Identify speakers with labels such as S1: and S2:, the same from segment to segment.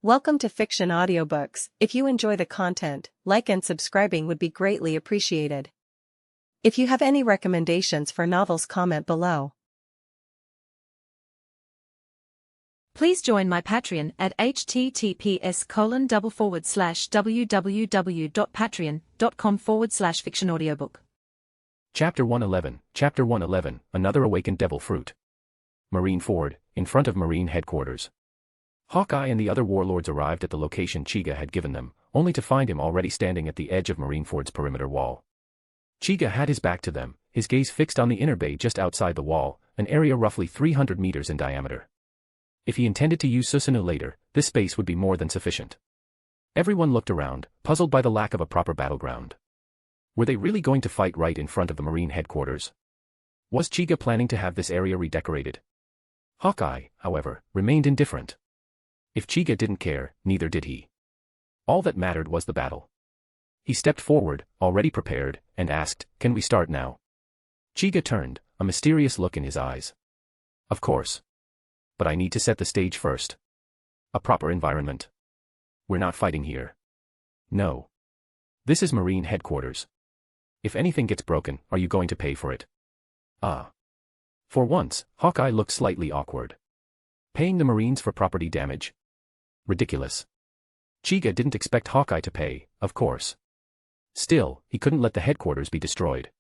S1: Welcome to Fiction Audiobooks. If you enjoy the content, like and subscribing would be greatly appreciated. If you have any recommendations for novels, comment below.
S2: Please join my Patreon at https://www.patreon.com/fictionaudiobook.
S3: Chapter 111, Another Awakened Devil Fruit. Marine Ford, in front of Marine Headquarters. Hawkeye and the other warlords arrived at the location Chiga had given them, only to find him already standing at the edge of Marineford's perimeter wall. Chiga had his back to them, his gaze fixed on the inner bay just outside the wall, an area roughly 300 meters in diameter. If he intended to use Susanoo later, this space would be more than sufficient. Everyone looked around, puzzled by the lack of a proper battleground. Were they really going to fight right in front of the Marine headquarters? Was Chiga planning to have this area redecorated? Hawkeye, however, remained indifferent. If Chiga didn't care, neither did he. All that mattered was the battle. He stepped forward, already prepared, and asked, "Can we start now?" Chiga turned, a mysterious look in his eyes. "Of course. But I need to set the stage first. A proper environment. We're not fighting here. No. This is Marine headquarters. If anything gets broken, are you going to pay for it?" Ah. For once, Hawkeye looked slightly awkward. Paying the Marines for property damage? Ridiculous. Chiga didn't expect Hawkeye to pay, of course. Still, he couldn't let the headquarters be destroyed.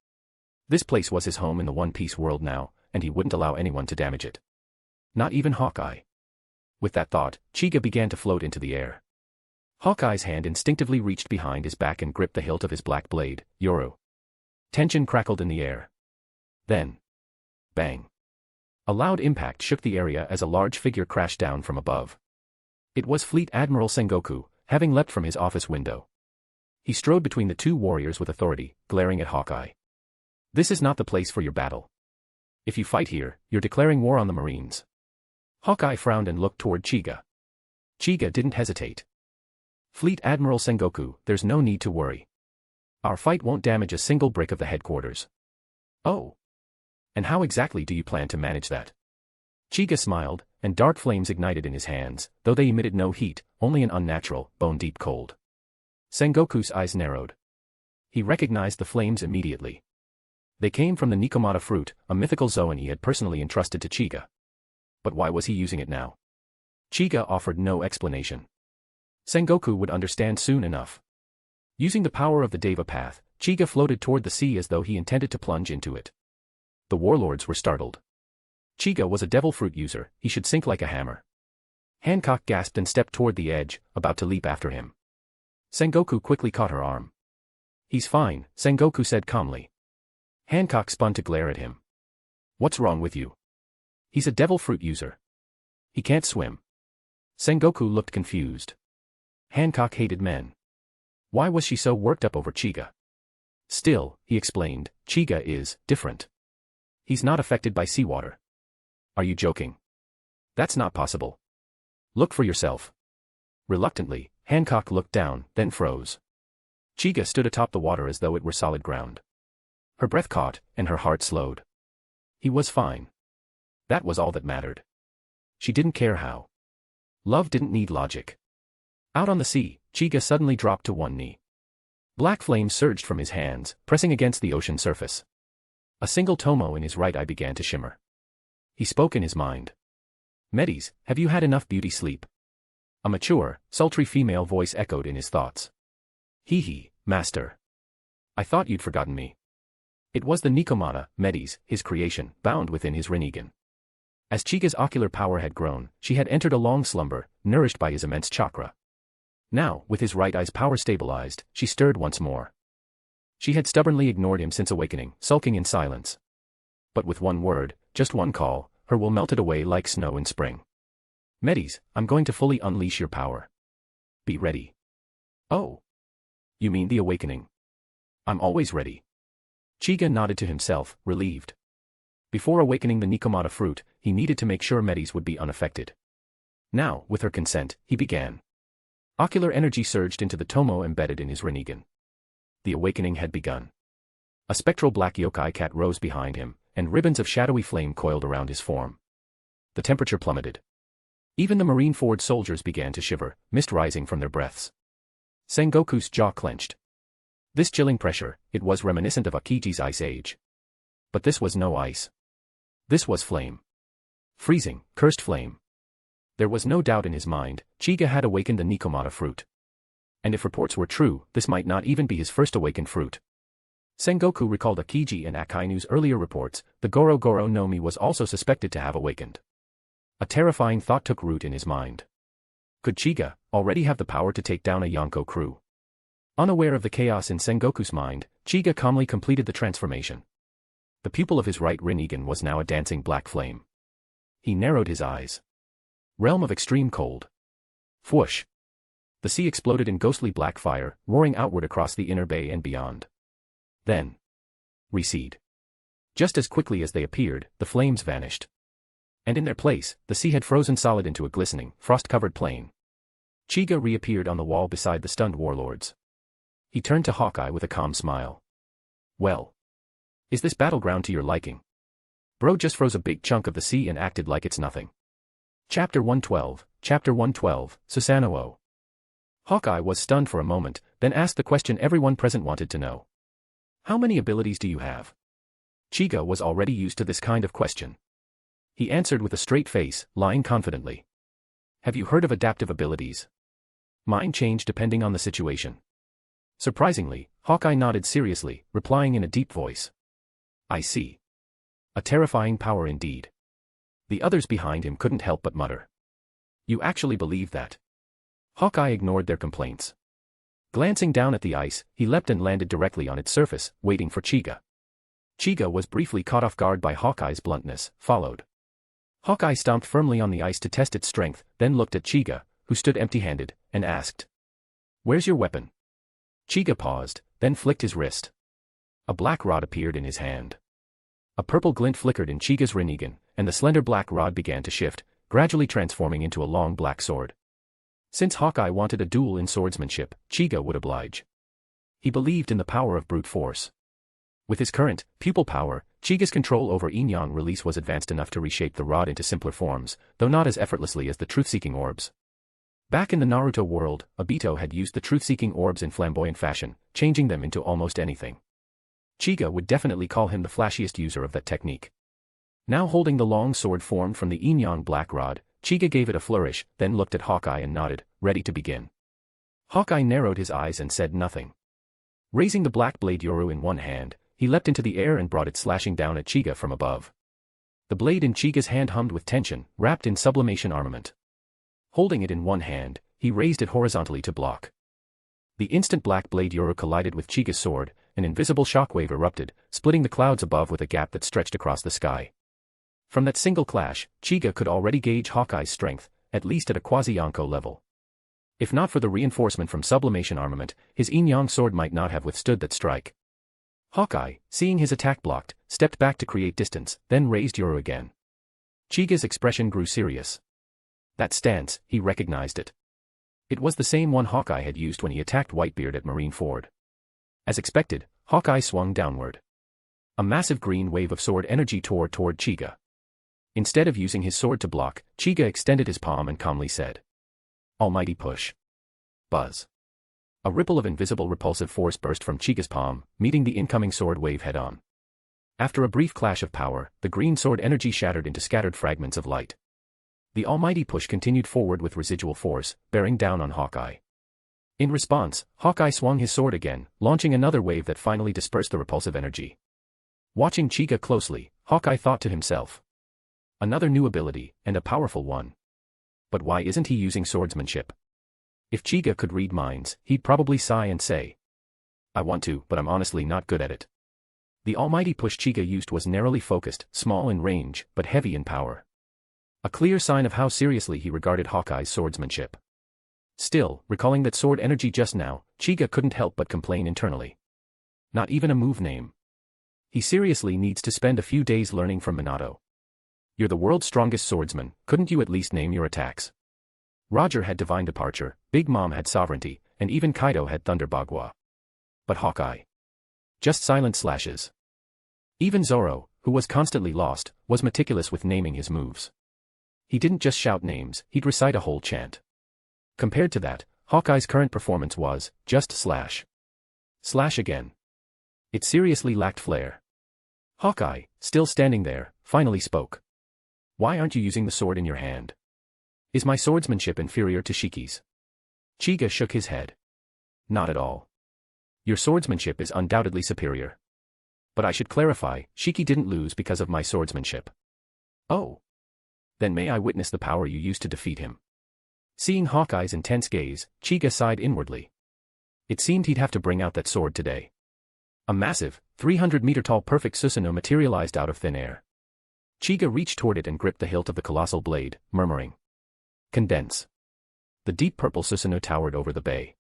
S3: This place was his home in the One Piece world now, and he wouldn't allow anyone to damage it. Not even Hawkeye. With that thought, Chiga began to float into the air. Hawkeye's hand instinctively reached behind his back and gripped the hilt of his black blade, Yoru. Tension crackled in the air. Then. Bang. A loud impact shook the area as a large figure crashed down from above. It was Fleet Admiral Sengoku, having leapt from his office window. He strode between the two warriors with authority, glaring at Hawkeye. "This is not the place for your battle. If you fight here, you're declaring war on the Marines." Hawkeye frowned and looked toward Chiga. Chiga didn't hesitate. "Fleet Admiral Sengoku, there's no need to worry. Our fight won't damage a single brick of the headquarters." "Oh. And how exactly do you plan to manage that?" Chiga smiled, and dark flames ignited in his hands, though they emitted no heat, only an unnatural, bone-deep cold. Sengoku's eyes narrowed. He recognized the flames immediately. They came from the Nikomata fruit, a mythical zoan he had personally entrusted to Chiga. But why was he using it now? Chiga offered no explanation. Sengoku would understand soon enough. Using the power of the Deva path, Chiga floated toward the sea as though he intended to plunge into it. The warlords were startled. Chiga was a devil fruit user, he should sink like a hammer. Hancock gasped and stepped toward the edge, about to leap after him. Sengoku quickly caught her arm. "He's fine," Sengoku said calmly. Hancock spun to glare at him. "What's wrong with you?" "He's a devil fruit user. He can't swim." Sengoku looked confused. Hancock hated men. Why was she so worked up over Chiga? "Still," he explained, "Chiga is different. He's not affected by seawater." "Are you joking? That's not possible. Look for yourself." Reluctantly, Hancock looked down, then froze. Chiga stood atop the water as though it were solid ground. Her breath caught, and her heart slowed. He was fine. That was all that mattered. She didn't care how. Love didn't need logic. Out on the sea, Chiga suddenly dropped to one knee. Black flame surged from his hands, pressing against the ocean surface. A single tomo in his right eye began to shimmer. He spoke in his mind. "Medes, have you had enough beauty sleep?" A mature, sultry female voice echoed in his thoughts. "Hee, master. I thought you'd forgotten me." It was the Nikomata, Medes, his creation, bound within his Rinnegan. As Chiga's ocular power had grown, she had entered a long slumber, nourished by his immense chakra. Now, with his right eye's power stabilized, she stirred once more. She had stubbornly ignored him since awakening, sulking in silence. But with one word, just one call, her will melted away like snow in spring. "Medes, I'm going to fully unleash your power. Be ready." "Oh. You mean the awakening?" "I'm always ready." Chiga nodded to himself, relieved. Before awakening the Nikomata fruit, he needed to make sure Medes would be unaffected. Now, with her consent, he began. Ocular energy surged into the tomo embedded in his Rinnegan. The awakening had begun. A spectral black yokai cat rose behind him, and ribbons of shadowy flame coiled around his form. The temperature plummeted. Even the Marine-Ford soldiers began to shiver, mist rising from their breaths. Sengoku's jaw clenched. This chilling pressure, it was reminiscent of Aokai's ice age. But this was no ice. This was flame. Freezing, cursed flame. There was no doubt in his mind, Chiga had awakened the Nikomata fruit. And if reports were true, this might not even be his first awakened fruit. Sengoku recalled Aokiji and Akainu's earlier reports, the Goro Goro no Mi was also suspected to have awakened. A terrifying thought took root in his mind. Could Chiga already have the power to take down a Yonko crew? Unaware of the chaos in Sengoku's mind, Chiga calmly completed the transformation. The pupil of his right Rinnegan was now a dancing black flame. He narrowed his eyes. Realm of extreme cold. Whoosh. The sea exploded in ghostly black fire, roaring outward across the inner bay and beyond. Then recede. Just as quickly as they appeared, the flames vanished. And in their place, the sea had frozen solid into a glistening, frost-covered plain. Chiga reappeared on the wall beside the stunned warlords. He turned to Hawkeye with a calm smile. Well. Is this battleground to your liking? Bro just froze a big chunk of the sea and acted like it's nothing. Chapter 112, Susanoo. Hawkeye was stunned for a moment, then asked the question everyone present wanted to know. How many abilities do you have? Chiga was already used to this kind of question. He answered with a straight face, lying confidently. Have you heard of adaptive abilities? Mine change depending on the situation. Surprisingly, Hawkeye nodded seriously, replying in a deep voice. I see. A terrifying power indeed. The others behind him couldn't help but mutter. You actually believe that? Hawkeye ignored their complaints. Glancing down at the ice, he leapt and landed directly on its surface, waiting for Chiga. Chiga was briefly caught off guard by Hawkeye's bluntness, followed. Hawkeye stomped firmly on the ice to test its strength, then looked at Chiga, who stood empty-handed, and asked. Where's your weapon? Chiga paused, then flicked his wrist. A black rod appeared in his hand. A purple glint flickered in Chiga's Rinnegan, and the slender black rod began to shift, gradually transforming into a long black sword. Since Hawkeye wanted a duel in swordsmanship, Chiga would oblige. He believed in the power of brute force. With his current, pupil power, Chiga's control over yin-yang release was advanced enough to reshape the rod into simpler forms, though not as effortlessly as the truth-seeking orbs. Back in the Naruto world, Obito had used the truth-seeking orbs in flamboyant fashion, changing them into almost anything. Chiga would definitely call him the flashiest user of that technique. Now holding the long sword formed from the yin-yang black rod, Chiga gave it a flourish, then looked at Hawkeye and nodded, ready to begin. Hawkeye narrowed his eyes and said nothing. Raising the black blade Yoru in one hand, he leapt into the air and brought it slashing down at Chiga from above. The blade in Chiga's hand hummed with tension, wrapped in sublimation armament. Holding it in one hand, he raised it horizontally to block. The instant black blade Yoru collided with Chiga's sword, an invisible shockwave erupted, splitting the clouds above with a gap that stretched across the sky. From that single clash, Chiga could already gauge Hawkeye's strength, at least at a quasi-Yonko level. If not for the reinforcement from sublimation armament, his yin-yang sword might not have withstood that strike. Hawkeye, seeing his attack blocked, stepped back to create distance, then raised Yoru again. Chiga's expression grew serious. That stance, he recognized it. It was the same one Hawkeye had used when he attacked Whitebeard at Marine Ford. As expected, Hawkeye swung downward. A massive green wave of sword energy tore toward Chiga. Instead of using his sword to block, Chiga extended his palm and calmly said. Almighty push. Buzz. A ripple of invisible repulsive force burst from Chiga's palm, meeting the incoming sword wave head-on. After a brief clash of power, the green sword energy shattered into scattered fragments of light. The almighty push continued forward with residual force, bearing down on Hawkeye. In response, Hawkeye swung his sword again, launching another wave that finally dispersed the repulsive energy. Watching Chiga closely, Hawkeye thought to himself. Another new ability, and a powerful one. But why isn't he using swordsmanship? If Chiga could read minds, he'd probably sigh and say. I want to, but I'm honestly not good at it. The almighty push Chiga used was narrowly focused, small in range, but heavy in power. A clear sign of how seriously he regarded Hawkeye's swordsmanship. Still, recalling that sword energy just now, Chiga couldn't help but complain internally. Not even a move name. He seriously needs to spend a few days learning from Minato. You're the world's strongest swordsman, couldn't you at least name your attacks? Roger had Divine Departure, Big Mom had Sovereignty, and even Kaido had Thunder Bagua. But Hawkeye? Just silent slashes. Even Zoro, who was constantly lost, was meticulous with naming his moves. he didn't just shout names, he'd recite a whole chant. Compared to that, Hawkeye's current performance was, just slash. Slash again. It seriously lacked flair. Hawkeye, still standing there, finally spoke. Why aren't you using the sword in your hand? Is my swordsmanship inferior to Shiki's? Chiga shook his head. Not at all. Your swordsmanship is undoubtedly superior. But I should clarify, Shiki didn't lose because of my swordsmanship. Oh. Then may I witness the power you used to defeat him? Seeing Hawkeye's intense gaze, Chiga sighed inwardly. It seemed he'd have to bring out that sword today. A massive, 300-meter-tall perfect Susanoo materialized out of thin air. Chiga reached toward it and gripped the hilt of the colossal blade, murmuring. Condense. The deep purple Susanoo towered over the bay.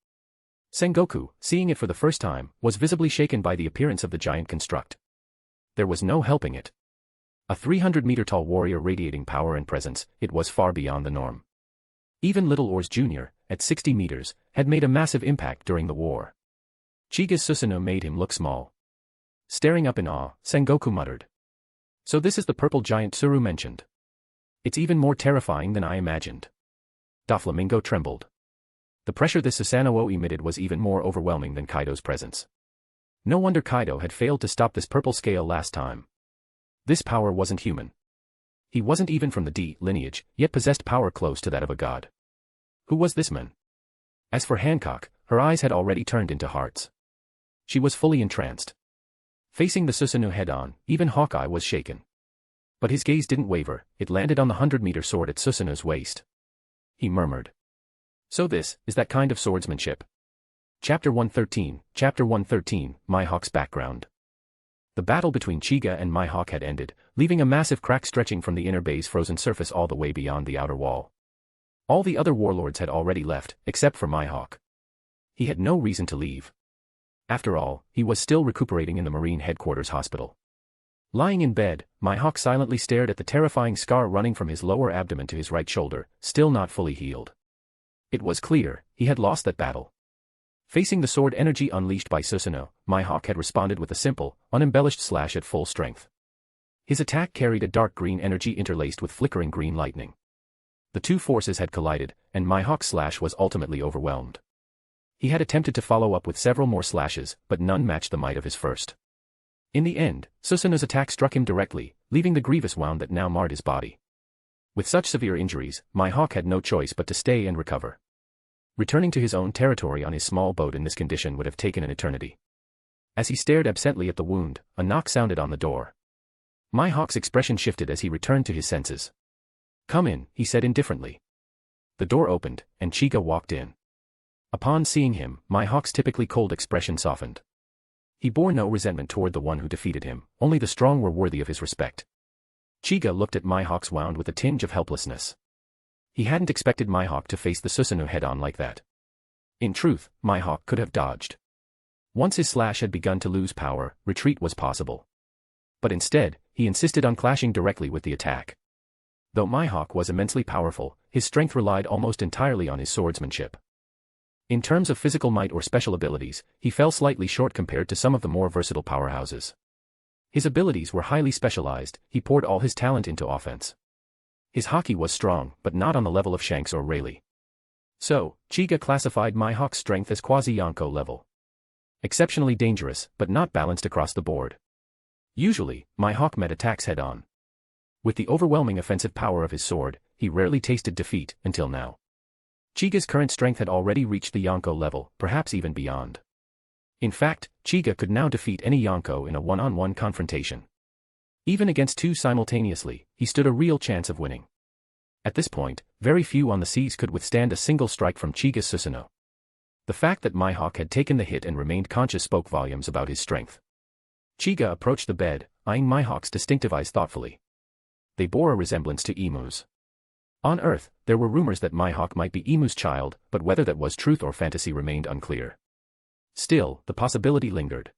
S3: Sengoku, seeing it for the first time, was visibly shaken by the appearance of the giant construct. There was no helping it. A 300-meter-tall warrior radiating power and presence, it was far beyond the norm. Even Little Oars Jr., at 60 meters, had made a massive impact during the war. Chiga's Susanoo made him look small. Staring up in awe, Sengoku muttered. So this is the purple giant Tsuru mentioned. It's even more terrifying than I imagined. Doflamingo trembled. The pressure this Susanoo emitted was even more overwhelming than Kaido's presence. No wonder Kaido had failed to stop this purple scale last time. This power wasn't human. He wasn't even from the D lineage, yet possessed power close to that of a god. Who was this man? As for Hancock, her eyes had already turned into hearts. She was fully entranced. Facing the Susanoo head-on, even Hawkeye was shaken. But his gaze didn't waver, it landed on the 100-meter sword at Susanoo's waist. He murmured. So this is that kind of swordsmanship. Chapter 113, Mihawk's background. The battle between Chiga and Mihawk had ended, leaving a massive crack stretching from the inner bay's frozen surface all the way beyond the outer wall. All the other warlords had already left, except for Mihawk. He had no reason to leave. After all, he was still recuperating in the Marine Headquarters hospital. Lying in bed, Mihawk silently stared at the terrifying scar running from his lower abdomen to his right shoulder, still not fully healed. It was clear, he had lost that battle. Facing the sword energy unleashed by Susanoo, Mihawk had responded with a simple, unembellished slash at full strength. His attack carried a dark green energy interlaced with flickering green lightning. The two forces had collided, and Mihawk's slash was ultimately overwhelmed. He had attempted to follow up with several more slashes, but none matched the might of his first. In the end, Susanoo's attack struck him directly, leaving the grievous wound that now marred his body. With such severe injuries, Mihawk had no choice but to stay and recover. Returning to his own territory on his small boat in this condition would have taken an eternity. As he stared absently at the wound, a knock sounded on the door. Mihawk's expression shifted as he returned to his senses. Come in, he said indifferently. The door opened, and Chica walked in. Upon seeing him, Mihawk's typically cold expression softened. He bore no resentment toward the one who defeated him, only the strong were worthy of his respect. Chiga looked at Mihawk's wound with a tinge of helplessness. He hadn't expected Mihawk to face the Susanoo head-on like that. In truth, Mihawk could have dodged. Once his slash had begun to lose power, retreat was possible. But instead, he insisted on clashing directly with the attack. Though Mihawk was immensely powerful, his strength relied almost entirely on his swordsmanship. In terms of physical might or special abilities, he fell slightly short compared to some of the more versatile powerhouses. His abilities were highly specialized, he poured all his talent into offense. His haki was strong, but not on the level of Shanks or Rayleigh. So, Chiga classified Mihawk's strength as quasi-Yonko level. Exceptionally dangerous, but not balanced across the board. Usually, Mihawk met attacks head-on. With the overwhelming offensive power of his sword, he rarely tasted defeat, until now. Chiga's current strength had already reached the Yonko level, perhaps even beyond. In fact, Chiga could now defeat any Yonko in a one-on-one confrontation. Even against two simultaneously, he stood a real chance of winning. At this point, very few on the seas could withstand a single strike from Chiga's Susanoo. The fact that Mihawk had taken the hit and remained conscious spoke volumes about his strength. Chiga approached the bed, eyeing Mihawk's distinctive eyes thoughtfully. They bore a resemblance to Emu's. On Earth, there were rumors that Mihawk might be Emu's child, but whether that was truth or fantasy remained unclear. Still, the possibility lingered.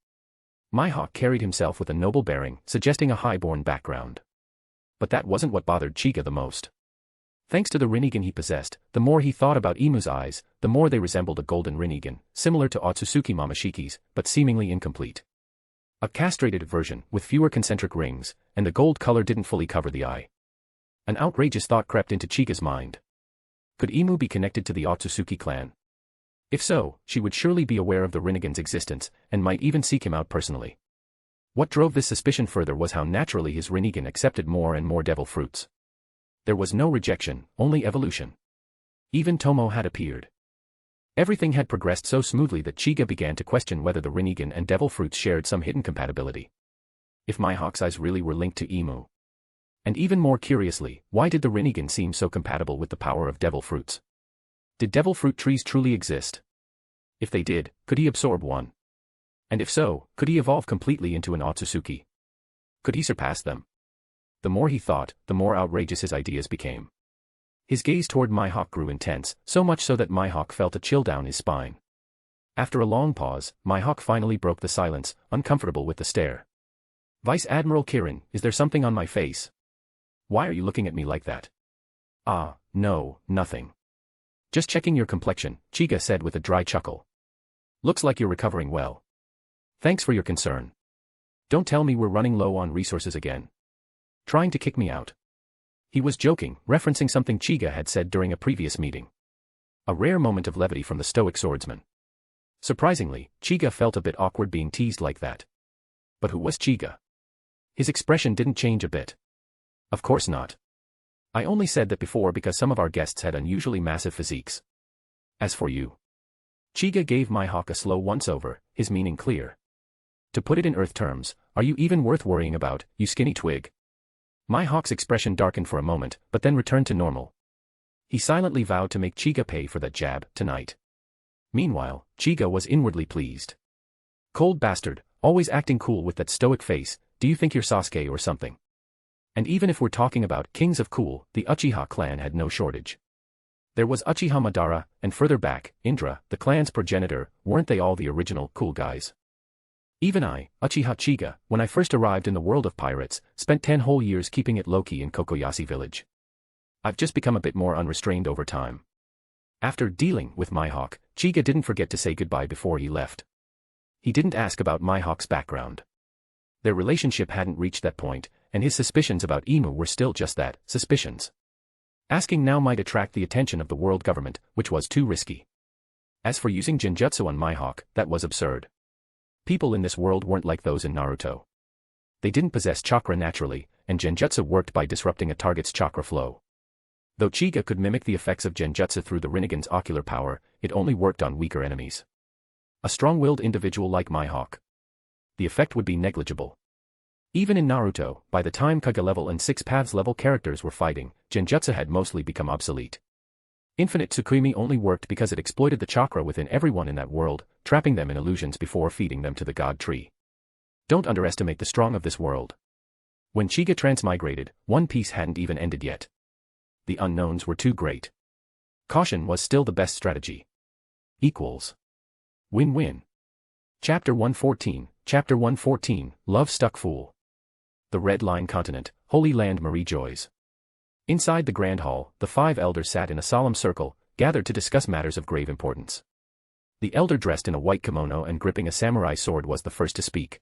S3: Mihawk carried himself with a noble bearing, suggesting a high-born background. But that wasn't what bothered Chiga the most. Thanks to the Rinnegan he possessed, the more he thought about Emu's eyes, the more they resembled a golden Rinnegan, similar to Otsutsuki Momoshike's, but seemingly incomplete. A castrated version, with fewer concentric rings, and the gold color didn't fully cover the eye. An outrageous thought crept into Chica's mind. Could Emu be connected to the Otsutsuki clan? If so, she would surely be aware of the Rinnegan's existence, and might even seek him out personally. What drove this suspicion further was how naturally his Rinnegan accepted more and more devil fruits. There was no rejection, only evolution. Even Tomo had appeared. Everything had progressed so smoothly that Chiga began to question whether the Rinnegan and devil fruits shared some hidden compatibility. If my hawk's eyes really were linked to Emu. And even more curiously, why did the Rinnegan seem so compatible with the power of devil fruits? Did devil fruit trees truly exist? If they did, could he absorb one? And if so, could he evolve completely into an Otsutsuki? Could he surpass them? The more he thought, the more outrageous his ideas became. His gaze toward Mihawk grew intense, so much so that Mihawk felt a chill down his spine. After a long pause, Mihawk finally broke the silence, uncomfortable with the stare. Vice Admiral Kirin, is there something on my face? Why are you looking at me like that? Ah, no, nothing. Just checking your complexion, Chiga said with a dry chuckle. Looks like you're recovering well. Thanks for your concern. Don't tell me we're running low on resources again. Trying to kick me out. He was joking, referencing something Chiga had said during a previous meeting. A rare moment of levity from the stoic swordsman. Surprisingly, Chiga felt a bit awkward being teased like that. But who was Chiga? His expression didn't change a bit. Of course not. I only said that before because some of our guests had unusually massive physiques. As for you. Chiga gave Mihawk a slow once-over, his meaning clear. To put it in Earth terms, are you even worth worrying about, you skinny twig? Mihawk's expression darkened for a moment, but then returned to normal. He silently vowed to make Chiga pay for that jab, tonight. Meanwhile, Chiga was inwardly pleased. Cold bastard, always acting cool with that stoic face, do you think you're Sasuke or something? And even if we're talking about kings of cool, the Uchiha clan had no shortage. There was Uchiha Madara, and further back, Indra, the clan's progenitor, weren't they all the original cool guys? Even I, Uchiha Chiga, when I first arrived in the world of pirates, spent 10 whole years keeping it low-key in Kokoyashi village. I've just become a bit more unrestrained over time. After dealing with Mihawk, Chiga didn't forget to say goodbye before he left. He didn't ask about Mihawk's background. Their relationship hadn't reached that point, and his suspicions about Emu were still just that, suspicions. Asking now might attract the attention of the world government, which was too risky. As for using genjutsu on Mihawk, that was absurd. People in this world weren't like those in Naruto. They didn't possess chakra naturally, and genjutsu worked by disrupting a target's chakra flow. Though Chiga could mimic the effects of genjutsu through the Rinnegan's ocular power, it only worked on weaker enemies. A strong-willed individual like Mihawk. The effect would be negligible. Even in Naruto, by the time Kage level and 6 Paths level characters were fighting, genjutsu had mostly become obsolete. Infinite Tsukimi only worked because it exploited the chakra within everyone in that world, trapping them in illusions before feeding them to the god tree. Don't underestimate the strong of this world. When Chiga transmigrated, One Piece hadn't even ended yet. The unknowns were too great. Caution was still the best strategy. Win-win. Chapter 114, Chapter 114, Love Stuck Fool. The Red Line Continent, Holy Land Marie Joys. Inside the Grand Hall, the 5 elders sat in a solemn circle, gathered to discuss matters of grave importance. The elder dressed in a white kimono and gripping a samurai sword was the first to speak.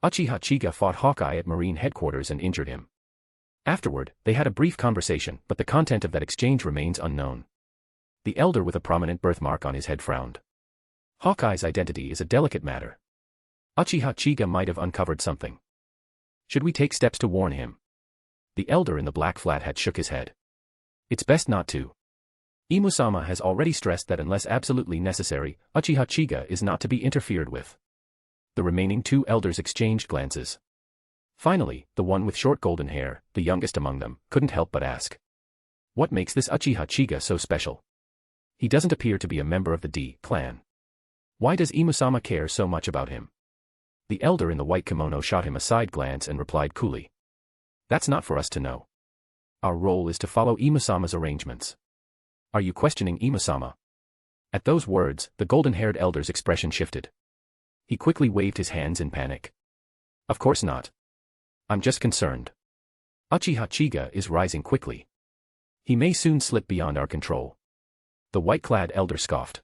S3: Uchiha Chiga fought Hawkeye at Marine headquarters and injured him. Afterward, they had a brief conversation, but the content of that exchange remains unknown. The elder with a prominent birthmark on his head frowned. Hawkeye's identity is a delicate matter. Uchiha Chiga might have uncovered something. Should we take steps to warn him? The elder in the black flat hat shook his head. It's best not to. Emu-sama has already stressed that unless absolutely necessary, Uchiha Chiga is not to be interfered with. The remaining 2 elders exchanged glances. Finally, the one with short golden hair, the youngest among them, couldn't help but ask. What makes this Uchiha Chiga so special? He doesn't appear to be a member of the D clan. Why does Emu-sama care so much about him? The elder in the white kimono shot him a side glance and replied coolly. That's not for us to know. Our role is to follow Emu-sama's arrangements. Are you questioning Emu-sama? At those words, the golden-haired elder's expression shifted. He quickly waved his hands in panic. Of course not. I'm just concerned. Uchiha Chiga is rising quickly. He may soon slip beyond our control. The white-clad elder scoffed.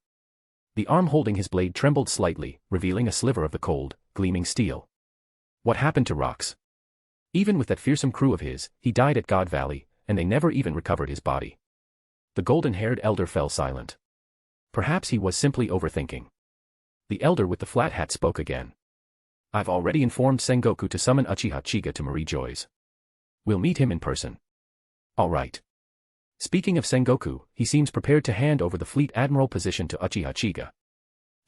S3: The arm holding his blade trembled slightly, revealing a sliver of the cold, gleaming steel. What happened to Rox? Even with that fearsome crew of his, he died at God Valley, and they never even recovered his body. The golden-haired elder fell silent. Perhaps he was simply overthinking. The elder with the flat hat spoke again. I've already informed Sengoku to summon Uchiha Chiga to Marie Joy's. We'll meet him in person. All right. Speaking of Sengoku, he seems prepared to hand over the fleet admiral position to Uchiha Chiga.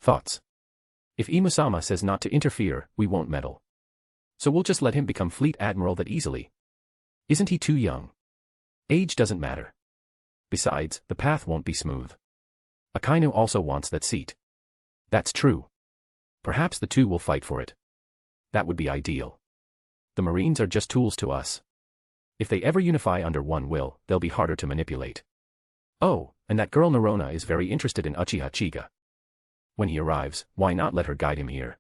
S3: Thoughts? If Imusama says not to interfere, we won't meddle. So we'll just let him become fleet admiral that easily. Isn't he too young? Age doesn't matter. Besides, the path won't be smooth. Akainu also wants that seat. That's true. Perhaps the two will fight for it. That would be ideal. The Marines are just tools to us. If they ever unify under one will, they'll be harder to manipulate. Oh, and that girl Narona is very interested in Uchiha Chiga. When he arrives, why not let her guide him here?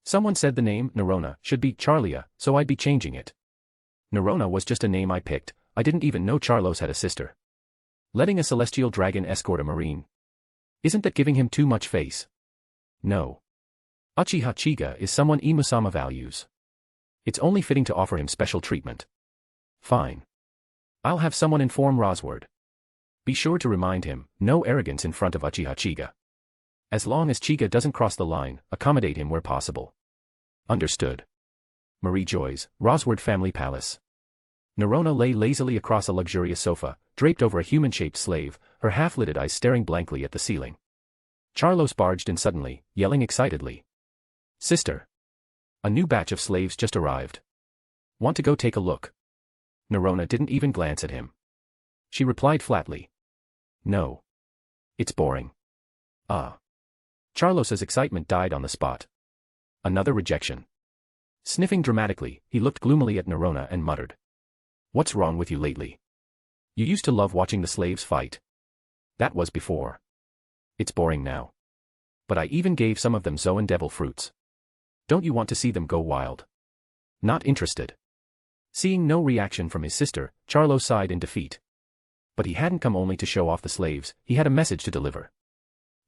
S3: Someone said the name Narona should be Charlia, so I'd be changing it. Narona was just a name I picked. I didn't even know Charlos had a sister. Letting a celestial dragon escort a marine. Isn't that giving him too much face? No. Uchiha Chiga is someone Imusama values. It's only fitting to offer him special treatment. Fine. I'll have someone inform Rosward. Be sure to remind him, no arrogance in front of Uchiha Chiga. As long as Chiga doesn't cross the line, accommodate him where possible. Understood. Marie Joy's, Rosward family palace. Narona lay lazily across a luxurious sofa, draped over a human-shaped slave, her half-lidded eyes staring blankly at the ceiling. Charlos barged in suddenly, yelling excitedly. Sister! A new batch of slaves just arrived. Want to go take a look? Narona didn't even glance at him. She replied flatly. No. It's boring. Charlos's excitement died on the spot. Another rejection. Sniffing dramatically, he looked gloomily at Narona and muttered. What's wrong with you lately? You used to love watching the slaves fight. That was before. It's boring now. But I even gave some of them Zoan devil fruits. Don't you want to see them go wild? Not interested. Seeing no reaction from his sister, Charlo sighed in defeat. But he hadn't come only to show off the slaves, he had a message to deliver.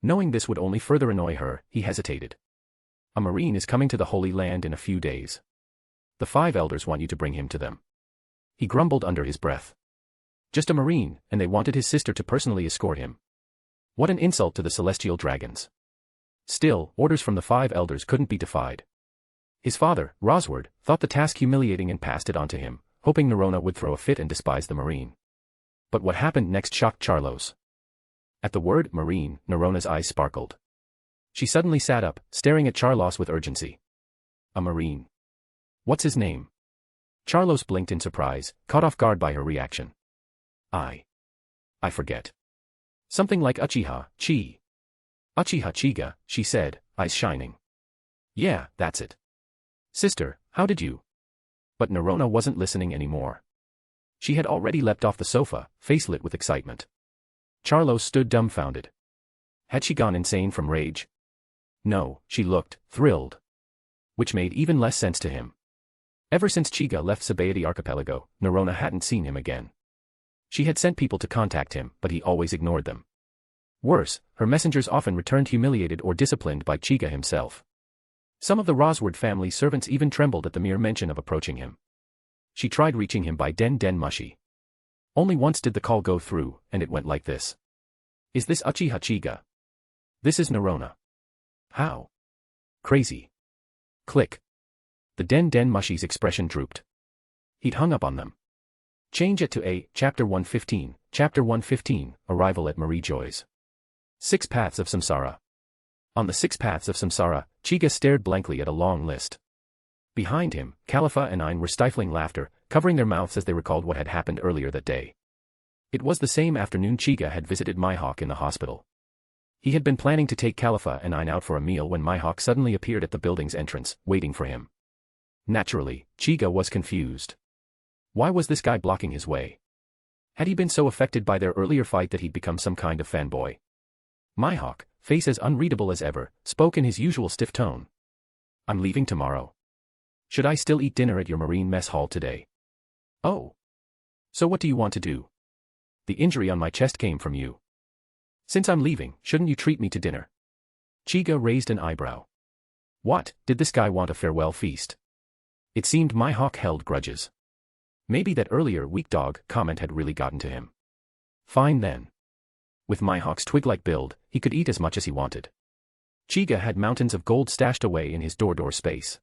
S3: Knowing this would only further annoy her, he hesitated. A Marine is coming to the Holy Land in a few days. The 5 elders want you to bring him to them. He grumbled under his breath. Just a Marine, and they wanted his sister to personally escort him. What an insult to the celestial dragons. Still, orders from the 5 elders couldn't be defied. His father, Rosward, thought the task humiliating and passed it on to him, hoping Narona would throw a fit and despise the Marine. But what happened next shocked Charlos. At the word Marine, Narona's eyes sparkled. She suddenly sat up, staring at Charlos with urgency. A Marine. What's his name? Charlos blinked in surprise, caught off guard by her reaction. I forget. Something like Uchiha Chiga, she said, eyes shining. Yeah, that's it. Sister, how did you? But Narona wasn't listening anymore. She had already leapt off the sofa, face lit with excitement. Charlos stood dumbfounded. Had she gone insane from rage? No, she looked thrilled. Which made even less sense to him. Ever since Chiga left Sabaody Archipelago, Narona hadn't seen him again. She had sent people to contact him, but he always ignored them. Worse, her messengers often returned humiliated or disciplined by Chiga himself. Some of the Rosward family servants even trembled at the mere mention of approaching him. She tried reaching him by Den Mushi. Only once did the call go through, and it went like this. Is this Uchiha Chiga? This is Narona. How? Crazy. Click. The Den Mushi's expression drooped. He'd hung up on them. Change it to A, Chapter 115, Chapter 115, Arrival at Marie Joy's. 6 Paths of Samsara. On the 6 Paths of Samsara, Chiga stared blankly at a long list. Behind him, Khalifa and Ayn were stifling laughter, covering their mouths as they recalled what had happened earlier that day. It was the same afternoon Chiga had visited Mihawk in the hospital. He had been planning to take Khalifa and Ayn out for a meal when Mihawk suddenly appeared at the building's entrance, waiting for him. Naturally, Chiga was confused. Why was this guy blocking his way? Had he been so affected by their earlier fight that he'd become some kind of fanboy? Mihawk, face as unreadable as ever, spoke in his usual stiff tone. I'm leaving tomorrow. Should I still eat dinner at your Marine mess hall today? Oh. So what do you want to do? The injury on my chest came from you. Since I'm leaving, shouldn't you treat me to dinner? Chiga raised an eyebrow. What, did this guy want a farewell feast? It seemed Mihawk held grudges. Maybe that earlier weak dog comment had really gotten to him. Fine then. With Mihawk's twig-like build, he could eat as much as he wanted. Chiga had mountains of gold stashed away in his door space.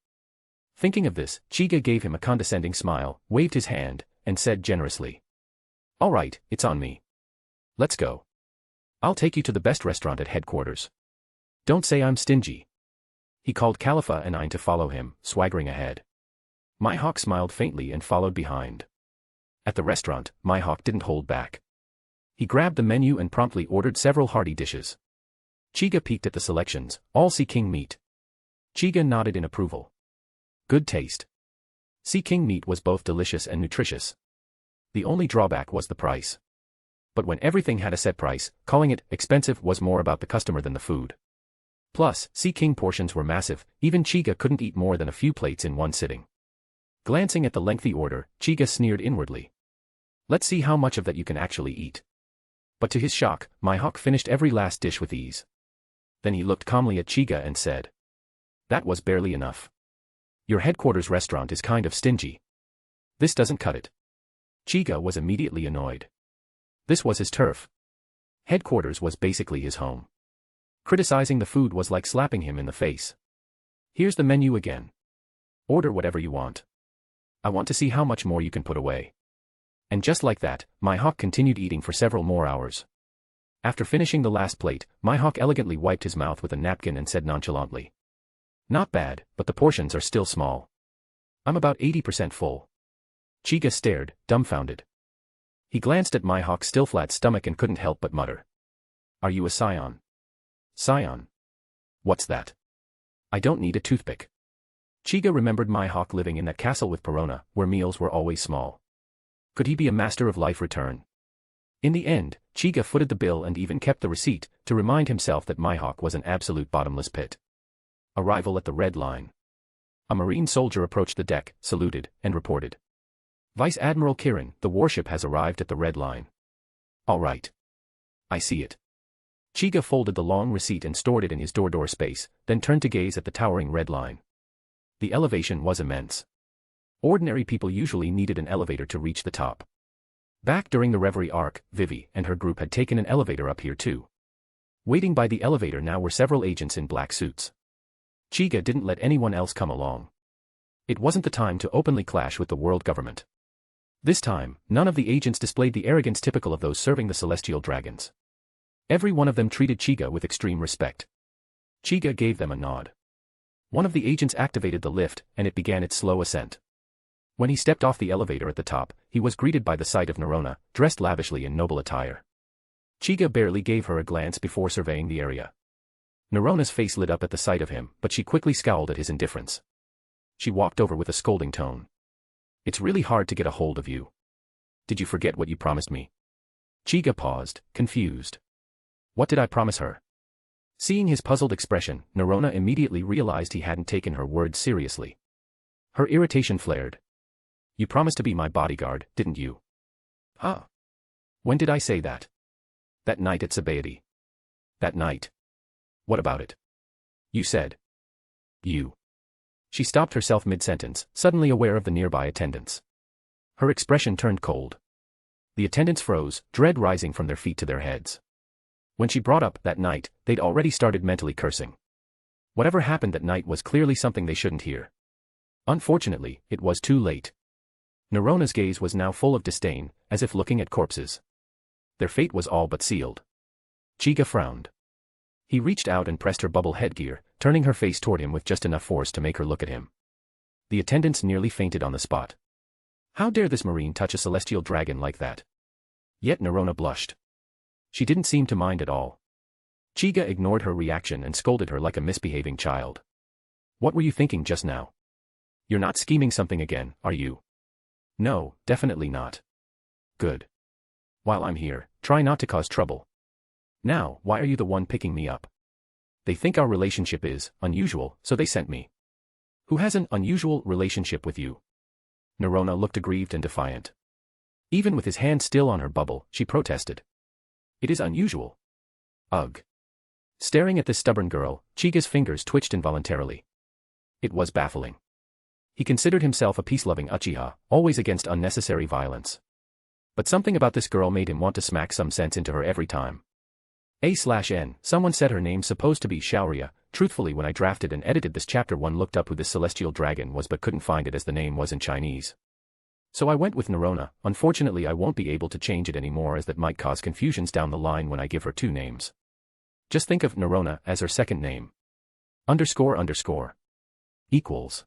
S3: Thinking of this, Chiga gave him a condescending smile, waved his hand, and said generously. All right, it's on me. Let's go. I'll take you to the best restaurant at headquarters. Don't say I'm stingy. He called Khalifa and Ain to follow him, swaggering ahead. Mihawk smiled faintly and followed behind. At the restaurant, Mihawk didn't hold back. He grabbed the menu and promptly ordered several hearty dishes. Chiga peeked at the selections, all sea king meat. Chiga nodded in approval. Good taste. Sea king meat was both delicious and nutritious. The only drawback was the price. But when everything had a set price, calling it expensive was more about the customer than the food. Plus, sea king portions were massive, even Chiga couldn't eat more than a few plates in one sitting. Glancing at the lengthy order, Chiga sneered inwardly. Let's see how much of that you can actually eat. But to his shock, Mihawk finished every last dish with ease. Then he looked calmly at Chiga and said. That was barely enough. Your headquarters restaurant is kind of stingy. This doesn't cut it. Chiga was immediately annoyed. This was his turf. Headquarters was basically his home. Criticizing the food was like slapping him in the face. Here's the menu again. Order whatever you want. I want to see how much more you can put away. And just like that, Mihawk continued eating for several more hours. After finishing the last plate, Mihawk elegantly wiped his mouth with a napkin and said nonchalantly. Not bad, but the portions are still small. I'm about 80% full. Chiga stared, dumbfounded. He glanced at Mihawk's still flat stomach and couldn't help but mutter. Are you a scion? Scion? What's that? I don't need a toothpick. Chiga remembered Mihawk living in that castle with Perona, where meals were always small. Could he be a master of life return? In the end, Chiga footed the bill and even kept the receipt, to remind himself that Mihawk was an absolute bottomless pit. Arrival at the Red Line. A Marine soldier approached the deck, saluted, and reported. Vice Admiral Kirin, the warship has arrived at the Red Line. All right. I see it. Chiga folded the long receipt and stored it in his door space, then turned to gaze at the towering Red Line. The elevation was immense. Ordinary people usually needed an elevator to reach the top. Back during the Reverie arc, Vivi and her group had taken an elevator up here too. Waiting by the elevator now were several agents in black suits. Chiga didn't let anyone else come along. It wasn't the time to openly clash with the world government. This time, none of the agents displayed the arrogance typical of those serving the celestial dragons. Every one of them treated Chiga with extreme respect. Chiga gave them a nod. One of the agents activated the lift, and it began its slow ascent. When he stepped off the elevator at the top, he was greeted by the sight of Narona, dressed lavishly in noble attire. Chiga barely gave her a glance before surveying the area. Narona's face lit up at the sight of him, but she quickly scowled at his indifference. She walked over with a scolding tone. It's really hard to get a hold of you. Did you forget what you promised me? Chiga paused, confused. What did I promise her? Seeing his puzzled expression, Narona immediately realized he hadn't taken her words seriously. Her irritation flared. You promised to be my bodyguard, didn't you? Huh? When did I say that? That night at Sabaody. That night. What about it? You said. You. She stopped herself mid-sentence, suddenly aware of the nearby attendants. Her expression turned cold. The attendants froze, dread rising from their feet to their heads. When she brought up that night, they'd already started mentally cursing. Whatever happened that night was clearly something they shouldn't hear. Unfortunately, it was too late. Narona's gaze was now full of disdain, as if looking at corpses. Their fate was all but sealed. Chiga frowned. He reached out and pressed her bubble headgear, turning her face toward him with just enough force to make her look at him. The attendants nearly fainted on the spot. How dare this marine touch a celestial dragon like that? Yet Narona blushed. She didn't seem to mind at all. Chiga ignored her reaction and scolded her like a misbehaving child. What were you thinking just now? You're not scheming something again, are you? No, definitely not. Good. While I'm here, try not to cause trouble. Now, why are you the one picking me up? They think our relationship is unusual, so they sent me. Who has an unusual relationship with you? Narona looked aggrieved and defiant. Even with his hand still on her bubble, she protested. It is unusual. Ugh. Staring at this stubborn girl, Chiga's fingers twitched involuntarily. It was baffling. He considered himself a peace-loving Uchiha, always against unnecessary violence. But something about this girl made him want to smack some sense into her every time. A/N, someone said her name's supposed to be Shaoria. Truthfully, when I drafted and edited this chapter, one looked up who this celestial dragon was but couldn't find it as the name was in Chinese. So I went with Nerona. Unfortunately, I won't be able to change it anymore, as that might cause confusions down the line when I give her two names. Just think of Nerona as her second name. __. Equals.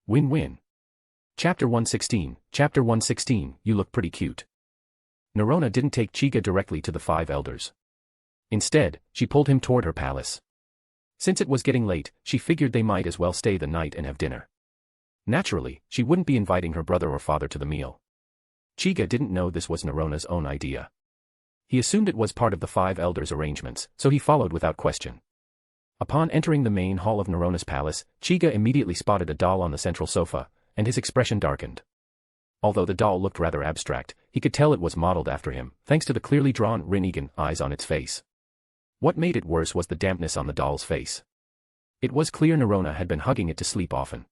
S3: Win-win. Chapter 116. Chapter 116, you look pretty cute. Nerona didn't take Chica directly to the five elders. Instead, she pulled him toward her palace. Since it was getting late, she figured they might as well stay the night and have dinner. Naturally, she wouldn't be inviting her brother or father to the meal. Chica didn't know this was Nerona's own idea. He assumed it was part of the five elders' arrangements, so he followed without question. Upon entering the main hall of Nerona's palace, Chica immediately spotted a doll on the central sofa, and his expression darkened. Although the doll looked rather abstract, he could tell it was modeled after him, thanks to the clearly drawn Rinnegan eyes on its face. What made it worse was the dampness on the doll's face. It was clear Nerona had been hugging it to sleep often.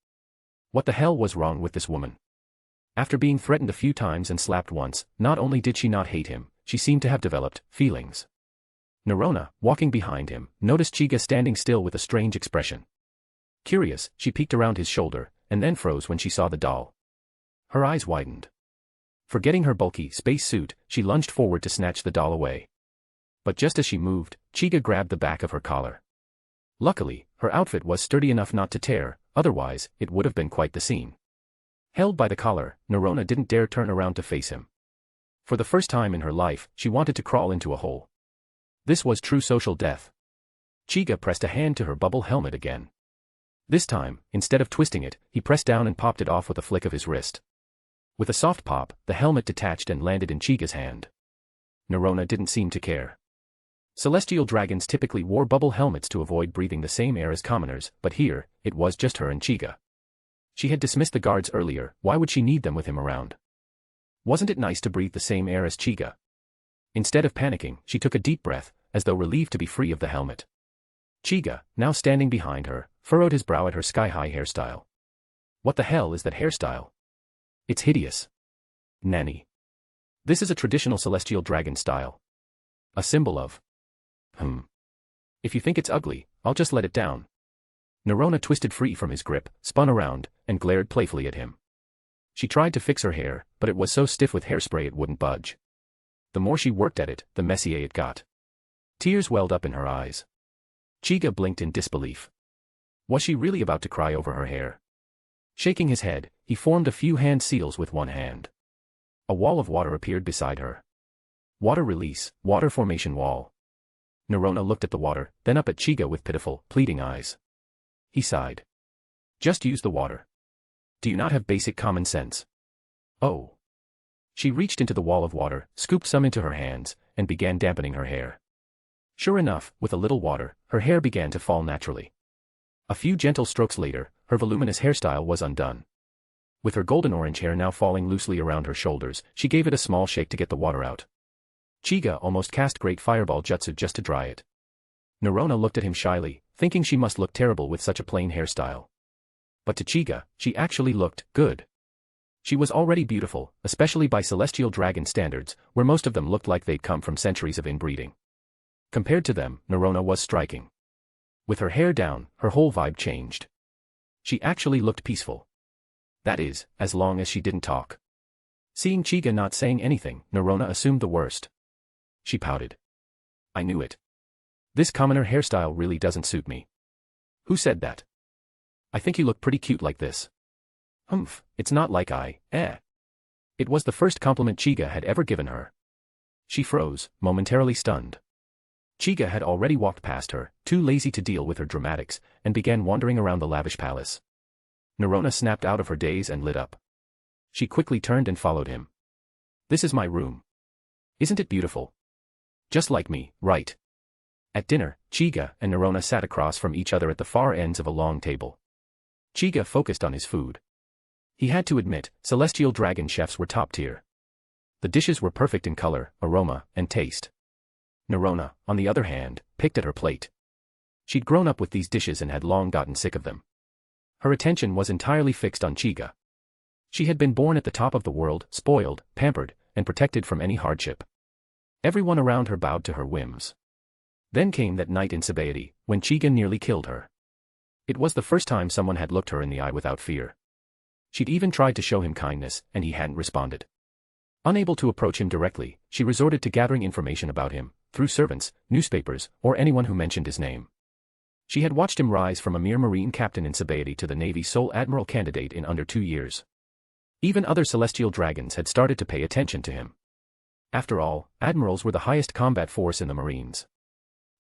S3: What the hell was wrong with this woman? After being threatened a few times and slapped once, not only did she not hate him, she seemed to have developed feelings. Nerona, walking behind him, noticed Chica standing still with a strange expression. Curious, she peeked around his shoulder, and then froze when she saw the doll. Her eyes widened. Forgetting her bulky space suit, she lunged forward to snatch the doll away. But just as she moved, Chica grabbed the back of her collar. Luckily, her outfit was sturdy enough not to tear, otherwise, it would have been quite the scene. Held by the collar, Nerona didn't dare turn around to face him. For the first time in her life, she wanted to crawl into a hole. This was true social death. Chica pressed a hand to her bubble helmet again. This time, instead of twisting it, he pressed down and popped it off with a flick of his wrist. With a soft pop, the helmet detached and landed in Chica's hand. Nerona didn't seem to care. Celestial dragons typically wore bubble helmets to avoid breathing the same air as commoners, but here, it was just her and Chica. She had dismissed the guards earlier, why would she need them with him around? Wasn't it nice to breathe the same air as Chica? Instead of panicking, she took a deep breath, as though relieved to be free of the helmet. Chica, now standing behind her, furrowed his brow at her sky-high hairstyle. What the hell is that hairstyle? It's hideous. Nanny. This is a traditional celestial dragon style. A symbol of... If you think it's ugly, I'll just let it down. Nerona twisted free from his grip, spun around, and glared playfully at him. She tried to fix her hair, but it was so stiff with hairspray it wouldn't budge. The more she worked at it, the messier it got. Tears welled up in her eyes. Chica blinked in disbelief. Was she really about to cry over her hair? Shaking his head, he formed a few hand seals with one hand. A wall of water appeared beside her. Water release, water formation wall. Nerona looked at the water, then up at Chica with pitiful, pleading eyes. He sighed. Just use the water. Do you not have basic common sense? Oh. She reached into the wall of water, scooped some into her hands, and began dampening her hair. Sure enough, with a little water, her hair began to fall naturally. A few gentle strokes later, her voluminous hairstyle was undone. With her golden-orange hair now falling loosely around her shoulders, she gave it a small shake to get the water out. Chica almost cast Great Fireball Jutsu just to dry it. Nerona looked at him shyly, thinking she must look terrible with such a plain hairstyle. But to Chica, she actually looked good. She was already beautiful, especially by celestial dragon standards, where most of them looked like they'd come from centuries of inbreeding. Compared to them, Nerona was striking. With her hair down, her whole vibe changed. She actually looked peaceful. That is, as long as she didn't talk. Seeing Chica not saying anything, Nerona assumed the worst. She pouted. I knew it. This commoner hairstyle really doesn't suit me. Who said that? I think you look pretty cute like this. It's not like It was the first compliment Chica had ever given her. She froze, momentarily stunned. Chica had already walked past her, too lazy to deal with her dramatics, and began wandering around the lavish palace. Nerona snapped out of her daze and lit up. She quickly turned and followed him. This is my room. Isn't it beautiful? Just like me, right? At dinner, Chica and Nerona sat across from each other at the far ends of a long table. Chica focused on his food. He had to admit, celestial dragon chefs were top tier. The dishes were perfect in color, aroma, and taste. Nerona, on the other hand, picked at her plate. She'd grown up with these dishes and had long gotten sick of them. Her attention was entirely fixed on Chica. She had been born at the top of the world, spoiled, pampered, and protected from any hardship. Everyone around her bowed to her whims. Then came that night in Sabaody, when Chica nearly killed her. It was the first time someone had looked her in the eye without fear. She'd even tried to show him kindness, and he hadn't responded. Unable to approach him directly, she resorted to gathering information about him, through servants, newspapers, or anyone who mentioned his name. She had watched him rise from a mere marine captain in Sabaody to the Navy's sole admiral candidate in under 2 years. Even other celestial dragons had started to pay attention to him. After all, admirals were the highest combat force in the Marines.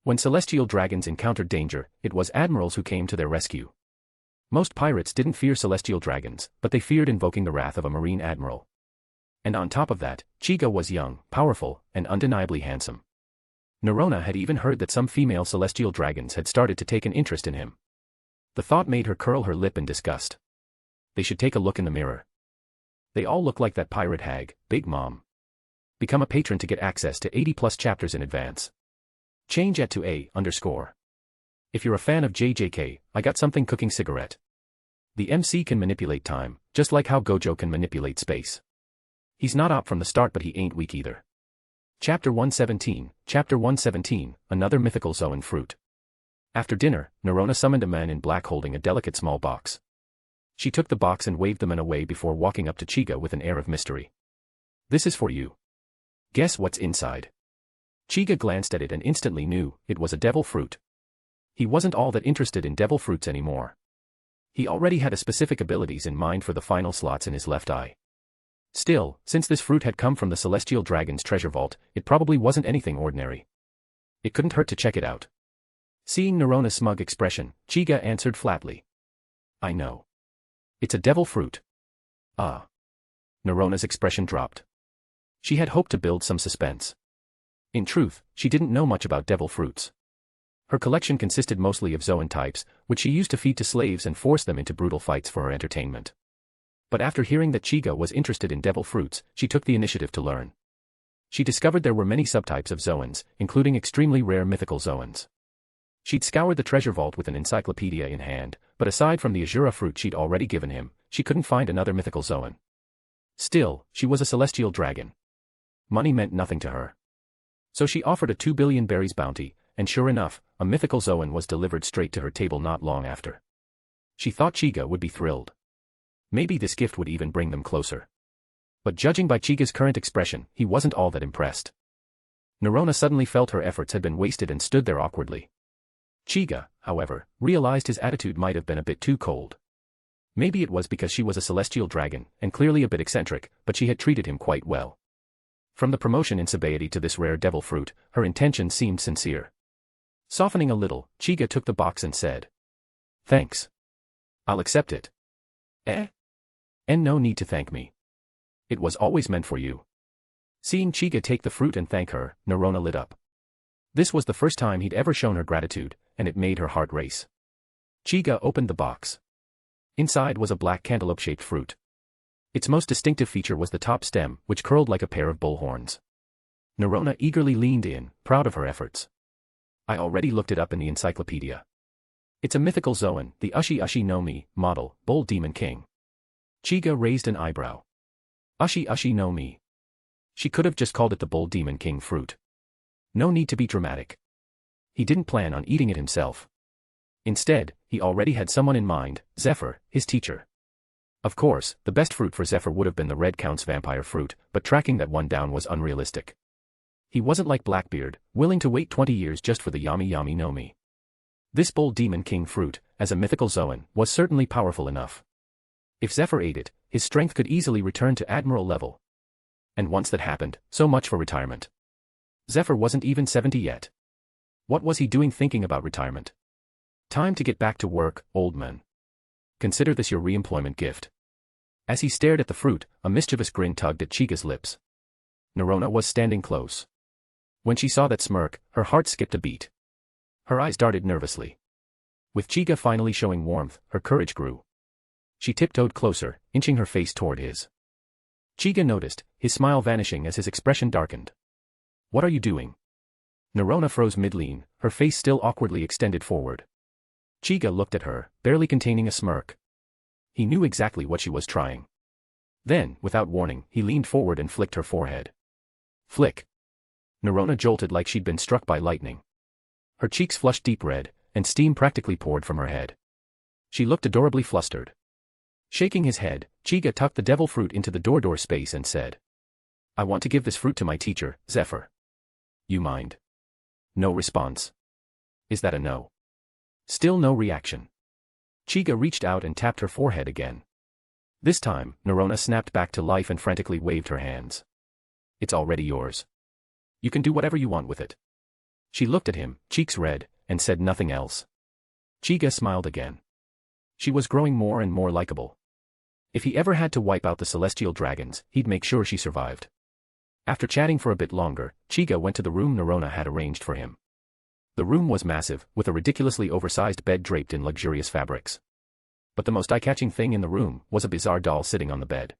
S3: When celestial dragons encountered danger, it was admirals who came to their rescue. Most pirates didn't fear celestial dragons, but they feared invoking the wrath of a marine admiral. And on top of that, Chica was young, powerful, and undeniably handsome. Nerona had even heard that some female celestial dragons had started to take an interest in him. The thought made her curl her lip in disgust. They should take a look in the mirror. They all look like that pirate hag, Big Mom. Become a patron to get access to 80+ chapters in advance. Change at to A_. If you're a fan of JJK, I got something cooking cigarette. The MC can manipulate time, just like how Gojo can manipulate space. He's not op from the start, but he ain't weak either. Chapter 117, another mythical Zoan fruit. After dinner, Nerona summoned a man in black holding a delicate small box. She took the box and waved the man away before walking up to Chica with an air of mystery. This is for you. Guess what's inside? Chica glanced at it and instantly knew it was a devil fruit. He wasn't all that interested in devil fruits anymore. He already had a specific abilities in mind for the final slots in his left eye. Still, since this fruit had come from the Celestial Dragon's treasure vault, it probably wasn't anything ordinary. It couldn't hurt to check it out. Seeing Nerona's smug expression, Chica answered flatly. I know. It's a devil fruit. Ah. Nerona's expression dropped. She had hoped to build some suspense. In truth, she didn't know much about devil fruits. Her collection consisted mostly of Zoan types, which she used to feed to slaves and force them into brutal fights for her entertainment. But after hearing that Chica was interested in devil fruits, she took the initiative to learn. She discovered there were many subtypes of Zoans, including extremely rare mythical Zoans. She'd scoured the treasure vault with an encyclopedia in hand, but aside from the Azura fruit she'd already given him, she couldn't find another mythical Zoan. Still, she was a celestial dragon. Money meant nothing to her. So she offered a 2 billion berries bounty, and sure enough, a mythical Zoan was delivered straight to her table not long after. She thought Chica would be thrilled. Maybe this gift would even bring them closer. But judging by Chica's current expression, he wasn't all that impressed. Nerona suddenly felt her efforts had been wasted and stood there awkwardly. Chica, however, realized his attitude might have been a bit too cold. Maybe it was because she was a celestial dragon, and clearly a bit eccentric, but she had treated him quite well. From the promotion in Sabaody to this rare devil fruit, her intention seemed sincere. Softening a little, Chica took the box and said, "Thanks. I'll accept it." And no need to thank me. It was always meant for you. Seeing Chica take the fruit and thank her, Nerona lit up. This was the first time he'd ever shown her gratitude, and it made her heart race. Chica opened the box. Inside was a black cantaloupe-shaped fruit. Its most distinctive feature was the top stem, which curled like a pair of bull horns. Nerona eagerly leaned in, proud of her efforts. I already looked it up in the encyclopedia. It's a mythical Zoan, the Uchi no Mi model, Bull Demon King. Chica raised an eyebrow. Uchi no Mi. She could have just called it the Bull Demon King fruit. No need to be dramatic. He didn't plan on eating it himself. Instead, he already had someone in mind, Zephyr, his teacher. Of course, the best fruit for Zephyr would have been the Red Count's vampire fruit, but tracking that one down was unrealistic. He wasn't like Blackbeard, willing to wait 20 years just for the Yami no Mi. This Bull Demon King fruit, as a mythical Zoan, was certainly powerful enough. If Zephyr ate it, his strength could easily return to Admiral level. And once that happened, so much for retirement. Zephyr wasn't even 70 yet. What was he doing thinking about retirement? Time to get back to work, old man. Consider this your re-employment gift. As he stared at the fruit, a mischievous grin tugged at Chica's lips. Nerona was standing close. When she saw that smirk, her heart skipped a beat. Her eyes darted nervously. With Chica finally showing warmth, her courage grew. She tiptoed closer, inching her face toward his. Chica noticed, his smile vanishing as his expression darkened. What are you doing? Nerona froze mid-lean, her face still awkwardly extended forward. Chica looked at her, barely containing a smirk. He knew exactly what she was trying. Then, without warning, he leaned forward and flicked her forehead. Flick. Nerona jolted like she'd been struck by lightning. Her cheeks flushed deep red, and steam practically poured from her head. She looked adorably flustered. Shaking his head, Chiga tucked the devil fruit into the door space and said, "I want to give this fruit to my teacher, Zephyr. You mind?" No response. Is that a no? Still no reaction. Chiga reached out and tapped her forehead again. This time, Nerona snapped back to life and frantically waved her hands. "It's already yours. You can do whatever you want with it." She looked at him, cheeks red, and said nothing else. Chiga smiled again. She was growing more and more likable. If he ever had to wipe out the celestial dragons, he'd make sure she survived. After chatting for a bit longer, Chiga went to the room Nerona had arranged for him. The room was massive, with a ridiculously oversized bed draped in luxurious fabrics. But the most eye-catching thing in the room was a bizarre doll sitting on the bed.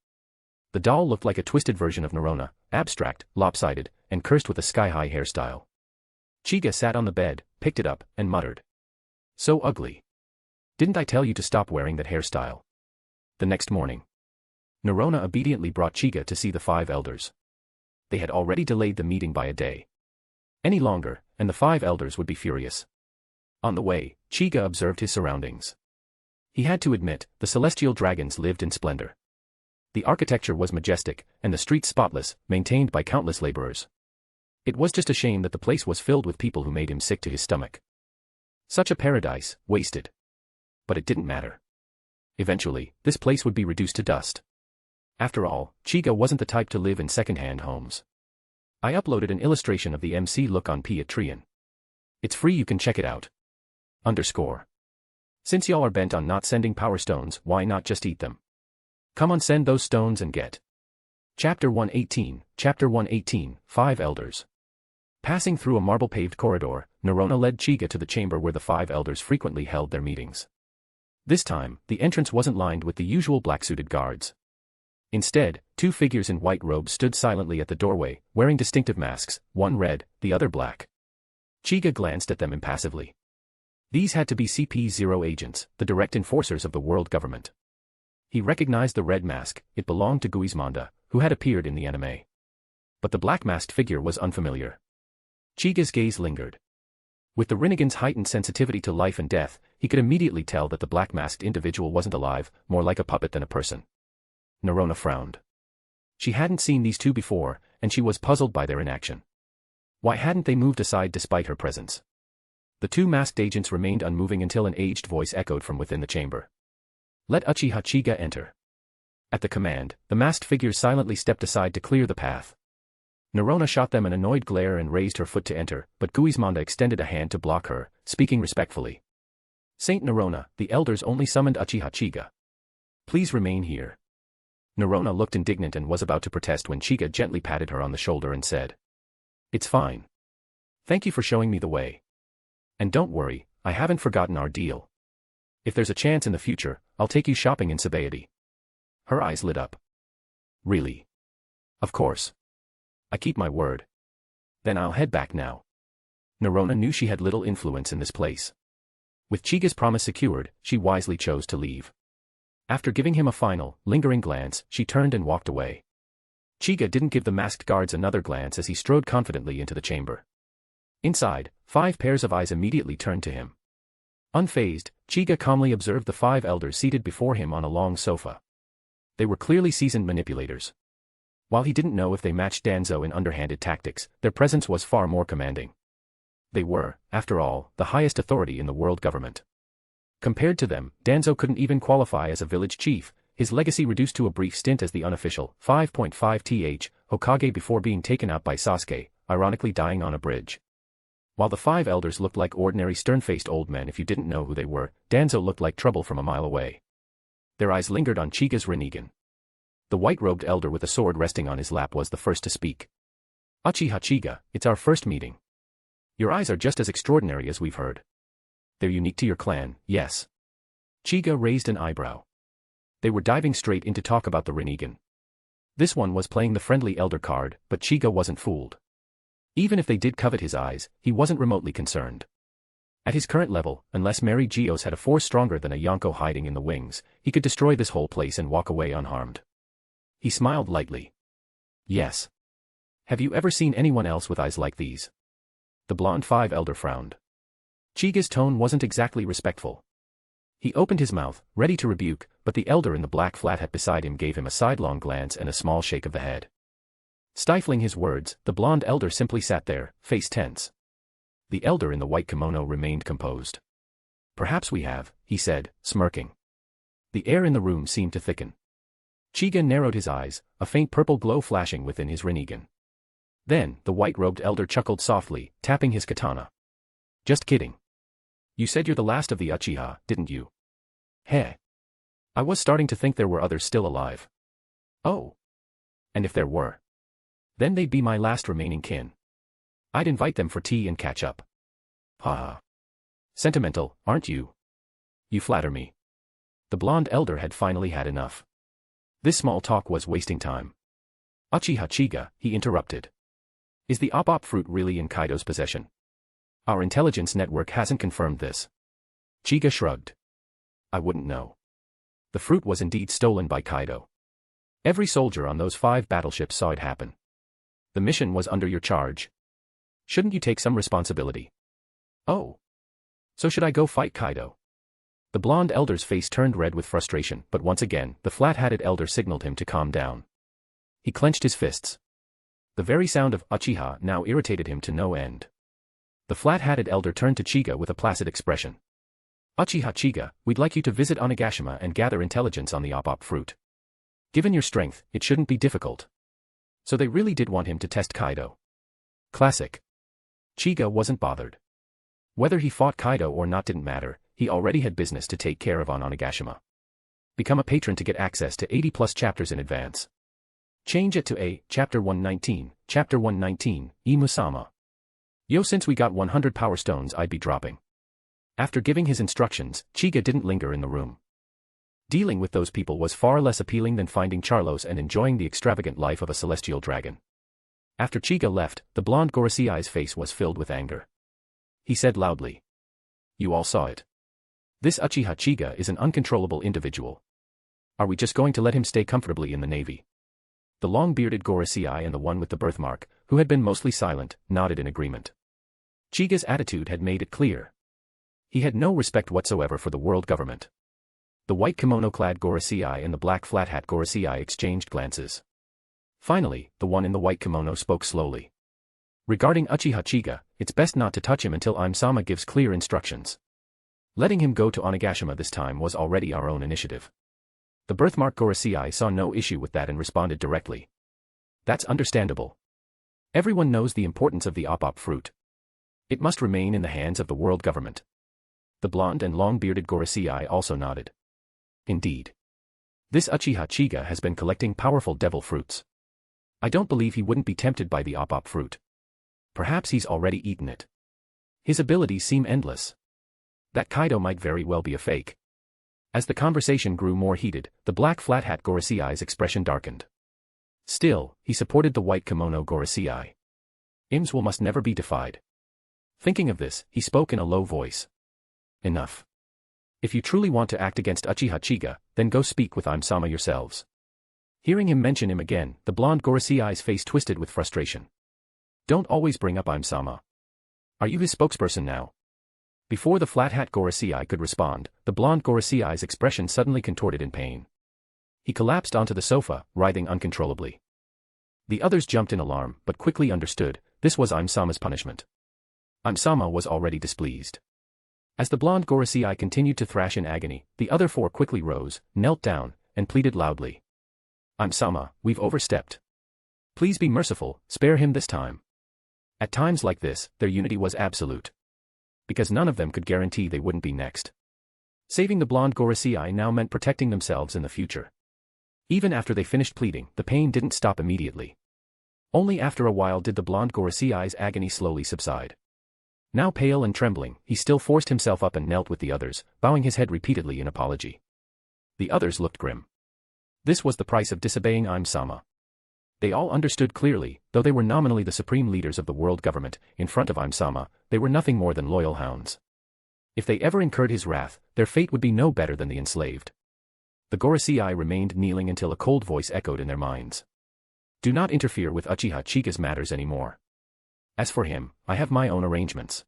S3: The doll looked like a twisted version of Nerona, abstract, lopsided, and cursed with a sky-high hairstyle. Chiga sat on the bed, picked it up, and muttered. "So ugly. Didn't I tell you to stop wearing that hairstyle?" The next morning, Nerona obediently brought Chiga to see the 5 elders. They had already delayed the meeting by a day. Any longer, and the 5 elders would be furious. On the way, Chiga observed his surroundings. He had to admit, the celestial dragons lived in splendor. The architecture was majestic, and the streets spotless, maintained by countless laborers. It was just a shame that the place was filled with people who made him sick to his stomach. Such a paradise, wasted. But it didn't matter. Eventually, this place would be reduced to dust. After all, Chiga wasn't the type to live in second-hand homes. I uploaded an illustration of the MC look on Patreon. It's free, you can check it out. _ Since y'all are bent on not sending power stones, why not just eat them? Come on, send those stones and get. Chapter 118, 5 Elders. Passing through a marble-paved corridor, Nerona led Chiga to the chamber where the 5 elders frequently held their meetings. This time, the entrance wasn't lined with the usual black-suited guards. Instead, 2 figures in white robes stood silently at the doorway, wearing distinctive masks, one red, the other black. Chiga glanced at them impassively. These had to be CP0 agents, the direct enforcers of the world government. He recognized the red mask, it belonged to Guizmonda, who had appeared in the anime. But the black-masked figure was unfamiliar. Chiga's gaze lingered. With the Rinnegan's heightened sensitivity to life and death, he could immediately tell that the black-masked individual wasn't alive, more like a puppet than a person. Nerona frowned. She hadn't seen these 2 before, and she was puzzled by their inaction. Why hadn't they moved aside despite her presence? The 2 masked agents remained unmoving until an aged voice echoed from within the chamber. "Let Uchiha Chiga enter." At the command, the masked figures silently stepped aside to clear the path. Nerona shot them an annoyed glare and raised her foot to enter, but Guizmonda extended a hand to block her, speaking respectfully. "Saint Nerona, the elders only summoned Uchiha Chiga. Please remain here." Nerona looked indignant and was about to protest when Chiga gently patted her on the shoulder and said, "It's fine. Thank you for showing me the way. And don't worry, I haven't forgotten our deal. If there's a chance in the future, I'll take you shopping in Sabaody." Her eyes lit up. "Really? Of course. I keep my word. Then I'll head back now." Nerona knew she had little influence in this place. With Chiga's promise secured, she wisely chose to leave. After giving him a final, lingering glance, she turned and walked away. Chiga didn't give the masked guards another glance as he strode confidently into the chamber. Inside, 5 pairs of eyes immediately turned to him. Unfazed, Chiga calmly observed the 5 elders seated before him on a long sofa. They were clearly seasoned manipulators. While he didn't know if they matched Danzo in underhanded tactics, their presence was far more commanding. They were, after all, the highest authority in the world government. Compared to them, Danzo couldn't even qualify as a village chief, his legacy reduced to a brief stint as the unofficial 5.5th Hokage before being taken out by Sasuke, ironically dying on a bridge. While the 5 elders looked like ordinary stern-faced old men if you didn't know who they were, Danzo looked like trouble from a mile away. Their eyes lingered on Chiga's Rinnegan. The white-robed elder with a sword resting on his lap was the first to speak. "Uchiha Chiga, it's our first meeting. Your eyes are just as extraordinary as we've heard. They're unique to your clan, yes?" Chiga raised an eyebrow. They were diving straight into talk about the Rinnegan. This one was playing the friendly elder card, but Chiga wasn't fooled. Even if they did covet his eyes, he wasn't remotely concerned. At his current level, unless Mary Geos had a force stronger than a Yonko hiding in the wings, he could destroy this whole place and walk away unharmed. He smiled lightly. Yes. Have you ever seen anyone else with eyes like these? The blonde five elder frowned. Chiga's tone wasn't exactly respectful. He opened his mouth, ready to rebuke, but the elder in the black flat hat beside him gave him a sidelong glance and a small shake of the head. Stifling his words, the blonde elder simply sat there, face tense. The elder in the white kimono remained composed. Perhaps we have, he said, smirking. The air in the room seemed to thicken. Chiga narrowed his eyes, a faint purple glow flashing within his Rinnegan. Then, the white-robed elder chuckled softly, tapping his katana. Just kidding. You said you're the last of the Uchiha, didn't you? Heh. I was starting to think there were others still alive. Oh. And if there were? Then they'd be my last remaining kin. I'd invite them for tea and catch up. Ha ha. Sentimental, aren't you? You flatter me. The blonde elder had finally had enough. This small talk was wasting time. Uchiha Chiga, he interrupted. Is the op fruit really in Kaido's possession? Our intelligence network hasn't confirmed this. Chiga shrugged. I wouldn't know. The fruit was indeed stolen by Kaido. Every soldier on those 5 battleships saw it happen. The mission was under your charge. Shouldn't you take some responsibility? Oh. So should I go fight Kaido? The blonde elder's face turned red with frustration, but once again, the flat-hatted elder signaled him to calm down. He clenched his fists. The very sound of Uchiha now irritated him to no end. The flat-hatted elder turned to Chiga with a placid expression. Uchiha Chiga, we'd like you to visit Onigashima and gather intelligence on the op fruit. Given your strength, it shouldn't be difficult. So they really did want him to test Kaido. Classic. Chiga wasn't bothered. Whether he fought Kaido or not didn't matter, he already had business to take care of on Onigashima. Become a patron to get access to 80+ chapters in advance. Change it to A, Chapter 119, Chapter 119, Emu-sama. Yo, since we got 100 power stones I'd be dropping. After giving his instructions, Chiga didn't linger in the room. Dealing with those people was far less appealing than finding Charlos and enjoying the extravagant life of a celestial dragon. After Chiga left, the blonde Gorosei's face was filled with anger. He said loudly. You all saw it. This Uchiha Chiga is an uncontrollable individual. Are we just going to let him stay comfortably in the navy? The long-bearded Gorosei and the one with the birthmark, who had been mostly silent, nodded in agreement. Chiga's attitude had made it clear. He had no respect whatsoever for the world government. The white kimono-clad Gorosei and the black flat-hat Gorosei exchanged glances. Finally, the one in the white kimono spoke slowly. Regarding Uchiha Chiga, it's best not to touch him until Im-sama gives clear instructions. Letting him go to Onigashima this time was already our own initiative. The birthmark Gorosei saw no issue with that and responded directly. That's understandable. Everyone knows the importance of the op fruit. It must remain in the hands of the world government. The blonde and long-bearded Gorosei also nodded. Indeed. This Uchiha Chiga has been collecting powerful devil fruits. I don't believe he wouldn't be tempted by the op fruit. Perhaps he's already eaten it. His abilities seem endless. That Kaido might very well be a fake. As the conversation grew more heated, the black flat-hat Gorosei's expression darkened. Still, he supported the white kimono Gorosei. Ims will must never be defied. Thinking of this, he spoke in a low voice. Enough. If you truly want to act against Uchiha Chiga, then go speak with Im-sama yourselves. Hearing him mention him again, the blonde Gorosei's face twisted with frustration. Don't always bring up Im-sama. Are you his spokesperson now? Before the flat-hat Gorosei could respond, the blonde Gorosei's expression suddenly contorted in pain. He collapsed onto the sofa, writhing uncontrollably. The others jumped in alarm, but quickly understood, this was Im-sama's punishment. Im-sama was already displeased. As the blonde Gorosei continued to thrash in agony, the other 4 quickly rose, knelt down, and pleaded loudly. Im-sama, we've overstepped. Please be merciful, spare him this time. At times like this, their unity was absolute. Because none of them could guarantee they wouldn't be next. Saving the blonde Gorosei now meant protecting themselves in the future. Even after they finished pleading, the pain didn't stop immediately. Only after a while did the blonde Gorosei's agony slowly subside. Now pale and trembling, he still forced himself up and knelt with the others, bowing his head repeatedly in apology. The others looked grim. This was the price of disobeying Im-sama. They all understood clearly, though they were nominally the supreme leaders of the world government, in front of Im-sama, they were nothing more than loyal hounds. If they ever incurred his wrath, their fate would be no better than the enslaved. The Gorosei remained kneeling until a cold voice echoed in their minds. Do not interfere with Uchiha Chiga's matters anymore. As for him, I have my own arrangements.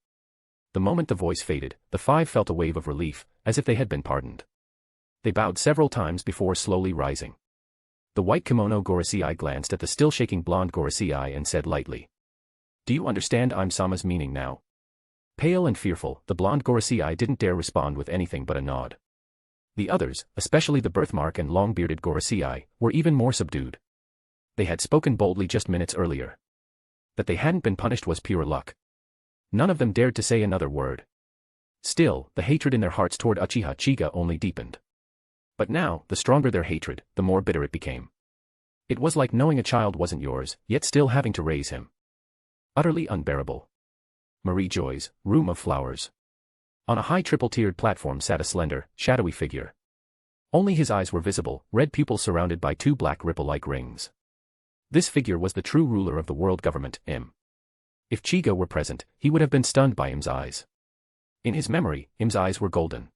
S3: The moment the voice faded, the five felt a wave of relief, as if they had been pardoned. They bowed several times before slowly rising. The white kimono Gorosei glanced at the still-shaking blonde Gorosei and said lightly. Do you understand Im-sama's meaning now? Pale and fearful, the blonde Gorosei didn't dare respond with anything but a nod. The others, especially the birthmark and long-bearded Gorosei, were even more subdued. They had spoken boldly just minutes earlier. That they hadn't been punished was pure luck. None of them dared to say another word. Still, the hatred in their hearts toward Uchiha Chiga only deepened. But now, the stronger their hatred, the more bitter it became. It was like knowing a child wasn't yours, yet still having to raise him. Utterly unbearable. Marie Joy's Room of Flowers. On a high triple-tiered platform sat a slender, shadowy figure. Only his eyes were visible, red pupils surrounded by two black ripple-like rings. This figure was the true ruler of the world government, Im. If Chiga were present, he would have been stunned by Im's eyes. In his memory, Im's eyes were golden.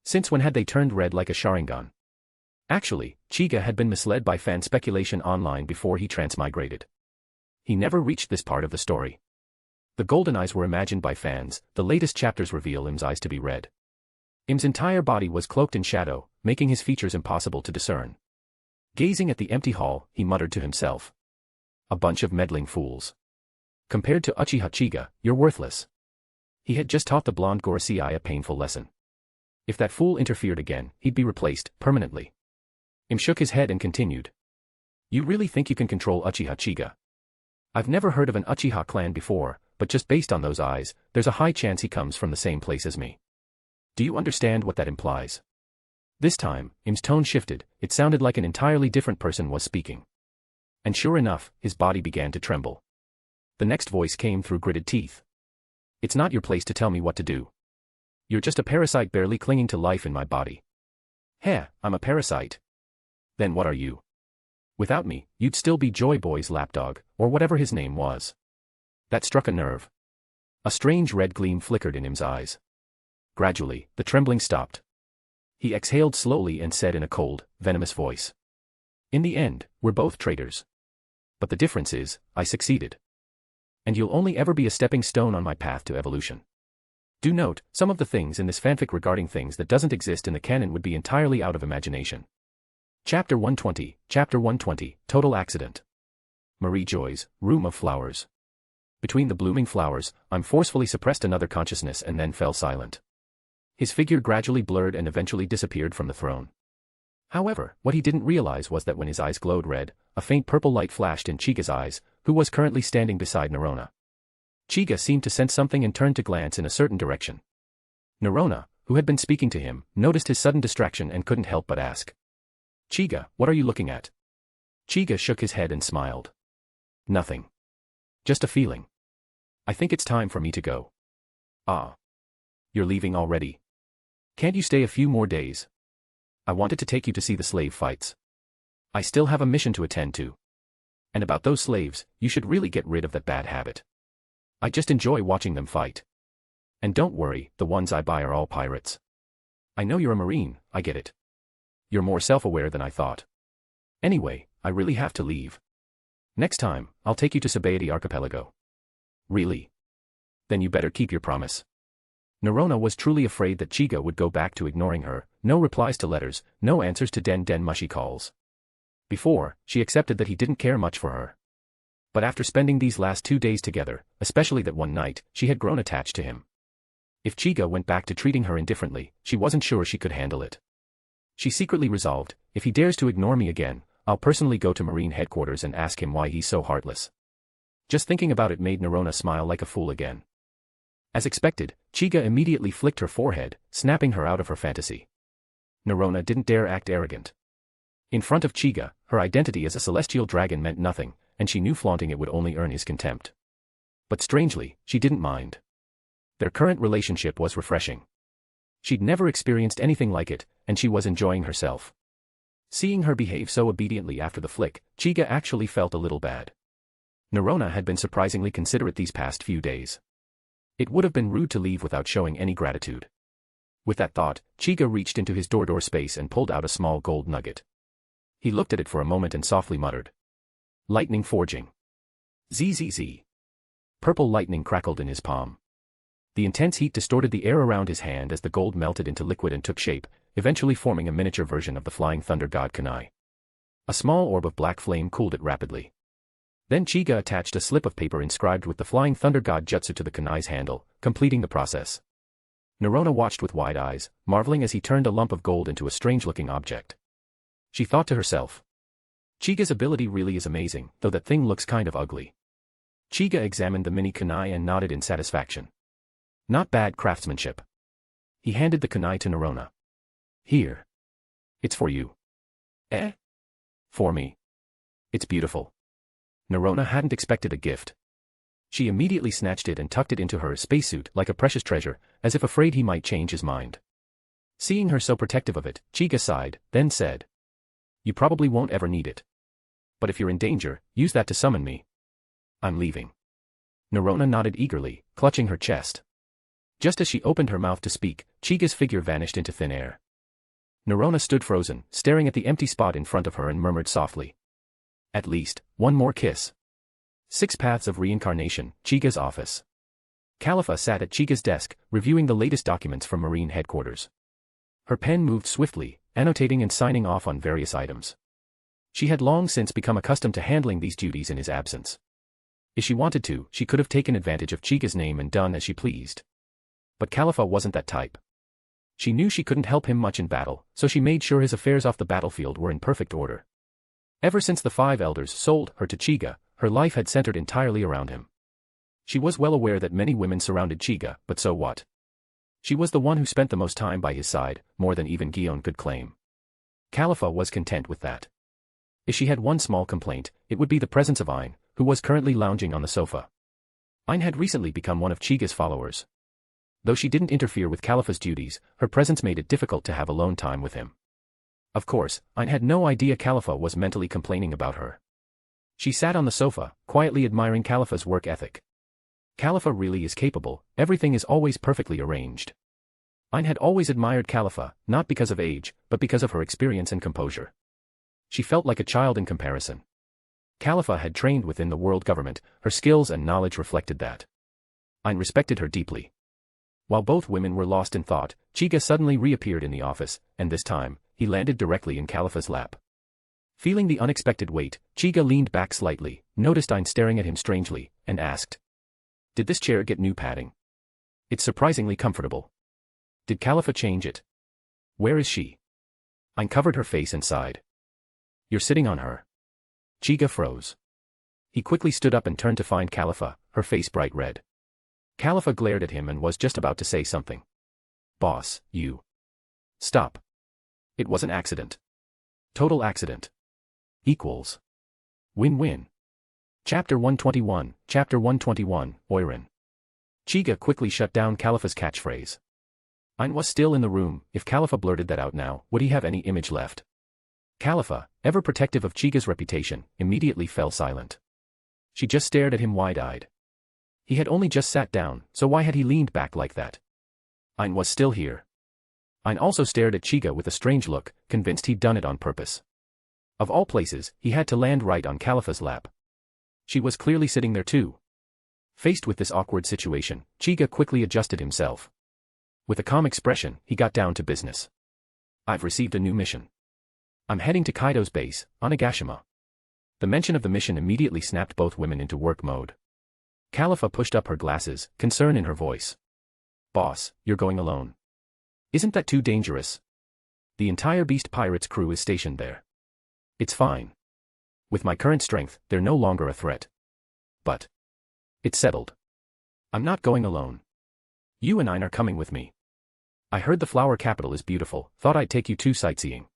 S3: Since when had they turned red like a Sharingan? Actually, Chiga had been misled by fan speculation online before he transmigrated. He never reached this part of the story. The golden eyes were imagined by fans, the latest chapters reveal Im's eyes to be red. Im's entire body was cloaked in shadow, making his features impossible to discern. Gazing at the empty hall, he muttered to himself. A bunch of meddling fools. Compared to Uchiha Chiga, you're worthless. He had just taught the blonde Gorosei a painful lesson. If that fool interfered again, he'd be replaced, permanently. Im shook his head and continued. You really think you can control Uchiha Chiga? I've never heard of an Uchiha clan before, but just based on those eyes, there's a high chance he comes from the same place as me. Do you understand what that implies? This time, Im's tone shifted, it sounded like an entirely different person was speaking. And sure enough, his body began to tremble. The next voice came through gritted teeth. It's not your place to tell me what to do. You're just a parasite barely clinging to life in my body. Heh, I'm a parasite. Then what are you? Without me, you'd still be Joy Boy's lapdog, or whatever his name was. That struck a nerve. A strange red gleam flickered in Im's eyes. Gradually, the trembling stopped. He exhaled slowly and said in a cold, venomous voice. In the end, we're both traitors. But the difference is, I succeeded. And you'll only ever be a stepping stone on my path to evolution. Do note, some of the things in this fanfic regarding things that doesn't exist in the canon would be entirely out of imagination. Chapter 120, Total Accident. Marie Joy's Room of Flowers. Between the blooming flowers, Im forcefully suppressed another consciousness and then fell silent. His figure gradually blurred and eventually disappeared from the throne. However, what he didn't realize was that when his eyes glowed red, a faint purple light flashed in Chiga's eyes, who was currently standing beside Nerona. Chiga seemed to sense something and turned to glance in a certain direction. Nerona, who had been speaking to him, noticed his sudden distraction and couldn't help but ask. Chiga, what are you looking at? Chiga shook his head and smiled. Nothing. Just a feeling. I think it's time for me to go. Ah. You're leaving already? Can't you stay a few more days? I wanted to take you to see the slave fights. I still have a mission to attend to. And about those slaves, you should really get rid of that bad habit. I just enjoy watching them fight. And don't worry, the ones I buy are all pirates. I know you're a Marine, I get it. You're more self-aware than I thought. Anyway, I really have to leave. Next time, I'll take you to Sabaody Archipelago. Really? Then you better keep your promise. Nerona was truly afraid that Chiga would go back to ignoring her, no replies to letters, no answers to Den mushy calls. Before, she accepted that he didn't care much for her. But after spending these last 2 days together, especially that one night, she had grown attached to him. If Chiga went back to treating her indifferently, she wasn't sure she could handle it. She secretly resolved, if he dares to ignore me again, I'll personally go to Marine headquarters and ask him why he's so heartless. Just thinking about it made Nerona smile like a fool again. As expected, Chiga immediately flicked her forehead, snapping her out of her fantasy. Nerona didn't dare act arrogant. In front of Chiga, her identity as a celestial dragon meant nothing, and she knew flaunting it would only earn his contempt. But strangely, she didn't mind. Their current relationship was refreshing. She'd never experienced anything like it, and she was enjoying herself. Seeing her behave so obediently after the flick, Chiga actually felt a little bad. Nerona had been surprisingly considerate these past few days. It would have been rude to leave without showing any gratitude. With that thought, Chiga reached into his door space and pulled out a small gold nugget. He looked at it for a moment and softly muttered. Lightning forging. Zzz. Purple lightning crackled in his palm. The intense heat distorted the air around his hand as the gold melted into liquid and took shape, eventually forming a miniature version of the flying thunder god kunai. A small orb of black flame cooled it rapidly. Then Chiga attached a slip of paper inscribed with the flying thunder god jutsu to the kunai's handle, completing the process. Nerona watched with wide eyes, marveling as he turned a lump of gold into a strange-looking object. She thought to herself. Chiga's ability really is amazing, though that thing looks kind of ugly. Chiga examined the mini kunai and nodded in satisfaction. Not bad craftsmanship. He handed the kunai to Nerona. Here. It's for you. Eh? For me. It's beautiful. Nerona hadn't expected a gift. She immediately snatched it and tucked it into her spacesuit like a precious treasure, as if afraid he might change his mind. Seeing her so protective of it, Chiga sighed, then said. You probably won't ever need it. But if you're in danger, use that to summon me. I'm leaving. Nerona nodded eagerly, clutching her chest. Just as she opened her mouth to speak, Chiga's figure vanished into thin air. Nerona stood frozen, staring at the empty spot in front of her and murmured softly. At least, one more kiss. 6 Paths of Reincarnation, Chiga's office. Khalifa sat at Chiga's desk, reviewing the latest documents from Marine headquarters. Her pen moved swiftly, annotating and signing off on various items. She had long since become accustomed to handling these duties in his absence. If she wanted to, she could have taken advantage of Chiga's name and done as she pleased. But Khalifa wasn't that type. She knew she couldn't help him much in battle, so she made sure his affairs off the battlefield were in perfect order. Ever since the 5 elders sold her to Chiga, her life had centered entirely around him. She was well aware that many women surrounded Chiga, but so what? She was the one who spent the most time by his side, more than even Gion could claim. Khalifa was content with that. If she had one small complaint, it would be the presence of Ain, who was currently lounging on the sofa. Ain had recently become one of Chiga's followers. Though she didn't interfere with Khalifa's duties, her presence made it difficult to have alone time with him. Of course, Ain had no idea Khalifa was mentally complaining about her. She sat on the sofa, quietly admiring Khalifa's work ethic. Khalifa really is capable, everything is always perfectly arranged. Ain had always admired Khalifa, not because of age, but because of her experience and composure. She felt like a child in comparison. Khalifa had trained within the world government, her skills and knowledge reflected that. Ain respected her deeply. While both women were lost in thought, Chiga suddenly reappeared in the office, and this time, he landed directly in Khalifa's lap. Feeling the unexpected weight, Chiga leaned back slightly, noticed Ain staring at him strangely, and asked. Did this chair get new padding? It's surprisingly comfortable. Did Khalifa change it? Where is she? Ain covered her face and sighed. You're sitting on her. Chiga froze. He quickly stood up and turned to find Khalifa, her face bright red. Khalifa glared at him and was just about to say something. Boss, you. Stop. It was an accident. Total accident. Equals. Win-win. Chapter 121, Chapter 121, Oirin. Chiga quickly shut down Khalifa's catchphrase. Ain was still in the room. If Khalifa blurted that out now, would he have any image left? Khalifa, ever protective of Chiga's reputation, immediately fell silent. She just stared at him wide-eyed. He had only just sat down, so why had he leaned back like that? Ain was still here. Ain also stared at Chiga with a strange look, convinced he'd done it on purpose. Of all places, he had to land right on Khalifa's lap. She was clearly sitting there too. Faced with this awkward situation, Chiga quickly adjusted himself. With a calm expression, he got down to business. I've received a new mission. I'm heading to Kaido's base, Onigashima. The mention of the mission immediately snapped both women into work mode. Khalifa pushed up her glasses, concern in her voice. Boss, you're going alone. Isn't that too dangerous? The entire Beast Pirates crew is stationed there. It's fine. With my current strength, they're no longer a threat. But. It's settled. I'm not going alone. You and Ain are coming with me. I heard the flower capital is beautiful, thought I'd take you two sightseeing.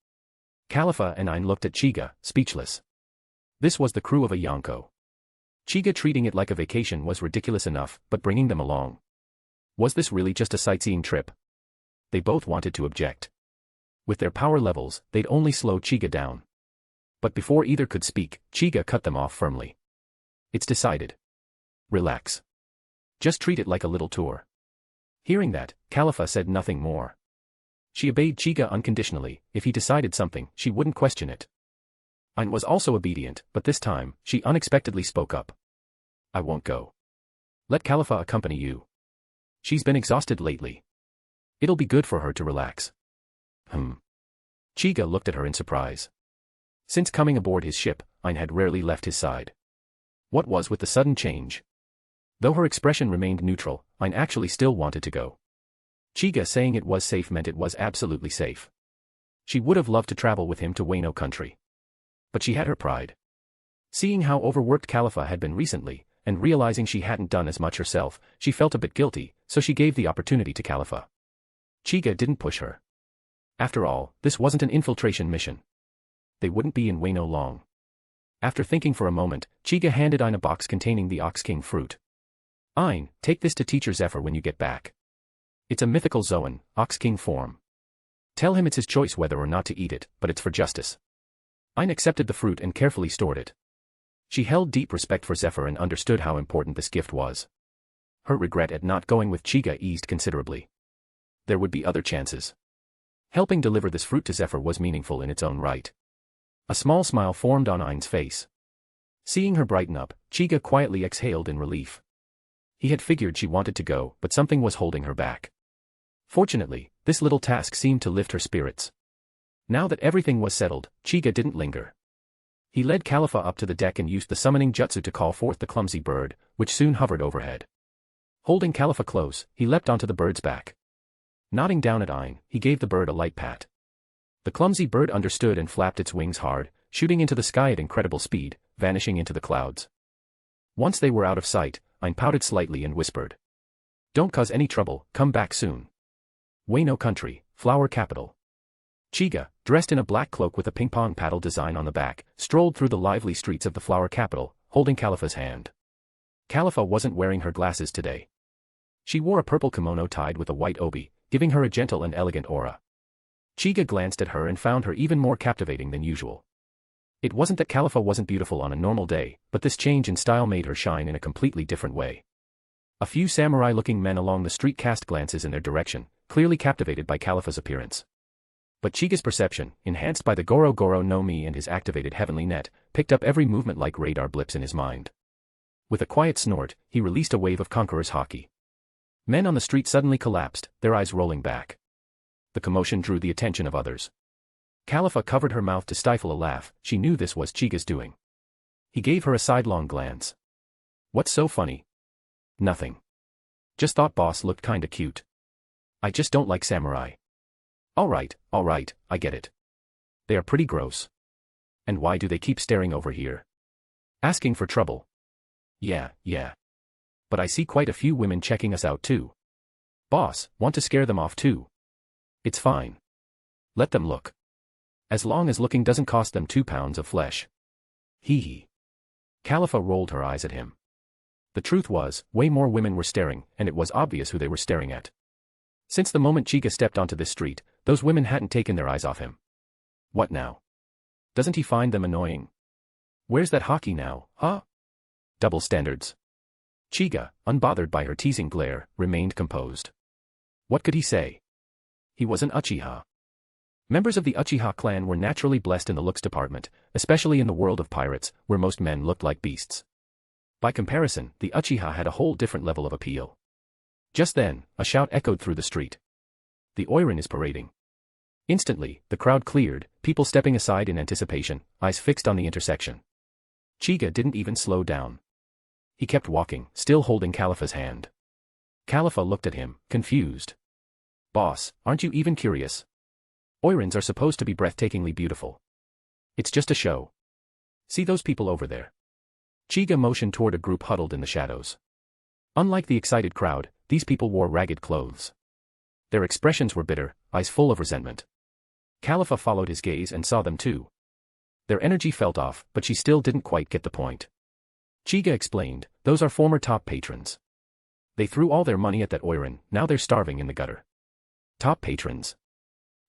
S3: Khalifa and Ain looked at Chiga, speechless. This was the crew of a Yonko. Chiga treating it like a vacation was ridiculous enough, but bringing them along. Was this really just a sightseeing trip? They both wanted to object. With their power levels, they'd only slow Chiga down. But before either could speak, Chiga cut them off firmly. It's decided. Relax. Just treat it like a little tour. Hearing that, Khalifa said nothing more. She obeyed Chiga unconditionally. If he decided something, she wouldn't question it. Ain was also obedient, but this time, she unexpectedly spoke up. I won't go. Let Khalifa accompany you. She's been exhausted lately. It'll be good for her to relax. Chiga looked at her in surprise. Since coming aboard his ship, Ain had rarely left his side. What was with the sudden change? Though her expression remained neutral, Ain actually still wanted to go. Chiga saying it was safe meant it was absolutely safe. She would have loved to travel with him to Wano country. But she had her pride. Seeing how overworked Khalifa had been recently, and realizing she hadn't done as much herself, she felt a bit guilty, so she gave the opportunity to Khalifa. Chiga didn't push her. After all, this wasn't an infiltration mission. They wouldn't be in Wano long. After thinking for a moment, Chiga handed Ain a box containing the Ox King fruit. Ain, take this to Teacher Zephyr when you get back. It's a mythical Zoan, Ox King form. Tell him it's his choice whether or not to eat it, but it's for justice. Ain accepted the fruit and carefully stored it. She held deep respect for Zephyr and understood how important this gift was. Her regret at not going with Chiga eased considerably. There would be other chances. Helping deliver this fruit to Zephyr was meaningful in its own right. A small smile formed on Ain's face. Seeing her brighten up, Chiga quietly exhaled in relief. He had figured she wanted to go, but something was holding her back. Fortunately, this little task seemed to lift her spirits. Now that everything was settled, Chiga didn't linger. He led Khalifa up to the deck and used the summoning jutsu to call forth the clumsy bird, which soon hovered overhead. Holding Khalifa close, he leapt onto the bird's back. Nodding down at Ain, he gave the bird a light pat. The clumsy bird understood and flapped its wings hard, shooting into the sky at incredible speed, vanishing into the clouds. Once they were out of sight, Ain pouted slightly and whispered. Don't cause any trouble, come back soon. Wano country, flower capital. Chiga, dressed in a black cloak with a ping-pong paddle design on the back, strolled through the lively streets of the flower capital, holding Khalifa's hand. Khalifa wasn't wearing her glasses today. She wore a purple kimono tied with a white obi, giving her a gentle and elegant aura. Chiga glanced at her and found her even more captivating than usual. It wasn't that Khalifa wasn't beautiful on a normal day, but this change in style made her shine in a completely different way. A few samurai-looking men along the street cast glances in their direction, clearly captivated by Khalifa's appearance. But Chiga's perception, enhanced by the Goro Goro no Mi and his activated heavenly net, picked up every movement like radar blips in his mind. With a quiet snort, he released a wave of conqueror's haki. Men on the street suddenly collapsed, their eyes rolling back. The commotion drew the attention of others. Khalifa covered her mouth to stifle a laugh. She knew this was Chiga's doing. He gave her a sidelong glance. What's so funny? Nothing. Just thought boss looked kinda cute. I just don't like samurai. Alright, I get it. They are pretty gross. And why do they keep staring over here? Asking for trouble. Yeah. But I see quite a few women checking us out too. Boss, want to scare them off too? It's fine. Let them look. As long as looking doesn't cost them 2 pounds of flesh. Hee hee. Khalifa rolled her eyes at him. The truth was, way more women were staring, and it was obvious who they were staring at. Since the moment Chica stepped onto this street, those women hadn't taken their eyes off him. What now? Doesn't he find them annoying? Where's that haki now, huh? Double standards. Chiga, unbothered by her teasing glare, remained composed. What could he say? He was an Uchiha. Members of the Uchiha clan were naturally blessed in the looks department, especially in the world of pirates, where most men looked like beasts. By comparison, the Uchiha had a whole different level of appeal. Just then, a shout echoed through the street. The Oiran is parading. Instantly, the crowd cleared, people stepping aside in anticipation, eyes fixed on the intersection. Chiga didn't even slow down. He kept walking, still holding Khalifa's hand. Khalifa looked at him, confused. Boss, aren't you even curious? Oirans are supposed to be breathtakingly beautiful. It's just a show. See those people over there? Chiga motioned toward a group huddled in the shadows. Unlike the excited crowd, these people wore ragged clothes. Their expressions were bitter, eyes full of resentment. Khalifa followed his gaze and saw them too. Their energy felt off, but she still didn't quite get the point. Chiga explained, those are former top patrons. They threw all their money at that Oiran, now they're starving in the gutter. Top patrons.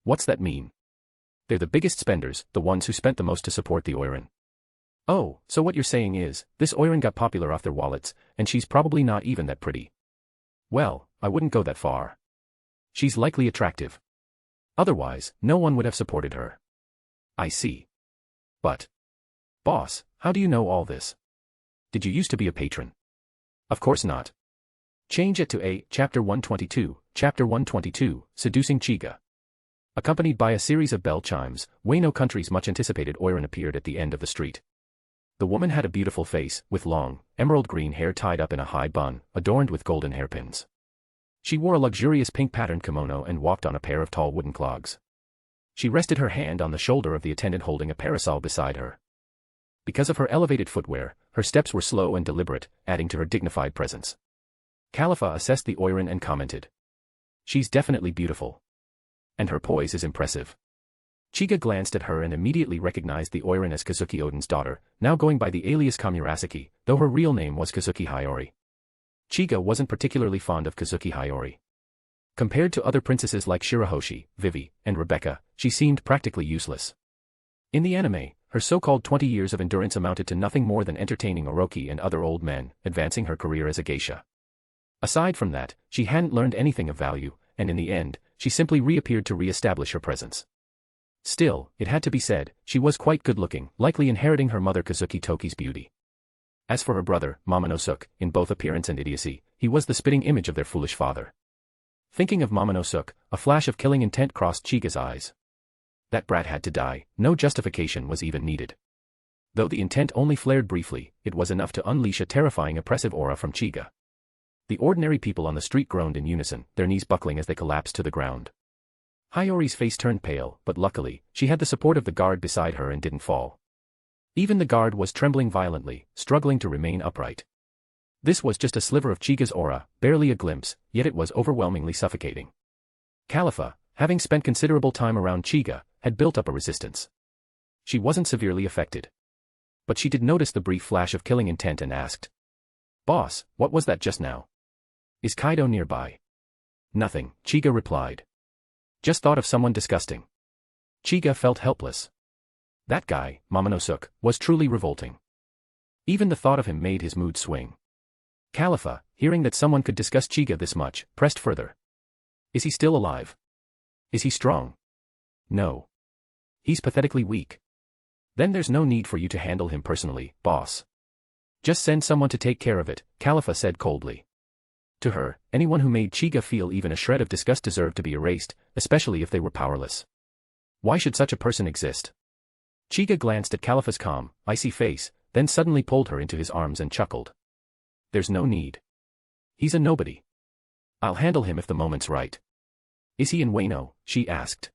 S3: What's that mean? They're the biggest spenders, the ones who spent the most to support the Oiran. Oh, so what you're saying is, this Oiran got popular off their wallets, and she's probably not even that pretty. Well, I wouldn't go that far. She's likely attractive. Otherwise, no one would have supported her. I see. But. Boss, how do you know all this? Did you used to be a patron? Of course not. Change it to A, Chapter 122, Chapter 122, Seducing Chica. Accompanied by a series of bell chimes, Wano country's much-anticipated Oiran appeared at the end of the street. The woman had a beautiful face, with long, emerald green hair tied up in a high bun, adorned with golden hairpins. She wore a luxurious pink-patterned kimono and walked on a pair of tall wooden clogs. She rested her hand on the shoulder of the attendant holding a parasol beside her. Because of her elevated footwear, her steps were slow and deliberate, adding to her dignified presence. Khalifa assessed the Oiran and commented. She's definitely beautiful. And her poise is impressive. Chiga glanced at her and immediately recognized the Oiran as Kazuki Oden's daughter, now going by the alias Kamurasaki, though her real name was Kazuki Hiyori. Chiga wasn't particularly fond of Kazuki Hiyori. Compared to other princesses like Shirahoshi, Vivi, and Rebecca, she seemed practically useless. In the anime, her so-called 20 years of endurance amounted to nothing more than entertaining Orochi and other old men, advancing her career as a geisha. Aside from that, she hadn't learned anything of value, and in the end, she simply reappeared to re-establish her presence. Still, it had to be said, she was quite good-looking, likely inheriting her mother Kazuki Toki's beauty. As for her brother, Momonosuke, in both appearance and idiocy, he was the spitting image of their foolish father. Thinking of Momonosuke, a flash of killing intent crossed Chiga's eyes. That brat had to die, no justification was even needed. Though the intent only flared briefly, it was enough to unleash a terrifying oppressive aura from Chiga. The ordinary people on the street groaned in unison, their knees buckling as they collapsed to the ground. Hiyori's face turned pale, but luckily, she had the support of the guard beside her and didn't fall. Even the guard was trembling violently, struggling to remain upright. This was just a sliver of Chiga's aura, barely a glimpse, yet it was overwhelmingly suffocating. Khalifa, having spent considerable time around Chiga, had built up a resistance. She wasn't severely affected. But she did notice the brief flash of killing intent and asked. "Boss, what was that just now? Is Kaido nearby?" "Nothing," Chiga replied. "Just thought of someone disgusting." Chiga felt helpless. That guy, Momonosuke, was truly revolting. Even the thought of him made his mood swing. Khalifa, hearing that someone could disgust Chiga this much, pressed further. "Is he still alive? Is he strong?" "No. He's pathetically weak." "Then there's no need for you to handle him personally, boss. Just send someone to take care of it," Khalifa said coldly. To her, anyone who made Chiga feel even a shred of disgust deserved to be erased, especially if they were powerless. Why should such a person exist? Chiga glanced at Khalifa's calm, icy face, then suddenly pulled her into his arms and chuckled. "There's no need. He's a nobody. I'll handle him if the moment's right." "Is he in Wano?" she asked.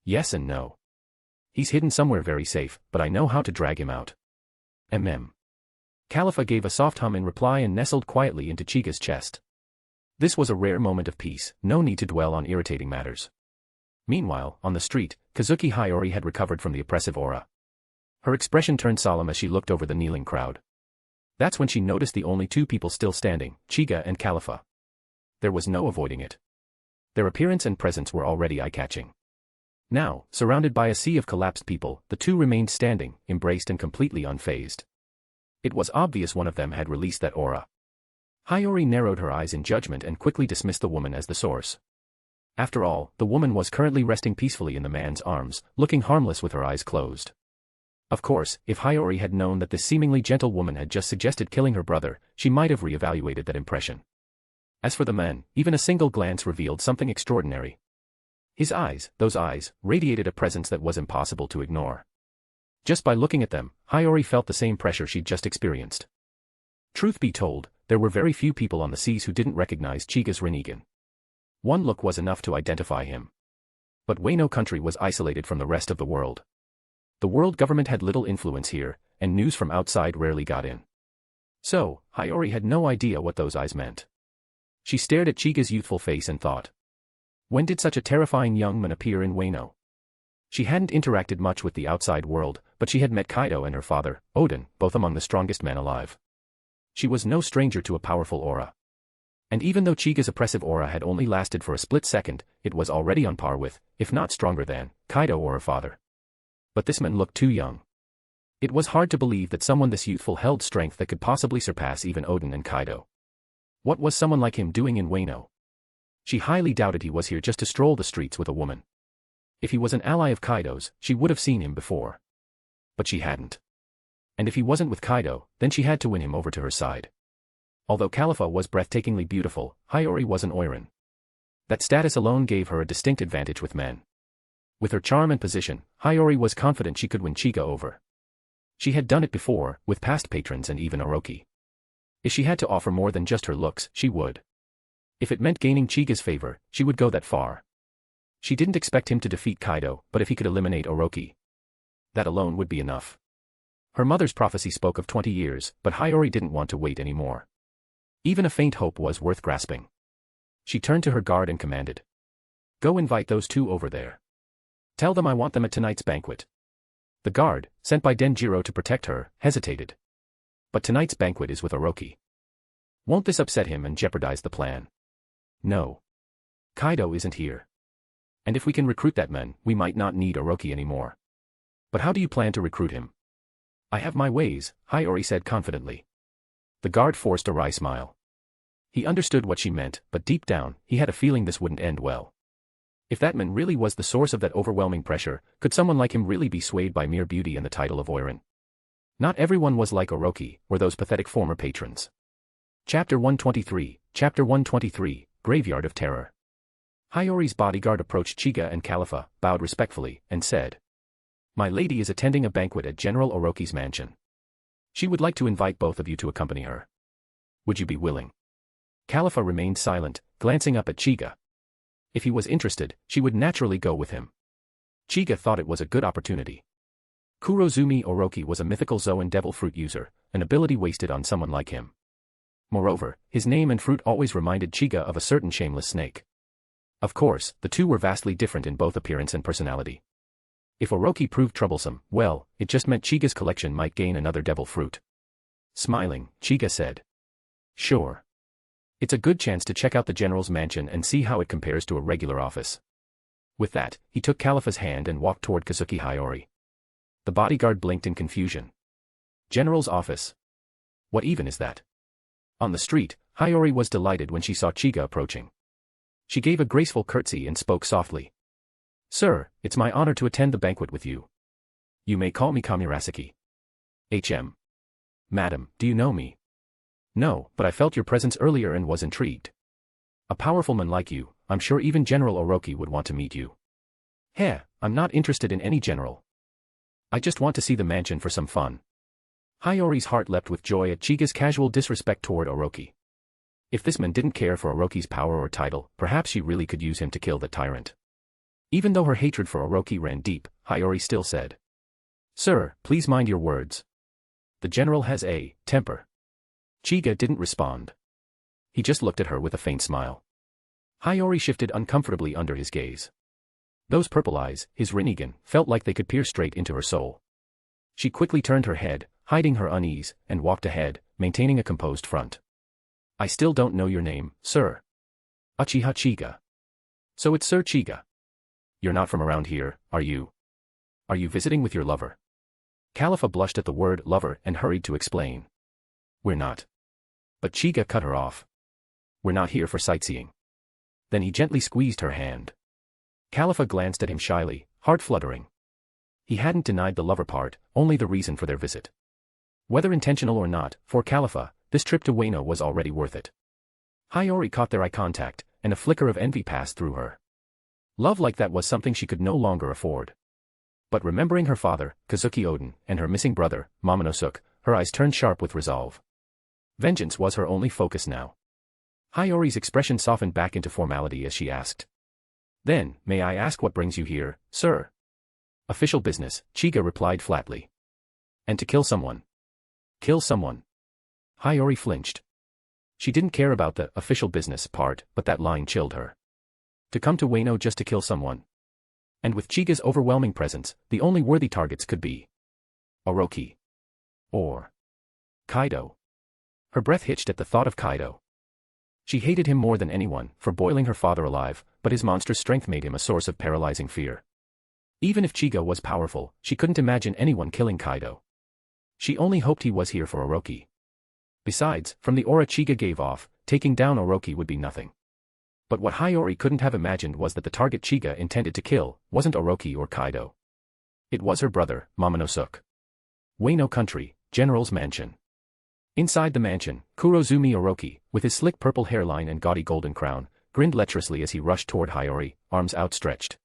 S3: "Yes and no. He's hidden somewhere very safe, but I know how to drag him out." Khalifa gave a soft hum in reply and nestled quietly into Chiga's chest. This was a rare moment of peace, no need to dwell on irritating matters. Meanwhile, on the street, Kazuki Hiyori had recovered from the oppressive aura. Her expression turned solemn as she looked over the kneeling crowd. That's when she noticed the only two people still standing, Chiga and Khalifa. There was no avoiding it. Their appearance and presence were already eye-catching. Now, surrounded by a sea of collapsed people, the two remained standing, embraced and completely unfazed. It was obvious one of them had released that aura. Hiyori narrowed her eyes in judgment and quickly dismissed the woman as the source. After all, the woman was currently resting peacefully in the man's arms, looking harmless with her eyes closed. Of course, if Hiyori had known that this seemingly gentle woman had just suggested killing her brother, she might have re-evaluated that impression. As for the man, even a single glance revealed something extraordinary. His eyes, those eyes, radiated a presence that was impossible to ignore. Just by looking at them, Hiyori felt the same pressure she'd just experienced. Truth be told, there were very few people on the seas who didn't recognize Chiga's Rinnegan. One look was enough to identify him. But Wano country was isolated from the rest of the world. The world government had little influence here, and news from outside rarely got in. So, Hiyori had no idea what those eyes meant. She stared at Chiga's youthful face and thought. When did such a terrifying young man appear in Wano? She hadn't interacted much with the outside world, but she had met Kaido and her father, Oden, both among the strongest men alive. She was no stranger to a powerful aura. And even though Chiga's oppressive aura had only lasted for a split second, it was already on par with, if not stronger than, Kaido or her father. But this man looked too young. It was hard to believe that someone this youthful held strength that could possibly surpass even Oden and Kaido. What was someone like him doing in Wano? She highly doubted he was here just to stroll the streets with a woman. If he was an ally of Kaido's, she would have seen him before. But she hadn't. And if he wasn't with Kaido, then she had to win him over to her side. Although Califa was breathtakingly beautiful, Hiyori was an Oiran. That status alone gave her a distinct advantage with men. With her charm and position, Hiyori was confident she could win Chica over. She had done it before, with past patrons and even Orochi. If she had to offer more than just her looks, she would. If it meant gaining Chiga's favor, she would go that far. She didn't expect him to defeat Kaido, but if he could eliminate Orochi, that alone would be enough. Her mother's prophecy spoke of 20 years, but Hiyori didn't want to wait anymore. Even a faint hope was worth grasping. She turned to her guard and commanded. Go invite those two over there. Tell them I want them at tonight's banquet. The guard, sent by Denjiro to protect her, hesitated. But tonight's banquet is with Orochi. Won't this upset him and jeopardize the plan? No. Kaido isn't here. And if we can recruit that man, we might not need Orochi anymore. But how do you plan to recruit him? I have my ways, Hiyori said confidently. The guard forced a wry smile. He understood what she meant, but deep down, he had a feeling this wouldn't end well. If that man really was the source of that overwhelming pressure, could someone like him really be swayed by mere beauty and the title of Oiran? Not everyone was like Orochi, or those pathetic former patrons. Chapter 123, Graveyard of Terror. Hiyori's bodyguard approached Chica and Califa, bowed respectfully, and said, My lady is attending a banquet at General Orochi's mansion. She would like to invite both of you to accompany her. Would you be willing? Califa remained silent, glancing up at Chica. If he was interested, she would naturally go with him. Chica thought it was a good opportunity. Kurozumi Orochi was a mythical Zoan devil fruit user, an ability wasted on someone like him. Moreover, his name and fruit always reminded Chica of a certain shameless snake. Of course, the two were vastly different in both appearance and personality. If Orochi proved troublesome, well, it just meant Chiga's collection might gain another devil fruit. Smiling, Chica said. Sure. It's a good chance to check out the general's mansion and see how it compares to a regular office. With that, he took Califa's hand and walked toward Kazuki Hiyori. The bodyguard blinked in confusion. General's office? What even is that? On the street, Hiyori was delighted when she saw Chica approaching. She gave a graceful curtsy and spoke softly. Sir, it's my honor to attend the banquet with you. You may call me Kamirasaki. HM. Madam, do you know me? No, but I felt your presence earlier and was intrigued. A powerful man like you, I'm sure even General Orochi would want to meet you. Heh, I'm not interested in any general. I just want to see the mansion for some fun. Hiyori's heart leapt with joy at Chiga's casual disrespect toward Orochi. If this man didn't care for Orochi's power or title, perhaps she really could use him to kill the tyrant. Even though her hatred for Orochi ran deep, Hiyori still said. Sir, please mind your words. The general has a temper. Chiga didn't respond. He just looked at her with a faint smile. Hiyori shifted uncomfortably under his gaze. Those purple eyes, his Rinnegan, felt like they could peer straight into her soul. She quickly turned her head, hiding her unease, and walked ahead, maintaining a composed front. I still don't know your name, sir. Uchiha Chiga. So it's Sir Chiga. You're not from around here, are you? Are you visiting with your lover? Califa blushed at the word lover and hurried to explain. We're not. But Chiga cut her off. We're not here for sightseeing. Then he gently squeezed her hand. Califa glanced at him shyly, heart fluttering. He hadn't denied the lover part, only the reason for their visit. Whether intentional or not, for Califa, this trip to Wano was already worth it. Hiyori caught their eye contact, and a flicker of envy passed through her. Love like that was something she could no longer afford. But remembering her father, Kazuki Oden, and her missing brother, Momonosuke, her eyes turned sharp with resolve. Vengeance was her only focus now. Hiyori's expression softened back into formality as she asked. Then, may I ask what brings you here, sir? Official business, Chiga replied flatly. And to kill someone. Kill someone. Hiyori flinched. She didn't care about the official business part, but that line chilled her. To come to Wano just to kill someone. And with Chiga's overwhelming presence, the only worthy targets could be Orochi. Or Kaido. Her breath hitched at the thought of Kaido. She hated him more than anyone, for boiling her father alive, but his monstrous strength made him a source of paralyzing fear. Even if Chiga was powerful, she couldn't imagine anyone killing Kaido. She only hoped he was here for Orochi. Besides, from the aura Chiga gave off, taking down Orochi would be nothing. But what Hiyori couldn't have imagined was that the target Chica intended to kill wasn't Orochi or Kaido. It was her brother, Momonosuke. Wano Country, General's Mansion. Inside the mansion, Kurozumi Orochi, with his slick purple hairline and gaudy golden crown, grinned lecherously as he rushed toward Hiyori, arms outstretched.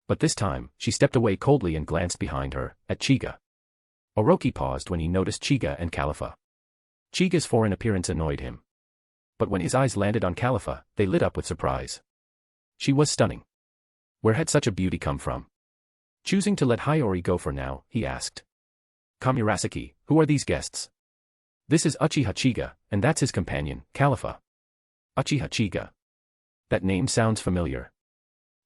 S3: But this time, she stepped away coldly and glanced behind her, at Chiga. Orochi paused when he noticed Chiga and Califa. Chiga's foreign appearance annoyed him. But when his eyes landed on Califa, they lit up with surprise. She was stunning. Where had such a beauty come from? Choosing to let Hiyori go for now, he asked. Kamurasaki, who are these guests? This is Uchiha Chiga, and that's his companion, Califa. Uchiha Chiga. That name sounds familiar.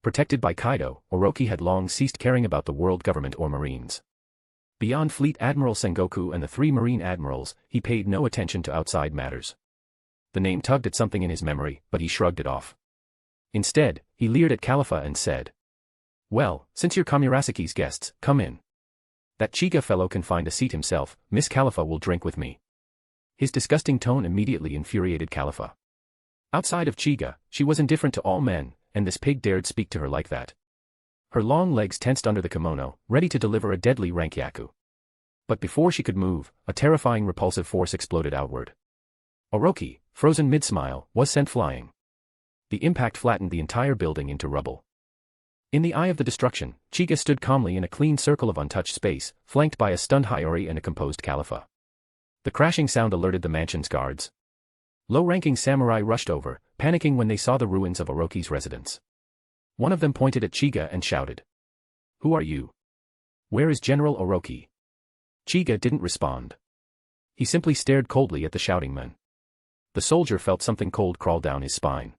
S3: Protected by Kaido, Orochi had long ceased caring about the world government or marines. Beyond Fleet Admiral Sengoku and the 3 marine admirals, he paid no attention to outside matters. The name tugged at something in his memory, but he shrugged it off. Instead, he leered at Califa and said, "Well, since you're Kamurasaki's guests, come in. That Chiga fellow can find a seat himself, Miss Califa will drink with me." His disgusting tone immediately infuriated Califa. Outside of Chiga, she was indifferent to all men, and this pig dared speak to her like that. Her long legs tensed under the kimono, ready to deliver a deadly rankyaku. But before she could move, a terrifying repulsive force exploded outward. Orochi, frozen mid-smile, was sent flying. The impact flattened the entire building into rubble. In the eye of the destruction, Chiga stood calmly in a clean circle of untouched space, flanked by a stunned Hiyori and a composed Califa. The crashing sound alerted the mansion's guards. Low-ranking samurai rushed over, panicking when they saw the ruins of Orochi's residence. One of them pointed at Chiga and shouted, "Who are you? Where is General Orochi?" Chiga didn't respond. He simply stared coldly at the shouting men. The soldier felt something cold crawl down his spine.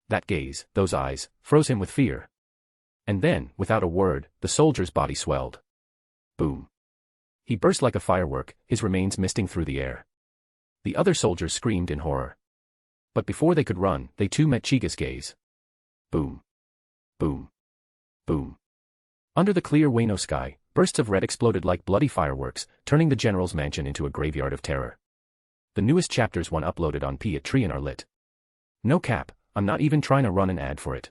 S3: That gaze, those eyes, froze him with fear. And then, without a word, the soldier's body swelled. Boom. He burst like a firework, his remains misting through the air. The other soldiers screamed in horror. But before they could run, they too met Chiga's gaze. Boom. Boom. Boom. Under the clear Wano sky, bursts of red exploded like bloody fireworks, turning the general's mansion into a graveyard of terror. The newest chapters one uploaded on Patreon are lit. No cap, I'm not even trying to run an ad for it.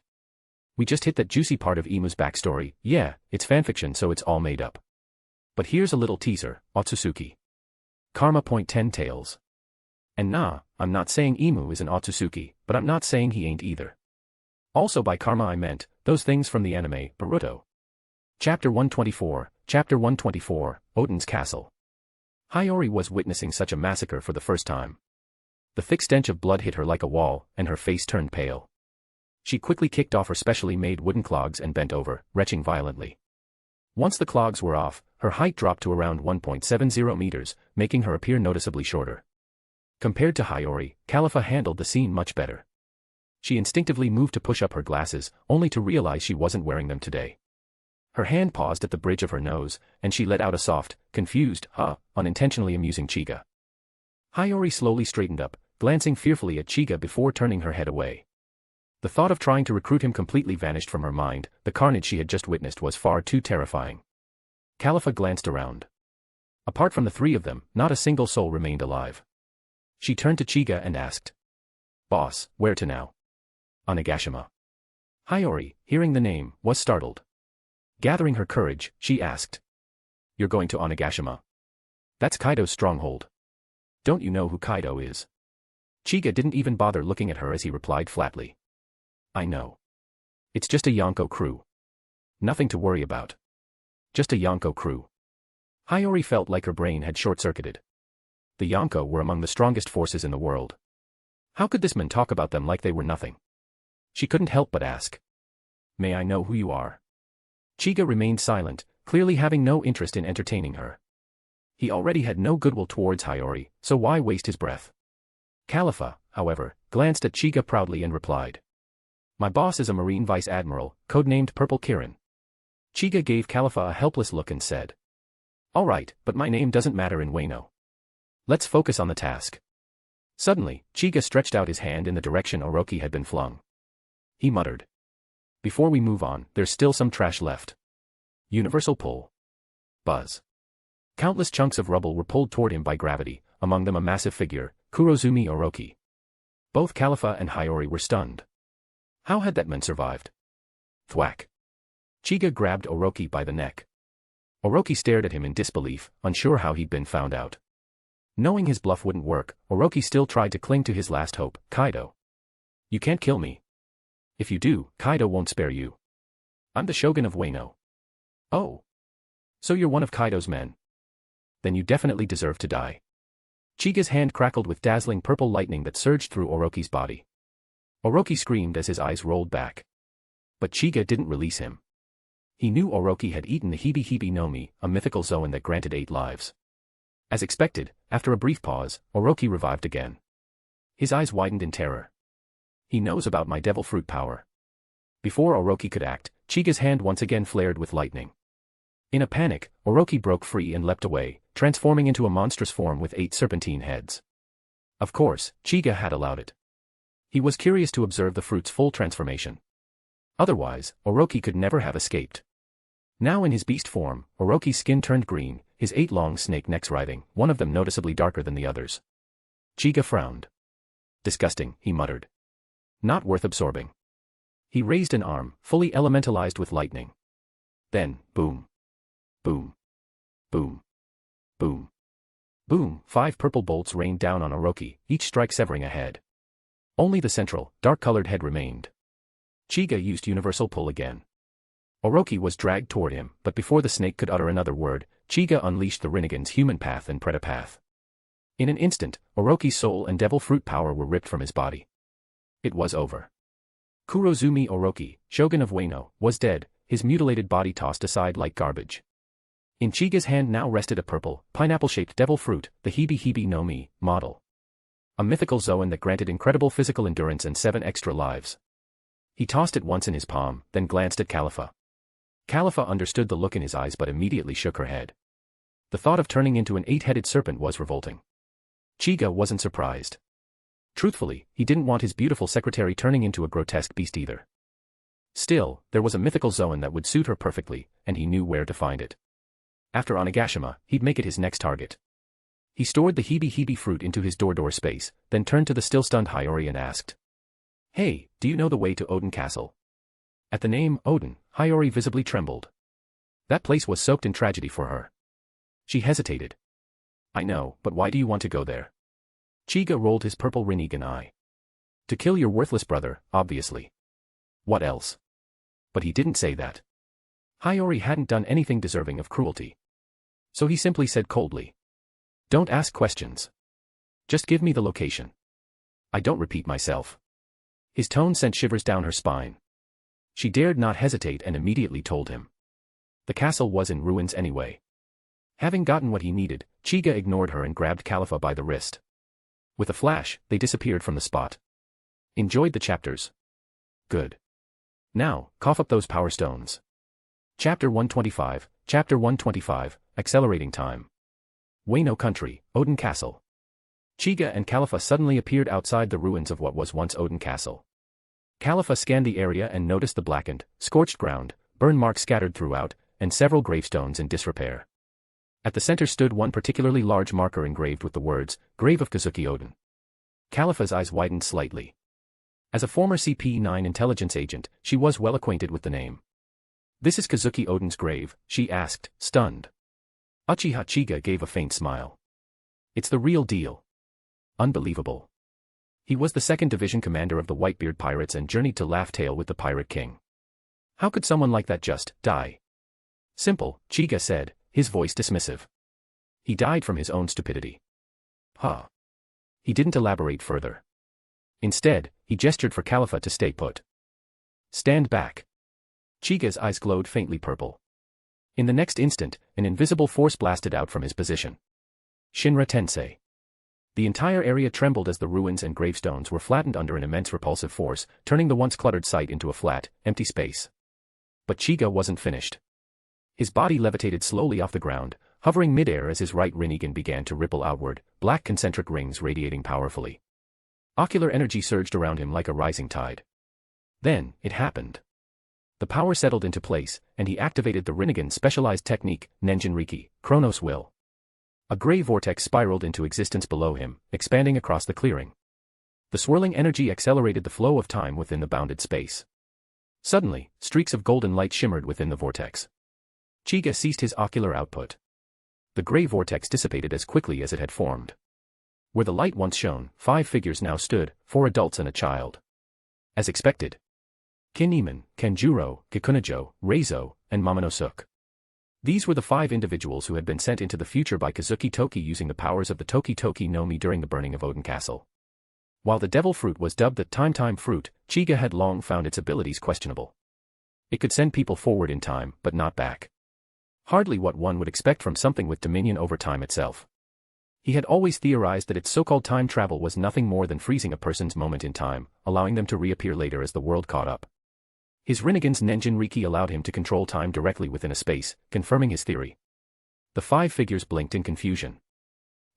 S3: We just hit that juicy part of Emu's backstory. Yeah, it's fanfiction so it's all made up. But here's a little teaser, Otsutsuki. Karma. 10 tails. And nah, I'm not saying Emu is an Otsutsuki, but I'm not saying he ain't either. Also by karma I meant, those things from the anime, Naruto. Chapter 124, Oden's Castle. Hiyori was witnessing such a massacre for the first time. The thick stench of blood hit her like a wall, and her face turned pale. She quickly kicked off her specially made wooden clogs and bent over, retching violently. Once the clogs were off, her height dropped to around 1.70 meters, making her appear noticeably shorter. Compared to Hiyori, Califa handled the scene much better. She instinctively moved to push up her glasses, only to realize she wasn't wearing them today. Her hand paused at the bridge of her nose, and she let out a soft, confused, unintentionally amusing Chiga. Hiyori slowly straightened up, glancing fearfully at Chiga before turning her head away. The thought of trying to recruit him completely vanished from her mind, the carnage she had just witnessed was far too terrifying. Califa glanced around. Apart from the 3 of them, not a single soul remained alive. She turned to Chiga and asked, "Boss, where to now?" "Onigashima." Hiyori, hearing the name, was startled. Gathering her courage, she asked, "You're going to Onigashima? That's Kaido's stronghold. Don't you know who Kaido is?" Chiga didn't even bother looking at her as he replied flatly, "I know. It's just a Yonko crew. Nothing to worry about. Just a Yonko crew." Hiyori felt like her brain had short-circuited. The Yonko were among the strongest forces in the world. How could this man talk about them like they were nothing? She couldn't help but ask, "May I know who you are?" Chiga remained silent, clearly having no interest in entertaining her. He already had no goodwill towards Hiyori, so why waste his breath? Califa, however, glanced at Chiga proudly and replied, "My boss is a Marine Vice Admiral, codenamed Purple Kirin." Chiga gave Califa a helpless look and said, "All right, but my name doesn't matter in Wano. Let's focus on the task." Suddenly, Chiga stretched out his hand in the direction Orochi had been flung. He muttered, "Before we move on, there's still some trash left." Universal pull. Buzz. Countless chunks of rubble were pulled toward him by gravity, among them a massive figure, Kurozumi Orochi. Both Kalifa and Hiyori were stunned. How had that man survived? Thwack. Chiga grabbed Orochi by the neck. Orochi stared at him in disbelief, unsure how he'd been found out. Knowing his bluff wouldn't work, Orochi still tried to cling to his last hope, Kaido. You can't kill me. If you do, Kaido won't spare you. I'm the Shogun of Wano. Oh. So you're one of Kaido's men. Then you definitely deserve to die. Chiga's hand crackled with dazzling purple lightning that surged through Orochi's body. Orochi screamed as his eyes rolled back. But Chiga didn't release him. He knew Orochi had eaten the Hibi no Mi, a mythical zoan that granted 8 lives. As expected, after a brief pause, Orochi revived again. His eyes widened in terror. He knows about my devil fruit power. Before Orochi could act, Chiga's hand once again flared with lightning. In a panic, Orochi broke free and leapt away, transforming into a monstrous form with 8 serpentine heads. Of course, Chiga had allowed it. He was curious to observe the fruit's full transformation. Otherwise, Orochi could never have escaped. Now in his beast form, Orochi's skin turned green, his 8 long snake necks writhing, one of them noticeably darker than the others. Chiga frowned. Disgusting, he muttered. Not worth absorbing. He raised an arm, fully elementalized with lightning. Then, boom. Boom. Boom. Boom. Boom. 5 purple bolts rained down on Orochi, each strike severing a head. Only the central, dark-colored head remained. Chiga used universal pull again. Orochi was dragged toward him, but before the snake could utter another word, Chiga unleashed the Rinnegan's human path and Predapath. In an instant, Orochi's soul and devil fruit power were ripped from his body. It was over. Kurozumi Orochi, Shogun of Wano, was dead, his mutilated body tossed aside like garbage. In Chiga's hand now rested a purple, pineapple-shaped devil fruit, the Hibi no Mi model. A mythical zoan that granted incredible physical endurance and 7 extra lives. He tossed it once in his palm, then glanced at Kalifa. Kalifa understood the look in his eyes but immediately shook her head. The thought of turning into an 8-headed serpent was revolting. Chiga wasn't surprised. Truthfully, he didn't want his beautiful secretary turning into a grotesque beast either. Still, there was a mythical zoan that would suit her perfectly, and he knew where to find it. After Onigashima, he'd make it his next target. He stored the Hibi fruit into his door space, then turned to the still-stunned Hiyori and asked. Hey, do you know the way to Odin Castle? At the name, Odin, Hiyori visibly trembled. That place was soaked in tragedy for her. She hesitated. I know, but why do you want to go there? Chiga rolled his purple Rinnegan eye. To kill your worthless brother, obviously. What else? But he didn't say that. Hiyori hadn't done anything deserving of cruelty. So he simply said coldly. Don't ask questions. Just give me the location. I don't repeat myself. His tone sent shivers down her spine. She dared not hesitate and immediately told him. The castle was in ruins anyway. Having gotten what he needed, Chiga ignored her and grabbed Kalifa by the wrist. With a flash, they disappeared from the spot. Enjoyed the chapters? Good. Now, cough up those power stones. Chapter 125, Chapter 125, Accelerating Time. Wano Country, Odin Castle. Chiga and Kalifa suddenly appeared outside the ruins of what was once Odin Castle. Kalifa scanned the area and noticed the blackened, scorched ground, burn marks scattered throughout, and several gravestones in disrepair. At the center stood one particularly large marker engraved with the words, Grave of Kazuki Odin. Kalifa's eyes widened slightly. As a former CP9 intelligence agent, she was well acquainted with the name. This is Kazuki Odin's grave, she asked, stunned. Uchiha Chiga gave a faint smile. It's the real deal. Unbelievable. He was the 2nd Division commander of the Whitebeard Pirates and journeyed to Laugh Tale with the Pirate King. How could someone like that just die? Simple, Chiga said, his voice dismissive. He died from his own stupidity. Huh. He didn't elaborate further. Instead, he gestured for Kalifa to stay put. Stand back. Chiga's eyes glowed faintly purple. In the next instant, an invisible force blasted out from his position. Shinra Tensei. The entire area trembled as the ruins and gravestones were flattened under an immense repulsive force, turning the once cluttered site into a flat, empty space. But Chiga wasn't finished. His body levitated slowly off the ground, hovering midair as his right Rinnegan began to ripple outward, black concentric rings radiating powerfully. Ocular energy surged around him like a rising tide. Then, it happened. The power settled into place, and he activated the Rinnegan's specialized technique, Nenjin-Riki, Chronos Will. A gray vortex spiraled into existence below him, expanding across the clearing. The swirling energy accelerated the flow of time within the bounded space. Suddenly, streaks of golden light shimmered within the vortex. Chiga ceased his ocular output. The gray vortex dissipated as quickly as it had formed. Where the light once shone, 5 figures now stood, 4 adults and a child. As expected. Kinemon, Kanjuro, Kikunajo, Reizo, and Momonosuke. These were the 5 individuals who had been sent into the future by Kazuki Toki using the powers of the Toki Toki no Mi during the burning of Oden Castle. While the devil fruit was dubbed the Time fruit, Chiga had long found its abilities questionable. It could send people forward in time, but not back. Hardly what one would expect from something with dominion over time itself. He had always theorized that its so-called time travel was nothing more than freezing a person's moment in time, allowing them to reappear later as the world caught up. His Rinnegan's Nenjin Riki allowed him to control time directly within a space, confirming his theory. The 5 figures blinked in confusion.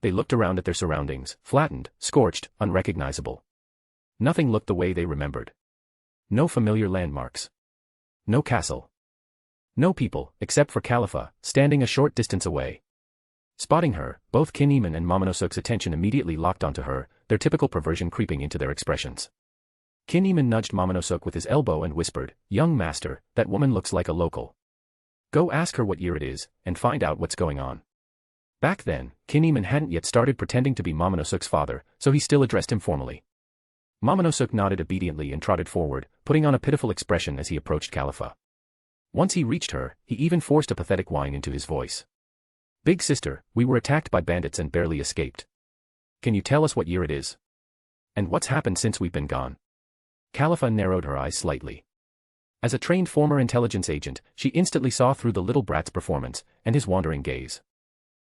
S3: They looked around at their surroundings, flattened, scorched, unrecognizable. Nothing looked the way they remembered. No familiar landmarks. No castle. No people, except for Califa, standing a short distance away. Spotting her, both Kinemon and Momonosuke's attention immediately locked onto her, their typical perversion creeping into their expressions. Kinemon nudged Momonosuke with his elbow and whispered, "Young master, that woman looks like a local. Go ask her what year it is, and find out what's going on." Back then, Kinemon hadn't yet started pretending to be Momonosuke's father, so he still addressed him formally. Momonosuke nodded obediently and trotted forward, putting on a pitiful expression as he approached Califa. Once he reached her, he even forced a pathetic whine into his voice. "Big sister, we were attacked by bandits and barely escaped. Can you tell us what year it is? And what's happened since we've been gone?" Califa narrowed her eyes slightly. As a trained former intelligence agent, she instantly saw through the little brat's performance, and his wandering gaze.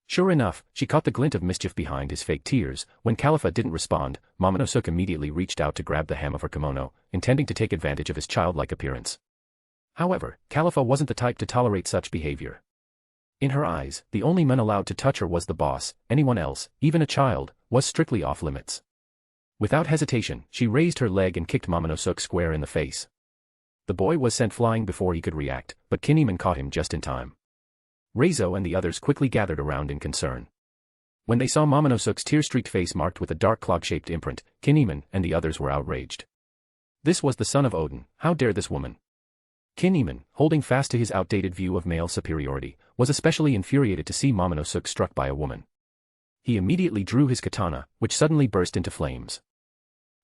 S3: Sure enough, she caught the glint of mischief behind his fake tears. When Califa didn't respond, Momonosuke immediately reached out to grab the hem of her kimono, intending to take advantage of his childlike appearance. However, Califa wasn't the type to tolerate such behavior. In her eyes, the only man allowed to touch her was the boss. Anyone else, even a child, was strictly off limits. Without hesitation, she raised her leg and kicked Momonosuke square in the face. The boy was sent flying before he could react, but Kinemon caught him just in time. Reizo and the others quickly gathered around in concern. When they saw Momonosuke's tear-streaked face marked with a dark clog-shaped imprint, Kinemon and the others were outraged. This was the son of Oden. How dare this woman? Kinemon, holding fast to his outdated view of male superiority, was especially infuriated to see Momonosuke struck by a woman. He immediately drew his katana, which suddenly burst into flames.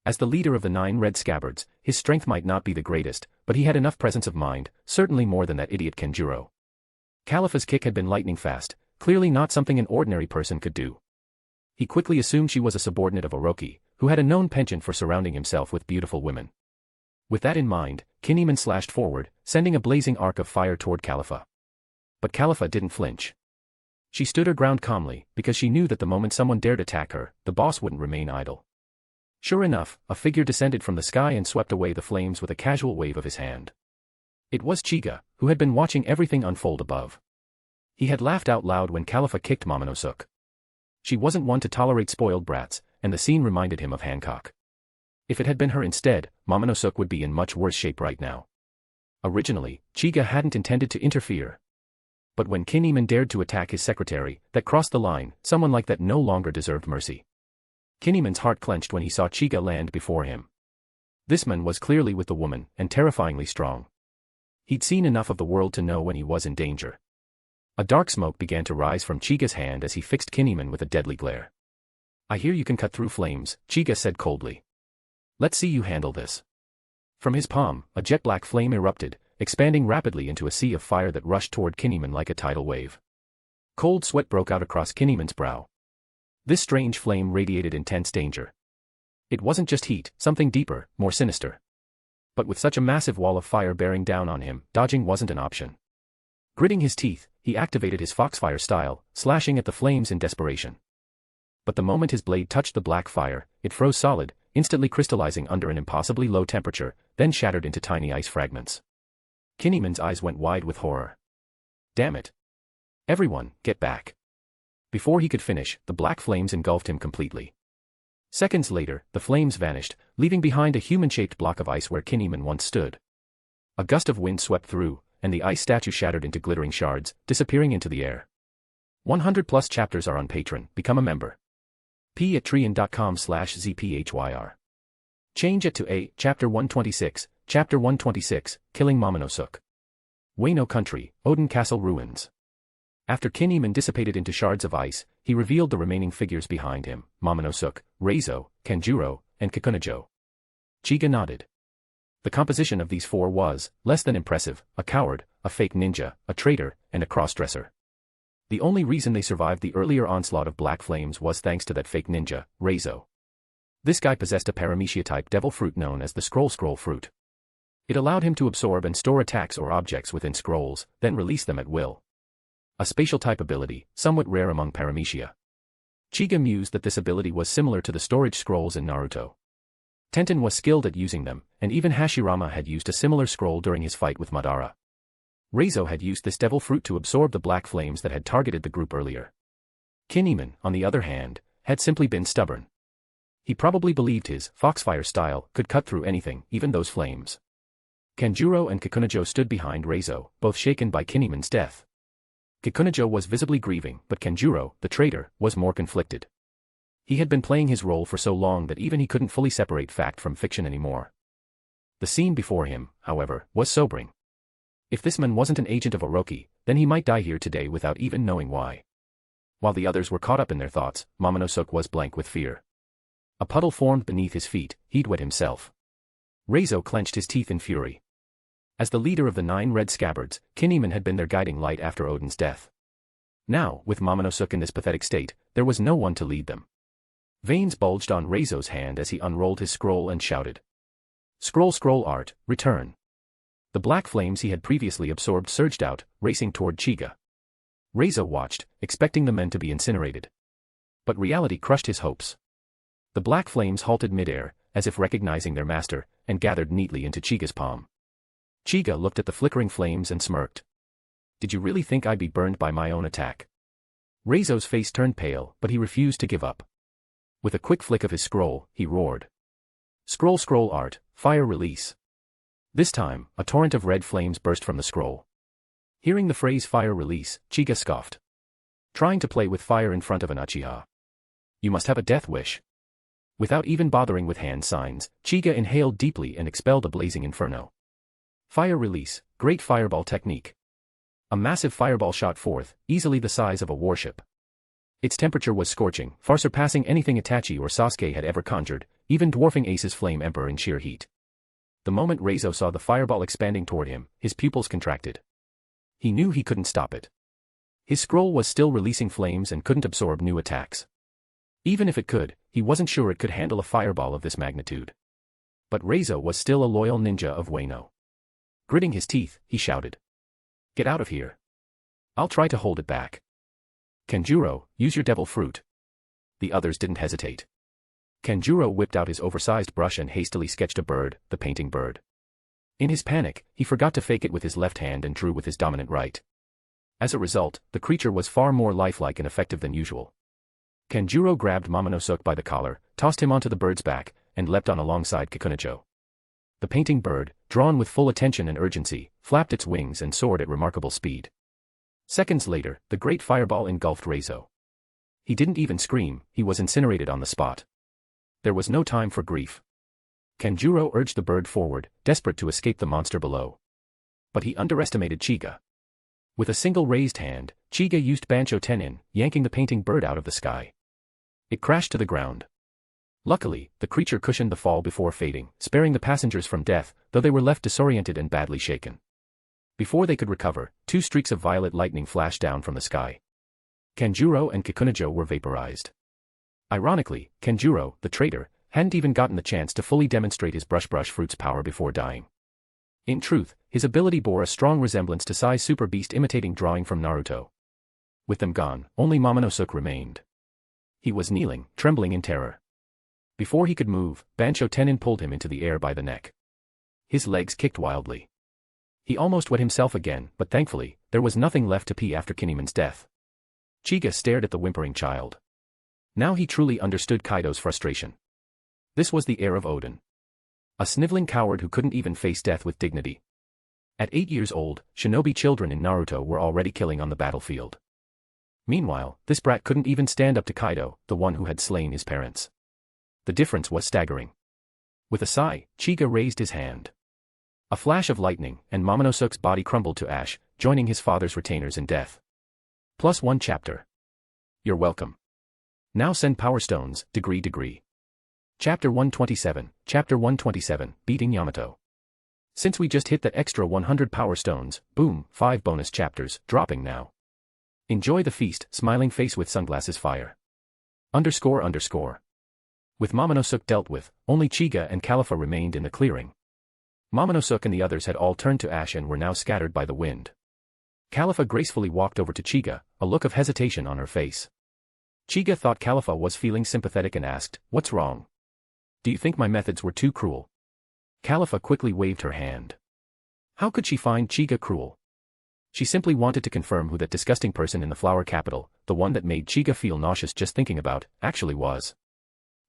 S3: As the leader of the 9 red scabbards, his strength might not be the greatest, but he had enough presence of mind, certainly more than that idiot Kanjuro. Califa's kick had been lightning fast, clearly not something an ordinary person could do. He quickly assumed she was a subordinate of Orochi, who had a known penchant for surrounding himself with beautiful women. With that in mind, Kinemon slashed forward, sending a blazing arc of fire toward Califa. But Califa didn't flinch. She stood her ground calmly, because she knew that the moment someone dared attack her, the boss wouldn't remain idle. Sure enough, a figure descended from the sky and swept away the flames with a casual wave of his hand. It was Chiga, who had been watching everything unfold above. He had laughed out loud when Califa kicked Momonosuke. She wasn't one to tolerate spoiled brats, and the scene reminded him of Hancock. If it had been her instead, Momonosuke would be in much worse shape right now. Originally, Chiga hadn't intended to interfere. But when Kinemon dared to attack his secretary, that crossed the line. Someone like that no longer deserved mercy. Kinemon's heart clenched when he saw Chiga land before him. This man was clearly with the woman, and terrifyingly strong. He'd seen enough of the world to know when he was in danger. A dark smoke began to rise from Chiga's hand as he fixed Kinemon with a deadly glare. "I hear you can cut through flames," Chiga said coldly. "Let's see you handle this." From his palm, a jet-black flame erupted, expanding rapidly into a sea of fire that rushed toward Kinemon like a tidal wave. Cold sweat broke out across Kinemon's brow. This strange flame radiated intense danger. It wasn't just heat, something deeper, more sinister. But with such a massive wall of fire bearing down on him, dodging wasn't an option. Gritting his teeth, he activated his foxfire style, slashing at the flames in desperation. But the moment his blade touched the black fire, it froze solid, instantly crystallizing under an impossibly low temperature, then shattered into tiny ice fragments. Kinemon's eyes went wide with horror. "Damn it. Everyone, get back." Before he could finish, the black flames engulfed him completely. Seconds later, the flames vanished, leaving behind a human-shaped block of ice where Kinemon once stood. A gust of wind swept through, and the ice statue shattered into glittering shards, disappearing into the air. 100+ chapters are on Patreon. Become a member. p@treon.com/zphyr Change it to A, Chapter 126, Chapter 126, Killing Momonosuke. Wano Country, Odin Castle Ruins. After Kinemon dissipated into shards of ice, he revealed the remaining figures behind him, Momonosuke, Reizo, Kanjuro, and Kikunojo. Chiga nodded. The composition of these four was less than impressive: a coward, a fake ninja, a traitor, and a crossdresser. The only reason they survived the earlier onslaught of black flames was thanks to that fake ninja, Reizo. This guy possessed a paramecia-type devil fruit known as the scroll fruit. It allowed him to absorb and store attacks or objects within scrolls, then release them at will. A spatial-type ability, somewhat rare among paramecia. Chiga mused that this ability was similar to the storage scrolls in Naruto. Tenten was skilled at using them, and even Hashirama had used a similar scroll during his fight with Madara. Reizo had used this devil fruit to absorb the black flames that had targeted the group earlier. Kinemon, on the other hand, had simply been stubborn. He probably believed his foxfire style could cut through anything, even those flames. Kanjuro and Kikunojo stood behind Reizo, both shaken by Kinemon's death. Kikunojo was visibly grieving, but Kanjuro, the traitor, was more conflicted. He had been playing his role for so long that even he couldn't fully separate fact from fiction anymore. The scene before him, however, was sobering. If this man wasn't an agent of Orochi, then he might die here today without even knowing why. While the others were caught up in their thoughts, Momonosuke was blank with fear. A puddle formed beneath his feet, he'd wet himself. Reizo clenched his teeth in fury. As the leader of the 9 red scabbards, Kinemon had been their guiding light after Odin's death. Now, with Momonosuke in this pathetic state, there was no one to lead them. Veins bulged on Reizo's hand as he unrolled his scroll and shouted. Scroll art, return. The black flames he had previously absorbed surged out, racing toward Chiga. Reizo watched, expecting the men to be incinerated. But reality crushed his hopes. The black flames halted midair, as if recognizing their master, and gathered neatly into Chiga's palm. Chiga looked at the flickering flames and smirked. Did you really think I'd be burned by my own attack? Reizo's face turned pale, but he refused to give up. With a quick flick of his scroll, he roared. Scroll art, fire release. This time, a torrent of red flames burst from the scroll. Hearing the phrase fire release, Chiga scoffed. Trying to play with fire in front of an Uchiha. You must have a death wish. Without even bothering with hand signs, Chiga inhaled deeply and expelled a blazing inferno. Fire release, great fireball technique. A massive fireball shot forth, easily the size of a warship. Its temperature was scorching, far surpassing anything Itachi or Sasuke had ever conjured, even dwarfing Ace's Flame Emperor in sheer heat. The moment Reizo saw the fireball expanding toward him, his pupils contracted. He knew he couldn't stop it. His scroll was still releasing flames and couldn't absorb new attacks. Even if it could, he wasn't sure it could handle a fireball of this magnitude. But Reizo was still a loyal ninja of Wano. Gritting his teeth, he shouted. Get out of here. I'll try to hold it back. Kanjuro, use your devil fruit. The others didn't hesitate. Kanjuro whipped out his oversized brush and hastily sketched a bird, the painting bird. In his panic, he forgot to fake it with his left hand and drew with his dominant right. As a result, the creature was far more lifelike and effective than usual. Kanjuro grabbed Momonosuke by the collar, tossed him onto the bird's back, and leapt on alongside Kikunojo. The painting bird, drawn with full attention and urgency, flapped its wings and soared at remarkable speed. Seconds later, the great fireball engulfed Reizo. He didn't even scream, he was incinerated on the spot. There was no time for grief. Kanjuro urged the bird forward, desperate to escape the monster below. But he underestimated Chiga. With a single raised hand, Chiga used Bancho Tenin, yanking the painting bird out of the sky. It crashed to the ground. Luckily, the creature cushioned the fall before fading, sparing the passengers from death, though they were left disoriented and badly shaken. Before they could recover, 2 streaks of violet lightning flashed down from the sky. Kanjuro and Kikunojo were vaporized. Ironically, Kanjuro, the traitor, hadn't even gotten the chance to fully demonstrate his brush fruit's power before dying. In truth, his ability bore a strong resemblance to Sai's super beast imitating drawing from Naruto. With them gone, only Momonosuke remained. He was kneeling, trembling in terror. Before he could move, Bancho Tenin pulled him into the air by the neck. His legs kicked wildly. He almost wet himself again, but thankfully, there was nothing left to pee after Kinemon's death. Chiga stared at the whimpering child. Now he truly understood Kaido's frustration. This was the heir of Odin. A sniveling coward who couldn't even face death with dignity. At 8 years old, shinobi children in Naruto were already killing on the battlefield. Meanwhile, this brat couldn't even stand up to Kaido, the one who had slain his parents. The difference was staggering. With a sigh, Chiga raised his hand. A flash of lightning, and Momonosuke's body crumbled to ash, joining his father's retainers in death. +1 chapter. You're welcome. Now send power stones, degree. Chapter 127, Chapter 127, Beating Yamato. Since we just hit that extra 100 power stones, boom, 5 bonus chapters, dropping now. Enjoy the feast, smiling face with sunglasses fire. __. With Momonosuke dealt with, only Chiga and Califa remained in the clearing. Momonosuke and the others had all turned to ash and were now scattered by the wind. Califa gracefully walked over to Chiga, a look of hesitation on her face. Chiga thought Califa was feeling sympathetic and asked, "What's wrong? Do you think my methods were too cruel?" Califa quickly waved her hand. How could she find Chiga cruel? She simply wanted to confirm who that disgusting person in the flower capital, the one that made Chiga feel nauseous just thinking about, actually was.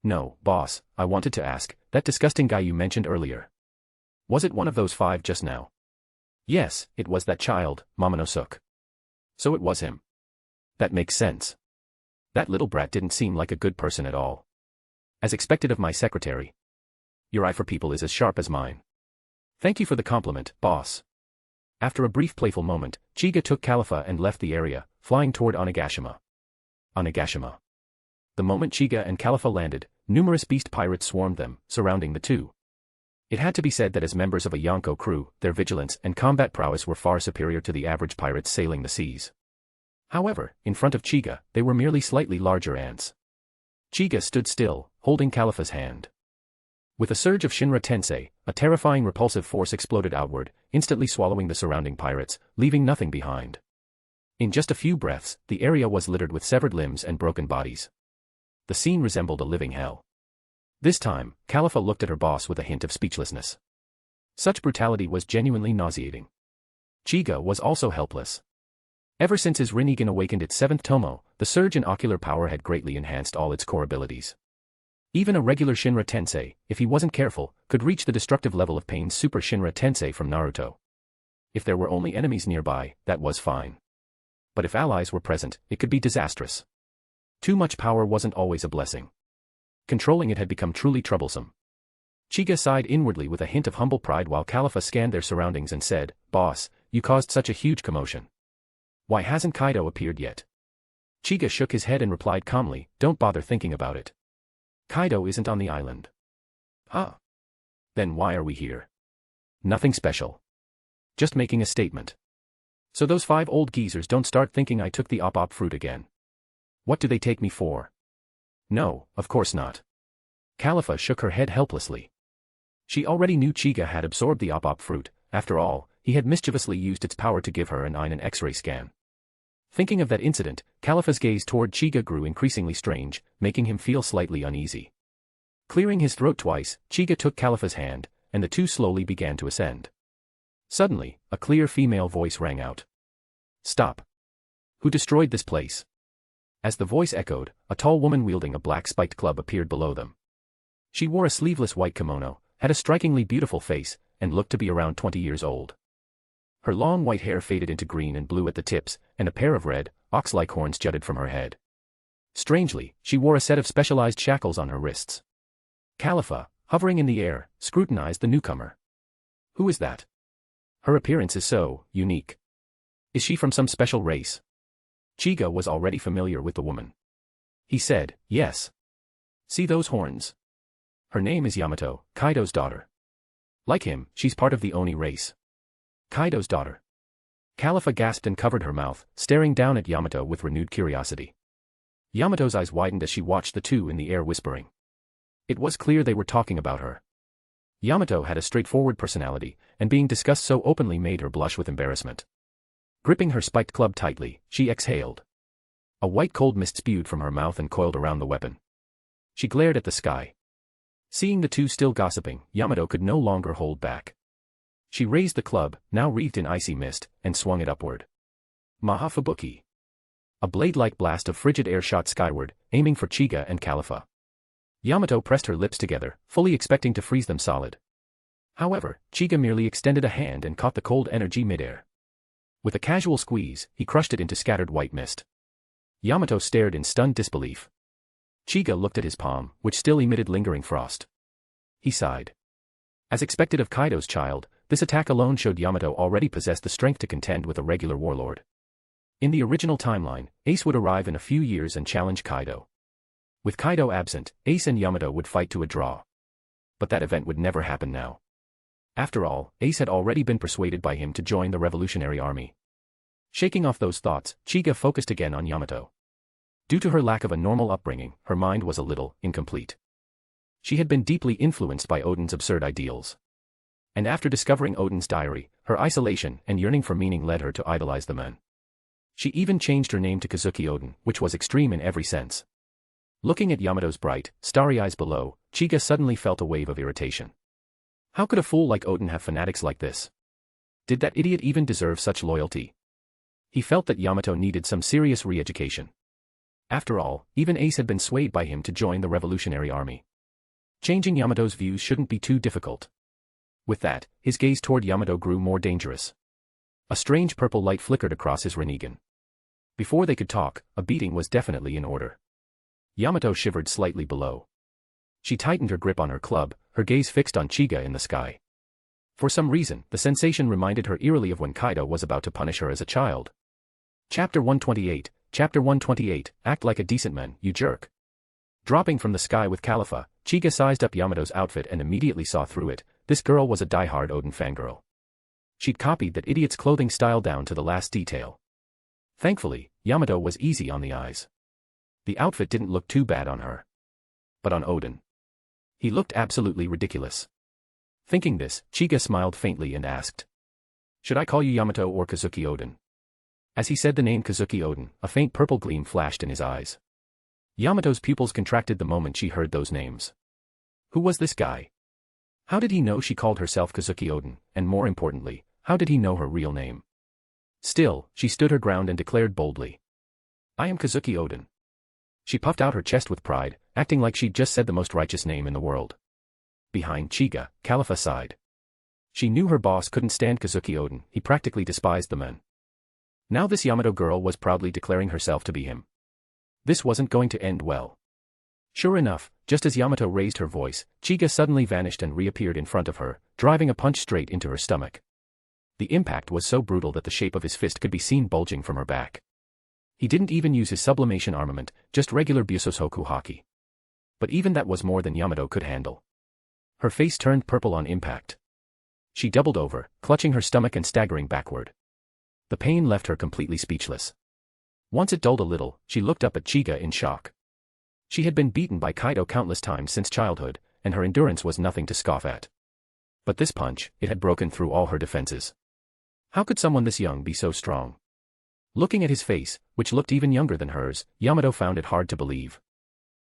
S3: No, boss, I wanted to ask, that disgusting guy you mentioned earlier. Was it one of those 5 just now? Yes, it was that child, Momonosuke. So it was him. That makes sense. That little brat didn't seem like a good person at all. As expected of my secretary. Your eye for people is as sharp as mine. Thank you for the compliment, boss. After a brief playful moment, Chiga took Califa and left the area, flying toward Onigashima. Onigashima. The moment Chiga and Califa landed, numerous beast pirates swarmed them, surrounding the two. It had to be said that as members of a Yonko crew, their vigilance and combat prowess were far superior to the average pirates sailing the seas. However, in front of Chiga, they were merely slightly larger ants. Chiga stood still, holding Califa's hand. With a surge of Shinra Tensei, a terrifying repulsive force exploded outward, instantly swallowing the surrounding pirates, leaving nothing behind. In just a few breaths, the area was littered with severed limbs and broken bodies. The scene resembled a living hell. This time, Califa looked at her boss with a hint of speechlessness. Such brutality was genuinely nauseating. Chiga was also helpless. Ever since his Rinnegan awakened its 7th tomo, the surge in ocular power had greatly enhanced all its core abilities. Even a regular Shinra Tensei, if he wasn't careful, could reach the destructive level of Pain's Super Shinra Tensei from Naruto. If there were only enemies nearby, that was fine. But if allies were present, it could be disastrous. Too much power wasn't always a blessing. Controlling it had become truly troublesome. Chiga sighed inwardly with a hint of humble pride while Califa scanned their surroundings and said, "Boss, you caused such a huge commotion. Why hasn't Kaido appeared yet?" Chiga shook his head and replied calmly, "Don't bother thinking about it. Kaido isn't on the island." "Huh? Then why are we here?" "Nothing special. Just making a statement. So those 5 old geezers don't start thinking I took the op fruit again. What do they take me for?" "No, of course not." Califa shook her head helplessly. She already knew Chiga had absorbed the op fruit. After all, he had mischievously used its power to give her an X-ray scan. Thinking of that incident, Califa's gaze toward Chiga grew increasingly strange, making him feel slightly uneasy. Clearing his throat twice, Chiga took Califa's hand, and the two slowly began to ascend. Suddenly, a clear female voice rang out. "Stop. Who destroyed this place?" As the voice echoed, a tall woman wielding a black spiked club appeared below them. She wore a sleeveless white kimono, had a strikingly beautiful face, and looked to be around 20 years old. Her long white hair faded into green and blue at the tips, and a pair of red, ox-like horns jutted from her head. Strangely, she wore a set of specialized shackles on her wrists. Califa, hovering in the air, scrutinized the newcomer. "Who is that? Her appearance is so unique. Is she from some special race?" Chiga was already familiar with the woman. He said, "Yes. See those horns? Her name is Yamato, Kaido's daughter. Like him, she's part of the Oni race." "Kaido's daughter?" Califa gasped and covered her mouth, staring down at Yamato with renewed curiosity. Yamato's eyes widened as she watched the two in the air whispering. It was clear they were talking about her. Yamato had a straightforward personality, and being discussed so openly made her blush with embarrassment. Gripping her spiked club tightly, she exhaled. A white cold mist spewed from her mouth and coiled around the weapon. She glared at the sky. Seeing the two still gossiping, Yamato could no longer hold back. She raised the club, now wreathed in icy mist, and swung it upward. Mahafubuki. A blade-like blast of frigid air shot skyward, aiming for Chiga and Califa. Yamato pressed her lips together, fully expecting to freeze them solid. However, Chiga merely extended a hand and caught the cold energy midair. With a casual squeeze, he crushed it into scattered white mist. Yamato stared in stunned disbelief. Chiga looked at his palm, which still emitted lingering frost. He sighed. As expected of Kaido's child, this attack alone showed Yamato already possessed the strength to contend with a regular warlord. In the original timeline, Ace would arrive in a few years and challenge Kaido. With Kaido absent, Ace and Yamato would fight to a draw. But that event would never happen now. After all, Ace had already been persuaded by him to join the Revolutionary Army. Shaking off those thoughts, Chica focused again on Yamato. Due to her lack of a normal upbringing, her mind was a little incomplete. She had been deeply influenced by Odin's absurd ideals. And after discovering Odin's diary, her isolation and yearning for meaning led her to idolize the man. She even changed her name to Kazuki Odin, which was extreme in every sense. Looking at Yamato's bright, starry eyes below, Chica suddenly felt a wave of irritation. How could a fool like Odin have fanatics like this? Did that idiot even deserve such loyalty? He felt that Yamato needed some serious re-education. After all, even Ace had been swayed by him to join the Revolutionary Army. Changing Yamato's views shouldn't be too difficult. With that, his gaze toward Yamato grew more dangerous. A strange purple light flickered across his Rinnegan. Before they could talk, a beating was definitely in order. Yamato shivered slightly below. She tightened her grip on her club, her gaze fixed on Chiga in the sky. For some reason, the sensation reminded her eerily of when Kaido was about to punish her as a child. Chapter 128, Chapter 128, Act like a decent man, you jerk. Dropping from the sky with Califa, Chiga sized up Yamato's outfit and immediately saw through it. This girl was a die-hard Odin fangirl. She'd copied that idiot's clothing style down to the last detail. Thankfully, Yamato was easy on the eyes. The outfit didn't look too bad on her. But on Odin, he looked absolutely ridiculous. Thinking this, Chiga smiled faintly and asked, "Should I call you Yamato or Kazuki Odin?" As he said the name Kazuki Odin, a faint purple gleam flashed in his eyes. Yamato's pupils contracted the moment she heard those names. Who was this guy? How did he know she called herself Kazuki Odin, and more importantly, how did he know her real name? Still, she stood her ground and declared boldly, "I am Kazuki Odin." She puffed out her chest with pride, acting like she'd just said the most righteous name in the world. Behind Chiga, Califa sighed. She knew her boss couldn't stand Kazuki Odin, he practically despised the man. Now this Yamato girl was proudly declaring herself to be him. This wasn't going to end well. Sure enough, just as Yamato raised her voice, Chiga suddenly vanished and reappeared in front of her, driving a punch straight into her stomach. The impact was so brutal that the shape of his fist could be seen bulging from her back. He didn't even use his sublimation armament, just regular Busosoku haki. But even that was more than Yamato could handle. Her face turned purple on impact. She doubled over, clutching her stomach and staggering backward. The pain left her completely speechless. Once it dulled a little, she looked up at Chiga in shock. She had been beaten by Kaido countless times since childhood, and her endurance was nothing to scoff at. But this punch, it had broken through all her defenses. How could someone this young be so strong? Looking at his face, which looked even younger than hers, Yamato found it hard to believe.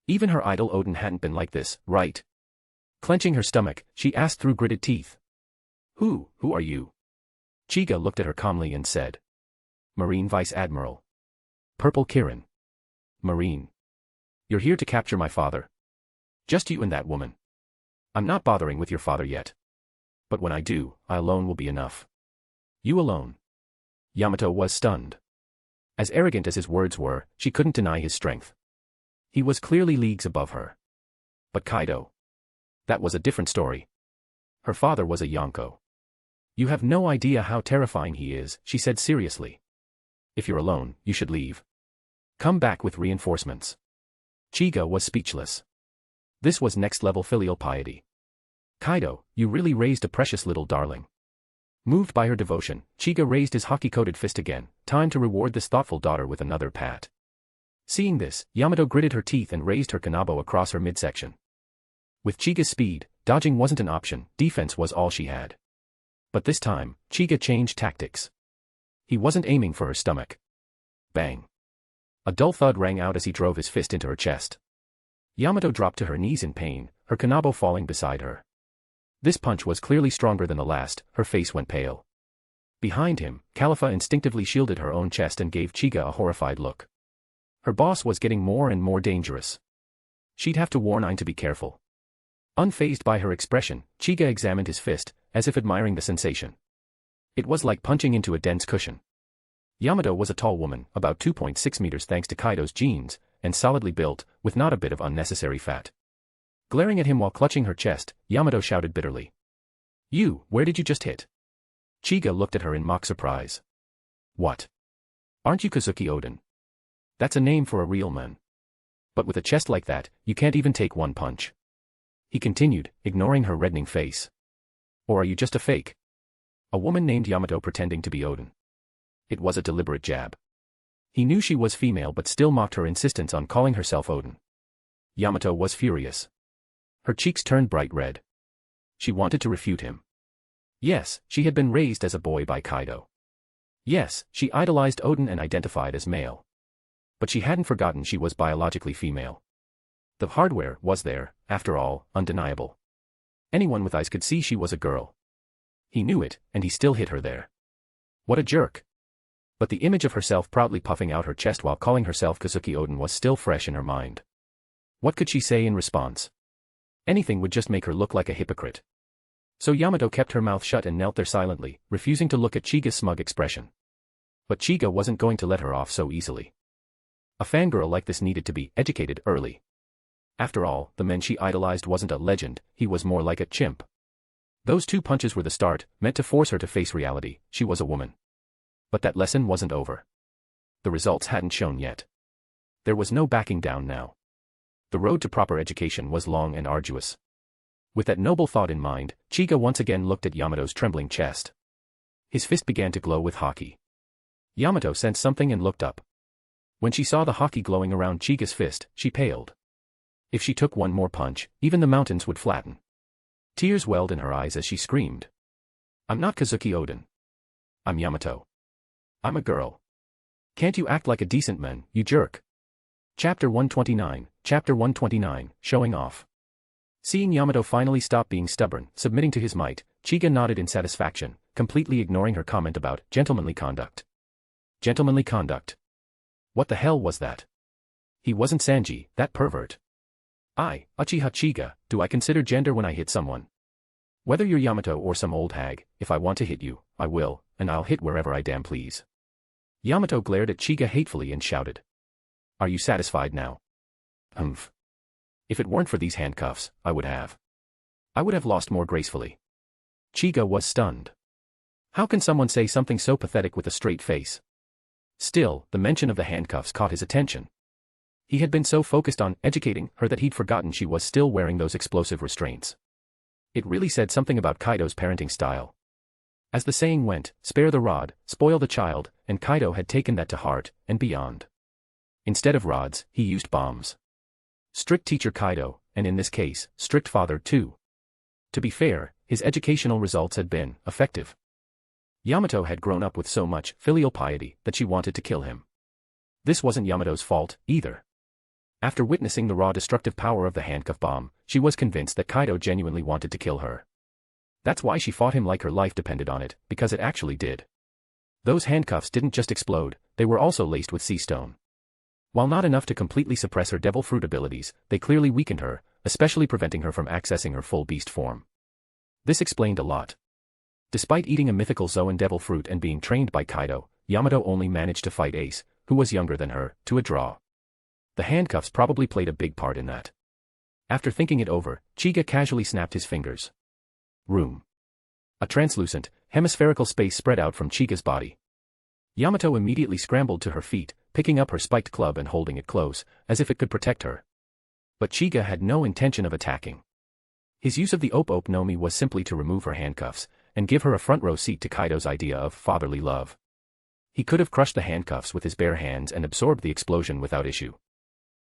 S3: Even her idol Odin hadn't been like this, right? Clenching her stomach, she asked through gritted teeth. Who are you?" Chiga looked at her calmly and said, "Marine Vice Admiral. Purple Kirin. Marine. You're here to capture my father. Just you and that woman. I'm not bothering with your father yet. But when I do, I alone will be enough." "You alone?" Yamato was stunned. As arrogant as his words were, she couldn't deny his strength. He was clearly leagues above her. But Kaido. That was a different story. Her father was a Yonko. "You have no idea how terrifying he is," she said seriously. "If you're alone, you should leave. Come back with reinforcements." Chiga was speechless. This was next-level filial piety. "Kaido, you really raised a precious little darling." Moved by her devotion, Chiga raised his hockey-coated fist again, time to reward this thoughtful daughter with another pat. Seeing this, Yamato gritted her teeth and raised her kanabo across her midsection. With Chiga's speed, dodging wasn't an option, defense was all she had. But this time, Chiga changed tactics. He wasn't aiming for her stomach. Bang. A dull thud rang out as he drove his fist into her chest. Yamato dropped to her knees in pain, her kanabo falling beside her. This punch was clearly stronger than the last, her face went pale. Behind him, Califa instinctively shielded her own chest and gave Chiga a horrified look. Her boss was getting more and more dangerous. She'd have to warn Ain to be careful. Unfazed by her expression, Chiga examined his fist, as if admiring the sensation. It was like punching into a dense cushion. Yamato was a tall woman, about 2.6 meters thanks to Kaido's genes, and solidly built, with not a bit of unnecessary fat. Glaring at him while clutching her chest, Yamato shouted bitterly. You, where did you just hit? Chiga looked at her in mock surprise. What? Aren't you Kazuki Oden? That's a name for a real man. But with a chest like that, you can't even take one punch. He continued, ignoring her reddening face. Or are you just a fake? A woman named Yamato pretending to be Oden. It was a deliberate jab. He knew she was female but still mocked her insistence on calling herself Oden. Yamato was furious. Her cheeks turned bright red. She wanted to refute him. Yes, she had been raised as a boy by Kaido. Yes, she idolized Oden and identified as male. But she hadn't forgotten she was biologically female. The hardware was there, after all, undeniable. Anyone with eyes could see she was a girl. He knew it, and he still hit her there. What a jerk. But the image of herself proudly puffing out her chest while calling herself Kazuki Oden was still fresh in her mind. What could she say in response? Anything would just make her look like a hypocrite. So Yamato kept her mouth shut and knelt there silently, refusing to look at Chiga's smug expression. But Chiga wasn't going to let her off so easily. A fangirl like this needed to be educated early. After all, the man she idolized wasn't a legend, he was more like a chimp. Those 2 punches were the start, meant to force her to face reality, she was a woman. But that lesson wasn't over. The results hadn't shown yet. There was no backing down now. The road to proper education was long and arduous. With that noble thought in mind, Chiga once again looked at Yamato's trembling chest. His fist began to glow with haki. Yamato sensed something and looked up. When she saw the haki glowing around Chiga's fist, she paled. If she took one more punch, even the mountains would flatten. Tears welled in her eyes as she screamed. I'm not Kazuki Oden. I'm Yamato. I'm a girl. Can't you act like a decent man, you jerk? Chapter 129, Showing Off. Seeing Yamato finally stop being stubborn, submitting to his might, Chiga nodded in satisfaction, completely ignoring her comment about gentlemanly conduct. Gentlemanly conduct. What the hell was that? He wasn't Sanji, that pervert. Uchiha Chiga, do I consider gender when I hit someone? Whether you're Yamato or some old hag, if I want to hit you, I will, and I'll hit wherever I damn please. Yamato glared at Chiga hatefully and shouted. Are you satisfied now? Humph. If it weren't for these handcuffs, I would have lost more gracefully. Chiga was stunned. How can someone say something so pathetic with a straight face? Still, the mention of the handcuffs caught his attention. He had been so focused on educating her that he'd forgotten she was still wearing those explosive restraints. It really said something about Kaido's parenting style. As the saying went, spare the rod, spoil the child, and Kaido had taken that to heart, and beyond. Instead of rods, he used bombs. Strict teacher Kaido, and in this case, strict father too. To be fair, his educational results had been effective. Yamato had grown up with so much filial piety that she wanted to kill him. This wasn't Yamato's fault, either. After witnessing the raw destructive power of the handcuff bomb, she was convinced that Kaido genuinely wanted to kill her. That's why she fought him like her life depended on it, because it actually did. Those handcuffs didn't just explode, they were also laced with sea stone. While not enough to completely suppress her devil fruit abilities, they clearly weakened her, especially preventing her from accessing her full beast form. This explained a lot. Despite eating a mythical Zoan devil fruit and being trained by Kaido, Yamato only managed to fight Ace, who was younger than her, to a draw. The handcuffs probably played a big part in that. After thinking it over, Chiga casually snapped his fingers. Room. A translucent, hemispherical space spread out from Chiga's body. Yamato immediately scrambled to her feet, picking up her spiked club and holding it close, as if it could protect her. But Chiga had no intention of attacking. His use of the Op no Mi was simply to remove her handcuffs, and give her a front row seat to Kaido's idea of fatherly love. He could have crushed the handcuffs with his bare hands and absorbed the explosion without issue.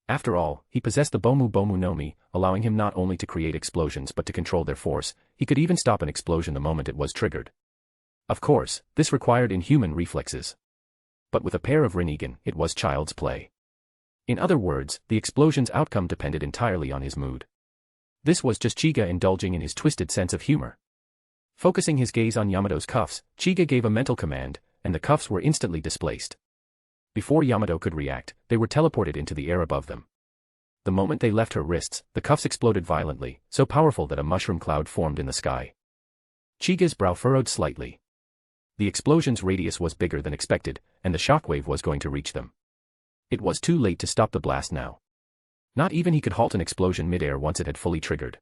S3: After all, he possessed the Bomu no Mi, allowing him not only to create explosions but to control their force. He could even stop an explosion the moment it was triggered. Of course, this required inhuman reflexes. But with a pair of Rinnegan, it was child's play. In other words, the explosion's outcome depended entirely on his mood. This was just Chiga indulging in his twisted sense of humor. Focusing his gaze on Yamato's cuffs, Chiga gave a mental command, and the cuffs were instantly displaced. Before Yamato could react, they were teleported into the air above them. The moment they left her wrists, the cuffs exploded violently, so powerful that a mushroom cloud formed in the sky. Chiga's brow furrowed slightly. The explosion's radius was bigger than expected, and the shockwave was going to reach them. It was too late to stop the blast now. Not even he could halt an explosion midair once it had fully triggered.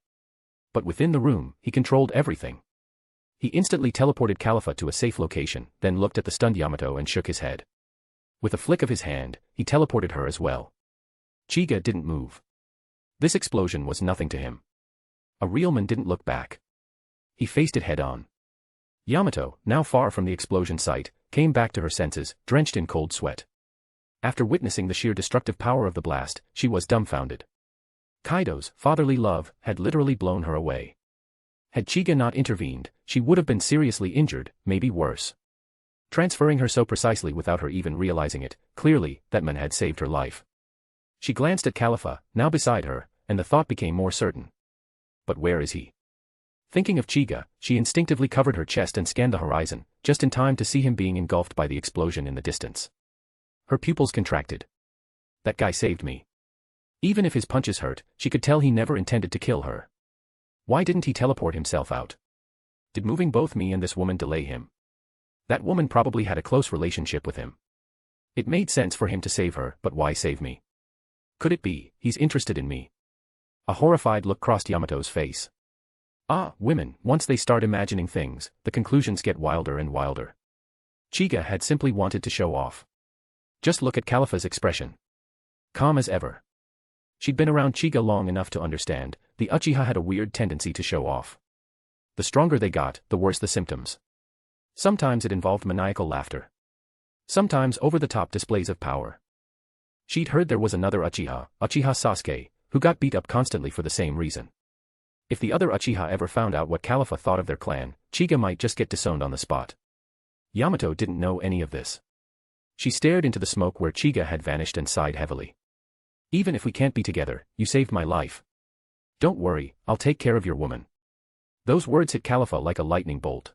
S3: But within the room, he controlled everything. He instantly teleported Califa to a safe location, then looked at the stunned Yamato and shook his head. With a flick of his hand, he teleported her as well. Chiga didn't move. This explosion was nothing to him. A real man didn't look back. He faced it head-on. Yamato, now far from the explosion site, came back to her senses, drenched in cold sweat. After witnessing the sheer destructive power of the blast, she was dumbfounded. Kaido's fatherly love had literally blown her away. Had Chiga not intervened, she would have been seriously injured, maybe worse. Transferring her so precisely without her even realizing it, clearly, that man had saved her life. She glanced at Califa, now beside her, and the thought became more certain. But where is he? Thinking of Chiga, she instinctively covered her chest and scanned the horizon, just in time to see him being engulfed by the explosion in the distance. Her pupils contracted. That guy saved me. Even if his punches hurt, she could tell he never intended to kill her. Why didn't he teleport himself out? Did moving both me and this woman delay him? That woman probably had a close relationship with him. It made sense for him to save her, but why save me? Could it be, he's interested in me? A horrified look crossed Yamato's face. Ah, women, once they start imagining things, the conclusions get wilder and wilder. Chiga had simply wanted to show off. Just look at Califa's expression. Calm as ever. She'd been around Chiga long enough to understand, the Uchiha had a weird tendency to show off. The stronger they got, the worse the symptoms. Sometimes it involved maniacal laughter. Sometimes over-the-top displays of power. She'd heard there was another Uchiha, Uchiha Sasuke, who got beat up constantly for the same reason. If the other Uchiha ever found out what Califa thought of their clan, Chiga might just get disowned on the spot. Yamato didn't know any of this. She stared into the smoke where Chiga had vanished and sighed heavily. Even if we can't be together, you saved my life. Don't worry, I'll take care of your woman. Those words hit Califa like a lightning bolt.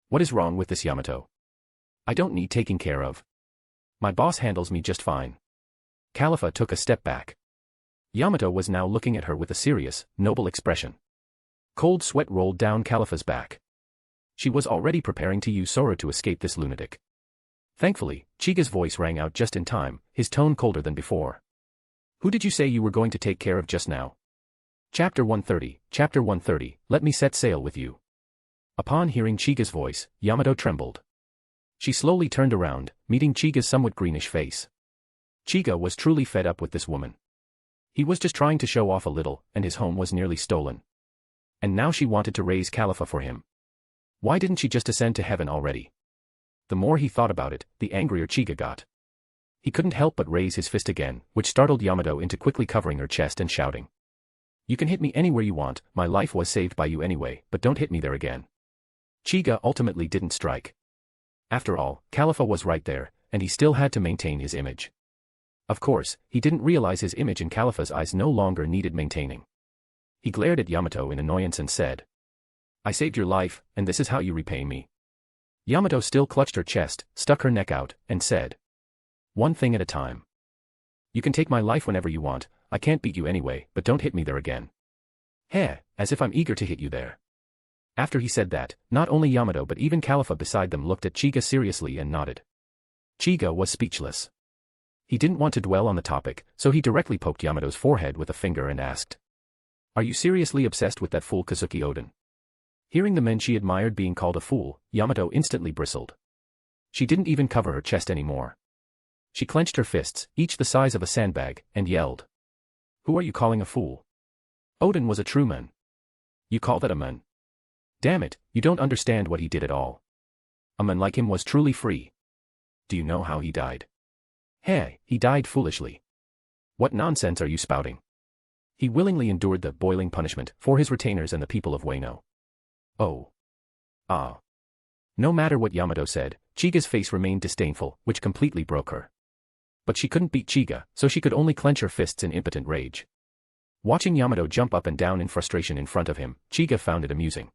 S3: What is wrong with this Yamato? I don't need taking care of. My boss handles me just fine. Califa took a step back. Yamato was now looking at her with a serious, noble expression. Cold sweat rolled down Califa's back. She was already preparing to use Sora to escape this lunatic. Thankfully, Chiga's voice rang out just in time, his tone colder than before. Who did you say you were going to take care of just now? Chapter 130, let me set sail with you. Upon hearing Chiga's voice, Yamato trembled. She slowly turned around, meeting Chiga's somewhat greenish face. Chiga was truly fed up with this woman. He was just trying to show off a little, and his home was nearly stolen. And now she wanted to raise Califa for him. Why didn't she just ascend to heaven already? The more he thought about it, the angrier Chiga got. He couldn't help but raise his fist again, which startled Yamato into quickly covering her chest and shouting. You can hit me anywhere you want, my life was saved by you anyway, but don't hit me there again. Chiga ultimately didn't strike. After all, Califa was right there, and he still had to maintain his image. Of course, he didn't realize his image in Califa's eyes no longer needed maintaining. He glared at Yamato in annoyance and said, I saved your life, and this is how you repay me. Yamato still clutched her chest, stuck her neck out, and said, one thing at a time. You can take my life whenever you want, I can't beat you anyway, but don't hit me there again. Heh, as if I'm eager to hit you there. After he said that, not only Yamato but even Califa beside them looked at Chiga seriously and nodded. Chiga was speechless. He didn't want to dwell on the topic, so he directly poked Yamato's forehead with a finger and asked, Are you seriously obsessed with that fool Kazuki Oden? Hearing the men she admired being called a fool, Yamato instantly bristled. She didn't even cover her chest anymore. She clenched her fists, each the size of a sandbag, and yelled. Who are you calling a fool? Oden was a true man. You call that a man? Damn it, you don't understand what he did at all. A man like him was truly free. Do you know how he died? Hey, he died foolishly. What nonsense are you spouting? He willingly endured the boiling punishment for his retainers and the people of Wano. Oh. Ah. No matter what Yamato said, Chiga's face remained disdainful, which completely broke her. But she couldn't beat Chiga, so she could only clench her fists in impotent rage. Watching Yamato jump up and down in frustration in front of him, Chiga found it amusing.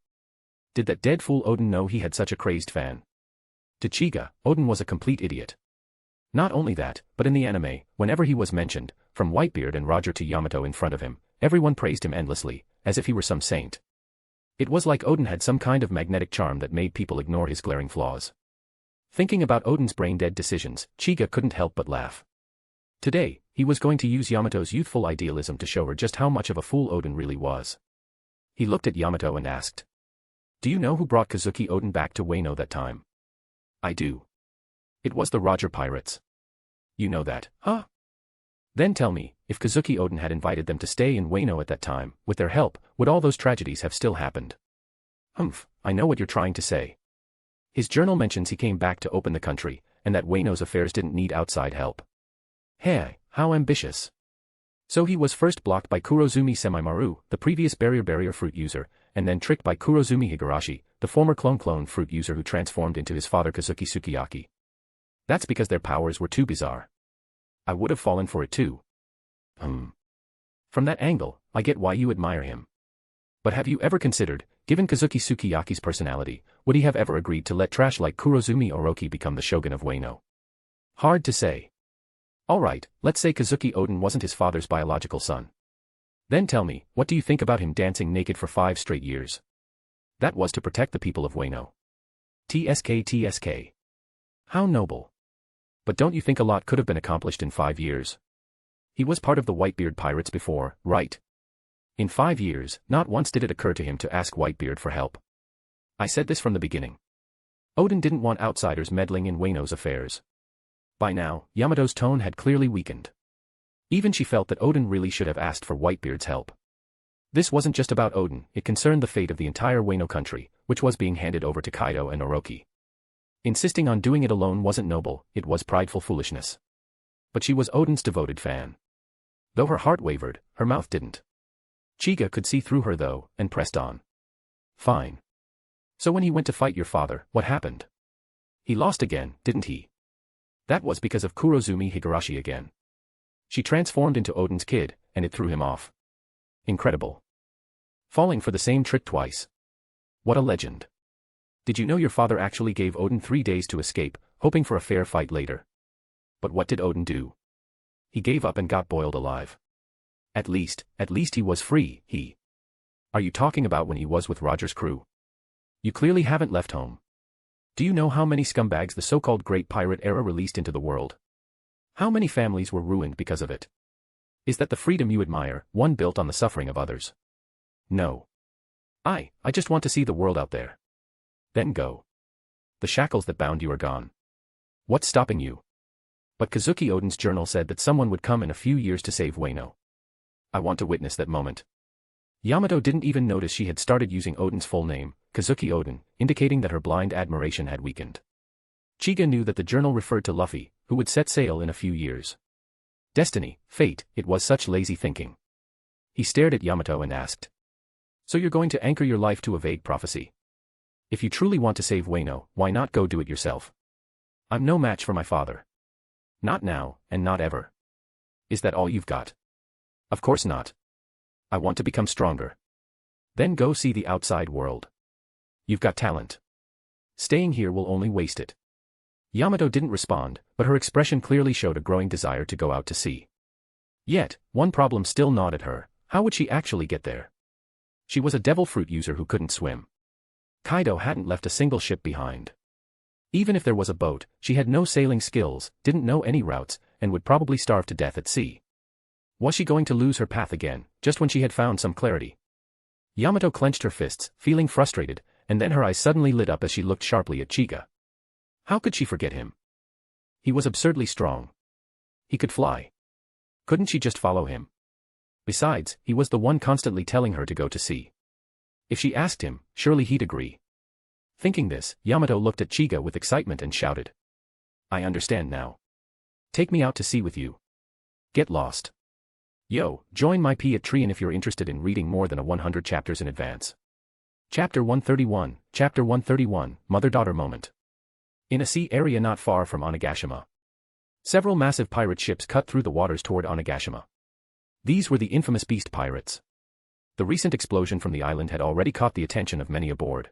S3: Did that dead fool Oden know he had such a crazed fan? To Chiga, Oden was a complete idiot. Not only that, but in the anime, whenever he was mentioned, from Whitebeard and Roger to Yamato in front of him, everyone praised him endlessly, as if he were some saint. It was like Oden had some kind of magnetic charm that made people ignore his glaring flaws. Thinking about Oden's brain-dead decisions, Chiga couldn't help but laugh. Today, He was going to use Yamato's youthful idealism to show her just how much of a fool Oden really was. He looked at Yamato and asked, "Do you know who brought Kazuki Oden back to Wano that time?" "I do. It was the Roger Pirates." "You know that, huh? Then tell me, if Kazuki Oden had invited them to stay in Wano at that time, with their help, would all those tragedies have still happened?" "Humph, I know what you're trying to say. His journal mentions he came back to open the country, and that Wano's affairs didn't need outside help. Hey, how ambitious. So he was first blocked by Kurozumi Semimaru, the previous barrier fruit user, and then tricked by Kurozumi Higurashi, the former clone fruit user who transformed into his father Kazuki Sukiyaki. That's because their powers were too bizarre. I would have fallen for it too. From that angle, I get why you admire him. But have you ever considered, given Kazuki Sukiyaki's personality, would he have ever agreed to let trash like Kurozumi Orochi become the shogun of Wano? Hard to say. Alright, let's say Kazuki Oden wasn't his father's biological son. Then tell me, what do you think about him dancing naked for 5 straight years? That was to protect the people of Wano. TSK. How noble. But don't you think a lot could have been accomplished in 5 years? He was part of the Whitebeard pirates before, right? In 5 years, not once did it occur to him to ask Whitebeard for help. I said this from the beginning. Oden didn't want outsiders meddling in Wano's affairs. By now, Yamato's tone had clearly weakened. Even she felt that Oden really should have asked for Whitebeard's help. This wasn't just about Oden, it concerned the fate of the entire Wano country, which was being handed over to Kaido and Orochi. Insisting on doing it alone wasn't noble, it was prideful foolishness. But she was Oden's devoted fan. Though her heart wavered, her mouth didn't. Chiga could see through her though, and pressed on. Fine. So when he went to fight your father, what happened? He lost again, didn't he? That was because of Kurozumi Higurashi again. She transformed into Oden's kid, and it threw him off. Incredible. Falling for the same trick twice. What a legend. Did you know your father actually gave Oden 3 days to escape, hoping for a fair fight later? But what did Oden do? He gave up and got boiled alive. At least he was free, he. Are you talking about when he was with Roger's crew? You clearly haven't left home. Do you know how many scumbags the so-called Great Pirate Era released into the world? How many families were ruined because of it? Is that the freedom you admire, one built on the suffering of others? No. I just want to see the world out there. Then go. The shackles that bound you are gone. What's stopping you? But Kazuki Oden's journal said that someone would come in a few years to save Wano. I want to witness that moment. Yamato didn't even notice she had started using Oden's full name, Kazuki Oden, indicating that her blind admiration had weakened. Chiga knew that the journal referred to Luffy, who would set sail in a few years. Destiny, fate, it was such lazy thinking. He stared at Yamato and asked. So you're going to anchor your life to a vague prophecy? If you truly want to save Wano, why not go do it yourself? I'm no match for my father. Not now, and not ever. Is that all you've got? Of course not. I want to become stronger. Then go see the outside world. You've got talent. Staying here will only waste it. Yamato didn't respond, but her expression clearly showed a growing desire to go out to sea. Yet, one problem still gnawed at her: how would she actually get there? She was a devil fruit user who couldn't swim. Kaido hadn't left a single ship behind. Even if there was a boat, she had no sailing skills, didn't know any routes, and would probably starve to death at sea. Was she going to lose her path again, just when she had found some clarity? Yamato clenched her fists, feeling frustrated, and then her eyes suddenly lit up as she looked sharply at Chica. How could she forget him? He was absurdly strong. He could fly. Couldn't she just follow him? Besides, he was the one constantly telling her to go to sea. If she asked him, surely he'd agree. Thinking this, Yamato looked at Chica with excitement and shouted. I understand now. Take me out to sea with you. Get lost. Yo, join my P at Trian if you're interested in reading more than 100 chapters in advance. Chapter 131, Mother-Daughter Moment. In a sea area not far from Onigashima. Several massive pirate ships cut through the waters toward Onigashima. These were the infamous beast pirates. The recent explosion from the island had already caught the attention of many aboard.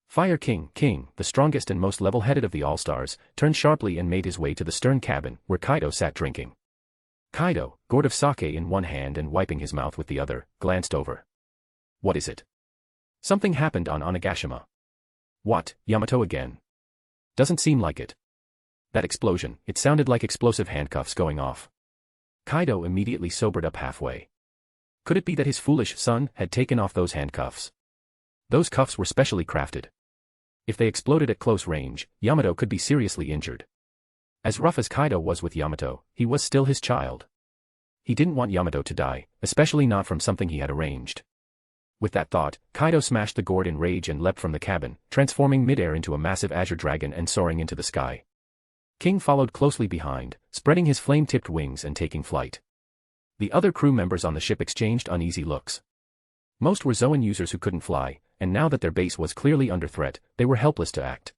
S3: Fire King, the strongest and most level-headed of the All-Stars, turned sharply and made his way to the stern cabin, where Kaido sat drinking. Kaido, gourd of sake in one hand and wiping his mouth with the other, glanced over. What is it? Something happened on Onigashima. What, Yamato again? Doesn't seem like it. That explosion, it sounded like explosive handcuffs going off. Kaido immediately sobered up halfway. Could it be that his foolish son had taken off those handcuffs? Those cuffs were specially crafted. If they exploded at close range, Yamato could be seriously injured. As rough as Kaido was with Yamato, he was still his child. He didn't want Yamato to die, especially not from something he had arranged. With that thought, Kaido smashed the gourd in rage and leapt from the cabin, transforming midair into a massive azure dragon and soaring into the sky. King followed closely behind, spreading his flame-tipped wings and taking flight. The other crew members on the ship exchanged uneasy looks. Most were Zoan users who couldn't fly, and now that their base was clearly under threat, they were helpless to act.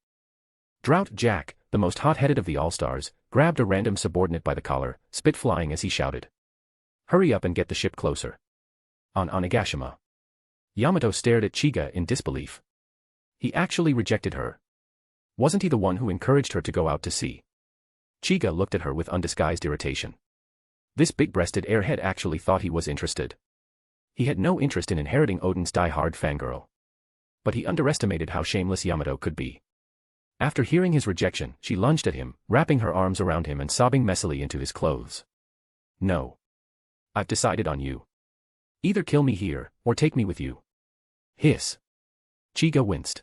S3: Drought Jack, the most hot-headed of the All-Stars, grabbed a random subordinate by the collar, spit flying as he shouted. "Hurry up and get the ship closer." On Onigashima. Yamato stared at Chiga in disbelief. He actually rejected her. Wasn't he the one who encouraged her to go out to sea? Chiga looked at her with undisguised irritation. This big-breasted airhead actually thought he was interested. He had no interest in inheriting Odin's die-hard fangirl. But he underestimated how shameless Yamato could be. After hearing his rejection, she lunged at him, wrapping her arms around him and sobbing messily into his clothes. "No. I've decided on you. Either kill me here, or take me with you." Hiss. Chiga winced.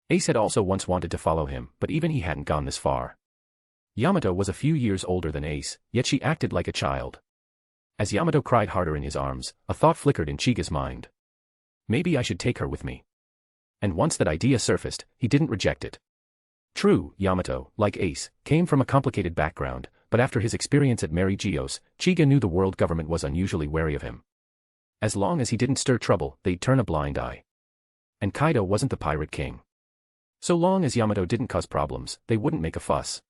S3: Ace had also once wanted to follow him, but even he hadn't gone this far. Yamato was a few years older than Ace, yet she acted like a child. As Yamato cried harder in his arms, a thought flickered in Chiga's mind. Maybe I should take her with me. And once that idea surfaced, he didn't reject it. True, Yamato, like Ace, came from a complicated background, but after his experience at Mary Geos, Chiga knew the world government was unusually wary of him. As long as he didn't stir trouble, they'd turn a blind eye. And Kaido wasn't the pirate king. So long as Yamato didn't cause problems, they wouldn't make a fuss.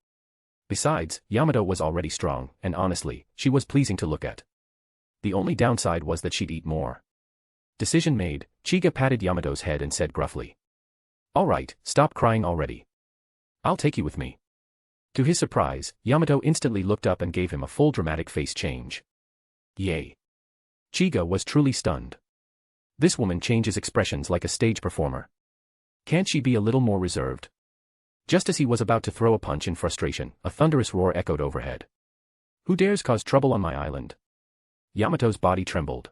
S3: Besides, Yamato was already strong, and honestly, she was pleasing to look at. The only downside was that she'd eat more. Decision made, Chiga patted Yamato's head and said gruffly. "All right, stop crying already. I'll take you with me." To his surprise, Yamato instantly looked up and gave him a full dramatic face change. Yay. Chiga was truly stunned. This woman changes expressions like a stage performer. Can't she be a little more reserved? Just as he was about to throw a punch in frustration, a thunderous roar echoed overhead. "Who dares cause trouble on my island?" Yamato's body trembled.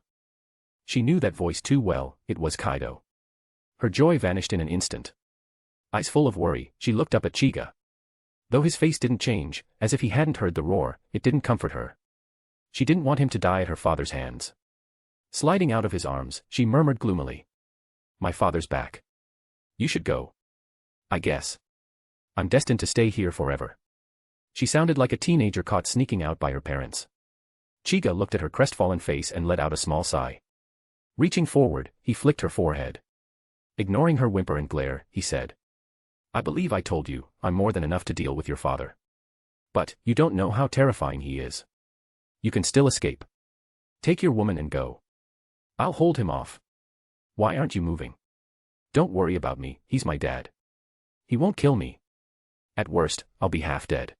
S3: She knew that voice too well, it was Kaido. Her joy vanished in an instant. Eyes full of worry, she looked up at Chiga. Though his face didn't change, as if he hadn't heard the roar, it didn't comfort her. She didn't want him to die at her father's hands. Sliding out of his arms, she murmured gloomily. "My father's back. You should go. I guess. I'm destined to stay here forever." She sounded like a teenager caught sneaking out by her parents. Chiga looked at her crestfallen face and let out a small sigh. Reaching forward, he flicked her forehead. Ignoring her whimper and glare, he said. "I believe I told you, I'm more than enough to deal with your father. But, you don't know how terrifying he is. You can still escape. Take your woman and go. I'll hold him off. Why aren't you moving? Don't worry about me, he's my dad. He won't kill me. At worst, I'll be half dead.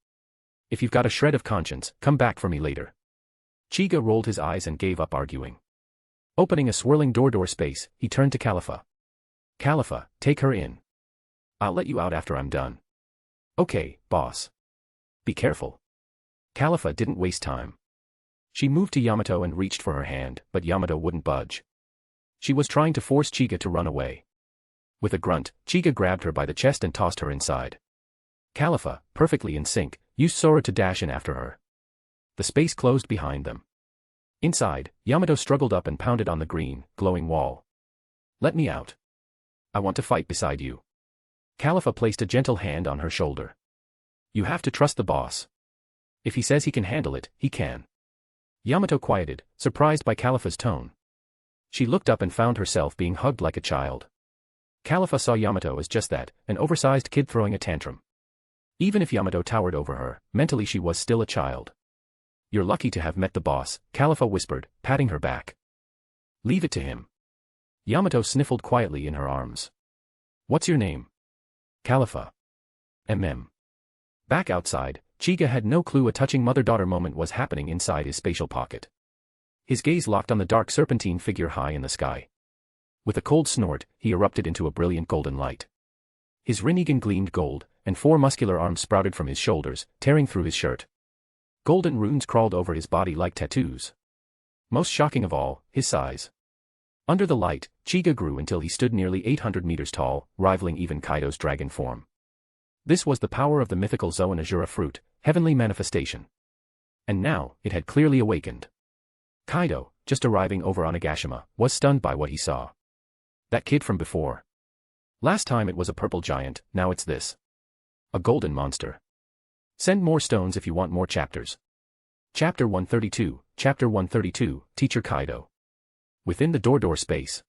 S3: If you've got a shred of conscience, come back for me later." Chiga rolled his eyes and gave up arguing. Opening a swirling door space, he turned to Califa. "Califa, take her in. I'll let you out after I'm done." "Okay, boss. Be careful." Califa didn't waste time. She moved to Yamato and reached for her hand, but Yamato wouldn't budge. She was trying to force Chiga to run away. With a grunt, Chiga grabbed her by the chest and tossed her inside. Califa, perfectly in sync, used Sora to dash in after her. The space closed behind them. Inside, Yamato struggled up and pounded on the green, glowing wall. "Let me out. I want to fight beside you." Califa placed a gentle hand on her shoulder. "You have to trust the boss. If he says he can handle it, he can." Yamato quieted, surprised by Califa's tone. She looked up and found herself being hugged like a child. Califa saw Yamato as just that, an oversized kid throwing a tantrum. Even if Yamato towered over her, mentally she was still a child. "You're lucky to have met the boss," Califa whispered, patting her back. "Leave it to him." Yamato sniffled quietly in her arms. "What's your name?" "Califa." Back outside, Chiga had no clue a touching mother-daughter moment was happening inside his spatial pocket. His gaze locked on the dark serpentine figure high in the sky. With a cold snort, he erupted into a brilliant golden light. His Rinnegan gleamed gold, and 4 muscular arms sprouted from his shoulders, tearing through his shirt. Golden runes crawled over his body like tattoos. Most shocking of all, his size. Under the light, Chiga grew until he stood nearly 800 meters tall, rivaling even Kaido's dragon form. This was the power of the mythical Zoan Azura fruit, heavenly manifestation. And now, it had clearly awakened. Kaido, just arriving over Onigashima, was stunned by what he saw. That kid from before. Last time it was a purple giant, now it's this. A golden monster. Send more stones if you want more chapters. Chapter 132, Chapter 132, Teacher Kaido. Within the door space.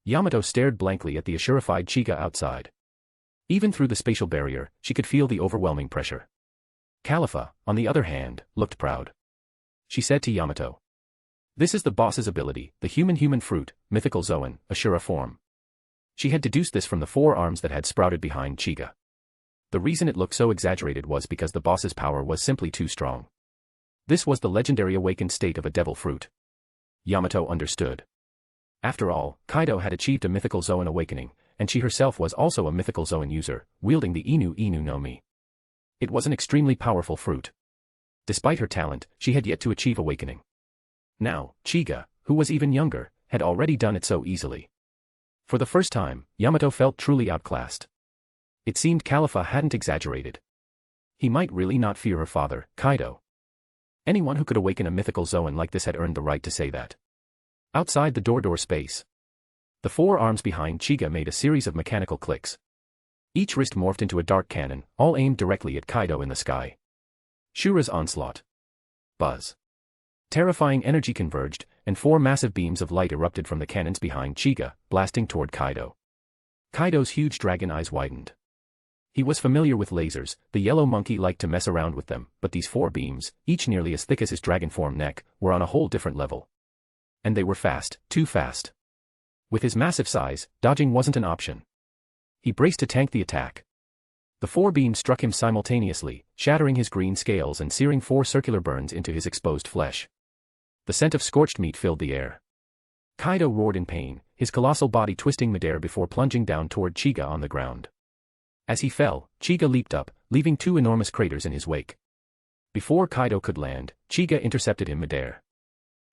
S3: Yamato stared blankly at the Ashurified Chica outside. Even through the spatial barrier, she could feel the overwhelming pressure. Califa, on the other hand, looked proud. She said to Yamato. This is the boss's ability, the human fruit, mythical Zoan, Ashura form. She had deduced this from the 4 arms that had sprouted behind Chiga. The reason it looked so exaggerated was because the boss's power was simply too strong. This was the legendary awakened state of a devil fruit. Yamato understood. After all, Kaido had achieved a mythical Zoan awakening, and she herself was also a mythical Zoan user, wielding the Inu no Mi. It was an extremely powerful fruit. Despite her talent, she had yet to achieve awakening. Now, Chiga, who was even younger, had already done it so easily. For the first time, Yamato felt truly outclassed. It seemed Califa hadn't exaggerated. He might really not fear her father, Kaido. Anyone who could awaken a mythical Zoan like this had earned the right to say that. Outside the door space. The 4 arms behind Chiga made a series of mechanical clicks. Each wrist morphed into a dark cannon, all aimed directly at Kaido in the sky. Shura's onslaught. Buzz. Terrifying energy converged, and 4 massive beams of light erupted from the cannons behind Chiga, blasting toward Kaido. Kaido's huge dragon eyes widened. He was familiar with lasers, the yellow monkey liked to mess around with them, but these 4 beams, each nearly as thick as his dragon form neck, were on a whole different level. And they were fast, too fast. With his massive size, dodging wasn't an option. He braced to tank the attack. The 4 beams struck him simultaneously, shattering his green scales and searing 4 circular burns into his exposed flesh. The scent of scorched meat filled the air. Kaido roared in pain, his colossal body twisting midair before plunging down toward Chiga on the ground. As he fell, Chiga leaped up, leaving 2 enormous craters in his wake. Before Kaido could land, Chiga intercepted him midair.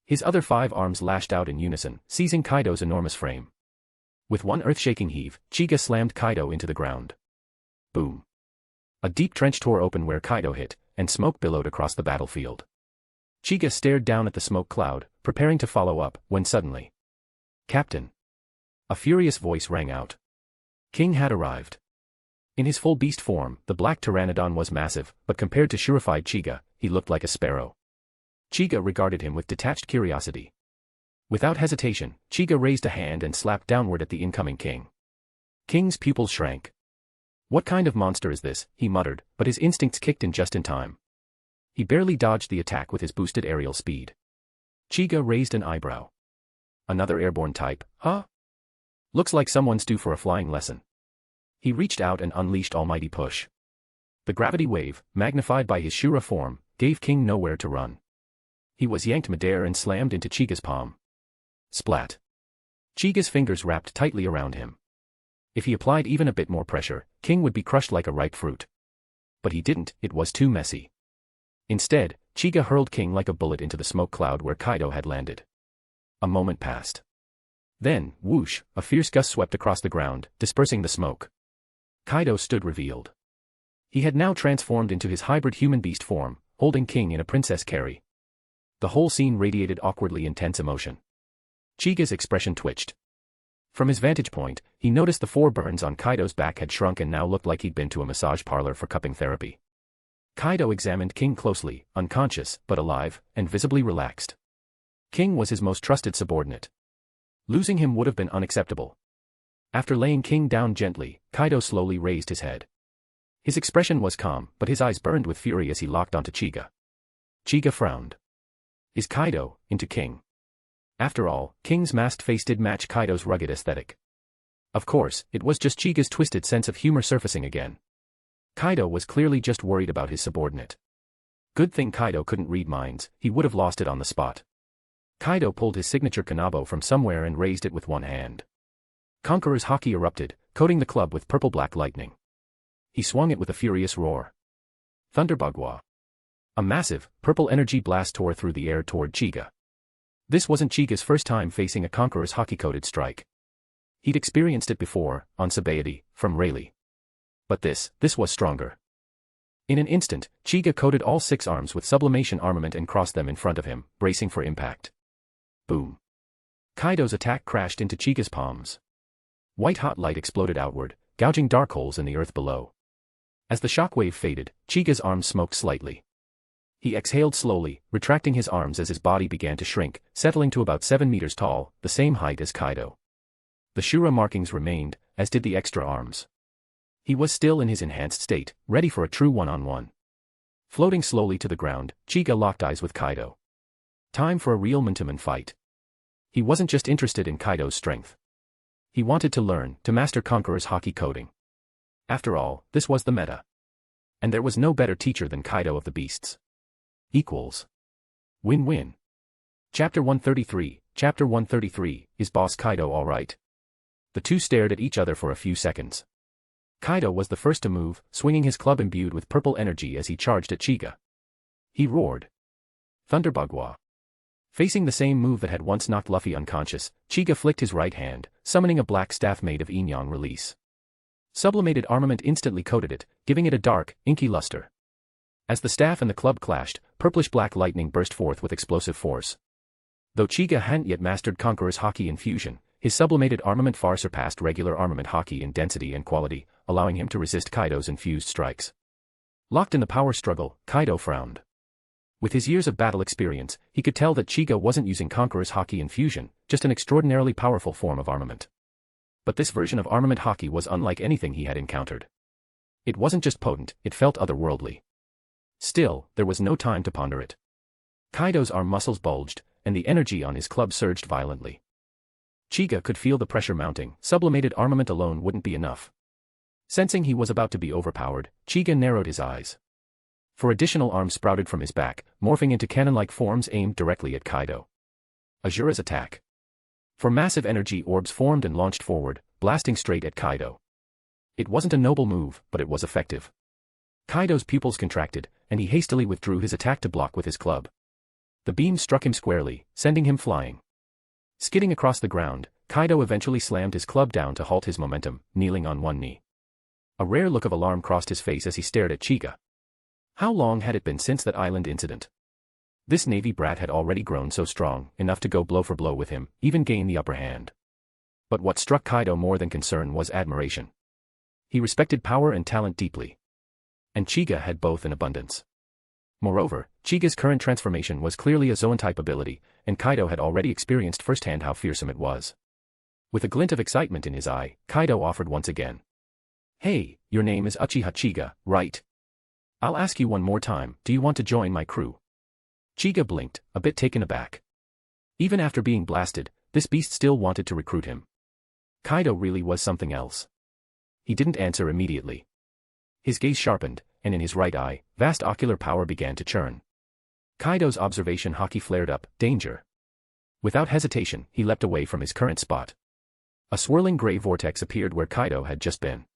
S3: His other 5 arms lashed out in unison, seizing Kaido's enormous frame. With one earth-shaking heave, Chiga slammed Kaido into the ground. Boom. A deep trench tore open where Kaido hit, and smoke billowed across the battlefield. Chiga stared down at the smoke cloud, preparing to follow up, when suddenly. Captain. A furious voice rang out. King had arrived. In his full beast form, the black pteranodon was massive, but compared to Shurified Chiga, he looked like a sparrow. Chiga regarded him with detached curiosity. Without hesitation, Chiga raised a hand and slapped downward at the incoming king. King's pupils shrank. What kind of monster is this, he muttered, but his instincts kicked in just in time. He barely dodged the attack with his boosted aerial speed. Chiga raised an eyebrow. Another airborne type, huh? Looks like someone's due for a flying lesson. He reached out and unleashed almighty push. The gravity wave, magnified by his Shura form, gave King nowhere to run. He was yanked midair and slammed into Chiga's palm. Splat. Chiga's fingers wrapped tightly around him. If he applied even a bit more pressure, King would be crushed like a ripe fruit. But he didn't, it was too messy. Instead, Chiga hurled King like a bullet into the smoke cloud where Kaido had landed. A moment passed. Then, whoosh, a fierce gust swept across the ground, dispersing the smoke. Kaido stood revealed. He had now transformed into his hybrid human-beast form, holding King in a princess carry. The whole scene radiated awkwardly intense emotion. Chiga's expression twitched. From his vantage point, he noticed the 4 burns on Kaido's back had shrunk and now looked like he'd been to a massage parlor for cupping therapy. Kaido examined King closely, unconscious, but alive, and visibly relaxed. King was his most trusted subordinate. Losing him would have been unacceptable. After laying King down gently, Kaido slowly raised his head. His expression was calm, but his eyes burned with fury as he locked onto Chiga. Chiga frowned. Is Kaido into King? After all, King's masked face did match Kaido's rugged aesthetic. Of course, it was just Chiga's twisted sense of humor surfacing again. Kaido was clearly just worried about his subordinate. Good thing Kaido couldn't read minds, he would have lost it on the spot. Kaido pulled his signature kanabo from somewhere and raised it with one hand. Conqueror's Haki erupted, coating the club with purple-black lightning. He swung it with a furious roar. Thunderbagwa. A massive, purple energy blast tore through the air toward Chiga. This wasn't Chiga's first time facing a conqueror's hockey-coated strike. He'd experienced it before, on Sabaody, from Rayleigh. But this was stronger. In an instant, Chiga coated all 6 arms with sublimation armament and crossed them in front of him, bracing for impact. Boom. Kaido's attack crashed into Chiga's palms. White-hot light exploded outward, gouging dark holes in the earth below. As the shockwave faded, Chiga's arms smoked slightly. He exhaled slowly, retracting his arms as his body began to shrink, settling to about 7 meters tall, the same height as Kaido. The Shura markings remained, as did the extra arms. He was still in his enhanced state, ready for a true one-on-one. Floating slowly to the ground, Chiga locked eyes with Kaido. Time for a real man-to-man fight. He wasn't just interested in Kaido's strength. He wanted to learn, to master Conqueror's hockey coding. After all, this was the meta. And there was no better teacher than Kaido of the Beasts. Equals. Win-win. Chapter 133, is Boss Kaido alright? The two stared at each other for a few seconds. Kaido was the first to move, swinging his club imbued with purple energy as he charged at Chiga. He roared. Thunderbugwa. Facing the same move that had once knocked Luffy unconscious, Chiga flicked his right hand, summoning a black staff made of yin-yang release. Sublimated armament instantly coated it, giving it a dark, inky luster. As the staff and the club clashed, purplish-black lightning burst forth with explosive force. Though Chiga hadn't yet mastered Conqueror's hockey infusion, his sublimated armament far surpassed regular armament hockey in density and quality, allowing him to resist Kaido's infused strikes. Locked in the power struggle, Kaido frowned. With his years of battle experience, he could tell that Chiga wasn't using Conqueror's hockey infusion, just an extraordinarily powerful form of armament. But this version of armament hockey was unlike anything he had encountered. It wasn't just potent, it felt otherworldly. Still, there was no time to ponder it. Kaido's arm muscles bulged, and the energy on his club surged violently. Chiga could feel the pressure mounting, sublimated armament alone wouldn't be enough. Sensing he was about to be overpowered, Chiga narrowed his eyes. 4 additional arms sprouted from his back, morphing into cannon-like forms aimed directly at Kaido. Azura's attack. 4 massive energy orbs formed and launched forward, blasting straight at Kaido. It wasn't a noble move, but it was effective. Kaido's pupils contracted, and he hastily withdrew his attack to block with his club. The beam struck him squarely, sending him flying. Skidding across the ground, Kaido eventually slammed his club down to halt his momentum, kneeling on one knee. A rare look of alarm crossed his face as he stared at Chiga. How long had it been since that island incident? This Navy brat had already grown so strong, enough to go blow for blow with him, even gain the upper hand. But what struck Kaido more than concern was admiration. He respected power and talent deeply. And Chiga had both in abundance. Moreover, Chiga's current transformation was clearly a Zoan-type ability, and Kaido had already experienced firsthand how fearsome it was. With a glint of excitement in his eye, Kaido offered once again. Hey, your name is Uchiha Chiga, right? I'll ask you one more time, do you want to join my crew? Chiga blinked, a bit taken aback. Even after being blasted, this beast still wanted to recruit him. Kaido really was something else. He didn't answer immediately. His gaze sharpened, and in his right eye, vast ocular power began to churn. Kaido's observation hockey flared up, danger. Without hesitation, he leapt away from his current spot. A swirling gray vortex appeared where Kaido had just been.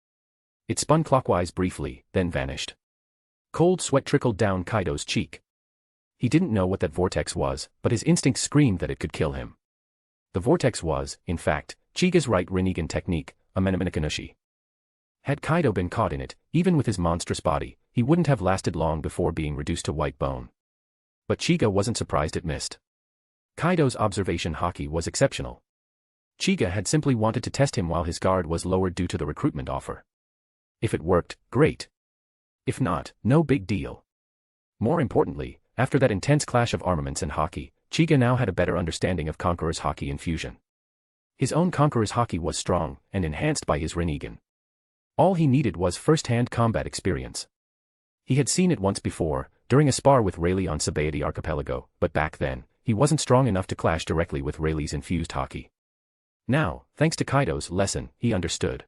S3: It spun clockwise briefly, then vanished. Cold sweat trickled down Kaido's cheek. He didn't know what that vortex was, but his instinct screamed that it could kill him. The vortex was, in fact, Chiga's right Rinnegan technique, a Menemenekanushi. Had Kaido been caught in it, even with his monstrous body, he wouldn't have lasted long before being reduced to white bone. But Chiga wasn't surprised it missed. Kaido's observation hockey was exceptional. Chiga had simply wanted to test him while his guard was lowered due to the recruitment offer. If it worked, great. If not, no big deal. More importantly, after that intense clash of armaments and hockey, Chiga now had a better understanding of Conqueror's hockey infusion. His own Conqueror's hockey was strong, and enhanced by his Rinnegan. All he needed was first-hand combat experience. He had seen it once before, during a spar with Rayleigh on Sabaody Archipelago, but back then, he wasn't strong enough to clash directly with Rayleigh's infused hockey. Now, thanks to Kaido's lesson, he understood.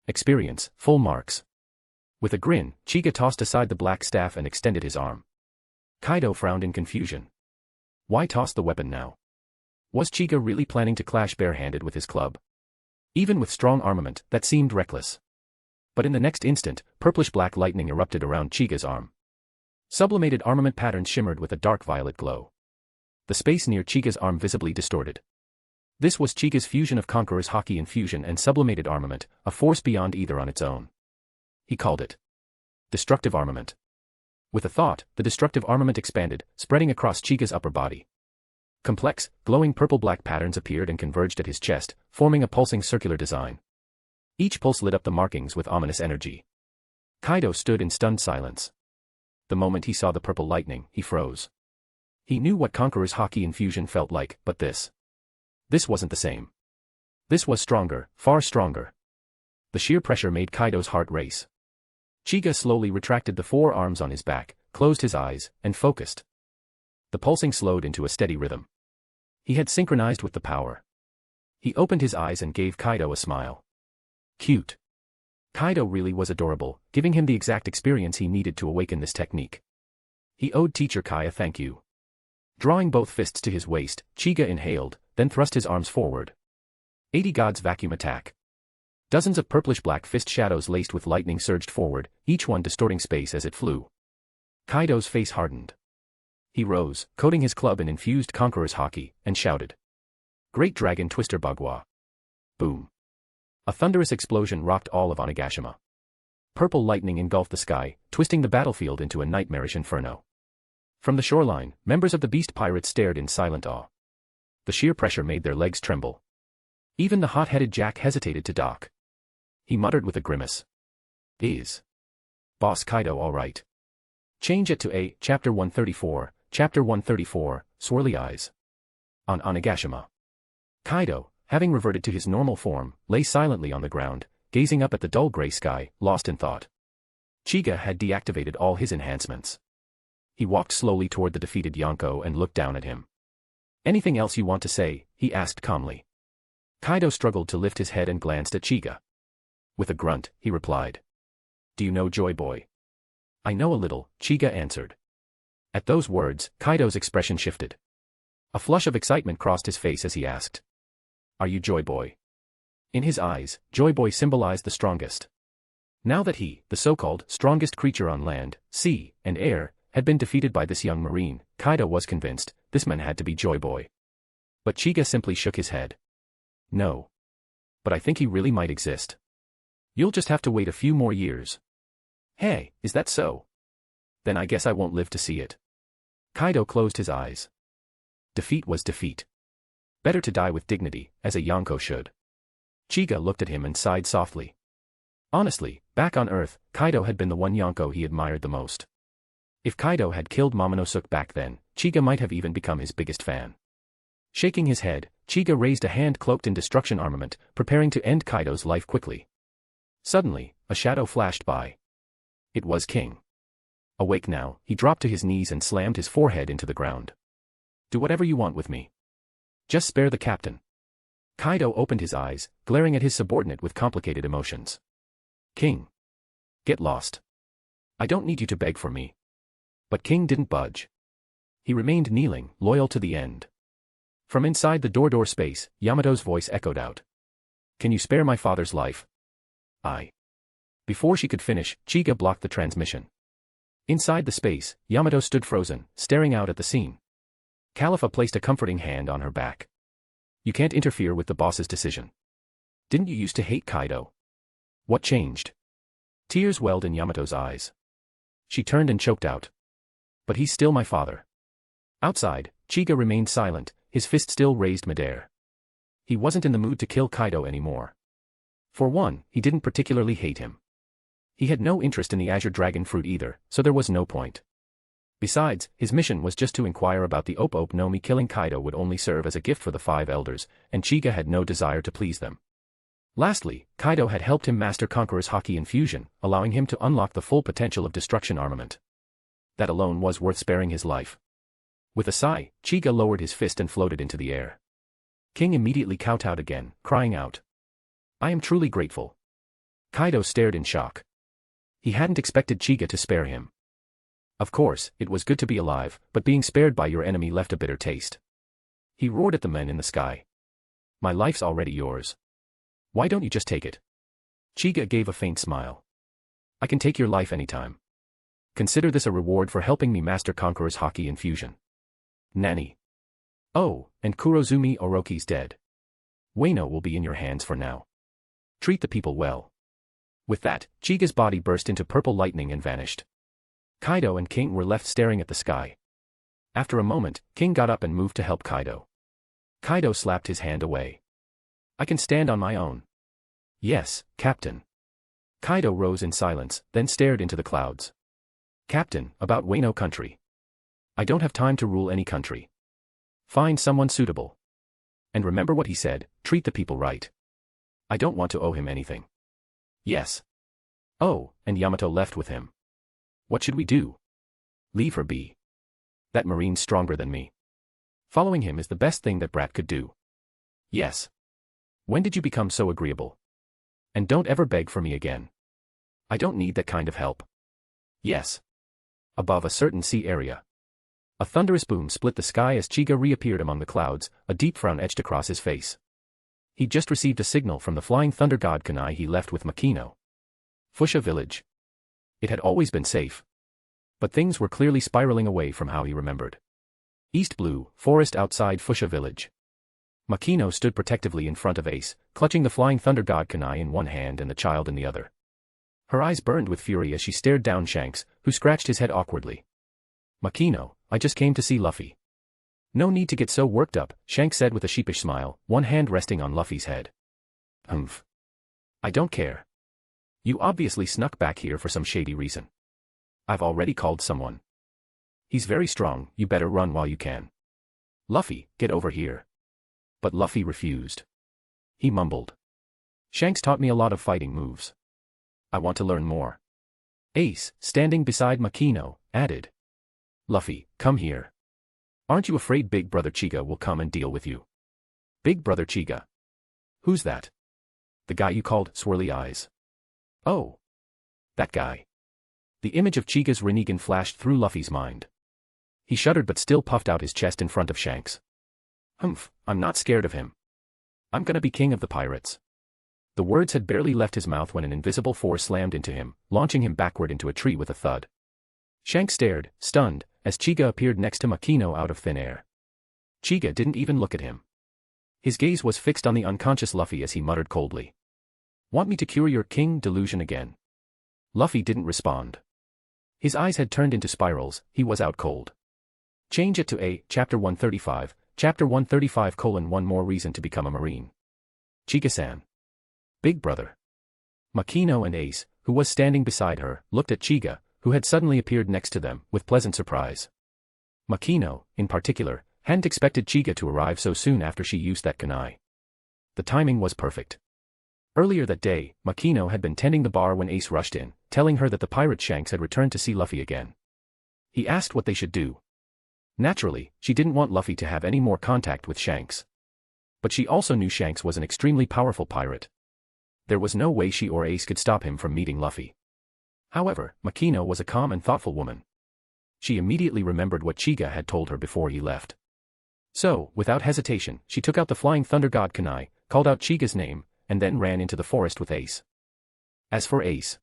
S3: Experience, full marks. With a grin, Chiga tossed aside the black staff and extended his arm. Kaido frowned in confusion. Why toss the weapon now? Was Chiga really planning to clash barehanded with his club? Even with strong armament, that seemed reckless. But in the next instant, purplish-black lightning erupted around Chiga's arm. Sublimated armament patterns shimmered with a dark violet glow. The space near Chiga's arm visibly distorted. This was Chiga's fusion of Conqueror's Haki infusion and sublimated armament, a force beyond either on its own. He called it destructive armament. With a thought, the destructive armament expanded, spreading across Chiga's upper body. Complex, glowing purple-black patterns appeared and converged at his chest, forming a pulsing circular design. Each pulse lit up the markings with ominous energy. Kaido stood in stunned silence. The moment he saw the purple lightning, he froze. He knew what Conqueror's Haki infusion felt like, but this wasn't the same. This was stronger, far stronger. The sheer pressure made Kaido's heart race. Chiga slowly retracted the four arms on his back, closed his eyes, and focused. The pulsing slowed into a steady rhythm. He had synchronized with the power. He opened his eyes and gave Kaido a smile. Cute. Kaido really was adorable, giving him the exact experience he needed to awaken this technique. He owed Teacher Kai a thank you. Drawing both fists to his waist, Chiga inhaled, then thrust his arms forward. 80 God's vacuum attack. Dozens of purplish-black fist shadows laced with lightning surged forward, each one distorting space as it flew. Kaido's face hardened. He rose, coating his club in infused Conqueror's Haki, and shouted. Great Dragon Twister Bagua. Boom. A thunderous explosion rocked all of Onigashima. Purple lightning engulfed the sky, twisting the battlefield into a nightmarish inferno. From the shoreline, members of the Beast Pirates stared in silent awe. The sheer pressure made their legs tremble. Even the hot-headed Jack hesitated to dock. He muttered with a grimace. Is Boss Kaido all right? Change it to A, Chapter 134, Chapter 134, Swirly Eyes. On Onigashima. Kaido, having reverted to his normal form, lay silently on the ground, gazing up at the dull gray sky, lost in thought. Chiga had deactivated all his enhancements. He walked slowly toward the defeated Yonko and looked down at him. Anything else you want to say? He asked calmly. Kaido struggled to lift his head and glanced at Chiga. With a grunt, he replied. Do you know Joy Boy? I know a little, Chiga answered. At those words, Kaido's expression shifted. A flush of excitement crossed his face as he asked. Are you Joy Boy? In his eyes, Joy Boy symbolized the strongest. Now that he, the so-called strongest creature on land, sea, and air, had been defeated by this young marine, Kaido was convinced, this man had to be Joy Boy. But Chiga simply shook his head. No. But I think he really might exist. You'll just have to wait a few more years. Hey, is that so? Then I guess I won't live to see it. Kaido closed his eyes. Defeat was defeat. Better to die with dignity, as a Yonko should. Chiga looked at him and sighed softly. Honestly, back on Earth, Kaido had been the one Yonko he admired the most. If Kaido had killed Momonosuke back then, Chiga might have even become his biggest fan. Shaking his head, Chiga raised a hand cloaked in destruction armament, preparing to end Kaido's life quickly. Suddenly, a shadow flashed by. It was King. Awake now, he dropped to his knees and slammed his forehead into the ground. Do whatever you want with me. Just spare the captain. Kaido opened his eyes, glaring at his subordinate with complicated emotions. King. Get lost. I don't need you to beg for me. But King didn't budge. He remained kneeling, loyal to the end. From inside the door space, Yamato's voice echoed out. Can you spare my father's life? Before she could finish, Chiga blocked the transmission. Inside the space, Yamato stood frozen, staring out at the scene. Khalifa placed a comforting hand on her back. You can't interfere with the boss's decision. Didn't you used to hate Kaido? What changed? Tears welled in Yamato's eyes. She turned and choked out. But he's still my father. Outside, Chiga remained silent, his fist still raised midair. He wasn't in the mood to kill Kaido anymore. For one, he didn't particularly hate him. He had no interest in the Azure Dragon Fruit either, so there was no point. Besides, his mission was just to inquire about the Ope no Mi. Killing Kaido would only serve as a gift for the 5 elders, and Chiga had no desire to please them. Lastly, Kaido had helped him master Conqueror's Haki infusion, allowing him to unlock the full potential of destruction armament. That alone was worth sparing his life. With a sigh, Chiga lowered his fist and floated into the air. King immediately kowtowed again, crying out. I am truly grateful. Kaido stared in shock. He hadn't expected Chiga to spare him. Of course, it was good to be alive, but being spared by your enemy left a bitter taste. He roared at the men in the sky. My life's already yours. Why don't you just take it? Chiga gave a faint smile. I can take your life anytime. Consider this a reward for helping me master Conqueror's Haki infusion. Nani? Oh, and Kurozumi Orochi's dead. Wano will be in your hands for now. Treat the people well. With that, Chiga's body burst into purple lightning and vanished. Kaido and King were left staring at the sky. After a moment, King got up and moved to help Kaido. Kaido slapped his hand away. I can stand on my own. Yes, Captain. Kaido rose in silence, then stared into the clouds. Captain, about Wano country. I don't have time to rule any country. Find someone suitable. And remember what he said, treat the people right. I don't want to owe him anything. Yes. Oh, and Yamato left with him. What should we do? Leave her be. That marine's stronger than me. Following him is the best thing that brat could do. Yes. When did you become so agreeable? And don't ever beg for me again. I don't need that kind of help. Yes. Above a certain sea area. A thunderous boom split the sky as Chiga reappeared among the clouds, a deep frown etched across his face. He'd just received a signal from the flying thunder god kunai he left with Makino. Fusha village. It had always been safe. But things were clearly spiraling away from how he remembered. East blue, forest outside Fusha village. Makino stood protectively in front of Ace, clutching the flying thunder god kunai in one hand and the child in the other. Her eyes burned with fury as she stared down Shanks, who scratched his head awkwardly. Makino, I just came to see Luffy. No need to get so worked up, Shanks said with a sheepish smile, one hand resting on Luffy's head. Humph. I don't care. You obviously snuck back here for some shady reason. I've already called someone. He's very strong, you better run while you can. Luffy, get over here. But Luffy refused. He mumbled. Shanks taught me a lot of fighting moves. I want to learn more. Ace, standing beside Makino, added. Luffy, come here. Aren't you afraid Big Brother Chiga will come and deal with you? Big Brother Chiga? Who's that? The guy you called Swirly Eyes. Oh. That guy. The image of Chiga's Rinnegan flashed through Luffy's mind. He shuddered but still puffed out his chest in front of Shanks. Humph, I'm not scared of him. I'm gonna be king of the pirates. The words had barely left his mouth when an invisible force slammed into him, launching him backward into a tree with a thud. Shanks stared, stunned, as Chiga appeared next to Makino out of thin air. Chiga didn't even look at him. His gaze was fixed on the unconscious Luffy as he muttered coldly. Want me to cure your king delusion again? Luffy didn't respond. His eyes had turned into spirals, he was out cold. Change it to A, Chapter 135, Chapter 135: One more reason to become a Marine. Chiga-san. Big brother. Makino and Ace, who was standing beside her, looked at Chiga, who had suddenly appeared next to them, with pleasant surprise. Makino, in particular, hadn't expected Chiga to arrive so soon after she used that kunai. The timing was perfect. Earlier that day, Makino had been tending the bar when Ace rushed in, telling her that the pirate Shanks had returned to see Luffy again. He asked what they should do. Naturally, she didn't want Luffy to have any more contact with Shanks. But she also knew Shanks was an extremely powerful pirate. There was no way she or Ace could stop him from meeting Luffy. However, Makino was a calm and thoughtful woman. She immediately remembered what Chiga had told her before he left. So, without hesitation, she took out the flying thunder god kunai, called out Chiga's name, and then ran into the forest with Ace. As for Ace,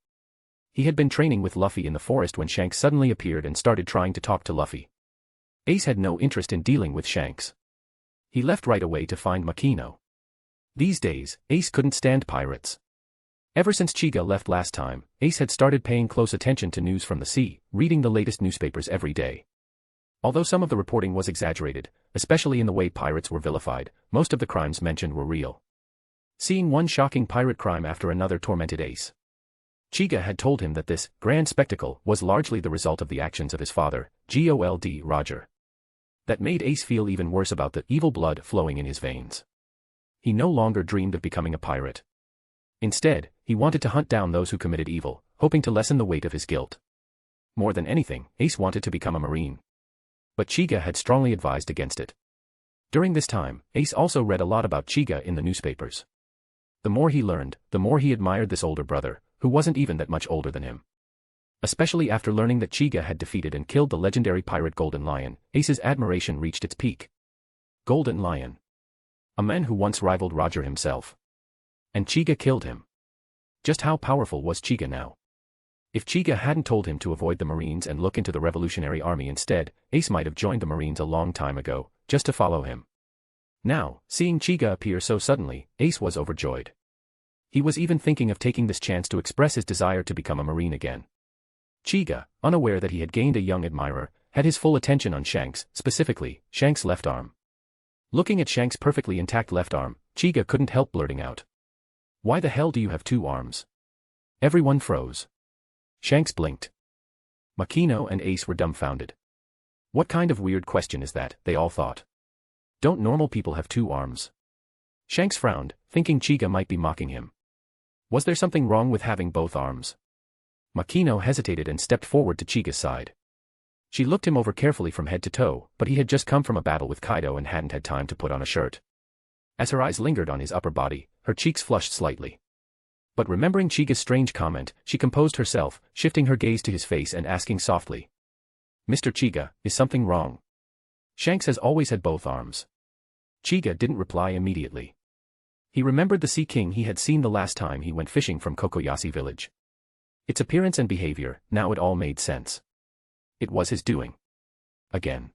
S3: he had been training with Luffy in the forest when Shanks suddenly appeared and started trying to talk to Luffy. Ace had no interest in dealing with Shanks. He left right away to find Makino. These days, Ace couldn't stand pirates. Ever since Chiga left last time, Ace had started paying close attention to news from the sea, reading the latest newspapers every day. Although some of the reporting was exaggerated, especially in the way pirates were vilified, most of the crimes mentioned were real. Seeing one shocking pirate crime after another tormented Ace. Chiga had told him that this grand spectacle was largely the result of the actions of his father, Gold Roger. That made Ace feel even worse about the evil blood flowing in his veins. He no longer dreamed of becoming a pirate. Instead, he wanted to hunt down those who committed evil, hoping to lessen the weight of his guilt. More than anything, Ace wanted to become a Marine. But Chiga had strongly advised against it. During this time, Ace also read a lot about Chiga in the newspapers. The more he learned, the more he admired this older brother, who wasn't even that much older than him. Especially after learning that Chiga had defeated and killed the legendary pirate Golden Lion, Ace's admiration reached its peak. Golden Lion. A man who once rivaled Roger himself. And Chiga killed him. Just how powerful was Chiga now? If Chiga hadn't told him to avoid the Marines and look into the Revolutionary Army instead, Ace might have joined the Marines a long time ago, just to follow him. Now, seeing Chiga appear so suddenly, Ace was overjoyed. He was even thinking of taking this chance to express his desire to become a Marine again. Chiga, unaware that he had gained a young admirer, had his full attention on Shanks, specifically, Shanks' left arm. Looking at Shanks' perfectly intact left arm, Chiga couldn't help blurting out. "Why the hell do you have two arms?" Everyone froze. Shanks blinked. Makino and Ace were dumbfounded. What kind of weird question is that, they all thought. Don't normal people have two arms? Shanks frowned, thinking Chiga might be mocking him. Was there something wrong with having both arms? Makino hesitated and stepped forward to Chiga's side. She looked him over carefully from head to toe, but he had just come from a battle with Kaido and hadn't had time to put on a shirt. As her eyes lingered on his upper body, her cheeks flushed slightly. But remembering Chiga's strange comment, she composed herself, shifting her gaze to his face and asking softly. "Mr. Chiga, is something wrong?" Shanks has always had both arms. Chiga didn't reply immediately. He remembered the Sea King he had seen the last time he went fishing from Kokoyashi village. Its appearance and behavior, now it all made sense. It was his doing. Again.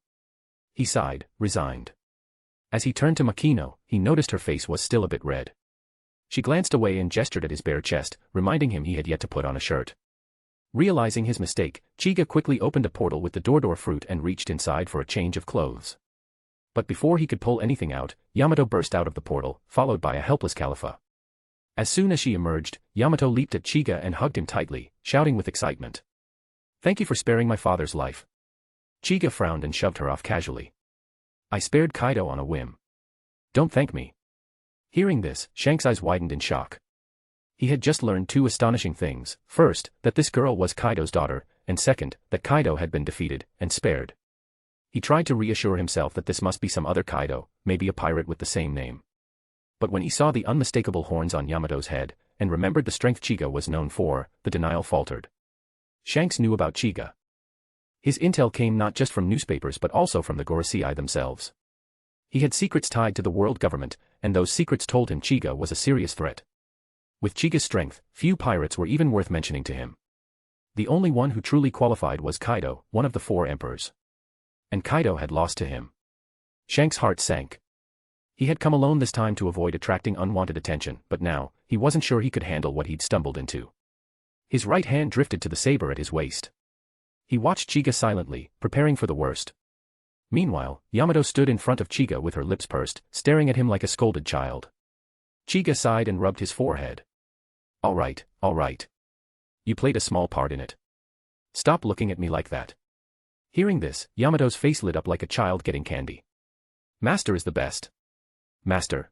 S3: He sighed, resigned. As he turned to Makino, he noticed her face was still a bit red. She glanced away and gestured at his bare chest, reminding him he had yet to put on a shirt. Realizing his mistake, Chiga quickly opened a portal with the Dordor fruit and reached inside for a change of clothes. But before he could pull anything out, Yamato burst out of the portal, followed by a helpless Califa. As soon as she emerged, Yamato leaped at Chiga and hugged him tightly, shouting with excitement. "Thank you for sparing my father's life." Chiga frowned and shoved her off casually. "I spared Kaido on a whim. Don't thank me." Hearing this, Shanks' eyes widened in shock. He had just learned two astonishing things: first, that this girl was Kaido's daughter, and second, that Kaido had been defeated and spared. He tried to reassure himself that this must be some other Kaido, maybe a pirate with the same name. But when he saw the unmistakable horns on Yamato's head, and remembered the strength Chiga was known for, the denial faltered. Shanks knew about Chiga. His intel came not just from newspapers but also from the Gorosei themselves. He had secrets tied to the world government, and those secrets told him Chiga was a serious threat. With Chiga's strength, few pirates were even worth mentioning to him. The only one who truly qualified was Kaido, one of the four emperors. And Kaido had lost to him. Shanks' heart sank. He had come alone this time to avoid attracting unwanted attention, but now, he wasn't sure he could handle what he'd stumbled into. His right hand drifted to the saber at his waist. He watched Chiga silently, preparing for the worst. Meanwhile, Yamato stood in front of Chiga with her lips pursed, staring at him like a scolded child. Chiga sighed and rubbed his forehead. All right. You played a small part in it. Stop looking at me like that." Hearing this, Yamato's face lit up like a child getting candy. "Master is the best." "Master?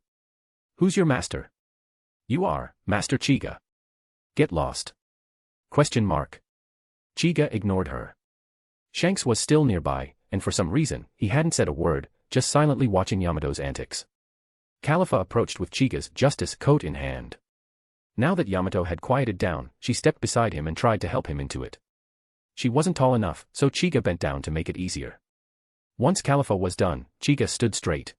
S3: Who's your master?" "You are, Master Chiga." "Get lost." Question mark. Chiga ignored her. Shanks was still nearby, and for some reason, he hadn't said a word, just silently watching Yamato's antics. Califa approached with Chiga's justice coat in hand. Now that Yamato had quieted down, she stepped beside him and tried to help him into it. She wasn't tall enough, so Chiga bent down to make it easier. Once Califa was done, Chiga stood straight.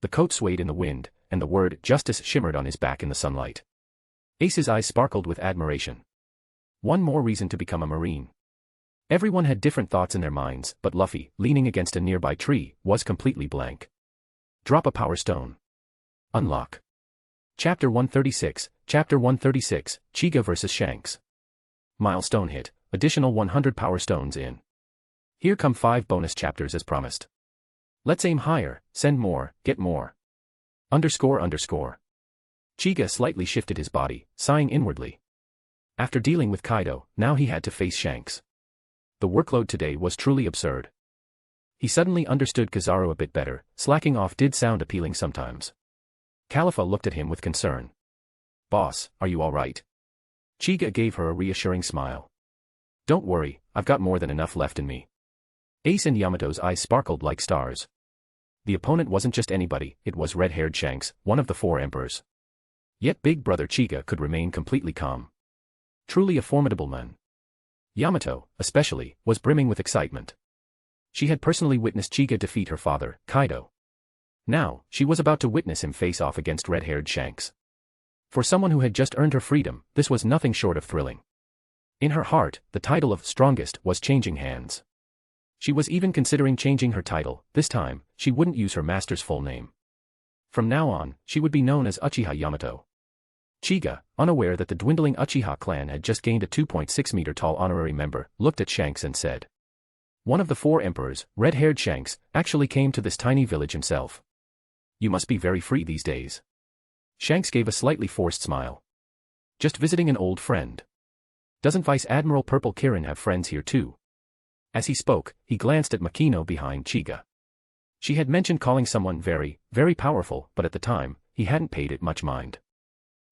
S3: The coat swayed in the wind, and the word justice shimmered on his back in the sunlight. Ace's eyes sparkled with admiration. One more reason to become a Marine. Everyone had different thoughts in their minds, but Luffy, leaning against a nearby tree, was completely blank. Drop a power stone. Unlock. Chapter 136, Chiga vs. Shanks. Milestone hit, additional 100 power stones in. Here come 5 bonus chapters as promised. Let's aim higher, send more, get more. __. Chiga slightly shifted his body, sighing inwardly. After dealing with Kaido, now he had to face Shanks. The workload today was truly absurd. He suddenly understood Kizaru a bit better, slacking off did sound appealing sometimes. Califa looked at him with concern. "Boss, are you alright?" Chiga gave her a reassuring smile. "Don't worry, I've got more than enough left in me." Ace and Yamato's eyes sparkled like stars. The opponent wasn't just anybody, it was red-haired Shanks, one of the 4 emperors. Yet big brother Chiga could remain completely calm. Truly a formidable man. Yamato, especially, was brimming with excitement. She had personally witnessed Chiga defeat her father, Kaido. Now, she was about to witness him face off against red-haired Shanks. For someone who had just earned her freedom, this was nothing short of thrilling. In her heart, the title of strongest was changing hands. She was even considering changing her title. This time, she wouldn't use her master's full name. From now on, she would be known as Uchiha Yamato. Chiga, unaware that the dwindling Uchiha clan had just gained a 2.6-meter-tall honorary member, looked at Shanks and said. One of the 4 emperors, red-haired Shanks, actually came to this tiny village himself. You must be very free these days. Shanks gave a slightly forced smile. Just visiting an old friend. Doesn't Vice Admiral Purple Kirin have friends here too? As he spoke, he glanced at Makino behind Chiga. She had mentioned calling someone very, very powerful, but at the time, he hadn't paid it much mind.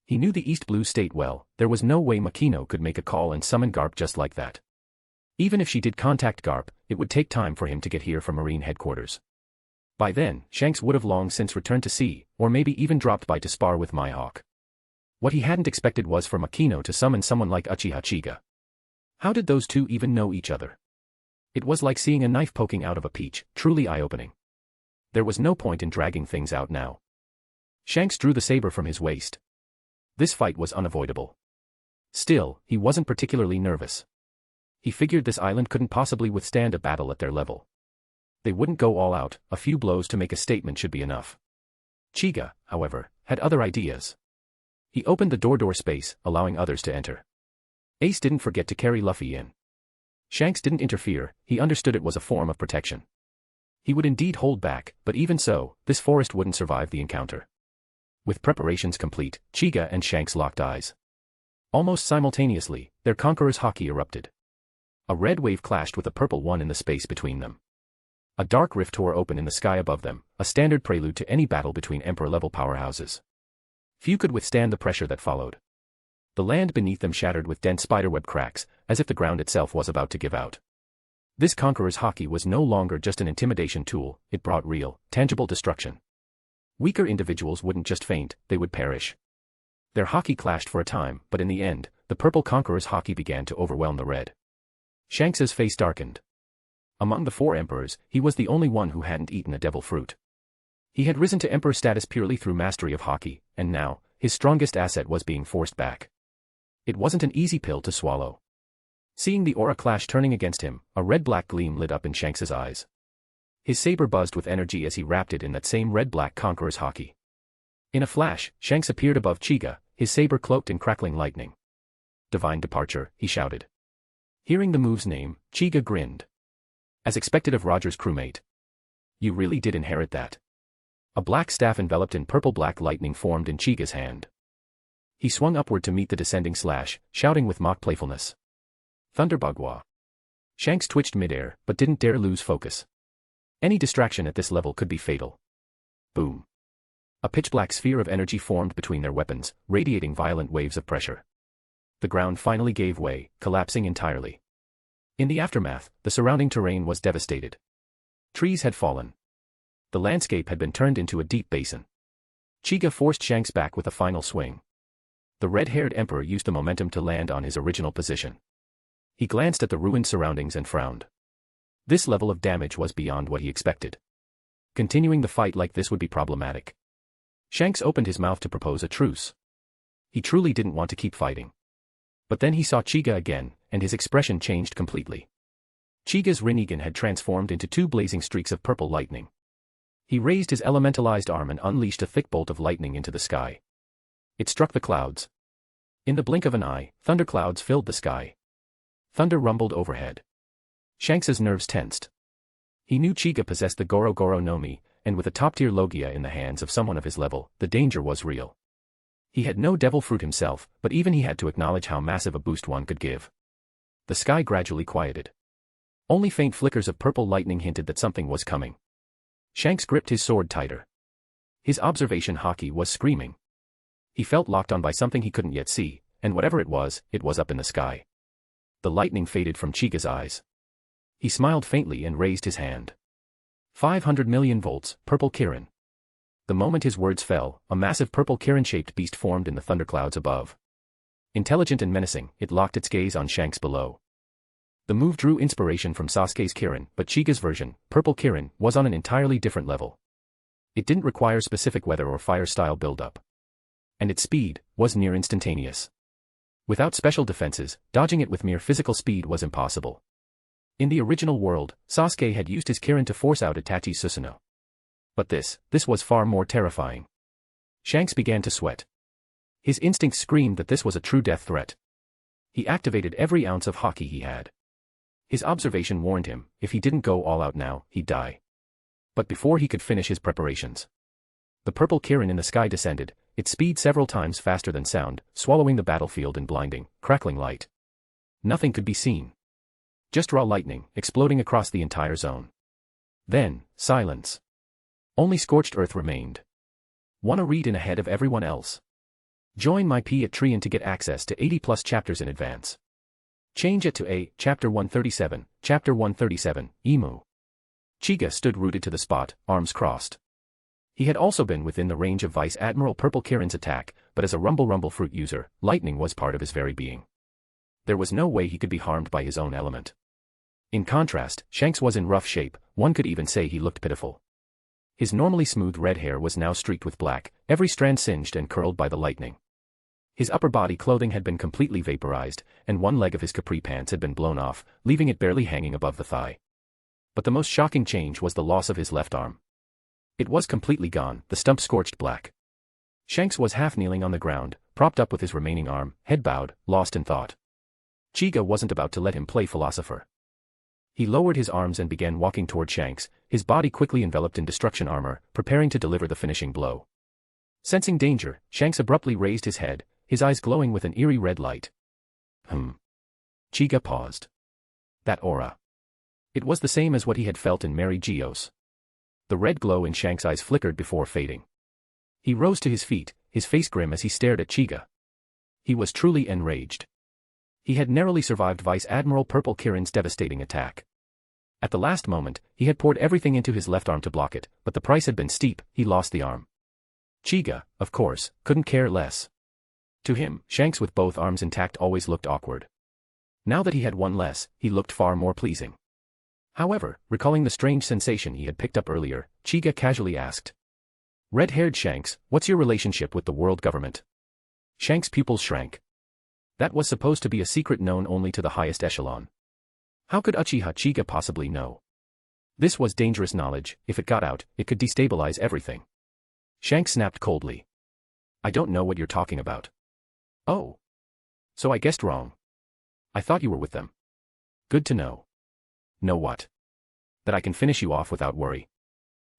S3: He knew the East Blue State well. There was no way Makino could make a call and summon Garp just like that. Even if she did contact Garp, it would take time for him to get here from Marine headquarters. By then, Shanks would have long since returned to sea, or maybe even dropped by to spar with Mihawk. What he hadn't expected was for Makino to summon someone like Uchiha Chiga. How did those two even know each other? It was like seeing a knife poking out of a peach, truly eye-opening. There was no point in dragging things out now. Shanks drew the saber from his waist. This fight was unavoidable. Still, he wasn't particularly nervous. He figured this island couldn't possibly withstand a battle at their level. They wouldn't go all out, a few blows to make a statement should be enough. Chiga, however, had other ideas. He opened the door space, allowing others to enter. Ace didn't forget to carry Luffy in. Shanks didn't interfere, he understood it was a form of protection. He would indeed hold back, but even so, this forest wouldn't survive the encounter. With preparations complete, Chiga and Shanks locked eyes. Almost simultaneously, their conqueror's haki erupted. A red wave clashed with a purple one in the space between them. A dark rift tore open in the sky above them, a standard prelude to any battle between Emperor-level powerhouses. Few could withstand the pressure that followed. The land beneath them shattered with dense spiderweb cracks, as if the ground itself was about to give out. This conqueror's haki was no longer just an intimidation tool, it brought real, tangible destruction. Weaker individuals wouldn't just faint, they would perish. Their haki clashed for a time, but in the end, the purple conqueror's haki began to overwhelm the red. Shanks's face darkened. Among the 4 emperors, he was the only one who hadn't eaten a devil fruit. He had risen to emperor status purely through mastery of haki, and now, his strongest asset was being forced back. It wasn't an easy pill to swallow. Seeing the aura clash turning against him, a red-black gleam lit up in Shanks's eyes. His saber buzzed with energy as he wrapped it in that same red-black conqueror's haki. In a flash, Shanks appeared above Chiga, his saber cloaked in crackling lightning. Divine departure, he shouted. Hearing the move's name, Chiga grinned. As expected of Roger's crewmate. You really did inherit that. A black staff enveloped in purple-black lightning formed in Chiga's hand. He swung upward to meet the descending slash, shouting with mock playfulness. Thunderbugwa. Shanks twitched midair, but didn't dare lose focus. Any distraction at this level could be fatal. Boom. A pitch-black sphere of energy formed between their weapons, radiating violent waves of pressure. The ground finally gave way, collapsing entirely. In the aftermath, the surrounding terrain was devastated. Trees had fallen. The landscape had been turned into a deep basin. Chiga forced Shanks back with a final swing. The red-haired emperor used the momentum to land on his original position. He glanced at the ruined surroundings and frowned. This level of damage was beyond what he expected. Continuing the fight like this would be problematic. Shanks opened his mouth to propose a truce. He truly didn't want to keep fighting. But then he saw Chiga again, and his expression changed completely. Chiga's Rinnegan had transformed into 2 blazing streaks of purple lightning. He raised his elementalized arm and unleashed a thick bolt of lightning into the sky. It struck the clouds. In the blink of an eye, thunderclouds filled the sky. Thunder rumbled overhead. Shanks's nerves tensed. He knew Chiga possessed the Goro Goro no Mi, and with a top-tier Logia in the hands of someone of his level, the danger was real. He had no devil fruit himself, but even he had to acknowledge how massive a boost one could give. The sky gradually quieted. Only faint flickers of purple lightning hinted that something was coming. Shanks gripped his sword tighter. His observation haki was screaming. He felt locked on by something he couldn't yet see, and whatever it was up in the sky. The lightning faded from Chiga's eyes. He smiled faintly and raised his hand. 500 million volts, purple Kirin. The moment his words fell, a massive purple Kirin-shaped beast formed in the thunderclouds above. Intelligent and menacing, it locked its gaze on Shanks below. The move drew inspiration from Sasuke's Kirin, but Chiga's version, purple Kirin, was on an entirely different level. It didn't require specific weather or fire style buildup. And its speed was near instantaneous. Without special defenses, dodging it with mere physical speed was impossible. In the original world, Sasuke had used his Kirin to force out Itachi's Susanoo. But this was far more terrifying. Shanks began to sweat. His instincts screamed that this was a true death threat. He activated every ounce of haki he had. His observation warned him, if he didn't go all out now, he'd die. But before he could finish his preparations, the purple Kirin in the sky descended, its speed several times faster than sound, swallowing the battlefield in blinding, crackling light. Nothing could be seen. Just raw lightning, exploding across the entire zone. Then, silence. Only scorched earth remained. Wanna read in ahead of everyone else? Join my Patreon to get access to 80+ chapters in advance. Change it to A, Chapter 137, Chapter 137, Emu. Chiga stood rooted to the spot, arms crossed. He had also been within the range of Vice Admiral Purple Kirin's attack, but as a rumble fruit user, lightning was part of his very being. There was no way he could be harmed by his own element. In contrast, Shanks was in rough shape, one could even say he looked pitiful. His normally smooth red hair was now streaked with black, every strand singed and curled by the lightning. His upper body clothing had been completely vaporized, and one leg of his capri pants had been blown off, leaving it barely hanging above the thigh. But the most shocking change was the loss of his left arm. It was completely gone, the stump scorched black. Shanks was half kneeling on the ground, propped up with his remaining arm, head bowed, lost in thought. Chiga wasn't about to let him play philosopher. He lowered his arms and began walking toward Shanks, his body quickly enveloped in destruction armor, preparing to deliver the finishing blow. Sensing danger, Shanks abruptly raised his head, his eyes glowing with an eerie red light. Chiga paused. That aura. It was the same as what he had felt in Mary Geos. The red glow in Shanks' eyes flickered before fading. He rose to his feet, his face grim as he stared at Chiga. He was truly enraged. He had narrowly survived Vice Admiral Purple Kirin's devastating attack. At the last moment, he had poured everything into his left arm to block it, but the price had been steep, he lost the arm. Chiga, of course, couldn't care less. To him, Shanks with both arms intact always looked awkward. Now that he had one less, he looked far more pleasing. However, recalling the strange sensation he had picked up earlier, Chiga casually asked. Red-haired Shanks, what's your relationship with the world government? Shanks' pupils shrank. That was supposed to be a secret known only to the highest echelon. How could Uchiha Chiga possibly know? This was dangerous knowledge, if it got out, it could destabilize everything. Shanks snapped coldly. I don't know what you're talking about. Oh. So I guessed wrong. I thought you were with them. Good to know. Know what? That I can finish you off without worry.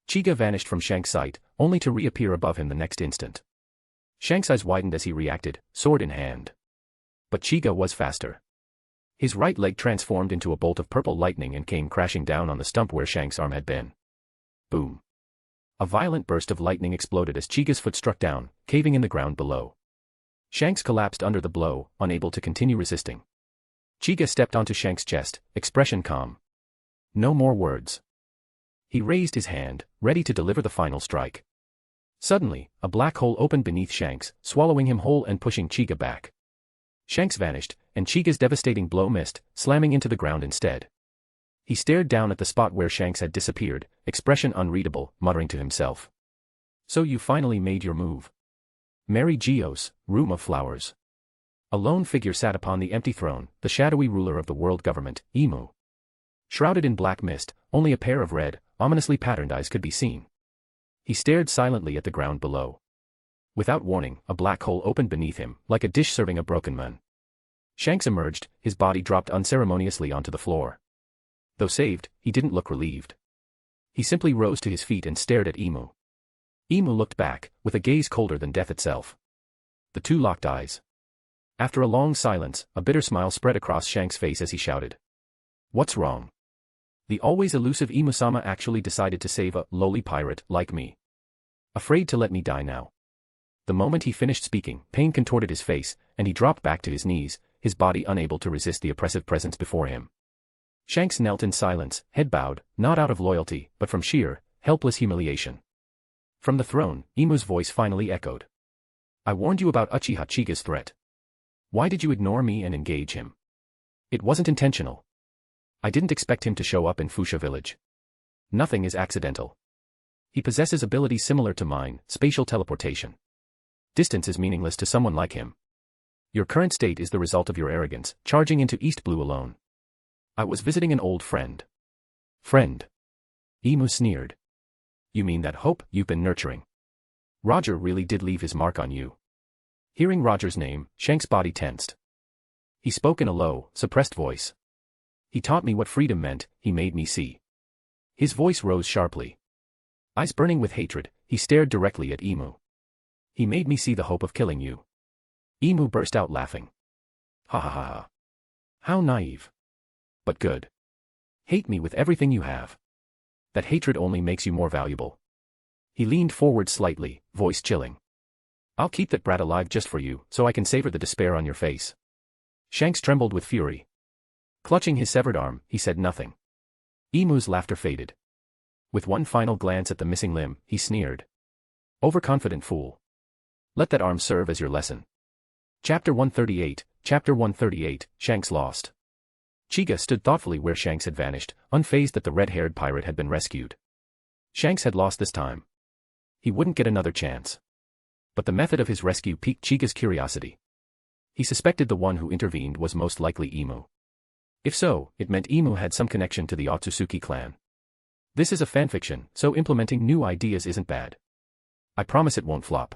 S3: Chiga vanished from Shanks' sight, only to reappear above him the next instant. Shanks' eyes widened as he reacted, sword in hand. But Chiga was faster. His right leg transformed into a bolt of purple lightning and came crashing down on the stump where Shanks' arm had been. Boom. A violent burst of lightning exploded as Chiga's foot struck down, caving in the ground below. Shanks collapsed under the blow, unable to continue resisting. Chiga stepped onto Shanks' chest, expression calm. No more words. He raised his hand, ready to deliver the final strike. Suddenly, a black hole opened beneath Shanks, swallowing him whole and pushing Chiga back. Shanks vanished, and Chiga's devastating blow missed, slamming into the ground instead. He stared down at the spot where Shanks had disappeared, expression unreadable, muttering to himself. So you finally made your move. Mary Geos, Room of Flowers. A lone figure sat upon the empty throne, the shadowy ruler of the world government, Emu. Shrouded in black mist, only a pair of red, ominously patterned eyes could be seen. He stared silently at the ground below. Without warning, a black hole opened beneath him, like a dish serving a broken man. Shanks emerged, his body dropped unceremoniously onto the floor. Though saved, he didn't look relieved. He simply rose to his feet and stared at Emu. Emu looked back, with a gaze colder than death itself. The two locked eyes. After a long silence, a bitter smile spread across Shanks' face as he shouted. What's wrong? The always elusive Emu-sama actually decided to save a lowly pirate like me. Afraid to let me die now. The moment he finished speaking, pain contorted his face, and he dropped back to his knees, his body unable to resist the oppressive presence before him. Shanks knelt in silence, head bowed, not out of loyalty, but from sheer, helpless humiliation. From the throne, Emu's voice finally echoed. I warned you about Uchiha Chiga's threat. Why did you ignore me and engage him? It wasn't intentional. I didn't expect him to show up in Fuchsia village. Nothing is accidental. He possesses abilities similar to mine, spatial teleportation. Distance is meaningless to someone like him. Your current state is the result of your arrogance, charging into East Blue alone. I was visiting an old friend. Friend? Emu sneered. You mean that hope you've been nurturing? Roger really did leave his mark on you. Hearing Roger's name, Shanks' body tensed. He spoke in a low, suppressed voice. He taught me what freedom meant, he made me see. His voice rose sharply. Eyes burning with hatred, he stared directly at Emu. He made me see the hope of killing you. Emu burst out laughing. Ha ha ha ha. How naive. But good. Hate me with everything you have. That hatred only makes you more valuable. He leaned forward slightly, voice chilling. I'll keep that brat alive just for you, so I can savor the despair on your face. Shanks trembled with fury. Clutching his severed arm, he said nothing. Emu's laughter faded. With one final glance at the missing limb, he sneered. Overconfident fool. Let that arm serve as your lesson. Chapter 138, Shanks lost. Chica stood thoughtfully where Shanks had vanished, unfazed that the red-haired pirate had been rescued. Shanks had lost this time. He wouldn't get another chance. But the method of his rescue piqued Chica's curiosity. He suspected the one who intervened was most likely Emu. If so, it meant Emu had some connection to the Otsutsuki clan. This is a fanfiction, so implementing new ideas isn't bad. I promise it won't flop.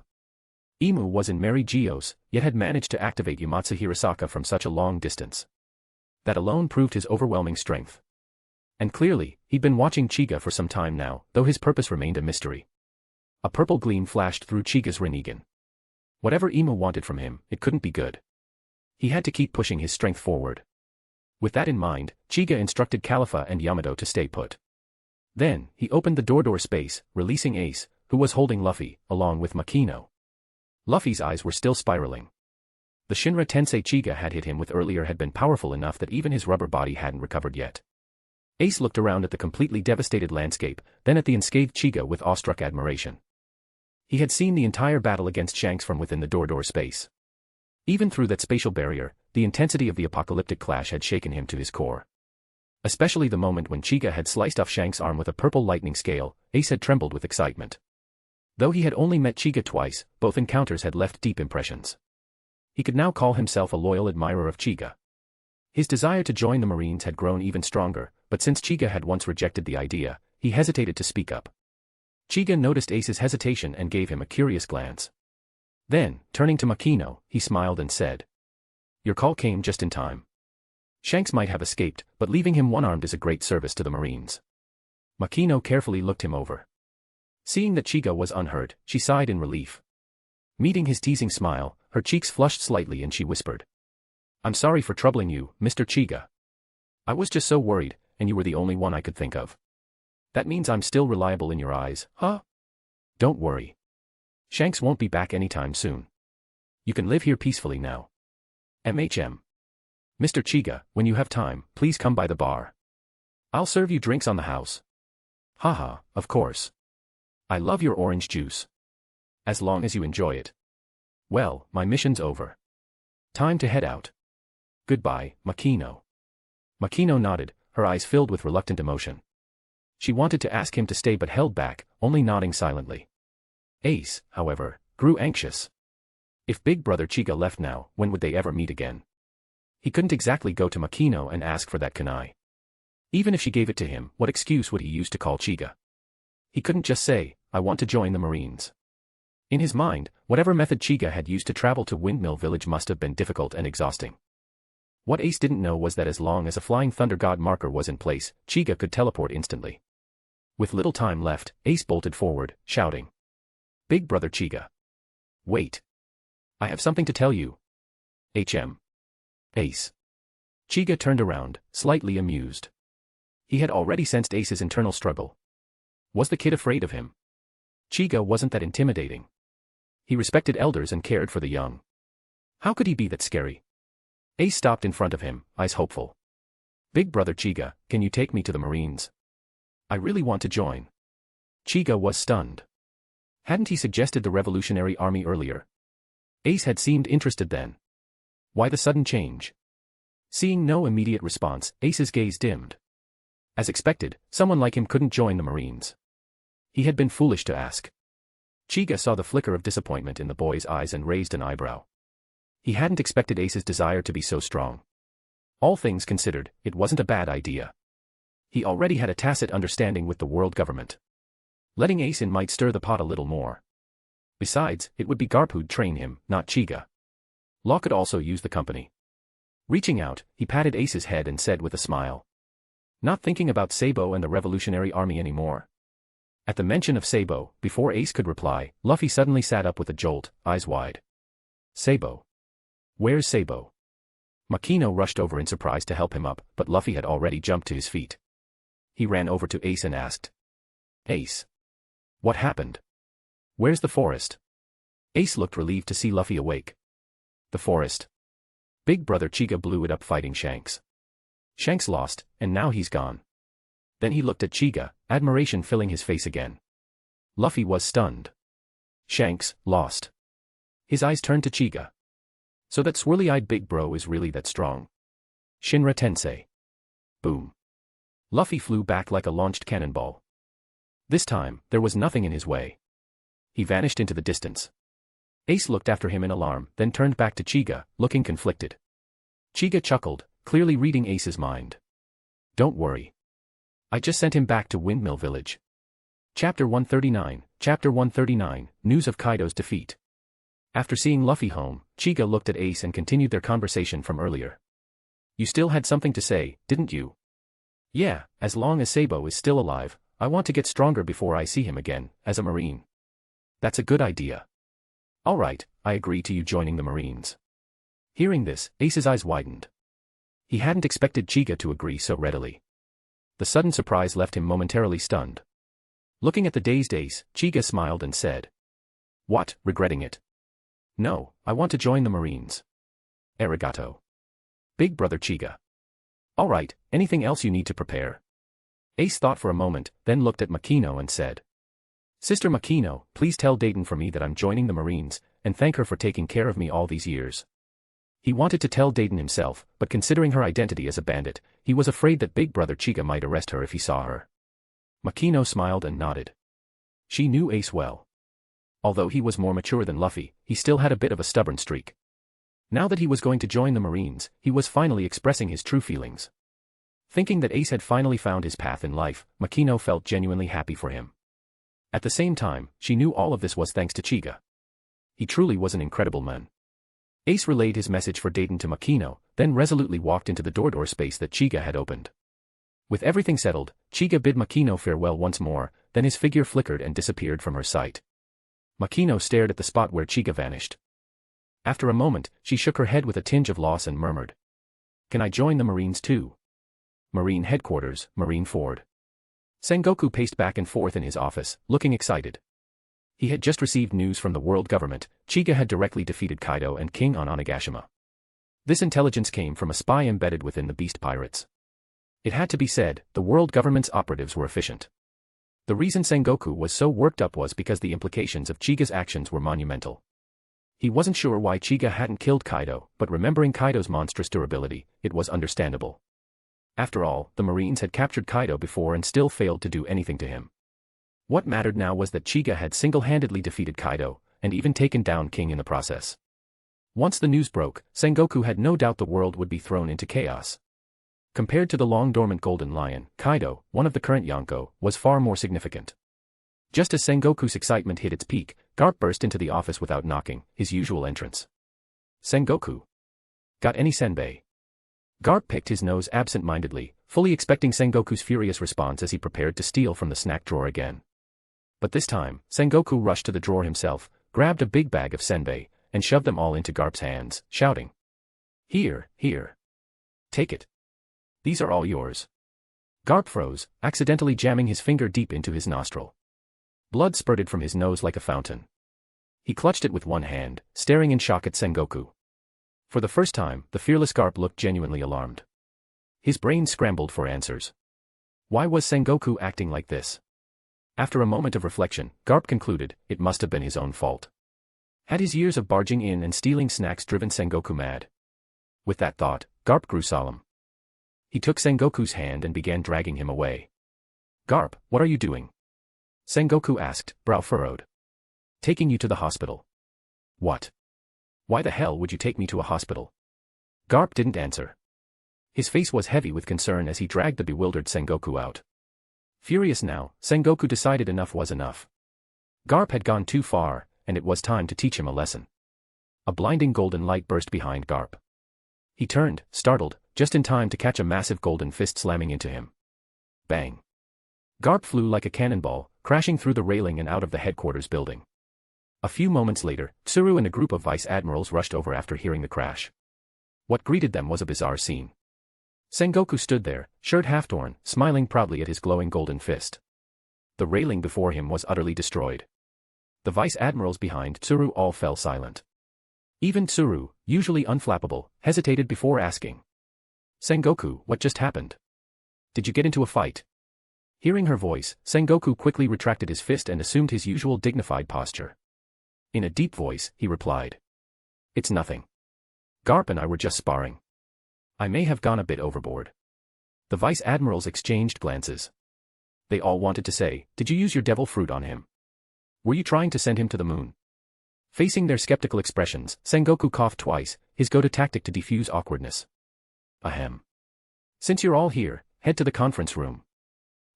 S3: Emu was in Mary Geos, yet had managed to activate Yamatsu Hirasaka from such a long distance. That alone proved his overwhelming strength. And clearly, he'd been watching Chica for some time now, though his purpose remained a mystery. A purple gleam flashed through Chica's Rinnegan. Whatever Emu wanted from him, it couldn't be good. He had to keep pushing his strength forward. With that in mind, Chica instructed Califa and Yamato to stay put. Then, he opened the door space, releasing Ace, who was holding Luffy, along with Makino. Luffy's eyes were still spiraling. The Shinra Tensei Chiga had hit him with earlier had been powerful enough that even his rubber body hadn't recovered yet. Ace looked around at the completely devastated landscape, then at the unscathed Chiga with awestruck admiration. He had seen the entire battle against Shanks from within the door space. Even through that spatial barrier, the intensity of the apocalyptic clash had shaken him to his core. Especially the moment when Chica had sliced off Shanks' arm with a purple lightning scale, Ace had trembled with excitement. Though he had only met Chica twice, both encounters had left deep impressions. He could now call himself a loyal admirer of Chica. His desire to join the Marines had grown even stronger, but since Chica had once rejected the idea, he hesitated to speak up. Chica noticed Ace's hesitation and gave him a curious glance. Then, turning to Makino, he smiled and said, "Your call came just in time. Shanks might have escaped, but leaving him one-armed is a great service to the Marines." Makino carefully looked him over. Seeing that Chica was unhurt, she sighed in relief. Meeting his teasing smile, her cheeks flushed slightly and she whispered, "I'm sorry for troubling you, Mr. Chiga. I was just so worried, and you were the only one I could think of. That means I'm still reliable in your eyes, huh? Don't worry. Shanks won't be back anytime soon. You can live here peacefully now. MHM. Mr. Chiga, when you have time, please come by the bar. I'll serve you drinks on the house." "Haha, of course. I love your orange juice. As long as you enjoy it. Well, my mission's over. Time to head out. Goodbye, Makino." Makino nodded, her eyes filled with reluctant emotion. She wanted to ask him to stay but held back, only nodding silently. Ace, however, grew anxious. If Big Brother Chiga left now, when would they ever meet again? He couldn't exactly go to Makino and ask for that kunai. Even if she gave it to him, what excuse would he use to call Chiga? He couldn't just say, "I want to join the Marines." In his mind, whatever method Chiga had used to travel to Windmill Village must have been difficult and exhausting. What Ace didn't know was that as long as a Flying Thunder God marker was in place, Chiga could teleport instantly. With little time left, Ace bolted forward, shouting, "Big Brother Chiga. Wait. I have something to tell you." "HM. Ace." Chiga turned around, slightly amused. He had already sensed Ace's internal struggle. Was the kid afraid of him? Chiga wasn't that intimidating. He respected elders and cared for the young. How could he be that scary? Ace stopped in front of him, eyes hopeful. "Big Brother Chiga, can you take me to the Marines? I really want to join." Chiga was stunned. Hadn't he suggested the Revolutionary Army earlier? Ace had seemed interested then. Why the sudden change? Seeing no immediate response, Ace's gaze dimmed. As expected, someone like him couldn't join the Marines. He had been foolish to ask. Chiga saw the flicker of disappointment in the boy's eyes and raised an eyebrow. He hadn't expected Ace's desire to be so strong. All things considered, it wasn't a bad idea. He already had a tacit understanding with the world government. Letting Ace in might stir the pot a little more. Besides, it would be Garp who'd train him, not Chiga. Law could also use the company. Reaching out, he patted Ace's head and said with a smile. Not thinking about Sabo and the Revolutionary Army anymore. At the mention of Sabo, before Ace could reply, Luffy suddenly sat up with a jolt, eyes wide. Sabo. Where's Sabo? Makino rushed over in surprise to help him up, but Luffy had already jumped to his feet. He ran over to Ace and asked. Ace. What happened? Where's the forest? Ace looked relieved to see Luffy awake. The forest. Big brother Chiga blew it up fighting Shanks. Shanks lost, and now he's gone. Then he looked at Chiga, admiration filling his face again. Luffy was stunned. Shanks, lost. His eyes turned to Chiga. So that swirly-eyed big bro is really that strong. Shinra Tensei. Boom. Luffy flew back like a launched cannonball. This time, there was nothing in his way. He vanished into the distance. Ace looked after him in alarm, then turned back to Chiga, looking conflicted. Chiga chuckled, clearly reading Ace's mind. Don't worry. I just sent him back to Windmill Village. Chapter 139, News of Kaido's Defeat. After seeing Luffy home, Chiga looked at Ace and continued their conversation from earlier. You still had something to say, didn't you? Yeah, as long as Sabo is still alive, I want to get stronger before I see him again, as a Marine. That's a good idea. Alright, I agree to you joining the Marines. Hearing this, Ace's eyes widened. He hadn't expected Chiga to agree so readily. The sudden surprise left him momentarily stunned. Looking at the dazed Ace, Chiga smiled and said. What, regretting it? No, I want to join the Marines. Arigato. Big brother Chiga. Alright, anything else you need to prepare? Ace thought for a moment, then looked at Makino and said. Sister Makino, please tell Dayton for me that I'm joining the Marines, and thank her for taking care of me all these years. He wanted to tell Dayton himself, but considering her identity as a bandit, he was afraid that big brother Chiga might arrest her if he saw her. Makino smiled and nodded. She knew Ace well. Although he was more mature than Luffy, he still had a bit of a stubborn streak. Now that he was going to join the Marines, he was finally expressing his true feelings. Thinking that Ace had finally found his path in life, Makino felt genuinely happy for him. At the same time, she knew all of this was thanks to Chiga. He truly was an incredible man. Ace relayed his message for Dayton to Makino, then resolutely walked into the door space that Chiga had opened. With everything settled, Chiga bid Makino farewell once more, then his figure flickered and disappeared from her sight. Makino stared at the spot where Chiga vanished. After a moment, she shook her head with a tinge of loss and murmured. Can I join the Marines too? Marine Headquarters, Marine Ford. Sengoku paced back and forth in his office, looking excited. He had just received news from the world government. Chiga had directly defeated Kaido and King on Onigashima. This intelligence came from a spy embedded within the Beast Pirates. It had to be said, the world government's operatives were efficient. The reason Sengoku was so worked up was because the implications of Chiga's actions were monumental. He wasn't sure why Chiga hadn't killed Kaido, but remembering Kaido's monstrous durability, it was understandable. After all, the Marines had captured Kaido before and still failed to do anything to him. What mattered now was that Chiga had single-handedly defeated Kaido, and even taken down King in the process. Once the news broke, Sengoku had no doubt the world would be thrown into chaos. Compared to the long-dormant Golden Lion, Kaido, one of the current Yonko, was far more significant. Just as Sengoku's excitement hit its peak, Garp burst into the office without knocking, his usual entrance. Sengoku. Got any senbei? Garp picked his nose absent-mindedly, fully expecting Sengoku's furious response as he prepared to steal from the snack drawer again. But this time, Sengoku rushed to the drawer himself, grabbed a big bag of senbei, and shoved them all into Garp's hands, shouting. Here, here. Take it. These are all yours. Garp froze, accidentally jamming his finger deep into his nostril. Blood spurted from his nose like a fountain. He clutched it with one hand, staring in shock at Sengoku. For the first time, the fearless Garp looked genuinely alarmed. His brain scrambled for answers. Why was Sengoku acting like this? After a moment of reflection, Garp concluded, it must have been his own fault. Had his years of barging in and stealing snacks driven Sengoku mad? With that thought, Garp grew solemn. He took Sengoku's hand and began dragging him away. Garp, what are you doing? Sengoku asked, brow furrowed. Taking you to the hospital. What? Why the hell would you take me to a hospital? Garp didn't answer. His face was heavy with concern as he dragged the bewildered Sengoku out. Furious now, Sengoku decided enough was enough. Garp had gone too far, and it was time to teach him a lesson. A blinding golden light burst behind Garp. He turned, startled, just in time to catch a massive golden fist slamming into him. Bang. Garp flew like a cannonball, crashing through the railing and out of the headquarters building. A few moments later, Tsuru and a group of vice admirals rushed over after hearing the crash. What greeted them was a bizarre scene. Sengoku stood there, shirt half torn, smiling proudly at his glowing golden fist. The railing before him was utterly destroyed. The vice admirals behind Tsuru all fell silent. Even Tsuru, usually unflappable, hesitated before asking. Sengoku, what just happened? Did you get into a fight? Hearing her voice, Sengoku quickly retracted his fist and assumed his usual dignified posture. In a deep voice, he replied. It's nothing. Garp and I were just sparring. I may have gone a bit overboard. The vice admirals exchanged glances. They all wanted to say, did you use your devil fruit on him? Were you trying to send him to the moon? Facing their skeptical expressions, Sengoku coughed twice, his go-to tactic to defuse awkwardness. Ahem. Since you're all here, head to the conference room.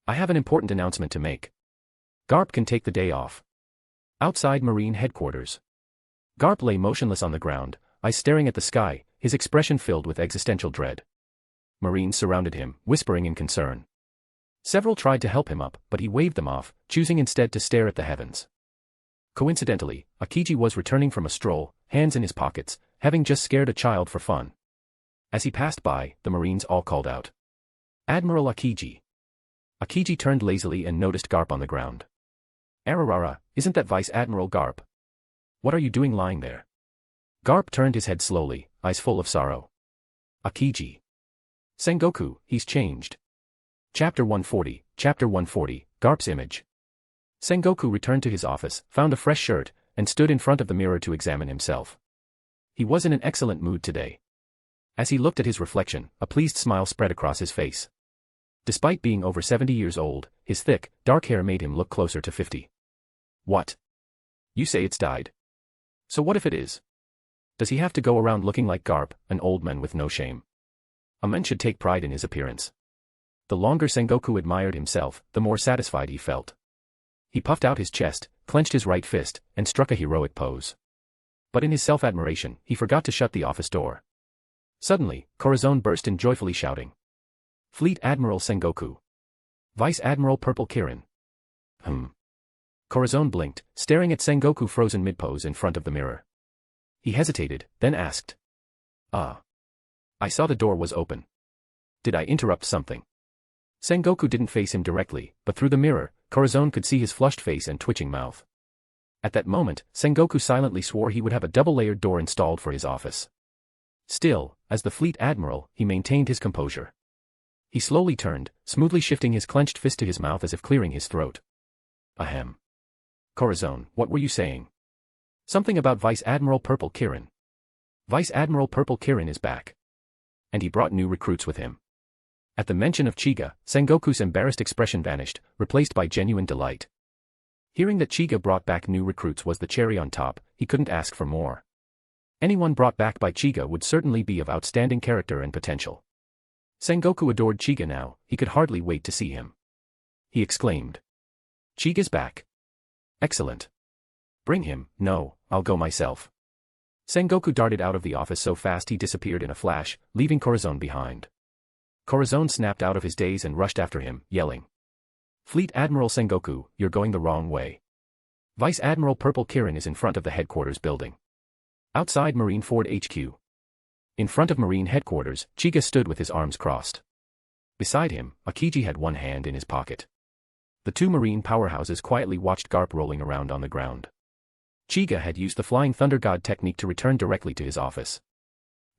S3: I have an important announcement to make. Garp can take the day off. Outside Marine headquarters. Garp lay motionless on the ground, eyes staring at the sky, his expression filled with existential dread. Marines surrounded him, whispering in concern. Several tried to help him up, but he waved them off, choosing instead to stare at the heavens. Coincidentally, Akiji was returning from a stroll, hands in his pockets, having just scared a child for fun. As he passed by, the Marines all called out. Admiral Akiji. Akiji turned lazily and noticed Garp on the ground. Ararara, isn't that Vice Admiral Garp? What are you doing lying there? Garp turned his head slowly, eyes full of sorrow. Akiji. Sengoku, he's changed. Chapter 140, Garp's image. Sengoku returned to his office, found a fresh shirt, and stood in front of the mirror to examine himself. He was in an excellent mood today. As he looked at his reflection, a pleased smile spread across his face. Despite being over 70 years old, his thick, dark hair made him look closer to 50. What? You say it's dyed? So what if it is? Does he have to go around looking like Garp, an old man with no shame? A man should take pride in his appearance. The longer Sengoku admired himself, the more satisfied he felt. He puffed out his chest, clenched his right fist, and struck a heroic pose. But in his self-admiration, he forgot to shut the office door. Suddenly, Corazon burst in joyfully shouting. Fleet Admiral Sengoku. Vice Admiral Purple Kirin. Corazon blinked, staring at Sengoku frozen mid-pose in front of the mirror. He hesitated, then asked. I saw the door was open. Did I interrupt something? Sengoku didn't face him directly, but through the mirror, Corazon could see his flushed face and twitching mouth. At that moment, Sengoku silently swore he would have a double-layered door installed for his office. Still, as the Fleet Admiral, he maintained his composure. He slowly turned, smoothly shifting his clenched fist to his mouth as if clearing his throat. Ahem. Corazon, what were you saying? Something about Vice Admiral Purple Kirin. Vice Admiral Purple Kirin is back. And he brought new recruits with him. At the mention of Chiga, Sengoku's embarrassed expression vanished, replaced by genuine delight. Hearing that Chiga brought back new recruits was the cherry on top, he couldn't ask for more. Anyone brought back by Chiga would certainly be of outstanding character and potential. Sengoku adored Chiga now, he could hardly wait to see him. He exclaimed. Chiga's back. Excellent. Bring him. No, I'll go myself. Sengoku darted out of the office so fast he disappeared in a flash, leaving Corazon behind. Corazon snapped out of his daze and rushed after him, yelling. Fleet Admiral Sengoku, you're going the wrong way. Vice Admiral Purple Kirin is in front of the headquarters building. Outside Marine Ford HQ. In front of Marine headquarters, Chiga stood with his arms crossed. Beside him, Akiji had one hand in his pocket. The two Marine powerhouses quietly watched Garp rolling around on the ground. Chiga had used the Flying Thunder God technique to return directly to his office.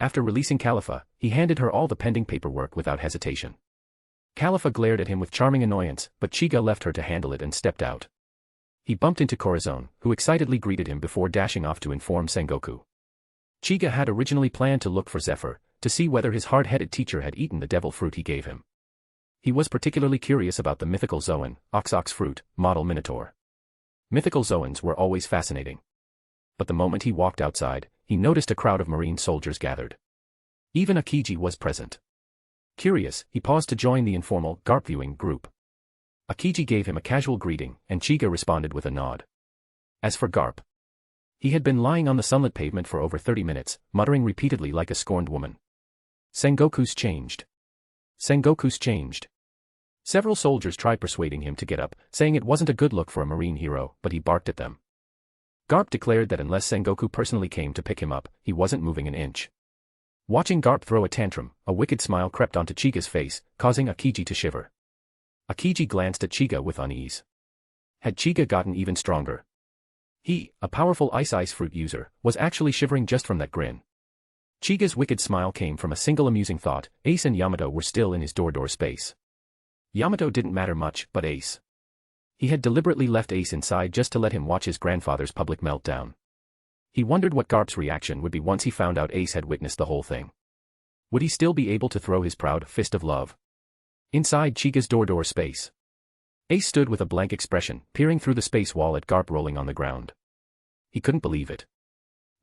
S3: After releasing Califa, he handed her all the pending paperwork without hesitation. Califa glared at him with charming annoyance, but Chiga left her to handle it and stepped out. He bumped into Corazon, who excitedly greeted him before dashing off to inform Sengoku. Chiga had originally planned to look for Zephyr, to see whether his hard-headed teacher had eaten the devil fruit he gave him. He was particularly curious about the mythical Zoan, Ox fruit, model Minotaur. Mythical Zoans were always fascinating. But the moment he walked outside, he noticed a crowd of marine soldiers gathered. Even Akiji was present. Curious, he paused to join the informal, garp-viewing group. Akiji gave him a casual greeting, and Chiga responded with a nod. As for Garp, he had been lying on the sunlit pavement for over 30 minutes, muttering repeatedly like a scorned woman. Sengoku's changed. Sengoku's changed. Several soldiers tried persuading him to get up, saying it wasn't a good look for a marine hero, but he barked at them. Garp declared that unless Sengoku personally came to pick him up, he wasn't moving an inch. Watching Garp throw a tantrum, a wicked smile crept onto Chiga's face, causing Akiji to shiver. Akiji glanced at Chiga with unease. Had Chiga gotten even stronger? He, a powerful ice fruit user, was actually shivering just from that grin. Chiga's wicked smile came from a single amusing thought: Ace and Yamato were still in his door space. Yamato didn't matter much, but Ace. He had deliberately left Ace inside just to let him watch his grandfather's public meltdown. He wondered what Garp's reaction would be once he found out Ace had witnessed the whole thing. Would he still be able to throw his proud fist of love? Inside Chiga's door space, Ace stood with a blank expression, peering through the space wall at Garp rolling on the ground. He couldn't believe it.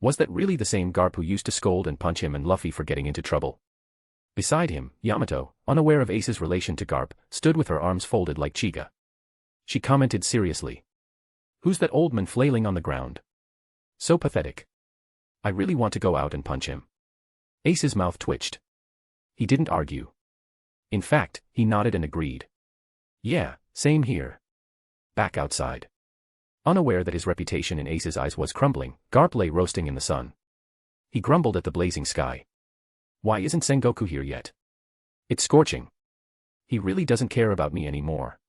S3: Was that really the same Garp who used to scold and punch him and Luffy for getting into trouble? Beside him, Yamato, unaware of Ace's relation to Garp, stood with her arms folded like Chiga. She commented seriously. "Who's that old man flailing on the ground? So pathetic. I really want to go out and punch him." Ace's mouth twitched. He didn't argue. In fact, he nodded and agreed. "Yeah, same here." Back outside. Unaware that his reputation in Ace's eyes was crumbling, Garp lay roasting in the sun. He grumbled at the blazing sky. "Why isn't Sengoku here yet? It's scorching. He really doesn't care about me anymore."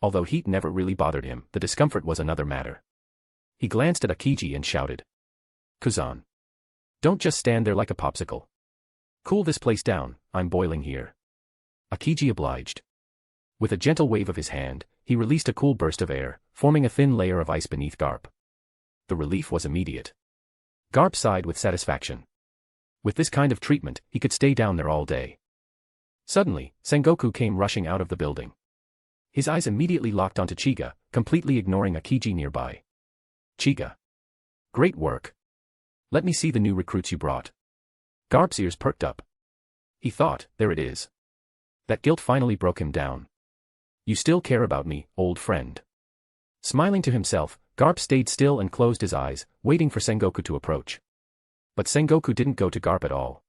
S3: Although heat never really bothered him, the discomfort was another matter. He glanced at Akiji and shouted, "Kuzan. Don't just stand there like a popsicle. Cool this place down, I'm boiling here." Akiji obliged. With a gentle wave of his hand, he released a cool burst of air, forming a thin layer of ice beneath Garp. The relief was immediate. Garp sighed with satisfaction. With this kind of treatment, he could stay down there all day. Suddenly, Sengoku came rushing out of the building. His eyes immediately locked onto Chiga, completely ignoring Akiji nearby. "Chiga. Great work. Let me see the new recruits you brought." Garp's ears perked up. He thought, there it is. That guilt finally broke him down. "You still care about me, old friend." Smiling to himself, Garp stayed still and closed his eyes, waiting for Sengoku to approach. But Sengoku didn't go to Garp at all.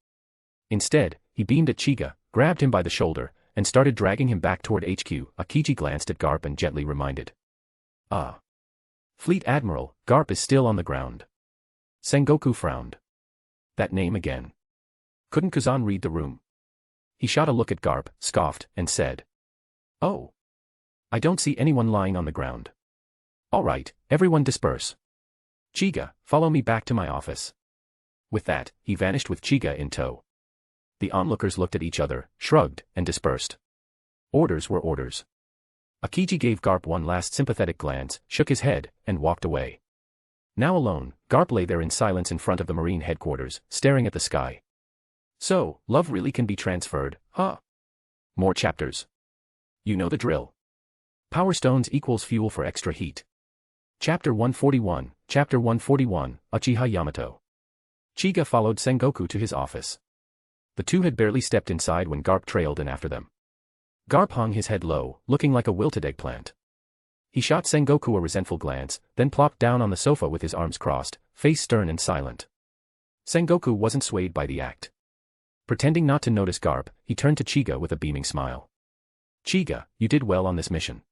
S3: Instead, he beamed at Chiga, grabbed him by the shoulder, and started dragging him back toward HQ. Akiji glanced at Garp and gently reminded. "Ah. Fleet Admiral, Garp is still on the ground." Sengoku frowned. That name again. Couldn't Kuzan read the room? He shot a look at Garp, scoffed, and said, "Oh. I don't see anyone lying on the ground. All right, everyone disperse. Chiga, follow me back to my office." With that, he vanished with Chiga in tow. The onlookers looked at each other, shrugged, and dispersed. Orders were orders. Akiji gave Garp one last sympathetic glance, shook his head, and walked away. Now alone, Garp lay there in silence in front of the Marine headquarters, staring at the sky. So, love really can be transferred, huh? More chapters. You know the drill. Power stones equals fuel for extra heat. Chapter 141, Chapter 141, Uchiha Yamato. Chiga followed Sengoku to his office. The two had barely stepped inside when Garp trailed in after them. Garp hung his head low, looking like a wilted eggplant. He shot Sengoku a resentful glance, then plopped down on the sofa with his arms crossed, face stern and silent. Sengoku wasn't swayed by the act. Pretending not to notice Garp, he turned to Chiga with a beaming smile. "Chiga, you did well on this mission."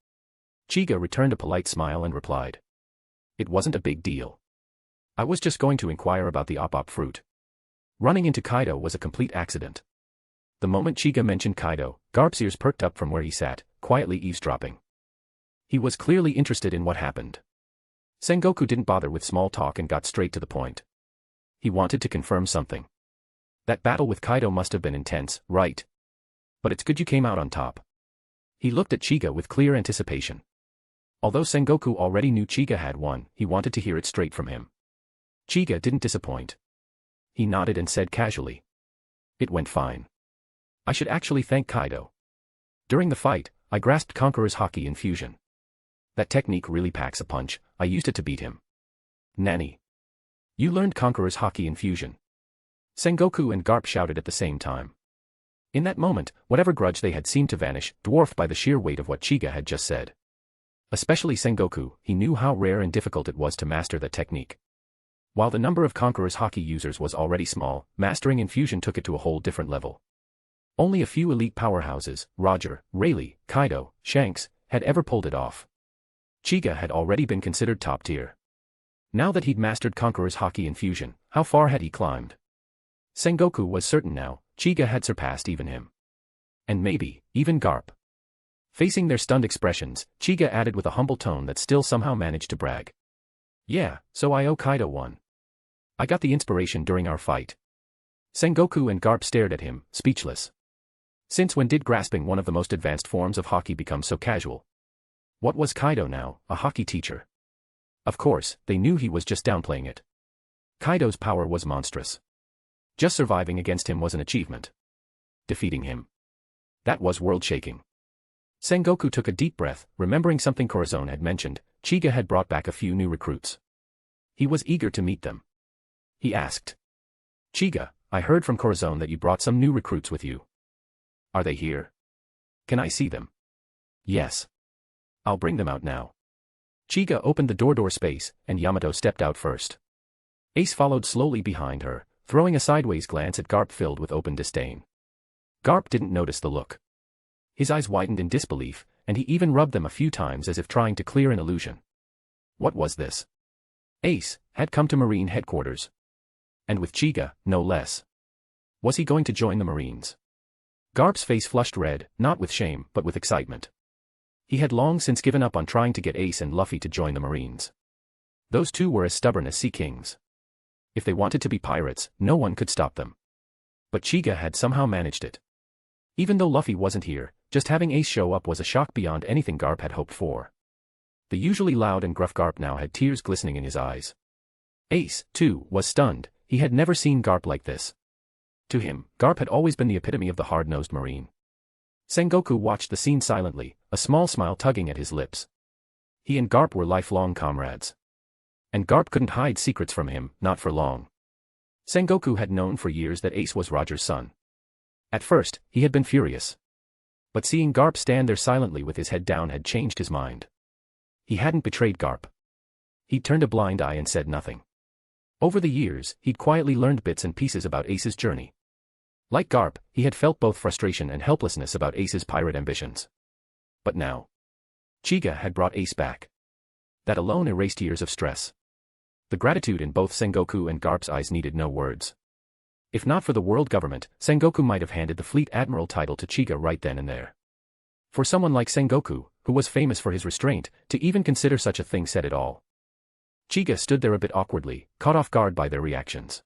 S3: Chiga returned a polite smile and replied. "It wasn't a big deal. I was just going to inquire about the op fruit. Running into Kaido was a complete accident." The moment Chiga mentioned Kaido, Garp's ears perked up from where he sat, quietly eavesdropping. He was clearly interested in what happened. Sengoku didn't bother with small talk and got straight to the point. He wanted to confirm something. That battle with Kaido must have been intense, right? But it's good you came out on top. He looked at Chiga with clear anticipation. Although Sengoku already knew Chiga had won, he wanted to hear it straight from him. Chiga didn't disappoint. He nodded and said casually. "It went fine. I should actually thank Kaido. During the fight, I grasped Conqueror's Haki in fusion. That technique really packs a punch. I used it to beat him." "Nanny." You learned Conqueror's Haki in fusion. Sengoku and Garp shouted at the same time. In that moment, whatever grudge they had seemed to vanish, dwarfed by the sheer weight of what Chiga had just said. Especially Sengoku, he knew how rare and difficult it was to master that technique. While the number of Conqueror's Haki users was already small, mastering infusion took it to a whole different level. Only a few elite powerhouses, Roger, Rayleigh, Kaido, Shanks, had ever pulled it off. Chiga had already been considered top tier. Now that he'd mastered Conqueror's Haki infusion, how far had he climbed? Sengoku was certain now, Chiga had surpassed even him. And maybe, even Garp. Facing their stunned expressions, Chiga added with a humble tone that still somehow managed to brag. Yeah, so I owe Kaido one. I got the inspiration during our fight. Sengoku and Garp stared at him, speechless. Since when did grasping one of the most advanced forms of Haki become so casual? What was Kaido now, a Haki teacher? Of course, they knew he was just downplaying it. Kaido's power was monstrous. Just surviving against him was an achievement. Defeating him. That was world-shaking. Sengoku took a deep breath, remembering something Corazon had mentioned. Chiga had brought back a few new recruits. He was eager to meet them. He asked. Chiga, I heard from Corazon that you brought some new recruits with you. Are they here? Can I see them? Yes. I'll bring them out now. Chiga opened the door space, and Yamato stepped out first. Ace followed slowly behind her, throwing a sideways glance at Garp filled with open disdain. Garp didn't notice the look. His eyes widened in disbelief, and he even rubbed them a few times as if trying to clear an illusion. What was this? Ace had come to Marine headquarters. And with Chiga, no less. Was he going to join the Marines? Garp's face flushed red, not with shame, but with excitement. He had long since given up on trying to get Ace and Luffy to join the Marines. Those two were as stubborn as sea kings. If they wanted to be pirates, no one could stop them. But Chiga had somehow managed it. Even though Luffy wasn't here, just having Ace show up was a shock beyond anything Garp had hoped for. The usually loud and gruff Garp now had tears glistening in his eyes. Ace, too, was stunned. He had never seen Garp like this. To him, Garp had always been the epitome of the hard-nosed Marine. Sengoku watched the scene silently, a small smile tugging at his lips. He and Garp were lifelong comrades. And Garp couldn't hide secrets from him, not for long. Sengoku had known for years that Ace was Roger's son. At first, he had been furious. But seeing Garp stand there silently with his head down had changed his mind. He hadn't betrayed Garp. He'd turned a blind eye and said nothing. Over the years, he'd quietly learned bits and pieces about Ace's journey. Like Garp, he had felt both frustration and helplessness about Ace's pirate ambitions. But now, Chiga had brought Ace back. That alone erased years of stress. The gratitude in both Sengoku and Garp's eyes needed no words. If not for the world government, Sengoku might have handed the fleet admiral title to Chiga right then and there. For someone like Sengoku, who was famous for his restraint, to even consider such a thing said it all. Chiga stood there a bit awkwardly, caught off guard by their reactions.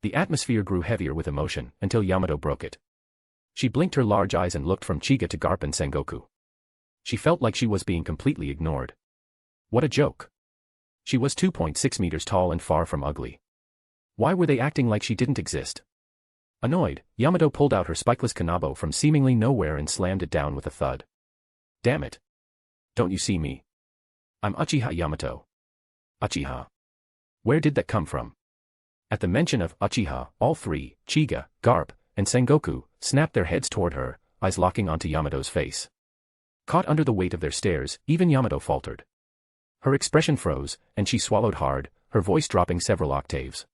S3: The atmosphere grew heavier with emotion, until Yamato broke it. She blinked her large eyes and looked from Chiga to Garp and Sengoku. She felt like she was being completely ignored. What a joke. She was 2.6 meters tall and far from ugly. Why were they acting like she didn't exist? Annoyed, Yamato pulled out her spikeless kanabo from seemingly nowhere and slammed it down with a thud. Damn it. Don't you see me? I'm Uchiha Yamato. Uchiha. Where did that come from? At the mention of Uchiha, all three, Chiga, Garp, and Sengoku, snapped their heads toward her, eyes locking onto Yamato's face. Caught under the weight of their stares, even Yamato faltered. Her expression froze, and she swallowed hard, her voice dropping several octaves.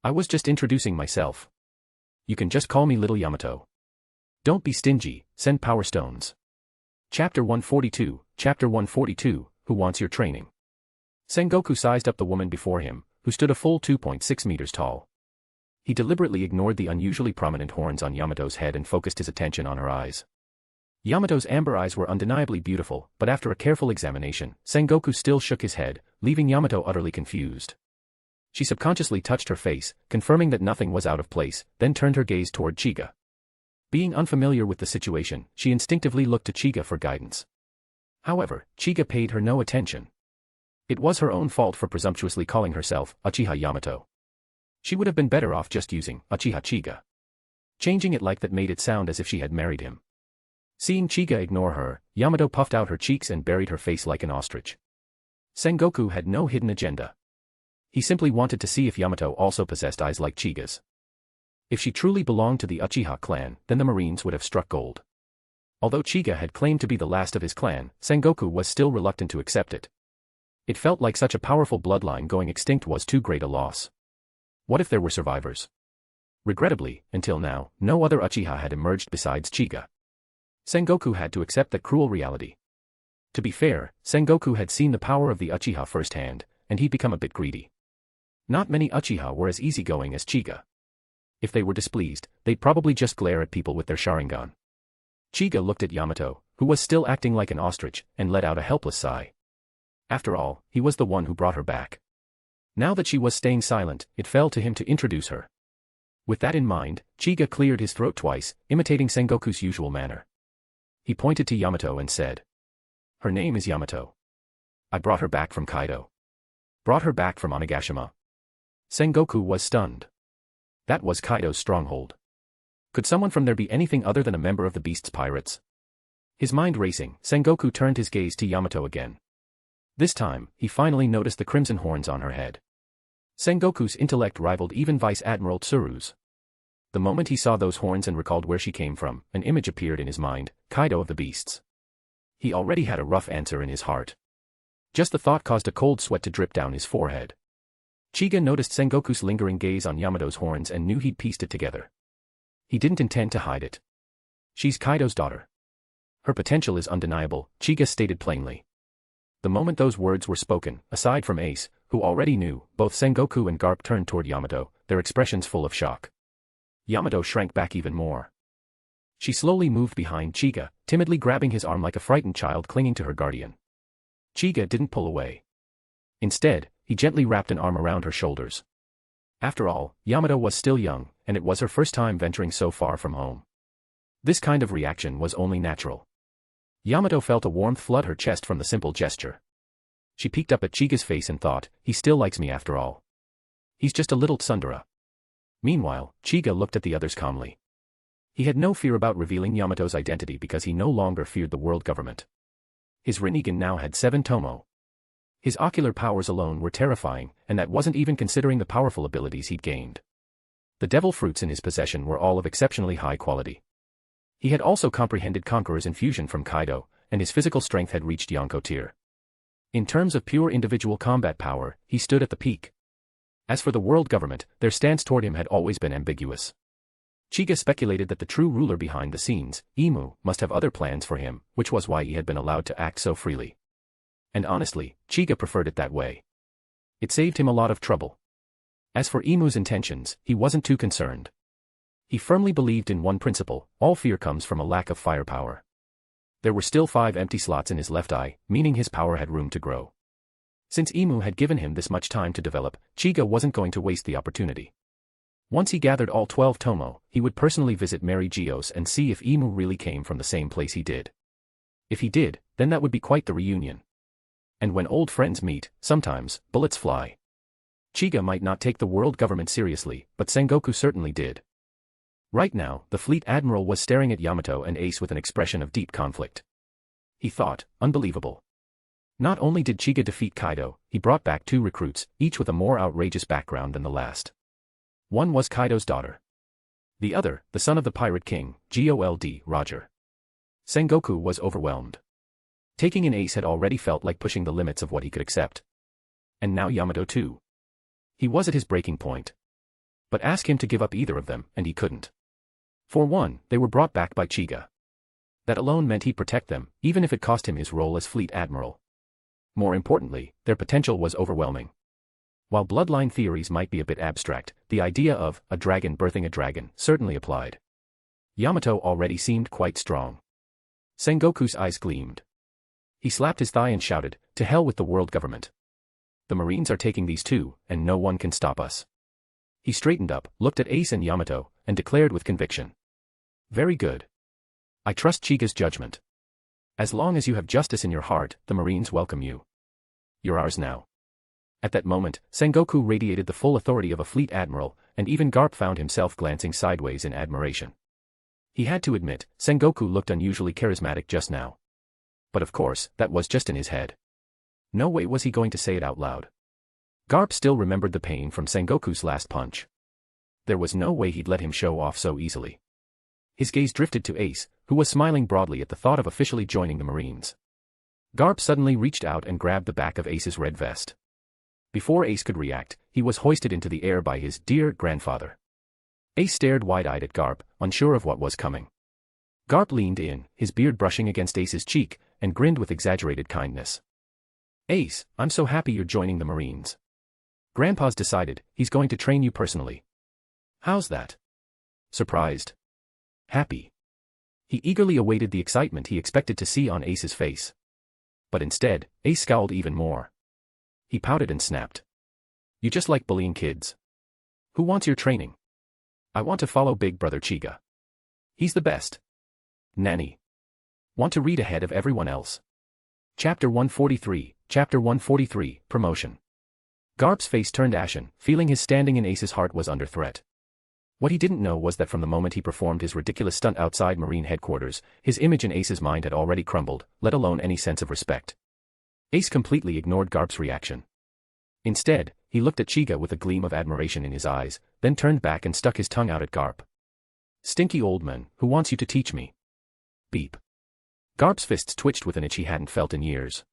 S3: I was just introducing myself. You can just call me Little Yamato. Don't be stingy, send power stones. Chapter 142, Chapter 142, Who Wants Your Training? Sengoku sized up the woman before him, who stood a full 2.6 meters tall. He deliberately ignored the unusually prominent horns on Yamato's head and focused his attention on her eyes. Yamato's amber eyes were undeniably beautiful, but after a careful examination, Sengoku still shook his head, leaving Yamato utterly confused. She subconsciously touched her face, confirming that nothing was out of place, then turned her gaze toward Chiga. Being unfamiliar with the situation, she instinctively looked to Chiga for guidance. However, Chiga paid her no attention. It was her own fault for presumptuously calling herself Uchiha Yamato. She would have been better off just using Uchiha Chiga. Changing it like that made it sound as if she had married him. Seeing Chiga ignore her, Yamato puffed out her cheeks and buried her face like an ostrich. Sengoku had no hidden agenda. He simply wanted to see if Yamato also possessed eyes like Chiga's. If she truly belonged to the Uchiha clan, then the Marines would have struck gold. Although Chiga had claimed to be the last of his clan, Sengoku was still reluctant to accept it. It felt like such a powerful bloodline going extinct was too great a loss. What if there were survivors? Regrettably, until now, no other Uchiha had emerged besides Chiga. Sengoku had to accept that cruel reality. To be fair, Sengoku had seen the power of the Uchiha firsthand, and he'd become a bit greedy. Not many Uchiha were as easygoing as Chiga. If they were displeased, they'd probably just glare at people with their Sharingan. Chiga looked at Yamato, who was still acting like an ostrich, and let out a helpless sigh. After all, he was the one who brought her back. Now that she was staying silent, it fell to him to introduce her. With that in mind, Chiga cleared his throat twice, imitating Sengoku's usual manner. He pointed to Yamato and said, "Her name is Yamato. I brought her back from Kaido. Brought her back from Onigashima." Sengoku was stunned. That was Kaido's stronghold. Could someone from there be anything other than a member of the Beast's pirates? His mind racing, Sengoku turned his gaze to Yamato again. This time, he finally noticed the crimson horns on her head. Sengoku's intellect rivaled even Vice Admiral Tsuru's. The moment he saw those horns and recalled where she came from, an image appeared in his mind, Kaido of the Beasts. He already had a rough answer in his heart. Just the thought caused a cold sweat to drip down his forehead. Chiga noticed Sengoku's lingering gaze on Yamato's horns and knew he'd pieced it together. He didn't intend to hide it. She's Kaido's daughter. Her potential is undeniable, Chiga stated plainly. The moment those words were spoken, aside from Ace, who already knew, both Sengoku and Garp turned toward Yamato, their expressions full of shock. Yamato shrank back even more. She slowly moved behind Chiga, timidly grabbing his arm like a frightened child clinging to her guardian. Chiga didn't pull away. Instead, he gently wrapped an arm around her shoulders. After all, Yamato was still young, and it was her first time venturing so far from home. This kind of reaction was only natural. Yamato felt a warmth flood her chest from the simple gesture. She peeked up at Chiga's face and thought, he still likes me after all. He's just a little tsundere. Meanwhile, Chiga looked at the others calmly. He had no fear about revealing Yamato's identity because he no longer feared the world government. His Rinnegan now had 7 tomo. His ocular powers alone were terrifying, and that wasn't even considering the powerful abilities he'd gained. The devil fruits in his possession were all of exceptionally high quality. He had also comprehended Conqueror's infusion from Kaido, and his physical strength had reached Yonko tier. In terms of pure individual combat power, he stood at the peak. As for the world government, their stance toward him had always been ambiguous. Chiga speculated that the true ruler behind the scenes, Emu, must have other plans for him, which was why he had been allowed to act so freely. And honestly, Chiga preferred it that way. It saved him a lot of trouble. As for Emu's intentions, he wasn't too concerned. He firmly believed in one principle: all fear comes from a lack of firepower. There were still 5 empty slots in his left eye, meaning his power had room to grow. Since Emu had given him this much time to develop, Chiga wasn't going to waste the opportunity. Once he gathered all 12 tomo, he would personally visit Mary Geos and see if Emu really came from the same place he did. If he did, then that would be quite the reunion. And when old friends meet, sometimes, bullets fly. Chiga might not take the world government seriously, but Sengoku certainly did. Right now, the fleet admiral was staring at Yamato and Ace with an expression of deep conflict. He thought, unbelievable. Not only did Chiga defeat Kaido, he brought back 2 recruits, each with a more outrageous background than the last. One was Kaido's daughter. The other, the son of the Pirate King, Gold Roger. Sengoku was overwhelmed. Taking an Ace had already felt like pushing the limits of what he could accept. And now Yamato too. He was at his breaking point. But ask him to give up either of them, and he couldn't. For one, they were brought back by Chiga. That alone meant he'd protect them, even if it cost him his role as fleet admiral. More importantly, their potential was overwhelming. While bloodline theories might be a bit abstract, the idea of a dragon birthing a dragon certainly applied. Yamato already seemed quite strong. Sengoku's eyes gleamed. He slapped his thigh and shouted, "To hell with the world government. The Marines are taking these 2, and no one can stop us." He straightened up, looked at Ace and Yamato, and declared with conviction. "Very good. I trust Chiga's judgment. As long as you have justice in your heart, the Marines welcome you. You're ours now." At that moment, Sengoku radiated the full authority of a fleet admiral, and even Garp found himself glancing sideways in admiration. He had to admit, Sengoku looked unusually charismatic just now. But of course, that was just in his head. No way was he going to say it out loud. Garp still remembered the pain from Sengoku's last punch. There was no way he'd let him show off so easily. His gaze drifted to Ace, who was smiling broadly at the thought of officially joining the Marines. Garp suddenly reached out and grabbed the back of Ace's red vest. Before Ace could react, he was hoisted into the air by his dear grandfather. Ace stared wide-eyed at Garp, unsure of what was coming. Garp leaned in, his beard brushing against Ace's cheek, and grinned with exaggerated kindness. Ace, I'm so happy you're joining the Marines. Grandpa's decided he's going to train you personally. How's that? Surprised? Happy? He eagerly awaited the excitement he expected to see on Ace's face. But instead, Ace scowled even more. He pouted and snapped. You just like bullying kids. Who wants your training? I want to follow Big Brother Chiga. He's the best. Nanny. Want to read ahead of everyone else. Chapter 143, Promotion. Garp's face turned ashen, feeling his standing in Ace's heart was under threat. What he didn't know was that from the moment he performed his ridiculous stunt outside Marine headquarters, his image in Ace's mind had already crumbled, let alone any sense of respect. Ace completely ignored Garp's reaction. Instead, he looked at Chiga with a gleam of admiration in his eyes, then turned back and stuck his tongue out at Garp. Stinky old man, who wants you to teach me? Beep. Garp's fists twitched with an itch he hadn't felt in years.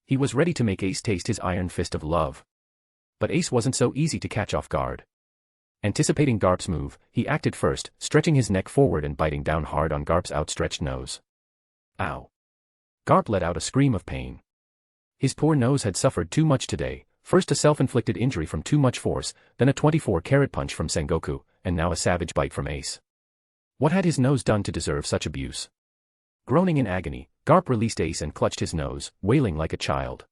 S3: He was ready to make Ace taste his iron fist of love. But Ace wasn't so easy to catch off guard. Anticipating Garp's move, he acted first, stretching his neck forward and biting down hard on Garp's outstretched nose. Ow. Garp let out a scream of pain. His poor nose had suffered too much today, first a self-inflicted injury from too much force, then a 24-carat punch from Sengoku, and now a savage bite from Ace. What had his nose done to deserve such abuse? Groaning in agony, Garp released Ace and clutched his nose, wailing like a child.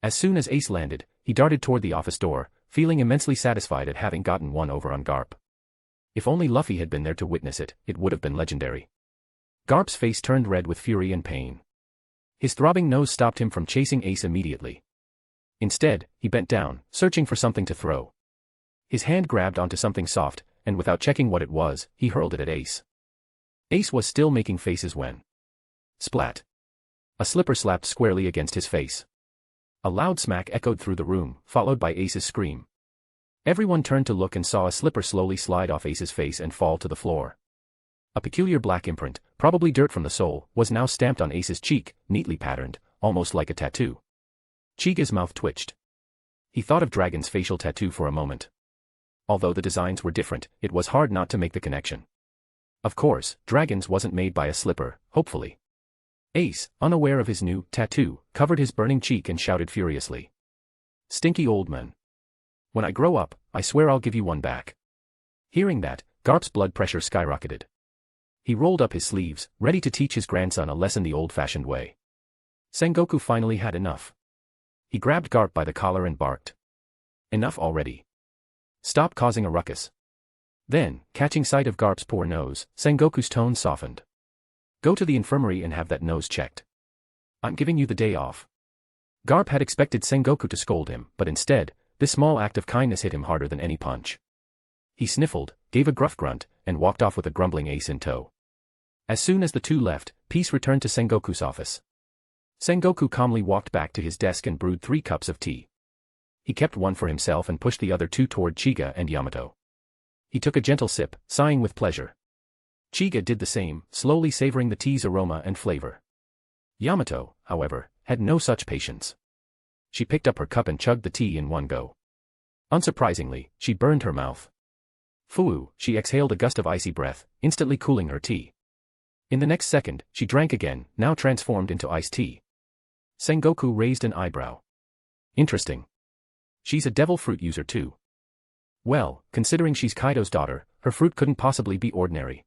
S3: As soon as Ace landed, he darted toward the office door, feeling immensely satisfied at having gotten one over on Garp. If only Luffy had been there to witness it, it would have been legendary. Garp's face turned red with fury and pain. His throbbing nose stopped him from chasing Ace immediately. Instead, he bent down, searching for something to throw. His hand grabbed onto something soft, and without checking what it was, he hurled it at Ace. Ace was still making faces when... Splat. A slipper slapped squarely against his face. A loud smack echoed through the room, followed by Ace's scream. Everyone turned to look and saw a slipper slowly slide off Ace's face and fall to the floor. A peculiar black imprint, probably dirt from the sole, was now stamped on Ace's cheek, neatly patterned, almost like a tattoo. Chiga's mouth twitched. He thought of Dragon's facial tattoo for a moment. Although the designs were different, it was hard not to make the connection. Of course, Dragon's wasn't made by a slipper, hopefully. Ace, unaware of his new tattoo, covered his burning cheek and shouted furiously. Stinky old man. When I grow up, I swear I'll give you one back. Hearing that, Garp's blood pressure skyrocketed. He rolled up his sleeves, ready to teach his grandson a lesson the old-fashioned way. Sengoku finally had enough. He grabbed Garp by the collar and barked. Enough already. Stop causing a ruckus. Then, catching sight of Garp's poor nose, Sengoku's tone softened. Go to the infirmary and have that nose checked. I'm giving you the day off. Garp had expected Sengoku to scold him, but instead, this small act of kindness hit him harder than any punch. He sniffled, gave a gruff grunt, and walked off with a grumbling Ace in tow. As soon as the two left, peace returned to Sengoku's office. Sengoku calmly walked back to his desk and brewed 3 cups of tea. He kept one for himself and pushed the other 2 toward Chiga and Yamato. He took a gentle sip, sighing with pleasure. Chiga did the same, slowly savoring the tea's aroma and flavor. Yamato, however, had no such patience. She picked up her cup and chugged the tea in one go. Unsurprisingly, she burned her mouth. Foo, she exhaled a gust of icy breath, instantly cooling her tea. In the next second, she drank again, now transformed into iced tea. Sengoku raised an eyebrow. Interesting. She's a devil fruit user too. Well, considering she's Kaido's daughter, her fruit couldn't possibly be ordinary.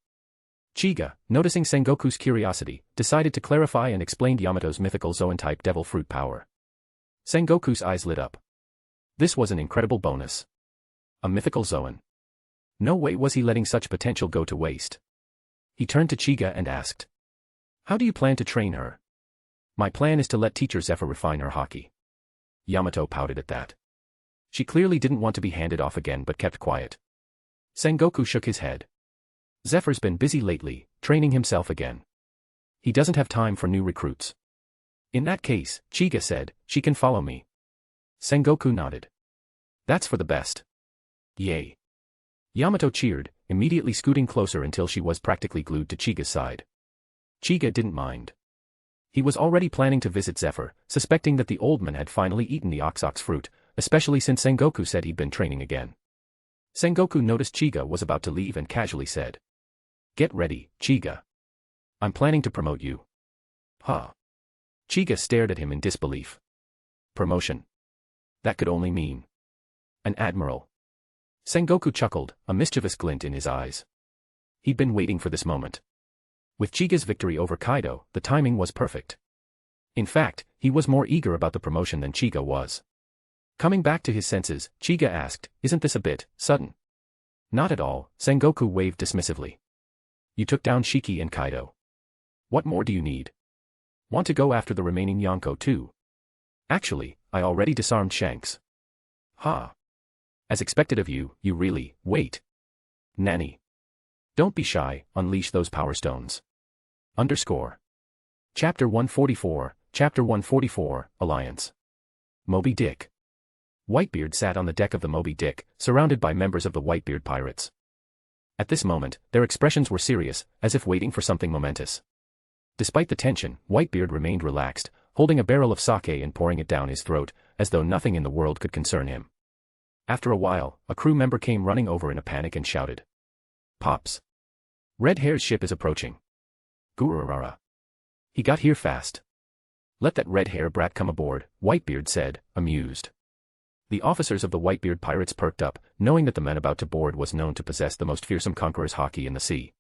S3: Chiga, noticing Sengoku's curiosity, decided to clarify and explained Yamato's mythical Zoan-type devil fruit power. Sengoku's eyes lit up. This was an incredible bonus. A mythical Zoan. No way was he letting such potential go to waste. He turned to Chiga and asked. How do you plan to train her? My plan is to let teacher Zephyr refine her haki. Yamato pouted at that. She clearly didn't want to be handed off again but kept quiet. Sengoku shook his head. Zephyr's been busy lately, training himself again. He doesn't have time for new recruits. In that case, Chiga said, she can follow me. Sengoku nodded. That's for the best. Yay. Yamato cheered, immediately scooting closer until she was practically glued to Chiga's side. Chiga didn't mind. He was already planning to visit Zephyr, suspecting that the old man had finally eaten the ox fruit, especially since Sengoku said he'd been training again. Sengoku noticed Chiga was about to leave and casually said, "Get ready, Chiga. I'm planning to promote you." Huh. Chiga stared at him in disbelief. Promotion. That could only mean an admiral. Sengoku chuckled, a mischievous glint in his eyes. He'd been waiting for this moment. With Chiga's victory over Kaido, the timing was perfect. In fact, he was more eager about the promotion than Chiga was. Coming back to his senses, Chiga asked, "Isn't this a bit sudden?" "Not at all," Sengoku waved dismissively. "You took down Shiki and Kaido. What more do you need? Want to go after the remaining Yonko too?" "Actually, I already disarmed Shanks." "Ha. As expected of you, you really, wait. Nanny. Don't be shy, unleash those power stones. Underscore. Chapter 144, Alliance. Moby Dick. Whitebeard sat on the deck of the Moby Dick, surrounded by members of the Whitebeard pirates. At this moment, their expressions were serious, as if waiting for something momentous. Despite the tension, Whitebeard remained relaxed, holding a barrel of sake and pouring it down his throat, as though nothing in the world could concern him. After a while, a crew member came running over in a panic and shouted, "Pops! Red Hair's ship is approaching. Gururara. He got here fast." "Let that red hair brat come aboard," Whitebeard said, amused. The officers of the Whitebeard pirates perked up, knowing that the man about to board was known to possess the most fearsome conqueror's haki in the sea.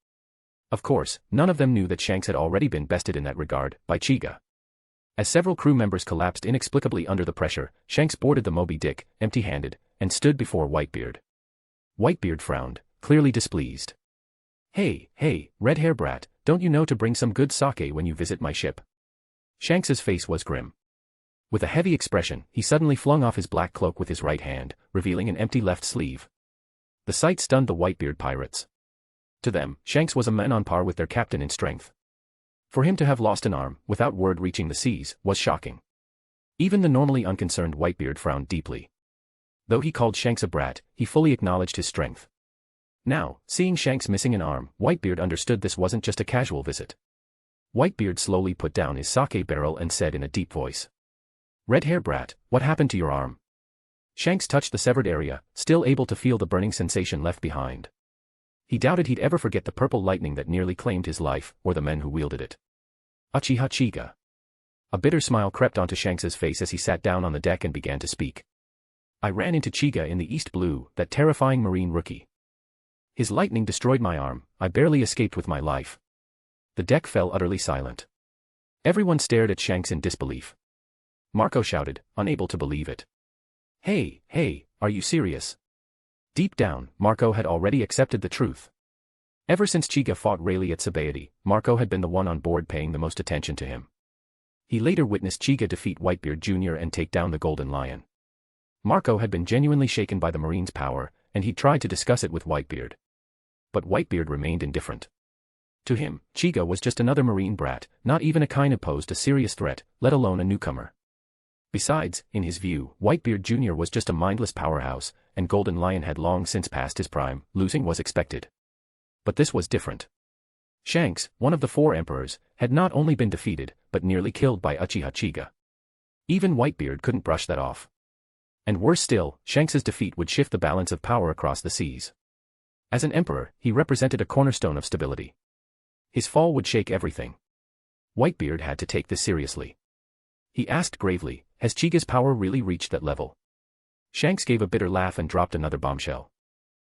S3: Of course, none of them knew that Shanks had already been bested in that regard by Chiga. As several crew members collapsed inexplicably under the pressure, Shanks boarded the Moby Dick, empty-handed, and stood before Whitebeard. Whitebeard frowned, clearly displeased. Hey, red hair brat, don't you know to bring some good sake when you visit my ship?" Shanks's face was grim. With a heavy expression, he suddenly flung off his black cloak with his right hand, revealing an empty left sleeve. The sight stunned the Whitebeard pirates. To them, Shanks was a man on par with their captain in strength. For him to have lost an arm, without word reaching the seas, was shocking. Even the normally unconcerned Whitebeard frowned deeply. Though he called Shanks a brat, he fully acknowledged his strength. Now, seeing Shanks missing an arm, Whitebeard understood this wasn't just a casual visit. Whitebeard slowly put down his sake barrel and said in a deep voice, "Red hair brat, what happened to your arm?" Shanks touched the severed area, still able to feel the burning sensation left behind. He doubted he'd ever forget the purple lightning that nearly claimed his life, or the men who wielded it. Uchiha Chiga. A bitter smile crept onto Shanks's face as he sat down on the deck and began to speak. "I ran into Chiga in the East Blue, that terrifying marine rookie. His lightning destroyed my arm, I barely escaped with my life." The deck fell utterly silent. Everyone stared at Shanks in disbelief. Marco shouted, unable to believe it. Hey, are you serious?" Deep down, Marco had already accepted the truth. Ever since Chiga fought Rayleigh at Sabaody, Marco had been the one on board paying the most attention to him. He later witnessed Chiga defeat Whitebeard Jr. and take down the Golden Lion. Marco had been genuinely shaken by the Marine's power, and he tried to discuss it with Whitebeard. But Whitebeard remained indifferent. To him, Chiga was just another marine brat, not even a kind who posed a serious threat, let alone a newcomer. Besides, in his view, Whitebeard Jr. was just a mindless powerhouse, and Golden Lion had long since passed his prime, losing was expected. But this was different. Shanks, one of the four emperors, had not only been defeated, but nearly killed by Uchiha Chiga. Even Whitebeard couldn't brush that off. And worse still, Shanks's defeat would shift the balance of power across the seas. As an emperor, he represented a cornerstone of stability. His fall would shake everything. Whitebeard had to take this seriously. He asked gravely, "Has Chiga's power really reached that level?" Shanks gave a bitter laugh and dropped another bombshell.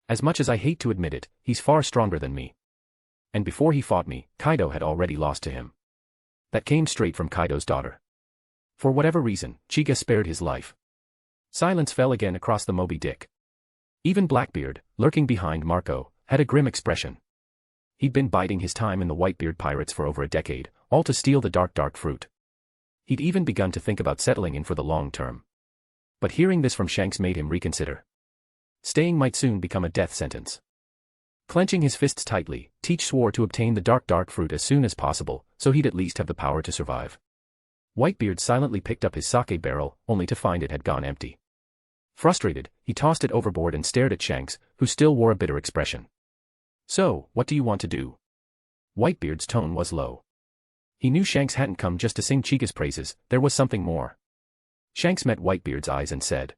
S3: "As much as I hate to admit it, he's far stronger than me. And before he fought me, Kaido had already lost to him." That came straight from Kaido's daughter. For whatever reason, Chiga spared his life. Silence fell again across the Moby Dick. Even Blackbeard, lurking behind Marco, had a grim expression. He'd been biding his time in the Whitebeard pirates for over a decade, all to steal the dark fruit. He'd even begun to think about settling in for the long term. But hearing this from Shanks made him reconsider. Staying might soon become a death sentence. Clenching his fists tightly, Teach swore to obtain the dark fruit as soon as possible, so he'd at least have the power to survive. Whitebeard silently picked up his sake barrel, only to find it had gone empty. Frustrated, he tossed it overboard and stared at Shanks, who still wore a bitter expression. So, what do you want to do? Whitebeard's tone was low. He knew Shanks hadn't come just to sing Chica's praises, there was something more. Shanks met Whitebeard's eyes and said.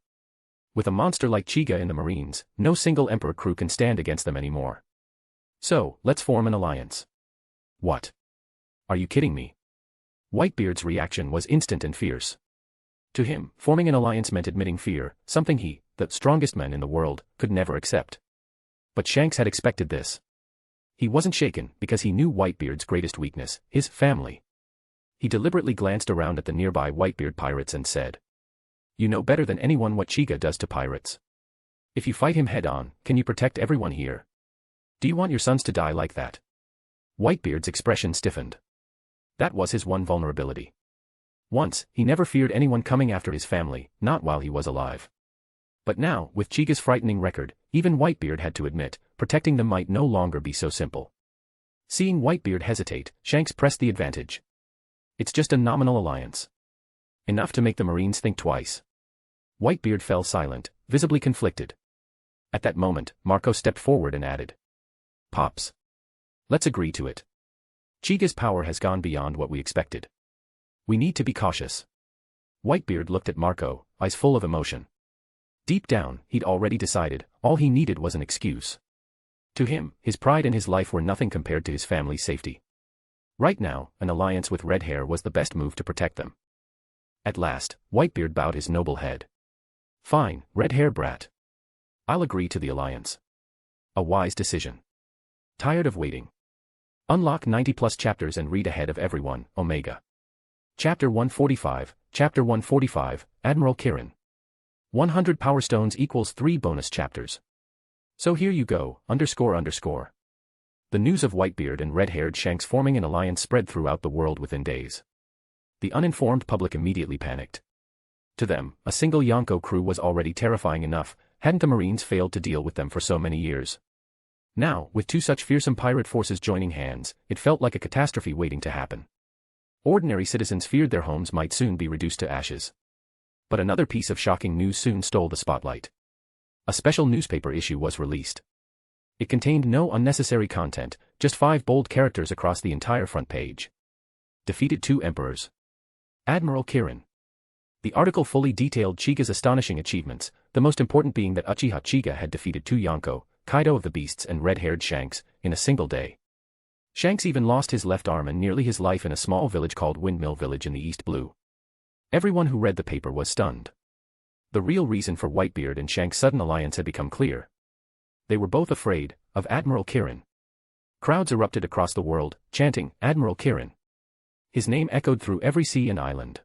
S3: With a monster like Chica in the Marines, no single Emperor crew can stand against them anymore. So, let's form an alliance. What? Are you kidding me? Whitebeard's reaction was instant and fierce. To him, forming an alliance meant admitting fear, something he, the strongest man in the world, could never accept. But Shanks had expected this. He wasn't shaken because he knew Whitebeard's greatest weakness, his family. He deliberately glanced around at the nearby Whitebeard pirates and said. You know better than anyone what Chica does to pirates. If you fight him head-on, can you protect everyone here? Do you want your sons to die like that? Whitebeard's expression stiffened. That was his one vulnerability. Once, he never feared anyone coming after his family, not while he was alive. But now, with Chica's frightening record, even Whitebeard had to admit, protecting them might no longer be so simple. Seeing Whitebeard hesitate, Shanks pressed the advantage. It's just a nominal alliance. Enough to make the Marines think twice. Whitebeard fell silent, visibly conflicted. At that moment, Marco stepped forward and added. Pops. Let's agree to it. Chica's power has gone beyond what we expected. We need to be cautious. Whitebeard looked at Marco, eyes full of emotion. Deep down, he'd already decided, all he needed was an excuse. To him, his pride and his life were nothing compared to his family's safety. Right now, an alliance with Red Hair was the best move to protect them. At last, Whitebeard bowed his noble head. Fine, Red Hair brat. I'll agree to the alliance. A wise decision. Tired of waiting. Unlock 90+ chapters and read ahead of everyone, Omega. Chapter 145, Chapter 145, Admiral Kirin. 100 Power Stones equals 3 bonus chapters. So here you go, __. The news of Whitebeard and red-haired Shanks forming an alliance spread throughout the world within days. The uninformed public immediately panicked. To them, a single Yonko crew was already terrifying enough, hadn't the Marines failed to deal with them for so many years. Now, with 2 such fearsome pirate forces joining hands, it felt like a catastrophe waiting to happen. Ordinary citizens feared their homes might soon be reduced to ashes. But another piece of shocking news soon stole the spotlight. A special newspaper issue was released. It contained no unnecessary content, just 5 bold characters across the entire front page. Defeated 2 emperors. Admiral Kirin. The article fully detailed Chiga's astonishing achievements, the most important being that Uchiha Chiga had defeated 2 Yonko, Kaido of the Beasts and red-haired Shanks, in a single day. Shanks even lost his left arm and nearly his life in a small village called Windmill Village in the East Blue. Everyone who read the paper was stunned. The real reason for Whitebeard and Shanks' sudden alliance had become clear. They were both afraid of Admiral Kirin. Crowds erupted across the world, chanting, Admiral Kirin. His name echoed through every sea and island.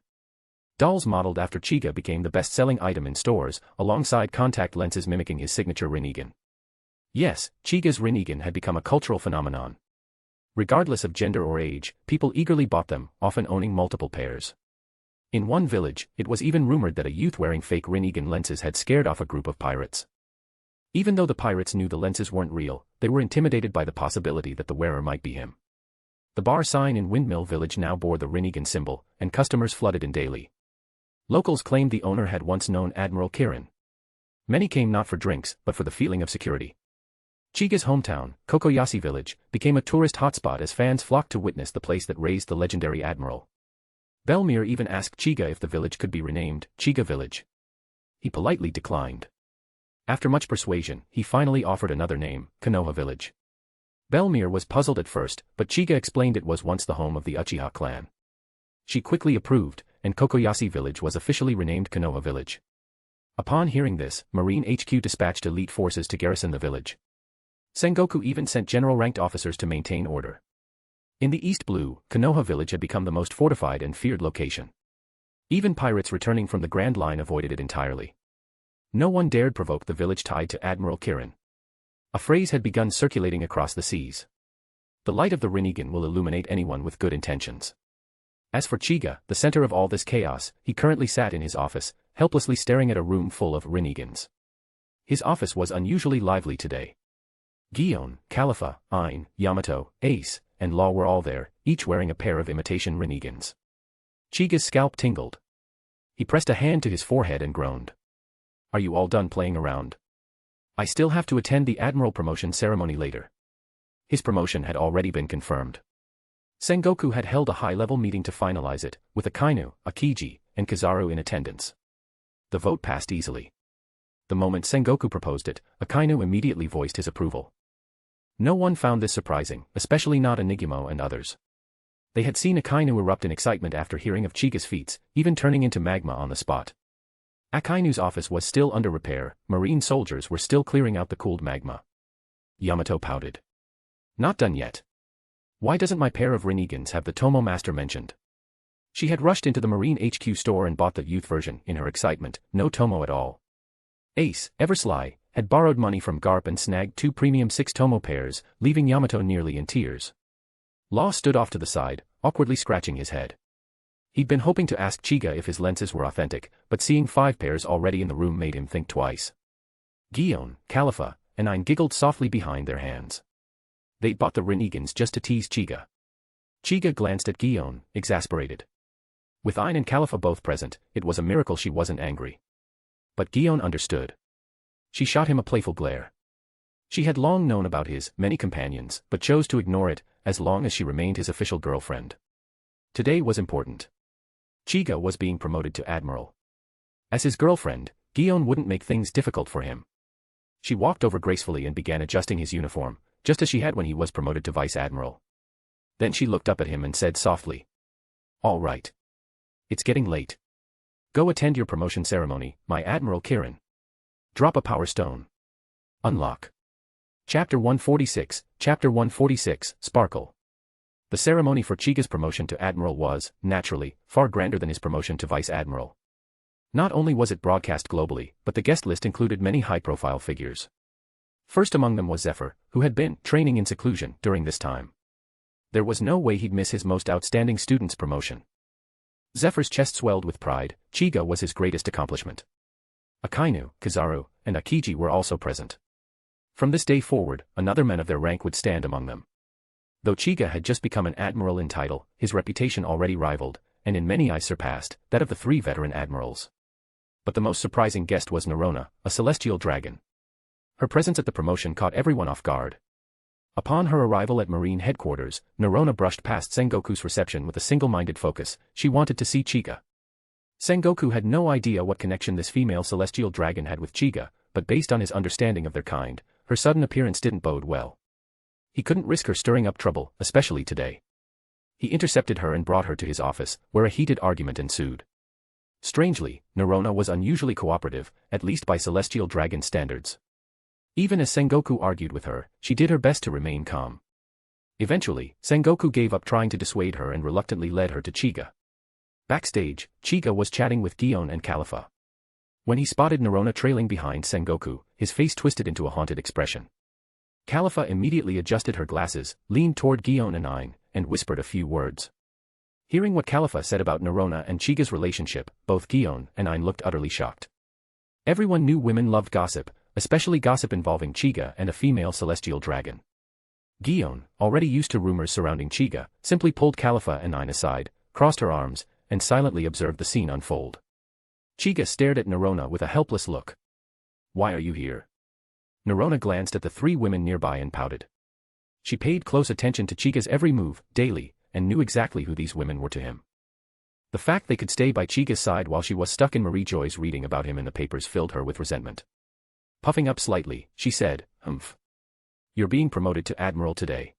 S3: Dolls modeled after Chica became the best-selling item in stores, alongside contact lenses mimicking his signature Rinnegan. Yes, Chiga's Rinnegan had become a cultural phenomenon. Regardless of gender or age, people eagerly bought them, often owning multiple pairs. In one village, it was even rumored that a youth wearing fake Rinnegan lenses had scared off a group of pirates. Even though the pirates knew the lenses weren't real, they were intimidated by the possibility that the wearer might be him. The bar sign in Windmill Village now bore the Rinnegan symbol, and customers flooded in daily. Locals claimed the owner had once known Admiral Kirin. Many came not for drinks, but for the feeling of security. Chiga's hometown, Kokoyashi Village, became a tourist hotspot as fans flocked to witness the place that raised the legendary Admiral. Belmere even asked Chiga if the village could be renamed Chiga Village. He politely declined. After much persuasion, he finally offered another name, Konoha Village. Belmere was puzzled at first, but Chiga explained it was once the home of the Uchiha clan. She quickly approved, and Kokoyashi Village was officially renamed Konoha Village. Upon hearing this, Marine HQ dispatched elite forces to garrison the village. Sengoku even sent general-ranked officers to maintain order. In the East Blue, Konoha Village had become the most fortified and feared location. Even pirates returning from the Grand Line avoided it entirely. No one dared provoke the village tied to Admiral Kirin. A phrase had begun circulating across the seas. The light of the Rinnegan will illuminate anyone with good intentions. As for Chiga, the center of all this chaos, he currently sat in his office, helplessly staring at a room full of Rinnegans. His office was unusually lively today. Gion, Khalifa, Ain, Yamato, Ace, and Law were all there, each wearing a pair of imitation Rinnegans. Chiga's scalp tingled. He pressed a hand to his forehead and groaned. Are you all done playing around? I still have to attend the Admiral promotion ceremony later. His promotion had already been confirmed. Sengoku had held a high-level meeting to finalize it, with Akainu, Akiji, and Kizaru in attendance. The vote passed easily. The moment Sengoku proposed it, Akainu immediately voiced his approval. No one found this surprising, especially not Enigmo and others. They had seen Akainu erupt in excitement after hearing of Chiga's feats, even turning into magma on the spot. Akainu's office was still under repair, marine soldiers were still clearing out the cooled magma. Yamato pouted. Not done yet. Why doesn't my pair of Rinnegans have the Tomo Master mentioned? She had rushed into the Marine HQ store and bought the youth version, in her excitement, no Tomo at all. Ace, ever sly, had borrowed money from Garp and snagged 2 premium 6 Tomo pairs, leaving Yamato nearly in tears. Law stood off to the side, awkwardly scratching his head. He'd been hoping to ask Chiga if his lenses were authentic, but seeing 5 pairs already in the room made him think twice. Gion, Califa, and Ein giggled softly behind their hands. They'd bought the Rinnegans just to tease Chiga. Chiga glanced at Gion, exasperated. With Ein and Califa both present, it was a miracle she wasn't angry. But Gion understood. She shot him a playful glare. She had long known about his many companions, but chose to ignore it, as long as she remained his official girlfriend. Today was important. Chiga was being promoted to Admiral. As his girlfriend, Gion wouldn't make things difficult for him. She walked over gracefully and began adjusting his uniform, just as she had when he was promoted to Vice Admiral. Then she looked up at him and said softly. All right. It's getting late. Go attend your promotion ceremony, my Admiral Kirin. Drop a power stone. Unlock. Chapter 146, Chapter 146, Sparkle. The ceremony for Chiga's promotion to Admiral was, naturally, far grander than his promotion to Vice Admiral. Not only was it broadcast globally, but the guest list included many high-profile figures. First among them was Zephyr, who had been training in seclusion during this time. There was no way he'd miss his most outstanding student's promotion. Zephyr's chest swelled with pride. Chiga was his greatest accomplishment. Akainu, Kizaru, and Akiji were also present. From this day forward, another man of their rank would stand among them. Though Chiga had just become an admiral in title, his reputation already rivaled, and in many eyes surpassed, that of the 3 veteran admirals. But the most surprising guest was Nerona, a celestial dragon. Her presence at the promotion caught everyone off guard. Upon her arrival at Marine headquarters, Nerona brushed past Sengoku's reception with a single-minded focus. She wanted to see Chiga. Sengoku had no idea what connection this female celestial dragon had with Chiga, but based on his understanding of their kind, her sudden appearance didn't bode well. He couldn't risk her stirring up trouble, especially today. He intercepted her and brought her to his office, where a heated argument ensued. Strangely, Nerona was unusually cooperative, at least by celestial dragon standards. Even as Sengoku argued with her, she did her best to remain calm. Eventually, Sengoku gave up trying to dissuade her and reluctantly led her to Chiga. Backstage, Chiga was chatting with Gion and Califa. When he spotted Nerona trailing behind Sengoku, his face twisted into a haunted expression. Califa immediately adjusted her glasses, leaned toward Gion and Ein, and whispered a few words. Hearing what Califa said about Nerona and Chiga's relationship, both Gion and Ein looked utterly shocked. Everyone knew women loved gossip, especially gossip involving Chiga and a female celestial dragon. Gion, already used to rumors surrounding Chiga, simply pulled Califa and Ein aside, crossed her arms, and silently observed the scene unfold. Chiga stared at Nerona with a helpless look. Why are you here? Nerona glanced at the 3 women nearby and pouted. She paid close attention to Chiga's every move, daily, and knew exactly who these women were to him. The fact they could stay by Chiga's side while she was stuck in Marie Joy's reading about him in the papers filled her with resentment. Puffing up slightly, she said, "Humph. You're being promoted to Admiral today.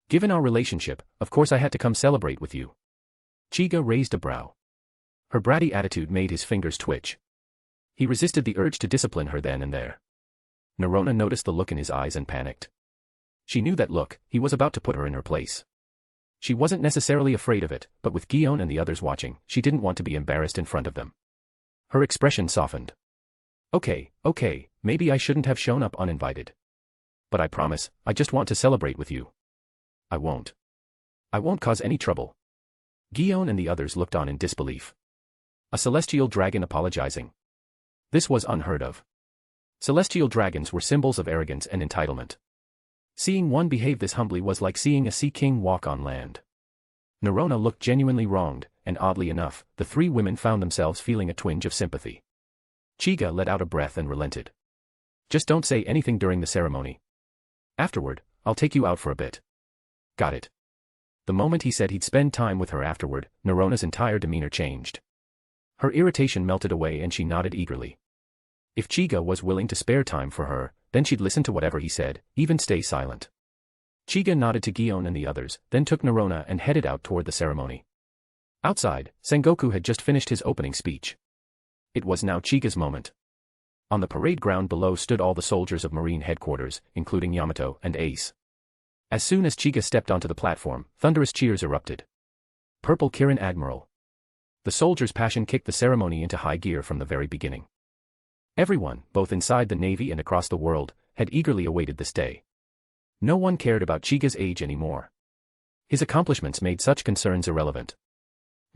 S3: Given our relationship, of course I had to come celebrate with you." Chiga raised a brow. Her bratty attitude made his fingers twitch. He resisted the urge to discipline her then and there. Nerona noticed the look in his eyes and panicked. She knew that look, he was about to put her in her place. She wasn't necessarily afraid of it, but with Gion and the others watching, she didn't want to be embarrassed in front of them. Her expression softened. Okay, maybe I shouldn't have shown up uninvited. But I promise, I just want to celebrate with you. I won't cause any trouble. Gion and the others looked on in disbelief. A celestial dragon apologizing. This was unheard of. Celestial dragons were symbols of arrogance and entitlement. Seeing one behave this humbly was like seeing a sea king walk on land. Nerona looked genuinely wronged, and oddly enough, the 3 women found themselves feeling a twinge of sympathy. Chiga let out a breath and relented. Just don't say anything during the ceremony. Afterward, I'll take you out for a bit. Got it. The moment he said he'd spend time with her afterward, Narona's entire demeanor changed. Her irritation melted away and she nodded eagerly. If Chiga was willing to spare time for her, then she'd listen to whatever he said, even stay silent. Chiga nodded to Gion and the others, then took Narona and headed out toward the ceremony. Outside, Sengoku had just finished his opening speech. It was now Chiga's moment. On the parade ground below stood all the soldiers of Marine headquarters, including Yamato and Ace. As soon as Chiga stepped onto the platform, thunderous cheers erupted. Purple Kirin Admiral. The soldiers' passion kicked the ceremony into high gear from the very beginning. Everyone, both inside the Navy and across the world, had eagerly awaited this day. No one cared about Chiga's age anymore. His accomplishments made such concerns irrelevant.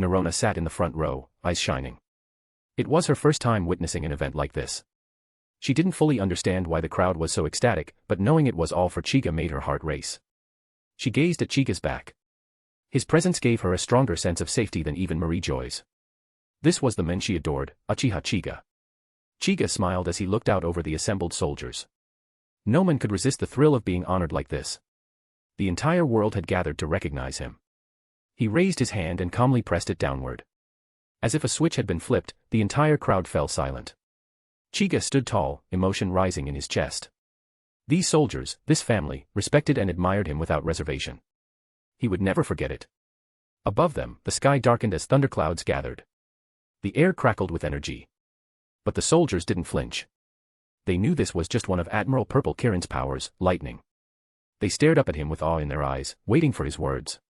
S3: Narona sat in the front row, eyes shining. It was her first time witnessing an event like this. She didn't fully understand why the crowd was so ecstatic, but knowing it was all for Chiga made her heart race. She gazed at Chiga's back. His presence gave her a stronger sense of safety than even Marie Joy's. This was the man she adored, Uchiha Chiga. Chiga smiled as he looked out over the assembled soldiers. No man could resist the thrill of being honored like this. The entire world had gathered to recognize him. He raised his hand and calmly pressed it downward. As if a switch had been flipped, the entire crowd fell silent. Chiga stood tall, emotion rising in his chest. These soldiers, this family, respected and admired him without reservation. He would never forget it. Above them, the sky darkened as thunderclouds gathered. The air crackled with energy. But the soldiers didn't flinch. They knew this was just one of Admiral Purple Kirin's powers, lightning. They stared up at him with awe in their eyes, waiting for his words.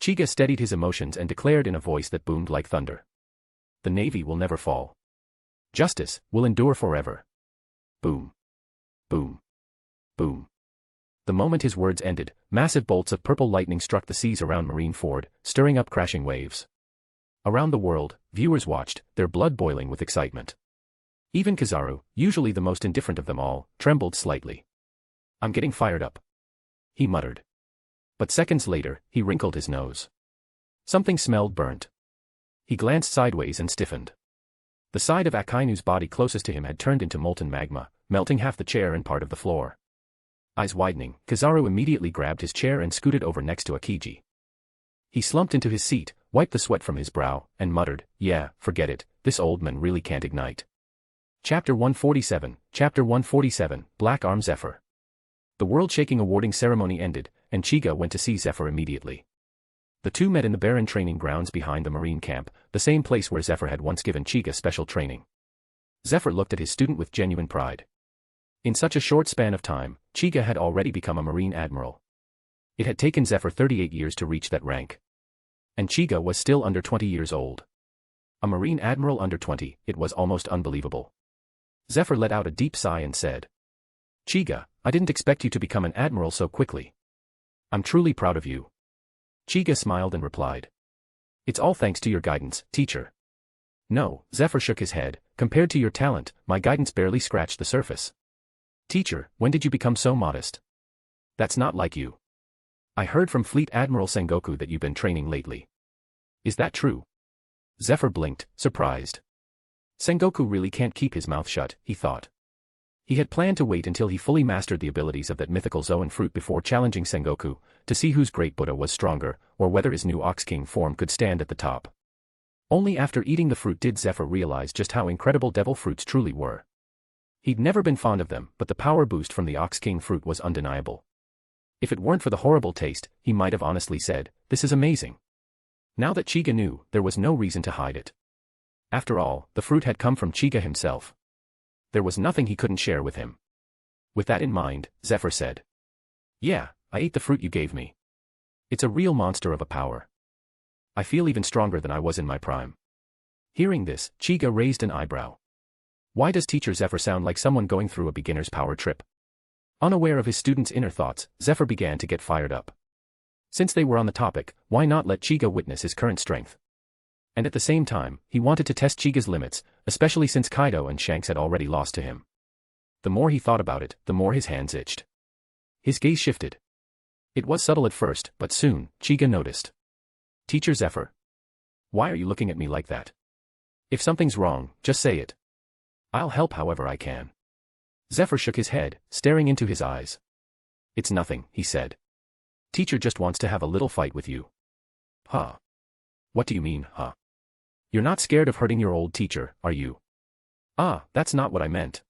S3: Chiga steadied his emotions and declared in a voice that boomed like thunder. The Navy will never fall. Justice will endure forever. Boom. Boom. Boom. The moment his words ended, massive bolts of purple lightning struck the seas around Marineford, stirring up crashing waves. Around the world, viewers watched, their blood boiling with excitement. Even Kizaru, usually the most indifferent of them all, trembled slightly. I'm getting fired up, he muttered. But seconds later, he wrinkled his nose. Something smelled burnt. He glanced sideways and stiffened. The side of Akainu's body closest to him had turned into molten magma, melting half the chair and part of the floor. Eyes widening, Kizaru immediately grabbed his chair and scooted over next to Akiji. He slumped into his seat, wiped the sweat from his brow, and muttered, "Yeah, forget it, this old man really can't ignite." Chapter 147, Black Arm Zephyr. The world-shaking awarding ceremony ended, and Chiga went to see Zephyr immediately. The two met in the barren training grounds behind the Marine camp, the same place where Zephyr had once given Chiga special training. Zephyr looked at his student with genuine pride. In such a short span of time, Chiga had already become a Marine Admiral. It had taken Zephyr 38 years to reach that rank. And Chiga was still under 20 years old. A Marine Admiral under 20, it was almost unbelievable. Zephyr let out a deep sigh and said, "Chiga, I didn't expect you to become an admiral so quickly. I'm truly proud of you." Chiga smiled and replied, "It's all thanks to your guidance, teacher." "No," Zephyr shook his head, "compared to your talent, my guidance barely scratched the surface." "Teacher, when did you become so modest? That's not like you. I heard from Fleet Admiral Sengoku that you've been training lately. Is that true?" Zephyr blinked, surprised. Sengoku really can't keep his mouth shut, he thought. He had planned to wait until he fully mastered the abilities of that mythical Zoan fruit before challenging Sengoku, to see whose great Buddha was stronger, or whether his new Ox King form could stand at the top. Only after eating the fruit did Zephyr realize just how incredible devil fruits truly were. He'd never been fond of them, but the power boost from the Ox King fruit was undeniable. If it weren't for the horrible taste, he might have honestly said, "This is amazing." Now that Chiga knew, there was no reason to hide it. After all, the fruit had come from Chiga himself. There was nothing he couldn't share with him. With that in mind, Zephyr said, "Yeah, I ate the fruit you gave me. It's a real monster of a power. I feel even stronger than I was in my prime." Hearing this, Chiga raised an eyebrow. Why does Teacher Zephyr sound like someone going through a beginner's power trip? Unaware of his student's inner thoughts, Zephyr began to get fired up. Since they were on the topic, why not let Chiga witness his current strength? And at the same time, he wanted to test Chiga's limits, especially since Kaido and Shanks had already lost to him. The more he thought about it, the more his hands itched. His gaze shifted. It was subtle at first, but soon, Chiga noticed. "Teacher Zephyr. Why are you looking at me like that? If something's wrong, just say it. I'll help however I can. Zephyr shook his head, staring into his eyes. It's nothing, he said. Teacher just wants to have a little fight with you. Huh? What do you mean, huh? You're not scared of hurting your old teacher, are you? Ah, that's not what I meant.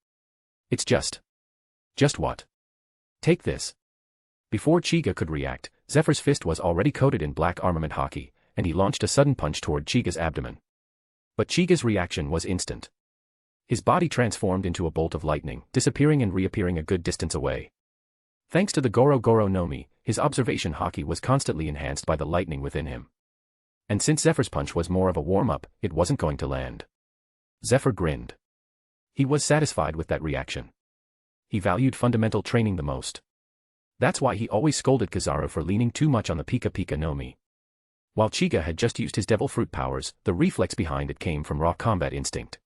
S3: It's just. Just what? Take this. Before Chiga could react, Zephyr's fist was already coated in black armament hockey, and he launched a sudden punch toward Chiga's abdomen. But Chiga's reaction was instant. His body transformed into a bolt of lightning, disappearing and reappearing a good distance away. Thanks to the Goro Goro no Mi, his observation hockey was constantly enhanced by the lightning within him. And since Zephyr's punch was more of a warm-up, it wasn't going to land. Zephyr grinned. He was satisfied with that reaction. He valued fundamental training the most. That's why he always scolded Kizaru for leaning too much on the Pika Pika no Mi. While Chiga had just used his devil fruit powers, the reflex behind it came from raw combat instinct.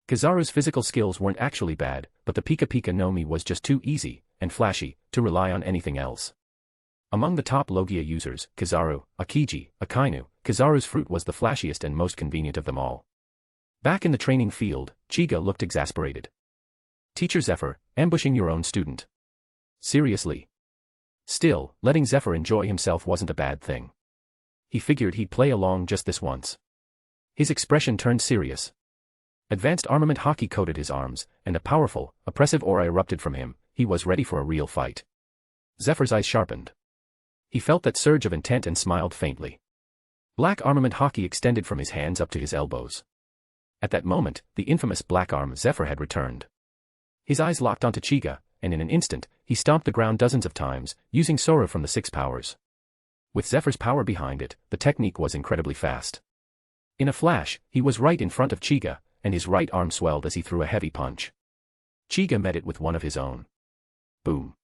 S3: Kizaru's physical skills weren't actually bad, but the Pika Pika no Mi was just too easy and flashy to rely on anything else. Among the top Logia users, Kizaru, Akiji, Akainu, Kizaru's fruit was the flashiest and most convenient of them all. Back in the training field, Chiga looked exasperated. Teacher Zephyr, ambushing your own student. Seriously? Still, letting Zephyr enjoy himself wasn't a bad thing. He figured he'd play along just this once. His expression turned serious. Advanced armament hockey coated his arms, and a powerful, oppressive aura erupted from him. He was ready for a real fight. Zephyr's eyes sharpened. He felt that surge of intent and smiled faintly. Black armament hockey extended from his hands up to his elbows. At that moment, the infamous black arm Zephyr had returned. His eyes locked onto Chiga, and in an instant, he stomped the ground dozens of times, using Sora from the six powers. With Zephyr's power behind it, the technique was incredibly fast. In a flash, he was right in front of Chiga, and his right arm swelled as he threw a heavy punch. Chiga met it with one of his own. Boom.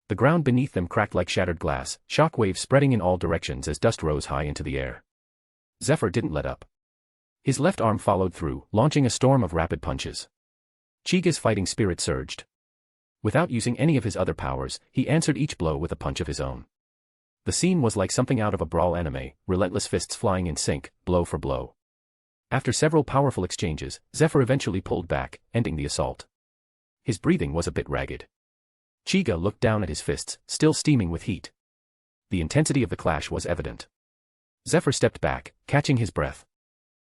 S3: The ground beneath them cracked like shattered glass, shockwaves spreading in all directions as dust rose high into the air. Zephyr didn't let up. His left arm followed through, launching a storm of rapid punches. Chiga's fighting spirit surged. Without using any of his other powers, he answered each blow with a punch of his own. The scene was like something out of a brawl anime, relentless fists flying in sync, blow for blow. After several powerful exchanges, Zephyr eventually pulled back, ending the assault. His breathing was a bit ragged. Chiga looked down at his fists, still steaming with heat. The intensity of the clash was evident. Zephyr stepped back, catching his breath.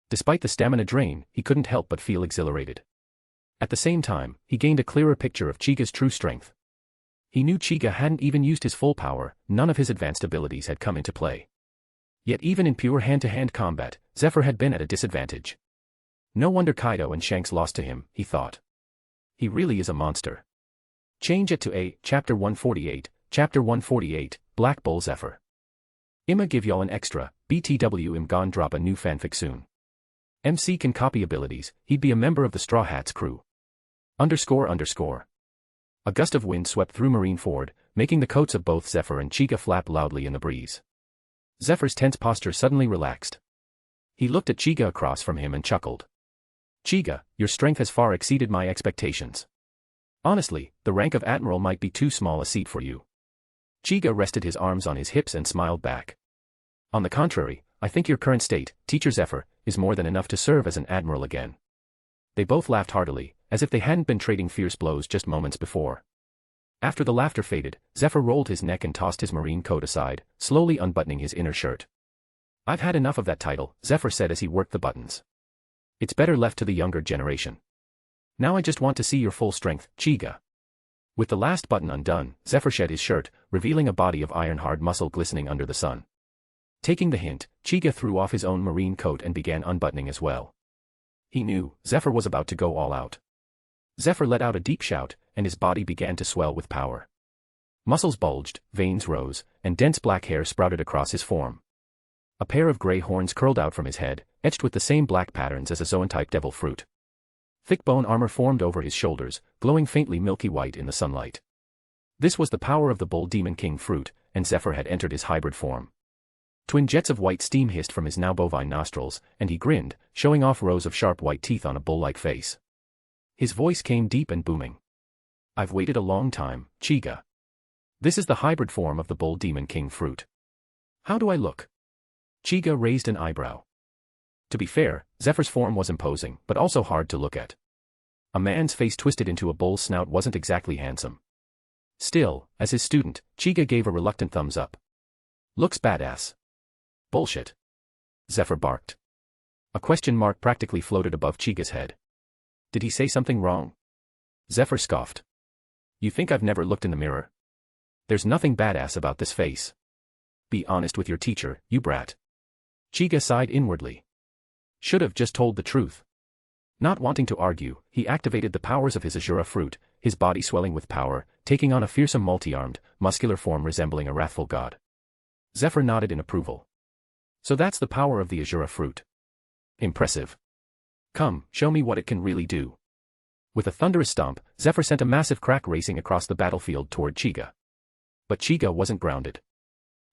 S3: Despite the stamina drain, he couldn't help but feel exhilarated. At the same time, he gained a clearer picture of Chiga's true strength. He knew Chiga hadn't even used his full power, none of his advanced abilities had come into play. Yet even in pure hand-to-hand combat, Zephyr had been at a disadvantage. No wonder Kaido and Shanks lost to him, he thought. He really is a monster. Change it to A, Chapter 148, Chapter 148, Black Bull Zephyr. Imma give y'all an extra, BTW im gon drop a new fanfic soon. MC can copy abilities, he'd be a member of the Straw Hats crew. __. A gust of wind swept through Marineford, making the coats of both Zephyr and Chica flap loudly in the breeze. Zephyr's tense posture suddenly relaxed. He looked at Chiga across from him and chuckled. Chiga, your strength has far exceeded my expectations. Honestly, the rank of Admiral might be too small a seat for you. Chiga rested his arms on his hips and smiled back. On the contrary, I think your current state, Teacher Zephyr, is more than enough to serve as an Admiral again. They both laughed heartily, as if they hadn't been trading fierce blows just moments before. After the laughter faded, Zephyr rolled his neck and tossed his marine coat aside, slowly unbuttoning his inner shirt. I've had enough of that title, Zephyr said as he worked the buttons. It's better left to the younger generation. Now I just want to see your full strength, Chiga. With the last button undone, Zephyr shed his shirt, revealing a body of iron-hard muscle glistening under the sun. Taking the hint, Chiga threw off his own marine coat and began unbuttoning as well. He knew Zephyr was about to go all out. Zephyr let out a deep shout, and his body began to swell with power. Muscles bulged, veins rose, and dense black hair sprouted across his form. A pair of gray horns curled out from his head, etched with the same black patterns as a Zoan-type devil fruit. Thick bone armor formed over his shoulders, glowing faintly milky white in the sunlight. This was the power of the Bull Demon King fruit, and Zephyr had entered his hybrid form. Twin jets of white steam hissed from his now bovine nostrils, and he grinned, showing off rows of sharp white teeth on a bull-like face. His voice came deep and booming. I've waited a long time, Chiga. This is the hybrid form of the Bull Demon King fruit. How do I look? Chiga raised an eyebrow. To be fair, Zephyr's form was imposing, but also hard to look at. A man's face twisted into a bull's snout wasn't exactly handsome. Still, as his student, Chiga gave a reluctant thumbs up. Looks badass. Bullshit. Zephyr barked. A question mark practically floated above Chiga's head. Did he say something wrong? Zephyr scoffed. You think I've never looked in the mirror? There's nothing badass about this face. Be honest with your teacher, you brat. Chiga sighed inwardly. Should've just told the truth. Not wanting to argue, he activated the powers of his Ashura fruit, his body swelling with power, taking on a fearsome multi-armed, muscular form resembling a wrathful god. Zephyr nodded in approval. So that's the power of the Ashura fruit. Impressive. Come, show me what it can really do. With a thunderous stomp, Zephyr sent a massive crack racing across the battlefield toward Chiga. But Chiga wasn't grounded.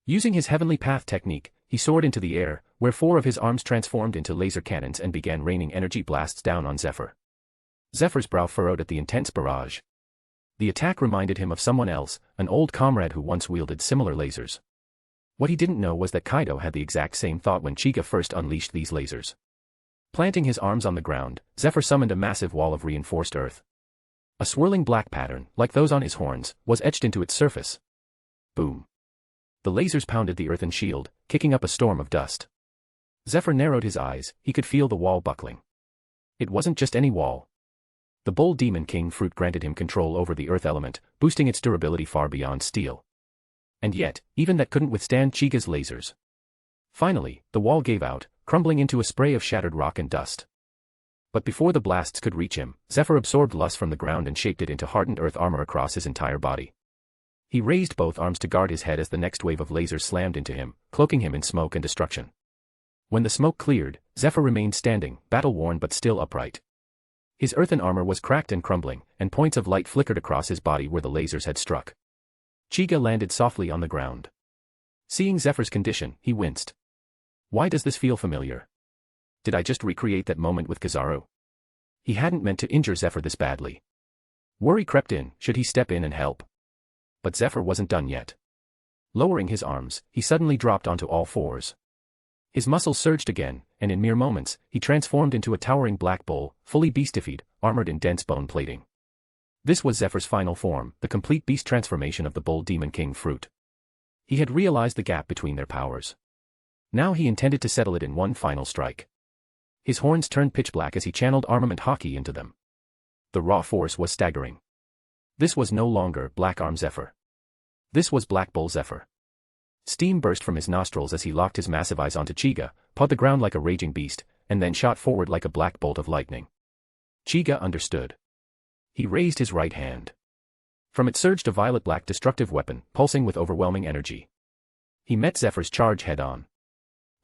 S3: Using his heavenly path technique, he soared into the air, where 4 of his arms transformed into laser cannons and began raining energy blasts down on Zephyr. Zephyr's brow furrowed at the intense barrage. The attack reminded him of someone else, an old comrade who once wielded similar lasers. What he didn't know was that Kaido had the exact same thought when Chiga first unleashed these lasers. Planting his arms on the ground, Zephyr summoned a massive wall of reinforced earth. A swirling black pattern, like those on his horns, was etched into its surface. Boom. The lasers pounded the earthen shield, kicking up a storm of dust. Zephyr narrowed his eyes, he could feel the wall buckling. It wasn't just any wall. The Bull Demon King fruit granted him control over the earth element, boosting its durability far beyond steel. And yet, even that couldn't withstand Chiga's lasers. Finally, the wall gave out, crumbling into a spray of shattered rock and dust. But before the blasts could reach him, Zephyr absorbed lust from the ground and shaped it into hardened earth armor across his entire body. He raised both arms to guard his head as the next wave of lasers slammed into him, cloaking him in smoke and destruction. When the smoke cleared, Zephyr remained standing, battle-worn but still upright. His earthen armor was cracked and crumbling, and points of light flickered across his body where the lasers had struck. Chiga landed softly on the ground. Seeing Zephyr's condition, he winced. Why does this feel familiar? Did I just recreate that moment with Kizaru? He hadn't meant to injure Zephyr this badly. Worry crept in, should he step in and help? But Zephyr wasn't done yet. Lowering his arms, he suddenly dropped onto all fours. His muscles surged again, and in mere moments, he transformed into a towering black bull, fully beastified, armored in dense bone plating. This was Zephyr's final form, the complete beast transformation of the Bull Demon King fruit. He had realized the gap between their powers. Now he intended to settle it in one final strike. His horns turned pitch black as he channeled armament hockey into them. The raw force was staggering. This was no longer Black Arm Zephyr. This was Black Bull Zephyr. Steam burst from his nostrils as he locked his massive eyes onto Chiga, pawed the ground like a raging beast, and then shot forward like a black bolt of lightning. Chiga understood. He raised his right hand. From it surged a violet-black destructive weapon, pulsing with overwhelming energy. He met Zephyr's charge head-on.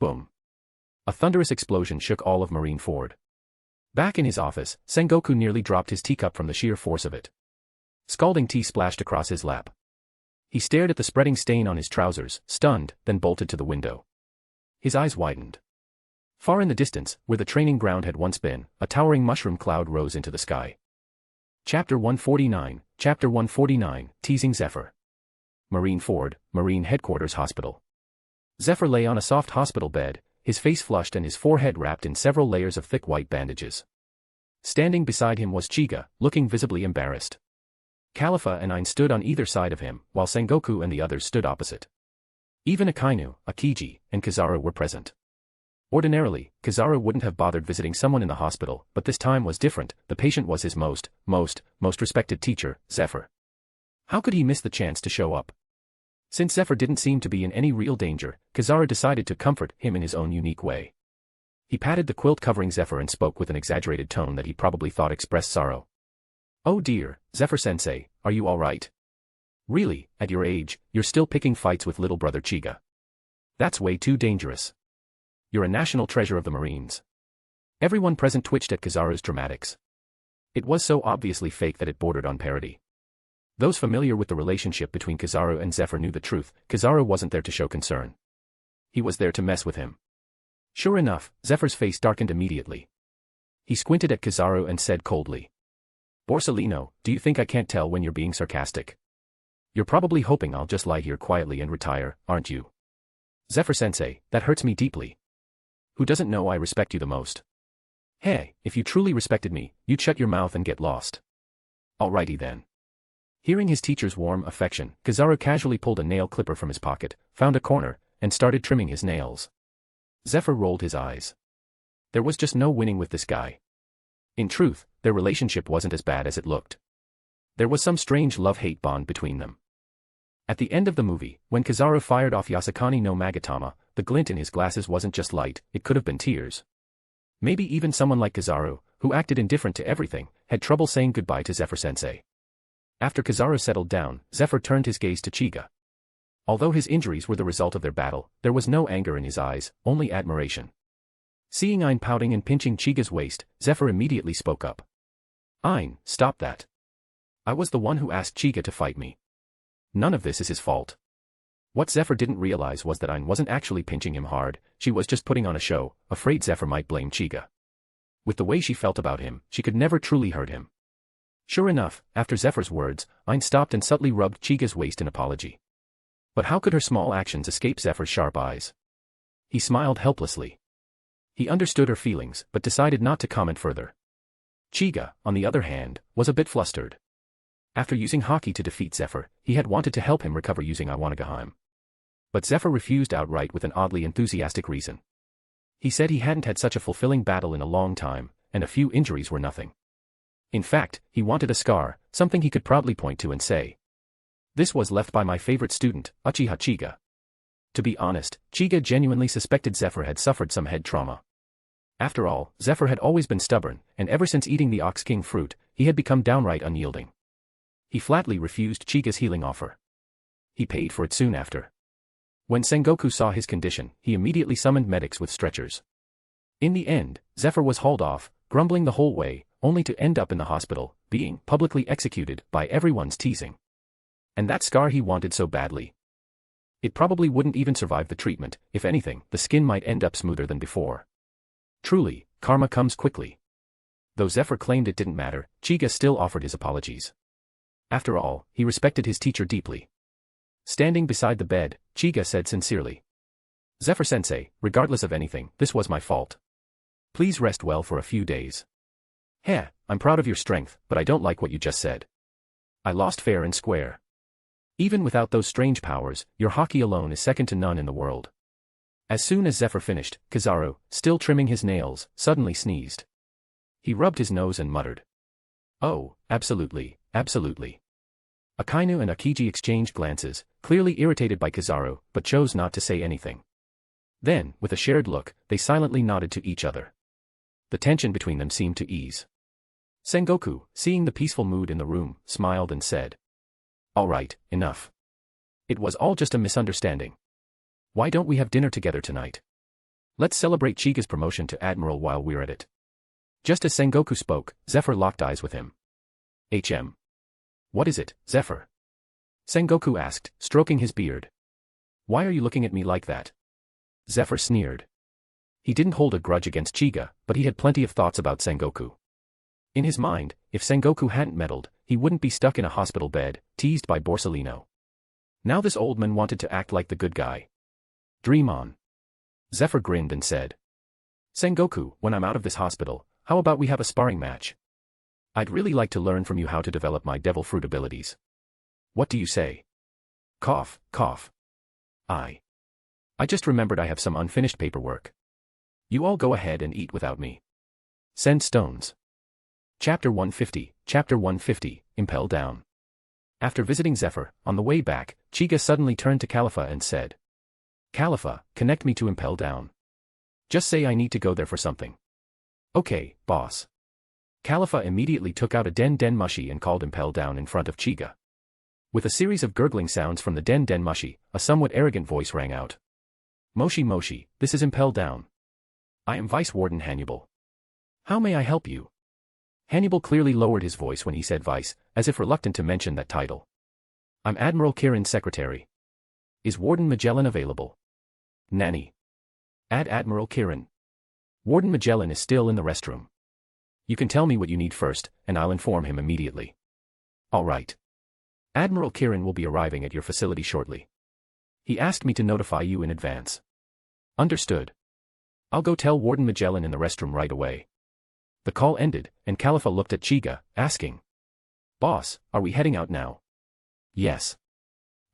S3: Boom. A thunderous explosion shook all of Marineford. Back in his office, Sengoku nearly dropped his teacup from the sheer force of it. Scalding tea splashed across his lap. He stared at the spreading stain on his trousers, stunned, then bolted to the window. His eyes widened. Far in the distance, where the training ground had once been, a towering mushroom cloud rose into the sky. Chapter 149, Teasing Zephyr. Marineford, Marine Headquarters Hospital. Zephyr lay on a soft hospital bed, his face flushed and his forehead wrapped in several layers of thick white bandages. Standing beside him was Chiga, looking visibly embarrassed. Khalifa and Ain stood on either side of him, while Sengoku and the others stood opposite. Even Akainu, Akiji, and Kizaru were present. Ordinarily, Kizaru wouldn't have bothered visiting someone in the hospital, but this time was different. The patient was his most respected teacher, Zephyr. How could he miss the chance to show up? Since Zephyr didn't seem to be in any real danger, Kizaru decided to comfort him in his own unique way. He patted the quilt covering Zephyr and spoke with an exaggerated tone that he probably thought expressed sorrow. Oh dear, Zephyr-sensei, are you all right? Really, at your age, you're still picking fights with little brother Chiga. That's way too dangerous. You're a national treasure of the Marines. Everyone present twitched at Kizaru's dramatics. It was so obviously fake that it bordered on parody. Those familiar with the relationship between Kizaru and Zephyr knew the truth. Kizaru wasn't there to show concern. He was there to mess with him. Sure enough, Zephyr's face darkened immediately. He squinted at Kizaru and said coldly, Borsellino, do you think I can't tell when you're being sarcastic? You're probably hoping I'll just lie here quietly and retire, aren't you? Zephyr-sensei, that hurts me deeply. Who doesn't know I respect you the most? Hey, if you truly respected me, you'd shut your mouth and get lost. Alrighty then. Hearing his teacher's warm affection, Kizaru casually pulled a nail clipper from his pocket, found a corner, and started trimming his nails. Zephyr rolled his eyes. There was just no winning with this guy. In truth, their relationship wasn't as bad as it looked. There was some strange love-hate bond between them. At the end of the movie, when Kizaru fired off Yasukani no Magatama, the glint in his glasses wasn't just light, it could have been tears. Maybe even someone like Kizaru, who acted indifferent to everything, had trouble saying goodbye to Zephyr-sensei. After Kizaru settled down, Zephyr turned his gaze to Chiga. Although his injuries were the result of their battle, there was no anger in his eyes, only admiration. Seeing Ein pouting and pinching Chiga's waist, Zephyr immediately spoke up. Ein, stop that. I was the one who asked Chiga to fight me. None of this is his fault. What Zephyr didn't realize was that Ein wasn't actually pinching him hard, she was just putting on a show, afraid Zephyr might blame Chiga. With the way she felt about him, she could never truly hurt him. Sure enough, after Zephyr's words, Ein stopped and subtly rubbed Chiga's waist in apology. But how could her small actions escape Zephyr's sharp eyes? He smiled helplessly. He understood her feelings, but decided not to comment further. Chiga, on the other hand, was a bit flustered. After using Haki to defeat Zephyr, he had wanted to help him recover using Iwanageheim. But Zephyr refused outright with an oddly enthusiastic reason. He said he hadn't had such a fulfilling battle in a long time, and a few injuries were nothing. In fact, he wanted a scar, something he could proudly point to and say. This was left by my favorite student, Uchiha Chiga. To be honest, Chiga genuinely suspected Zephyr had suffered some head trauma. After all, Zephyr had always been stubborn, and ever since eating the Ox King fruit, he had become downright unyielding. He flatly refused Chiga's healing offer. He paid for it soon after. When Sengoku saw his condition, he immediately summoned medics with stretchers. In the end, Zephyr was hauled off, grumbling the whole way, only to end up in the hospital, being publicly executed by everyone's teasing. And that scar he wanted so badly. It probably wouldn't even survive the treatment, if anything, the skin might end up smoother than before. Truly, karma comes quickly. Though Zephyr claimed it didn't matter, Chiga still offered his apologies. After all, he respected his teacher deeply. Standing beside the bed, Chiga said sincerely. Zephyr-sensei, regardless of anything, this was my fault. Please rest well for a few days. Heh, I'm proud of your strength, but I don't like what you just said. I lost fair and square. Even without those strange powers, your Haki alone is second to none in the world. As soon as Zephyr finished, Kizaru, still trimming his nails, suddenly sneezed. He rubbed his nose and muttered. Oh, absolutely, absolutely. Akainu and Akiji exchanged glances, clearly irritated by Kizaru, but chose not to say anything. Then, with a shared look, they silently nodded to each other. The tension between them seemed to ease. Sengoku, seeing the peaceful mood in the room, smiled and said. All right, enough. It was all just a misunderstanding. Why don't we have dinner together tonight? Let's celebrate Chiga's promotion to Admiral while we're at it. Just as Sengoku spoke, Zephyr locked eyes with him. What is it, Zephyr? Sengoku asked, stroking his beard. Why are you looking at me like that? Zephyr sneered. He didn't hold a grudge against Chiga, but he had plenty of thoughts about Sengoku. In his mind, if Sengoku hadn't meddled, he wouldn't be stuck in a hospital bed, teased by Borsellino. Now this old man wanted to act like the good guy. Dream on. Zephyr grinned and said. Sengoku, when I'm out of this hospital, how about we have a sparring match? I'd really like to learn from you how to develop my devil fruit abilities. What do you say? Cough, cough. I just remembered I have some unfinished paperwork. You all go ahead and eat without me. Send stones. Chapter 150, Impel Down. After visiting Zephyr, on the way back, Chiga suddenly turned to Khalifa and said. Khalifa, connect me to Impel Down. Just say I need to go there for something. Okay, boss. Khalifa immediately took out a Den Den Mushi and called Impel Down in front of Chiga. With a series of gurgling sounds from the Den Den Mushi, a somewhat arrogant voice rang out. Moshi Moshi, this is Impel Down. I am Vice Warden Hannibal. How may I help you? Hannibal clearly lowered his voice when he said Vice, as if reluctant to mention that title. I'm Admiral Kirin's secretary. Is Warden Magellan available? Nanny. Add Admiral Kirin. Warden Magellan is still in the restroom. You can tell me what you need first, and I'll inform him immediately. All right. Admiral Kirin will be arriving at your facility shortly. He asked me to notify you in advance. Understood. I'll go tell Warden Magellan in the restroom right away. The call ended, and Khalifa looked at Chiga, asking. Boss, are we heading out now? Yes.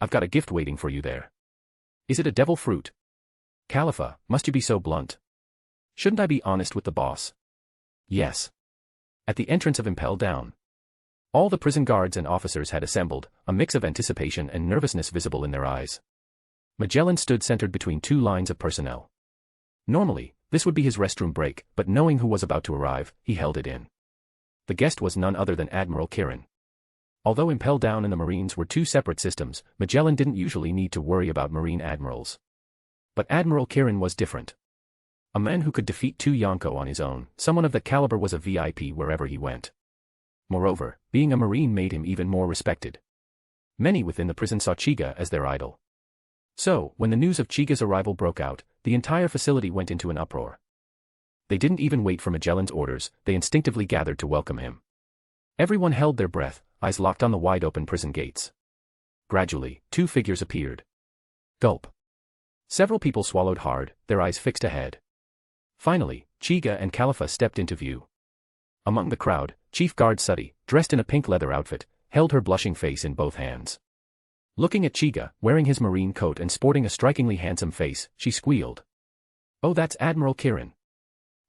S3: I've got a gift waiting for you there. Is it a devil fruit? Khalifa, must you be so blunt? Shouldn't I be honest with the boss? Yes. At the entrance of Impel Down. All the prison guards and officers had assembled, a mix of anticipation and nervousness visible in their eyes. Magellan stood centered between two lines of personnel. Normally, this would be his restroom break, but knowing who was about to arrive, he held it in. The guest was none other than Admiral Kirin. Although Impel Down and the Marines were two separate systems, Magellan didn't usually need to worry about Marine admirals. But Admiral Kirin was different. A man who could defeat two Yonko on his own, someone of that caliber was a VIP wherever he went. Moreover, being a Marine made him even more respected. Many within the prison saw Chiga as their idol. So, when the news of Chiga's arrival broke out, the entire facility went into an uproar. They didn't even wait for Magellan's orders, they instinctively gathered to welcome him. Everyone held their breath, eyes locked on the wide-open prison gates. Gradually, two figures appeared. Gulp. Several people swallowed hard, their eyes fixed ahead. Finally, Chiga and Khalifa stepped into view. Among the crowd, Chief Guard Suddy, dressed in a pink leather outfit, held her blushing face in both hands. Looking at Chiga, wearing his marine coat and sporting a strikingly handsome face, she squealed. Oh, that's Admiral Kirin.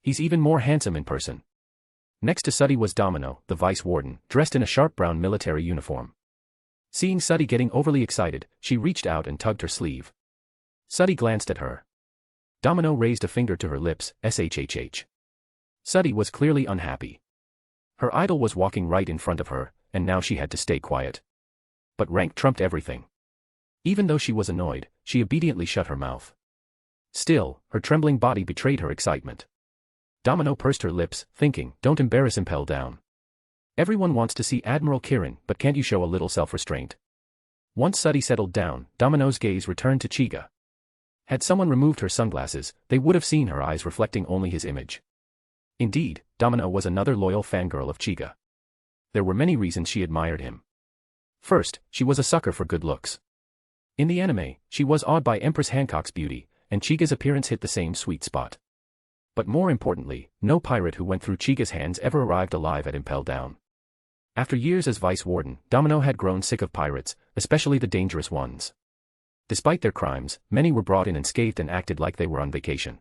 S3: He's even more handsome in person. Next to Suddy was Domino, the vice warden, dressed in a sharp brown military uniform. Seeing Suddy getting overly excited, she reached out and tugged her sleeve. Suddy glanced at her. Domino raised a finger to her lips, shhh. Suddy was clearly unhappy. Her idol was walking right in front of her, and now she had to stay quiet. But rank trumped everything. Even though she was annoyed, she obediently shut her mouth. Still, her trembling body betrayed her excitement. Domino pursed her lips, thinking, don't embarrass Impel Down. Everyone wants to see Admiral Kirin, but can't you show a little self-restraint? Once Suddy settled down, Domino's gaze returned to Chiga. Had someone removed her sunglasses, they would have seen her eyes reflecting only his image. Indeed, Domino was another loyal fangirl of Chiga. There were many reasons she admired him. First, she was a sucker for good looks. In the anime, she was awed by Empress Hancock's beauty, and Chiga's appearance hit the same sweet spot. But more importantly, no pirate who went through Chiga's hands ever arrived alive at Impel Down. After years as vice warden, Domino had grown sick of pirates, especially the dangerous ones. Despite their crimes, many were brought in unscathed and acted like they were on vacation.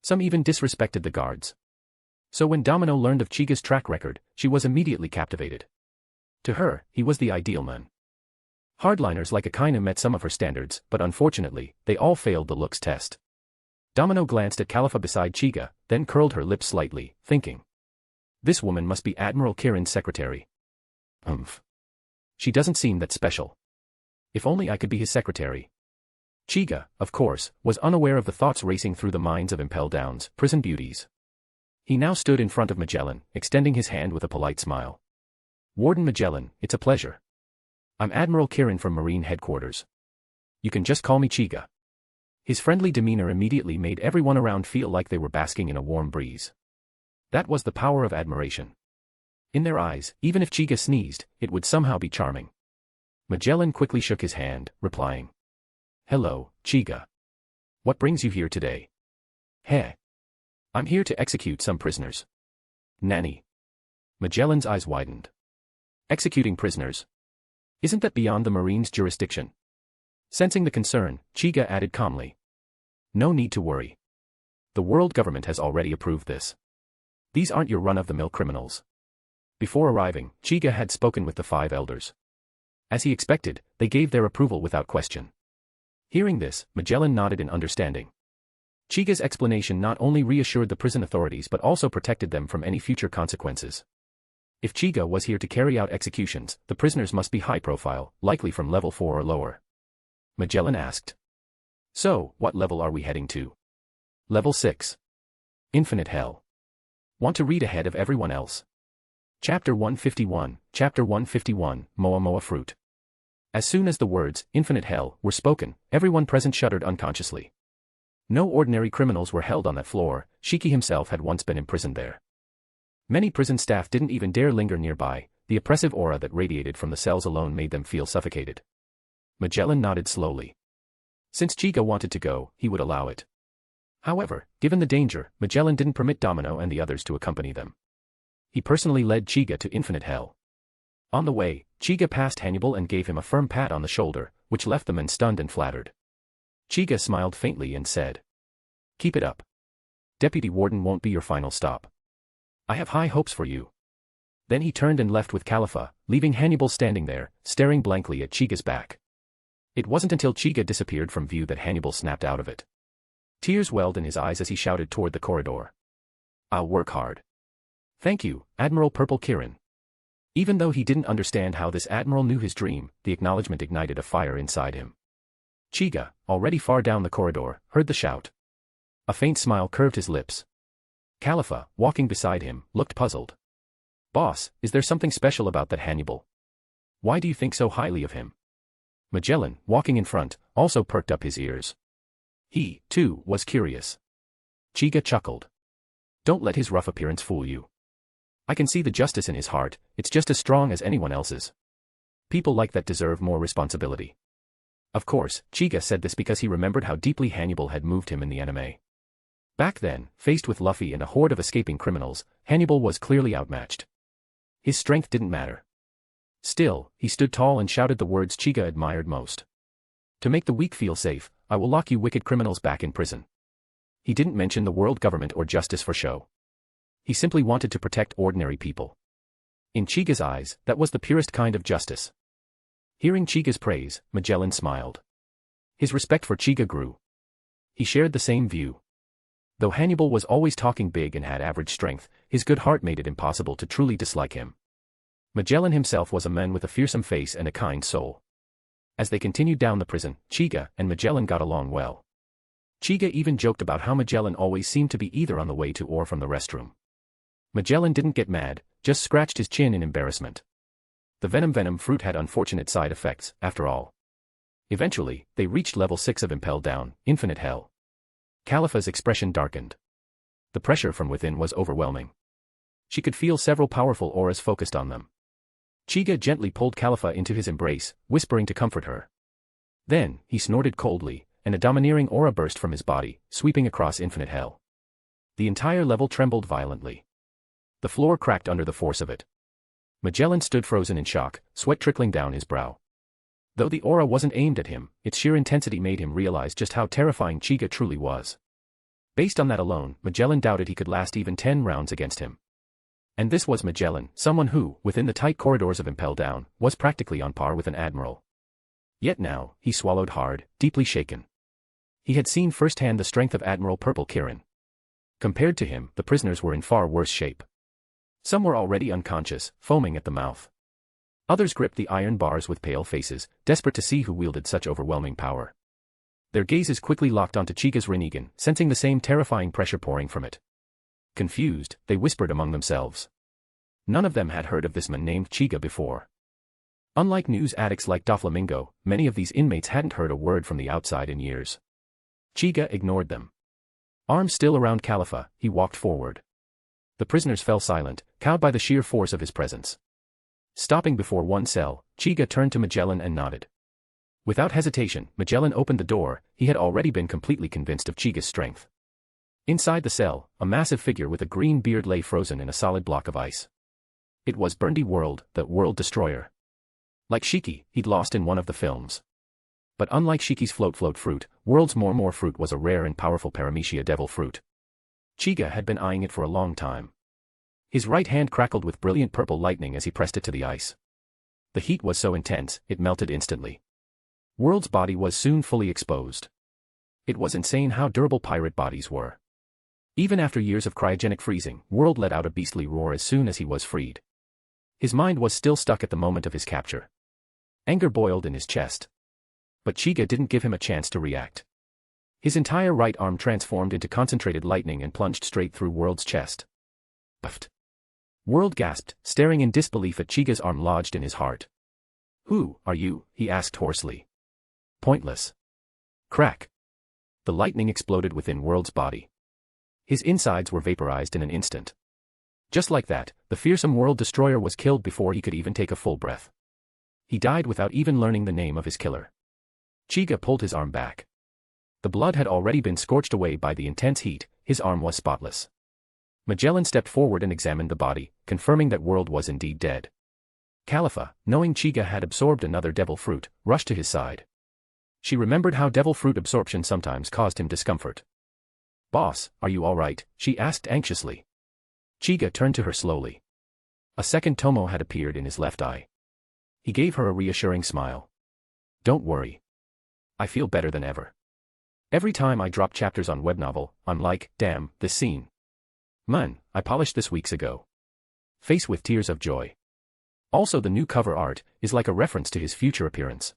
S3: Some even disrespected the guards. So when Domino learned of Chiga's track record, she was immediately captivated. To her, he was the ideal man. Hardliners like Okama met some of her standards, but unfortunately, they all failed the looks test. Domino glanced at Khalifa beside Chiga, then curled her lips slightly, thinking. This woman must be Admiral Kirin's secretary. She doesn't seem that special. If only I could be his secretary. Chiga, of course, was unaware of the thoughts racing through the minds of Impel Down's prison beauties. He now stood in front of Magellan, extending his hand with a polite smile. Warden Magellan, it's a pleasure. I'm Admiral Kirin from Marine Headquarters. You can just call me Chiga. His friendly demeanor immediately made everyone around feel like they were basking in a warm breeze. That was the power of admiration. In their eyes, even if Chiga sneezed, it would somehow be charming. Magellan quickly shook his hand, replying. Hello, Chiga. What brings you here today? Heh. I'm here to execute some prisoners. Nanny. Magellan's eyes widened. Executing prisoners? Isn't that beyond the Marines' jurisdiction? Sensing the concern, Chiga added calmly. No need to worry. The world government has already approved this. These aren't your run-of-the-mill criminals. Before arriving, Chiga had spoken with the 5 elders. As he expected, they gave their approval without question. Hearing this, Magellan nodded in understanding. Chiga's explanation not only reassured the prison authorities but also protected them from any future consequences. If Chiga was here to carry out executions, the prisoners must be high-profile, likely from level 4 or lower. Magellan asked. So, what level are we heading to? Level 6. Infinite Hell. Want to read ahead of everyone else? Chapter 151, Chapter 151, Moa Moa Fruit. As soon as the words, Infinite Hell, were spoken, everyone present shuddered unconsciously. No ordinary criminals were held on that floor, Shiki himself had once been imprisoned there. Many prison staff didn't even dare linger nearby, the oppressive aura that radiated from the cells alone made them feel suffocated. Magellan nodded slowly. Since Chiga wanted to go, he would allow it. However, given the danger, Magellan didn't permit Domino and the others to accompany them. He personally led Chiga to infinite hell. On the way, Chiga passed Hannibal and gave him a firm pat on the shoulder, which left the man stunned and flattered. Chiga smiled faintly and said, "Keep it up. Deputy Warden won't be your final stop. I have high hopes for you." Then he turned and left with Khalifa, leaving Hannibal standing there, staring blankly at Chiga's back. It wasn't until Chiga disappeared from view that Hannibal snapped out of it. Tears welled in his eyes as he shouted toward the corridor. "I'll work hard." "Thank you, Admiral Purple Kirin." Even though he didn't understand how this admiral knew his dream, the acknowledgement ignited a fire inside him. Chiga, already far down the corridor, heard the shout. A faint smile curved his lips. Khalifa, walking beside him, looked puzzled. "Boss, is there something special about that Hannibal? Why do you think so highly of him?" Magellan, walking in front, also perked up his ears. He, too, was curious. Chiga chuckled. "Don't let his rough appearance fool you. I can see the justice in his heart, it's just as strong as anyone else's. People like that deserve more responsibility." Of course, Chiga said this because he remembered how deeply Hannibal had moved him in the anime. Back then, faced with Luffy and a horde of escaping criminals, Hannibal was clearly outmatched. His strength didn't matter. Still, he stood tall and shouted the words Chiga admired most. "To make the weak feel safe, I will lock you wicked criminals back in prison." He didn't mention the world government or justice for show. He simply wanted to protect ordinary people. In Chiga's eyes, that was the purest kind of justice. Hearing Chiga's praise, Magellan smiled. His respect for Chiga grew. He shared the same view. Though Hannibal was always talking big and had average strength, his good heart made it impossible to truly dislike him. Magellan himself was a man with a fearsome face and a kind soul. As they continued down the prison, Chiga and Magellan got along well. Chiga even joked about how Magellan always seemed to be either on the way to or from the restroom. Magellan didn't get mad, just scratched his chin in embarrassment. The venom fruit had unfortunate side effects, after all. Eventually, they reached level 6 of Impel Down, Infinite Hell. Khalifa's expression darkened. The pressure from within was overwhelming. She could feel several powerful auras focused on them. Chiga gently pulled Khalifa into his embrace, whispering to comfort her. Then, he snorted coldly, and a domineering aura burst from his body, sweeping across Infinite Hell. The entire level trembled violently. The floor cracked under the force of it. Magellan stood frozen in shock, sweat trickling down his brow. Though the aura wasn't aimed at him, its sheer intensity made him realize just how terrifying Chiga truly was. Based on that alone, Magellan doubted he could last even 10 rounds against him. And this was Magellan, someone who, within the tight corridors of Impel Down, was practically on par with an admiral. Yet now, he swallowed hard, deeply shaken. He had seen firsthand the strength of Admiral Purple Kirin. Compared to him, the prisoners were in far worse shape. Some were already unconscious, foaming at the mouth. Others gripped the iron bars with pale faces, desperate to see who wielded such overwhelming power. Their gazes quickly locked onto Chiga's Rinnegan, sensing the same terrifying pressure pouring from it. Confused, they whispered among themselves. None of them had heard of this man named Chiga before. Unlike news addicts like Doflamingo, many of these inmates hadn't heard a word from the outside in years. Chiga ignored them. Arms still around Khalifa, he walked forward. The prisoners fell silent, cowed by the sheer force of his presence. Stopping before one cell, Chiga turned to Magellan and nodded. Without hesitation, Magellan opened the door. He had already been completely convinced of Chiga's strength. Inside the cell, a massive figure with a green beard lay frozen in a solid block of ice. It was Burndy World, the World Destroyer. Like Shiki, he'd lost in one of the films. But unlike Shiki's float fruit, World's more fruit was a rare and powerful Paramecia devil fruit. Chiga had been eyeing it for a long time. His right hand crackled with brilliant purple lightning as he pressed it to the ice. The heat was so intense, it melted instantly. World's body was soon fully exposed. It was insane how durable pirate bodies were. Even after years of cryogenic freezing, World let out a beastly roar as soon as he was freed. His mind was still stuck at the moment of his capture. Anger boiled in his chest. But Chiga didn't give him a chance to react. His entire right arm transformed into concentrated lightning and plunged straight through World's chest. Puffed. World gasped, staring in disbelief at Chiga's arm lodged in his heart. "Who are you?" he asked hoarsely. "Pointless." Crack. The lightning exploded within World's body. His insides were vaporized in an instant. Just like that, the fearsome World Destroyer was killed before he could even take a full breath. He died without even learning the name of his killer. Chiga pulled his arm back. The blood had already been scorched away by the intense heat, his arm was spotless. Magellan stepped forward and examined the body, confirming that World was indeed dead. Califa, knowing Chiga had absorbed another devil fruit, rushed to his side. She remembered how devil fruit absorption sometimes caused him discomfort. "Boss, are you all right?" she asked anxiously. Chiga turned to her slowly. A second Tomo had appeared in his left eye. He gave her a reassuring smile. "Don't worry. I feel better than ever. Every time I drop chapters on webnovel, I'm like, damn, this scene. Man, I polished this weeks ago." Face with tears of joy. Also, the new cover art is like a reference to his future appearance.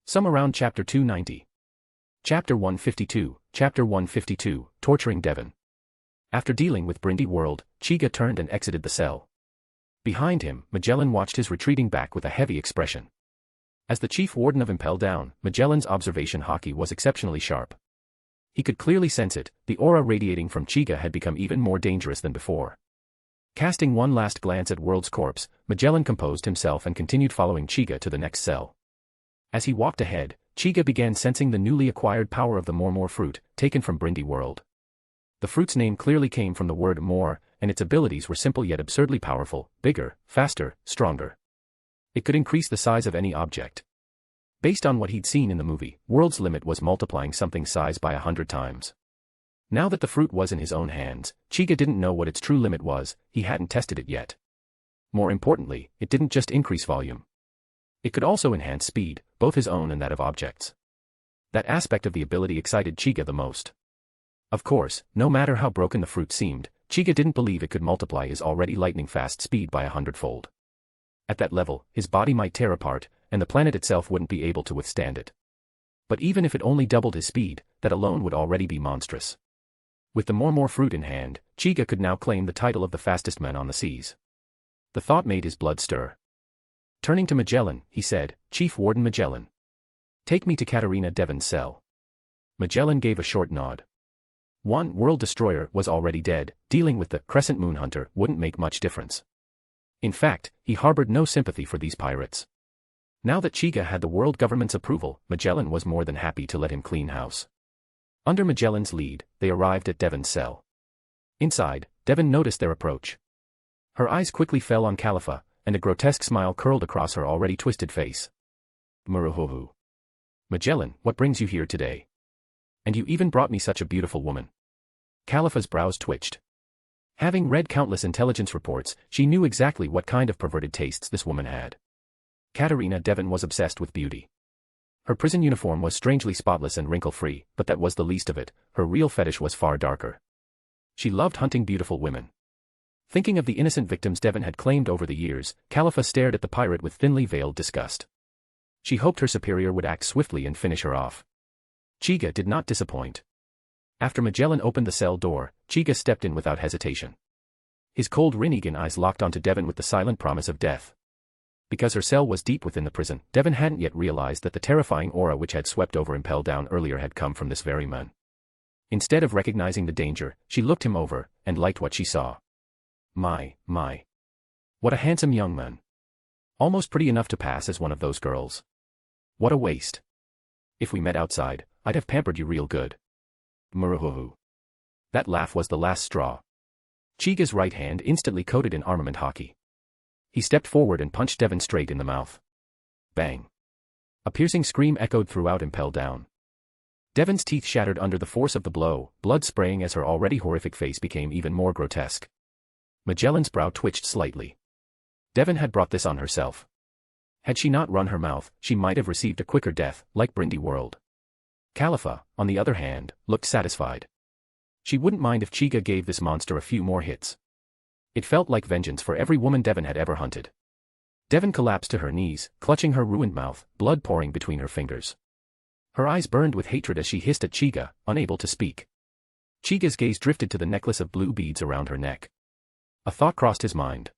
S3: Some around chapter 290. Chapter 152, Torturing Devon. After dealing with Brindy World, Chiga turned and exited the cell. Behind him, Magellan watched his retreating back with a heavy expression. As the chief warden of Impel Down, Magellan's observation haki was exceptionally sharp. He could clearly sense it, the aura radiating from Chiga had become even more dangerous than before. Casting one last glance at World's corpse, Magellan composed himself and continued following Chiga to the next cell. As he walked ahead, Chiga began sensing the newly acquired power of the more fruit, taken from Brindy World. The fruit's name clearly came from the word more, and its abilities were simple yet absurdly powerful, bigger, faster, stronger. It could increase the size of any object. Based on what he'd seen in the movie, World's limit was multiplying something's size by 100 times. Now that the fruit was in his own hands, Chiga didn't know what its true limit was, he hadn't tested it yet. More importantly, it didn't just increase volume. It could also enhance speed, both his own and that of objects. That aspect of the ability excited Chiga the most. Of course, no matter how broken the fruit seemed, Chiga didn't believe it could multiply his already lightning-fast speed by 100-fold. At that level, his body might tear apart, and the planet itself wouldn't be able to withstand it. But even if it only doubled his speed, that alone would already be monstrous. With the more fruit in hand, Chiga could now claim the title of the fastest man on the seas. The thought made his blood stir. Turning to Magellan, he said, "Chief Warden Magellan. Take me to Katarina Devon's cell." Magellan gave a short nod. One World Destroyer was already dead, dealing with the Crescent Moon Hunter wouldn't make much difference. In fact, he harbored no sympathy for these pirates. Now that Chiga had the world government's approval, Magellan was more than happy to let him clean house. Under Magellan's lead, they arrived at Devon's cell. Inside, Devon noticed their approach. Her eyes quickly fell on Califa, and a grotesque smile curled across her already twisted face. "Muruhohu. Magellan, what brings you here today? And you even brought me such a beautiful woman." Califa's brows twitched. Having read countless intelligence reports, she knew exactly what kind of perverted tastes this woman had. Katarina Devon was obsessed with beauty. Her prison uniform was strangely spotless and wrinkle-free, but that was the least of it, her real fetish was far darker. She loved hunting beautiful women. Thinking of the innocent victims Devon had claimed over the years, Califa stared at the pirate with thinly veiled disgust. She hoped her superior would act swiftly and finish her off. Chiga did not disappoint. After Magellan opened the cell door, Chiga stepped in without hesitation. His cold Rinnegan eyes locked onto Devon with the silent promise of death. Because her cell was deep within the prison, Devon hadn't yet realized that the terrifying aura which had swept over Impel Down earlier had come from this very man. Instead of recognizing the danger, she looked him over, and liked what she saw. My. What a handsome young man. Almost pretty enough to pass as one of those girls. What a waste. If we met outside, I'd have pampered you real good. Muruhohu. That laugh was the last straw. Chiga's right hand instantly coated in armament haki. He stepped forward and punched Devon straight in the mouth. Bang. A piercing scream echoed throughout Impel Down. Devon's teeth shattered under the force of the blow, blood spraying as her already horrific face became even more grotesque. Magellan's brow twitched slightly. Devon had brought this on herself. Had she not run her mouth, she might have received a quicker death, like Brindy World. Califa, on the other hand, looked satisfied. She wouldn't mind if Chiga gave this monster a few more hits. It felt like vengeance for every woman Devon had ever hunted. Devon collapsed to her knees, clutching her ruined mouth, blood pouring between her fingers. Her eyes burned with hatred as she hissed at Chiga, unable to speak. Chiga's gaze drifted to the necklace of blue beads around her neck. A thought crossed his mind.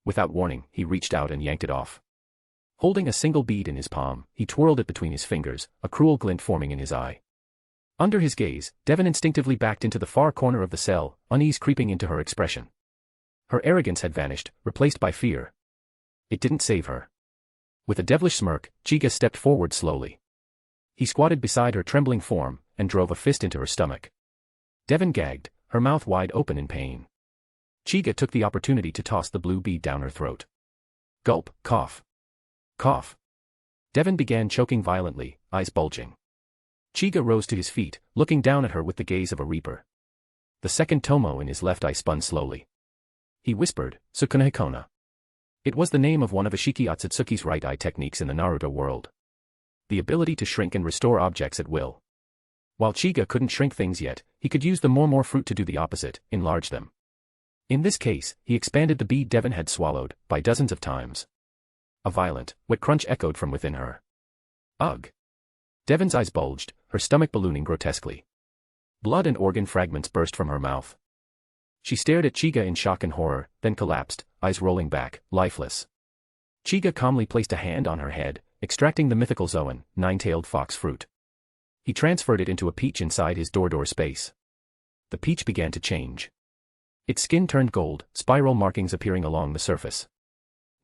S3: Without warning, he reached out and yanked it off. Holding a single bead in his palm, he twirled it between his fingers, a cruel glint forming in his eye. Under his gaze, Devon instinctively backed into the far corner of the cell, unease creeping into her expression. Her arrogance had vanished, replaced by fear. It didn't save her. With a devilish smirk, Chiga stepped forward slowly. He squatted beside her trembling form, and drove a fist into her stomach. Devon gagged, her mouth wide open in pain. Chiga took the opportunity to toss the blue bead down her throat. Gulp, cough. Cough. Devon began choking violently, eyes bulging. Chiga rose to his feet, looking down at her with the gaze of a reaper. The second tomo in his left eye spun slowly. He whispered, Sukuna Hikona. It was the name of one of Ishiki Otsutsuki's right eye techniques in the Naruto world. The ability to shrink and restore objects at will. While Chiga couldn't shrink things yet, he could use the more fruit to do the opposite, enlarge them. In this case, he expanded the bead Devon had swallowed, by dozens of times. A violent, wet crunch echoed from within her. Ugh. Devon's eyes bulged, her stomach ballooning grotesquely. Blood and organ fragments burst from her mouth. She stared at Chiga in shock and horror, then collapsed, eyes rolling back, lifeless. Chiga calmly placed a hand on her head, extracting the mythical Zoan, nine-tailed fox fruit. He transferred it into a peach inside his door space. The peach began to change. Its skin turned gold, spiral markings appearing along the surface.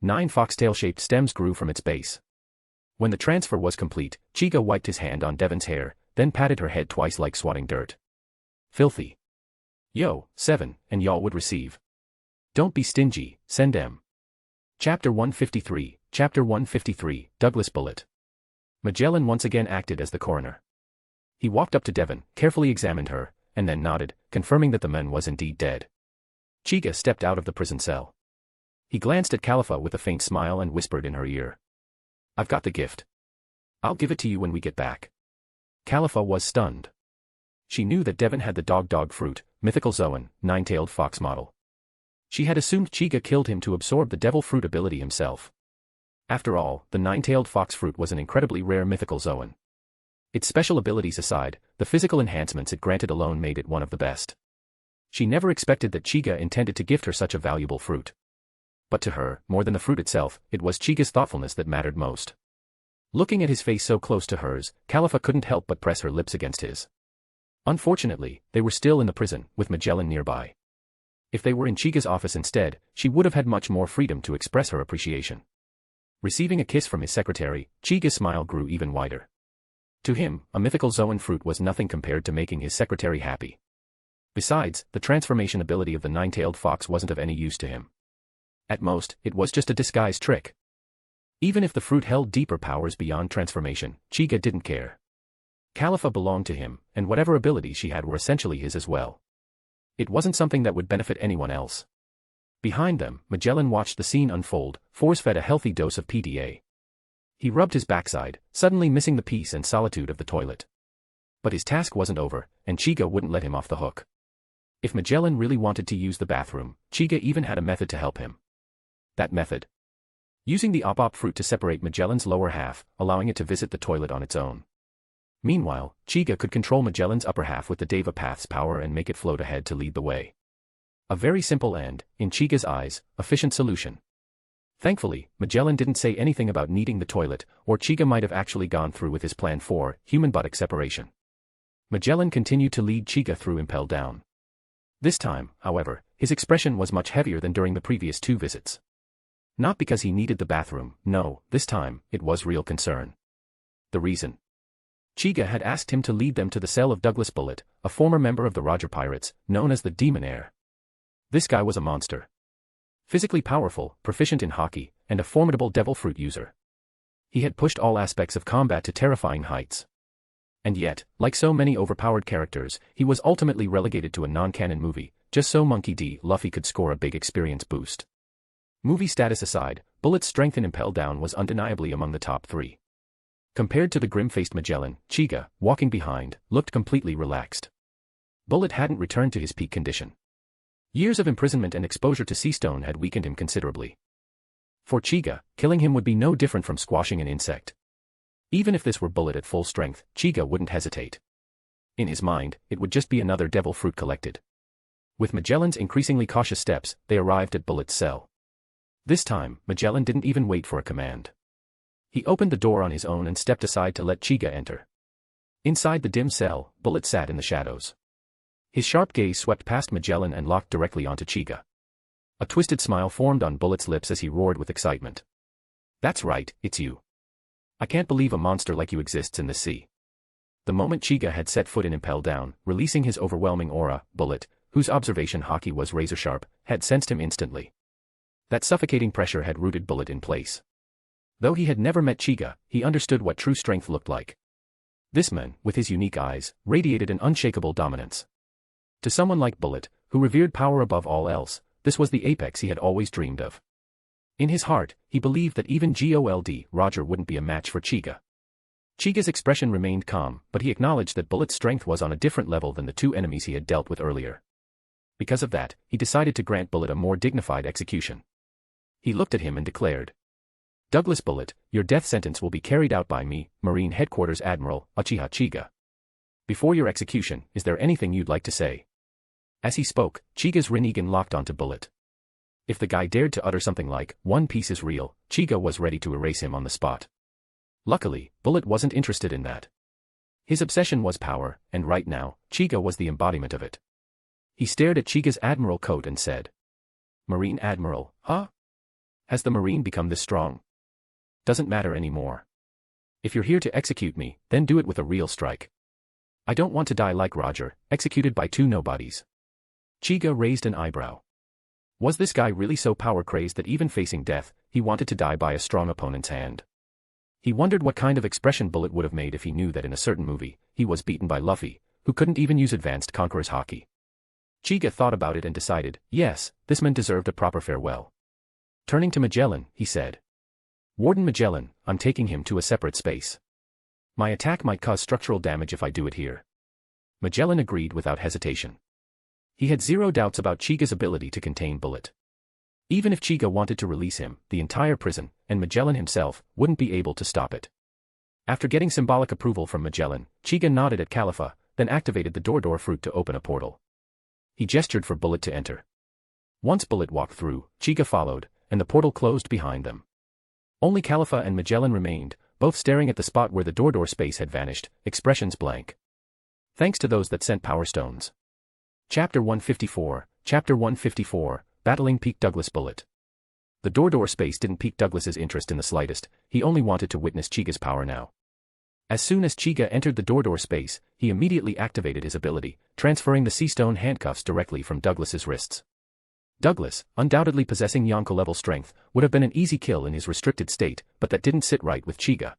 S3: 9 foxtail-shaped stems grew from its base. When the transfer was complete, Chiga wiped his hand on Devon's hair, then patted her head twice like swatting dirt. Filthy. Yo, 7, and y'all would receive. Don't be stingy, send em. Chapter 153, Chapter 153, Douglas Bullet. Magellan once again acted as the coroner. He walked up to Devon, carefully examined her, and then nodded, confirming that the man was indeed dead. Chiga stepped out of the prison cell. He glanced at Khalifa with a faint smile and whispered in her ear. I've got the gift. I'll give it to you when we get back. Khalifa was stunned. She knew that Devon had the dog fruit, mythical Zoan, nine-tailed fox model. She had assumed Chiga killed him to absorb the devil fruit ability himself. After all, the nine-tailed fox fruit was an incredibly rare mythical Zoan. Its special abilities aside, the physical enhancements it granted alone made it one of the best. She never expected that Chiga intended to gift her such a valuable fruit. But to her, more than the fruit itself, it was Chiga's thoughtfulness that mattered most. Looking at his face so close to hers, Khalifa couldn't help but press her lips against his. Unfortunately, they were still in the prison, with Magellan nearby. If they were in Chiga's office instead, she would have had much more freedom to express her appreciation. Receiving a kiss from his secretary, Chiga's smile grew even wider. To him, a mythical Zoan fruit was nothing compared to making his secretary happy. Besides, the transformation ability of the nine-tailed fox wasn't of any use to him. At most, it was just a disguise trick. Even if the fruit held deeper powers beyond transformation, Chiga didn't care. Khalifa belonged to him, and whatever abilities she had were essentially his as well. It wasn't something that would benefit anyone else. Behind them, Magellan watched the scene unfold, force-fed a healthy dose of PDA. He rubbed his backside, suddenly missing the peace and solitude of the toilet. But his task wasn't over, and Chiga wouldn't let him off the hook. If Magellan really wanted to use the bathroom, Chiga even had a method to help him. That method? Using the op fruit to separate Magellan's lower half, allowing it to visit the toilet on its own. Meanwhile, Chiga could control Magellan's upper half with the Deva Path's power and make it float ahead to lead the way. A very simple and, in Chiga's eyes, efficient solution. Thankfully, Magellan didn't say anything about needing the toilet, or Chiga might have actually gone through with his plan for human buttock separation. Magellan continued to lead Chiga through Impel Down. This time, however, his expression was much heavier than during the previous 2 visits. Not because he needed the bathroom, no, this time, it was real concern. The reason? Chiga had asked him to lead them to the cell of Douglas Bullet, a former member of the Roger Pirates, known as the Demon Heir. This guy was a monster. Physically powerful, proficient in hockey, and a formidable devil fruit user. He had pushed all aspects of combat to terrifying heights. And yet, like so many overpowered characters, he was ultimately relegated to a non-canon movie, just so Monkey D. Luffy could score a big experience boost. Movie status aside, Bullet's strength in Impel Down was undeniably among the top 3. Compared to the grim-faced Magellan, Chiga, walking behind, looked completely relaxed. Bullet hadn't returned to his peak condition. Years of imprisonment and exposure to sea stone had weakened him considerably. For Chiga, killing him would be no different from squashing an insect. Even if this were Bullet at full strength, Chiga wouldn't hesitate. In his mind, it would just be another devil fruit collected. With Magellan's increasingly cautious steps, they arrived at Bullet's cell. This time, Magellan didn't even wait for a command. He opened the door on his own and stepped aside to let Chiga enter. Inside the dim cell, Bullet sat in the shadows. His sharp gaze swept past Magellan and locked directly onto Chiga. A twisted smile formed on Bullet's lips as he roared with excitement. That's right, it's you. I can't believe a monster like you exists in the sea. The moment Chiga had set foot in Impel Down, releasing his overwhelming aura, Bullet, whose observation haki was razor-sharp, had sensed him instantly. That suffocating pressure had rooted Bullet in place. Though he had never met Chiga, he understood what true strength looked like. This man, with his unique eyes, radiated an unshakable dominance. To someone like Bullet, who revered power above all else, this was the apex he had always dreamed of. In his heart, he believed that even Gold Roger wouldn't be a match for Chiga. Chiga's expression remained calm, but he acknowledged that Bullet's strength was on a different level than the two enemies he had dealt with earlier. Because of that, he decided to grant Bullet a more dignified execution. He looked at him and declared, "Douglas Bullet, your death sentence will be carried out by me, Marine Headquarters Admiral, Uchiha Chiga. Before your execution, is there anything you'd like to say?" As he spoke, Chiga's Rinnegan locked onto Bullet. If the guy dared to utter something like, "One Piece is real," Chiga was ready to erase him on the spot. Luckily, Bullet wasn't interested in that. His obsession was power, and right now, Chiga was the embodiment of it. He stared at Chiga's Admiral coat and said, "Marine Admiral, huh? Has the Marine become this strong? Doesn't matter anymore. If you're here to execute me, then do it with a real strike. I don't want to die like Roger, executed by two nobodies." Chiga raised an eyebrow. Was this guy really so power-crazed that even facing death, he wanted to die by a strong opponent's hand? He wondered what kind of expression Bullet would have made if he knew that in a certain movie, he was beaten by Luffy, who couldn't even use advanced Conqueror's haki. Chiga thought about it and decided, yes, this man deserved a proper farewell. Turning to Magellan, he said, "Warden Magellan, I'm taking him to a separate space. My attack might cause structural damage if I do it here." Magellan agreed without hesitation. He had zero doubts about Chiga's ability to contain Bullet. Even if Chiga wanted to release him, the entire prison, and Magellan himself, wouldn't be able to stop it. After getting symbolic approval from Magellan, Chiga nodded at Califa, then activated the door fruit to open a portal. He gestured for Bullet to enter. Once Bullet walked through, Chiga followed, and the portal closed behind them. Only Califa and Magellan remained, both staring at the spot where the door space had vanished, expressions blank. Thanks to those that sent Power Stones. Chapter 154, Battling piqued Douglas Bullet. The door space didn't pique Douglas's interest in the slightest, he only wanted to witness Chiga's power now. As soon as Chiga entered the door space, he immediately activated his ability, transferring the sea-stone handcuffs directly from Douglas's wrists. Douglas, undoubtedly possessing Yonko-level strength, would have been an easy kill in his restricted state, but that didn't sit right with Chiga.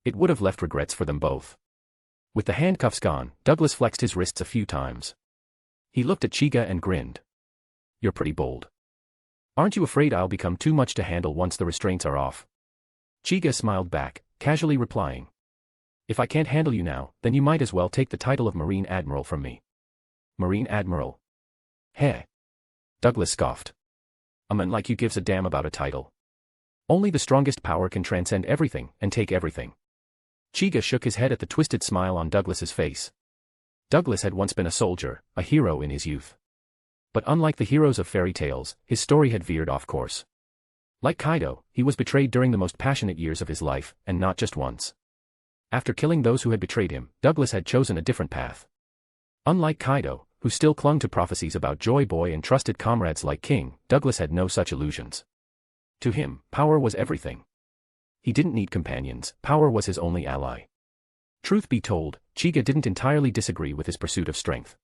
S3: It would have left regrets for them both. With the handcuffs gone, Douglas flexed his wrists a few times. He looked at Chiga and grinned. "You're pretty bold. Aren't you afraid I'll become too much to handle once the restraints are off?" Chiga smiled back, casually replying, "If I can't handle you now, then you might as well take the title of Marine Admiral from me." "Marine Admiral? Heh." Douglas scoffed. "A man like you gives a damn about a title. Only the strongest power can transcend everything and take everything." Chiga shook his head at the twisted smile on Douglas's face. Douglas had once been a soldier, a hero in his youth. But unlike the heroes of fairy tales, his story had veered off course. Like Kaido, he was betrayed during the most passionate years of his life, and not just once. After killing those who had betrayed him, Douglas had chosen a different path. Unlike Kaido, who still clung to prophecies about Joy Boy and trusted comrades like King, Douglas had no such illusions. To him, power was everything. He didn't need companions, power was his only ally. Truth be told, Chiga didn't entirely disagree with his pursuit of strength.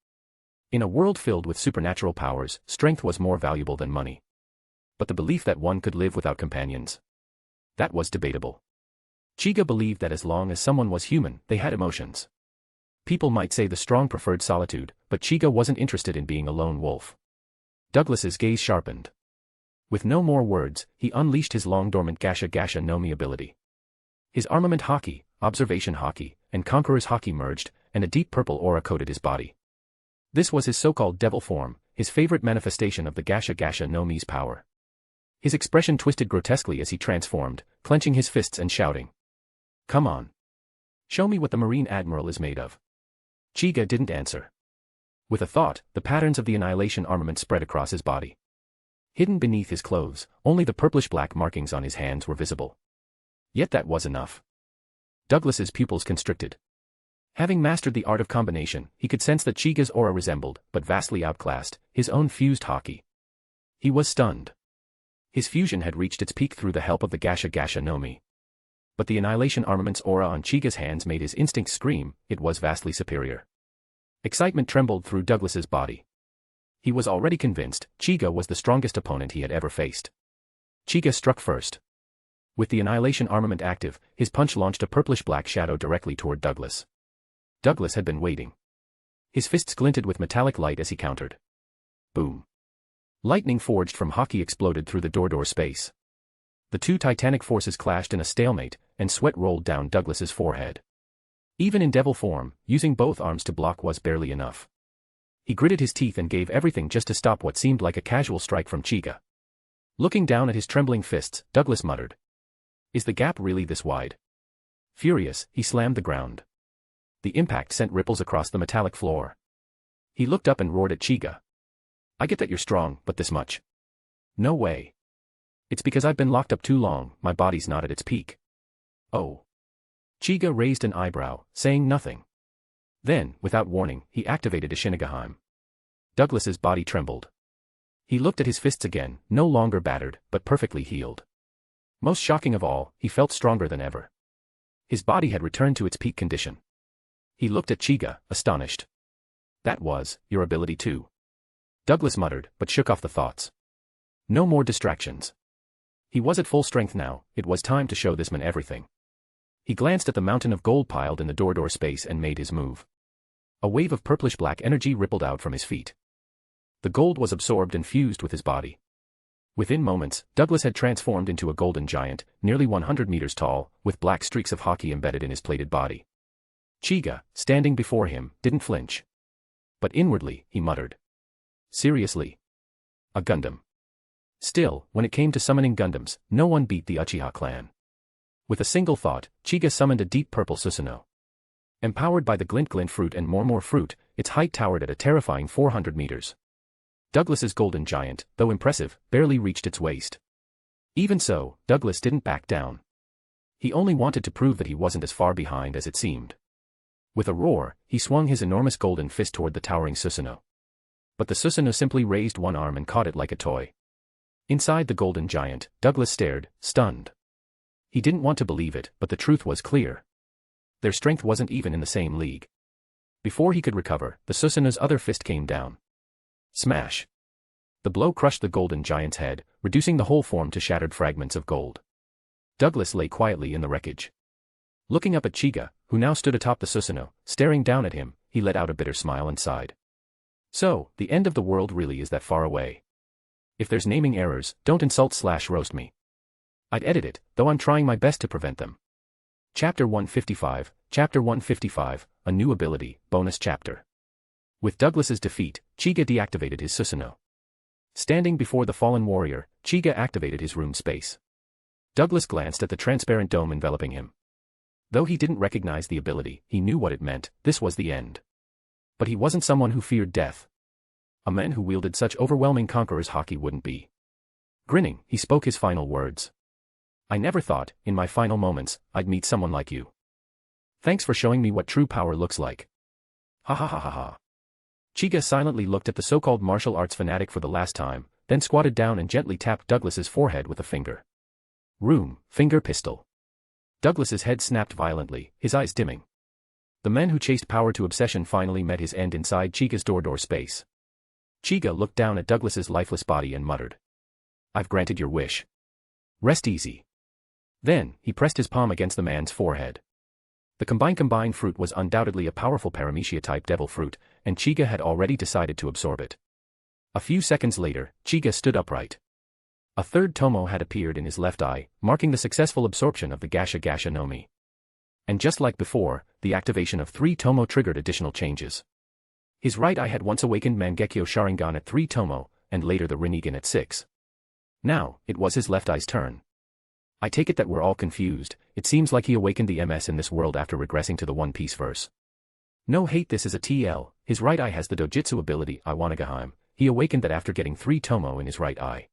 S3: In a world filled with supernatural powers, strength was more valuable than money. But the belief that one could live without companions? That was debatable. Chiga believed that as long as someone was human, they had emotions. People might say the strong preferred solitude, but Chiga wasn't interested in being a lone wolf. Douglas's gaze sharpened. With no more words, he unleashed his long-dormant Gasha no Mi ability. His armament haki, observation haki, and conqueror's haki merged, and a deep purple aura coated his body. This was his so-called devil form, his favorite manifestation of the Gasha no Mi's power. His expression twisted grotesquely as he transformed, clenching his fists and shouting, "Come on. Show me what the Marine Admiral is made of." Chiga didn't answer. With a thought, the patterns of the Annihilation armament spread across his body. Hidden beneath his clothes, only the purplish-black markings on his hands were visible. Yet that was enough. Douglas's pupils constricted. Having mastered the art of combination, he could sense that Chiga's aura resembled, but vastly outclassed, his own fused haki. He was stunned. His fusion had reached its peak through the help of the Gasha no Mi. But the Annihilation armament's aura on Chiga's hands made his instincts scream, it was vastly superior. Excitement trembled through Douglas's body. He was already convinced Chiga was the strongest opponent he had ever faced. Chiga struck first. With the annihilation armament active, his punch launched a purplish-black shadow directly toward Douglas. Douglas had been waiting. His fists glinted with metallic light as he countered. Boom. Lightning forged from Haki exploded through the door space. The two titanic forces clashed in a stalemate, and sweat rolled down Douglas's forehead. Even in devil form, using both arms to block was barely enough. He gritted his teeth and gave everything just to stop what seemed like a casual strike from Chiga. Looking down at his trembling fists, Douglas muttered. Is the gap really this wide? Furious, he slammed the ground. The impact sent ripples across the metallic floor. He looked up and roared at Chiga. I get that you're strong, but this much? No way. It's because I've been locked up too long, my body's not at its peak. Oh. Chiga raised an eyebrow, saying nothing. Then, without warning, he activated a Shinigami. Douglas's body trembled. He looked at his fists again, no longer battered, but perfectly healed. Most shocking of all, he felt stronger than ever. His body had returned to its peak condition. He looked at Chiga, astonished. That was your ability too. Douglas muttered, but shook off the thoughts. No more distractions. He was at full strength now, it was time to show this man everything. He glanced at the mountain of gold piled in the door space and made his move. A wave of purplish-black energy rippled out from his feet. The gold was absorbed and fused with his body. Within moments, Douglas had transformed into a golden giant, nearly 100 meters tall, with black streaks of Haki embedded in his plated body. Chiga, standing before him, didn't flinch. But inwardly, he muttered. Seriously? A Gundam. Still, when it came to summoning Gundams, no one beat the Uchiha clan. With a single thought, Chiga summoned a deep purple Susanoo. Empowered by the glint fruit and more fruit, its height towered at a terrifying 400 meters. Douglas's golden giant, though impressive, barely reached its waist. Even so, Douglas didn't back down. He only wanted to prove that he wasn't as far behind as it seemed. With a roar, he swung his enormous golden fist toward the towering Susanoo. But the Susanoo simply raised one arm and caught it like a toy. Inside the golden giant, Douglas stared, stunned. He didn't want to believe it, but the truth was clear. Their strength wasn't even in the same league. Before he could recover, the Susanoo's other fist came down. Smash! The blow crushed the golden giant's head, reducing the whole form to shattered fragments of gold. Douglas lay quietly in the wreckage. Looking up at Chiga, who now stood atop the Susanoo, staring down at him, he let out a bitter smile and sighed. So, the end of the world really is that far away. If there's naming errors, don't insult/roast me. I'd edit it, though I'm trying my best to prevent them. Chapter 155, a new ability, bonus chapter. With Douglas's defeat, Chiga deactivated his Susanoo. Standing before the fallen warrior, Chiga activated his rune space. Douglas glanced at the transparent dome enveloping him. Though he didn't recognize the ability, he knew what it meant, this was the end. But he wasn't someone who feared death. A man who wielded such overwhelming conqueror's Haki wouldn't be. Grinning, he spoke his final words. I never thought, in my final moments, I'd meet someone like you. Thanks for showing me what true power looks like. Ha ha ha ha ha. Chiga silently looked at the so-called martial arts fanatic for the last time, then squatted down and gently tapped Douglas's forehead with a finger. Room, finger pistol. Douglas's head snapped violently, his eyes dimming. The man who chased power to obsession finally met his end inside Chiga's door space. Chiga looked down at Douglas's lifeless body and muttered. I've granted your wish. Rest easy. Then, he pressed his palm against the man's forehead. The combined fruit was undoubtedly a powerful paramecia-type devil fruit, and Chiga had already decided to absorb it. A few seconds later, Chiga stood upright. A third tomo had appeared in his left eye, marking the successful absorption of the Gasha no Mi. And just like before, the activation of 3 tomo triggered additional changes. His right eye had once awakened Mangekyo Sharingan at 3 tomo, and later the Rinnegan at 6. Now, it was his left eye's turn. I take it that we're all confused, it seems like he awakened the MS in this world after regressing to the One Piece verse. No hate, this is a TL, his right eye has the dojutsu ability Iwanagaheim, he awakened that after getting 3 tomo in his right eye.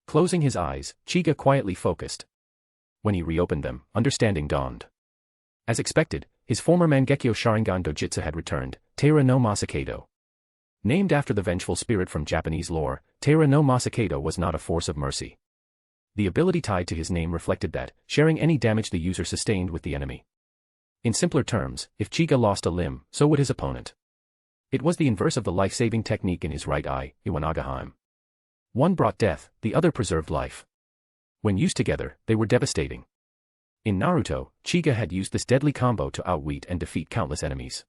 S3: Closing his eyes, Chiga quietly focused. When he reopened them, understanding dawned. As expected, his former Mangekyo Sharingan dojutsu had returned, Taira no Masakado. Named after the vengeful spirit from Japanese lore, Taira no Masakado was not a force of mercy. The ability tied to his name reflected that, sharing any damage the user sustained with the enemy. In simpler terms, if Chiga lost a limb, so would his opponent. It was the inverse of the life-saving technique in his right eye, Iwanagahime. One brought death, the other preserved life. When used together, they were devastating. In Naruto, Chiga had used this deadly combo to outwit and defeat countless enemies.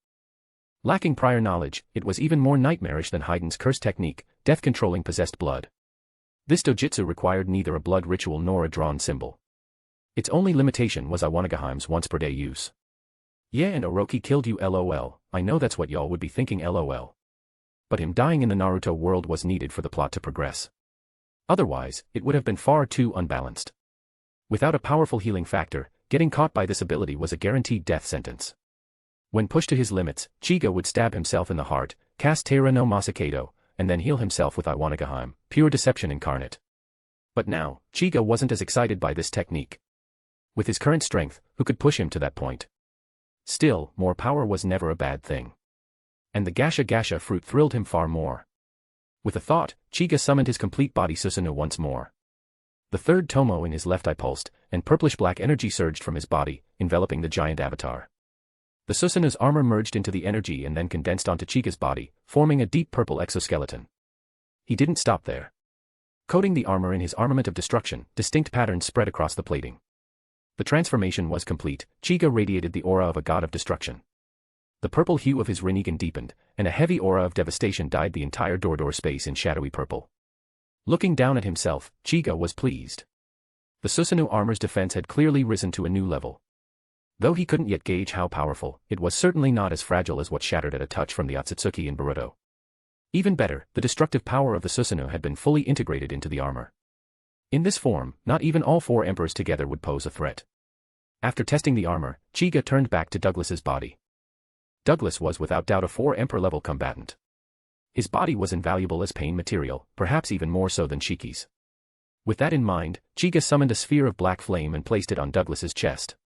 S3: Lacking prior knowledge, it was even more nightmarish than Heiden's curse technique, death-controlling possessed blood. This dojutsu required neither a blood ritual nor a drawn symbol. Its only limitation was Iwanagahime's once-per-day use. Yeah, and Orochi killed you lol, I know that's what y'all would be thinking lol. But him dying in the Naruto world was needed for the plot to progress. Otherwise, it would have been far too unbalanced. Without a powerful healing factor, getting caught by this ability was a guaranteed death sentence. When pushed to his limits, Chiga would stab himself in the heart, cast Teira no Masakado, and then heal himself with Iwanagahime, pure deception incarnate. But now, Chiga wasn't as excited by this technique. With his current strength, who could push him to that point? Still, more power was never a bad thing. And the Gasha Gasha fruit thrilled him far more. With a thought, Chiga summoned his complete body Susanoo once more. The third Tomo in his left eye pulsed, and purplish-black energy surged from his body, enveloping the giant avatar. The Susanoo's armor merged into the energy and then condensed onto Chiga's body, forming a deep purple exoskeleton. He didn't stop there. Coating the armor in his armament of destruction, distinct patterns spread across the plating. The transformation was complete. Chiga radiated the aura of a god of destruction. The purple hue of his Rinnegan deepened, and a heavy aura of devastation dyed the entire door space in shadowy purple. Looking down at himself, Chiga was pleased. The Susanoo armor's defense had clearly risen to a new level. Though he couldn't yet gauge how powerful, it was certainly not as fragile as what shattered at a touch from the Otsutsuki in Boruto. Even better, the destructive power of the Susanoo had been fully integrated into the armor. In this form, not even all four emperors together would pose a threat. After testing the armor, Chiga turned back to Douglas's body. Douglas was without doubt a 4-emperor-level combatant. His body was invaluable as pain material, perhaps even more so than Shiki's. With that in mind, Chiga summoned a sphere of black flame and placed it on Douglas's chest.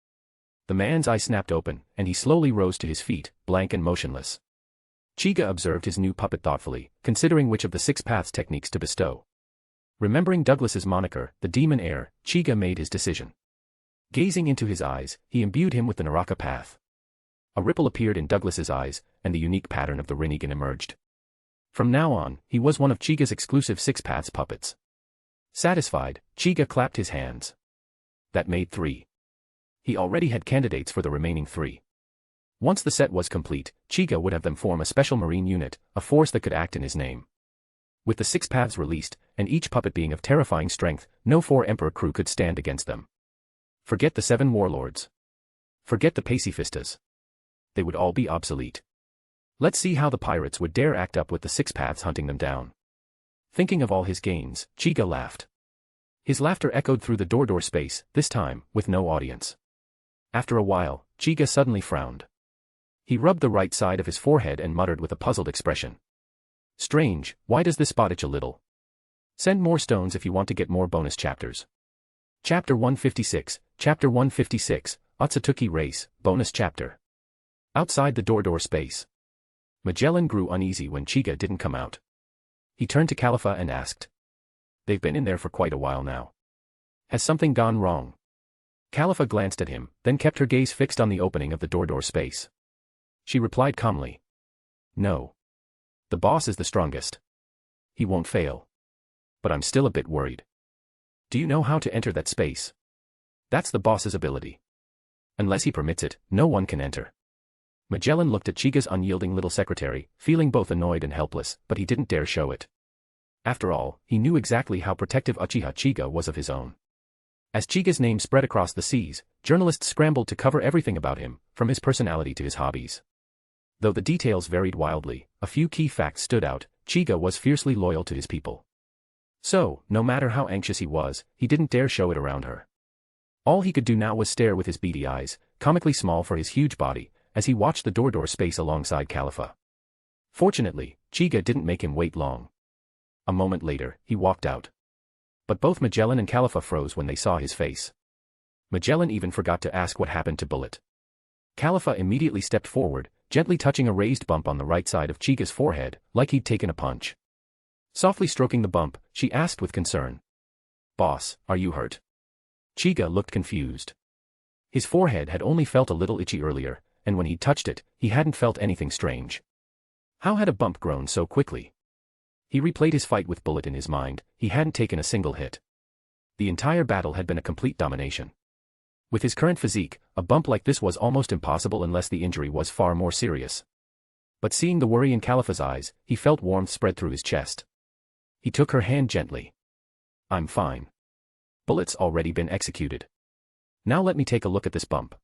S3: The man's eye snapped open, and he slowly rose to his feet, blank and motionless. Chiga observed his new puppet thoughtfully, considering which of the 6 paths techniques to bestow. Remembering Douglas's moniker, the Demon Heir, Chiga made his decision. Gazing into his eyes, he imbued him with the Naraka path. A ripple appeared in Douglas's eyes, and the unique pattern of the Rinnegan emerged. From now on, he was one of Chiga's exclusive 6 paths puppets. Satisfied, Chiga clapped his hands. That made 3. He already had candidates for the remaining 3. Once the set was complete, Chiga would have them form a special marine unit, a force that could act in his name. With the 6 paths released, and each puppet being of terrifying strength, no 4-emperor crew could stand against them. Forget the 7 warlords. Forget the pacifistas. They would all be obsolete. Let's see how the pirates would dare act up with the 6 paths hunting them down. Thinking of all his gains, Chiga laughed. His laughter echoed through the door space, this time, with no audience. After a while, Chiga suddenly frowned. He rubbed the right side of his forehead and muttered with a puzzled expression. Strange, why does this spot itch a little? Send more stones if you want to get more bonus chapters. Chapter 156, Chapter 156, Otsutsuki Race, Bonus Chapter. Outside the door space. Magellan grew uneasy when Chiga didn't come out. He turned to Califa and asked. They've been in there for quite a while now. Has something gone wrong? Califa glanced at him, then kept her gaze fixed on the opening of the door space. She replied calmly. No. The boss is the strongest. He won't fail. But I'm still a bit worried. Do you know how to enter that space? That's the boss's ability. Unless he permits it, no one can enter. Magellan looked at Chiga's unyielding little secretary, feeling both annoyed and helpless, but he didn't dare show it. After all, he knew exactly how protective Uchiha Chiga was of his own. As Chiga's name spread across the seas, journalists scrambled to cover everything about him, from his personality to his hobbies. Though the details varied wildly, a few key facts stood out. Chiga was fiercely loyal to his people. So, no matter how anxious he was, he didn't dare show it around her. All he could do now was stare with his beady eyes, comically small for his huge body, as he watched the door space alongside Califa. Fortunately, Chiga didn't make him wait long. A moment later, he walked out. But both Magellan and Califa froze when they saw his face. Magellan even forgot to ask what happened to Bullet. Califa immediately stepped forward, gently touching a raised bump on the right side of Chiga's forehead, like he'd taken a punch. Softly stroking the bump, she asked with concern. Boss, are you hurt? Chiga looked confused. His forehead had only felt a little itchy earlier, and when he touched it, he hadn't felt anything strange. How had a bump grown so quickly? He replayed his fight with Bullet in his mind. He hadn't taken a single hit. The entire battle had been a complete domination. With his current physique, a bump like this was almost impossible unless the injury was far more serious. But seeing the worry in Califa's eyes, he felt warmth spread through his chest. He took her hand gently. I'm fine. Bullet's already been executed. Now let me take a look at this bump.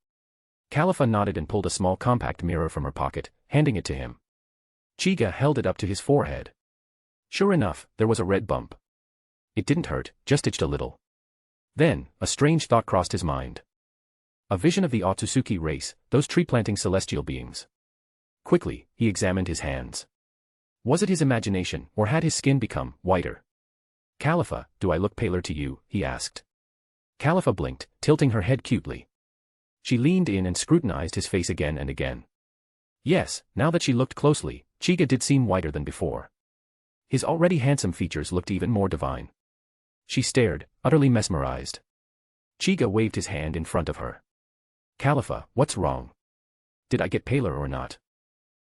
S3: Califa nodded and pulled a small compact mirror from her pocket, handing it to him. Chiga held it up to his forehead. Sure enough, there was a red bump. It didn't hurt, just itched a little. Then, a strange thought crossed his mind. A vision of the Otsutsuki race, those tree-planting celestial beings. Quickly, he examined his hands. Was it his imagination, or had his skin become whiter? Califa, do I look paler to you? He asked. Califa blinked, tilting her head cutely. She leaned in and scrutinized his face again and again. Yes, now that she looked closely, Chiga did seem whiter than before. His already handsome features looked even more divine. She stared, utterly mesmerized. Chiga waved his hand in front of her. Califa, what's wrong? Did I get paler or not?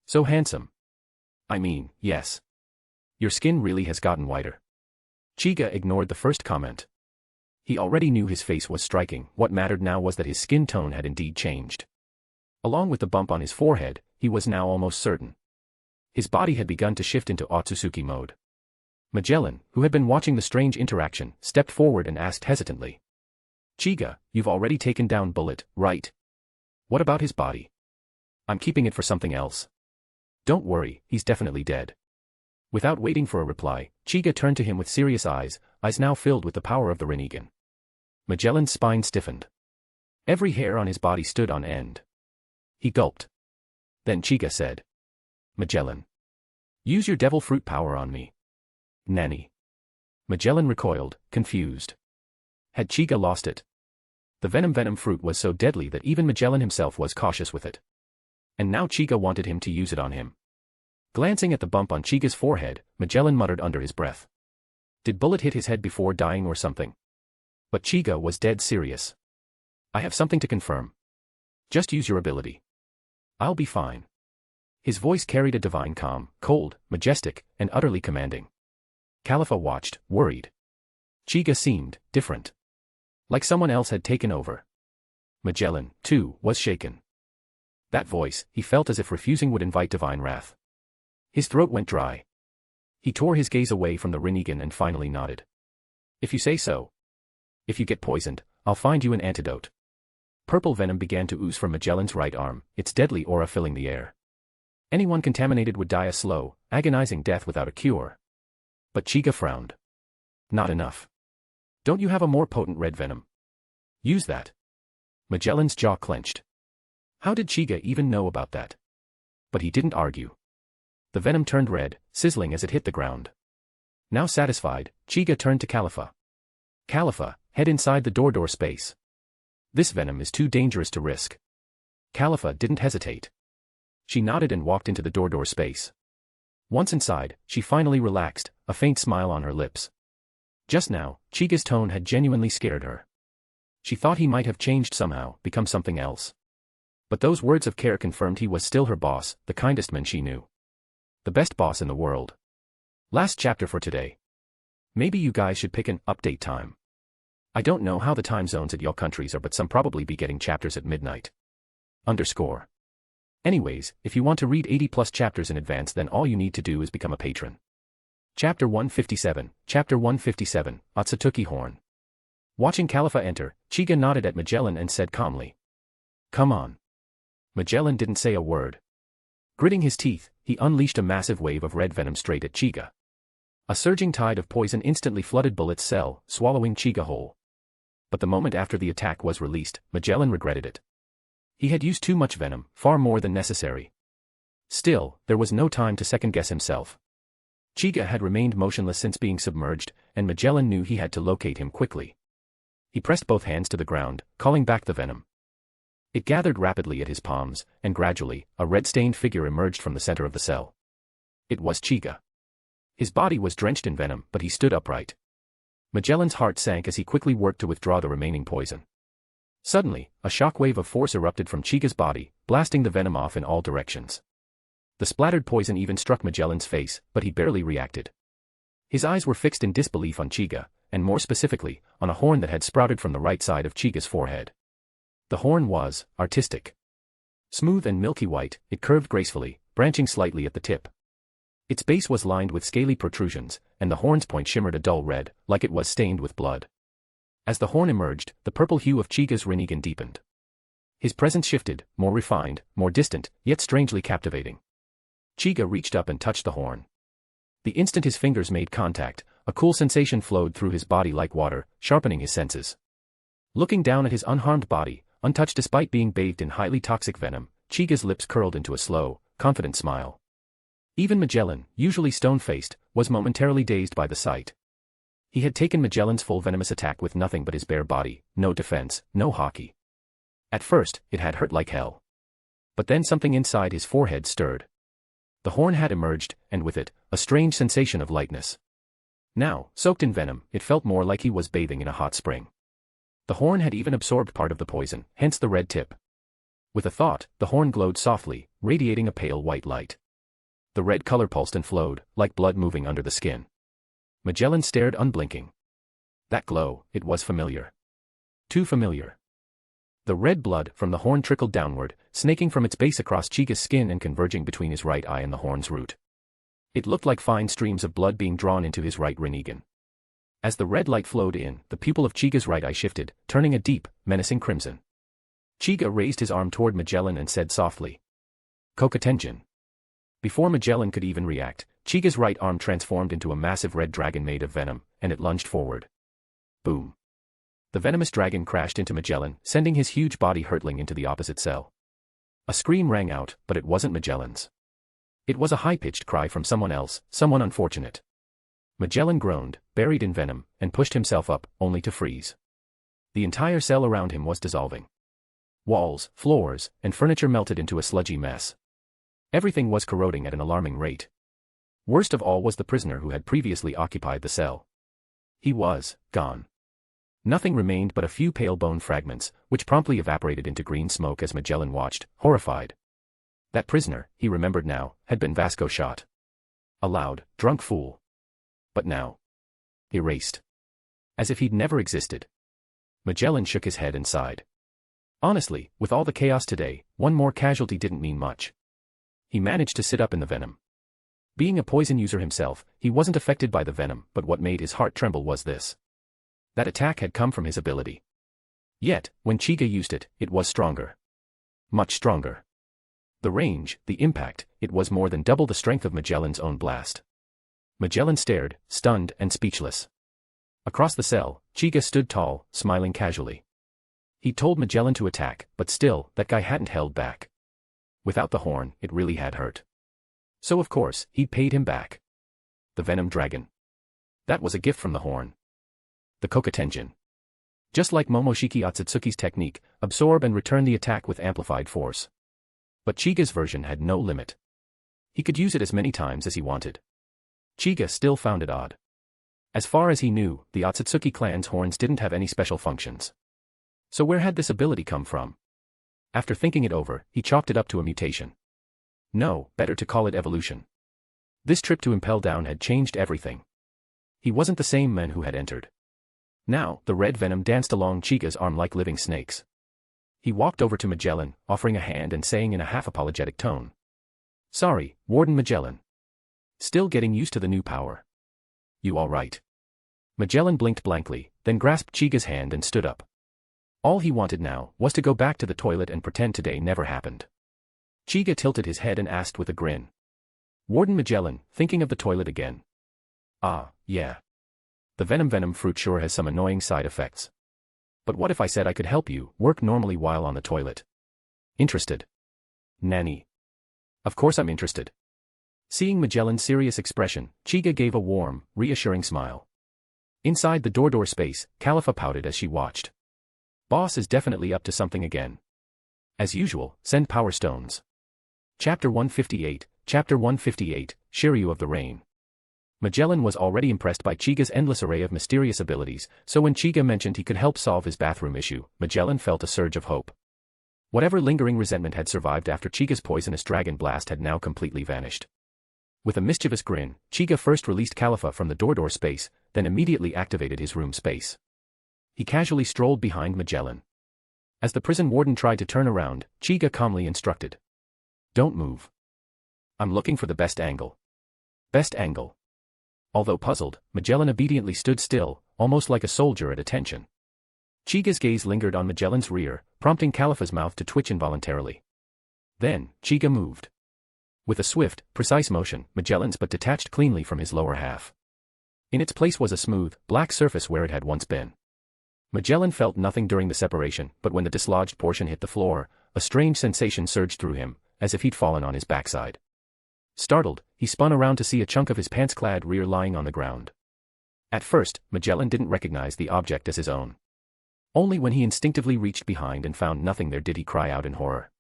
S3: So handsome. I mean, yes. Your skin really has gotten whiter. Chiga ignored the first comment. He already knew his face was striking. What mattered now was that his skin tone had indeed changed. Along with the bump on his forehead, he was now almost certain. His body had begun to shift into Otsutsuki mode. Magellan, who had been watching the strange interaction, stepped forward and asked hesitantly. Chiga, you've already taken down Bullet, right? What about his body? I'm keeping it for something else. Don't worry, he's definitely dead. Without waiting for a reply, Chiga turned to him with serious eyes now filled with the power of the Rinnegan. Magellan's spine stiffened. Every hair on his body stood on end. He gulped. Then Chiga said. Magellan. Use your devil fruit power on me. Nanny. Magellan recoiled, confused. Had Chiga lost it? The venom fruit was so deadly that even Magellan himself was cautious with it. And now Chiga wanted him to use it on him. Glancing at the bump on Chiga's forehead, Magellan muttered under his breath. Did Bullet hit his head before dying or something? But Chiga was dead serious. I have something to confirm. Just use your ability. I'll be fine. His voice carried a divine calm, cold, majestic, and utterly commanding. Califa watched, worried. Chiga seemed different. Like someone else had taken over. Magellan, too, was shaken. That voice, he felt as if refusing would invite divine wrath. His throat went dry. He tore his gaze away from the Rinnegan and finally nodded. If you say so. If you get poisoned, I'll find you an antidote. Purple venom began to ooze from Magellan's right arm, its deadly aura filling the air. Anyone contaminated would die a slow, agonizing death without a cure. But Chiga frowned. Not enough. Don't you have a more potent red venom? Use that. Magellan's jaw clenched. How did Chiga even know about that? But he didn't argue. The venom turned red, sizzling as it hit the ground. Now satisfied, Chiga turned to Califa. Califa, head inside the door space. This venom is too dangerous to risk. Califa didn't hesitate. She nodded and walked into the door space. Once inside, she finally relaxed, a faint smile on her lips. Just now, Chiga's tone had genuinely scared her. She thought he might have changed somehow, become something else. But those words of care confirmed he was still her boss, the kindest man she knew. The best boss in the world. Last chapter for today. Maybe you guys should pick an update time. I don't know how the time zones at your countries are, but some probably be getting chapters at midnight. _ Anyways, if you want to read 80+ chapters in advance, then all you need to do is become a patron. Chapter 157, Chapter 157, Otsutsuki Horn. Watching Califa enter, Chiga nodded at Magellan and said calmly. Come on. Magellan didn't say a word. Gritting his teeth, he unleashed a massive wave of red venom straight at Chiga. A surging tide of poison instantly flooded Bullet's cell, swallowing Chiga whole. But the moment after the attack was released, Magellan regretted it. He had used too much venom, far more than necessary. Still, there was no time to second-guess himself. Chiga had remained motionless since being submerged, and Magellan knew he had to locate him quickly. He pressed both hands to the ground, calling back the venom. It gathered rapidly at his palms, and gradually, a red-stained figure emerged from the center of the cell. It was Chiga. His body was drenched in venom, but he stood upright. Magellan's heart sank as he quickly worked to withdraw the remaining poison. Suddenly, a shockwave of force erupted from Chiga's body, blasting the venom off in all directions. The splattered poison even struck Magellan's face, but he barely reacted. His eyes were fixed in disbelief on Chiga, and more specifically, on a horn that had sprouted from the right side of Chiga's forehead. The horn was artistic. Smooth and milky white, it curved gracefully, branching slightly at the tip. Its base was lined with scaly protrusions, and the horn's point shimmered a dull red, like it was stained with blood. As the horn emerged, the purple hue of Chiga's Rinnegan deepened. His presence shifted, more refined, more distant, yet strangely captivating. Chiga reached up and touched the horn. The instant his fingers made contact, a cool sensation flowed through his body like water, sharpening his senses. Looking down at his unharmed body, untouched despite being bathed in highly toxic venom, Chiga's lips curled into a slow, confident smile. Even Magellan, usually stone-faced, was momentarily dazed by the sight. He had taken Magellan's full venomous attack with nothing but his bare body, no defense, no hockey. At first, it had hurt like hell. But then something inside his forehead stirred. The horn had emerged, and with it, a strange sensation of lightness. Now, soaked in venom, it felt more like he was bathing in a hot spring. The horn had even absorbed part of the poison, hence the red tip. With a thought, the horn glowed softly, radiating a pale white light. The red color pulsed and flowed, like blood moving under the skin. Magellan stared unblinking. That glow, it was familiar. Too familiar. The red blood from the horn trickled downward, snaking from its base across Chiga's skin and converging between his right eye and the horn's root. It looked like fine streams of blood being drawn into his right Rinnegan. As the red light flowed in, the pupil of Chiga's right eye shifted, turning a deep, menacing crimson. Chiga raised his arm toward Magellan and said softly, "Kokatenjin." Before Magellan could even react, Chiga's right arm transformed into a massive red dragon made of venom, and it lunged forward. Boom. The venomous dragon crashed into Magellan, sending his huge body hurtling into the opposite cell. A scream rang out, but it wasn't Magellan's. It was a high-pitched cry from someone else, someone unfortunate. Magellan groaned, buried in venom, and pushed himself up, only to freeze. The entire cell around him was dissolving. Walls, floors, and furniture melted into a sludgy mess. Everything was corroding at an alarming rate. Worst of all was the prisoner who had previously occupied the cell. He was gone. Nothing remained but a few pale bone fragments, which promptly evaporated into green smoke as Magellan watched, horrified. That prisoner, he remembered now, had been Vasco shot. A loud, drunk fool. But now, erased. As if he'd never existed. Magellan shook his head and sighed. Honestly, with all the chaos today, one more casualty didn't mean much. He managed to sit up in the venom. Being a poison user himself, he wasn't affected by the venom, but what made his heart tremble was this. That attack had come from his ability. Yet, when Chiga used it, it was stronger. Much stronger. The range, the impact, it was more than double the strength of Magellan's own blast. Magellan stared, stunned and speechless. Across the cell, Chiga stood tall, smiling casually. He told Magellan to attack, but still, that guy hadn't held back. Without the horn, it really had hurt. So of course, he'd paid him back. The Venom Dragon. That was a gift from the horn. The Kokatenjin. Just like Momoshiki Otsutsuki's technique, absorb and return the attack with amplified force. But Chiga's version had no limit. He could use it as many times as he wanted. Chiga still found it odd. As far as he knew, the Otsutsuki clan's horns didn't have any special functions. So where had this ability come from? After thinking it over, he chalked it up to a mutation. No, better to call it evolution. This trip to Impel Down had changed everything. He wasn't the same man who had entered. Now, the red venom danced along Chiga's arm like living snakes. He walked over to Magellan, offering a hand and saying in a half-apologetic tone. "Sorry, Warden Magellan. Still getting used to the new power. You all right?" Magellan blinked blankly, then grasped Chiga's hand and stood up. All he wanted now was to go back to the toilet and pretend today never happened. Chiga tilted his head and asked with a grin. "Warden Magellan, thinking of the toilet again?" "Ah, yeah. The venom fruit sure has some annoying side effects. But what if I said I could help you work normally while on the toilet? Interested?" "Nanny. Of course I'm interested." Seeing Magellan's serious expression, Chiga gave a warm, reassuring smile. Inside the door space, Califa pouted as she watched. Boss is definitely up to something again. As usual, send power stones. Chapter 158, Shiryu of the Rain. Magellan was already impressed by Chiga's endless array of mysterious abilities, so when Chiga mentioned he could help solve his bathroom issue, Magellan felt a surge of hope. Whatever lingering resentment had survived after Chiga's poisonous dragon blast had now completely vanished. With a mischievous grin, Chiga first released Califa from the door space, then immediately activated his room space. He casually strolled behind Magellan. As the prison warden tried to turn around, Chiga calmly instructed. Don't move. I'm looking for the best angle. Best angle. Although puzzled, Magellan obediently stood still, almost like a soldier at attention. Chiga's gaze lingered on Magellan's rear, prompting Califa's mouth to twitch involuntarily. Then, Chiga moved. With a swift, precise motion, Magellan's butt detached cleanly from his lower half. In its place was a smooth, black surface where it had once been. Magellan felt nothing during the separation, but when the dislodged portion hit the floor, a strange sensation surged through him, as if he'd fallen on his backside. Startled, he spun around to see a chunk of his pants-clad rear lying on the ground. At first, Magellan didn't recognize the object as his own. Only when he instinctively reached behind and found nothing there did he cry out in horror.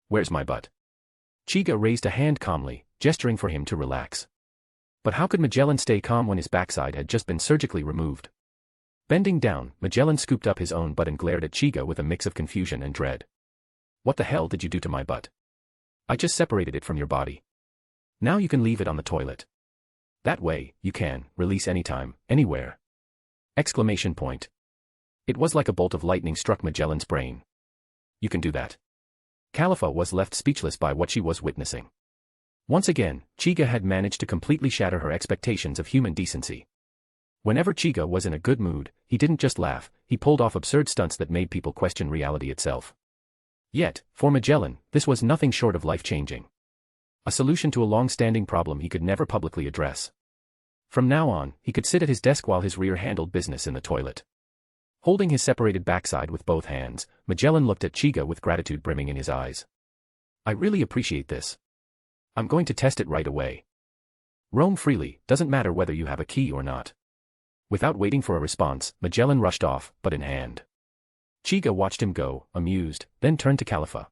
S3: Where's my butt? Chiga raised a hand calmly, gesturing for him to relax. But how could Magellan stay calm when his backside had just been surgically removed? Bending down, Magellan scooped up his own butt and glared at Chiga with a mix of confusion and dread. What the hell did you do to my butt? I just separated it from your body. Now you can leave it on the toilet. That way, you can release anytime, anywhere. Exclamation point. It was like a bolt of lightning struck Magellan's brain. You can do that. Califa was left speechless by what she was witnessing. Once again, Chiga had managed to completely shatter her expectations of human decency. Whenever Chiga was in a good mood, he didn't just laugh, he pulled off absurd stunts that made people question reality itself. Yet, for Magellan, this was nothing short of life-changing. A solution to a long-standing problem he could never publicly address. From now on, he could sit at his desk while his rear handled business in the toilet. Holding his separated backside with both hands, Magellan looked at Chiga with gratitude brimming in his eyes. I really appreciate this. I'm going to test it right away. Roam freely, doesn't matter whether you have a key or not. Without waiting for a response, Magellan rushed off, butt in hand. Chiga watched him go, amused, then turned to Califa.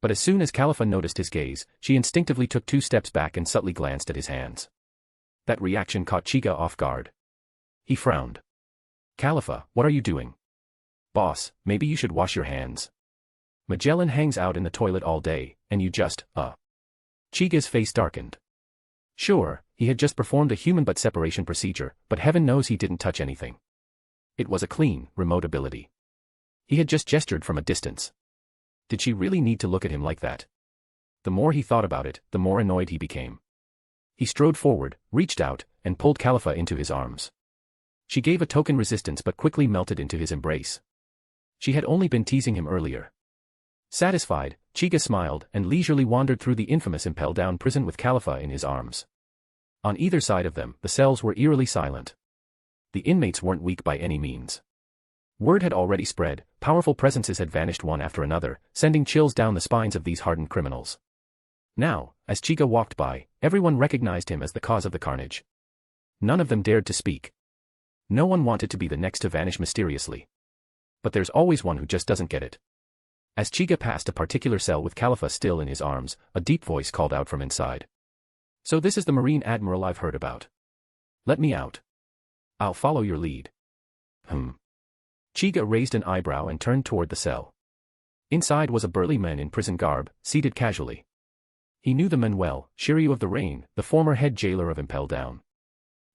S3: But as soon as Califa noticed his gaze, she instinctively took 2 steps back and subtly glanced at his hands. That reaction caught Chiga off guard. He frowned. Califa, what are you doing? Boss, maybe you should wash your hands. Magellan hangs out in the toilet all day, and you just, Chiga's face darkened. Sure, he had just performed a human butt separation procedure, but heaven knows he didn't touch anything. It was a clean, remote ability. He had just gestured from a distance. Did she really need to look at him like that? The more he thought about it, the more annoyed he became. He strode forward, reached out, and pulled Califa into his arms. She gave a token resistance but quickly melted into his embrace. She had only been teasing him earlier. Satisfied, Chiga smiled and leisurely wandered through the infamous impel-down prison with Califa in his arms. On either side of them, the cells were eerily silent. The inmates weren't weak by any means. Word had already spread, powerful presences had vanished one after another, sending chills down the spines of these hardened criminals. Now, as Chiga walked by, everyone recognized him as the cause of the carnage. None of them dared to speak. No one wanted to be the next to vanish mysteriously. But there's always one who just doesn't get it. As Chiga passed a particular cell with Califa still in his arms, a deep voice called out from inside. So this is the Marine Admiral I've heard about. Let me out. I'll follow your lead. Chiga raised an eyebrow and turned toward the cell. Inside was a burly man in prison garb, seated casually. He knew the man well, Shiryu of the Rain, the former head jailer of Impel Down.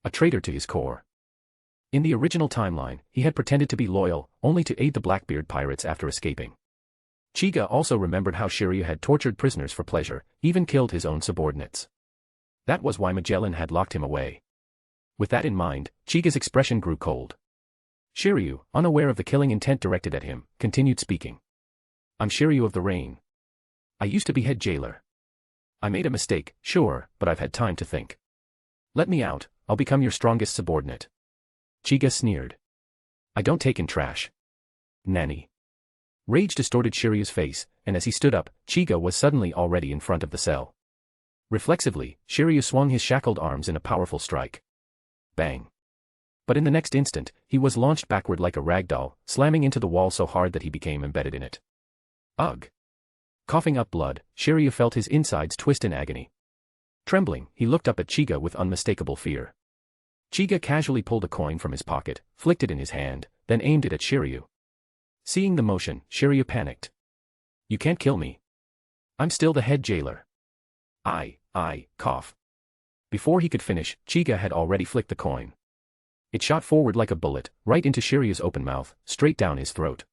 S3: A traitor to his core. In the original timeline, he had pretended to be loyal, only to aid the Blackbeard pirates after escaping. Chiga also remembered how Shiryu had tortured prisoners for pleasure, even killed his own subordinates. That was why Magellan had locked him away. With that in mind, Chiga's expression grew cold. Shiryu, unaware of the killing intent directed at him, continued speaking. I'm Shiryu of the Rain. I used to be head jailer. I made a mistake, sure, but I've had time to think. Let me out, I'll become your strongest subordinate. Chiga sneered. I don't take in trash. Nanny. Rage distorted Shiryu's face, and as he stood up, Chiga was suddenly already in front of the cell. Reflexively, Shiryu swung his shackled arms in a powerful strike. Bang. But in the next instant, he was launched backward like a rag doll, slamming into the wall so hard that he became embedded in it. Ugh. Coughing up blood, Shiryu felt his insides twist in agony. Trembling, he looked up at Chiga with unmistakable fear. Chiga casually pulled a coin from his pocket, flicked it in his hand, then aimed it at Shiryu. Seeing the motion, Shiryu panicked. You can't kill me. I'm still the head jailer. Cough. Before he could finish, Chiga had already flicked the coin. It shot forward like a bullet, right into Shiryu's open mouth, straight down his throat.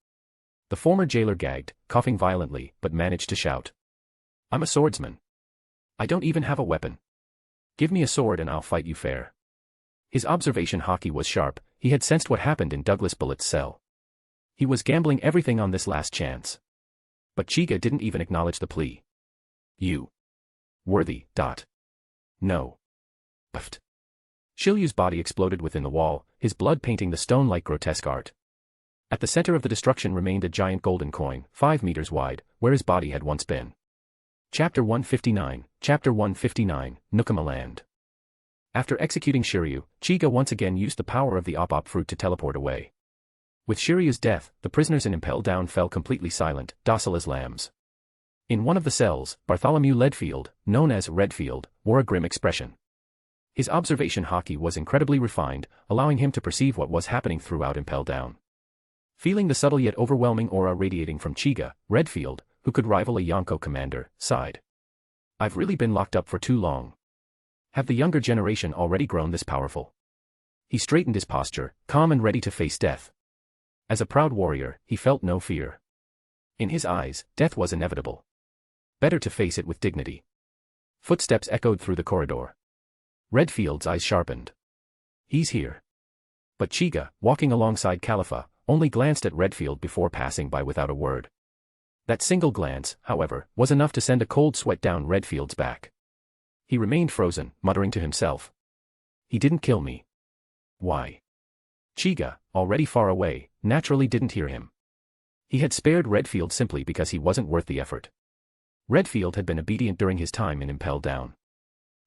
S3: The former jailer gagged, coughing violently, but managed to shout. I'm a swordsman. I don't even have a weapon. Give me a sword and I'll fight you fair. His observation haki was sharp, he had sensed what happened in Douglas Bullett's cell. He was gambling everything on this last chance. But Chiga didn't even acknowledge the plea. You. Worthy. No. Puffed. Shiryu's body exploded within the wall, his blood painting the stone like grotesque art. At the center of the destruction remained a giant golden coin, 5 meters wide, where his body had once been. Chapter 159, Nukama Land. After executing Shiryu, Chiga once again used the power of the op fruit to teleport away. With Shiryu's death, the prisoners in Impel Down fell completely silent, docile as lambs. In one of the cells, Bartholomew Leadfield, known as Redfield, wore a grim expression. His observation haki was incredibly refined, allowing him to perceive what was happening throughout Impel Down. Feeling the subtle yet overwhelming aura radiating from Chiga, Redfield, who could rival a Yonko commander, sighed. I've really been locked up for too long. Have the younger generation already grown this powerful? He straightened his posture, calm and ready to face death. As a proud warrior, he felt no fear. In his eyes, death was inevitable. Better to face it with dignity. Footsteps echoed through the corridor. Redfield's eyes sharpened. He's here. But Chiga, walking alongside Khalifa, only glanced at Redfield before passing by without a word. That single glance, however, was enough to send a cold sweat down Redfield's back. He remained frozen, muttering to himself. He didn't kill me. Why? Chiga, already far away, naturally didn't hear him. He had spared Redfield simply because he wasn't worth the effort. Redfield had been obedient during his time in Impel Down.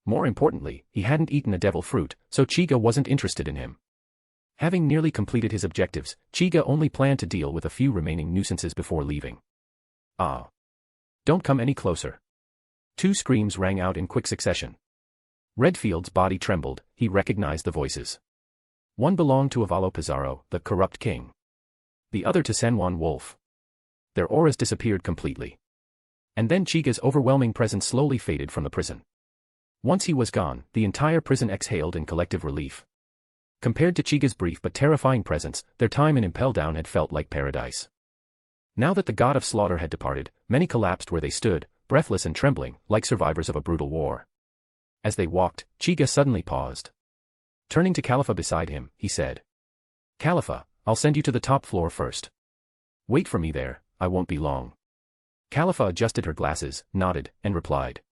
S3: More importantly, he hadn't eaten a devil fruit, so Chiga wasn't interested in him. Having nearly completed his objectives, Chiga only planned to deal with a few remaining nuisances before leaving. Ah. Don't come any closer. 2 screams rang out in quick succession. Redfield's body trembled, he recognized the voices. One belonged to Avalo Pizarro, the corrupt king. The other to Senwan Wolf. Their auras disappeared completely. And then Chiga's overwhelming presence slowly faded from the prison. Once he was gone, the entire prison exhaled in collective relief. Compared to Chiga's brief but terrifying presence, their time in Impel Down had felt like paradise. Now that the god of slaughter had departed, many collapsed where they stood, breathless and trembling, like survivors of a brutal war. As they walked, Chiga suddenly paused. Turning to Khalifa beside him, he said. Khalifa, I'll send you to the top floor first. Wait for me there, I won't be long. Khalifa adjusted her glasses, nodded, and replied.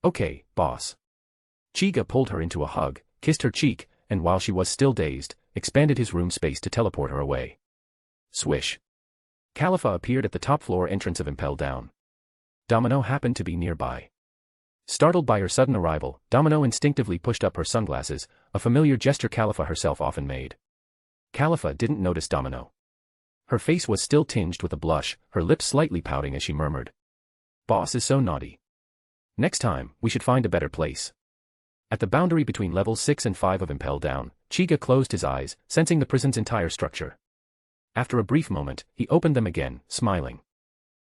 S3: Okay, boss. Chiga pulled her into a hug, kissed her cheek, and while she was still dazed, expanded his room space to teleport her away. Swish. Khalifa appeared at the top floor entrance of Impel Down. Domino happened to be nearby. Startled by her sudden arrival, Domino instinctively pushed up her sunglasses, a familiar gesture Khalifa herself often made. Khalifa didn't notice Domino. Her face was still tinged with a blush, her lips slightly pouting as she murmured. Boss is so naughty. Next time, we should find a better place. At the boundary between levels 6 and 5 of Impel Down, Chiga closed his eyes, sensing the prison's entire structure. After a brief moment, he opened them again, smiling.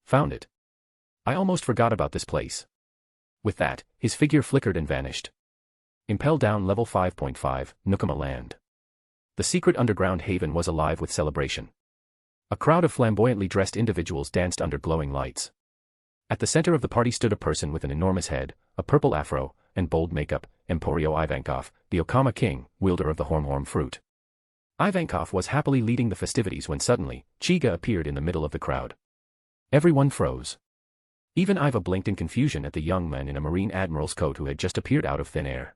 S3: Found it. I almost forgot about this place. With that, his figure flickered and vanished. Impel Down level 5.5, Nukama Land. The secret underground haven was alive with celebration. A crowd of flamboyantly dressed individuals danced under glowing lights. At the center of the party stood a person with an enormous head, a purple afro, and bold makeup, Emporio Ivankov, the Okama king, wielder of the Hormhorm fruit. Ivankov was happily leading the festivities when suddenly, Chiga appeared in the middle of the crowd. Everyone froze. Even Iva blinked in confusion at the young man in a Marine Admiral's coat who had just appeared out of thin air.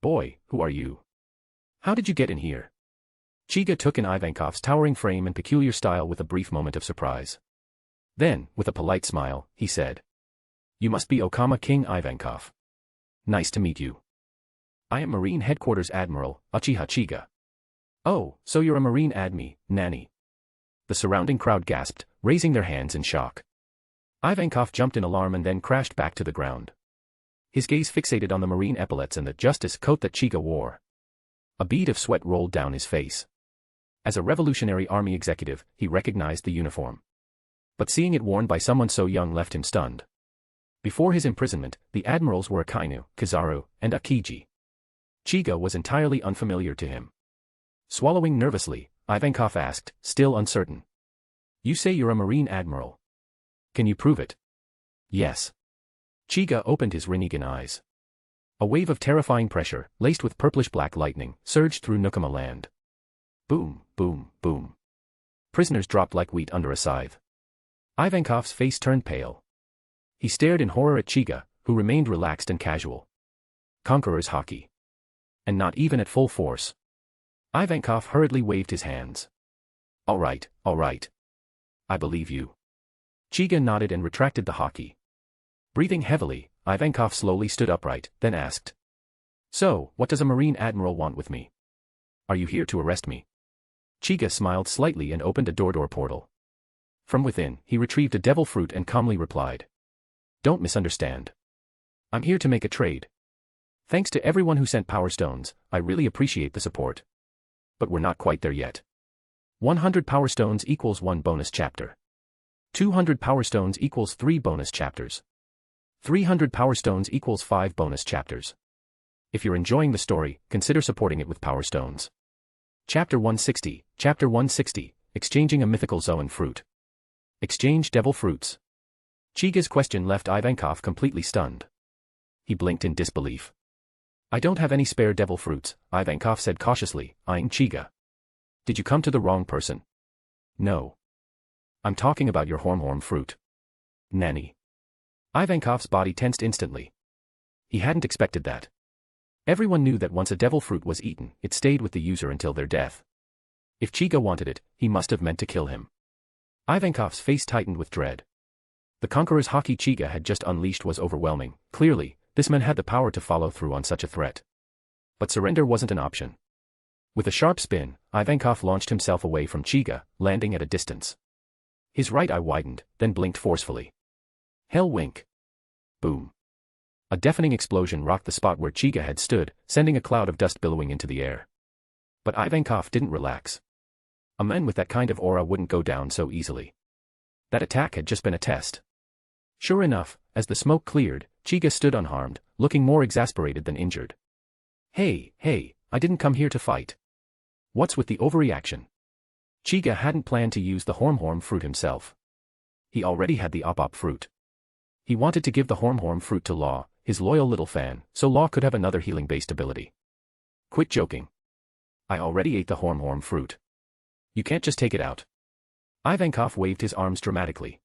S3: Boy, who are you? How did you get in here? Chiga took in Ivankov's towering frame and peculiar style with a brief moment of surprise. Then, with a polite smile, he said. You must be Okama King Ivankov. Nice to meet you. I am Marine Headquarters Admiral, Uchiha Chiga. Oh, so you're a Marine Admi, Nanny. The surrounding crowd gasped, raising their hands in shock. Ivankov jumped in alarm and then crashed back to the ground. His gaze fixated on the Marine epaulets and the justice coat that Chiga wore. A bead of sweat rolled down his face. As a Revolutionary Army executive, he recognized the uniform. But seeing it worn by someone so young left him stunned. Before his imprisonment, the admirals were Akainu, Kizaru, and Akiji. Chiga was entirely unfamiliar to him. Swallowing nervously, Ivankov asked, still uncertain. You say you're a Marine Admiral. Can you prove it? Yes. Chiga opened his Rinnegan eyes. A wave of terrifying pressure, laced with purplish-black lightning, surged through Okama land. Boom, boom, boom. Prisoners dropped like wheat under a scythe. Ivankov's face turned pale. He stared in horror at Chiga, who remained relaxed and casual. Conqueror's hockey. And not even at full force. Ivankov hurriedly waved his hands. All right, all right. I believe you. Chiga nodded and retracted the hockey. Breathing heavily, Ivankov slowly stood upright, then asked. So, what does a Marine Admiral want with me? Are you here to arrest me? Chiga smiled slightly and opened a door portal. From within, he retrieved a devil fruit and calmly replied. Don't misunderstand. I'm here to make a trade. Thanks to everyone who sent Power Stones, I really appreciate the support. But we're not quite there yet. 100 Power Stones equals 1 bonus chapter. 200 Power Stones equals 3 bonus chapters. 300 Power Stones equals 5 bonus chapters. If you're enjoying the story, consider supporting it with Power Stones. Chapter 160, Chapter 160, Exchanging a Mythical Zoan Fruit. Exchange Devil Fruits. Chiga's question left Ivankov completely stunned. He blinked in disbelief. I don't have any spare devil fruits, Ivankov said cautiously, eyeing Chiga. Did you come to the wrong person? No. I'm talking about your hormhorn fruit. Nanny. Ivankov's body tensed instantly. He hadn't expected that. Everyone knew that once a devil fruit was eaten, it stayed with the user until their death. If Chiga wanted it, he must have meant to kill him. Ivankov's face tightened with dread. The Conqueror's hockey Chiga had just unleashed was overwhelming. Clearly, this man had the power to follow through on such a threat. But surrender wasn't an option. With a sharp spin, Ivankov launched himself away from Chiga, landing at a distance. His right eye widened, then blinked forcefully. Hell wink. Boom. A deafening explosion rocked the spot where Chiga had stood, sending a cloud of dust billowing into the air. But Ivankov didn't relax. A man with that kind of aura wouldn't go down so easily. That attack had just been a test. Sure enough, as the smoke cleared, Chiga stood unharmed, looking more exasperated than injured. Hey, I didn't come here to fight. What's with the overreaction? Chiga hadn't planned to use the hormhorn fruit himself. He already had the op fruit. He wanted to give the hormhorn fruit to Law, his loyal little fan, so Law could have another healing-based ability. Quit joking. I already ate the hormhorn fruit. You can't just take it out. Ivankov waved his arms dramatically.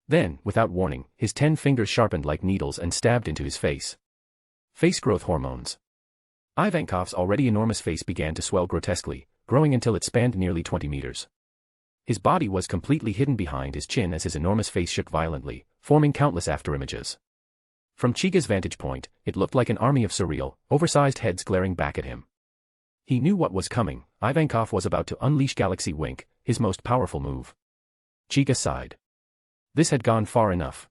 S3: Then, without warning, his 10 fingers sharpened like needles and stabbed into his face. Face growth hormones. Ivankov's already enormous face began to swell grotesquely, growing until it spanned nearly 20 meters. His body was completely hidden behind his chin as his enormous face shook violently, forming countless afterimages. From Chiga's vantage point, it looked like an army of surreal, oversized heads glaring back at him. He knew what was coming. Ivankov was about to unleash Galaxy Wink, his most powerful move. Chiga sighed. This had gone far enough.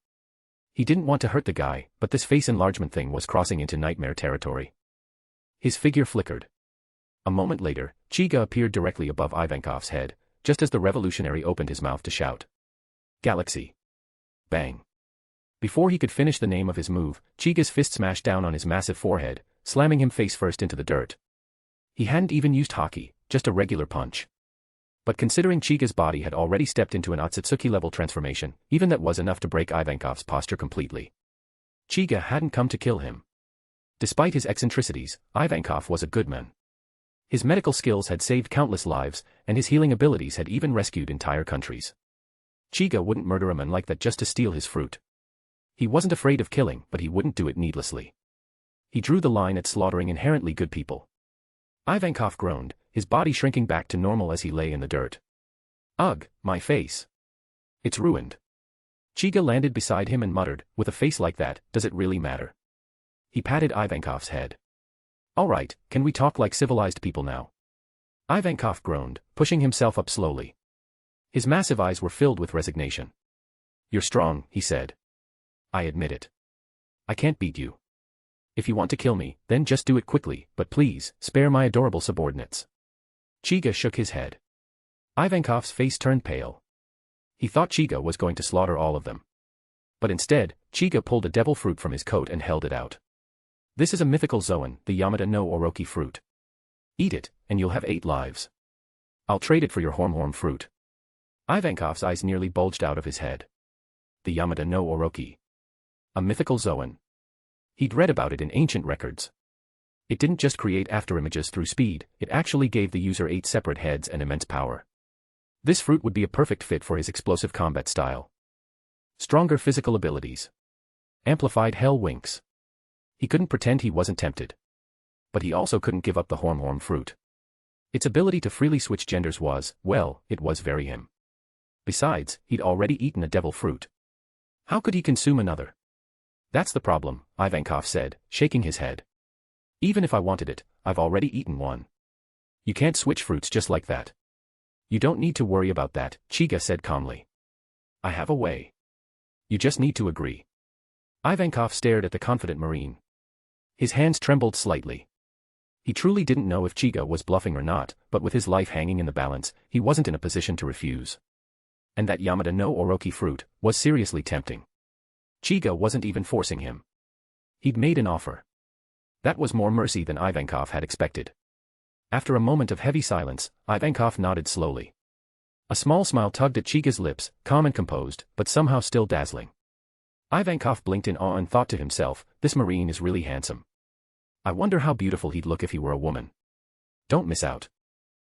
S3: He didn't want to hurt the guy, but this face enlargement thing was crossing into nightmare territory. His figure flickered. A moment later, Chiga appeared directly above Ivankov's head, just as the revolutionary opened his mouth to shout. Galaxy. Bang. Before he could finish the name of his move, Chiga's fist smashed down on his massive forehead, slamming him face first into the dirt. He hadn't even used hockey, just a regular punch. But considering Chiga's body had already stepped into an Otsutsuki-level transformation, even that was enough to break Ivankov's posture completely. Chiga hadn't come to kill him. Despite his eccentricities, Ivankov was a good man. His medical skills had saved countless lives, and his healing abilities had even rescued entire countries. Chiga wouldn't murder a man like that just to steal his fruit. He wasn't afraid of killing, but he wouldn't do it needlessly. He drew the line at slaughtering inherently good people. Ivankov groaned, his body shrinking back to normal as he lay in the dirt. Ugh, my face. It's ruined. Chiga landed beside him and muttered, with a face like that, does it really matter? He patted Ivankov's head. All right, can we talk like civilized people now? Ivankov groaned, pushing himself up slowly. His massive eyes were filled with resignation. You're strong, he said. I admit it. I can't beat you. If you want to kill me, then just do it quickly, but please, spare my adorable subordinates. Chiga shook his head. Ivankov's face turned pale. He thought Chiga was going to slaughter all of them. But instead, Chiga pulled a devil fruit from his coat and held it out. This is a mythical zoan, the Yamada no Orochi fruit. Eat it, and you'll have 8 lives. I'll trade it for your horn fruit. Ivankov's eyes nearly bulged out of his head. The Yamada no Orochi. A mythical zoan. He'd read about it in ancient records. It didn't just create afterimages through speed, it actually gave the user 8 separate heads and immense power. This fruit would be a perfect fit for his explosive combat style. Stronger physical abilities. Amplified hell winks. He couldn't pretend he wasn't tempted. But he also couldn't give up the horn fruit. Its ability to freely switch genders was, well, it was very him. Besides, he'd already eaten a devil fruit. How could he consume another? That's the problem, Ivankov said, shaking his head. Even if I wanted it, I've already eaten one. You can't switch fruits just like that. You don't need to worry about that, Chiga said calmly. I have a way. You just need to agree. Ivankov stared at the confident Marine. His hands trembled slightly. He truly didn't know if Chiga was bluffing or not, but with his life hanging in the balance, he wasn't in a position to refuse. And that Yamada no Orochi fruit was seriously tempting. Chiga wasn't even forcing him. He'd made an offer. That was more mercy than Ivankov had expected. After a moment of heavy silence, Ivankov nodded slowly. A small smile tugged at Chiga's lips, calm and composed, but somehow still dazzling. Ivankov blinked in awe and thought to himself, this Marine is really handsome. I wonder how beautiful he'd look if he were a woman. Don't miss out.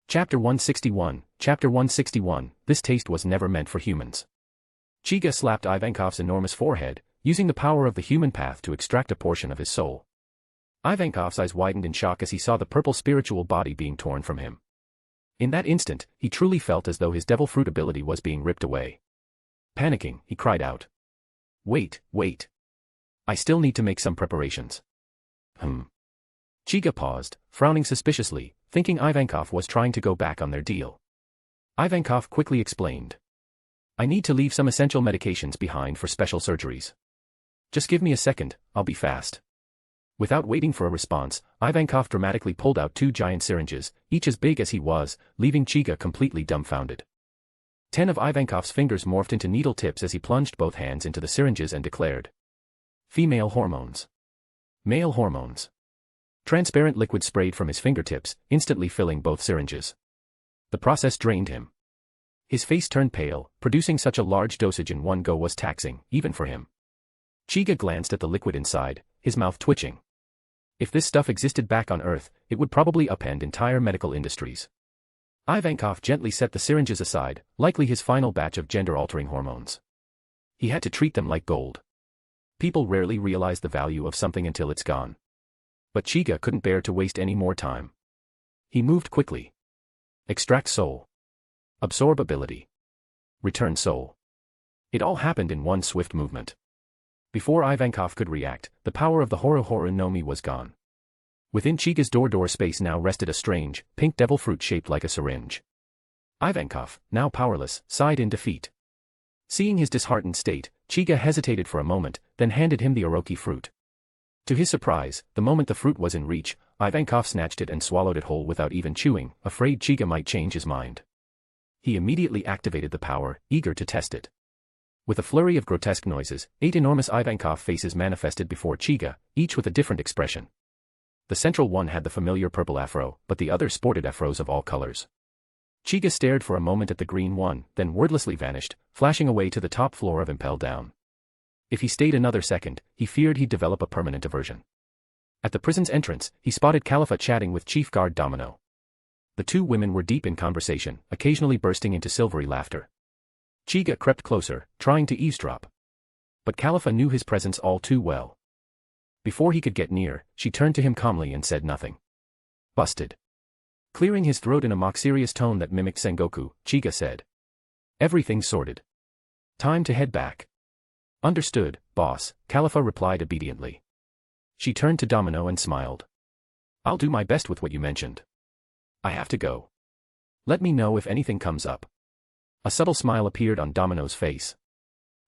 S3: Chapter 161, Chapter 161, this taste was never meant for humans. Chiga slapped Ivankov's enormous forehead, using the power of the human path to extract a portion of his soul. Ivankov's eyes widened in shock as he saw the purple spiritual body being torn from him. In that instant, he truly felt as though his devil fruit ability was being ripped away. Panicking, he cried out. Wait. I still need to make some preparations. Chiga paused, frowning suspiciously, thinking Ivankov was trying to go back on their deal. Ivankov quickly explained. I need to leave some essential medications behind for special surgeries. Just give me a second, I'll be fast. Without waiting for a response, Ivankov dramatically pulled out 2 giant syringes, each as big as he was, leaving Chiga completely dumbfounded. 10 of Ivankov's fingers morphed into needle tips as he plunged both hands into the syringes and declared. Female hormones. Male hormones. Transparent liquid sprayed from his fingertips, instantly filling both syringes. The process drained him. His face turned pale, producing such a large dosage in one go was taxing, even for him. Chiga glanced at the liquid inside, his mouth twitching. If this stuff existed back on Earth, it would probably upend entire medical industries. Ivankov gently set the syringes aside, likely his final batch of gender-altering hormones. He had to treat them like gold. People rarely realize the value of something until it's gone. But Chiga couldn't bear to waste any more time. He moved quickly. Extract soul. Absorb ability. Return soul. It all happened in one swift movement. Before Ivankov could react, the power of the Horo Nomi was gone. Within Chiga's door space now rested a strange, pink devil fruit shaped like a syringe. Ivankov, now powerless, sighed in defeat. Seeing his disheartened state, Chiga hesitated for a moment, then handed him the Orochi fruit. To his surprise, the moment the fruit was in reach, Ivankov snatched it and swallowed it whole without even chewing, afraid Chiga might change his mind. He immediately activated the power, eager to test it. With a flurry of grotesque noises, 8 enormous Ivankov faces manifested before Chiga, each with a different expression. The central one had the familiar purple afro, but the other sported afros of all colors. Chiga stared for a moment at the green one, then wordlessly vanished, flashing away to the top floor of Impel Down. If he stayed another second, he feared he'd develop a permanent aversion. At the prison's entrance, he spotted Khalifa chatting with Chief Guard Domino. The 2 women were deep in conversation, occasionally bursting into silvery laughter. Chiga crept closer, trying to eavesdrop. But Khalifa knew his presence all too well. Before he could get near, she turned to him calmly and said nothing. Busted. Clearing his throat in a mock-serious tone that mimicked Sengoku, Chiga said. Everything's sorted. Time to head back. Understood, boss, Khalifa replied obediently. She turned to Domino and smiled. I'll do my best with what you mentioned. I have to go. Let me know if anything comes up. A subtle smile appeared on Domino's face.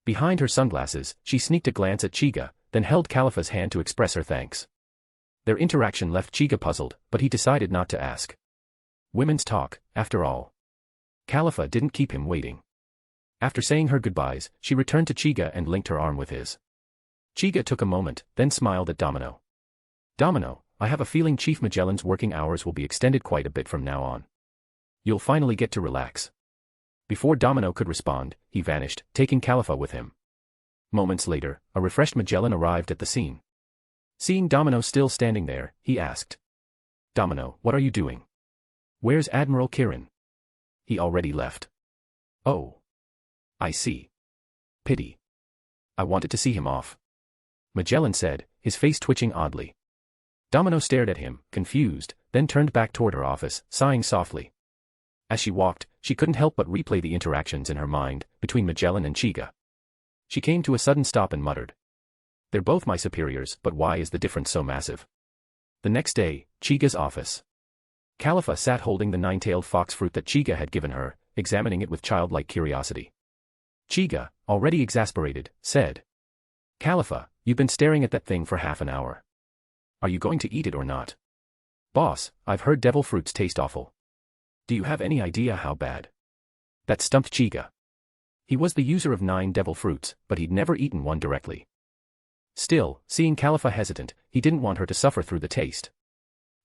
S3: Behind her sunglasses, she sneaked a glance at Chiga, then held Khalifa's hand to express her thanks. Their interaction left Chiga puzzled, but he decided not to ask. Women's talk, after all. Khalifa didn't keep him waiting. After saying her goodbyes, she returned to Chiga and linked her arm with his. Chiga took a moment, then smiled at Domino. Domino, I have a feeling Chief Magellan's working hours will be extended quite a bit from now on. You'll finally get to relax. Before Domino could respond, he vanished, taking Califa with him. Moments later, a refreshed Magellan arrived at the scene. Seeing Domino still standing there, he asked. Domino, what are you doing? Where's Admiral Kirin? He already left. Oh. I see. Pity. I wanted to see him off. Magellan said, his face twitching oddly. Domino stared at him, confused, then turned back toward her office, sighing softly. As she walked, she couldn't help but replay the interactions in her mind, between Magellan and Chiga. She came to a sudden stop and muttered. They're both my superiors, but why is the difference so massive? The next day, Chiga's office. Califa sat holding the nine-tailed fox fruit that Chiga had given her, examining it with childlike curiosity. Chiga, already exasperated, said. Califa, you've been staring at that thing for half an hour. Are you going to eat it or not? Boss, I've heard devil fruits taste awful. Do you have any idea how bad? That stumped Chiga. He was the user of 9 devil fruits, but he'd never eaten one directly. Still, seeing Califa hesitant, he didn't want her to suffer through the taste.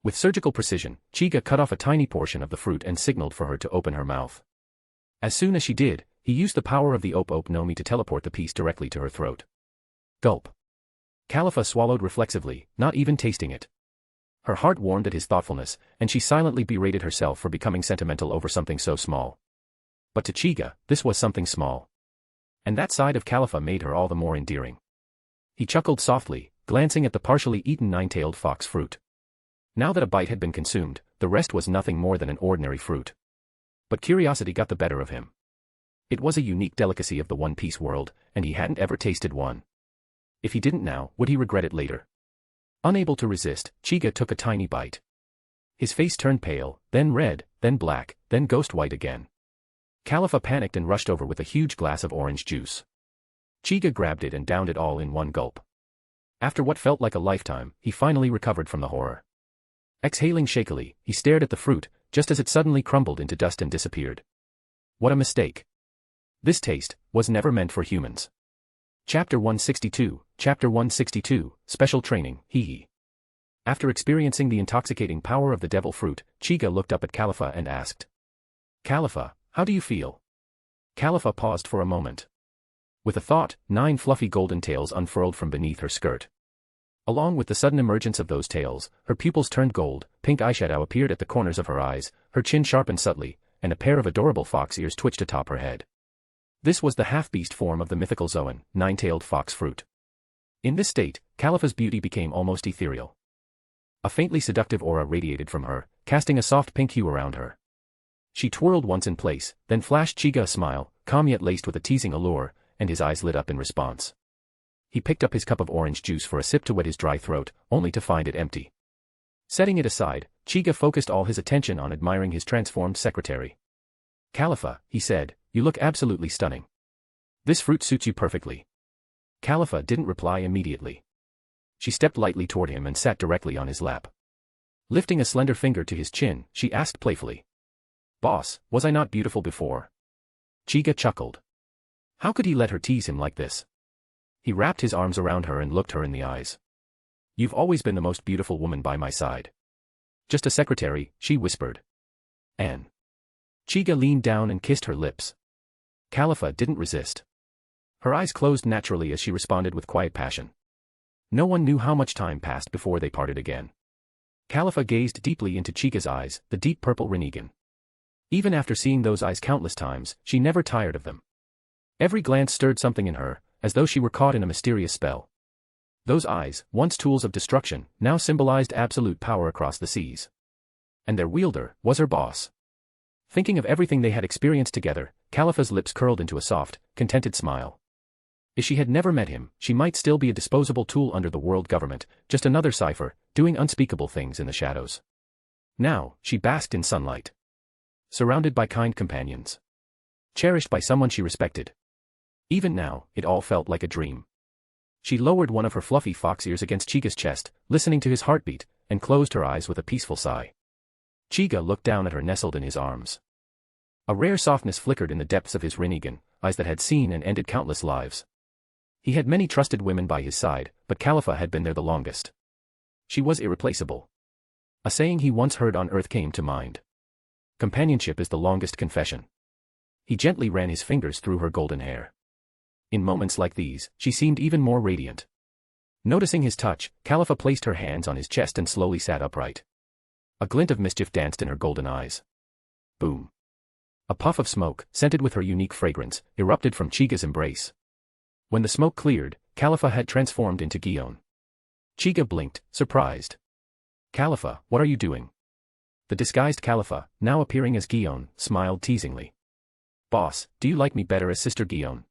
S3: With surgical precision, Chiga cut off a tiny portion of the fruit and signaled for her to open her mouth. As soon as she did, he used the power of the Op Nomi to teleport the piece directly to her throat. Gulp. Califa swallowed reflexively, not even tasting it. Her heart warmed at his thoughtfulness, and she silently berated herself for becoming sentimental over something so small. But to Chiga, this was something small. And that side of Califa made her all the more endearing. He chuckled softly, glancing at the partially eaten nine-tailed fox fruit. Now that a bite had been consumed, the rest was nothing more than an ordinary fruit. But curiosity got the better of him. It was a unique delicacy of the One Piece world, and he hadn't ever tasted one. If he didn't now, would he regret it later? Unable to resist, Chiga took a tiny bite. His face turned pale, then red, then black, then ghost white again. Califa panicked and rushed over with a huge glass of orange juice. Chiga grabbed it and downed it all in one gulp. After what felt like a lifetime, he finally recovered from the horror. Exhaling shakily, he stared at the fruit, just as it suddenly crumbled into dust and disappeared. What a mistake. This taste was never meant for humans. Chapter 162, Chapter 162, Special Training, hee. After experiencing the intoxicating power of the devil fruit, Chiga looked up at Califa and asked. Califa, how do you feel? Califa paused for a moment. With a thought, 9 fluffy golden tails unfurled from beneath her skirt. Along with the sudden emergence of those tails, her pupils turned gold, pink eyeshadow appeared at the corners of her eyes, her chin sharpened subtly, and a pair of adorable fox ears twitched atop her head. This was the half-beast form of the mythical Zoan, nine-tailed fox fruit. In this state, Califa's beauty became almost ethereal. A faintly seductive aura radiated from her, casting a soft pink hue around her. She twirled once in place, then flashed Chiga a smile, calm yet laced with a teasing allure, and his eyes lit up in response. He picked up his cup of orange juice for a sip to wet his dry throat, only to find it empty. Setting it aside, Chiga focused all his attention on admiring his transformed secretary. Califa, he said, you look absolutely stunning. This fruit suits you perfectly. Califa didn't reply immediately. She stepped lightly toward him and sat directly on his lap. Lifting a slender finger to his chin, she asked playfully. Boss, was I not beautiful before? Chiga chuckled. How could he let her tease him like this? He wrapped his arms around her and looked her in the eyes. You've always been the most beautiful woman by my side. Just a secretary, she whispered. Anne. Chiga leaned down and kissed her lips. Califa didn't resist. Her eyes closed naturally as she responded with quiet passion. No one knew how much time passed before they parted again. Califa gazed deeply into Chiga's eyes, the deep purple Rinnegan. Even after seeing those eyes countless times, she never tired of them. Every glance stirred something in her, as though she were caught in a mysterious spell. Those eyes, once tools of destruction, now symbolized absolute power across the seas. And their wielder was her boss. Thinking of everything they had experienced together, Califa's lips curled into a soft, contented smile. If she had never met him, she might still be a disposable tool under the world government, just another cipher, doing unspeakable things in the shadows. Now, she basked in sunlight. Surrounded by kind companions. Cherished by someone she respected. Even now, it all felt like a dream. She lowered one of her fluffy fox ears against Chiga's chest, listening to his heartbeat, and closed her eyes with a peaceful sigh. Chiga looked down at her nestled in his arms. A rare softness flickered in the depths of his Rinnegan, eyes that had seen and ended countless lives. He had many trusted women by his side, but Khalifa had been there the longest. She was irreplaceable. A saying he once heard on Earth came to mind. Companionship is the longest confession. He gently ran his fingers through her golden hair. In moments like these, she seemed even more radiant. Noticing his touch, Khalifa placed her hands on his chest and slowly sat upright. A glint of mischief danced in her golden eyes. Boom. A puff of smoke, scented with her unique fragrance, erupted from Chiga's embrace. When the smoke cleared, Khalifa had transformed into Gion. Chiga blinked, surprised. Khalifa, what are you doing? The disguised Khalifa, now appearing as Gion, smiled teasingly. Boss, do you like me better as Sister Gion?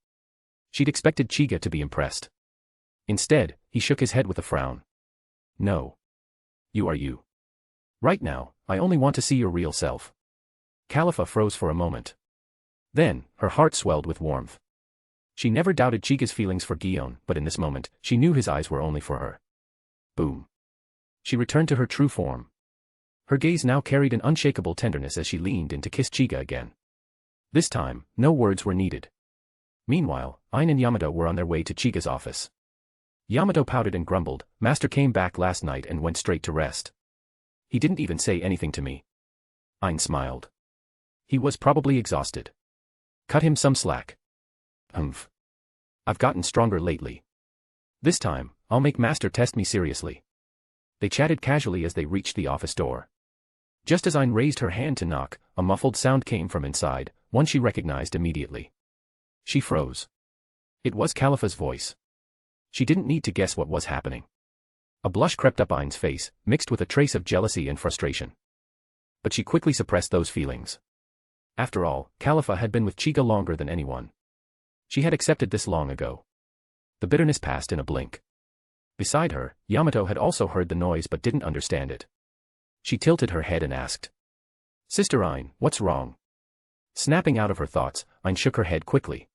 S3: She'd expected Chiga to be impressed. Instead, he shook his head with a frown. No. You are you. Right now, I only want to see your real self. Khalifa froze for a moment. Then, her heart swelled with warmth. She never doubted Chiga's feelings for Gion, but in this moment, she knew his eyes were only for her. Boom. She returned to her true form. Her gaze now carried an unshakable tenderness as she leaned in to kiss Chiga again. This time, no words were needed. Meanwhile, Ain and Yamato were on their way to Chiga's office. Yamato pouted and grumbled, Master came back last night and went straight to rest. He didn't even say anything to me. Ain smiled. He was probably exhausted. Cut him some slack. Humph. I've gotten stronger lately. This time, I'll make Master test me seriously. They chatted casually as they reached the office door. Just as Ain raised her hand to knock, a muffled sound came from inside, one she recognized immediately. She froze. It was Khalifa's voice. She didn't need to guess what was happening. A blush crept up Ain's face, mixed with a trace of jealousy and frustration. But she quickly suppressed those feelings. After all, Khalifa had been with Chica longer than anyone. She had accepted this long ago. The bitterness passed in a blink. Beside her, Yamato had also heard the noise but didn't understand it. She tilted her head and asked. Sister Ain, what's wrong? Snapping out of her thoughts, Ain shook her head quickly.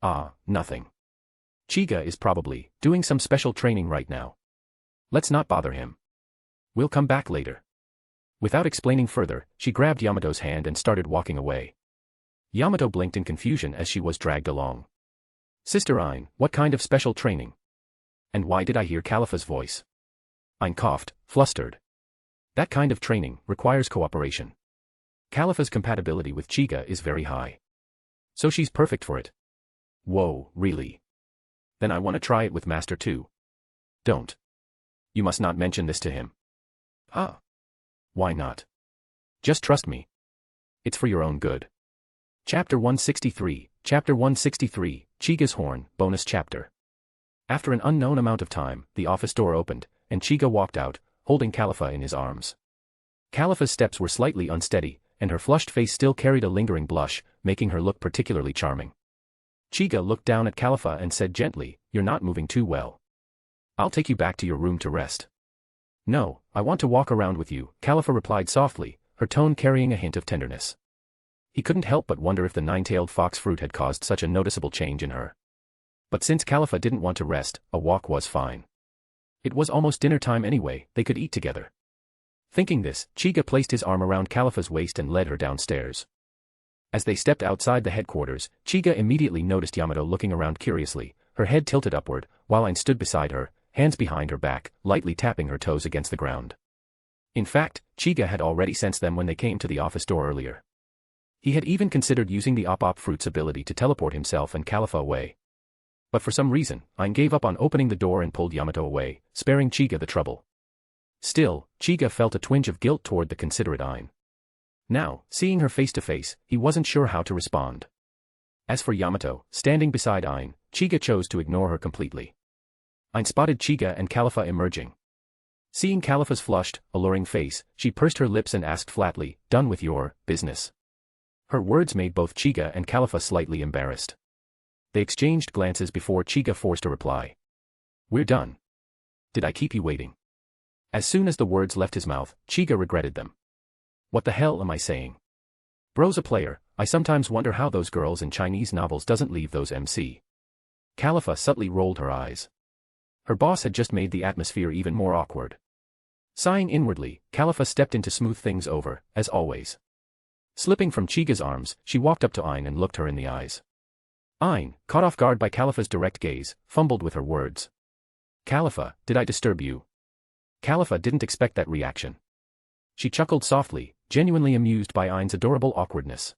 S3: Ah, nothing. Chiga is probably doing some special training right now. Let's not bother him. We'll come back later. Without explaining further, she grabbed Yamato's hand and started walking away. Yamato blinked in confusion as she was dragged along. Sister Ain, what kind of special training? And why did I hear Khalifa's voice? Ain coughed, flustered. That kind of training requires cooperation. Khalifa's compatibility with Chiga is very high. So she's perfect for it. Whoa, really? Then I want to try it with Master too. Don't. You must not mention this to him. Ah. Why not? Just trust me. It's for your own good. Chapter 163, Chiga's Horn, bonus chapter. After an unknown amount of time, the office door opened, and Chiga walked out, holding Khalifa in his arms. Khalifa's steps were slightly unsteady, and her flushed face still carried a lingering blush, making her look particularly charming. Chiga looked down at Khalifa and said gently, You're not moving too well. I'll take you back to your room to rest. No, I want to walk around with you, Khalifa replied softly, her tone carrying a hint of tenderness. He couldn't help but wonder if the nine-tailed fox fruit had caused such a noticeable change in her. But since Khalifa didn't want to rest, a walk was fine. It was almost dinner time anyway, they could eat together. Thinking this, Chiga placed his arm around Khalifa's waist and led her downstairs. As they stepped outside the headquarters, Chiga immediately noticed Yamato looking around curiously, her head tilted upward, while Ain stood beside her, hands behind her back, lightly tapping her toes against the ground. In fact, Chiga had already sensed them when they came to the office door earlier. He had even considered using the Op Fruit's ability to teleport himself and Khalifa away. But for some reason, Ain gave up on opening the door and pulled Yamato away, sparing Chiga the trouble. Still, Chiga felt a twinge of guilt toward the considerate Ain. Now, seeing her face to face, he wasn't sure how to respond. As for Yamato, standing beside Ain, Chiga chose to ignore her completely. Ain spotted Chiga and Khalifa emerging. Seeing Khalifa's flushed, alluring face, she pursed her lips and asked flatly, Done with your business? Her words made both Chiga and Khalifa slightly embarrassed. They exchanged glances before Chiga forced a reply. We're done. Did I keep you waiting? As soon as the words left his mouth, Chiga regretted them. What the hell am I saying? Bro's a player, I sometimes wonder how those girls in Chinese novels doesn't leave those MC. Khalifa subtly rolled her eyes. Her boss had just made the atmosphere even more awkward. Sighing inwardly, Khalifa stepped in to smooth things over, as always. Slipping from Chiga's arms, she walked up to Ain and looked her in the eyes. Ain, caught off guard by Khalifa's direct gaze, fumbled with her words. Khalifa, did I disturb you? Khalifa didn't expect that reaction. She chuckled softly, genuinely amused by Ain's adorable awkwardness.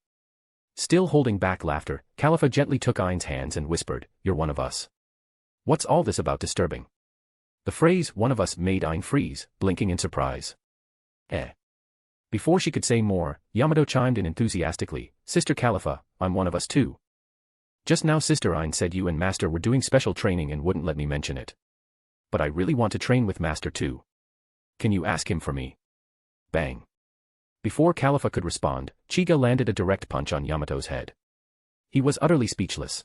S3: Still holding back laughter, Khalifa gently took Ain's hands and whispered, "You're one of us." What's all this about disturbing? The phrase, "one of us," made Ain freeze, blinking in surprise. Before she could say more, Yamato chimed in enthusiastically, "Sister Khalifa, I'm one of us too. Just now Sister Ain said you and Master were doing special training and wouldn't let me mention it. But I really want to train with Master too. Can you ask him for me?" Bang. Before Khalifa could respond, Chiga landed a direct punch on Yamato's head. He was utterly speechless.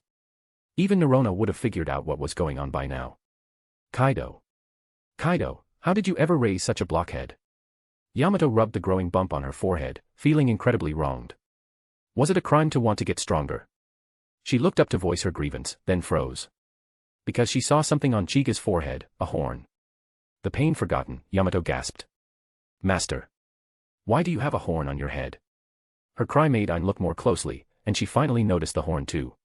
S3: Even Narona would have figured out what was going on by now. Kaido. Kaido, how did you ever raise such a blockhead? Yamato rubbed the growing bump on her forehead, feeling incredibly wronged. Was it a crime to want to get stronger? She looked up to voice her grievance, then froze. Because she saw something on Chiga's forehead, a horn. The pain forgotten, Yamato gasped. Master. Why do you have a horn on your head? Her cry made Ain look more closely, and she finally noticed the horn too.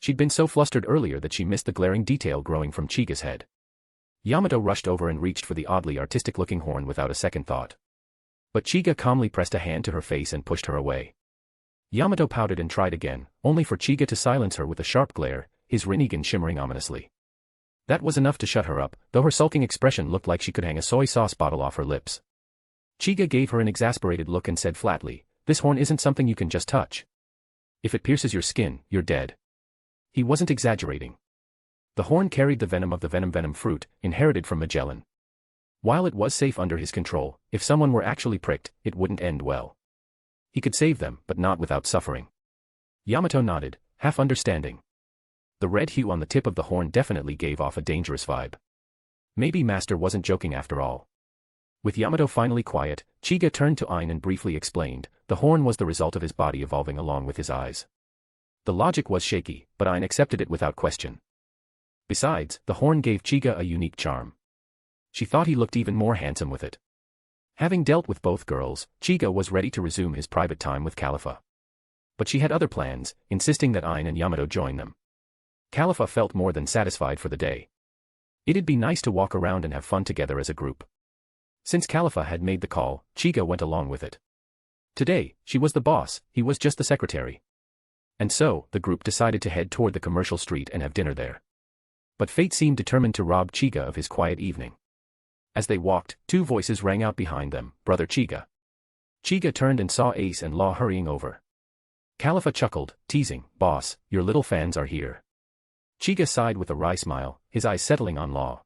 S3: She'd been so flustered earlier that she missed the glaring detail growing from Chiga's head. Yamato rushed over and reached for the oddly artistic-looking horn without a second thought. But Chiga calmly pressed a hand to her face and pushed her away. Yamato pouted and tried again, only for Chiga to silence her with a sharp glare, his Rinnegan shimmering ominously. That was enough to shut her up, though her sulking expression looked like she could hang a soy sauce bottle off her lips. Chiga gave her an exasperated look and said flatly, "This horn isn't something you can just touch. If it pierces your skin, you're dead." He wasn't exaggerating. The horn carried the venom of the venom fruit, inherited from Magellan. While it was safe under his control, if someone were actually pricked, it wouldn't end well. He could save them, but not without suffering. Yamato nodded, half understanding. The red hue on the tip of the horn definitely gave off a dangerous vibe. Maybe Master wasn't joking after all. With Yamato finally quiet, Chiga turned to Ain and briefly explained, the horn was the result of his body evolving along with his eyes. The logic was shaky, but Ain accepted it without question. Besides, the horn gave Chiga a unique charm. She thought he looked even more handsome with it. Having dealt with both girls, Chiga was ready to resume his private time with Khalifa. But she had other plans, insisting that Ain and Yamato join them. Khalifa felt more than satisfied for the day. It'd be nice to walk around and have fun together as a group. Since Khalifa had made the call, Chiga went along with it. Today, she was the boss, he was just the secretary. And so, the group decided to head toward the commercial street and have dinner there. But fate seemed determined to rob Chiga of his quiet evening. As they walked, two voices rang out behind them, "Brother Chiga." Chiga turned and saw Ace and Law hurrying over. Khalifa chuckled, teasing, "Boss, your little fans are here." Chiga sighed with a wry smile, his eyes settling on Law.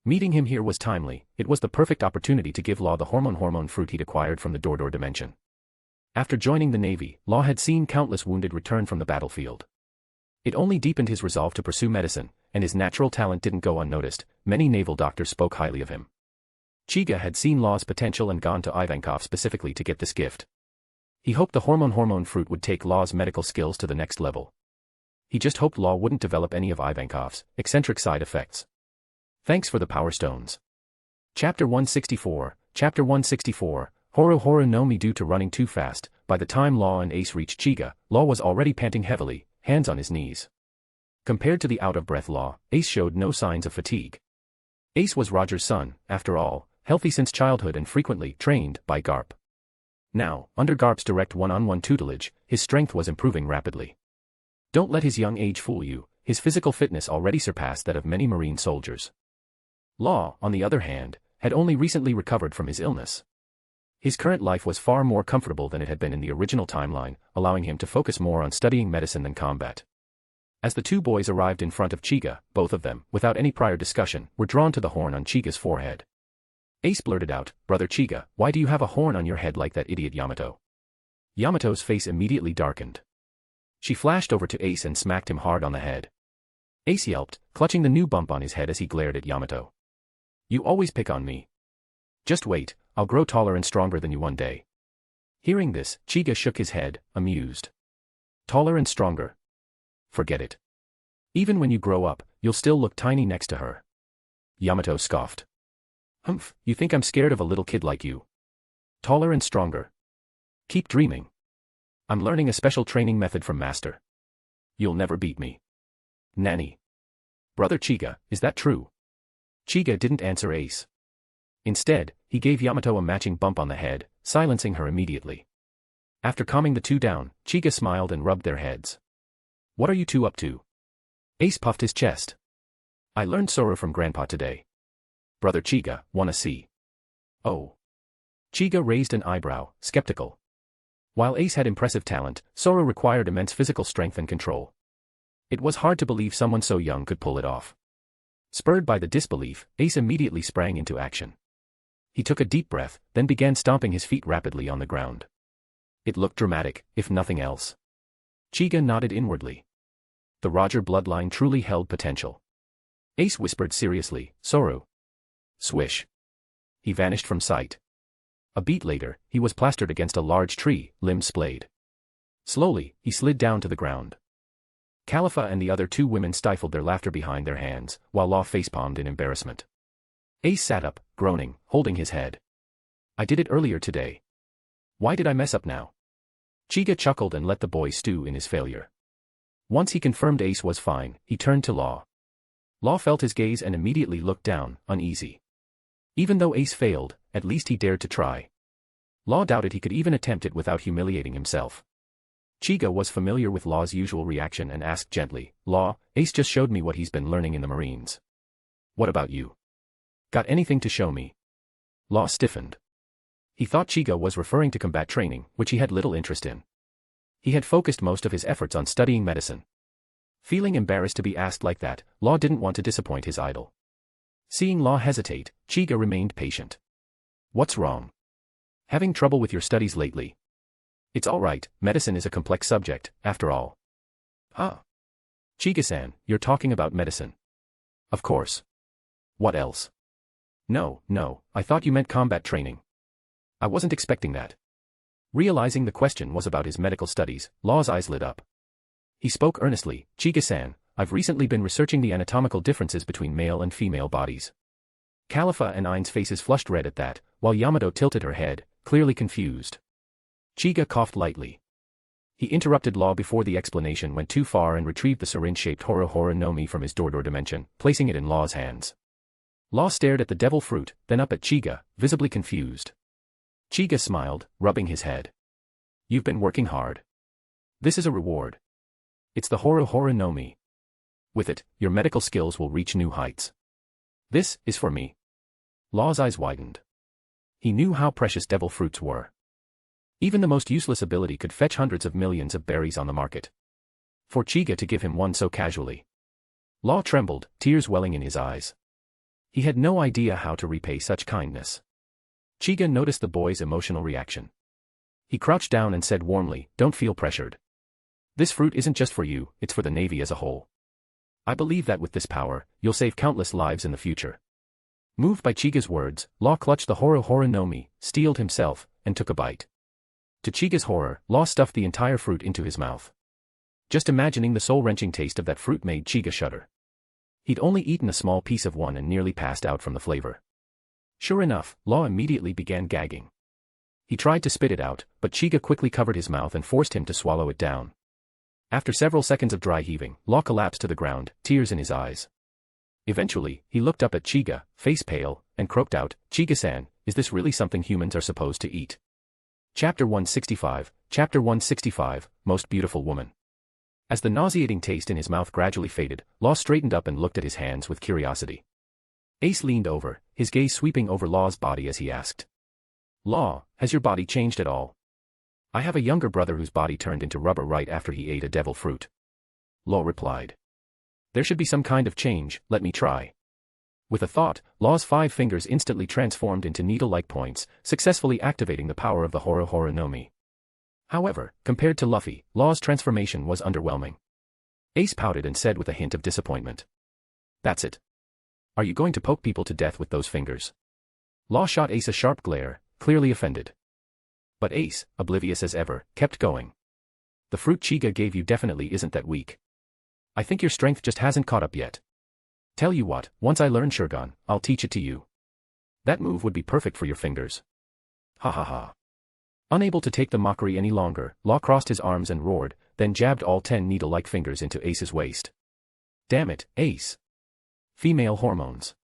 S3: Meeting him here was timely, it was the perfect opportunity to give Law the hormone fruit he'd acquired from the Dordor dimension. After joining the Navy, Law had seen countless wounded return from the battlefield. It only deepened his resolve to pursue medicine, and his natural talent didn't go unnoticed. Many naval doctors spoke highly of him. Chiga had seen Law's potential and gone to Ivankov specifically to get this gift. He hoped the hormone fruit would take Law's medical skills to the next level. He just hoped Law wouldn't develop any of Ivankov's eccentric side effects. Thanks for the Power Stones. Chapter 164, Chapter 164, Horo no Mi. Due to running too fast, by the time Law and Ace reached Chiga, Law was already panting heavily, hands on his knees. Compared to the out-of-breath Law, Ace showed no signs of fatigue. Ace was Roger's son, after all, healthy since childhood and frequently trained by Garp. Now, under Garp's direct one-on-one tutelage, his strength was improving rapidly. Don't let his young age fool you, his physical fitness already surpassed that of many Marine soldiers. Law, on the other hand, had only recently recovered from his illness. His current life was far more comfortable than it had been in the original timeline, allowing him to focus more on studying medicine than combat. As the two boys arrived in front of Chiga, both of them, without any prior discussion, were drawn to the horn on Chiga's forehead. Ace blurted out, "Brother Chiga, why do you have a horn on your head like that idiot Yamato?" Yamato's face immediately darkened. She flashed over to Ace and smacked him hard on the head. Ace yelped, clutching the new bump on his head as he glared at Yamato. "You always pick on me. Just wait, I'll grow taller and stronger than you one day." Hearing this, Chiga shook his head, amused. Taller and stronger? Forget it. Even when you grow up, you'll still look tiny next to her. Yamato scoffed. "Humph, you think I'm scared of a little kid like you? Taller and stronger? Keep dreaming. I'm learning a special training method from Master. You'll never beat me. Nanny. Brother Chiga, is that true? Chiga didn't answer Ace. Instead, he gave Yamato a matching bump on the head, silencing her immediately. After calming the two down, Chiga smiled and rubbed their heads. What are you two up to? Ace puffed his chest. I learned Sora from Grandpa today. Brother Chiga, wanna see? Oh. Chiga raised an eyebrow, skeptical. While Ace had impressive talent, Sora required immense physical strength and control. It was hard to believe someone so young could pull it off. Spurred by the disbelief, Ace immediately sprang into action. He took a deep breath, then began stomping his feet rapidly on the ground. It looked dramatic, if nothing else. Chiga nodded inwardly. The Roger bloodline truly held potential. Ace whispered seriously, Sora. Swish. He vanished from sight. A beat later, he was plastered against a large tree, limbs splayed. Slowly, he slid down to the ground. Khalifa and the other two women stifled their laughter behind their hands, while Law facepalmed in embarrassment. Ace sat up, groaning, holding his head. I did it earlier today. Why did I mess up now? Chiga chuckled and let the boy stew in his failure. Once he confirmed Ace was fine, he turned to Law. Law felt his gaze and immediately looked down, uneasy. Even though Ace failed, at least he dared to try. Law doubted he could even attempt it without humiliating himself. Chiga was familiar with Law's usual reaction and asked gently, Law, Ace just showed me what he's been learning in the Marines. What about you? Got anything to show me? Law stiffened. He thought Chiga was referring to combat training, which he had little interest in. He had focused most of his efforts on studying medicine. Feeling embarrassed to be asked like that, Law didn't want to disappoint his idol. Seeing Law hesitate, Chiga remained patient. What's wrong? Having trouble with your studies lately? It's all right, medicine is a complex subject, after all. Ah. Chiga-san, you're talking about medicine. Of course. What else? No, I thought you meant combat training. I wasn't expecting that. Realizing the question was about his medical studies, Law's eyes lit up. He spoke earnestly, Chiga-san, I've recently been researching the anatomical differences between male and female bodies. Khalifa and Ain's faces flushed red at that, while Yamato tilted her head, clearly confused. Chiga coughed lightly. He interrupted Law before the explanation went too far and retrieved the syringe-shaped Horo no Mi from his Dordor dimension, placing it in Law's hands. Law stared at the devil fruit, then up at Chiga, visibly confused. Chiga smiled, rubbing his head. You've been working hard. This is a reward. It's the Horo no Mi. With it, your medical skills will reach new heights. This is for me. Law's eyes widened. He knew how precious devil fruits were. Even the most useless ability could fetch hundreds of millions of berries on the market. For Chiga to give him one so casually. Law trembled, tears welling in his eyes. He had no idea how to repay such kindness. Chiga noticed the boy's emotional reaction. He crouched down and said warmly, don't feel pressured. This fruit isn't just for you, it's for the Navy as a whole. I believe that with this power, you'll save countless lives in the future. Moved by Chiga's words, Law clutched the Horo no Mi, steeled himself, and took a bite. To Chiga's horror, Law stuffed the entire fruit into his mouth. Just imagining the soul-wrenching taste of that fruit made Chiga shudder. He'd only eaten a small piece of one and nearly passed out from the flavor. Sure enough, Law immediately began gagging. He tried to spit it out, but Chiga quickly covered his mouth and forced him to swallow it down. After several seconds of dry heaving, Law collapsed to the ground, tears in his eyes. Eventually, he looked up at Chiga, face pale, and croaked out, Chiga-san, is this really something humans are supposed to eat? Chapter 165, Most Beautiful Woman. As the nauseating taste in his mouth gradually faded, Law straightened up and looked at his hands with curiosity. Ace leaned over, his gaze sweeping over Law's body as he asked. Law, has your body changed at all? I have a younger brother whose body turned into rubber right after he ate a devil fruit. Law replied. There should be some kind of change, let me try. With a thought, Law's 5 fingers instantly transformed into needle-like points, successfully activating the power of the Horo no Mi. However, compared to Luffy, Law's transformation was underwhelming. Ace pouted and said with a hint of disappointment. That's it. Are you going to poke people to death with those fingers? Law shot Ace a sharp glare, clearly offended. But Ace, oblivious as ever, kept going. The fruit Chiga gave you definitely isn't that weak. I think your strength just hasn't caught up yet. Tell you what, once I learn Shogun, I'll teach it to you. That move would be perfect for your fingers. Ha ha ha. Unable to take the mockery any longer, Law crossed his arms and roared, then jabbed all 10 needle-like fingers into Ace's waist. Damn it, Ace. Female hormones.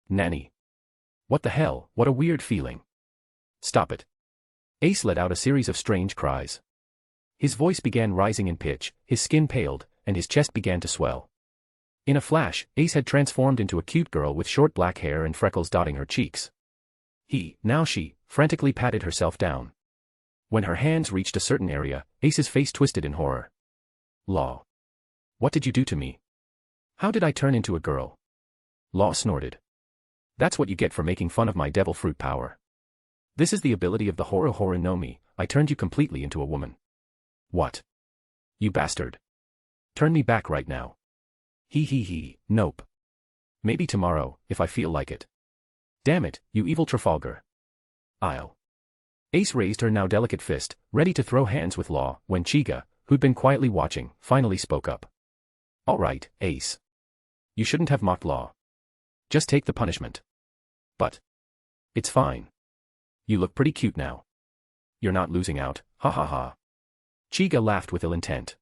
S3: Nanny. What the hell, what a weird feeling. Stop it. Ace let out a series of strange cries. His voice began rising in pitch, his skin paled, and his chest began to swell. In a flash, Ace had transformed into a cute girl with short black hair and freckles dotting her cheeks. She, frantically patted herself down. When her hands reached a certain area, Ace's face twisted in horror. Law. What did you do to me? How did I turn into a girl? Law snorted. That's what you get for making fun of my devil fruit power. This is the ability of the Horo no Mi, I turned you completely into a woman. What? You bastard. Turn me back right now. Nope. Maybe tomorrow, if I feel like it. Damn it, you evil Trafalgar. I'll. Ace raised her now delicate fist, ready to throw hands with Law, when Chiga, who'd been quietly watching, finally spoke up. All right, Ace. You shouldn't have mocked Law. Just take the punishment. But. It's fine. You look pretty cute now. You're not losing out, ha ha ha. Chiga laughed with ill intent.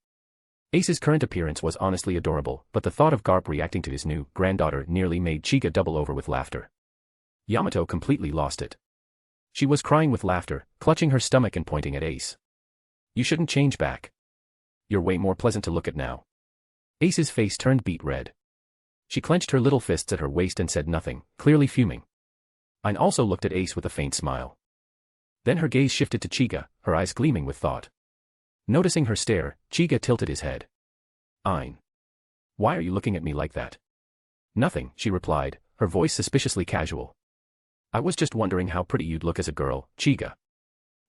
S3: Ace's current appearance was honestly adorable, but the thought of Garp reacting to his new granddaughter nearly made Chiga double over with laughter. Yamato completely lost it. She was crying with laughter, clutching her stomach and pointing at Ace. You shouldn't change back. You're way more pleasant to look at now. Ace's face turned beet red. She clenched her little fists at her waist and said nothing, clearly fuming. Ain also looked at Ace with a faint smile. Then her gaze shifted to Chiga, her eyes gleaming with thought. Noticing her stare, Chiga tilted his head. Ain. Why are you looking at me like that? Nothing, she replied, her voice suspiciously casual. I was just wondering how pretty you'd look as a girl, Chiga.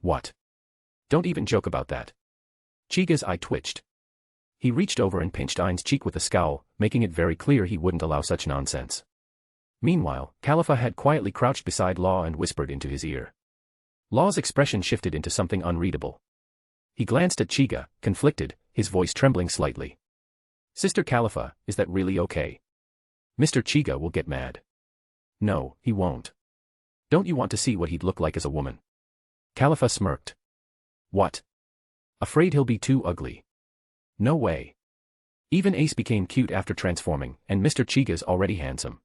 S3: What? Don't even joke about that. Chiga's eye twitched. He reached over and pinched Ain's cheek with a scowl, making it very clear he wouldn't allow such nonsense. Meanwhile, Khalifa had quietly crouched beside Law and whispered into his ear. Law's expression shifted into something unreadable. He glanced at Chiga, conflicted, his voice trembling slightly. Sister Khalifa, is that really okay? Mr. Chiga will get mad. No, he won't. Don't you want to see what he'd look like as a woman? Khalifa smirked. What? Afraid he'll be too ugly. No way. Even Ace became cute after transforming, and Mr. Chiga's already handsome.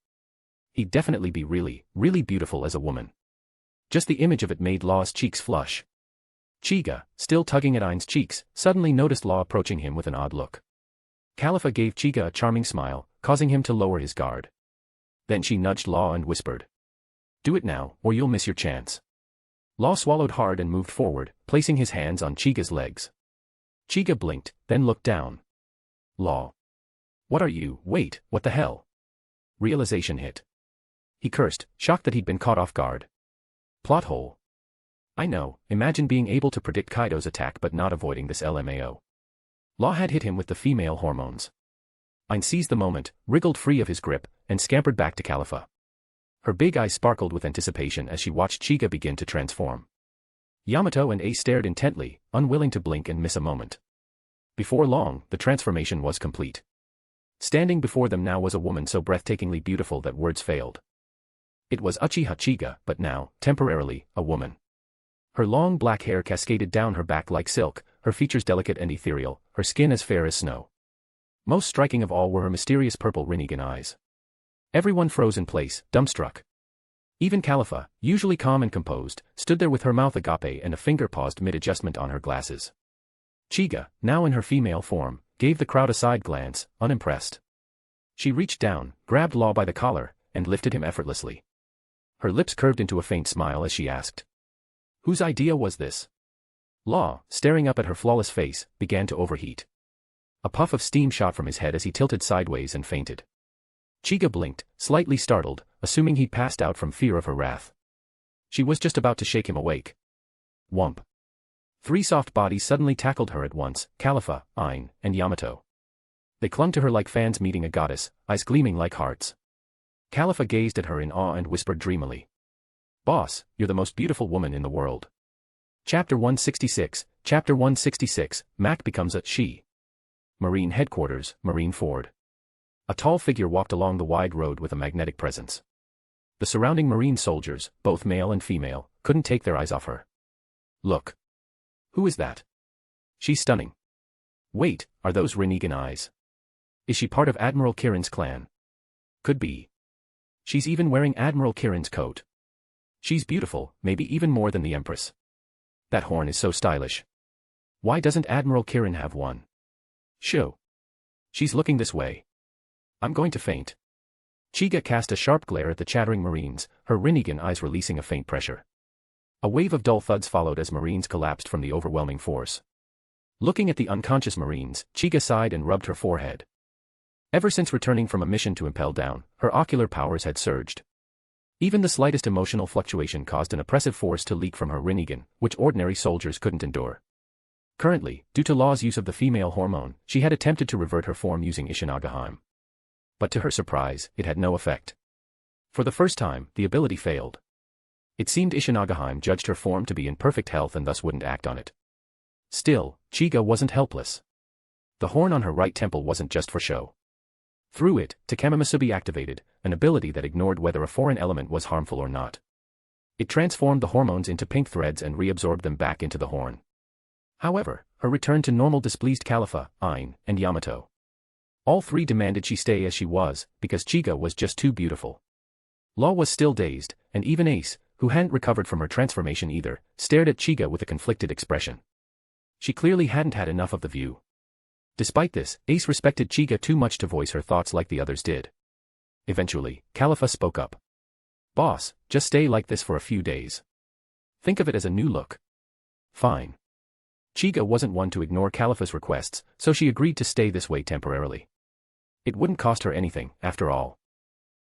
S3: He'd definitely be really, really beautiful as a woman. Just the image of it made Law's cheeks flush. Chiga, still tugging at Ain's cheeks, suddenly noticed Law approaching him with an odd look. Khalifa gave Chiga a charming smile, causing him to lower his guard. Then she nudged Law and whispered. Do it now, or you'll miss your chance. Law swallowed hard and moved forward, placing his hands on Chiga's legs. Chiga blinked, then looked down. Law. What are you? Wait, what the hell? Realization hit. He cursed, shocked that he'd been caught off guard. Plot hole. I know, imagine being able to predict Kaido's attack but not avoiding this LMAO. Law had hit him with the female hormones. Ain seized the moment, wriggled free of his grip, and scampered back to Khalifa. Her big eyes sparkled with anticipation as she watched Chiga begin to transform. Yamato and Ace stared intently, unwilling to blink and miss a moment. Before long, the transformation was complete. Standing before them now was a woman so breathtakingly beautiful that words failed. It was Uchiha Chiga, but now, temporarily, a woman. Her long black hair cascaded down her back like silk, her features delicate and ethereal, her skin as fair as snow. Most striking of all were her mysterious purple Rinnegan eyes. Everyone froze in place, dumbstruck. Even Khalifa, usually calm and composed, stood there with her mouth agape and a finger paused mid-adjustment on her glasses. Chiga, now in her female form, gave the crowd a side glance, unimpressed. She reached down, grabbed Law by the collar, and lifted him effortlessly. Her lips curved into a faint smile as she asked. Whose idea was this? Law, staring up at her flawless face, began to overheat. A puff of steam shot from his head as he tilted sideways and fainted. Chiga blinked, slightly startled, assuming he'd passed out from fear of her wrath. She was just about to shake him awake. Whomp. 3 soft bodies suddenly tackled her at once, Khalifa, Ain, and Yamato. They clung to her like fans meeting a goddess, eyes gleaming like hearts. Khalifa gazed at her in awe and whispered dreamily. Boss, you're the most beautiful woman in the world. Chapter 166, Chapter 166, Mac becomes a she. Marine Headquarters, Marine Ford. A tall figure walked along the wide road with a magnetic presence. The surrounding Marine soldiers, both male and female, couldn't take their eyes off her. Look. Who is that? She's stunning. Wait, are those Rinnegan eyes? Is she part of Admiral Kirin's clan? Could be. She's even wearing Admiral Kirin's coat. She's beautiful, maybe even more than the Empress. That horn is so stylish. Why doesn't Admiral Kirin have one? Shoo. She's looking this way. I'm going to faint. Chiga cast a sharp glare at the chattering Marines, her Rinnegan eyes releasing a faint pressure. A wave of dull thuds followed as Marines collapsed from the overwhelming force. Looking at the unconscious Marines, Chiga sighed and rubbed her forehead. Ever since returning from a mission to Impel Down, her ocular powers had surged. Even the slightest emotional fluctuation caused an oppressive force to leak from her Rinnegan, which ordinary soldiers couldn't endure. Currently, due to Law's use of the female hormone, she had attempted to revert her form using Ishinagaheim. But to her surprise, it had no effect. For the first time, the ability failed. It seemed Ishinagaheim judged her form to be in perfect health and thus wouldn't act on it. Still, Chiga wasn't helpless. The horn on her right temple wasn't just for show. Through it, Takamimasubi activated, an ability that ignored whether a foreign element was harmful or not. It transformed the hormones into pink threads and reabsorbed them back into the horn. However, her return to normal displeased Califa, Ain, and Yamato. All three demanded she stay as she was, because Chiga was just too beautiful. Law was still dazed, and even Ace, who hadn't recovered from her transformation either, stared at Chiga with a conflicted expression. She clearly hadn't had enough of the view. Despite this, Ace respected Chiga too much to voice her thoughts like the others did. Eventually, Califa spoke up. Boss, just stay like this for a few days. Think of it as a new look. Fine. Chiga wasn't one to ignore Califa's requests, so she agreed to stay this way temporarily. It wouldn't cost her anything, after all.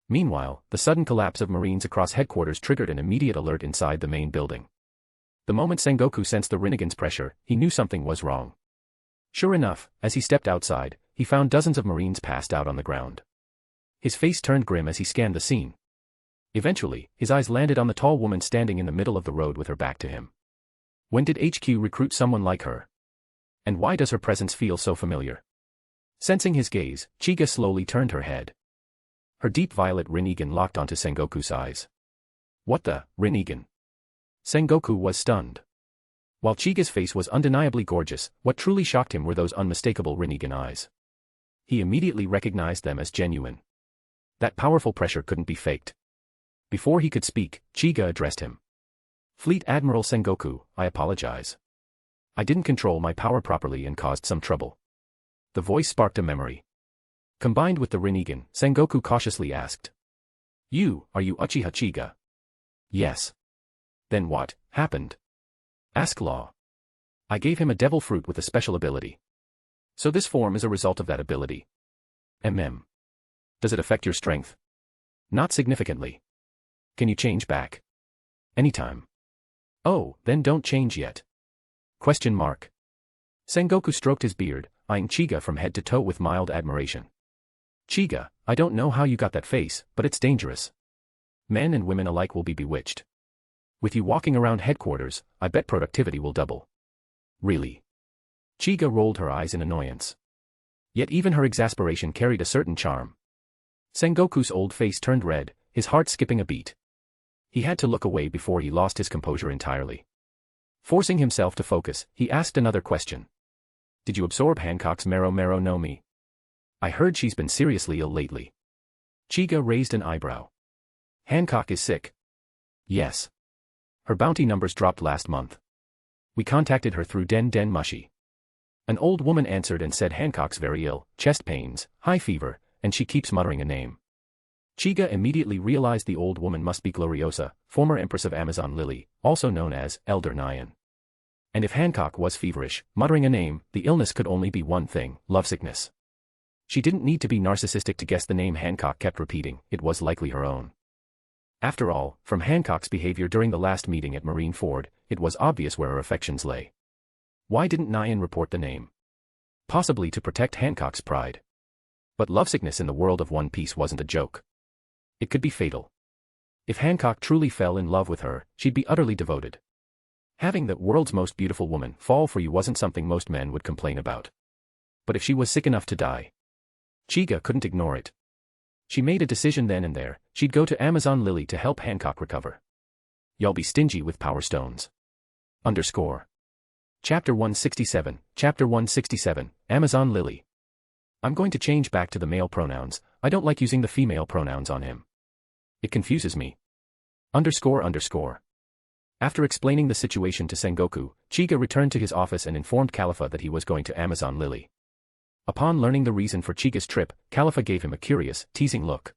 S3: Meanwhile, the sudden collapse of Marines across headquarters triggered an immediate alert inside the main building. The moment Sengoku sensed the Rinnegan's pressure, he knew something was wrong. Sure enough, as he stepped outside, he found dozens of Marines passed out on the ground. His face turned grim as he scanned the scene. Eventually, his eyes landed on the tall woman standing in the middle of the road with her back to him. When did HQ recruit someone like her? And why does her presence feel so familiar? Sensing his gaze, Chiga slowly turned her head. Her deep violet Rinnegan locked onto Sengoku's eyes. What the, Rinnegan? Sengoku was stunned. While Chiga's face was undeniably gorgeous, what truly shocked him were those unmistakable Rinnegan eyes. He immediately recognized them as genuine. That powerful pressure couldn't be faked. Before he could speak, Chiga addressed him. Fleet Admiral Sengoku, I apologize. I didn't control my power properly and caused some trouble. The voice sparked a memory. Combined with the Rinnegan, Sengoku cautiously asked. Are you Uchiha Chiga? Yes. Then what happened? Ask Law. I gave him a devil fruit with a special ability. So this form is a result of that ability. Does it affect your strength? Not significantly. Can you change back? Anytime. Oh, then don't change yet. Question mark. Sengoku stroked his beard, eyeing Chiga from head to toe with mild admiration. Chiga, I don't know how you got that face, but it's dangerous. Men and women alike will be bewitched. With you walking around headquarters, I bet productivity will double. Really? Chiga rolled her eyes in annoyance. Yet even her exasperation carried a certain charm. Sengoku's old face turned red, his heart skipping a beat. He had to look away before he lost his composure entirely. Forcing himself to focus, he asked another question. Did you absorb Hancock's Mero no Mi? I heard she's been seriously ill lately. Chiga raised an eyebrow. Hancock is sick. Yes. Her bounty numbers dropped last month. We contacted her through Den Mushi. An old woman answered and said Hancock's very ill, chest pains, high fever, and she keeps muttering a name. Chiga immediately realized the old woman must be Gloriosa, former Empress of Amazon Lily, also known as Elder Nyan. And if Hancock was feverish, muttering a name, the illness could only be one thing, lovesickness. She didn't need to be narcissistic to guess the name Hancock kept repeating, it was likely her own. After all, from Hancock's behavior during the last meeting at Marine Ford, it was obvious where her affections lay. Why didn't Nyan report the name? Possibly to protect Hancock's pride. But lovesickness in the world of One Piece wasn't a joke. It could be fatal. If Hancock truly fell in love with her, she'd be utterly devoted. Having the world's most beautiful woman fall for you wasn't something most men would complain about. But if she was sick enough to die, Chiga couldn't ignore it. She made a decision then and there, she'd go to Amazon Lily to help Hancock recover. Y'all be stingy with power stones. _ Chapter 167, Chapter 167, Amazon Lily. I'm going to change back to the male pronouns. I don't like using the female pronouns on him. It confuses me. __. After explaining the situation to Sengoku, Chiga returned to his office and informed Calipha that he was going to Amazon Lily. Upon learning the reason for Chiga's trip, Calipha gave him a curious, teasing look.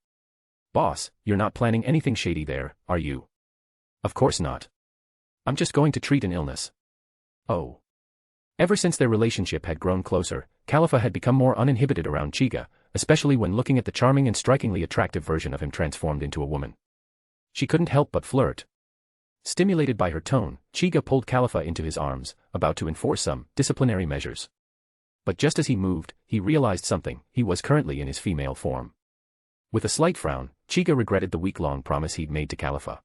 S3: Boss, you're not planning anything shady there, are you? Of course not. I'm just going to treat an illness. Oh. Ever since their relationship had grown closer, Calipha had become more uninhibited around Chiga, especially when looking at the charming and strikingly attractive version of him transformed into a woman. She couldn't help but flirt. Stimulated by her tone, Chiga pulled Calipha into his arms, about to enforce some disciplinary measures. But just as he moved, he realized something: he was currently in his female form. With a slight frown, Chiga regretted the week-long promise he'd made to Calipha.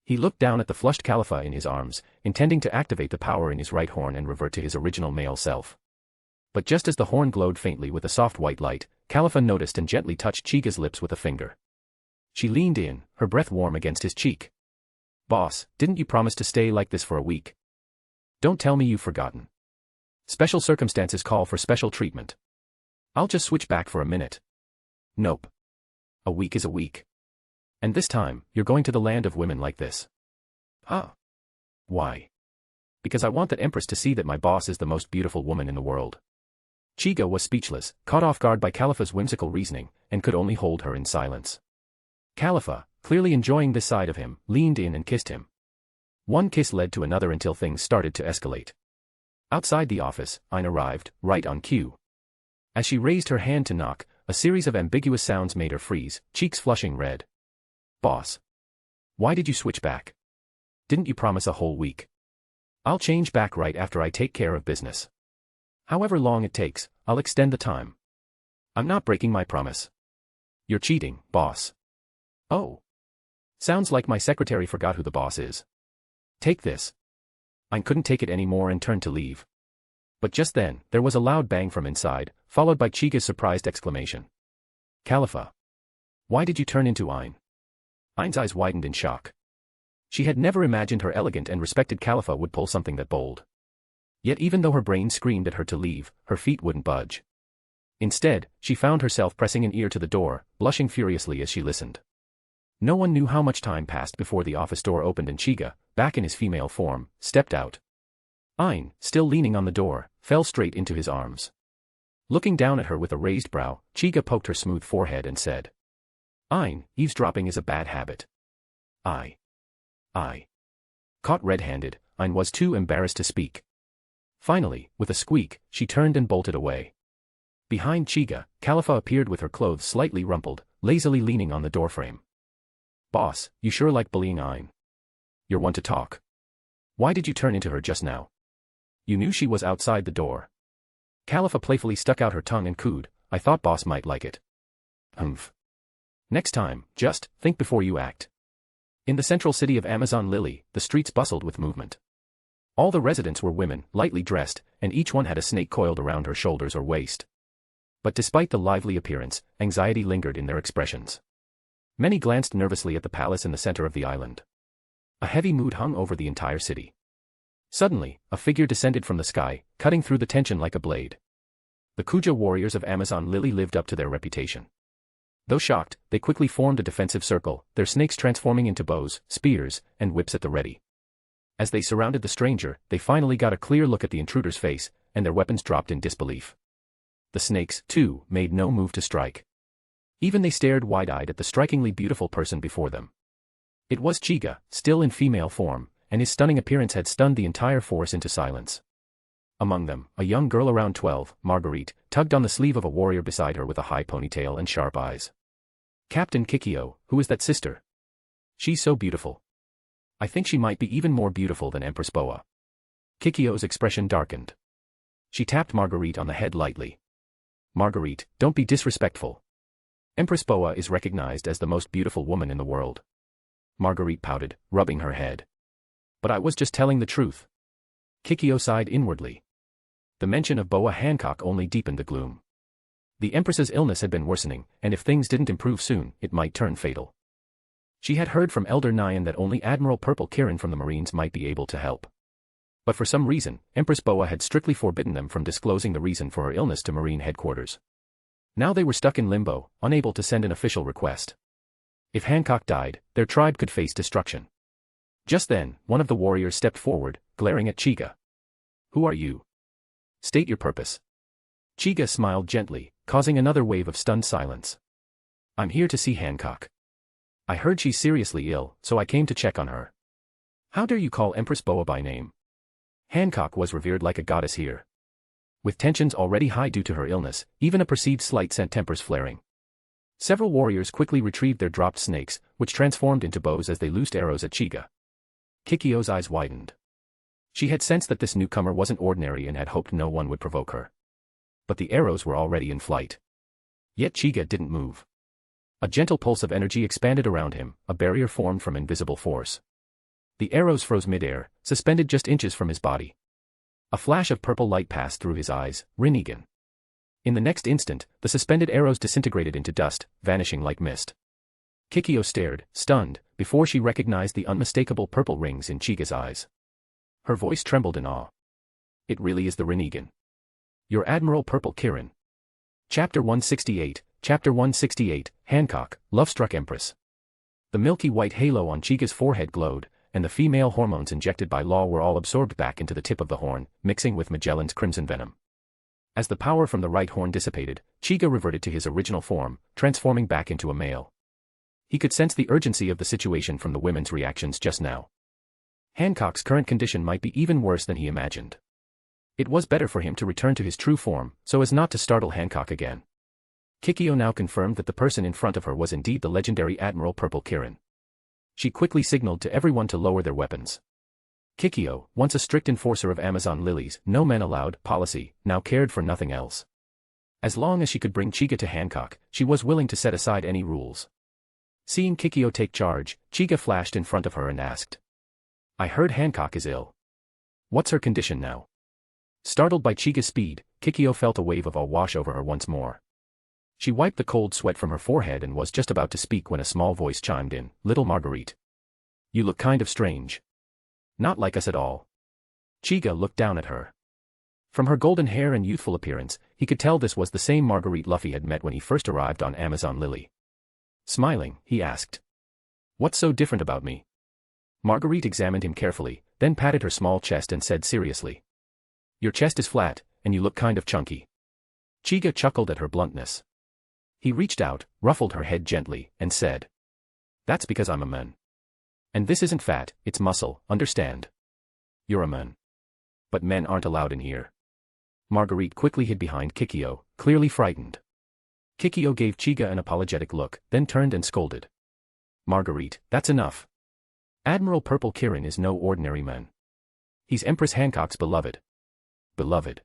S3: He looked down at the flushed Calipha in his arms, intending to activate the power in his right horn and revert to his original male self. But just as the horn glowed faintly with a soft white light, Calipha noticed and gently touched Chiga's lips with a finger. She leaned in, her breath warm against his cheek. Boss, didn't you promise to stay like this for a week? Don't tell me you've forgotten. Special circumstances call for special treatment. I'll just switch back for a minute. Nope. A week is a week. And this time, you're going to the land of women like this. Huh? Why? Because I want that Empress to see that my boss is the most beautiful woman in the world. Chiga was speechless, caught off guard by Calipha's whimsical reasoning, and could only hold her in silence. Calipha, clearly enjoying this side of him, leaned in and kissed him. One kiss led to another until things started to escalate. Outside the office, Ain arrived, right on cue. As she raised her hand to knock, a series of ambiguous sounds made her freeze, cheeks flushing red. Boss. Why did you switch back? Didn't you promise a whole week? I'll change back right after I take care of business. However long it takes, I'll extend the time. I'm not breaking my promise. You're cheating, boss. Oh. Sounds like my secretary forgot who the boss is. Take this. I couldn't take it anymore and turned to leave. But just then, there was a loud bang from inside, followed by Chiga's surprised exclamation. Calipha. Why did you turn into Ain? Ain's eyes widened in shock. She had never imagined her elegant and respected Calipha would pull something that bold. Yet even though her brain screamed at her to leave, her feet wouldn't budge. Instead, she found herself pressing an ear to the door, blushing furiously as she listened. No one knew how much time passed before the office door opened and Chiga, back in his female form, stepped out. Ain, still leaning on the door, fell straight into his arms. Looking down at her with a raised brow, Chiga poked her smooth forehead and said, Ain, eavesdropping is a bad habit. I. Caught red-handed, Ain was too embarrassed to speak. Finally, with a squeak, she turned and bolted away. Behind Chiga, Calipha appeared with her clothes slightly rumpled, lazily leaning on the doorframe. Boss, you sure like bullying Ain. You're one to talk. Why did you turn into her just now? You knew she was outside the door. Calipha playfully stuck out her tongue and cooed, I thought boss might like it. Humph. Next time, just think before you act. In the central city of Amazon Lily, the streets bustled with movement. All the residents were women, lightly dressed, and each one had a snake coiled around her shoulders or waist. But despite the lively appearance, anxiety lingered in their expressions. Many glanced nervously at the palace in the center of the island. A heavy mood hung over the entire city. Suddenly, a figure descended from the sky, cutting through the tension like a blade. The Kuja warriors of Amazon Lily lived up to their reputation. Though shocked, they quickly formed a defensive circle, their snakes transforming into bows, spears, and whips at the ready. As they surrounded the stranger, they finally got a clear look at the intruder's face, and their weapons dropped in disbelief. The snakes, too, made no move to strike. Even they stared wide-eyed at the strikingly beautiful person before them. It was Chiga, still in female form, and his stunning appearance had stunned the entire force into silence. Among them, a young girl around 12, Marguerite, tugged on the sleeve of a warrior beside her with a high ponytail and sharp eyes. Captain Kikyo, who is that sister? She's so beautiful. I think she might be even more beautiful than Empress Boa. Kikyo's expression darkened. She tapped Marguerite on the head lightly. Marguerite, don't be disrespectful. Empress Boa is recognized as the most beautiful woman in the world. Marguerite pouted, rubbing her head. But I was just telling the truth. Kikyo sighed inwardly. The mention of Boa Hancock only deepened the gloom. The Empress's illness had been worsening, and if things didn't improve soon, it might turn fatal. She had heard from Elder Nyan that only Admiral Purple Kirin from the Marines might be able to help. But for some reason, Empress Boa had strictly forbidden them from disclosing the reason for her illness to Marine headquarters. Now they were stuck in limbo, unable to send an official request. If Hancock died, their tribe could face destruction. Just then, one of the warriors stepped forward, glaring at Chiga. "Who are you? State your purpose." Chiga smiled gently, causing another wave of stunned silence. "I'm here to see Hancock. I heard she's seriously ill, so I came to check on her." "How dare you call Empress Boa by name?" Hancock was revered like a goddess here. With tensions already high due to her illness, even a perceived slight sent tempers flaring. Several warriors quickly retrieved their dropped snakes, which transformed into bows as they loosed arrows at Chiga. Kikyo's eyes widened. She had sensed that this newcomer wasn't ordinary and had hoped no one would provoke her. But the arrows were already in flight. Yet Chiga didn't move. A gentle pulse of energy expanded around him, a barrier formed from invisible force. The arrows froze midair, suspended just inches from his body. A flash of purple light passed through his eyes, Rinnegan. In the next instant, the suspended arrows disintegrated into dust, vanishing like mist. Kikyo stared, stunned, before she recognized the unmistakable purple rings in Chiga's eyes. Her voice trembled in awe. "It really is the Rinnegan. Your Admiral Purple Kirin." Chapter 168, Chapter 168, Hancock, Love-Struck Empress. The milky white halo on Chiga's forehead glowed, and the female hormones injected by Law were all absorbed back into the tip of the horn, mixing with Magellan's crimson venom. As the power from the right horn dissipated, Chiga reverted to his original form, transforming back into a male. He could sense the urgency of the situation from the women's reactions just now. Hancock's current condition might be even worse than he imagined. It was better for him to return to his true form, so as not to startle Hancock again. Kikyo now confirmed that the person in front of her was indeed the legendary Admiral Purple Kirin. She quickly signaled to everyone to lower their weapons. Kikyo, once a strict enforcer of Amazon Lily's "no men allowed" policy, now cared for nothing else. As long as she could bring Chiga to Hancock, she was willing to set aside any rules. Seeing Kikyo take charge, Chiga flashed in front of her and asked. "I heard Hancock is ill. What's her condition now?" Startled by Chiga's speed, Kikyo felt a wave of awe wash over her once more. She wiped the cold sweat from her forehead and was just about to speak when a small voice chimed in, "Little Marguerite. You look kind of strange. Not like us at all." Chiga looked down at her. From her golden hair and youthful appearance, he could tell this was the same Marguerite Luffy had met when he first arrived on Amazon Lily. Smiling, he asked. "What's so different about me?" Marguerite examined him carefully, then patted her small chest and said seriously. "Your chest is flat, and you look kind of chunky." Chiga chuckled at her bluntness. He reached out, ruffled her head gently, and said. "That's because I'm a man. And this isn't fat, it's muscle, understand? You're a man. But men aren't allowed in here." Marguerite quickly hid behind Kikyo, clearly frightened. Kikyo gave Chiga an apologetic look, then turned and scolded. "Marguerite, that's enough. Admiral Purple Kirin is no ordinary man. He's Empress Hancock's beloved." Beloved.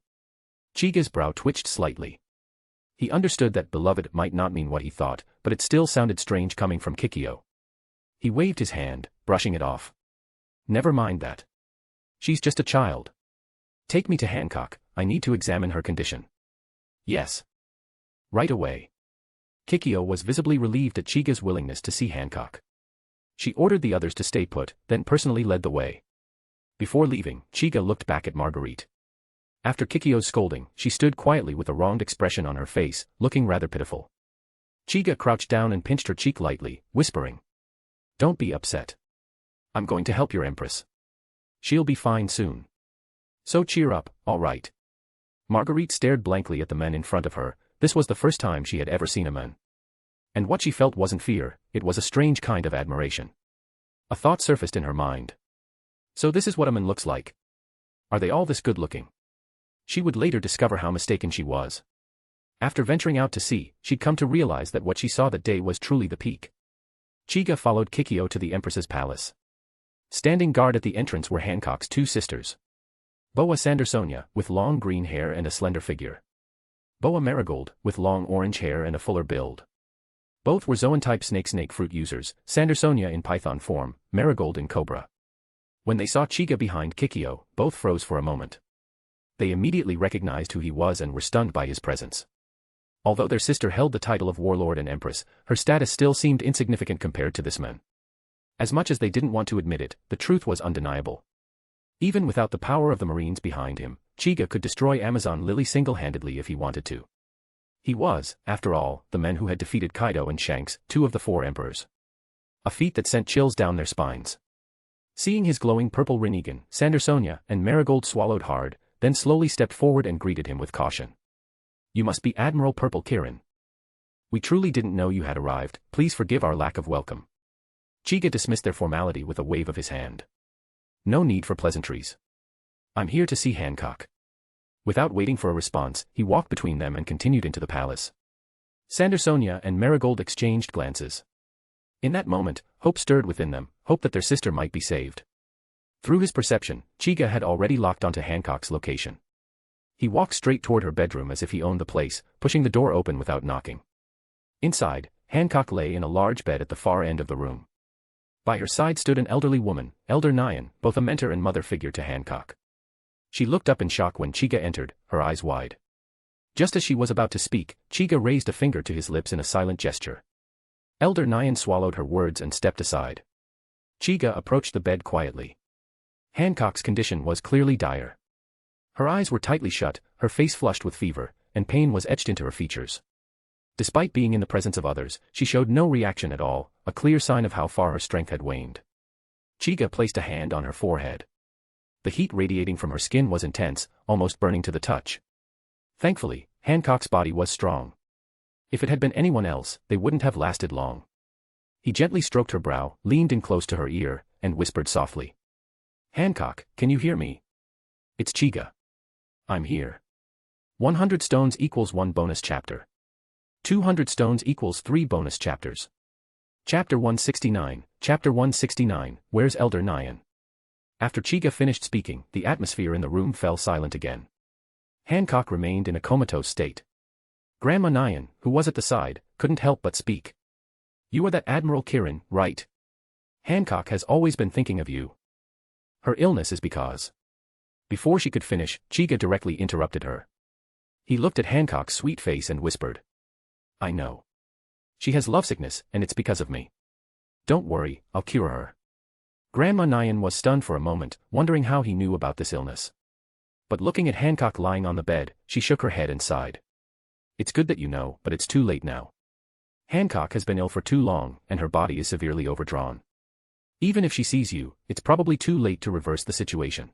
S3: Chiga's brow twitched slightly. He understood that beloved might not mean what he thought, but it still sounded strange coming from Kikyo. He waved his hand, brushing it off. "Never mind that. She's just a child. Take me to Hancock, I need to examine her condition." "Yes. Right away." Kikyo was visibly relieved at Chiga's willingness to see Hancock. She ordered the others to stay put, then personally led the way. Before leaving, Chiga looked back at Marguerite. After Kikyo's scolding, she stood quietly with a wronged expression on her face, looking rather pitiful. Chiga crouched down and pinched her cheek lightly, whispering. "Don't be upset. I'm going to help your Empress. She'll be fine soon. So cheer up, all right." Marguerite stared blankly at the men in front of her. This was the first time she had ever seen a man. And what she felt wasn't fear, it was a strange kind of admiration. A thought surfaced in her mind. So this is what a man looks like. Are they all this good-looking? She would later discover how mistaken she was. After venturing out to sea, she'd come to realize that what she saw that day was truly the peak. Chiga followed Kikyo to the Empress's palace. Standing guard at the entrance were Hancock's two sisters. Boa Sandersonia, with long green hair and a slender figure. Boa Marigold, with long orange hair and a fuller build. Both were Zoan-type snake fruit users, Sandersonia in python form, Marigold in cobra. When they saw Chiga behind Kikyo, both froze for a moment. They immediately recognized who he was and were stunned by his presence. Although their sister held the title of warlord and empress, her status still seemed insignificant compared to this man. As much as they didn't want to admit it, the truth was undeniable. Even without the power of the Marines behind him, Chiga could destroy Amazon Lily single-handedly if he wanted to. He was, after all, the men who had defeated Kaido and Shanks, two of the four emperors. A feat that sent chills down their spines. Seeing his glowing purple Rinnegan, Sandersonia and Marigold swallowed hard, then slowly stepped forward and greeted him with caution. "You must be Admiral Purple Kirin. We truly didn't know you had arrived, please forgive our lack of welcome." Chiga dismissed their formality with a wave of his hand. "No need for pleasantries. I'm here to see Hancock." Without waiting for a response, he walked between them and continued into the palace. Sandersonia and Marigold exchanged glances. In that moment, hope stirred within them, hope that their sister might be saved. Through his perception, Chiga had already locked onto Hancock's location. He walked straight toward her bedroom as if he owned the place, pushing the door open without knocking. Inside, Hancock lay in a large bed at the far end of the room. By her side stood an elderly woman, Elder Nyan, both a mentor and mother figure to Hancock. She looked up in shock when Chiga entered, her eyes wide. Just as she was about to speak, Chiga raised a finger to his lips in a silent gesture. Elder Nyan swallowed her words and stepped aside. Chiga approached the bed quietly. Hancock's condition was clearly dire. Her eyes were tightly shut, her face flushed with fever, and pain was etched into her features. Despite being in the presence of others, she showed no reaction at all, a clear sign of how far her strength had waned. Chiga placed a hand on her forehead. The heat radiating from her skin was intense, almost burning to the touch. Thankfully, Hancock's body was strong. If it had been anyone else, they wouldn't have lasted long. He gently stroked her brow, leaned in close to her ear, and whispered softly. "Hancock, can you hear me? It's Chiga. I'm here. 100 stones equals 1 bonus chapter. 200 stones equals 3 bonus chapters. Chapter 169, Chapter 169, Where's Elder Nyan?" After Chiga finished speaking, the atmosphere in the room fell silent again. Hancock remained in a comatose state. Grandma Nyan, who was at the side, couldn't help but speak. "You are that Admiral Kirin, right? Hancock has always been thinking of you. Her illness is because..." Before she could finish, Chiga directly interrupted her. He looked at Hancock's sweet face and whispered. "I know. She has lovesickness, and it's because of me. Don't worry, I'll cure her." Grandma Nyan was stunned for a moment, wondering how he knew about this illness. But looking at Hancock lying on the bed, she shook her head and sighed. "It's good that you know, but it's too late now. Hancock has been ill for too long, and her body is severely overdrawn. Even if she sees you, it's probably too late to reverse the situation."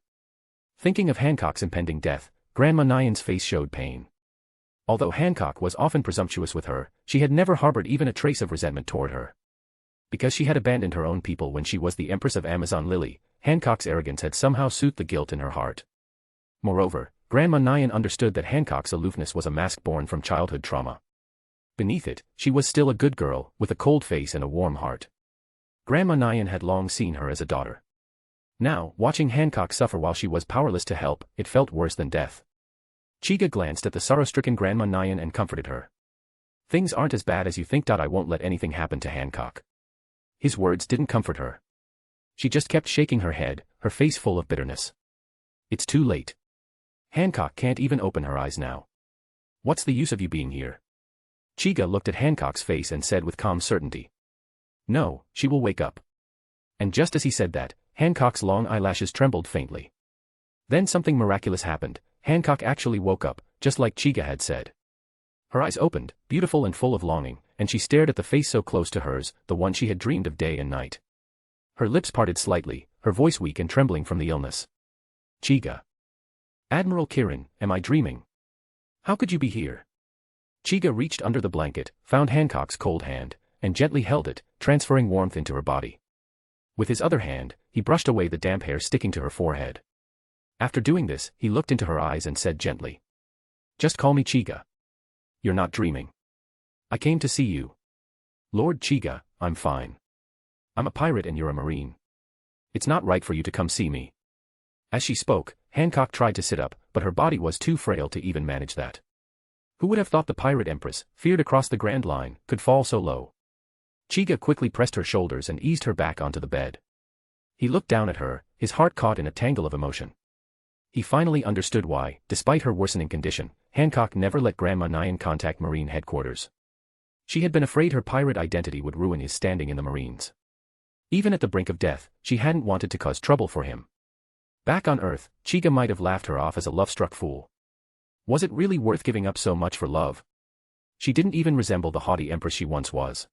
S3: Thinking of Hancock's impending death, Grandma Nyan's face showed pain. Although Hancock was often presumptuous with her, she had never harbored even a trace of resentment toward her. Because she had abandoned her own people when she was the Empress of Amazon Lily, Hancock's arrogance had somehow soothed the guilt in her heart. Moreover, Grandma Nyan understood that Hancock's aloofness was a mask born from childhood trauma. Beneath it, she was still a good girl, with a cold face and a warm heart. Grandma Nyan had long seen her as a daughter. Now, watching Hancock suffer while she was powerless to help, it felt worse than death. Chiga glanced at the sorrow-stricken Grandma Nyan and comforted her. "Things aren't as bad as you think. I won't let anything happen to Hancock." His words didn't comfort her. She just kept shaking her head, her face full of bitterness. "It's too late. Hancock can't even open her eyes now. What's the use of you being here?" Chiga looked at Hancock's face and said with calm certainty. "No, she will wake up." And just as he said that, Hancock's long eyelashes trembled faintly. Then something miraculous happened. Hancock actually woke up, just like Chiga had said. Her eyes opened, beautiful and full of longing, and she stared at the face so close to hers, the one she had dreamed of day and night. Her lips parted slightly, her voice weak and trembling from the illness. "Chiga. Admiral Kirin, am I dreaming? How could you be here?" Chiga reached under the blanket, found Hancock's cold hand, and gently held it, transferring warmth into her body. With his other hand, he brushed away the damp hair sticking to her forehead. After doing this, he looked into her eyes and said gently. "Just call me Chiga. You're not dreaming. I came to see you. Lord Chiga, I'm fine. I'm a pirate and you're a marine. It's not right for you to come see me." As she spoke, Hancock tried to sit up, but her body was too frail to even manage that. Who would have thought the pirate empress, feared across the Grand Line, could fall so low? Chiga quickly pressed her shoulders and eased her back onto the bed. He looked down at her, his heart caught in a tangle of emotion. He finally understood why, despite her worsening condition, Hancock never let Grandma Nyan contact Marine headquarters. She had been afraid her pirate identity would ruin his standing in the Marines. Even at the brink of death, she hadn't wanted to cause trouble for him. Back on Earth, Chica might have laughed her off as a love-struck fool. Was it really worth giving up so much for love? She didn't even resemble the haughty empress she once was.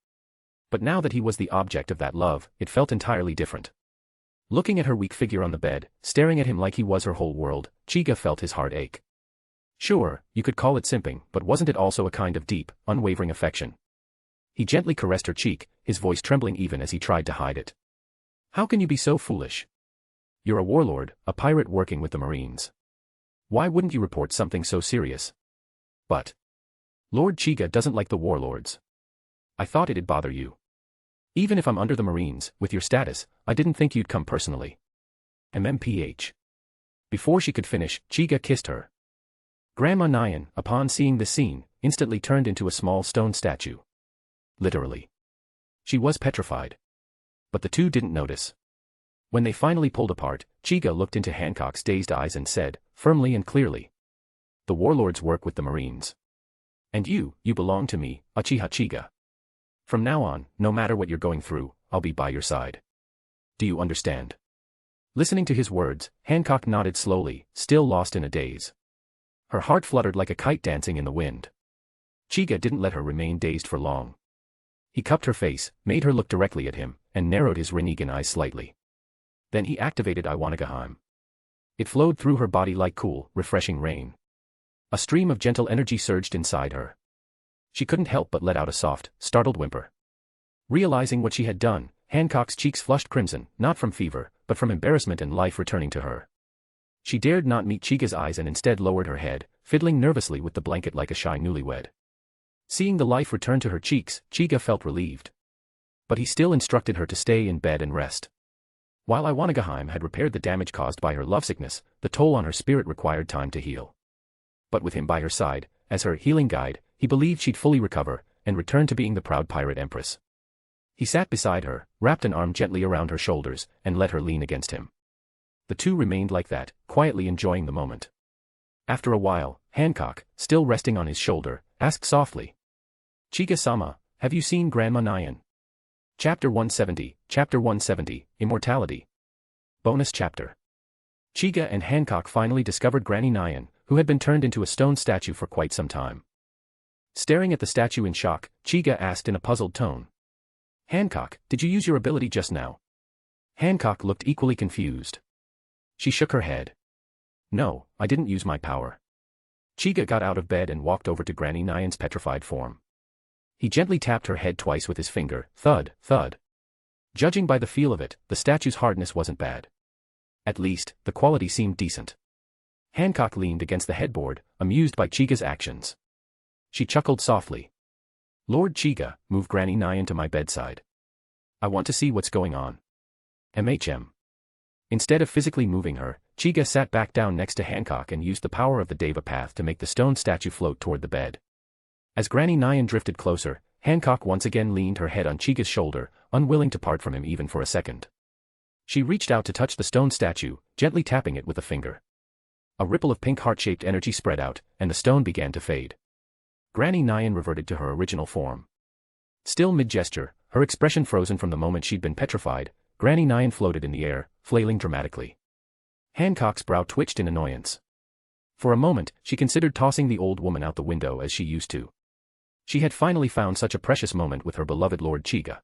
S3: But now that he was the object of that love, it felt entirely different. Looking at her weak figure on the bed, staring at him like he was her whole world, Chica felt his heart ache. Sure, you could call it simping, but wasn't it also a kind of deep, unwavering affection? He gently caressed her cheek, his voice trembling even as he tried to hide it. How can you be so foolish? You're a warlord, a pirate working with the Marines. Why wouldn't you report something so serious? But Lord Chiga doesn't like the warlords. I thought it'd bother you. Even if I'm under the Marines, with your status, I didn't think you'd come personally. MMPH. Before she could finish, Chiga kissed her. Grandma Nyan, upon seeing this scene, instantly turned into a small stone statue. Literally. She was petrified. But the two didn't notice. When they finally pulled apart, Chiga looked into Hancock's dazed eyes and said, firmly and clearly. The warlords work with the Marines. And you belong to me, Uchiha Chiga. From now on, no matter what you're going through, I'll be by your side. Do you understand? Listening to his words, Hancock nodded slowly, still lost in a daze. Her heart fluttered like a kite dancing in the wind. Chiga didn't let her remain dazed for long. He cupped her face, made her look directly at him, and narrowed his Rinnegan eyes slightly. Then he activated Iwanagaheim. It flowed through her body like cool, refreshing rain. A stream of gentle energy surged inside her. She couldn't help but let out a soft, startled whimper. Realizing what she had done, Hancock's cheeks flushed crimson, not from fever, but from embarrassment and life returning to her. She dared not meet Chiga's eyes and instead lowered her head, fiddling nervously with the blanket like a shy newlywed. Seeing the life return to her cheeks, Chiga felt relieved. But he still instructed her to stay in bed and rest. While Iwanagaheim had repaired the damage caused by her lovesickness, the toll on her spirit required time to heal. But with him by her side, as her healing guide, he believed she'd fully recover, and return to being the proud pirate empress. He sat beside her, wrapped an arm gently around her shoulders, and let her lean against him. The two remained like that, quietly enjoying the moment. After a while, Hancock, still resting on his shoulder, asked softly. Chiga-sama, have you seen Grandma Nyan? Chapter 170, Immortality. Bonus Chapter. Chiga and Hancock finally discovered Granny Nyan, who had been turned into a stone statue for quite some time. Staring at the statue in shock, Chiga asked in a puzzled tone. Hancock, did you use your ability just now? Hancock looked equally confused. She shook her head. No, I didn't use my power. Chiga got out of bed and walked over to Granny Nyan's petrified form. He gently tapped her head twice with his finger, thud, thud. Judging by the feel of it, the statue's hardness wasn't bad. At least, the quality seemed decent. Hancock leaned against the headboard, amused by Chiga's actions. She chuckled softly. Lord Chiga, move Granny Nyan to my bedside. I want to see what's going on. MHM. Instead of physically moving her, Chiga sat back down next to Hancock and used the power of the Deva Path to make the stone statue float toward the bed. As Granny Nyan drifted closer, Hancock once again leaned her head on Chiga's shoulder, unwilling to part from him even for a second. She reached out to touch the stone statue, gently tapping it with a finger. A ripple of pink heart-shaped energy spread out, and the stone began to fade. Granny Nyan reverted to her original form. Still mid-gesture, her expression frozen from the moment she'd been petrified, Granny Nyan floated in the air, flailing dramatically. Hancock's brow twitched in annoyance. For a moment, she considered tossing the old woman out the window as she used to. She had finally found such a precious moment with her beloved Lord Chiga.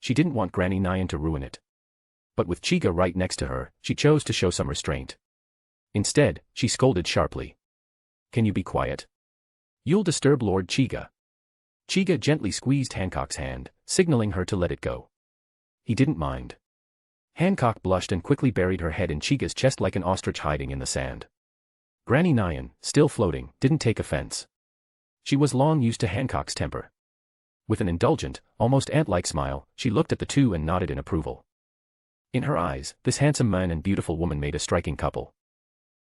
S3: She didn't want Granny Nyan to ruin it. But with Chiga right next to her, she chose to show some restraint. Instead, she scolded sharply. Can you be quiet? You'll disturb Lord Chiga. Chiga gently squeezed Hancock's hand, signaling her to let it go. He didn't mind. Hancock blushed and quickly buried her head in Chiga's chest like an ostrich hiding in the sand. Granny Nyan, still floating, didn't take offense. She was long used to Hancock's temper. With an indulgent, almost ant-like smile, she looked at the two and nodded in approval. In her eyes, this handsome man and beautiful woman made a striking couple.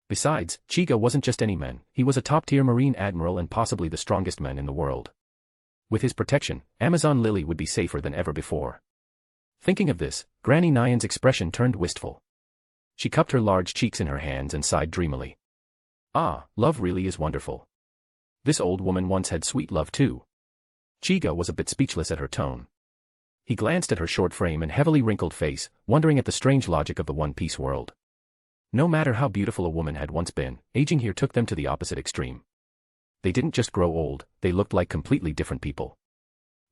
S3: Besides, Chiga wasn't just any man, he was a top-tier Marine Admiral and possibly the strongest man in the world. With his protection, Amazon Lily would be safer than ever before. Thinking of this, Granny Nyan's expression turned wistful. She cupped her large cheeks in her hands and sighed dreamily. Ah, love really is wonderful. This old woman once had sweet love too. Chiga was a bit speechless at her tone. He glanced at her short frame and heavily wrinkled face, wondering at the strange logic of the One Piece world. No matter how beautiful a woman had once been, aging here took them to the opposite extreme. They didn't just grow old, they looked like completely different people.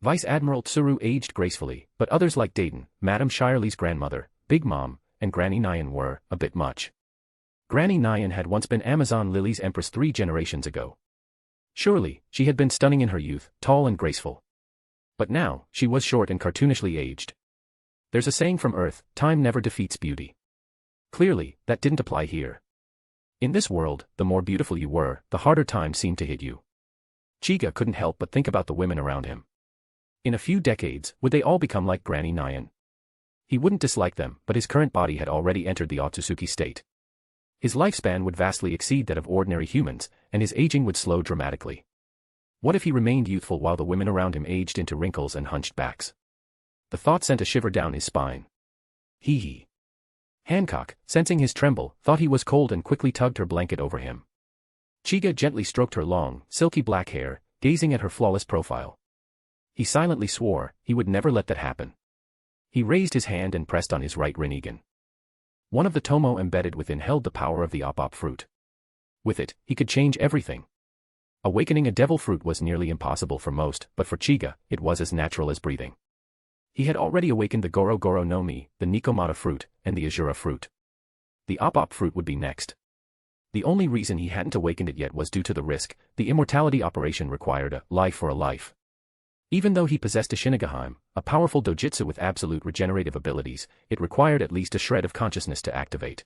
S3: Vice Admiral Tsuru aged gracefully, but others like Dayton, Madame Shirley's grandmother, Big Mom, and Granny Nyan were, a bit much. Granny Nyan had once been Amazon Lily's empress 3 generations ago. Surely, she had been stunning in her youth, tall and graceful. But now, she was short and cartoonishly aged. There's a saying from Earth, time never defeats beauty. Clearly, that didn't apply here. In this world, the more beautiful you were, the harder time seemed to hit you. Chiga couldn't help but think about the women around him. In a few decades, would they all become like Granny Nyan? He wouldn't dislike them, but his current body had already entered the Otsutsuki state. His lifespan would vastly exceed that of ordinary humans, and his aging would slow dramatically. What if he remained youthful while the women around him aged into wrinkles and hunched backs? The thought sent a shiver down his spine. Hee. Hancock, sensing his tremble, thought he was cold and quickly tugged her blanket over him. Chiga gently stroked her long, silky black hair, gazing at her flawless profile. He silently swore he would never let that happen. He raised his hand and pressed on his right Rinnegan. One of the tomo embedded within held the power of the op fruit. With it, he could change everything. Awakening a devil fruit was nearly impossible for most, but for Chiga, it was as natural as breathing. He had already awakened the Goro Goro no Mi, the Nikomata fruit, and the Azura fruit. The op fruit would be next. The only reason he hadn't awakened it yet was due to the risk. The immortality operation required a life for a life. Even though he possessed a Shinigami, a powerful dojutsu with absolute regenerative abilities, it required at least a shred of consciousness to activate.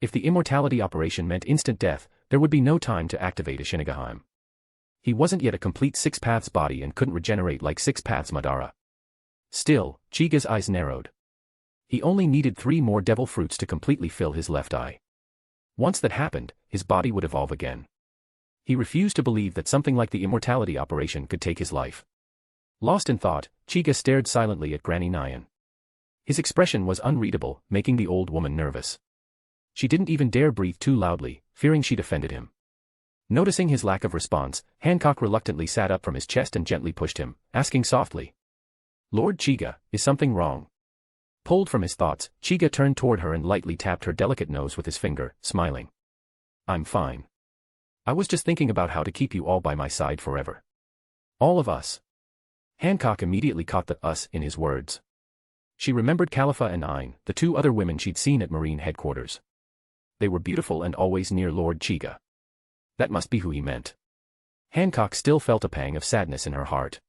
S3: If the immortality operation meant instant death, there would be no time to activate a Shinigami. He wasn't yet a complete Six Paths body and couldn't regenerate like Six Paths Madara. Still, Chiga's eyes narrowed. He only needed 3 more devil fruits to completely fill his left eye. Once that happened, his body would evolve again. He refused to believe that something like the immortality operation could take his life. Lost in thought, Chiga stared silently at Granny Nyan. His expression was unreadable, making the old woman nervous. She didn't even dare breathe too loudly, fearing she'd offended him. Noticing his lack of response, Hancock reluctantly sat up from his chest and gently pushed him, asking softly, "Lord Chiga, is something wrong?" Pulled from his thoughts, Chiga turned toward her and lightly tapped her delicate nose with his finger, smiling. "I'm fine. I was just thinking about how to keep you all by my side forever. All of us." Hancock immediately caught the "us" in his words. She remembered Khalifa and Ayn, the 2 other women she'd seen at Marine headquarters. They were beautiful and always near Lord Chiga. That must be who he meant. Hancock still felt a pang of sadness in her heart.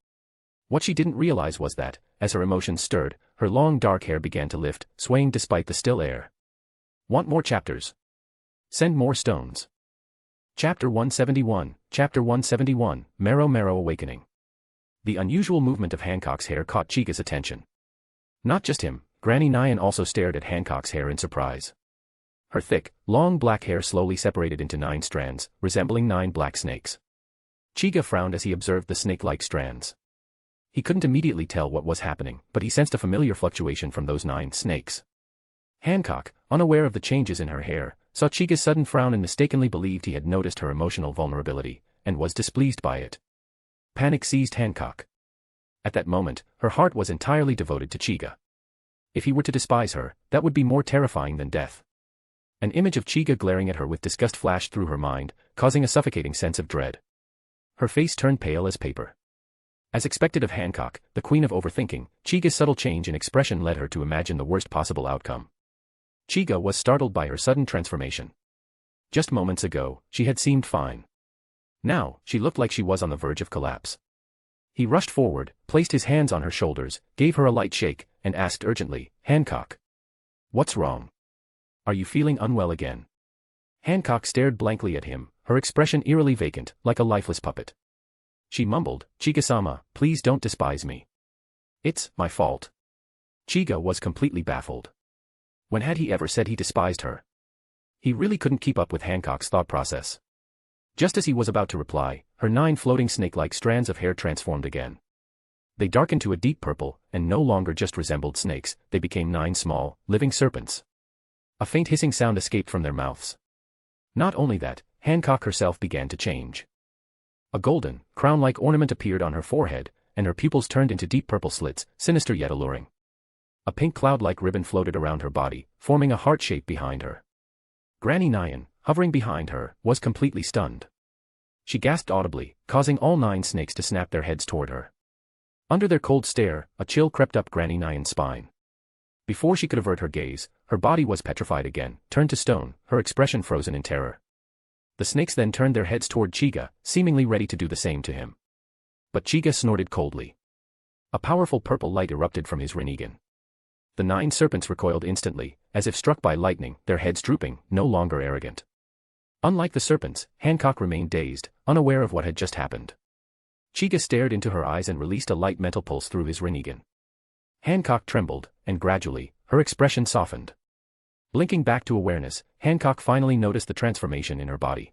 S3: What she didn't realize was that, as her emotions stirred, her long dark hair began to lift, swaying despite the still air. Want more chapters? Send more stones. Chapter 171, Chapter 171, Mero Mero Awakening. The unusual movement of Hancock's hair caught Chiga's attention. Not just him, Granny Nyan also stared at Hancock's hair in surprise. Her thick, long black hair slowly separated into 9 strands, resembling 9 black snakes. Chiga frowned as he observed the snake-like strands. He couldn't immediately tell what was happening, but he sensed a familiar fluctuation from those 9 snakes. Hancock, unaware of the changes in her hair, saw Chiga's sudden frown and mistakenly believed he had noticed her emotional vulnerability, and was displeased by it. Panic seized Hancock. At that moment, her heart was entirely devoted to Chiga. If he were to despise her, that would be more terrifying than death. An image of Chiga glaring at her with disgust flashed through her mind, causing a suffocating sense of dread. Her face turned pale as paper. As expected of Hancock, the queen of overthinking, Chiga's subtle change in expression led her to imagine the worst possible outcome. Chiga was startled by her sudden transformation. Just moments ago, she had seemed fine. Now, she looked like she was on the verge of collapse. He rushed forward, placed his hands on her shoulders, gave her a light shake, and asked urgently, "Hancock. What's wrong? Are you feeling unwell again?" Hancock stared blankly at him, her expression eerily vacant, like a lifeless puppet. She mumbled, "Chiga-sama, please don't despise me. It's my fault." Chiga was completely baffled. When had he ever said he despised her? He really couldn't keep up with Hancock's thought process. Just as he was about to reply, her 9 floating snake-like strands of hair transformed again. They darkened to a deep purple, and no longer just resembled snakes, they became 9 small, living serpents. A faint hissing sound escaped from their mouths. Not only that, Hancock herself began to change. A golden, crown-like ornament appeared on her forehead, and her pupils turned into deep purple slits, sinister yet alluring. A pink cloud-like ribbon floated around her body, forming a heart shape behind her. Granny Nyan, hovering behind her, was completely stunned. She gasped audibly, causing all 9 snakes to snap their heads toward her. Under their cold stare, a chill crept up Granny Nyan's spine. Before she could avert her gaze, her body was petrified again, turned to stone, her expression frozen in terror. The snakes then turned their heads toward Chiga, seemingly ready to do the same to him. But Chiga snorted coldly. A powerful purple light erupted from his Rinnegan. The 9 serpents recoiled instantly, as if struck by lightning, their heads drooping, no longer arrogant. Unlike the serpents, Hancock remained dazed, unaware of what had just happened. Chiga stared into her eyes and released a light mental pulse through his Rinnegan. Hancock trembled, and gradually, her expression softened. Blinking back to awareness, Hancock finally noticed the transformation in her body.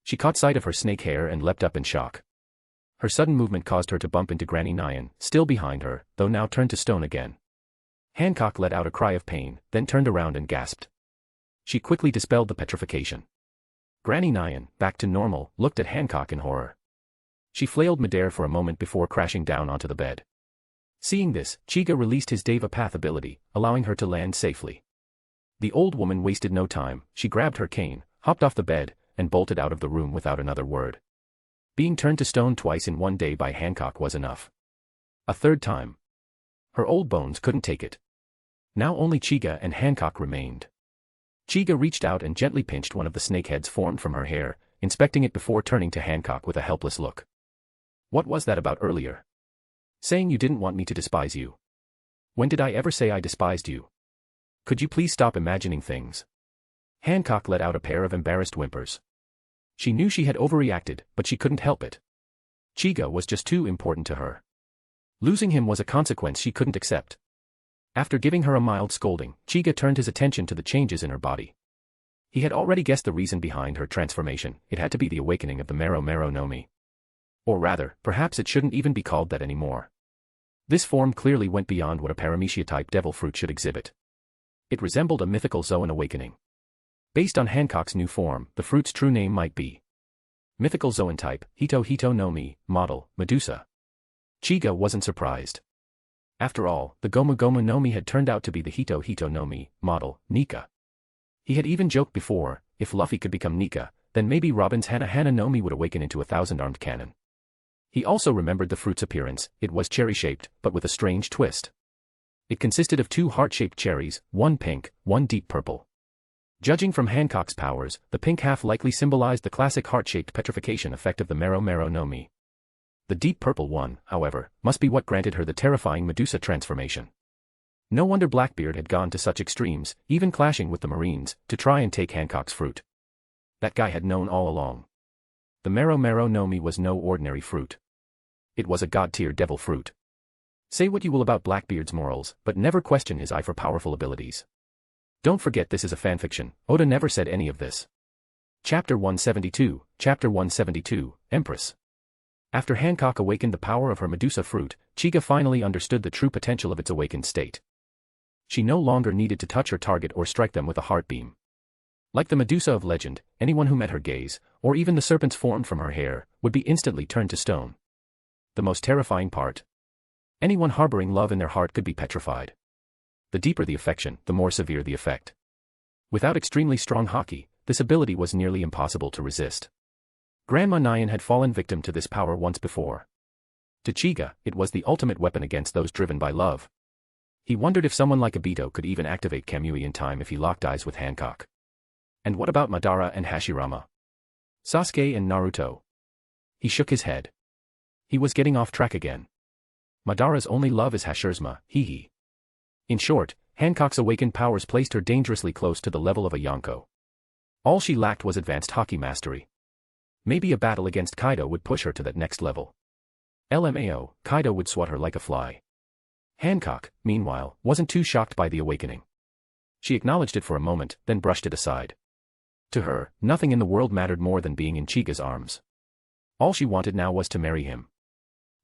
S3: She caught sight of her snake hair and leapt up in shock. Her sudden movement caused her to bump into Granny Nyan, still behind her, though now turned to stone again. Hancock let out a cry of pain, then turned around and gasped. She quickly dispelled the petrification. Granny Nyan, back to normal, looked at Hancock in horror. She flailed midair for a moment before crashing down onto the bed. Seeing this, Chiga released his Deva Path ability, allowing her to land safely. The old woman wasted no time, she grabbed her cane, hopped off the bed, and bolted out of the room without another word. Being turned to stone twice in one day by Hancock was enough. A third time. Her old bones couldn't take it. Now only Chiga and Hancock remained. Chiga reached out and gently pinched one of the snake heads formed from her hair, inspecting it before turning to Hancock with a helpless look. What was that about earlier? Saying you didn't want me to despise you. When did I ever say I despised you? Could you please stop imagining things? Hancock let out a pair of embarrassed whimpers. She knew she had overreacted, but she couldn't help it. Chiga was just too important to her. Losing him was a consequence she couldn't accept. After giving her a mild scolding, Chiga turned his attention to the changes in her body. He had already guessed the reason behind her transformation. It had to be the awakening of the Mero Mero no Mi. Or rather, perhaps it shouldn't even be called that anymore. This form clearly went beyond what a Paramecia-type devil fruit should exhibit. It resembled a mythical Zoan awakening. Based on Hancock's new form, the fruit's true name might be Mythical Zoan type, Hito Hito no Mi, model, Medusa. Chiga wasn't surprised. After all, the Gomu Gomu no Mi had turned out to be the Hito Hito no Mi, model, Nika. He had even joked before, if Luffy could become Nika, then maybe Robin's Hana Hana no Mi would awaken into a 1,000-armed cannon. He also remembered the fruit's appearance. It was cherry-shaped, but with a strange twist. It consisted of 2 heart-shaped cherries, one pink, one deep purple. Judging from Hancock's powers, the pink half likely symbolized the classic heart-shaped petrification effect of the Mero Mero no Mi. The deep purple one, however, must be what granted her the terrifying Medusa transformation. No wonder Blackbeard had gone to such extremes, even clashing with the Marines, to try and take Hancock's fruit. That guy had known all along. The Mero Mero no Mi was no ordinary fruit. It was a god-tier devil fruit. Say what you will about Blackbeard's morals, but never question his eye for powerful abilities. Don't forget this is a fanfiction, Oda never said any of this. Chapter 172, Chapter 172, Empress. After Hancock awakened the power of her Medusa fruit, Chiga finally understood the true potential of its awakened state. She no longer needed to touch her target or strike them with a heart beam. Like the Medusa of legend, anyone who met her gaze, or even the serpents formed from her hair, would be instantly turned to stone. The most terrifying part. Anyone harboring love in their heart could be petrified. The deeper the affection, the more severe the effect. Without extremely strong haki, this ability was nearly impossible to resist. Grandma Nyan had fallen victim to this power once before. To Chiga, it was the ultimate weapon against those driven by love. He wondered if someone like Obito could even activate Kamui in time if he locked eyes with Hancock. And what about Madara and Hashirama? Sasuke and Naruto? He shook his head. He was getting off track again. Madara's only love is Hashirama, hee. In short, Hancock's awakened powers placed her dangerously close to the level of a Yonko. All she lacked was advanced haki mastery. Maybe a battle against Kaido would push her to that next level. LMAO, Kaido would swat her like a fly. Hancock, meanwhile, wasn't too shocked by the awakening. She acknowledged it for a moment, then brushed it aside. To her, nothing in the world mattered more than being in Chiga's arms. All she wanted now was to marry him.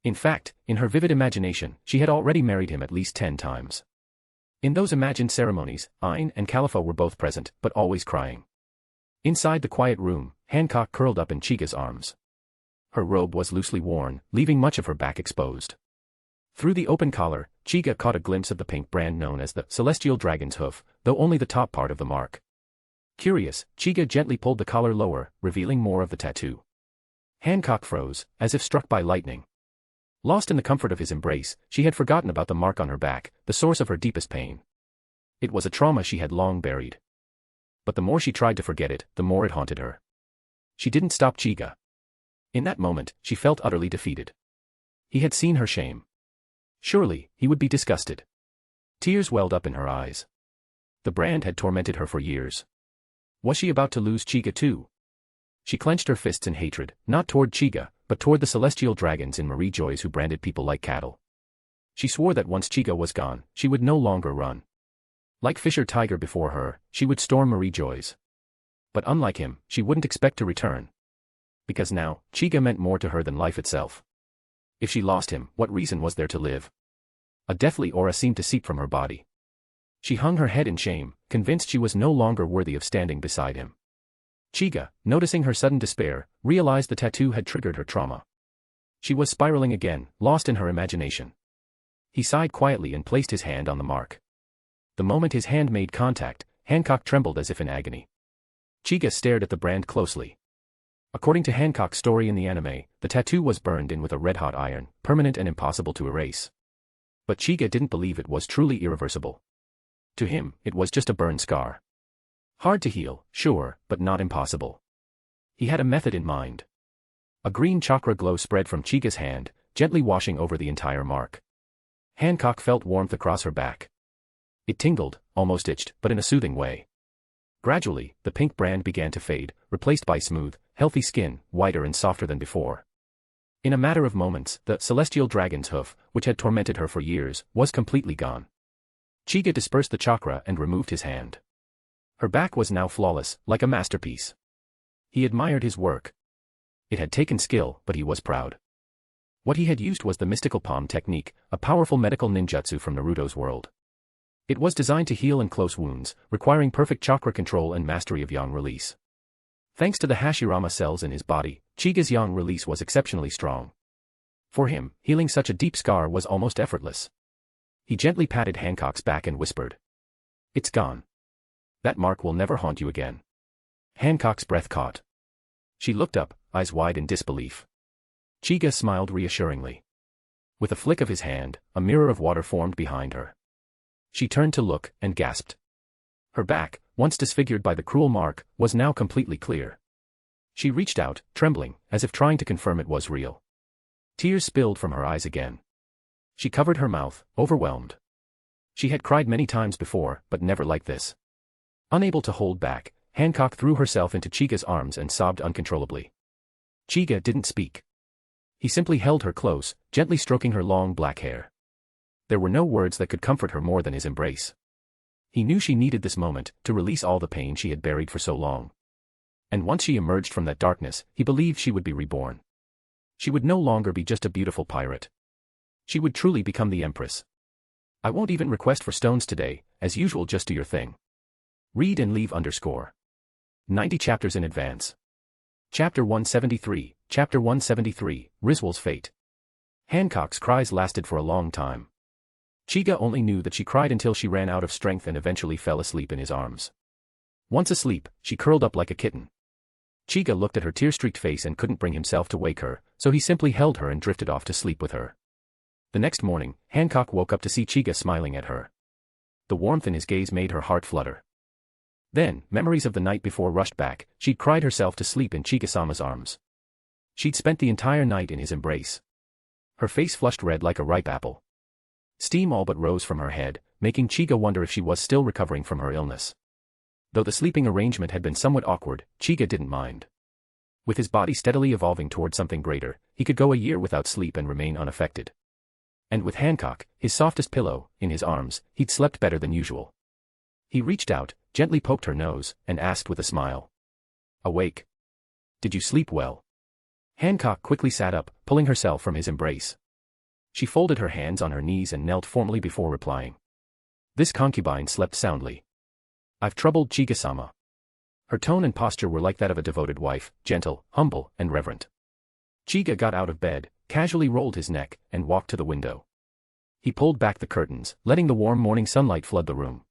S3: In fact, in her vivid imagination, she had already married him at least 10 times. In those imagined ceremonies, Ain and Calipho were both present, but always crying. Inside the quiet room, Hancock curled up in Chiga's arms. Her robe was loosely worn, leaving much of her back exposed. Through the open collar, Chiga caught a glimpse of the pink brand known as the Celestial Dragon's Hoof, though only the top part of the mark. Curious, Chiga gently pulled the collar lower, revealing more of the tattoo. Hancock froze, as if struck by lightning. Lost in the comfort of his embrace, she had forgotten about the mark on her back, the source of her deepest pain. It was a trauma she had long buried. But the more she tried to forget it, the more it haunted her. She didn't stop Chiga. In that moment, she felt utterly defeated. He had seen her shame. Surely, he would be disgusted. Tears welled up in her eyes. The brand had tormented her for years. Was she about to lose Chiga too? She clenched her fists in hatred, not toward Chiga, but toward the celestial dragons in Marie Joyce who branded people like cattle. She swore that once Chiga was gone, she would no longer run. Like Fisher Tiger before her, she would storm Marie Joyce. But unlike him, she wouldn't expect to return. Because now, Chiga meant more to her than life itself. If she lost him, what reason was there to live? A deathly aura seemed to seep from her body. She hung her head in shame, convinced she was no longer worthy of standing beside him. Chiga, noticing her sudden despair, realized the tattoo had triggered her trauma. She was spiraling again, lost in her imagination. He sighed quietly and placed his hand on the mark. The moment his hand made contact, Hancock trembled as if in agony. Chiga stared at the brand closely. According to Hancock's story in the anime, the tattoo was burned in with a red-hot iron, permanent and impossible to erase. But Chiga didn't believe it was truly irreversible. To him, it was just a burn scar. Hard to heal, sure, but not impossible. He had a method in mind. A green chakra glow spread from Chiga's hand, gently washing over the entire mark. Hancock felt warmth across her back. It tingled, almost itched, but in a soothing way. Gradually, the pink brand began to fade, replaced by smooth, healthy skin, whiter and softer than before. In a matter of moments, the celestial dragon's hoof, which had tormented her for years, was completely gone. Chiga dispersed the chakra and removed his hand. Her back was now flawless, like a masterpiece. He admired his work. It had taken skill, but he was proud. What he had used was the mystical palm technique, a powerful medical ninjutsu from Naruto's world. It was designed to heal and close wounds, requiring perfect chakra control and mastery of yang release. Thanks to the Hashirama cells in his body, Chiga's yang release was exceptionally strong. For him, healing such a deep scar was almost effortless. He gently patted Hancock's back and whispered, "It's gone. That mark will never haunt you again." Hancock's breath caught. She looked up, eyes wide in disbelief. Chiga smiled reassuringly. With a flick of his hand, a mirror of water formed behind her. She turned to look, and gasped. Her back, once disfigured by the cruel mark, was now completely clear. She reached out, trembling, as if trying to confirm it was real. Tears spilled from her eyes again. She covered her mouth, overwhelmed. She had cried many times before, but never like this. Unable to hold back, Hancock threw herself into Chiga's arms and sobbed uncontrollably. Chiga didn't speak. He simply held her close, gently stroking her long black hair. There were no words that could comfort her more than his embrace. He knew she needed this moment to release all the pain she had buried for so long. And once she emerged from that darkness, he believed she would be reborn. She would no longer be just a beautiful pirate. She would truly become the Empress. I won't even request for stones today, as usual, just do your thing. Read and leave _ 90 chapters in advance. Chapter 173, Chapter 173, Riswell's Fate. Hancock's cries lasted for a long time. Chiga only knew that she cried until she ran out of strength and eventually fell asleep in his arms. Once asleep, she curled up like a kitten. Chiga looked at her tear-streaked face and couldn't bring himself to wake her, so he simply held her and drifted off to sleep with her. The next morning, Hancock woke up to see Chiga smiling at her. The warmth in his gaze made her heart flutter. Then, memories of the night before rushed back. She'd cried herself to sleep in Chiga-sama's arms. She'd spent the entire night in his embrace. Her face flushed red like a ripe apple. Steam all but rose from her head, making Chiga wonder if she was still recovering from her illness. Though the sleeping arrangement had been somewhat awkward, Chiga didn't mind. With his body steadily evolving toward something greater, he could go a year without sleep and remain unaffected. And with Hancock, his softest pillow, in his arms, he'd slept better than usual. He reached out, gently poked her nose, and asked with a smile. "Awake? Did you sleep well?" Hancock quickly sat up, pulling herself from his embrace. She folded her hands on her knees and knelt formally before replying. This concubine slept soundly. "I've troubled Chiga-sama." Her tone and posture were like that of a devoted wife, gentle, humble, and reverent. Chiga got out of bed, casually rolled his neck, and walked to the window. He pulled back the curtains, letting the warm morning sunlight flood the room.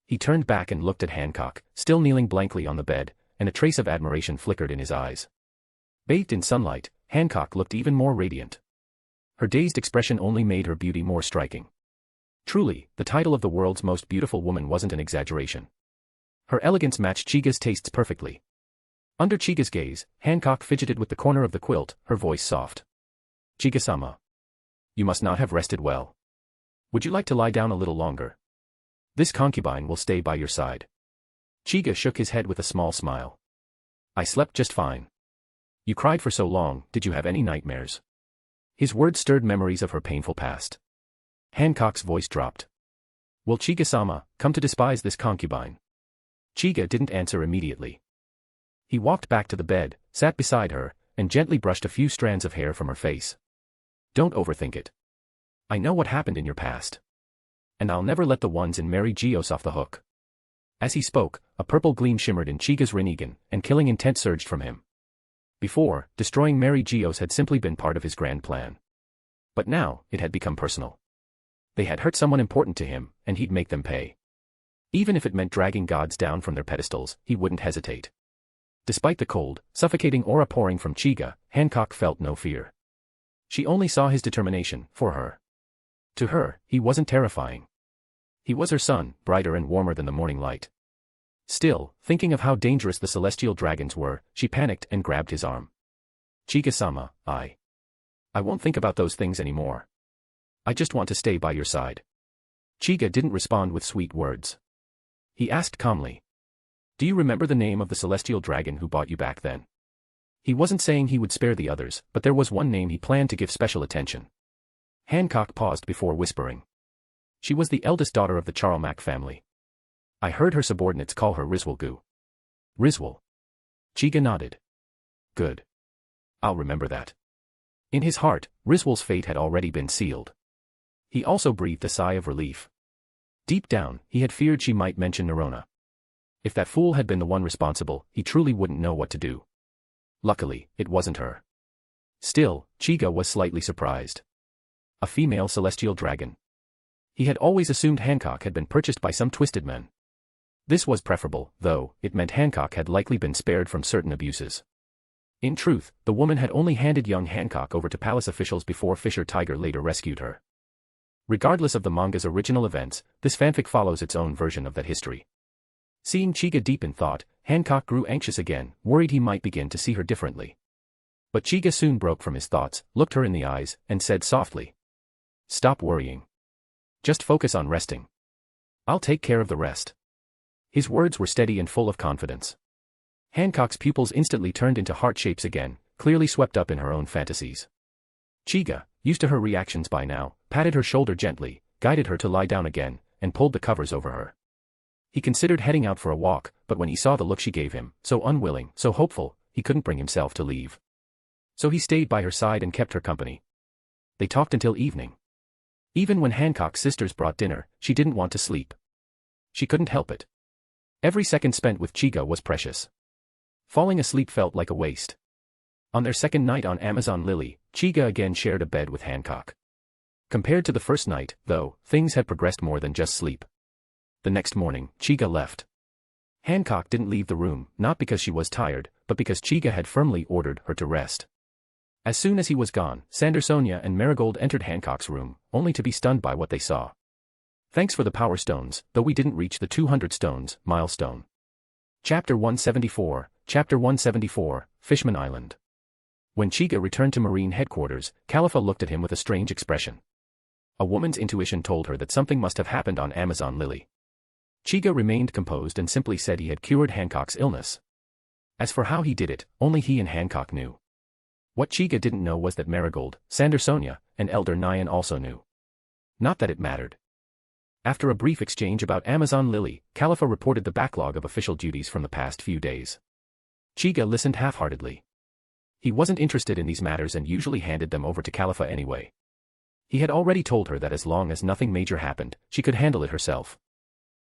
S3: He turned back and looked at Hancock, still kneeling blankly on the bed, and a trace of admiration flickered in his eyes. Bathed in sunlight, Hancock looked even more radiant. Her dazed expression only made her beauty more striking. Truly, the title of the world's most beautiful woman wasn't an exaggeration. Her elegance matched Chiga's tastes perfectly. Under Chiga's gaze, Hancock fidgeted with the corner of the quilt, her voice soft. "Chiga-sama. You must not have rested well. Would you like to lie down a little longer? This concubine will stay by your side." Chiga shook his head with a small smile. "I slept just fine." "You cried for so long, did you have any nightmares?" His words stirred memories of her painful past. Hancock's voice dropped. "Will Chiga-sama come to despise this concubine?" Chiga didn't answer immediately. He walked back to the bed, sat beside her, and gently brushed a few strands of hair from her face. "Don't overthink it. I know what happened in your past. And I'll never let the ones in Mary Geos off the hook." As he spoke, a purple gleam shimmered in Chiga's Rinnegan, and killing intent surged from him. Before, destroying Mary Geos had simply been part of his grand plan. But now, it had become personal. They had hurt someone important to him, and he'd make them pay. Even if it meant dragging gods down from their pedestals, he wouldn't hesitate. Despite the cold, suffocating aura pouring from Chiga, Hancock felt no fear. She only saw his determination, for her. To her, he wasn't terrifying. He was her sun, brighter and warmer than the morning light. Still, thinking of how dangerous the celestial dragons were, she panicked and grabbed his arm. "Chiga-sama, I won't think about those things anymore. I just want to stay by your side." Chiga didn't respond with sweet words. He asked calmly. "Do you remember the name of the celestial dragon who bought you back then?" He wasn't saying he would spare the others, but there was one name he planned to give special attention. Hancock paused before whispering. "She was the eldest daughter of the Charlemagne family. I heard her subordinates call her Rizwal-gu." "Rizwal?" Chiga nodded. "Good. I'll remember that." In his heart, Rizwal's fate had already been sealed. He also breathed a sigh of relief. Deep down, he had feared she might mention Nerona. If that fool had been the one responsible, he truly wouldn't know what to do. Luckily, it wasn't her. Still, Chiga was slightly surprised. A female celestial dragon. He had always assumed Hancock had been purchased by some twisted men. This was preferable, though, it meant Hancock had likely been spared from certain abuses. In truth, the woman had only handed young Hancock over to palace officials before Fisher Tiger later rescued her. Regardless of the manga's original events, this fanfic follows its own version of that history. Seeing Chiga deep in thought, Hancock grew anxious again, worried he might begin to see her differently. But Chiga soon broke from his thoughts, looked her in the eyes, and said softly, "Stop worrying. Just focus on resting. I'll take care of the rest." His words were steady and full of confidence. Hancock's pupils instantly turned into heart shapes again, clearly swept up in her own fantasies. Chiga, used to her reactions by now, patted her shoulder gently, guided her to lie down again, and pulled the covers over her. He considered heading out for a walk, but when he saw the look she gave him, so unwilling, so hopeful, he couldn't bring himself to leave. So he stayed by her side and kept her company. They talked until evening. Even when Hancock's sisters brought dinner, she didn't want to sleep. She couldn't help it. Every second spent with Chiga was precious. Falling asleep felt like a waste. On their second night on Amazon Lily, Chiga again shared a bed with Hancock. Compared to the first night, though, things had progressed more than just sleep. The next morning, Chiga left. Hancock didn't leave the room, not because she was tired, but because Chiga had firmly ordered her to rest. As soon as he was gone, Sandersonia and Marigold entered Hancock's room, only to be stunned by what they saw. "Thanks for the power stones, though we didn't reach the 200 stones milestone." Chapter 174, Fishman Island. When Chiga returned to Marine headquarters, Khalifa looked at him with a strange expression. A woman's intuition told her that something must have happened on Amazon Lily. Chiga remained composed and simply said he had cured Hancock's illness. As for how he did it, only he and Hancock knew. What Chiga didn't know was that Marigold, Sandersonia, and Elder Nyan also knew. Not that it mattered. After a brief exchange about Amazon Lily, Khalifa reported the backlog of official duties from the past few days. Chiga listened half-heartedly. He wasn't interested in these matters and usually handed them over to Khalifa anyway. He had already told her that as long as nothing major happened, she could handle it herself.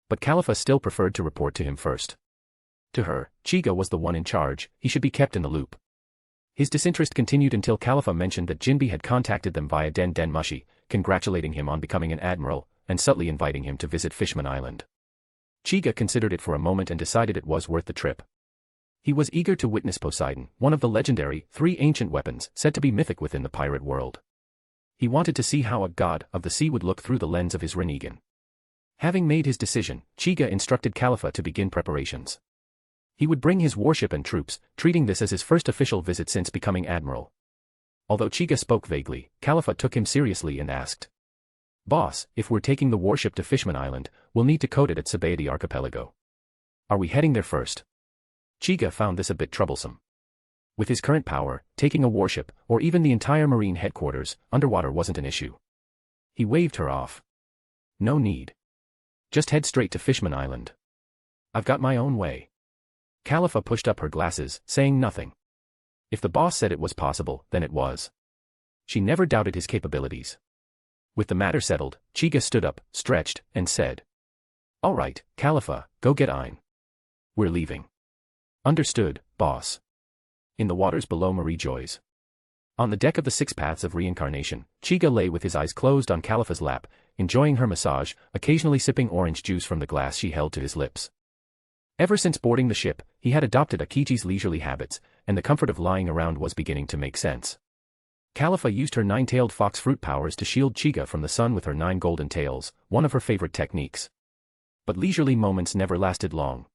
S3: But Khalifa still preferred to report to him first. To her, Chiga was the one in charge, he should be kept in the loop. His disinterest continued until Khalifa mentioned that Jinbe had contacted them via Den Den Mushi, congratulating him on becoming an admiral, and subtly inviting him to visit Fishman Island. Chiga considered it for a moment and decided it was worth the trip. He was eager to witness Poseidon, one of the legendary, 3 ancient weapons said to be mythic within the pirate world. He wanted to see how a god of the sea would look through the lens of his Rinnegan. Having made his decision, Chiga instructed Kalifa to begin preparations. He would bring his warship and troops, treating this as his first official visit since becoming Admiral. Although Chiga spoke vaguely, Kalifa took him seriously and asked, "Boss, if we're taking the warship to Fishman Island, we'll need to coat it at Sabaody Archipelago. Are we heading there first?" Chiga found this a bit troublesome. With his current power, taking a warship, or even the entire marine headquarters, underwater wasn't an issue. He waved her off. "No need. Just head straight to Fishman Island. I've got my own way." Kalifa pushed up her glasses, saying nothing. If the boss said it was possible, then it was. She never doubted his capabilities. With the matter settled, Chiga stood up, stretched, and said, "All right, Kalifa, go get Ein. We're leaving." "Understood, boss." In the waters below Marie Joy's. On the deck of the 6 Paths of Reincarnation, Chiga lay with his eyes closed on Kalifa's lap, enjoying her massage, occasionally sipping orange juice from the glass she held to his lips. Ever since boarding the ship, he had adopted Akiji's leisurely habits, and the comfort of lying around was beginning to make sense. Kalifa used her 9-tailed fox fruit powers to shield Chiga from the sun with her 9 golden tails, one of her favorite techniques. But leisurely moments never lasted long.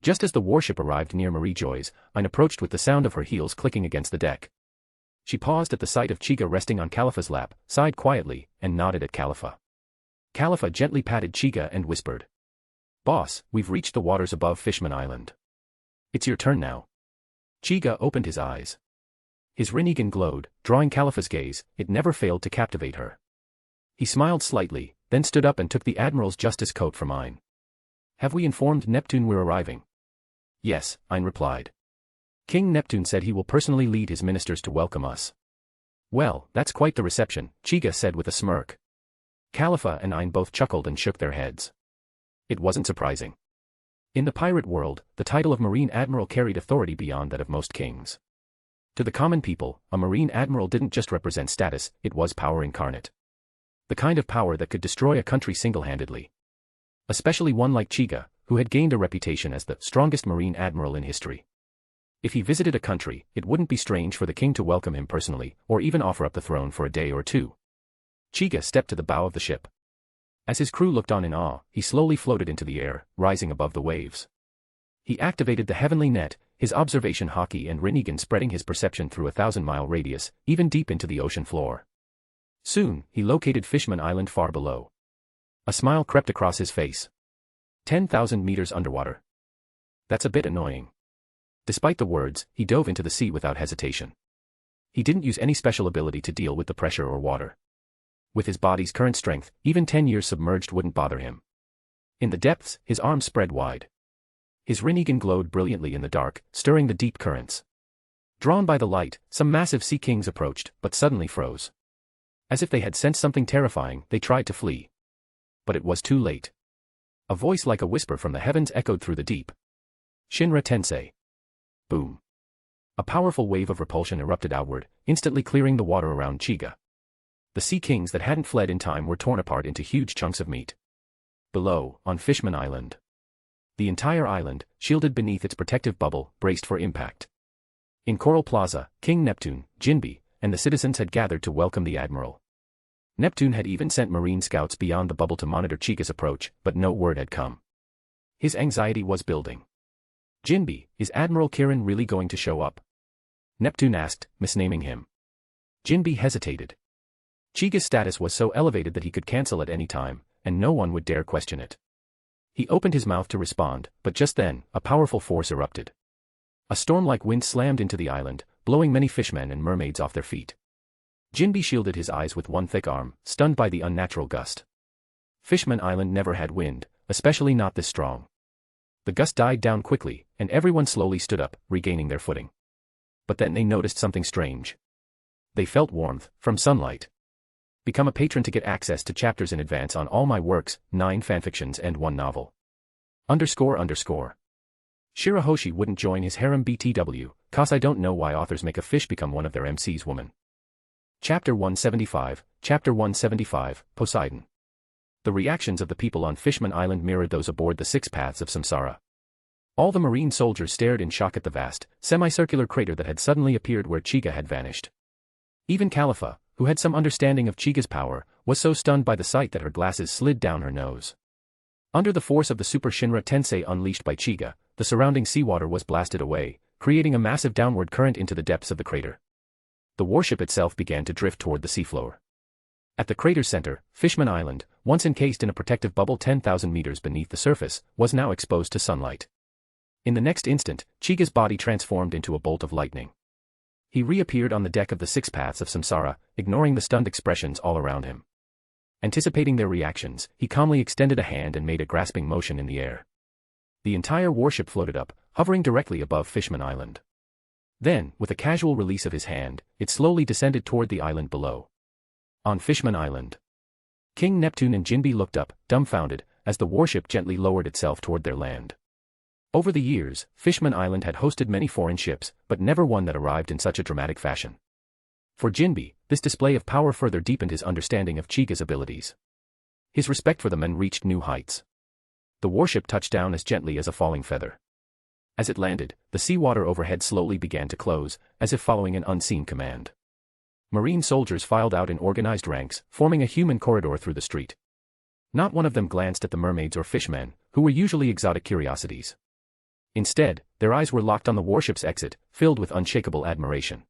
S3: Just as the warship arrived near Marie Joy's, Ein approached with the sound of her heels clicking against the deck. She paused at the sight of Chiga resting on Kalifa's lap, sighed quietly, and nodded at Kalifa. Kalifa gently patted Chiga and whispered, "Boss, we've reached the waters above Fishman Island. It's your turn now." Chiga opened his eyes. His Rinnegan glowed, drawing Kalifa's gaze. It never failed to captivate her. He smiled slightly, then stood up and took the Admiral's justice coat from Ein. "Have we informed Neptune we're arriving?" "Yes," Ein replied. "King Neptune said he will personally lead his ministers to welcome us." "Well, that's quite the reception," Chiga said with a smirk. Kalifa and Ein both chuckled and shook their heads. It wasn't surprising. In the pirate world, the title of Marine Admiral carried authority beyond that of most kings. To the common people, a Marine Admiral didn't just represent status, it was power incarnate. The kind of power that could destroy a country single-handedly. Especially one like Chiga, who had gained a reputation as the strongest Marine Admiral in history. If he visited a country, it wouldn't be strange for the king to welcome him personally, or even offer up the throne for a day or two. Chiga stepped to the bow of the ship. As his crew looked on in awe, he slowly floated into the air, rising above the waves. He activated the heavenly net, his observation Haki and Rinnegan spreading his perception through a 1,000-mile radius, even deep into the ocean floor. Soon, he located Fishman Island far below. A smile crept across his face. 10,000 meters underwater. That's a bit annoying. Despite the words, he dove into the sea without hesitation. He didn't use any special ability to deal with the pressure or water. With his body's current strength, even 10 years submerged wouldn't bother him. In the depths, his arms spread wide. His Rinnegan glowed brilliantly in the dark, stirring the deep currents. Drawn by the light, some massive sea kings approached, but suddenly froze. As if they had sensed something terrifying, they tried to flee. But it was too late. A voice like a whisper from the heavens echoed through the deep. "Shinra Tensei." Boom. A powerful wave of repulsion erupted outward, instantly clearing the water around Chiga. The sea kings that hadn't fled in time were torn apart into huge chunks of meat. Below, on Fishman Island. The entire island, shielded beneath its protective bubble, braced for impact. In Coral Plaza, King Neptune, Jinbe, and the citizens had gathered to welcome the Admiral. Neptune had even sent marine scouts beyond the bubble to monitor Chiga's approach, but no word had come. His anxiety was building. "Jinbe, is Admiral Kirin really going to show up?" Neptune asked, misnaming him. Jinbe hesitated. Chiga's status was so elevated that he could cancel at any time, and no one would dare question it. He opened his mouth to respond, but just then, a powerful force erupted. A storm-like wind slammed into the island, blowing many fishmen and mermaids off their feet. Jinbe shielded his eyes with one thick arm, stunned by the unnatural gust. Fishman Island never had wind, especially not this strong. The gust died down quickly, and everyone slowly stood up, regaining their footing. But then they noticed something strange. They felt warmth, from sunlight. Become a patron to get access to chapters in advance on all my works, 9 fanfictions and 1 novel. __. Shirahoshi wouldn't join his harem BTW, cause I don't know why authors make a fish become one of their MC's woman. Chapter 175, Poseidon. The reactions of the people on Fishman Island mirrored those aboard the Six Paths of Samsara. All the marine soldiers stared in shock at the vast, semicircular crater that had suddenly appeared where Chica had vanished. Even Califa, who had some understanding of Chiga's power, was so stunned by the sight that her glasses slid down her nose. Under the force of the Super Shinra Tensei unleashed by Chiga, the surrounding seawater was blasted away, creating a massive downward current into the depths of the crater. The warship itself began to drift toward the seafloor. At the crater's center, Fishman Island, once encased in a protective bubble 10,000 meters beneath the surface, was now exposed to sunlight. In the next instant, Chiga's body transformed into a bolt of lightning. He reappeared on the deck of the Six Paths of Samsara, ignoring the stunned expressions all around him. Anticipating their reactions, he calmly extended a hand and made a grasping motion in the air. The entire warship floated up, hovering directly above Fishman Island. Then, with a casual release of his hand, it slowly descended toward the island below. On Fishman Island, King Neptune and Jinbe looked up, dumbfounded, as the warship gently lowered itself toward their land. Over the years, Fishman Island had hosted many foreign ships, but never one that arrived in such a dramatic fashion. For Jinbe, this display of power further deepened his understanding of Chiga's abilities. His respect for the men reached new heights. The warship touched down as gently as a falling feather. As it landed, the seawater overhead slowly began to close, as if following an unseen command. Marine soldiers filed out in organized ranks, forming a human corridor through the street. Not one of them glanced at the mermaids or fishmen, who were usually exotic curiosities. Instead, their eyes were locked on the warship's exit, filled with unshakable admiration.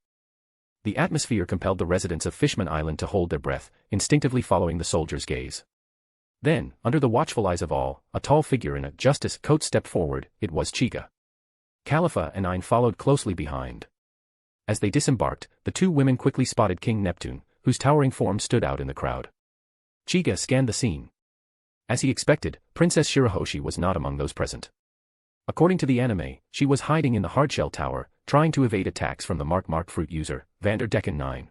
S3: The atmosphere compelled the residents of Fishman Island to hold their breath, instinctively following the soldiers' gaze. Then, under the watchful eyes of all, a tall figure in a justice coat stepped forward. It was Chica. Califa and Ain followed closely behind. As they disembarked, the two women quickly spotted King Neptune, whose towering form stood out in the crowd. Chiga scanned the scene. As he expected, Princess Shirahoshi was not among those present. According to the anime, she was hiding in the hardshell tower, trying to evade attacks from the Mark fruit user, Vanderdecken 9.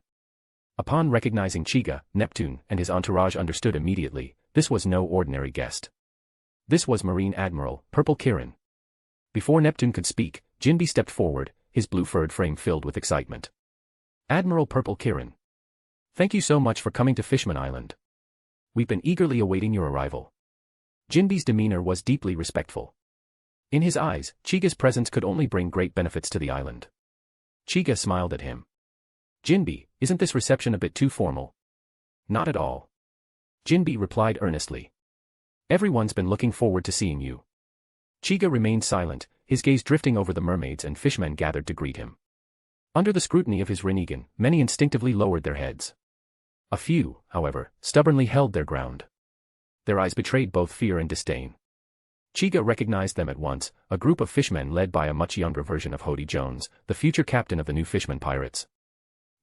S3: Upon recognizing Chiga, Neptune and his entourage understood immediately, this was no ordinary guest. This was Marine Admiral, Purple Kirin. Before Neptune could speak, Jinbe stepped forward, his blue-furred frame filled with excitement. Admiral Purple Kirin. Thank you so much for coming to Fishman Island. We've been eagerly awaiting your arrival. Jinbe's demeanor was deeply respectful. In his eyes, Chiga's presence could only bring great benefits to the island. Chiga smiled at him. Jinbe, isn't this reception a bit too formal? Not at all. Jinbe replied earnestly. Everyone's been looking forward to seeing you. Chiga remained silent, his gaze drifting over the mermaids and fishmen gathered to greet him. Under the scrutiny of his Rinnegan, many instinctively lowered their heads. A few, however, stubbornly held their ground. Their eyes betrayed both fear and disdain. Chiga recognized them at once, a group of fishmen led by a much younger version of Hody Jones, the future captain of the new Fishman pirates.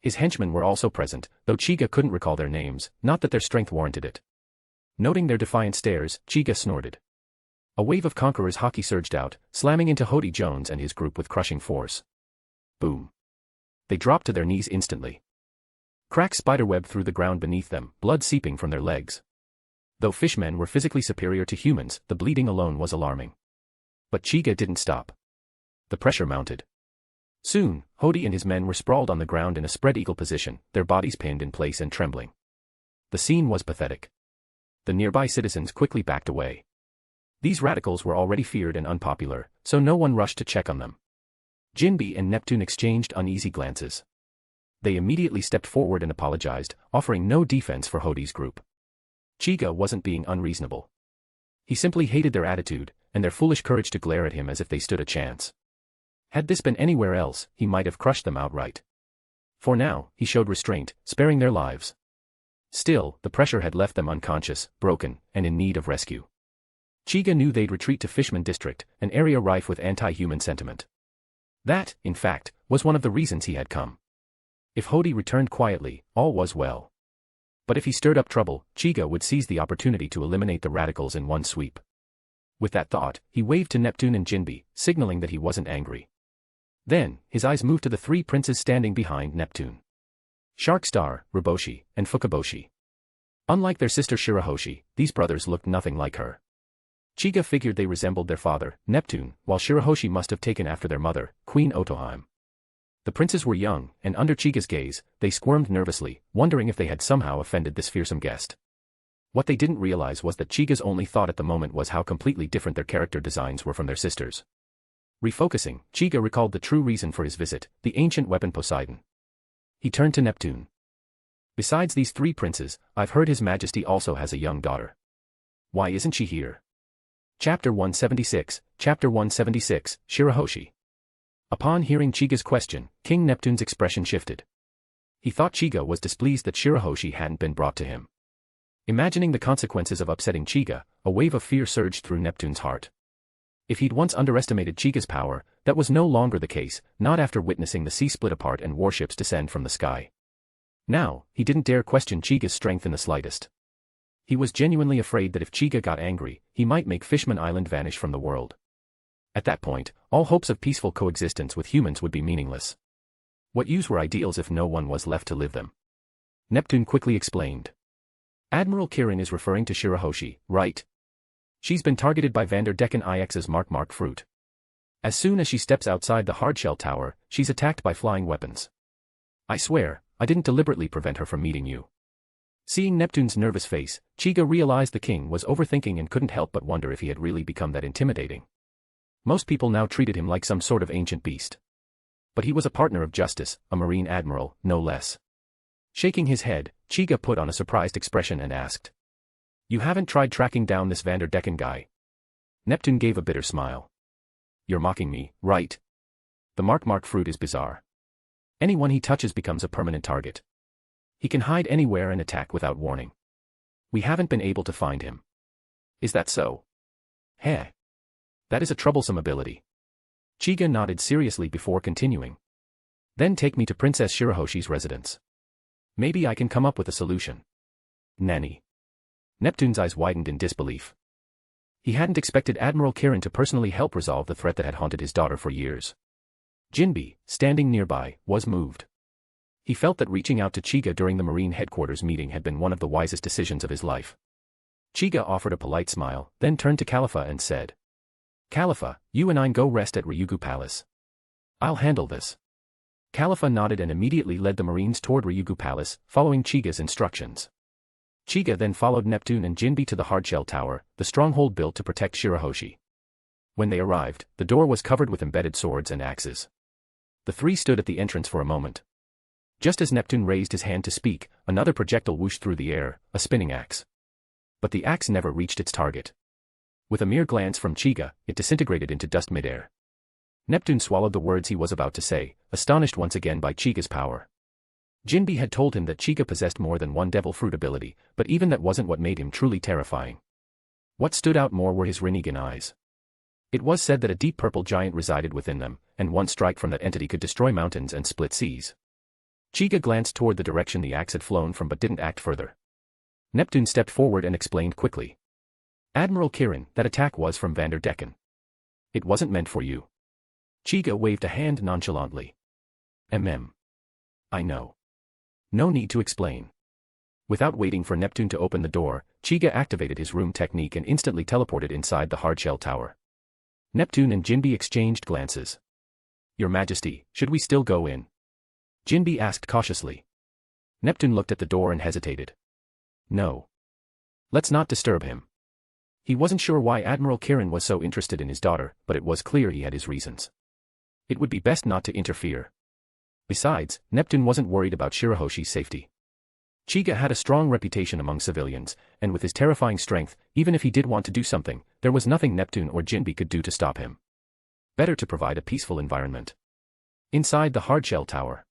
S3: His henchmen were also present, though Chiga couldn't recall their names, not that their strength warranted it. Noting their defiant stares, Chiga snorted. A wave of conquerors' haki surged out, slamming into Hody Jones and his group with crushing force. Boom. They dropped to their knees instantly. Cracks spiderwebbed through the ground beneath them, blood seeping from their legs. Though fishmen were physically superior to humans, the bleeding alone was alarming. But Chiga didn't stop. The pressure mounted. Soon, Hody and his men were sprawled on the ground in a spread eagle position, their bodies pinned in place and trembling. The scene was pathetic. The nearby citizens quickly backed away. These radicals were already feared and unpopular, so no one rushed to check on them. Jinbe and Neptune exchanged uneasy glances. They immediately stepped forward and apologized, offering no defense for Hody's group. Chiga wasn't being unreasonable. He simply hated their attitude, and their foolish courage to glare at him as if they stood a chance. Had this been anywhere else, he might have crushed them outright. For now, he showed restraint, sparing their lives. Still, the pressure had left them unconscious, broken, and in need of rescue. Chiga knew they'd retreat to Fishman District, an area rife with anti-human sentiment. That, in fact, was one of the reasons he had come. If Hody returned quietly, all was well. But if he stirred up trouble, Chiga would seize the opportunity to eliminate the radicals in one sweep. With that thought, he waved to Neptune and Jinbe, signaling that he wasn't angry. Then, his eyes moved to the three princes standing behind Neptune. Sharkstar, Riboshi, and Fukaboshi. Unlike their sister Shirahoshi, these brothers looked nothing like her. Chiga figured they resembled their father, Neptune, while Shirahoshi must have taken after their mother, Queen Otohime. The princes were young, and under Chiga's gaze, they squirmed nervously, wondering if they had somehow offended this fearsome guest. What they didn't realize was that Chiga's only thought at the moment was how completely different their character designs were from their sisters. Refocusing, Chiga recalled the true reason for his visit, the ancient weapon Poseidon. He turned to Neptune. Besides these three princes, I've heard His Majesty also has a young daughter. Why isn't she here? Chapter 176, Shirahoshi. Upon hearing Chiga's question, King Neptune's expression shifted. He thought Chiga was displeased that Shirahoshi hadn't been brought to him. Imagining the consequences of upsetting Chiga, a wave of fear surged through Neptune's heart. If he'd once underestimated Chiga's power, that was no longer the case, not after witnessing the sea split apart and warships descend from the sky. Now, he didn't dare question Chiga's strength in the slightest. He was genuinely afraid that if Chiga got angry, he might make Fishman Island vanish from the world. At that point, all hopes of peaceful coexistence with humans would be meaningless. What use were ideals if no one was left to live them? Neptune quickly explained. Admiral Kirin is referring to Shirahoshi, right? She's been targeted by Vanderdecken IX's Mark fruit. As soon as she steps outside the hardshell tower, she's attacked by flying weapons. I swear, I didn't deliberately prevent her from meeting you. Seeing Neptune's nervous face, Chiga realized the king was overthinking and couldn't help but wonder if he had really become that intimidating. Most people now treated him like some sort of ancient beast. But he was a partner of justice, a marine admiral, no less. Shaking his head, Chiga put on a surprised expression and asked. You haven't tried tracking down this Vanderdecken guy? Neptune gave a bitter smile. You're mocking me, right? The Mark fruit is bizarre. Anyone he touches becomes a permanent target. He can hide anywhere and attack without warning. We haven't been able to find him. Is that so? Heh. That is a troublesome ability. Chiga nodded seriously before continuing. Then take me to Princess Shirahoshi's residence. Maybe I can come up with a solution. Nanny. Neptune's eyes widened in disbelief. He hadn't expected Admiral Kirin to personally help resolve the threat that had haunted his daughter for years. Jinbe, standing nearby, was moved. He felt that reaching out to Chiga during the Marine headquarters meeting had been one of the wisest decisions of his life. Chiga offered a polite smile, then turned to Khalifa and said. Khalifa, you and I go rest at Ryugu Palace. I'll handle this. Khalifa nodded and immediately led the Marines toward Ryugu Palace, following Chiga's instructions. Chiga then followed Neptune and Jinbe to the hardshell tower, the stronghold built to protect Shirahoshi. When they arrived, the door was covered with embedded swords and axes. The three stood at the entrance for a moment. Just as Neptune raised his hand to speak, another projectile whooshed through the air, a spinning axe. But the axe never reached its target. With a mere glance from Chiga, it disintegrated into dust midair. Neptune swallowed the words he was about to say, astonished once again by Chiga's power. Jinbe had told him that Chiga possessed more than one devil fruit ability, but even that wasn't what made him truly terrifying. What stood out more were his Rinnegan eyes. It was said that a deep purple giant resided within them, and one strike from that entity could destroy mountains and split seas. Chiga glanced toward the direction the axe had flown from but didn't act further. Neptune stepped forward and explained quickly. Admiral Kirin, that attack was from Vanderdecken. It wasn't meant for you. Chiga waved a hand nonchalantly. I know. No need to explain. Without waiting for Neptune to open the door, Chiga activated his room technique and instantly teleported inside the hardshell tower. Neptune and Jinbe exchanged glances. Your Majesty, should we still go in? Jinbe asked cautiously. Neptune looked at the door and hesitated. No. Let's not disturb him. He wasn't sure why Admiral Kirin was so interested in his daughter, but it was clear he had his reasons. It would be best not to interfere. Besides, Neptune wasn't worried about Shirahoshi's safety. Chiga had a strong reputation among civilians, and with his terrifying strength, even if he did want to do something, there was nothing Neptune or Jinbe could do to stop him. Better to provide a peaceful environment. Inside the hardshell tower,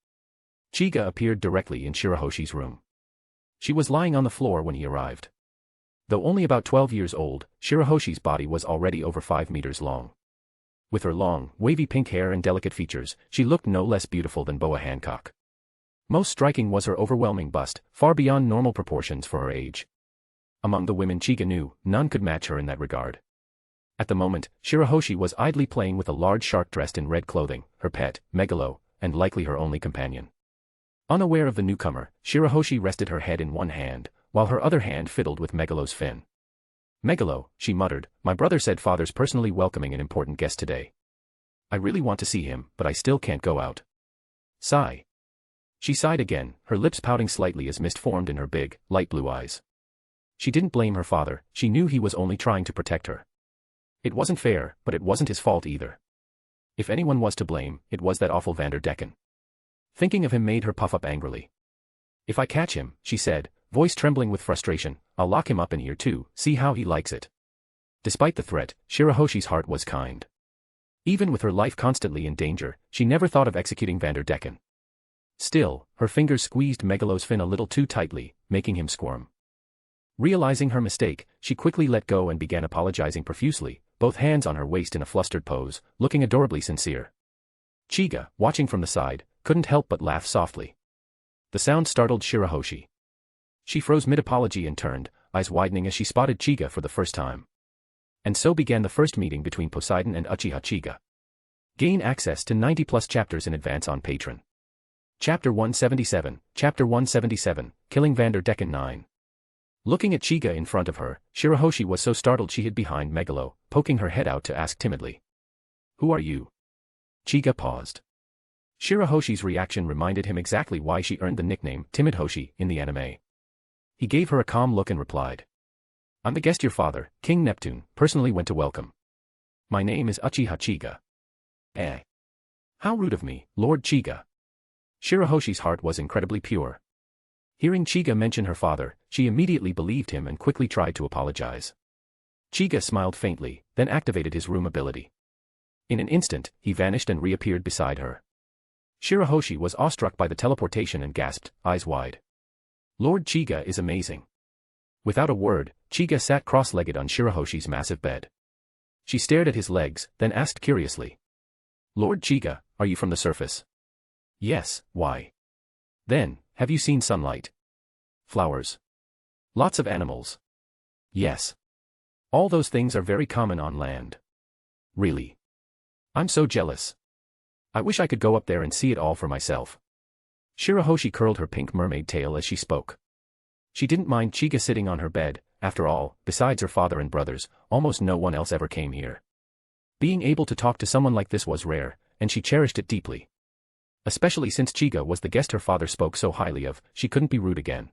S3: Chiga appeared directly in Shirahoshi's room. She was lying on the floor when he arrived. Though only about 12 years old, Shirahoshi's body was already over 5 meters long. With her long, wavy pink hair and delicate features, she looked no less beautiful than Boa Hancock. Most striking was her overwhelming bust, far beyond normal proportions for her age. Among the women Chiga knew, none could match her in that regard. At the moment, Shirahoshi was idly playing with a large shark dressed in red clothing, her pet, Megalo, and likely her only companion. Unaware of the newcomer, Shirahoshi rested her head in one hand, while her other hand fiddled with Megalo's fin. Megalo, she muttered, my brother said father's personally welcoming an important guest today. I really want to see him, but I still can't go out. Sigh. She sighed again, her lips pouting slightly as mist formed in her big, light blue eyes. She didn't blame her father, she knew he was only trying to protect her. It wasn't fair, but it wasn't his fault either. If anyone was to blame, it was that awful Vanderdecken. Thinking of him made her puff up angrily. If I catch him, she said, voice trembling with frustration, I'll lock him up in here too, see how he likes it. Despite the threat, Shirahoshi's heart was kind. Even with her life constantly in danger, she never thought of executing Vanderdecken. Still, her fingers squeezed Megalo's fin a little too tightly, making him squirm. Realizing her mistake, she quickly let go and began apologizing profusely, both hands on her waist in a flustered pose, looking adorably sincere. Chiga, watching from the side, couldn't help but laugh softly. The sound startled Shirahoshi. She froze mid-apology and turned, eyes widening as she spotted Chiga for the first time. And so began the first meeting between Poseidon and Uchiha Chiga. Gain access to 90+ chapters in advance on Patreon. Chapter 177, Chapter 177, Killing Vanderdecken 9. Looking at Chiga in front of her, Shirahoshi was so startled she hid behind Megalo, poking her head out to ask timidly. Who are you? Chiga paused. Shirahoshi's reaction reminded him exactly why she earned the nickname Timid Hoshi in the anime. He gave her a calm look and replied. I'm the guest your father, King Neptune, personally went to welcome. My name is Uchiha Chiga. Eh? How rude of me, Lord Chiga. Shirahoshi's heart was incredibly pure. Hearing Chiga mention her father, she immediately believed him and quickly tried to apologize. Chiga smiled faintly, then activated his room ability. In an instant, he vanished and reappeared beside her. Shirahoshi was awestruck by the teleportation and gasped, eyes wide. Lord Chiga is amazing. Without a word, Chiga sat cross-legged on Shirahoshi's massive bed. She stared at his legs, then asked curiously. Lord Chiga, are you from the surface? Yes, why? Then, have you seen sunlight? Flowers? Lots of animals? Yes. All those things are very common on land. Really? I'm so jealous. I wish I could go up there and see it all for myself. Shirahoshi curled her pink mermaid tail as she spoke. She didn't mind Chiga sitting on her bed, after all, besides her father and brothers, almost no one else ever came here. Being able to talk to someone like this was rare, and she cherished it deeply. Especially since Chiga was the guest her father spoke so highly of, she couldn't be rude again.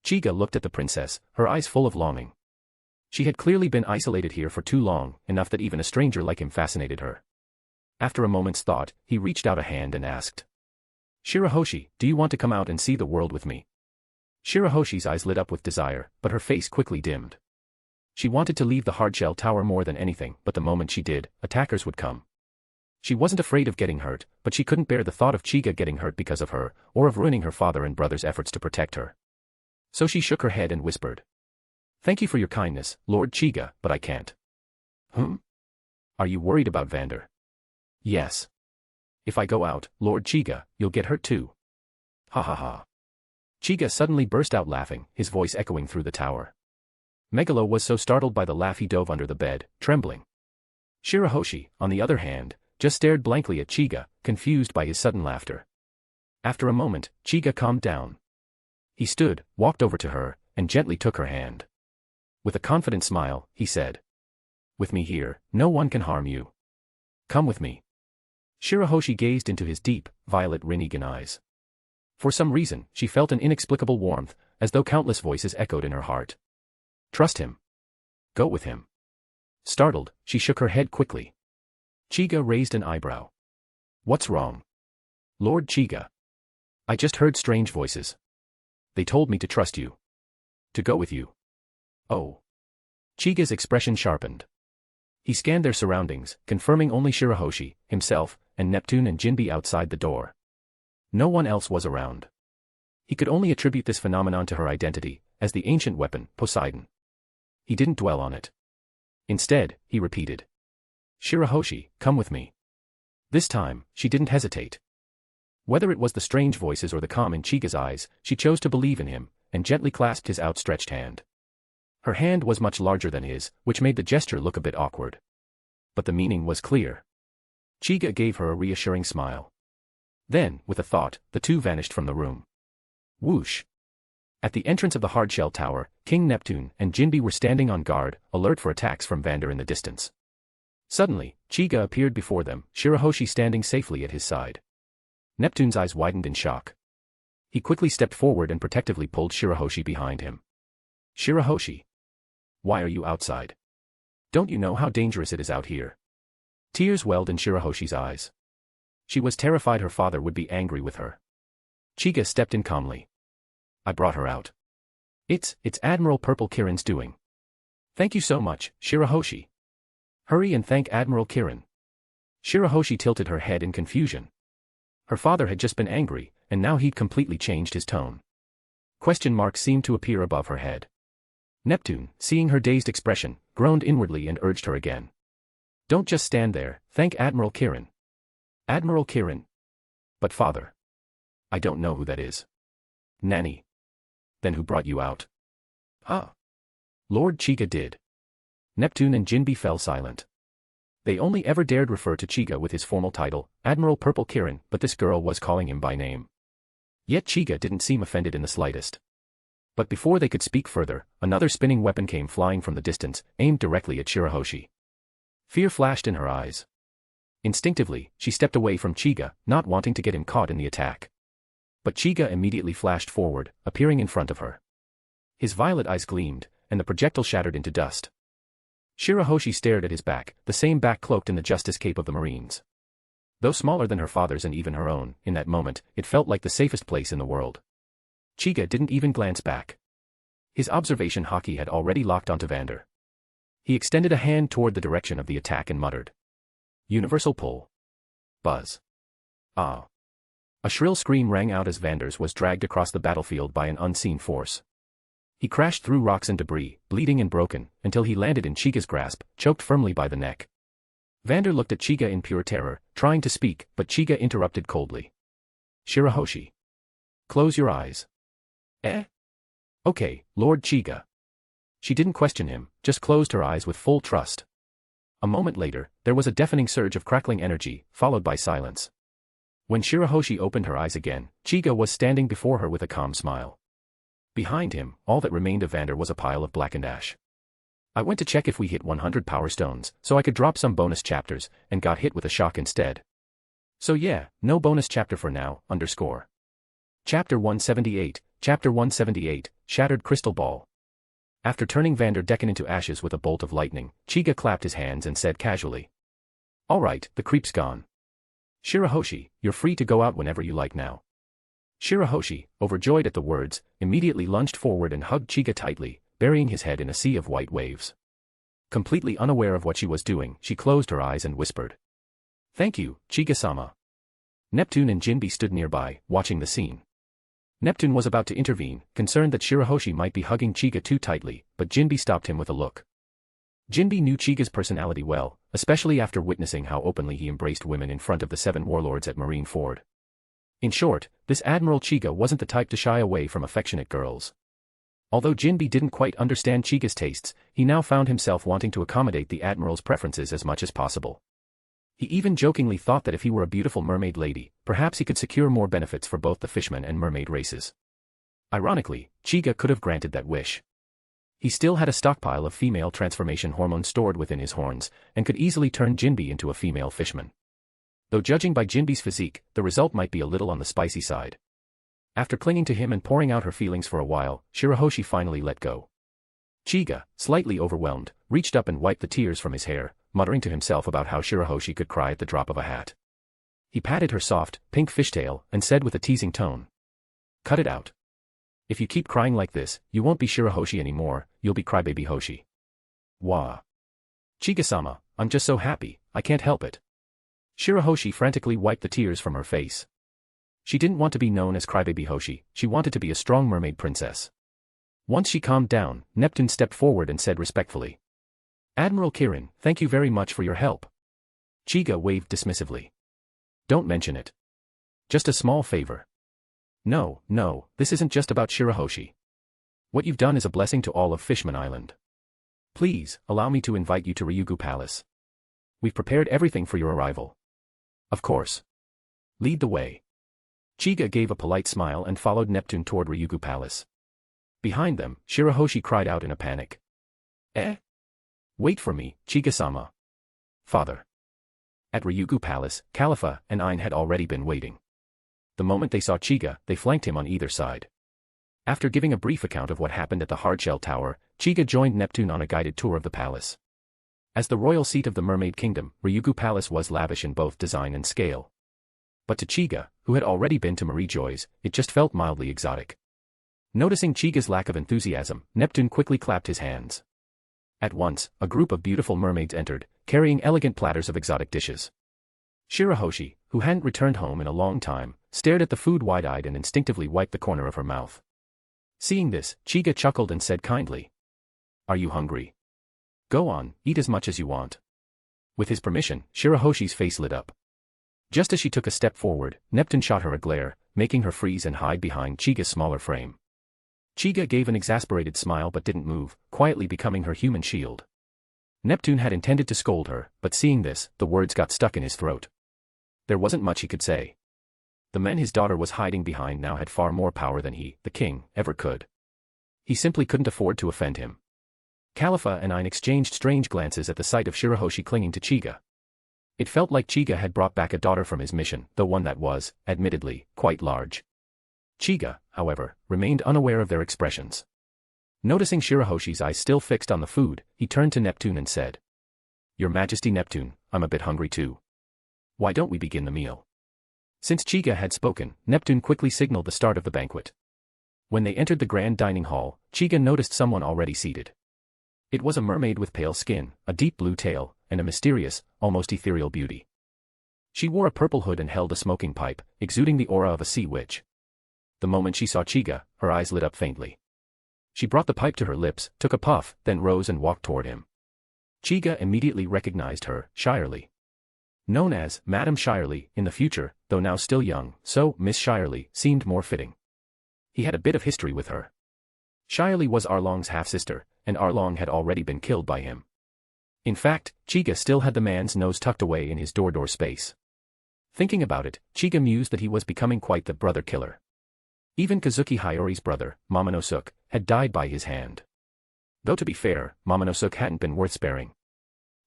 S3: Chiga looked at the princess, her eyes full of longing. She had clearly been isolated here for too long, enough that even a stranger like him fascinated her. After a moment's thought, he reached out a hand and asked. Shirahoshi, do you want to come out and see the world with me? Shirahoshi's eyes lit up with desire, but her face quickly dimmed. She wanted to leave the hardshell tower more than anything, but the moment she did, attackers would come. She wasn't afraid of getting hurt, but she couldn't bear the thought of Chiga getting hurt because of her, or of ruining her father and brother's efforts to protect her. So she shook her head and whispered. Thank you for your kindness, Lord Chiga, but I can't. Are you worried about Vander? Yes. If I go out, Lord Chiga, you'll get hurt too. Ha ha ha. Chiga suddenly burst out laughing, his voice echoing through the tower. Megalo was so startled by the laugh he dove under the bed, trembling. Shirahoshi, on the other hand, just stared blankly at Chiga, confused by his sudden laughter. After a moment, Chiga calmed down. He stood, walked over to her, and gently took her hand. With a confident smile, he said. With me here, no one can harm you. Come with me. Shirahoshi gazed into his deep, violet Rinnegan eyes. For some reason, she felt an inexplicable warmth, as though countless voices echoed in her heart. Trust him. Go with him. Startled, she shook her head quickly. Chiga raised an eyebrow. What's wrong? Lord Chiga. I just heard strange voices. They told me to trust you. To go with you. Oh. Chiga's expression sharpened. He scanned their surroundings, confirming only Shirahoshi, himself, and Neptune and Jinbe outside the door. No one else was around. He could only attribute this phenomenon to her identity, as the ancient weapon, Poseidon. He didn't dwell on it. Instead, he repeated. Shirahoshi, come with me. This time, she didn't hesitate. Whether it was the strange voices or the calm in Chiga's eyes, she chose to believe in him, and gently clasped his outstretched hand. Her hand was much larger than his, which made the gesture look a bit awkward. But the meaning was clear. Chiga gave her a reassuring smile. Then, with a thought, the two vanished from the room. Whoosh! At the entrance of the hardshell tower, King Neptune and Jinbe were standing on guard, alert for attacks from Vander in the distance. Suddenly, Chiga appeared before them, Shirahoshi standing safely at his side. Neptune's eyes widened in shock. He quickly stepped forward and protectively pulled Shirahoshi behind him. Shirahoshi. Why are you outside? Don't you know how dangerous it is out here? Tears welled in Shirahoshi's eyes. She was terrified her father would be angry with her. Chica stepped in calmly. I brought her out. It's Admiral Purple Kirin's doing. Thank you so much, Shirahoshi. Hurry and thank Admiral Kirin. Shirahoshi tilted her head in confusion. Her father had just been angry, and now he'd completely changed his tone. Question marks seemed to appear above her head. Neptune, seeing her dazed expression, groaned inwardly and urged her again. Don't just stand there, thank Admiral Kirin. Admiral Kirin? But father. I don't know who that is. Nanny. Then who brought you out? Ah. Lord Chica did. Neptune and Jinbe fell silent. They only ever dared refer to Chica with his formal title, Admiral Purple Kirin, but this girl was calling him by name. Yet Chica didn't seem offended in the slightest. But before they could speak further, another spinning weapon came flying from the distance, aimed directly at Shirahoshi. Fear flashed in her eyes. Instinctively, she stepped away from Chica, not wanting to get him caught in the attack. But Chica immediately flashed forward, appearing in front of her. His violet eyes gleamed, and the projectile shattered into dust. Shirahoshi stared at his back, the same back cloaked in the justice cape of the Marines. Though smaller than her father's and even her own, in that moment, it felt like the safest place in the world. Chica didn't even glance back. His observation hockey had already locked onto Vander. He extended a hand toward the direction of the attack and muttered. Universal pull. Buzz. Ah. A shrill scream rang out as Vander's was dragged across the battlefield by an unseen force. He crashed through rocks and debris, bleeding and broken, until he landed in Chica's grasp, choked firmly by the neck. Vander looked at Chica in pure terror, trying to speak, but Chica interrupted coldly. Shirahoshi. Close your eyes. Eh? Okay, Lord Chica. She didn't question him, just closed her eyes with full trust. A moment later, there was a deafening surge of crackling energy, followed by silence. When Shirahoshi opened her eyes again, Chica was standing before her with a calm smile. Behind him, all that remained of Vander was a pile of blackened ash. I went to check if we hit 100 power stones, so I could drop some bonus chapters, and got hit with a shock instead. So yeah, no bonus chapter for now, underscore. Chapter 178, Chapter 178, Shattered Crystal Ball. After turning Vander Decken into ashes with a bolt of lightning, Chica clapped his hands and said casually. Alright, the creep's gone. Shirahoshi, you're free to go out whenever you like now. Shirahoshi, overjoyed at the words, immediately lunged forward and hugged Chica tightly, burying his head in a sea of white waves. Completely unaware of what she was doing, she closed her eyes and whispered. Thank you, Chica-sama. Neptune and Jinbe stood nearby, watching the scene. Neptune was about to intervene, concerned that Shirahoshi might be hugging Chica too tightly, but Jinbe stopped him with a look. Jinbe knew Chica's personality well, especially after witnessing how openly he embraced women in front of the 7 warlords at Marine Ford. In short, this Admiral Chica wasn't the type to shy away from affectionate girls. Although Jinbe didn't quite understand Chica's tastes, he now found himself wanting to accommodate the Admiral's preferences as much as possible. He even jokingly thought that if he were a beautiful mermaid lady, perhaps he could secure more benefits for both the Fishman and mermaid races. Ironically, Chica could have granted that wish. He still had a stockpile of female transformation hormones stored within his horns, and could easily turn Jinbe into a female Fishman. Though judging by Jinbe's physique, the result might be a little on the spicy side. After clinging to him and pouring out her feelings for a while, Shirahoshi finally let go. Chica, slightly overwhelmed, reached up and wiped the tears from his hair, muttering to himself about how Shirahoshi could cry at the drop of a hat. He patted her soft, pink fishtail, and said with a teasing tone. Cut it out. If you keep crying like this, you won't be Shirahoshi anymore, you'll be Crybaby Hoshi. Wah. Chica-sama, I'm just so happy, I can't help it. Shirahoshi frantically wiped the tears from her face. She didn't want to be known as Crybaby Hoshi, she wanted to be a strong mermaid princess. Once she calmed down, Neptune stepped forward and said respectfully. Admiral Kirin, thank you very much for your help. Chica waved dismissively. Don't mention it. Just a small favor. No, this isn't just about Shirahoshi. What you've done is a blessing to all of Fishman Island. Please, allow me to invite you to Ryugu Palace. We've prepared everything for your arrival. Of course. Lead the way. Chica gave a polite smile and followed Neptune toward Ryugu Palace. Behind them, Shirahoshi cried out in a panic. Eh? Wait for me, Chica-sama. Father. At Ryugu Palace, Khalifa and Ain had already been waiting. The moment they saw Chica, they flanked him on either side. After giving a brief account of what happened at the Hardshell Tower, Chiga joined Neptune on a guided tour of the palace. As the royal seat of the Mermaid Kingdom, Ryugu Palace was lavish in both design and scale. But to Chiga, who had already been to Marie Joy's, it just felt mildly exotic. Noticing Chiga's lack of enthusiasm, Neptune quickly clapped his hands. At once, a group of beautiful mermaids entered, carrying elegant platters of exotic dishes. Shirahoshi, who hadn't returned home in a long time, stared at the food wide-eyed and instinctively wiped the corner of her mouth. Seeing this, Chiga chuckled and said kindly, "Are you hungry? Go on, eat as much as you want." With his permission, Shirahoshi's face lit up. Just as she took a step forward, Neptune shot her a glare, making her freeze and hide behind Chiga's smaller frame. Chiga gave an exasperated smile but didn't move, quietly becoming her human shield. Neptune had intended to scold her, but seeing this, the words got stuck in his throat. There wasn't much he could say. The men his daughter was hiding behind now had far more power than he, the king, ever could. He simply couldn't afford to offend him. Khalifa and Ain exchanged strange glances at the sight of Shirahoshi clinging to Chiga. It felt like Chiga had brought back a daughter from his mission, though one that was, admittedly, quite large. Chiga, however, remained unaware of their expressions. Noticing Shirahoshi's eyes still fixed on the food, he turned to Neptune and said, "Your Majesty Neptune, I'm a bit hungry too. Why don't we begin the meal?" Since Chiga had spoken, Neptune quickly signaled the start of the banquet. When they entered the grand dining hall, Chiga noticed someone already seated. It was a mermaid with pale skin, a deep blue tail, and a mysterious, almost ethereal beauty. She wore a purple hood and held a smoking pipe, exuding the aura of a sea witch. The moment she saw Chiga, her eyes lit up faintly. She brought the pipe to her lips, took a puff, then rose and walked toward him. Chiga immediately recognized her, Shirley. Known as Madame Shirley in the future, though now still young, so Miss Shirley seemed more fitting. He had a bit of history with her. Shirley was Arlong's half-sister, and Arlong had already been killed by him. In fact, Chiga still had the man's nose tucked away in his door space. Thinking about it, Chiga mused that he was becoming quite the brother killer. Even Kazuki Hiyori's brother, Momonosuke, had died by his hand. Though to be fair, Momonosuke hadn't been worth sparing.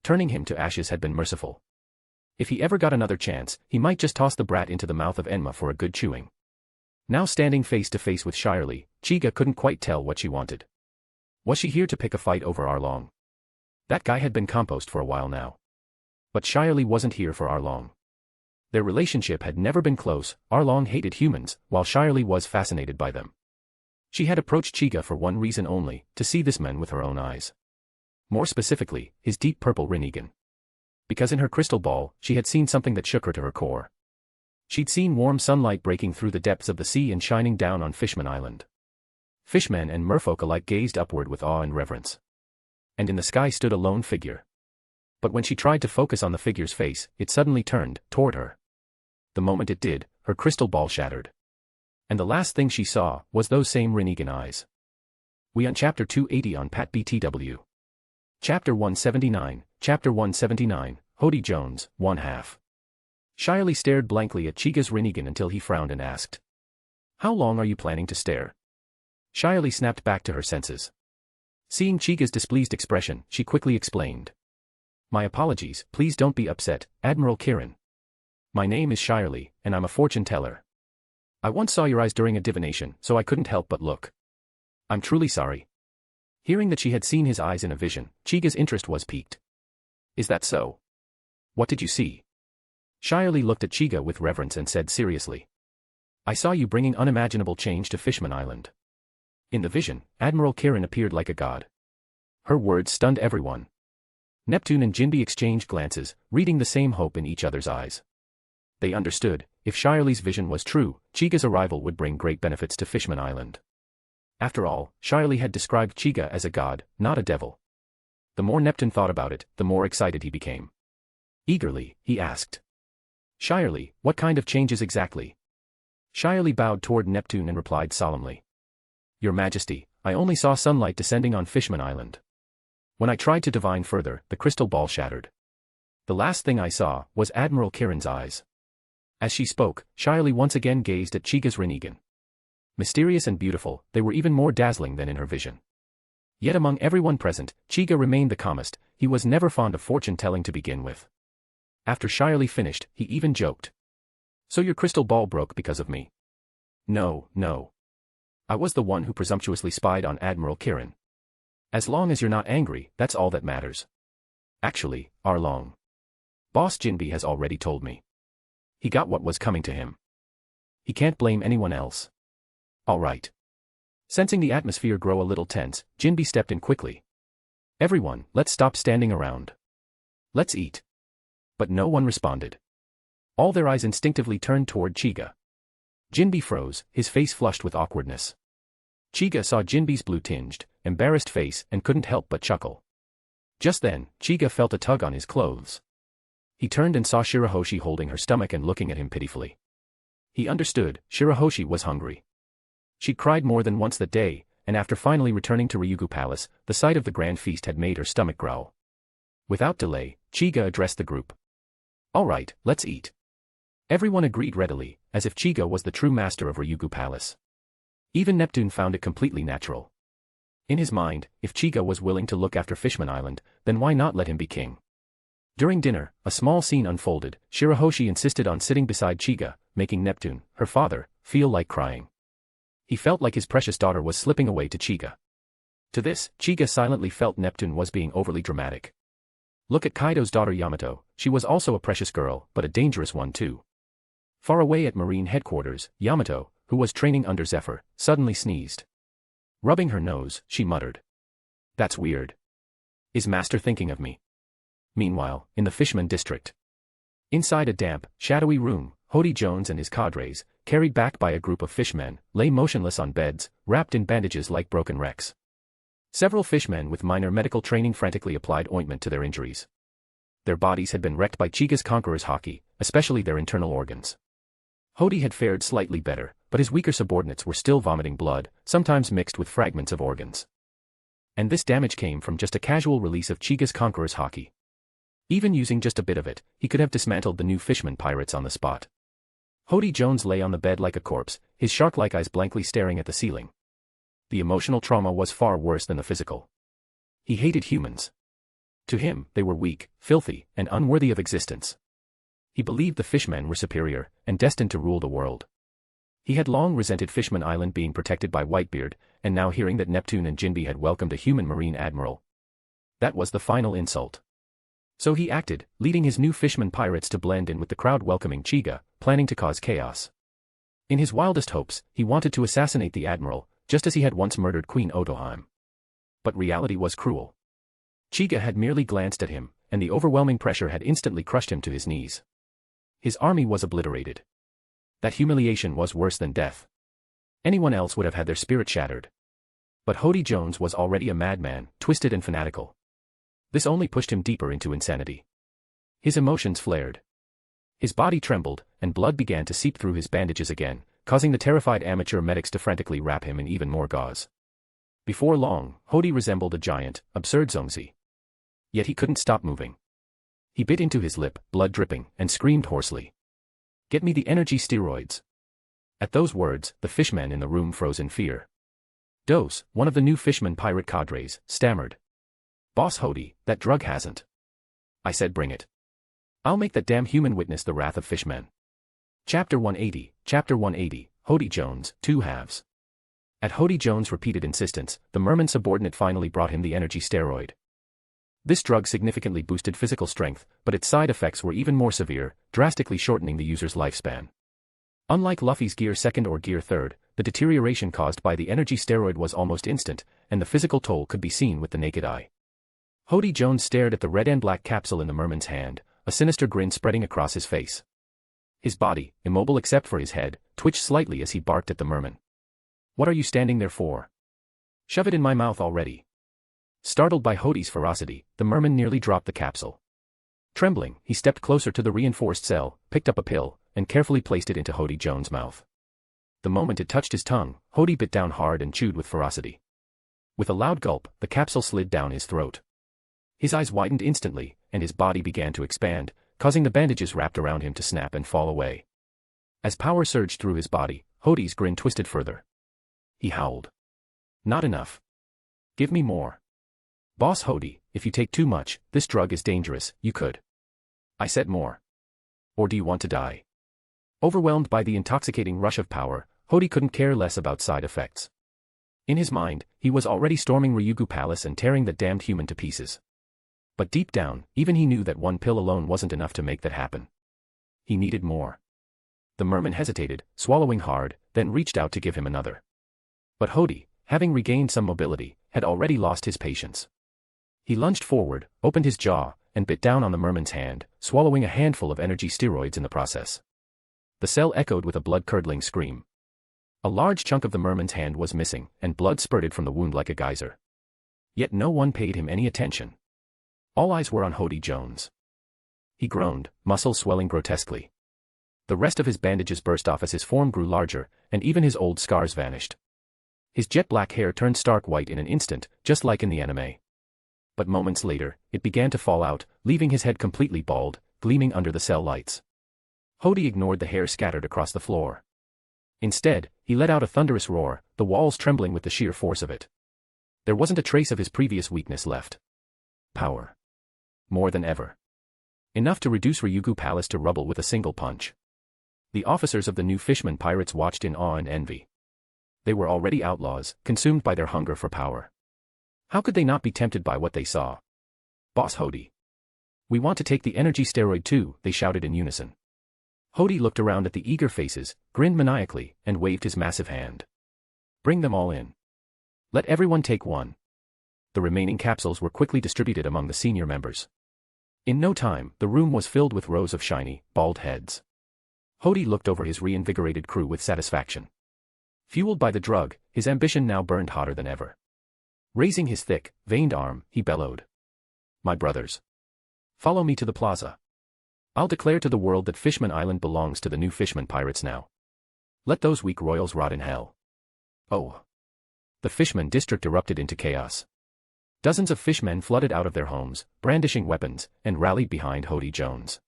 S3: Turning him to ashes had been merciful. If he ever got another chance, he might just toss the brat into the mouth of Enma for a good chewing. Now standing face to face with Shirley, Chiga couldn't quite tell what she wanted. Was she here to pick a fight over Arlong? That guy had been compost for a while now. But Shirley wasn't here for Arlong. Their relationship had never been close. Arlong hated humans, while Shirley was fascinated by them. She had approached Chiga for one reason only, to see this man with her own eyes. More specifically, his deep purple Rinnegan. Because in her crystal ball, she had seen something that shook her to her core. She'd seen warm sunlight breaking through the depths of the sea and shining down on Fishman Island. Fishmen and merfolk alike gazed upward with awe and reverence. And in the sky stood a lone figure. But when she tried to focus on the figure's face, it suddenly turned toward her. The moment it did, her crystal ball shattered. And the last thing she saw was those same Rinnegan eyes. We on Chapter 280 on Pat BTW. Chapter 179, Hody Jones, 1/2. Shirley stared blankly at Chiga's Rinnegan until he frowned and asked, "How long are you planning to stare?" Shirley snapped back to her senses. Seeing Chiga's displeased expression, she quickly explained. "My apologies, please don't be upset, Admiral Kirin. My name is Shirley, and I'm a fortune teller. I once saw your eyes during a divination, so I couldn't help but look. I'm truly sorry." Hearing that she had seen his eyes in a vision, Chiga's interest was piqued. "Is that so? What did you see?" Shirley looked at Chiga with reverence and said seriously, "I saw you bringing unimaginable change to Fishman Island." In the vision, Admiral Kirin appeared like a god. Her words stunned everyone. Neptune and Jinbe exchanged glances, reading the same hope in each other's eyes. They understood, if Shirley's vision was true, Chiga's arrival would bring great benefits to Fishman Island. After all, Shirley had described Chiga as a god, not a devil. The more Neptune thought about it, the more excited he became. Eagerly, he asked, "Shirley, what kind of changes exactly?" Shirley bowed toward Neptune and replied solemnly, "Your Majesty, I only saw sunlight descending on Fishman Island. When I tried to divine further, the crystal ball shattered. The last thing I saw was Admiral Kirin's eyes." As she spoke, Shirley once again gazed at Chiga's Rinnegan. Mysterious and beautiful, they were even more dazzling than in her vision. Yet among everyone present, Chiga remained the calmest. He was never fond of fortune-telling to begin with. After Shirley finished, he even joked, "So your crystal ball broke because of me?" No. I was the one who presumptuously spied on Admiral Kirin. As long as you're not angry, that's all that matters. Actually, Arlong. Boss Jinbe has already told me. He got what was coming to him. He can't blame anyone else. All right. Sensing the atmosphere grow a little tense, Jinbe stepped in quickly. Everyone, let's stop standing around. Let's eat. But no one responded. All their eyes instinctively turned toward Chiga. Jinbe froze, his face flushed with awkwardness. Chiga saw Jinbe's blue-tinged, embarrassed face and couldn't help but chuckle. Just then, Chiga felt a tug on his clothes. He turned and saw Shirahoshi holding her stomach and looking at him pitifully. He understood, Shirahoshi was hungry. She'd cried more than once that day, and after finally returning to Ryugu Palace, the sight of the grand feast had made her stomach growl. Without delay, Chiga addressed the group. All right, let's eat. Everyone agreed readily, as if Chiga was the true master of Ryugu Palace. Even Neptune found it completely natural. In his mind, if Chiga was willing to look after Fishman Island, then why not let him be king? During dinner, a small scene unfolded. Shirahoshi insisted on sitting beside Chiga, making Neptune, her father, feel like crying. He felt like his precious daughter was slipping away to Chiga. To this, Chiga silently felt Neptune was being overly dramatic. Look at Kaido's daughter Yamato, she was also a precious girl, but a dangerous one too. Far away at Marine headquarters, Yamato, who was training under Zephyr, suddenly sneezed. Rubbing her nose, she muttered. That's weird. Is Master thinking of me? Meanwhile, in the Fishman district. Inside a damp, shadowy room, Hody Jones and his cadres, carried back by a group of fishmen, lay motionless on beds, wrapped in bandages like broken wrecks. Several fishmen with minor medical training frantically applied ointment to their injuries. Their bodies had been wrecked by Chiga's conqueror's haki, especially their internal organs. Hody had fared slightly better, but his weaker subordinates were still vomiting blood, sometimes mixed with fragments of organs. And this damage came from just a casual release of Chiga's conqueror's haki. Even using just a bit of it, he could have dismantled the new Fishman pirates on the spot. Hody Jones lay on the bed like a corpse, his shark-like eyes blankly staring at the ceiling. The emotional trauma was far worse than the physical. He hated humans. To him, they were weak, filthy, and unworthy of existence. He believed the fishmen were superior, and destined to rule the world. He had long resented Fishman Island being protected by Whitebeard, and now hearing that Neptune and Jinbe had welcomed a human marine admiral. That was the final insult. So he acted, leading his new Fishman pirates to blend in with the crowd welcoming Chiga, planning to cause chaos. In his wildest hopes, he wanted to assassinate the admiral, just as he had once murdered Queen Otohime. But reality was cruel. Chiga had merely glanced at him, and the overwhelming pressure had instantly crushed him to his knees. His army was obliterated. That humiliation was worse than death. Anyone else would have had their spirit shattered. But Hody Jones was already a madman, twisted and fanatical. This only pushed him deeper into insanity. His emotions flared. His body trembled, and blood began to seep through his bandages again, causing the terrified amateur medics to frantically wrap him in even more gauze. Before long, Hody resembled a giant, absurd Zongzi. Yet he couldn't stop moving. He bit into his lip, blood dripping, and screamed hoarsely. Get me the energy steroids. At those words, the fishmen in the room froze in fear. Dose, one of the new Fishman pirate cadres, stammered. Boss Hody, that drug hasn't. I said bring it. I'll make that damn human witness the wrath of Fishman. Chapter 180, Hody Jones, 2 halves. At Hody Jones' repeated insistence, the merman subordinate finally brought him the energy steroid. This drug significantly boosted physical strength, but its side effects were even more severe, drastically shortening the user's lifespan. Unlike Luffy's Gear 2nd or Gear 3rd, the deterioration caused by the energy steroid was almost instant, and the physical toll could be seen with the naked eye. Hody Jones stared at the red and black capsule in the merman's hand, a sinister grin spreading across his face. His body, immobile except for his head, twitched slightly as he barked at the merman. What are you standing there for? Shove it in my mouth already. Startled by Hody's ferocity, the merman nearly dropped the capsule. Trembling, he stepped closer to the reinforced cell, picked up a pill, and carefully placed it into Hody Jones' mouth. The moment it touched his tongue, Hody bit down hard and chewed with ferocity. With a loud gulp, the capsule slid down his throat. His eyes widened instantly, and his body began to expand, causing the bandages wrapped around him to snap and fall away. As power surged through his body, Hody's grin twisted further. He howled. Not enough. Give me more. Boss Hody, if you take too much, this drug is dangerous, you could. I said more. Or do you want to die? Overwhelmed by the intoxicating rush of power, Hody couldn't care less about side effects. In his mind, he was already storming Ryugu Palace and tearing that damned human to pieces. But deep down, even he knew that one pill alone wasn't enough to make that happen. He needed more. The merman hesitated, swallowing hard, then reached out to give him another. But Hody, having regained some mobility, had already lost his patience. He lunged forward, opened his jaw, and bit down on the merman's hand, swallowing a handful of energy steroids in the process. The cell echoed with a blood-curdling scream. A large chunk of the merman's hand was missing, and blood spurted from the wound like a geyser. Yet no one paid him any attention. All eyes were on Hody Jones. He groaned, muscles swelling grotesquely. The rest of his bandages burst off as his form grew larger, and even his old scars vanished. His jet-black hair turned stark white in an instant, just like in the anime. But moments later, it began to fall out, leaving his head completely bald, gleaming under the cell lights. Hody ignored the hair scattered across the floor. Instead, he let out a thunderous roar, the walls trembling with the sheer force of it. There wasn't a trace of his previous weakness left. Power. More than ever. Enough to reduce Ryugu Palace to rubble with a single punch. The officers of the new Fishman pirates watched in awe and envy. They were already outlaws, consumed by their hunger for power. How could they not be tempted by what they saw? Boss Hody. We want to take the energy steroid too, they shouted in unison. Hody looked around at the eager faces, grinned maniacally, and waved his massive hand. Bring them all in. Let everyone take one. The remaining capsules were quickly distributed among the senior members. In no time, the room was filled with rows of shiny, bald heads. Hody looked over his reinvigorated crew with satisfaction. Fueled by the drug, his ambition now burned hotter than ever. Raising his thick, veined arm, he bellowed. My brothers. Follow me to the plaza. I'll declare to the world that Fishman Island belongs to the new Fishman pirates now. Let those weak royals rot in hell. Oh. The Fishman district erupted into chaos. Dozens of fishmen flooded out of their homes, brandishing weapons, and rallied behind Hody Jones.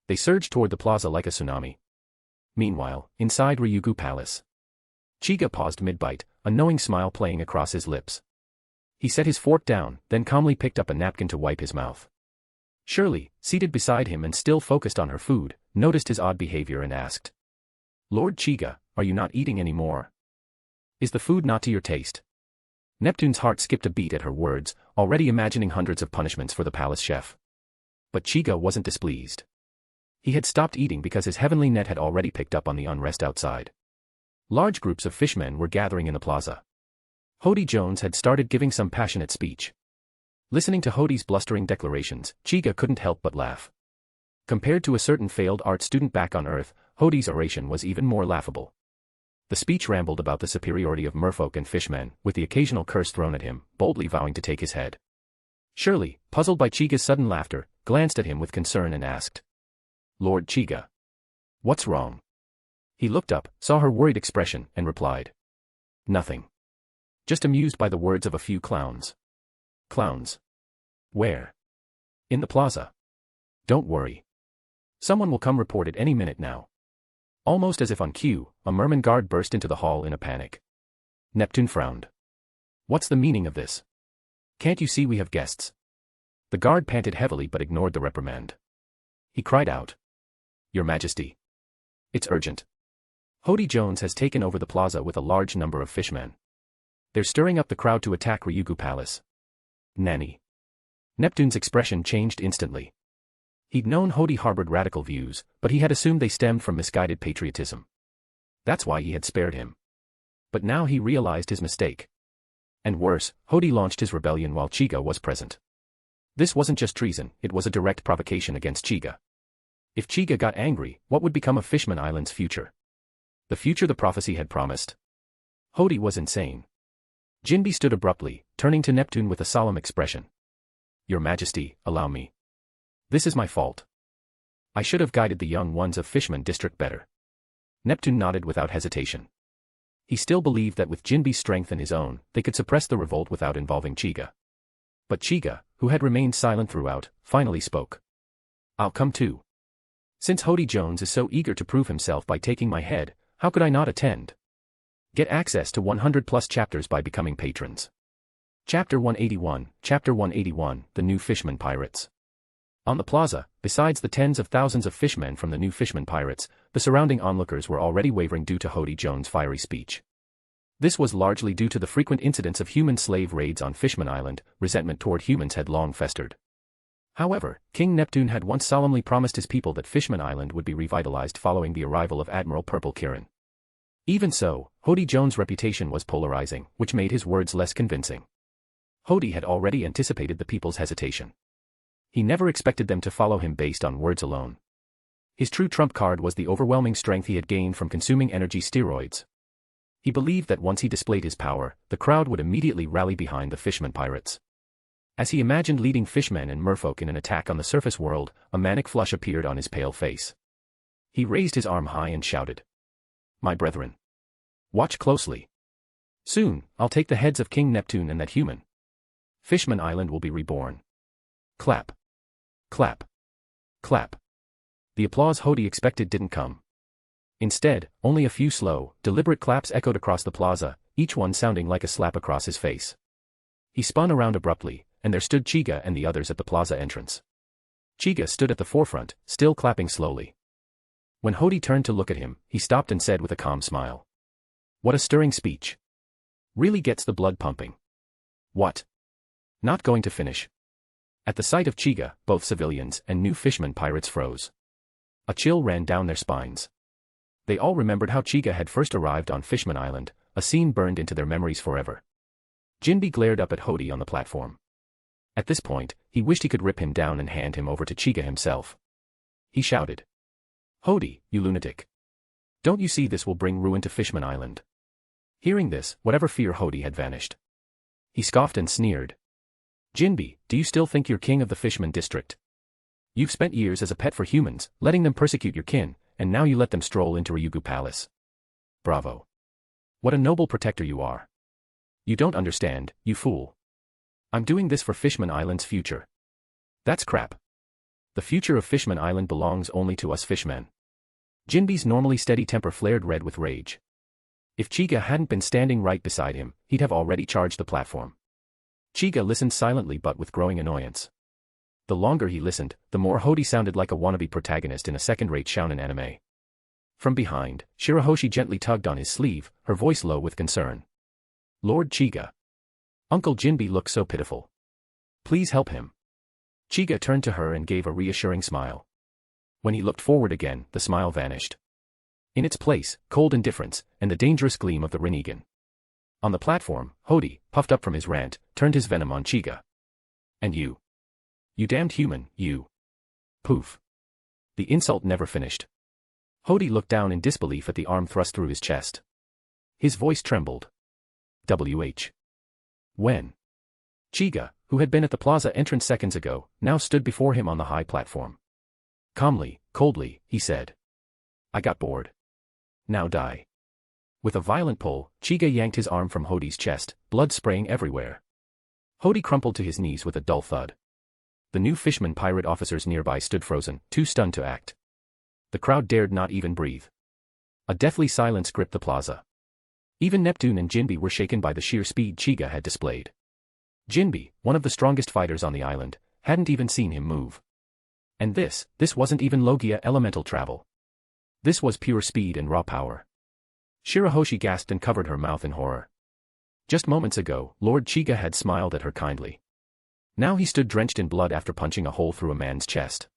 S3: They surged toward the plaza like a tsunami. Meanwhile, inside Ryugu Palace. Chiga paused mid-bite, a knowing smile playing across his lips. He set his fork down, then calmly picked up a napkin to wipe his mouth. Shirley, seated beside him and still focused on her food, noticed his odd behavior and asked. Lord Chiga, are you not eating any more? Is the food not to your taste? Neptune's heart skipped a beat at her words, already imagining hundreds of punishments for the palace chef. But Chiga wasn't displeased. He had stopped eating because his heavenly net had already picked up on the unrest outside. Large groups of fishmen were gathering in the plaza. Hody Jones had started giving some passionate speech. Listening to Hody's blustering declarations, Chiga couldn't help but laugh. Compared to a certain failed art student back on Earth, Hody's oration was even more laughable. The speech rambled about the superiority of merfolk and fishmen, with the occasional curse thrown at him, boldly vowing to take his head. Shirley, puzzled by Chiga's sudden laughter, glanced at him with concern and asked. Lord Chiga. What's wrong? He looked up, saw her worried expression, and replied. Nothing. Just amused by the words of a few clowns. Clowns? Where? In the plaza. Don't worry. Someone will come report it any minute now. Almost as if on cue, a merman guard burst into the hall in a panic. Neptune frowned. What's the meaning of this? Can't you see we have guests? The guard panted heavily but ignored the reprimand. He cried out. Your Majesty. It's urgent. Hody Jones has taken over the plaza with a large number of fishmen. They're stirring up the crowd to attack Ryugu Palace. Nanny. Neptune's expression changed instantly. He'd known Hody harbored radical views, but he had assumed they stemmed from misguided patriotism. That's why he had spared him. But now he realized his mistake. And worse, Hody launched his rebellion while Chiga was present. This wasn't just treason, it was a direct provocation against Chiga. If Chiga got angry, what would become of Fishman Island's future? The future the prophecy had promised. Hody was insane. Jinbe stood abruptly, turning to Neptune with a solemn expression. Your Majesty, allow me. This is my fault. I should have guided the young ones of Fishman District better. Neptune nodded without hesitation. He still believed that with Jinbe's strength and his own, they could suppress the revolt without involving Chiga. But Chiga, who had remained silent throughout, finally spoke. I'll come too. Since Hody Jones is so eager to prove himself by taking my head, how could I not attend? Get access to 100+ chapters by becoming patrons. Chapter 181, The New Fishman Pirates. On the plaza, besides the tens of thousands of fishmen from the new Fishman Pirates, the surrounding onlookers were already wavering due to Hody Jones' fiery speech. This was largely due to the frequent incidents of human slave raids on Fishman Island. Resentment toward humans had long festered. However, King Neptune had once solemnly promised his people that Fishman Island would be revitalized following the arrival of Admiral Purple Kirin. Even so, Hody Jones' reputation was polarizing, which made his words less convincing. Hody had already anticipated the people's hesitation. He never expected them to follow him based on words alone. His true trump card was the overwhelming strength he had gained from consuming energy steroids. He believed that once he displayed his power, the crowd would immediately rally behind the Fishman pirates. As he imagined leading fishmen and merfolk in an attack on the surface world, a manic flush appeared on his pale face. He raised his arm high and shouted, "My brethren, watch closely. Soon, I'll take the heads of King Neptune and that human. Fishman Island will be reborn." Clap. Clap. Clap. The applause Hody expected didn't come. Instead, only a few slow, deliberate claps echoed across the plaza, each one sounding like a slap across his face. He spun around abruptly, and there stood Chiga and the others at the plaza entrance. Chiga stood at the forefront, still clapping slowly. When Hody turned to look at him, he stopped and said with a calm smile, "What a stirring speech. Really gets the blood pumping. What? Not going to finish?" At the sight of Chiga, both civilians and new Fishman pirates froze. A chill ran down their spines. They all remembered how Chiga had first arrived on Fishman Island, a scene burned into their memories forever. Jinbe glared up at Hody on the platform. At this point, he wished he could rip him down and hand him over to Chiga himself. He shouted, "Hody, you lunatic. Don't you see this will bring ruin to Fishman Island?" Hearing this, whatever fear Hody had vanished. He scoffed and sneered. "Jinbe, do you still think you're king of the Fishman district? You've spent years as a pet for humans, letting them persecute your kin, and now you let them stroll into Ryugu Palace. Bravo. What a noble protector you are. You don't understand, you fool. I'm doing this for Fishman Island's future." "That's crap. The future of Fishman Island belongs only to us fishmen." Jinbe's normally steady temper flared red with rage. If Chiga hadn't been standing right beside him, he'd have already charged the platform. Chiga listened silently but with growing annoyance. The longer he listened, the more Hody sounded like a wannabe protagonist in a second-rate shounen anime. From behind, Shirahoshi gently tugged on his sleeve, her voice low with concern. "Lord Chiga. Uncle Jinbe looks so pitiful. Please help him." Chiga turned to her and gave a reassuring smile. When he looked forward again, the smile vanished. In its place, cold indifference, and the dangerous gleam of the Rinnegan. On the platform, Hody, puffed up from his rant, turned his venom on Chiga. "And you. You damned human, you." Poof. The insult never finished. Hody looked down in disbelief at the arm thrust through his chest. His voice trembled. "WH. When?" Chiga, who had been at the plaza entrance seconds ago, now stood before him on the high platform. Calmly, coldly, he said, "I got bored. Now die." With a violent pull, Chiga yanked his arm from Hody's chest, blood spraying everywhere. Hody crumpled to his knees with a dull thud. The new Fishman pirate officers nearby stood frozen, too stunned to act. The crowd dared not even breathe. A deathly silence gripped the plaza. Even Neptune and Jinbe were shaken by the sheer speed Chiga had displayed. Jinbe, one of the strongest fighters on the island, hadn't even seen him move. And this wasn't even Logia elemental travel. This was pure speed and raw power. Shirahoshi gasped and covered her mouth in horror. Just moments ago, Lord Chiga had smiled at her kindly. Now he stood drenched in blood after punching a hole through a man's chest.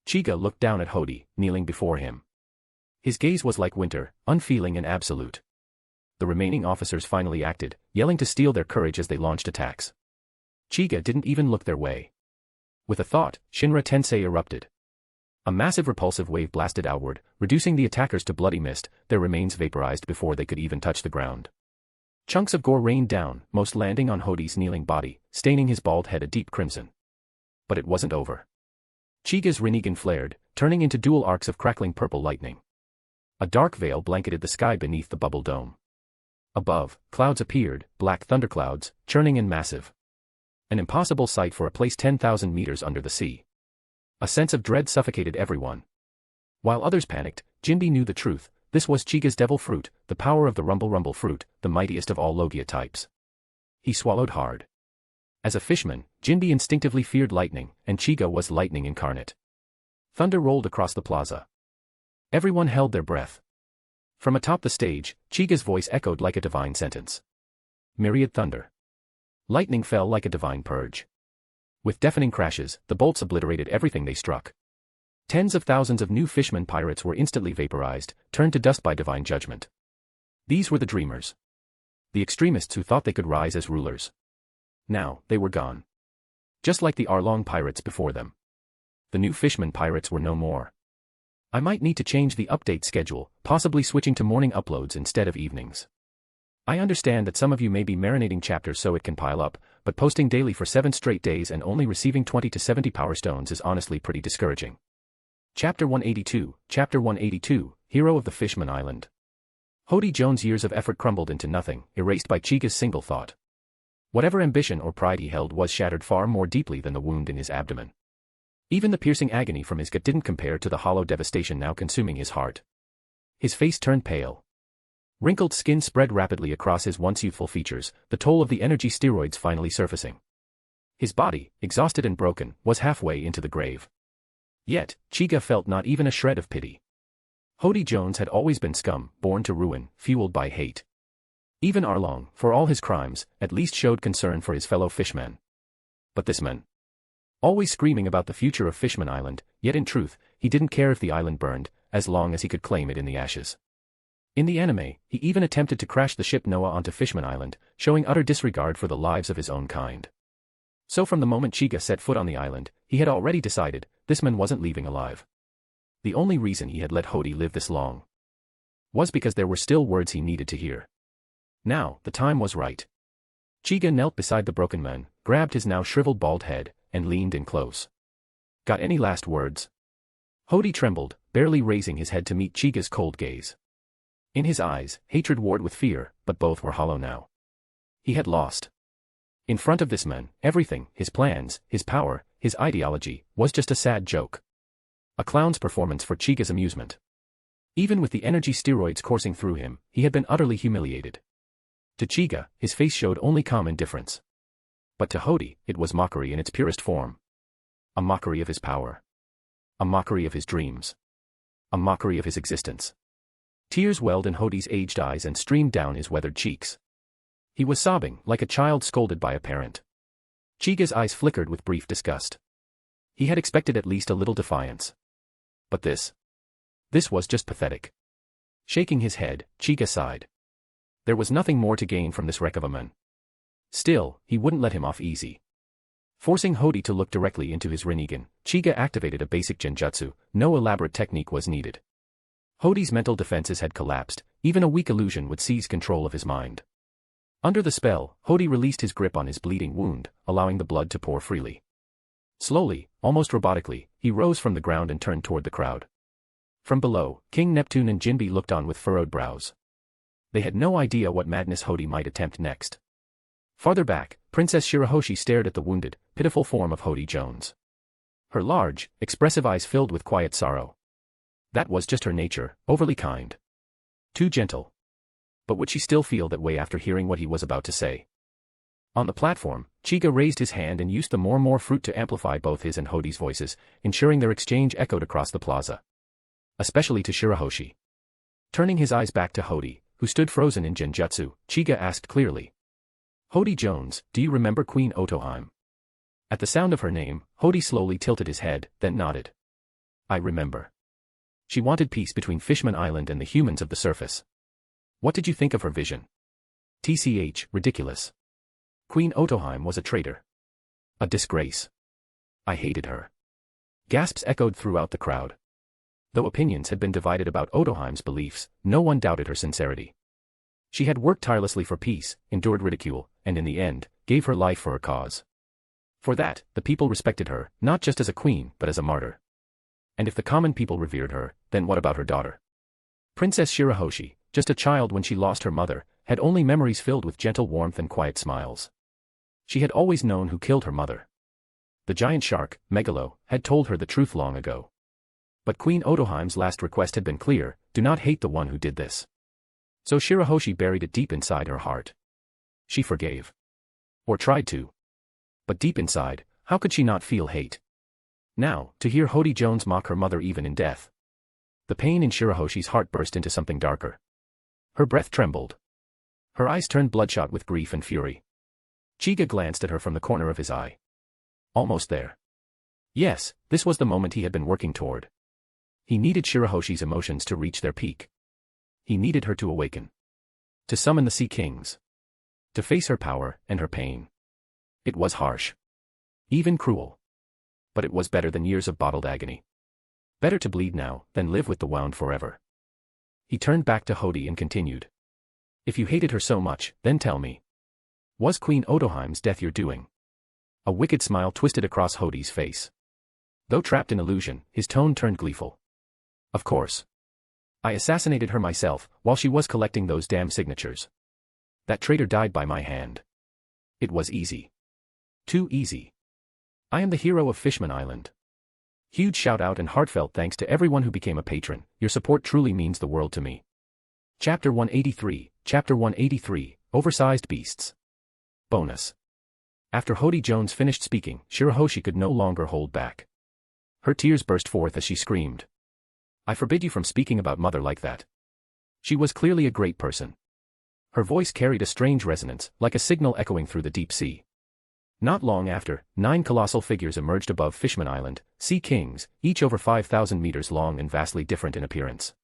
S3: Chiga looked down at Hody, kneeling before him. His gaze was like winter, unfeeling and absolute. The remaining officers finally acted, yelling to steel their courage as they launched attacks. Chiga didn't even look their way. With a thought, Shinra Tensei erupted. A massive repulsive wave blasted outward, reducing the attackers to bloody mist, their remains vaporized before they could even touch the ground. Chunks of gore rained down, most landing on Hody's kneeling body, staining his bald head a deep crimson. But it wasn't over. Chiga's Rinnegan flared, turning into dual arcs of crackling purple lightning. A dark veil blanketed the sky beneath the bubble dome. Above, clouds appeared, black thunderclouds, churning and massive. An impossible sight for a place 10,000 meters under the sea. A sense of dread suffocated everyone. While others panicked, Jinbe knew the truth. This was Chiga's devil fruit, the power of the rumble fruit, the mightiest of all Logia types. He swallowed hard. As a fishman, Jinbe instinctively feared lightning, and Chiga was lightning incarnate. Thunder rolled across the plaza. Everyone held their breath. From atop the stage, Chiga's voice echoed like a divine sentence. Myriad thunder. Lightning fell like a divine purge. With deafening crashes, the bolts obliterated everything they struck. Tens of thousands of new Fishman pirates were instantly vaporized, turned to dust by divine judgment. These were the dreamers. The extremists who thought they could rise as rulers. Now, they were gone. Just like the Arlong pirates before them. The new Fishman pirates were no more. I might need to change the update schedule, possibly switching to morning uploads instead of evenings. I understand that some of you may be marinating chapters so it can pile up, but posting daily for 7 straight days and only receiving 20 to 70 power stones is honestly pretty discouraging. Chapter 182, Chapter 182, Hero of the Fishman Island. Hody Jones' years of effort crumbled into nothing, erased by Chiga's single thought. Whatever ambition or pride he held was shattered far more deeply than the wound in his abdomen. Even the piercing agony from his gut didn't compare to the hollow devastation now consuming his heart. His face turned pale. Wrinkled skin spread rapidly across his once youthful features, the toll of the energy steroids finally surfacing. His body, exhausted and broken, was halfway into the grave. Yet, Chiga felt not even a shred of pity. Hody Jones had always been scum, born to ruin, fueled by hate. Even Arlong, for all his crimes, at least showed concern for his fellow fishmen. But this man. Always screaming about the future of Fishman Island, yet in truth, he didn't care if the island burned, as long as he could claim it in the ashes. In the anime, he even attempted to crash the ship Noah onto Fishman Island, showing utter disregard for the lives of his own kind. So from the moment Chiga set foot on the island, he had already decided, this man wasn't leaving alive. The only reason he had let Hody live this long was because there were still words he needed to hear. Now, the time was right. Chiga knelt beside the broken man, grabbed his now shriveled bald head, and leaned in close. Got any last words? Hody trembled, barely raising his head to meet Chiga's cold gaze. In his eyes, hatred warred with fear, but both were hollow now. He had lost. In front of this man, everything, his plans, his power, his ideology, was just a sad joke. A clown's performance for Chiga's amusement. Even with the energy steroids coursing through him, he had been utterly humiliated. To Chiga, his face showed only calm indifference. But to Hody, it was mockery in its purest form. A mockery of his power. A mockery of his dreams. A mockery of his existence. Tears welled in Hody's aged eyes and streamed down his weathered cheeks. He was sobbing, like a child scolded by a parent. Chiga's eyes flickered with brief disgust. He had expected at least a little defiance. But this was just pathetic. Shaking his head, Chiga sighed. There was nothing more to gain from this wreck of a man. Still, he wouldn't let him off easy. Forcing Hody to look directly into his Rinnegan, Chiga activated a basic genjutsu. No elaborate technique was needed. Hody's mental defenses had collapsed, even a weak illusion would seize control of his mind. Under the spell, Hody released his grip on his bleeding wound, allowing the blood to pour freely. Slowly, almost robotically, he rose from the ground and turned toward the crowd. From below, King Neptune and Jinbe looked on with furrowed brows. They had no idea what madness Hody might attempt next. Farther back, Princess Shirahoshi stared at the wounded, pitiful form of Hody Jones. Her large, expressive eyes filled with quiet sorrow. That was just her nature, overly kind. Too gentle. But would she still feel that way after hearing what he was about to say? On the platform, Chiga raised his hand and used the more fruit to amplify both his and Hody's voices, ensuring their exchange echoed across the plaza. Especially to Shirahoshi. Turning his eyes back to Hody, who stood frozen in genjutsu, Chiga asked clearly. Hody Jones, do you remember Queen Otoheim? At the sound of her name, Hody slowly tilted his head, then nodded. I remember. She wanted peace between Fishman Island and the humans of the surface. What did you think of her vision? TCH, ridiculous. Queen Otoheim was a traitor. A disgrace. I hated her. Gasps echoed throughout the crowd. Though opinions had been divided about Otoheim's beliefs, no one doubted her sincerity. She had worked tirelessly for peace, endured ridicule, and in the end, gave her life for her cause. For that, the people respected her, not just as a queen, but as a martyr. And if the common people revered her, then what about her daughter? Princess Shirahoshi, just a child when she lost her mother, had only memories filled with gentle warmth and quiet smiles. She had always known who killed her mother. The giant shark, Megalo, had told her the truth long ago. But Queen Otoheim's last request had been clear, do not hate the one who did this. So Shirahoshi buried it deep inside her heart. She forgave. Or tried to. But deep inside, how could she not feel hate? Now, to hear Hody Jones mock her mother even in death. The pain in Shirahoshi's heart burst into something darker. Her breath trembled. Her eyes turned bloodshot with grief and fury. Chiga glanced at her from the corner of his eye. Almost there. Yes, this was the moment he had been working toward. He needed Shirahoshi's emotions to reach their peak. He needed her to awaken. To summon the Sea Kings. To face her power and her pain. It was harsh. Even cruel. But it was better than years of bottled agony. Better to bleed now than live with the wound forever. He turned back to Hody and continued. If you hated her so much, then tell me. Was Queen Otoheim's death your doing? A wicked smile twisted across Hody's face. Though trapped in illusion, his tone turned gleeful. Of course. I assassinated her myself while she was collecting those damn signatures. That traitor died by my hand. It was easy. Too easy. I am the hero of Fishman Island. Huge shout out and heartfelt thanks to everyone who became a patron. Your support truly means the world to me. Chapter 183, Chapter 183, Oversized Beasts. Bonus. After Hody Jones finished speaking, Shirahoshi could no longer hold back. Her tears burst forth as she screamed. I forbid you from speaking about mother like that. She was clearly a great person. Her voice carried a strange resonance, like a signal echoing through the deep sea. Not long after, 9 colossal figures emerged above Fishman Island, Sea Kings, each over 5,000 meters long and vastly different in appearance.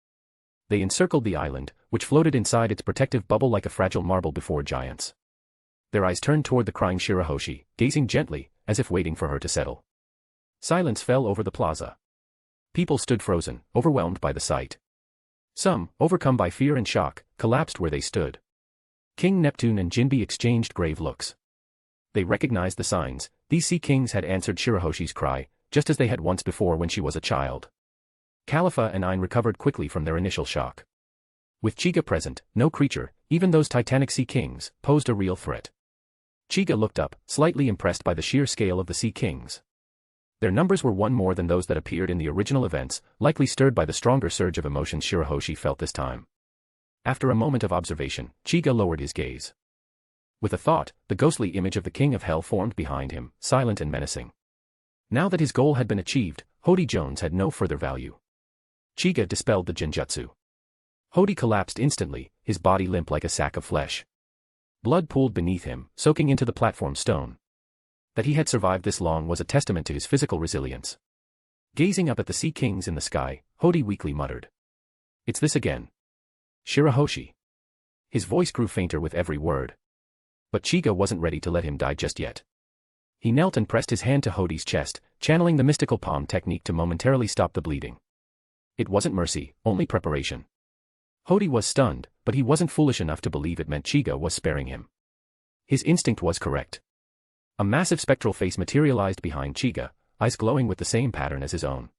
S3: They encircled the island, which floated inside its protective bubble like a fragile marble before giants. Their eyes turned toward the crying Shirahoshi, gazing gently, as if waiting for her to settle. Silence fell over the plaza. People stood frozen, overwhelmed by the sight. Some, overcome by fear and shock, collapsed where they stood. King Neptune and Jinbe exchanged grave looks. They recognized the signs. These Sea Kings had answered Shirahoshi's cry, just as they had once before when she was a child. Khalifa and Ain recovered quickly from their initial shock. With Chiga present, no creature, even those titanic Sea Kings, posed a real threat. Chiga looked up, slightly impressed by the sheer scale of the Sea Kings. Their numbers were one more than those that appeared in the original events, likely stirred by the stronger surge of emotions Shirahoshi felt this time. After a moment of observation, Chiga lowered his gaze. With a thought, the ghostly image of the King of Hell formed behind him, silent and menacing. Now that his goal had been achieved, Hody Jones had no further value. Chiga dispelled the genjutsu. Hody collapsed instantly, his body limp like a sack of flesh. Blood pooled beneath him, soaking into the platform stone. That he had survived this long was a testament to his physical resilience. Gazing up at the Sea Kings in the sky, Hody weakly muttered. It's this again. Shirahoshi. His voice grew fainter with every word. But Chiga wasn't ready to let him die just yet. He knelt and pressed his hand to Hody's chest, channeling the mystical palm technique to momentarily stop the bleeding. It wasn't mercy, only preparation. Hody was stunned, but he wasn't foolish enough to believe it meant Chiga was sparing him. His instinct was correct. A massive spectral face materialized behind Chiga, eyes glowing with the same pattern as his own.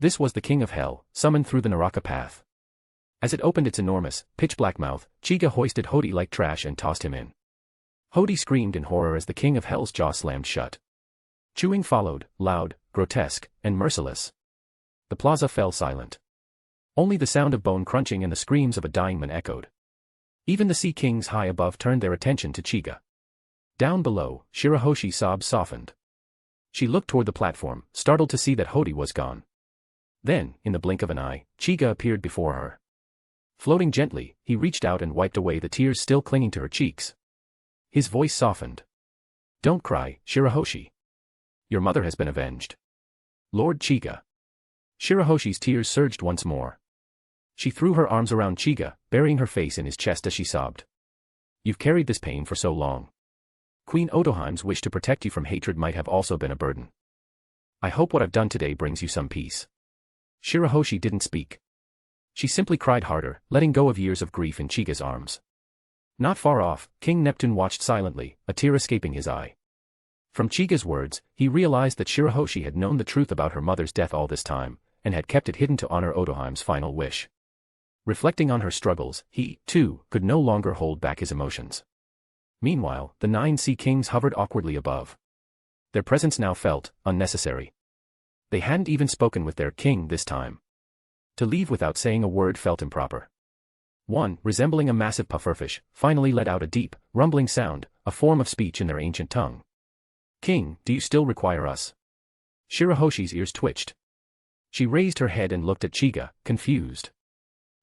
S3: This was the King of Hell, summoned through the Naraka path. As it opened its enormous, pitch-black mouth, Chiga hoisted Hody like trash and tossed him in. Hody screamed in horror as the King of Hell's jaw slammed shut. Chewing followed, loud, grotesque, and merciless. The plaza fell silent. Only the sound of bone crunching and the screams of a dying man echoed. Even the Sea Kings high above turned their attention to Chiga. Down below, Shirahoshi's sobs softened. She looked toward the platform, startled to see that Hody was gone. Then, in the blink of an eye, Chiga appeared before her. Floating gently, he reached out and wiped away the tears still clinging to her cheeks. His voice softened. Don't cry, Shirahoshi. Your mother has been avenged. Lord Chiga. Shirahoshi's tears surged once more. She threw her arms around Chiga, burying her face in his chest as she sobbed. You've carried this pain for so long. Queen Otoheim's wish to protect you from hatred might have also been a burden. I hope what I've done today brings you some peace. Shirahoshi didn't speak. She simply cried harder, letting go of years of grief in Chiga's arms. Not far off, King Neptune watched silently, a tear escaping his eye. From Chiga's words, he realized that Shirahoshi had known the truth about her mother's death all this time, and had kept it hidden to honor Otoheim's final wish. Reflecting on her struggles, he, too, could no longer hold back his emotions. Meanwhile, the 9 Sea Kings hovered awkwardly above. Their presence now felt unnecessary. They hadn't even spoken with their king this time. To leave without saying a word felt improper. One, resembling a massive pufferfish, finally let out a deep, rumbling sound, a form of speech in their ancient tongue. King, do you still require us? Shirahoshi's ears twitched. She raised her head and looked at Chiga, confused.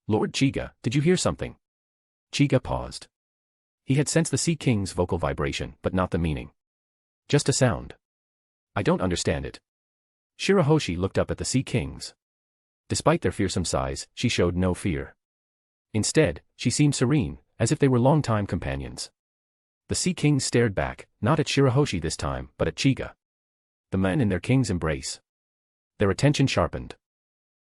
S3: Lord Chiga, did you hear something? Chiga paused. He had sensed the Sea King's vocal vibration, but not the meaning. Just a sound. I don't understand it. Shirahoshi looked up at the Sea Kings. Despite their fearsome size, she showed no fear. Instead, she seemed serene, as if they were long-time companions. The Sea Kings stared back, not at Shirahoshi this time, but at Chiga. The men in their king's embrace. Their attention sharpened.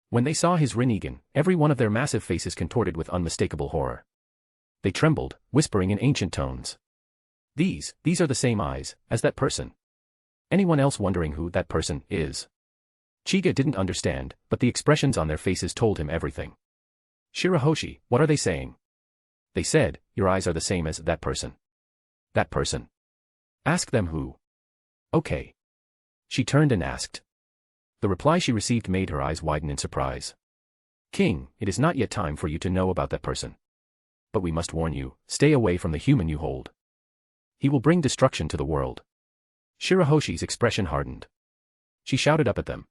S3: When they saw his Rinnegan, every one of their massive faces contorted with unmistakable horror. They trembled, whispering in ancient tones. These are the same eyes as that person. Anyone else wondering who that person is? Chiga didn't understand, but the expressions on their faces told him everything. Shirahoshi, what are they saying? They said, your eyes are the same as that person. That person. Ask them who. Okay. She turned and asked. The reply she received made her eyes widen in surprise. King, it is not yet time for you to know about that person. But we must warn you, stay away from the human you hold. He will bring destruction to the world. Shirahoshi's expression hardened. She shouted up at them.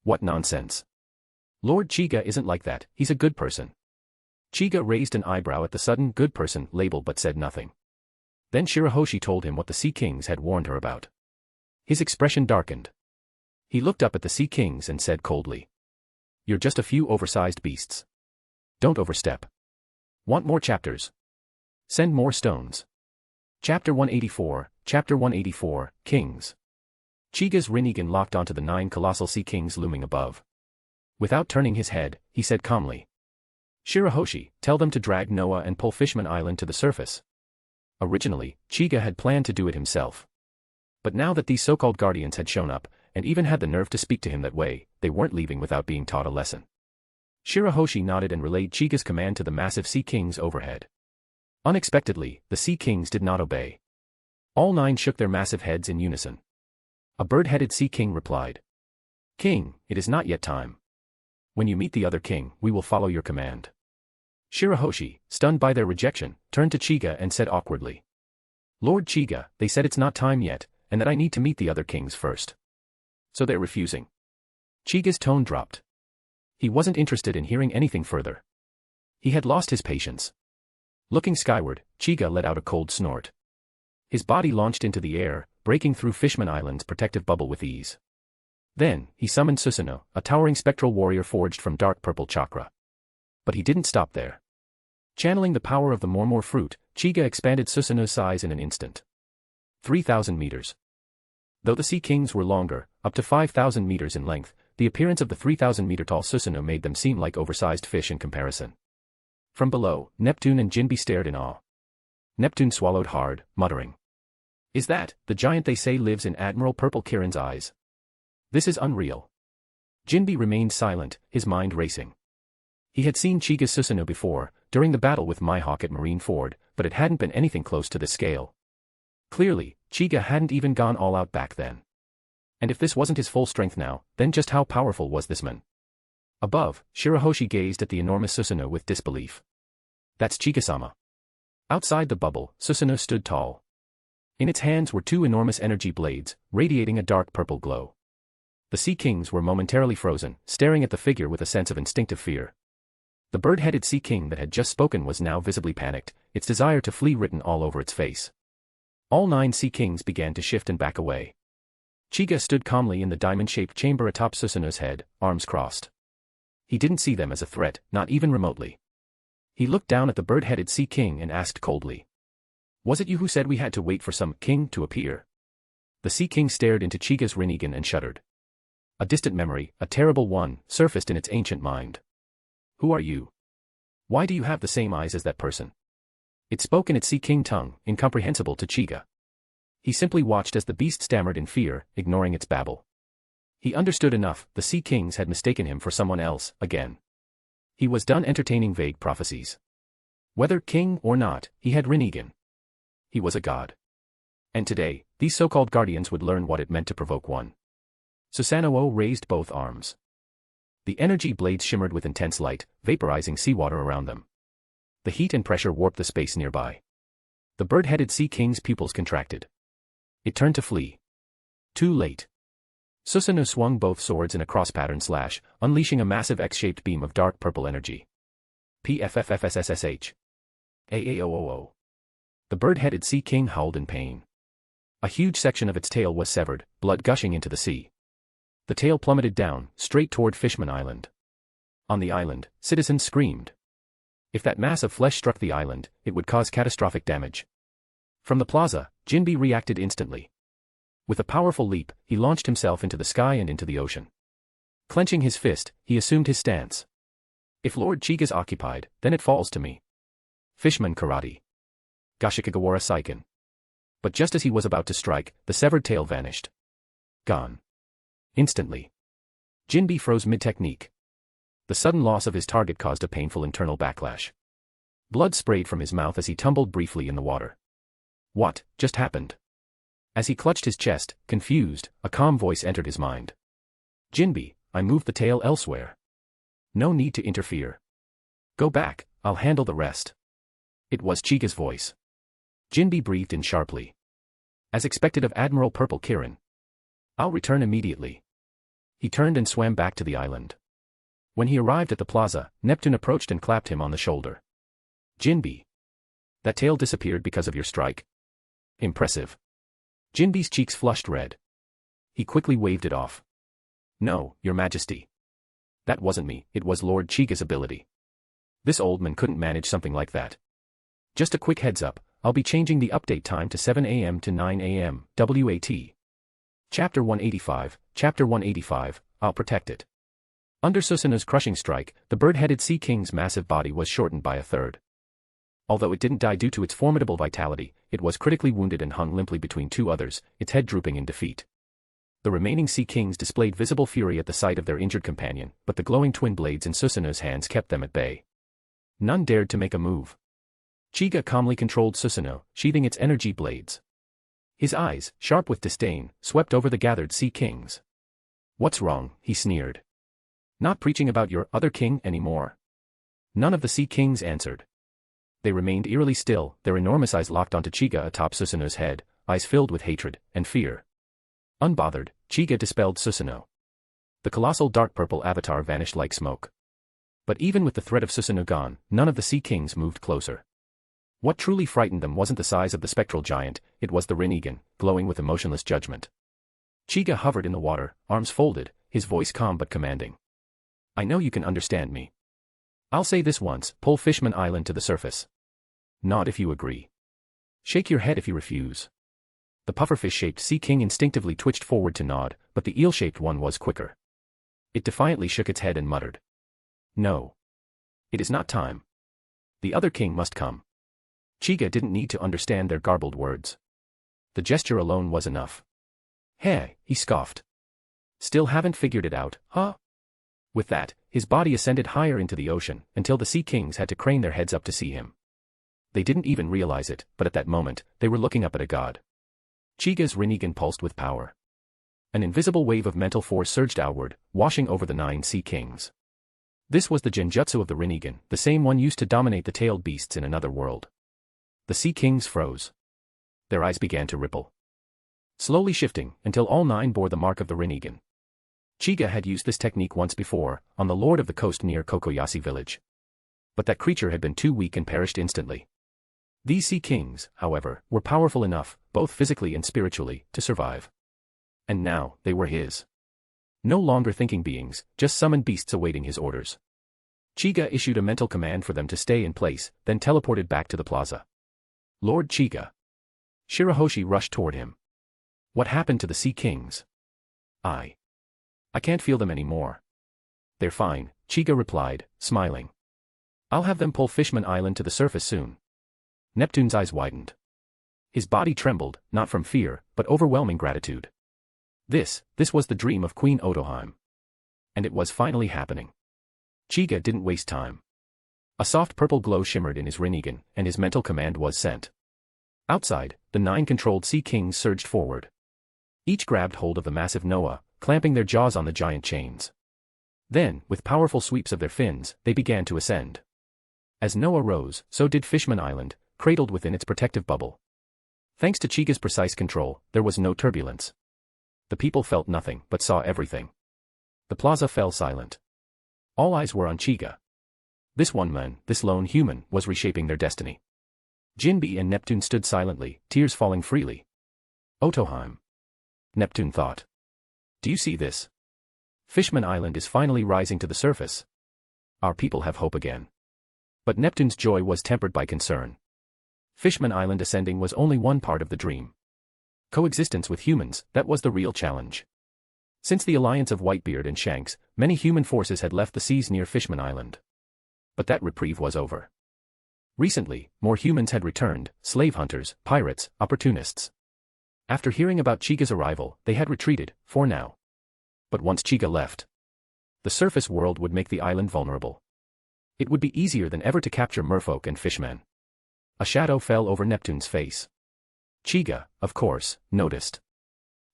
S3: What nonsense. Lord Chiga isn't like that, he's a good person. Chiga raised an eyebrow at the sudden good person label but said nothing. Then Shirahoshi told him what the Sea Kings had warned her about. His expression darkened. He looked up at the Sea Kings and said coldly. You're just a few oversized beasts. Don't overstep. Want more chapters? Send more stones. Chapter 184, Kings. Chiga's Rinnegan locked onto the 9 colossal Sea Kings looming above. Without turning his head, he said calmly. Shirahoshi, tell them to drag Noah and pull Fishman Island to the surface. Originally, Chiga had planned to do it himself. But now that these so-called guardians had shown up, and even had the nerve to speak to him that way, they weren't leaving without being taught a lesson. Shirahoshi nodded and relayed Chiga's command to the massive Sea Kings overhead. Unexpectedly, the Sea Kings did not obey. All 9 shook their massive heads in unison. A bird-headed Sea King replied. King, it is not yet time. When you meet the other king, we will follow your command. Shirahoshi, stunned by their rejection, turned to Chiga and said awkwardly. Lord Chiga, they said it's not time yet, and that I need to meet the other kings first. So they're refusing. Chiga's tone dropped. He wasn't interested in hearing anything further. He had lost his patience. Looking skyward, Chiga let out a cold snort. His body launched into the air, breaking through Fishman Island's protective bubble with ease. Then, he summoned Susanoo, a towering spectral warrior forged from dark purple chakra. But he didn't stop there. Channeling the power of the Mormor fruit, Chiga expanded Susanoo's size in an instant. 3,000 meters. Though the Sea Kings were longer, up to 5,000 meters in length, the appearance of the 3,000-meter-tall Susanoo made them seem like oversized fish in comparison. From below, Neptune and Jinbe stared in awe. Neptune swallowed hard, muttering. Is that the giant they say lives in Admiral Purple Kirin's eyes? This is unreal. Jinbe remained silent, his mind racing. He had seen Chiga's Susanoo before, during the battle with Mihawk at Marineford, but it hadn't been anything close to this scale. Clearly, Chiga hadn't even gone all out back then. And if this wasn't his full strength now, then just how powerful was this man? Above, Shirahoshi gazed at the enormous Susanoo with disbelief. That's Chiga-sama. Outside the bubble, Susanoo stood tall. In its hands were 2 enormous energy blades, radiating a dark purple glow. The Sea Kings were momentarily frozen, staring at the figure with a sense of instinctive fear. The bird-headed Sea King that had just spoken was now visibly panicked, its desire to flee written all over its face. All 9 Sea Kings began to shift and back away. Chiga stood calmly in the diamond-shaped chamber atop Susanoo's head, arms crossed. He didn't see them as a threat, not even remotely. He looked down at the bird-headed Sea King and asked coldly. Was it you who said we had to wait for some king to appear? The Sea King stared into Chiga's Rinnegan and shuddered. A distant memory, a terrible one, surfaced in its ancient mind. Who are you? Why do you have the same eyes as that person? It spoke in its Sea King tongue, incomprehensible to Chiga. He simply watched as the beast stammered in fear, ignoring its babble. He understood enough, the Sea Kings had mistaken him for someone else, again. He was done entertaining vague prophecies. Whether king or not, he had Rinnegan. He was a god. And today, these so-called guardians would learn what it meant to provoke one. Susanoo raised both arms. The energy blades shimmered with intense light, vaporizing seawater around them. The heat and pressure warped the space nearby. The bird-headed Sea King's pupils contracted. It turned to flee. Too late. Susanoo swung both swords in a cross-pattern slash, unleashing a massive X-shaped beam of dark purple energy. PFFFSSSH. Aooo. The bird-headed Sea King howled in pain. A huge section of its tail was severed, blood gushing into the sea. The tail plummeted down, straight toward Fishman Island. On the island, citizens screamed. If that mass of flesh struck the island, it would cause catastrophic damage. From the plaza, Jinbe reacted instantly. With a powerful leap, he launched himself into the sky and into the ocean. Clenching his fist, he assumed his stance. If Lord Chiga's occupied, then it falls to me. Fishman Karate. Gashikagawara Saiken. But just as he was about to strike, the severed tail vanished. Gone. Instantly. Jinbe froze mid-technique. The sudden loss of his target caused a painful internal backlash. Blood sprayed from his mouth as he tumbled briefly in the water. What just happened? As he clutched his chest, confused, a calm voice entered his mind. Jinbe, I moved the tail elsewhere. No need to interfere. Go back, I'll handle the rest. It was Chiga's voice. Jinbe breathed in sharply. As expected of Admiral Purple Kirin. I'll return immediately. He turned and swam back to the island. When he arrived at the plaza, Neptune approached and clapped him on the shoulder. Jinbe. That tail disappeared because of your strike. Impressive. Jinbe's cheeks flushed red. He quickly waved it off. No, Your Majesty. That wasn't me, it was Lord Chiga's ability. This old man couldn't manage something like that. Just a quick heads up, I'll be changing the update time to 7 AM to 9 AM, WAT. Chapter 185, I'll protect it. Under Susanoo's crushing strike, the bird-headed Sea King's massive body was shortened by a third. Although it didn't die due to its formidable vitality, it was critically wounded and hung limply between two others, its head drooping in defeat. The remaining Sea Kings displayed visible fury at the sight of their injured companion, but the glowing twin blades in Susanoo's hands kept them at bay. None dared to make a move. Chiga calmly controlled Susanoo, sheathing its energy blades. His eyes, sharp with disdain, swept over the gathered Sea Kings. What's wrong? He sneered. Not preaching about your other king anymore? None of the Sea Kings answered. They remained eerily still, their enormous eyes locked onto Chiga atop Susanoo's head, eyes filled with hatred and fear. Unbothered, Chiga dispelled Susanoo. The colossal dark purple avatar vanished like smoke. But even with the threat of Susanoo gone, none of the Sea Kings moved closer. What truly frightened them wasn't the size of the spectral giant, it was the Rinnegan, glowing with emotionless judgment. Chiga hovered in the water, arms folded, his voice calm but commanding. I know you can understand me. I'll say this once, pull Fishman Island to the surface. Nod if you agree. Shake your head if you refuse. The pufferfish-shaped Sea King instinctively twitched forward to nod, but the eel-shaped one was quicker. It defiantly shook its head and muttered. No. It is not time. The other king must come. Chiga didn't need to understand their garbled words. The gesture alone was enough. Hey, he scoffed. Still haven't figured it out, huh? With that, his body ascended higher into the ocean, until the Sea Kings had to crane their heads up to see him. They didn't even realize it, but at that moment, they were looking up at a god. Chiga's Rinnegan pulsed with power. An invisible wave of mental force surged outward, washing over the 9 Sea Kings. This was the genjutsu of the Rinnegan, the same one used to dominate the tailed beasts in another world. The Sea Kings froze. Their eyes began to ripple. Slowly shifting, until all 9 bore the mark of the Rinnegan. Chiga had used this technique once before, on the Lord of the Coast near Kokoyashi village. But that creature had been too weak and perished instantly. These Sea Kings, however, were powerful enough, both physically and spiritually, to survive. And now, they were his. No longer thinking beings, just summoned beasts awaiting his orders. Chiga issued a mental command for them to stay in place, then teleported back to the plaza. Lord Chiga. Shirahoshi rushed toward him. What happened to the Sea Kings? I can't feel them anymore. They're fine, Chiga replied, smiling. I'll have them pull Fishman Island to the surface soon. Neptune's eyes widened. His body trembled, not from fear, but overwhelming gratitude. This was the dream of Queen Otoheim. And it was finally happening. Chiga didn't waste time. A soft purple glow shimmered in his Rinnegan, and his mental command was sent. Outside, the 9 controlled Sea Kings surged forward. Each grabbed hold of the massive Noah, clamping their jaws on the giant chains. Then, with powerful sweeps of their fins, they began to ascend. As Noah rose, so did Fishman Island, cradled within its protective bubble. Thanks to Chiga's precise control, there was no turbulence. The people felt nothing, but saw everything. The plaza fell silent. All eyes were on Chiga. This one man, this lone human, was reshaping their destiny. Jinbe and Neptune stood silently, tears falling freely. Otoheim. Neptune thought. Do you see this? Fishman Island is finally rising to the surface. Our people have hope again. But Neptune's joy was tempered by concern. Fishman Island ascending was only one part of the dream. Coexistence with humans, that was the real challenge. Since the alliance of Whitebeard and Shanks, many human forces had left the seas near Fishman Island. But that reprieve was over. Recently, more humans had returned, slave hunters, pirates, opportunists. After hearing about Chiga's arrival, they had retreated, for now. But once Chiga left, the surface world would make the island vulnerable. It would be easier than ever to capture merfolk and fishmen. A shadow fell over Neptune's face. Chiga, of course, noticed.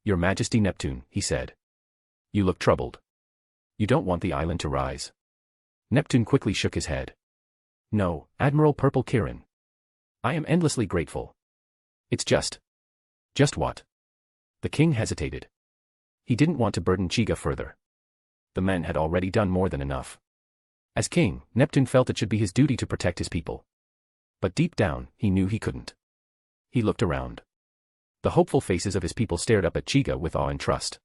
S3: Your Majesty Neptune, he said. You look troubled. You don't want the island to rise. Neptune quickly shook his head. No, Admiral Purple Kirin. I am endlessly grateful. It's just. Just what? The king hesitated. He didn't want to burden Chiga further. The men had already done more than enough. As king, Neptune felt it should be his duty to protect his people. But deep down, he knew he couldn't. He looked around. The hopeful faces of his people stared up at Chiga with awe and trust.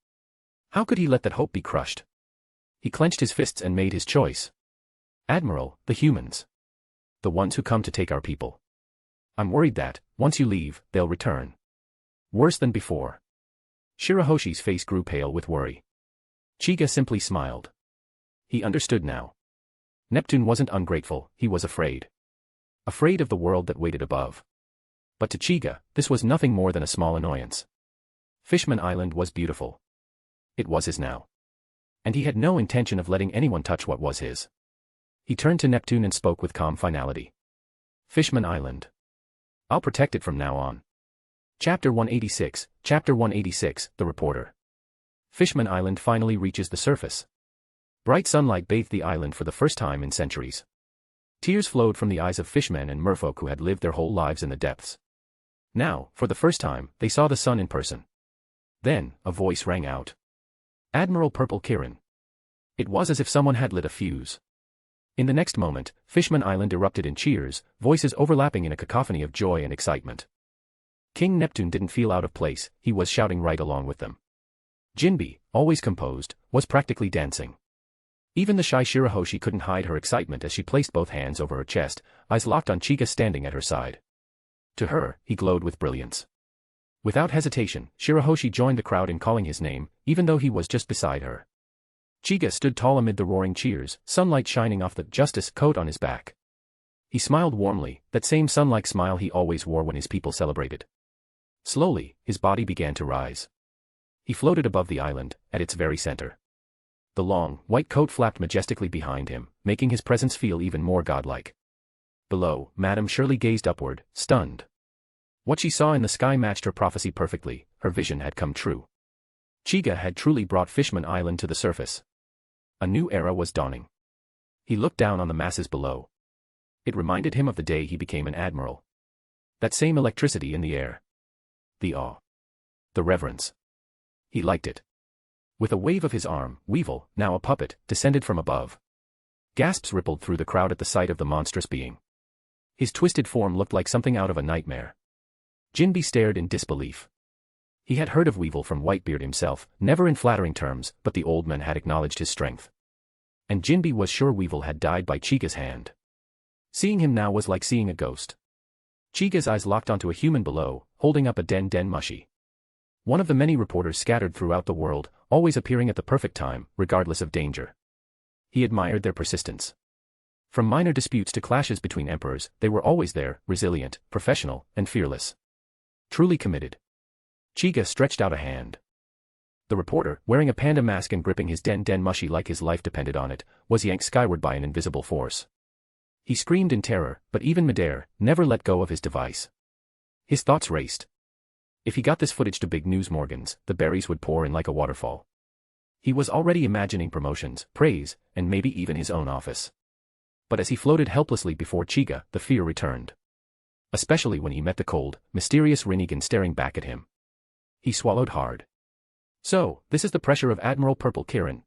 S3: How could he let that hope be crushed? He clenched his fists and made his choice. Admiral, the humans. The ones who come to take our people. I'm worried that, once you leave, they'll return. Worse than before. Shirahoshi's face grew pale with worry. Chiga simply smiled. He understood now. Neptune wasn't ungrateful, he was afraid. Afraid of the world that waited above. But to Chiga, this was nothing more than a small annoyance. Fishman Island was beautiful. It was his now. And he had no intention of letting anyone touch what was his. He turned to Neptune and spoke with calm finality. Fishman Island. I'll protect it from now on. Chapter 186, The Reporter. Fishman Island finally reaches the surface. Bright sunlight bathed the island for the first time in centuries. Tears flowed from the eyes of fishmen and merfolk who had lived their whole lives in the depths. Now, for the first time, they saw the sun in person. Then, a voice rang out. Admiral Purple Kirin. It was as if someone had lit a fuse. In the next moment, Fishman Island erupted in cheers, voices overlapping in a cacophony of joy and excitement. King Neptune didn't feel out of place, he was shouting right along with them. Jinbe, always composed, was practically dancing. Even the shy Shirahoshi couldn't hide her excitement as she placed both hands over her chest, eyes locked on Chiga standing at her side. To her, he glowed with brilliance. Without hesitation, Shirahoshi joined the crowd in calling his name, even though he was just beside her. Chiga stood tall amid the roaring cheers, sunlight shining off the justice coat on his back. He smiled warmly, that same sun-like smile he always wore when his people celebrated. Slowly, his body began to rise. He floated above the island, at its very center. The long, white coat flapped majestically behind him, making his presence feel even more godlike. Below, Madame Shirley gazed upward, stunned. What she saw in the sky matched her prophecy perfectly, her vision had come true. Chiga had truly brought Fishman Island to the surface. A new era was dawning. He looked down on the masses below. It reminded him of the day he became an admiral. That same electricity in the air. The awe. The reverence. He liked it. With a wave of his arm, Weevil, now a puppet, descended from above. Gasps rippled through the crowd at the sight of the monstrous being. His twisted form looked like something out of a nightmare. Jinbe stared in disbelief. He had heard of Weevil from Whitebeard himself, never in flattering terms, but the old man had acknowledged his strength. And Jinbe was sure Weevil had died by Chiga's hand. Seeing him now was like seeing a ghost. Chiga's eyes locked onto a human below, holding up a den mushi. One of the many reporters scattered throughout the world, always appearing at the perfect time, regardless of danger. He admired their persistence. From minor disputes to clashes between emperors, they were always there, resilient, professional, and fearless. Truly committed. Chiga stretched out a hand. The reporter, wearing a panda mask and gripping his den mushi like his life depended on it, was yanked skyward by an invisible force. He screamed in terror, but even midair, never let go of his device. His thoughts raced. If he got this footage to big news Morgans, the berries would pour in like a waterfall. He was already imagining promotions, praise, and maybe even his own office. But as he floated helplessly before Chiga, the fear returned. Especially when he met the cold, mysterious Rinnegan staring back at him. He swallowed hard. So, this is the pressure of Admiral Purple Kirin.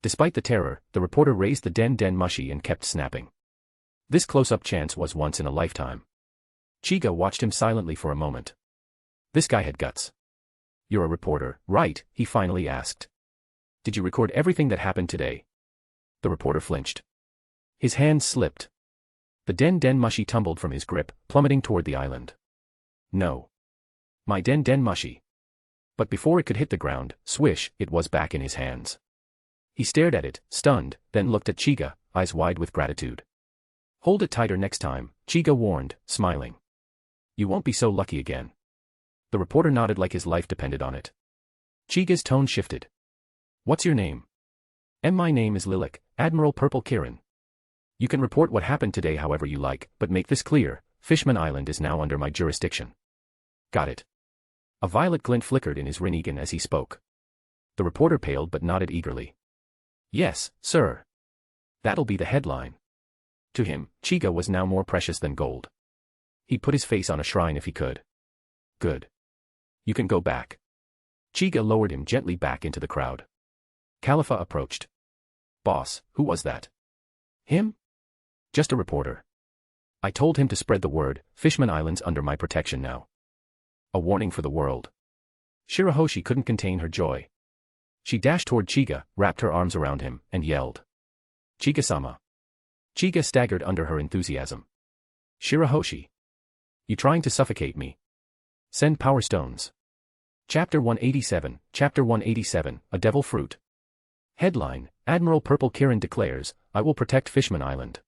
S3: Despite the terror, the reporter raised the den mushi and kept snapping. This close-up chance was once in a lifetime. Chiga watched him silently for a moment. This guy had guts. You're a reporter, right? He finally asked. Did you record everything that happened today? The reporter flinched. His hands slipped. The den mushi tumbled from his grip, plummeting toward the island. No. My den mushi. But before it could hit the ground, swish, it was back in his hands. He stared at it, stunned, then looked at Chiga, eyes wide with gratitude. Hold it tighter next time, Chiga warned, smiling. You won't be so lucky again. The reporter nodded like his life depended on it. Chiga's tone shifted. What's your name? My name is Lilac, Admiral Purple Kirin. You can report what happened today however you like, but make this clear, Fishman Island is now under my jurisdiction. Got it. A violet glint flickered in his Rinnegan as he spoke. The reporter paled but nodded eagerly. Yes, sir. That'll be the headline. To him, Chiga was now more precious than gold. He'd put his face on a shrine if he could. Good. You can go back. Chiga lowered him gently back into the crowd. Khalifa approached. Boss, who was that? Him? Just a reporter. I told him to spread the word, Fishman Island's under my protection now. A warning for the world. Shirahoshi couldn't contain her joy. She dashed toward Chiga, wrapped her arms around him, and yelled. Chiga-sama. Chiga staggered under her enthusiasm. Shirahoshi. You trying to suffocate me? Send power stones. Chapter 187, A Devil Fruit. Headline, Admiral Purple Kirin declares, I will protect Fishman Island.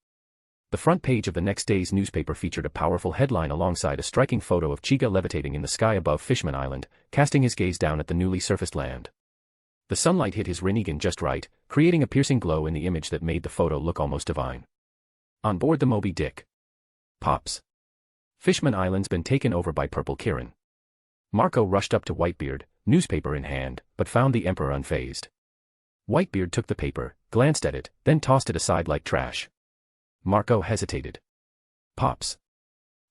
S3: The front page of the next day's newspaper featured a powerful headline alongside a striking photo of Chiga levitating in the sky above Fishman Island, casting his gaze down at the newly surfaced land. The sunlight hit his Rinnegan just right, creating a piercing glow in the image that made the photo look almost divine. On board the Moby Dick. Pops. Fishman Island's been taken over by Purple Kirin. Marco rushed up to Whitebeard, newspaper in hand, but found the Emperor unfazed. Whitebeard took the paper, glanced at it, then tossed it aside like trash. Marco hesitated. Pops.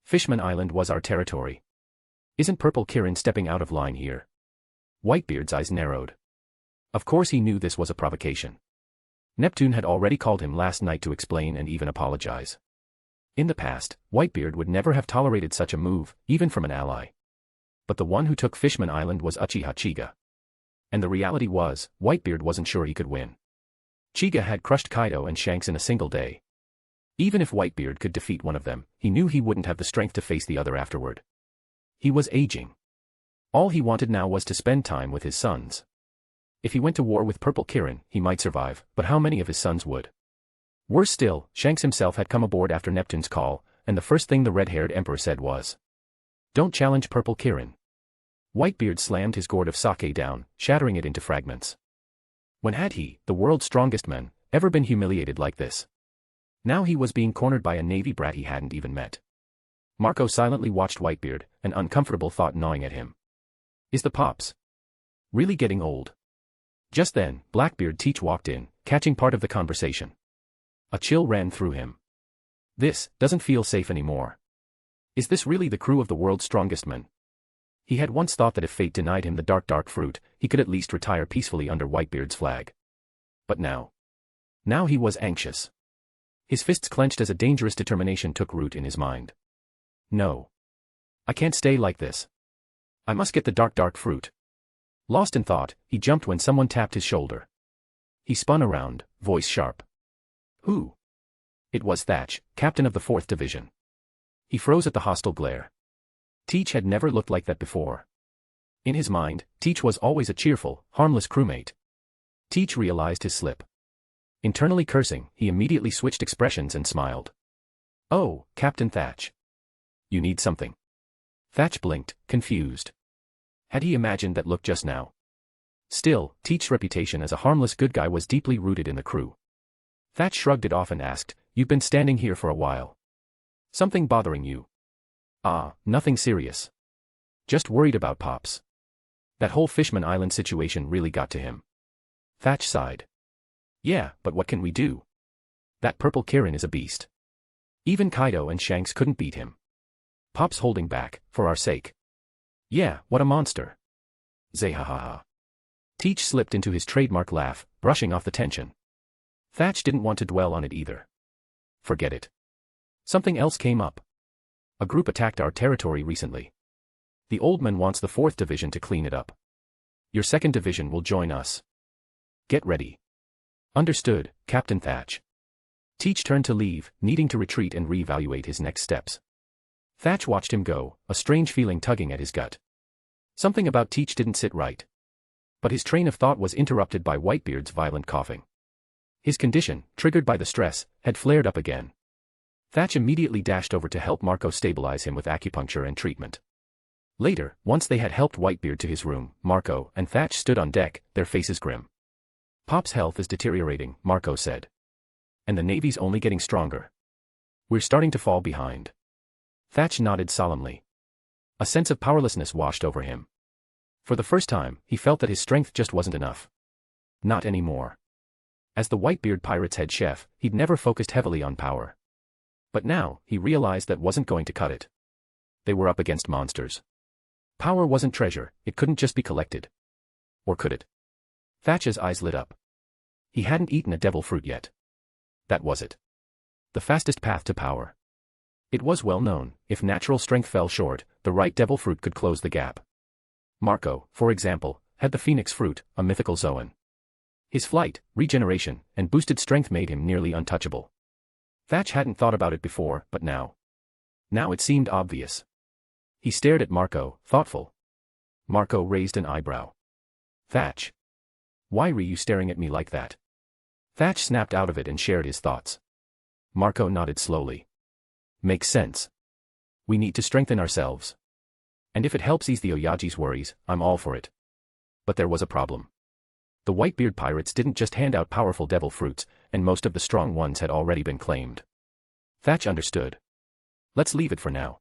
S3: Fishman Island was our territory. Isn't Purple Kirin stepping out of line here? Whitebeard's eyes narrowed. Of course he knew this was a provocation. Neptune had already called him last night to explain and even apologize. In the past, Whitebeard would never have tolerated such a move, even from an ally. But the one who took Fishman Island was Uchiha Chiga. And the reality was, Whitebeard wasn't sure he could win. Chiga had crushed Kaido and Shanks in a single day. Even if Whitebeard could defeat one of them, he knew he wouldn't have the strength to face the other afterward. He was aging. All he wanted now was to spend time with his sons. If he went to war with Purple Kirin, he might survive, but how many of his sons would? Worse still, Shanks himself had come aboard after Neptune's call, and the first thing the red-haired emperor said was, "Don't challenge Purple Kirin." Whitebeard slammed his gourd of sake down, shattering it into fragments. When had he, the world's strongest man, ever been humiliated like this? Now he was being cornered by a navy brat he hadn't even met. Marco silently watched Whitebeard, an uncomfortable thought gnawing at him. Is the Pops really getting old? Just then, Blackbeard Teach walked in, catching part of the conversation. A chill ran through him. This doesn't feel safe anymore. Is this really the crew of the world's strongest men? He had once thought that if fate denied him the dark fruit, he could at least retire peacefully under Whitebeard's flag. But now he was anxious. His fists clenched as a dangerous determination took root in his mind. No. I can't stay like this. I must get the dark fruit. Lost in thought, he jumped when someone tapped his shoulder. He spun around, voice sharp. Who? It was Thatch, captain of the 4th Division. He froze at the hostile glare. Teach had never looked like that before. In his mind, Teach was always a cheerful, harmless crewmate. Teach realized his slip. Internally cursing, he immediately switched expressions and smiled. Oh, Captain Thatch. You need something. Thatch blinked, confused. Had he imagined that look just now? Still, Teach's reputation as a harmless good guy was deeply rooted in the crew. Thatch shrugged it off and asked, You've been standing here for a while. Something bothering you? Ah, nothing serious. Just worried about Pops. That whole Fishman Island situation really got to him. Thatch sighed. Yeah, but what can we do? That Purple Kirin is a beast. Even Kaido and Shanks couldn't beat him. Pop's holding back, for our sake. Yeah, what a monster. Zehahaha. Teach slipped into his trademark laugh, brushing off the tension. Thatch didn't want to dwell on it either. Forget it. Something else came up. A group attacked our territory recently. The old man wants the 4th Division to clean it up. Your 2nd Division will join us. Get ready. Understood, Captain Thatch. Teach turned to leave, needing to retreat and reevaluate his next steps. Thatch watched him go, a strange feeling tugging at his gut. Something about Teach didn't sit right. But his train of thought was interrupted by Whitebeard's violent coughing. His condition, triggered by the stress, had flared up again. Thatch immediately dashed over to help Marco stabilize him with acupuncture and treatment. Later, once they had helped Whitebeard to his room, Marco and Thatch stood on deck, their faces grim. Pop's health is deteriorating, Marco said. And the Navy's only getting stronger. We're starting to fall behind. Thatch nodded solemnly. A sense of powerlessness washed over him. For the first time, he felt that his strength just wasn't enough. Not anymore. As the Whitebeard Pirates' head chef, he'd never focused heavily on power. But now, he realized that wasn't going to cut it. They were up against monsters. Power wasn't treasure, it couldn't just be collected. Or could it? Thatch's eyes lit up. He hadn't eaten a devil fruit yet. That was it. The fastest path to power. It was well known, if natural strength fell short, the right devil fruit could close the gap. Marco, for example, had the phoenix fruit, a mythical zoan. His flight, regeneration, and boosted strength made him nearly untouchable. Thatch hadn't thought about it before, but now. Now it seemed obvious. He stared at Marco, thoughtful. Marco raised an eyebrow. Thatch. Why were you staring at me like that? Thatch snapped out of it and shared his thoughts. Marco nodded slowly. Makes sense. We need to strengthen ourselves. And if it helps ease the Oyaji's worries, I'm all for it. But there was a problem. The Whitebeard Pirates didn't just hand out powerful devil fruits, and most of the strong ones had already been claimed. Thatch understood. Let's leave it for now.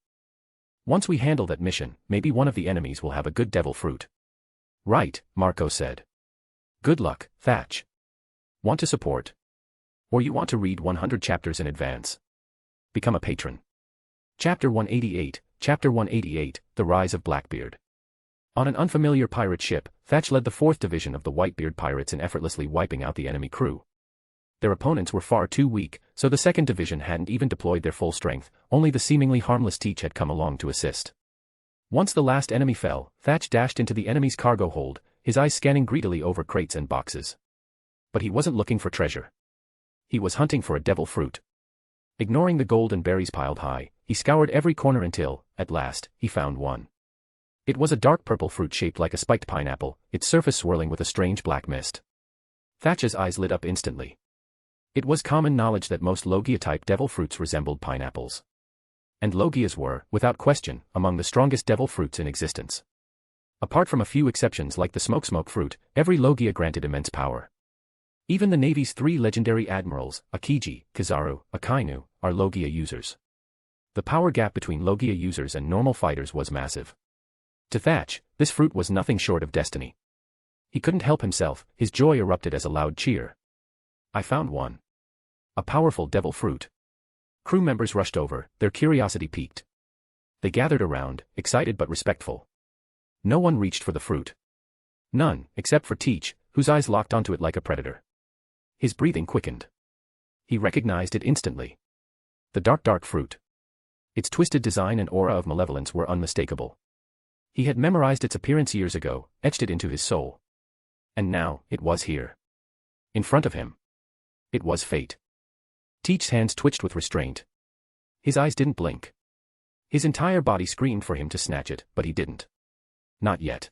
S3: Once we handle that mission, maybe one of the enemies will have a good devil fruit. Right, Marco said. Good luck, Thatch. Want to support? Or you want to read 100 chapters in advance? Become a patron. Chapter 188, Chapter 188, The Rise of Blackbeard. On an unfamiliar pirate ship, Thatch led the 4th Division of the Whitebeard Pirates in effortlessly wiping out the enemy crew. Their opponents were far too weak, so the 2nd Division hadn't even deployed their full strength, only the seemingly harmless Teach had come along to assist. Once the last enemy fell, Thatch dashed into the enemy's cargo hold, his eyes scanning greedily over crates and boxes. But he wasn't looking for treasure. He was hunting for a devil fruit. Ignoring the gold and berries piled high, he scoured every corner until, at last, he found one. It was a dark purple fruit shaped like a spiked pineapple, its surface swirling with a strange black mist. Thatch's eyes lit up instantly. It was common knowledge that most Logia-type devil fruits resembled pineapples. And Logias were, without question, among the strongest devil fruits in existence. Apart from a few exceptions like the smoke fruit, every Logia granted immense power. Even the Navy's 3 legendary admirals, Akiji, Kizaru, Akainu, are Logia users. The power gap between Logia users and normal fighters was massive. To Thatch, this fruit was nothing short of destiny. He couldn't help himself, his joy erupted as a loud cheer. I found one. A powerful devil fruit. Crew members rushed over, their curiosity piqued. They gathered around, excited but respectful. No one reached for the fruit. None, except for Teach, whose eyes locked onto it like a predator. His breathing quickened. He recognized it instantly. The dark fruit. Its twisted design and aura of malevolence were unmistakable. He had memorized its appearance years ago, etched it into his soul. And now, it was here. In front of him. It was fate. Teach's hands twitched with restraint. His eyes didn't blink. His entire body screamed for him to snatch it, but he didn't. Not yet.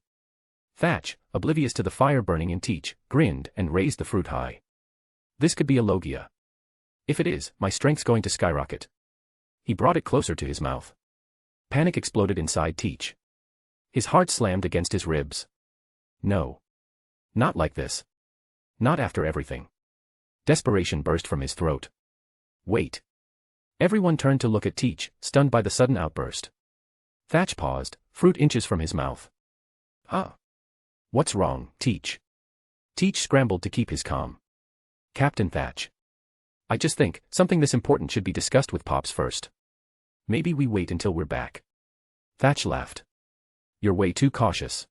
S3: Thatch, oblivious to the fire burning in Teach, grinned and raised the fruit high. This could be a Logia. If it is, my strength's going to skyrocket. He brought it closer to his mouth. Panic exploded inside Teach. His heart slammed against his ribs. No. Not like this. Not after everything. Desperation burst from his throat. Wait. Everyone turned to look at Teach, stunned by the sudden outburst. Thatch paused, fruit inches from his mouth. Ah. What's wrong, Teach? Teach scrambled to keep his calm. Captain Thatch. I just think, something this important should be discussed with Pops first. Maybe we wait until we're back. Thatch laughed. You're way too cautious.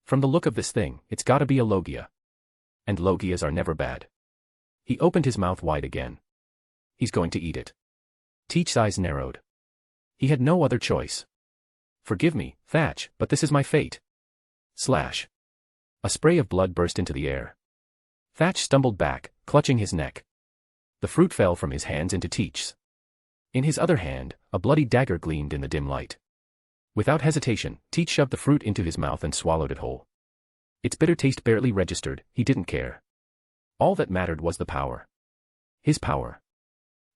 S3: From the look of this thing, it's gotta be a Logia. And Logias are never bad. He opened his mouth wide again. He's going to eat it. Teach's eyes narrowed. He had no other choice. Forgive me, Thatch, but this is my fate. Slash. A spray of blood burst into the air. Thatch stumbled back, clutching his neck. The fruit fell from his hands into Teach's. In his other hand, a bloody dagger gleamed in the dim light. Without hesitation, Teach shoved the fruit into his mouth and swallowed it whole. Its bitter taste barely registered, he didn't care. All that mattered was the power. His power.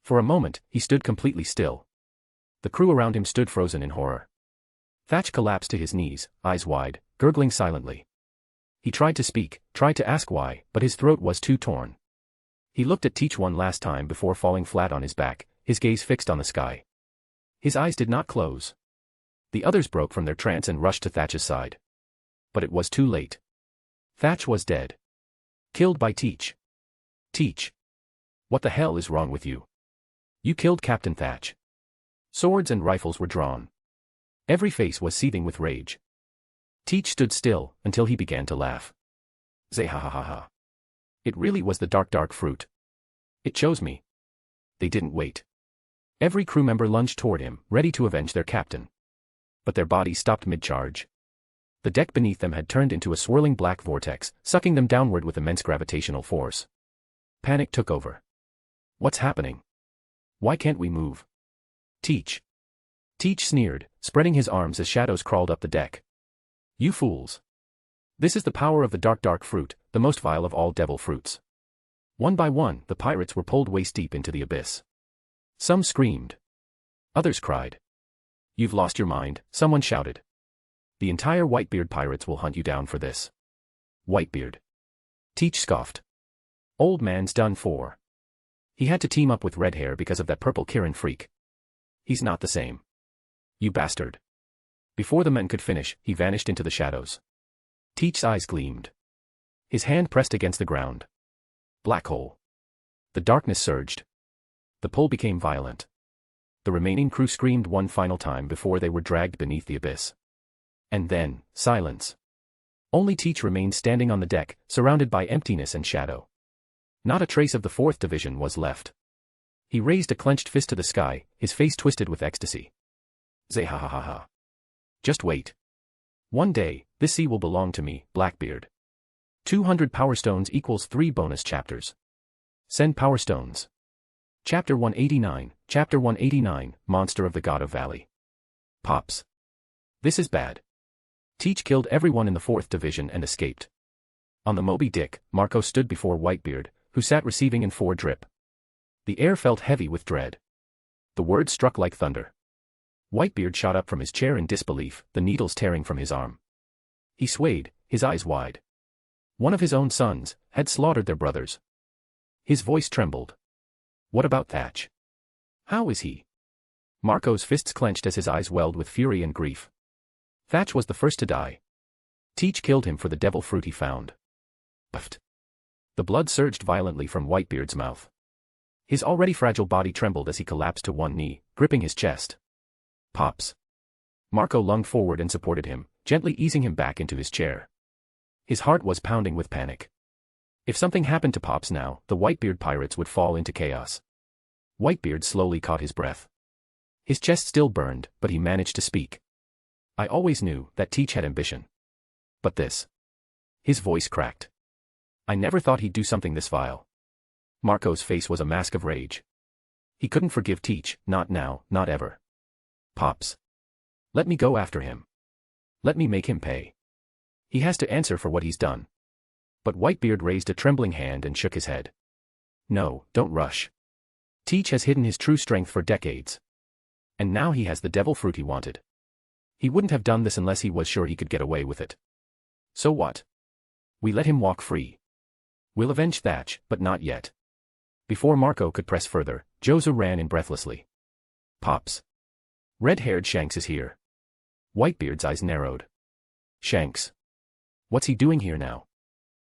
S3: For a moment, he stood completely still. The crew around him stood frozen in horror. Thatch collapsed to his knees, eyes wide, gurgling silently. He tried to speak, tried to ask why, but his throat was too torn. He looked at Teach one last time before falling flat on his back, his gaze fixed on the sky. His eyes did not close. The others broke from their trance and rushed to Thatch's side. But it was too late. Thatch was dead. Killed by Teach. Teach. What the hell is wrong with you? You killed Captain Thatch. Swords and rifles were drawn. Every face was seething with rage. Teach stood still, until he began to laugh. Zeh-ha-ha-ha-ha. It really was the dark fruit. It chose me. They didn't wait. Every crew member lunged toward him, ready to avenge their captain. But their bodies stopped mid-charge. The deck beneath them had turned into a swirling black vortex, sucking them downward with immense gravitational force. Panic took over. What's happening? Why can't we move? Teach. Teach sneered, spreading his arms as shadows crawled up the deck. You fools. This is the power of the dark fruit, the most vile of all devil fruits. One by one, the pirates were pulled waist-deep into the abyss. Some screamed. Others cried. You've lost your mind, someone shouted. The entire Whitebeard pirates will hunt you down for this. Whitebeard. Teach scoffed. Old man's done for. He had to team up with Redhair because of that purple Kirin freak. He's not the same. You bastard. Before the men could finish, he vanished into the shadows. Teach's eyes gleamed. His hand pressed against the ground. Black hole. The darkness surged. The pull became violent. The remaining crew screamed one final time before they were dragged beneath the abyss. And then, silence. Only Teach remained standing on the deck, surrounded by emptiness and shadow. Not a trace of the 4th Division was left. He raised a clenched fist to the sky, his face twisted with ecstasy. Zeh-ha-ha-ha-ha. Just wait. One day, this sea will belong to me, Blackbeard. 200 Power Stones equals 3 bonus chapters. Send Power Stones. Chapter 189, Monster of the God of Valley. Pops. This is bad. Teach killed everyone in the 4th Division and escaped. On the Moby Dick, Marco stood before Whitebeard, who sat receiving in 4 drip. The air felt heavy with dread. The words struck like thunder. Whitebeard shot up from his chair in disbelief, the needles tearing from his arm. He swayed, his eyes wide. One of his own sons had slaughtered their brothers. His voice trembled. What about Thatch? How is he? Marco's fists clenched as his eyes welled with fury and grief. Thatch was the first to die. Teach killed him for the devil fruit he found. Puffed. The blood surged violently from Whitebeard's mouth. His already fragile body trembled as he collapsed to one knee, gripping his chest. Pops. Marco lunged forward and supported him, gently easing him back into his chair. His heart was pounding with panic. If something happened to Pops now, the Whitebeard pirates would fall into chaos. Whitebeard slowly caught his breath. His chest still burned, but he managed to speak. I always knew that Teach had ambition. But this. His voice cracked. I never thought he'd do something this vile. Marco's face was a mask of rage. He couldn't forgive Teach, not now, not ever. Pops. Let me go after him. Let me make him pay. He has to answer for what he's done. But Whitebeard raised a trembling hand and shook his head. No, don't rush. Teach has hidden his true strength for decades. And now he has the devil fruit he wanted. He wouldn't have done this unless he was sure he could get away with it. So what? We let him walk free. We'll avenge Thatch, but not yet. Before Marco could press further, Jozu ran in breathlessly. Pops. Red-haired Shanks is here. Whitebeard's eyes narrowed. Shanks. What's he doing here now?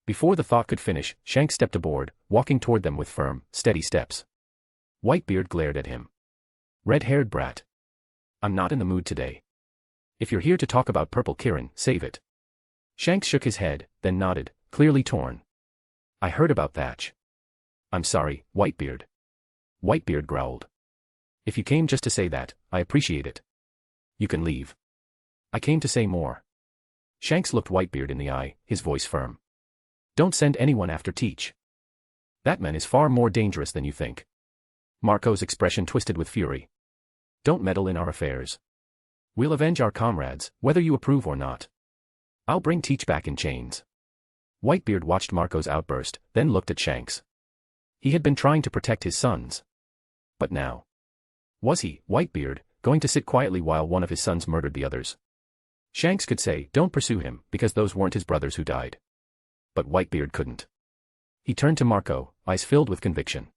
S3: Before the thought could finish, Shanks stepped aboard, walking toward them with firm, steady steps. Whitebeard glared at him. Red-haired brat. I'm not in the mood today. If you're here to talk about Purple Kirin, save it. Shanks shook his head, then nodded, clearly torn. I heard about Thatch. I'm sorry, Whitebeard. Whitebeard growled. If you came just to say that, I appreciate it. You can leave. I came to say more. Shanks looked Whitebeard in the eye, his voice firm. Don't send anyone after Teach. That man is far more dangerous than you think. Marco's expression twisted with fury. Don't meddle in our affairs. We'll avenge our comrades, whether you approve or not. I'll bring Teach back in chains. Whitebeard watched Marco's outburst, then looked at Shanks. He had been trying to protect his sons. But now. Was he, Whitebeard, going to sit quietly while one of his sons murdered the others? Shanks could say, don't pursue him, because those weren't his brothers who died. But Whitebeard couldn't. He turned to Marco, eyes filled with conviction.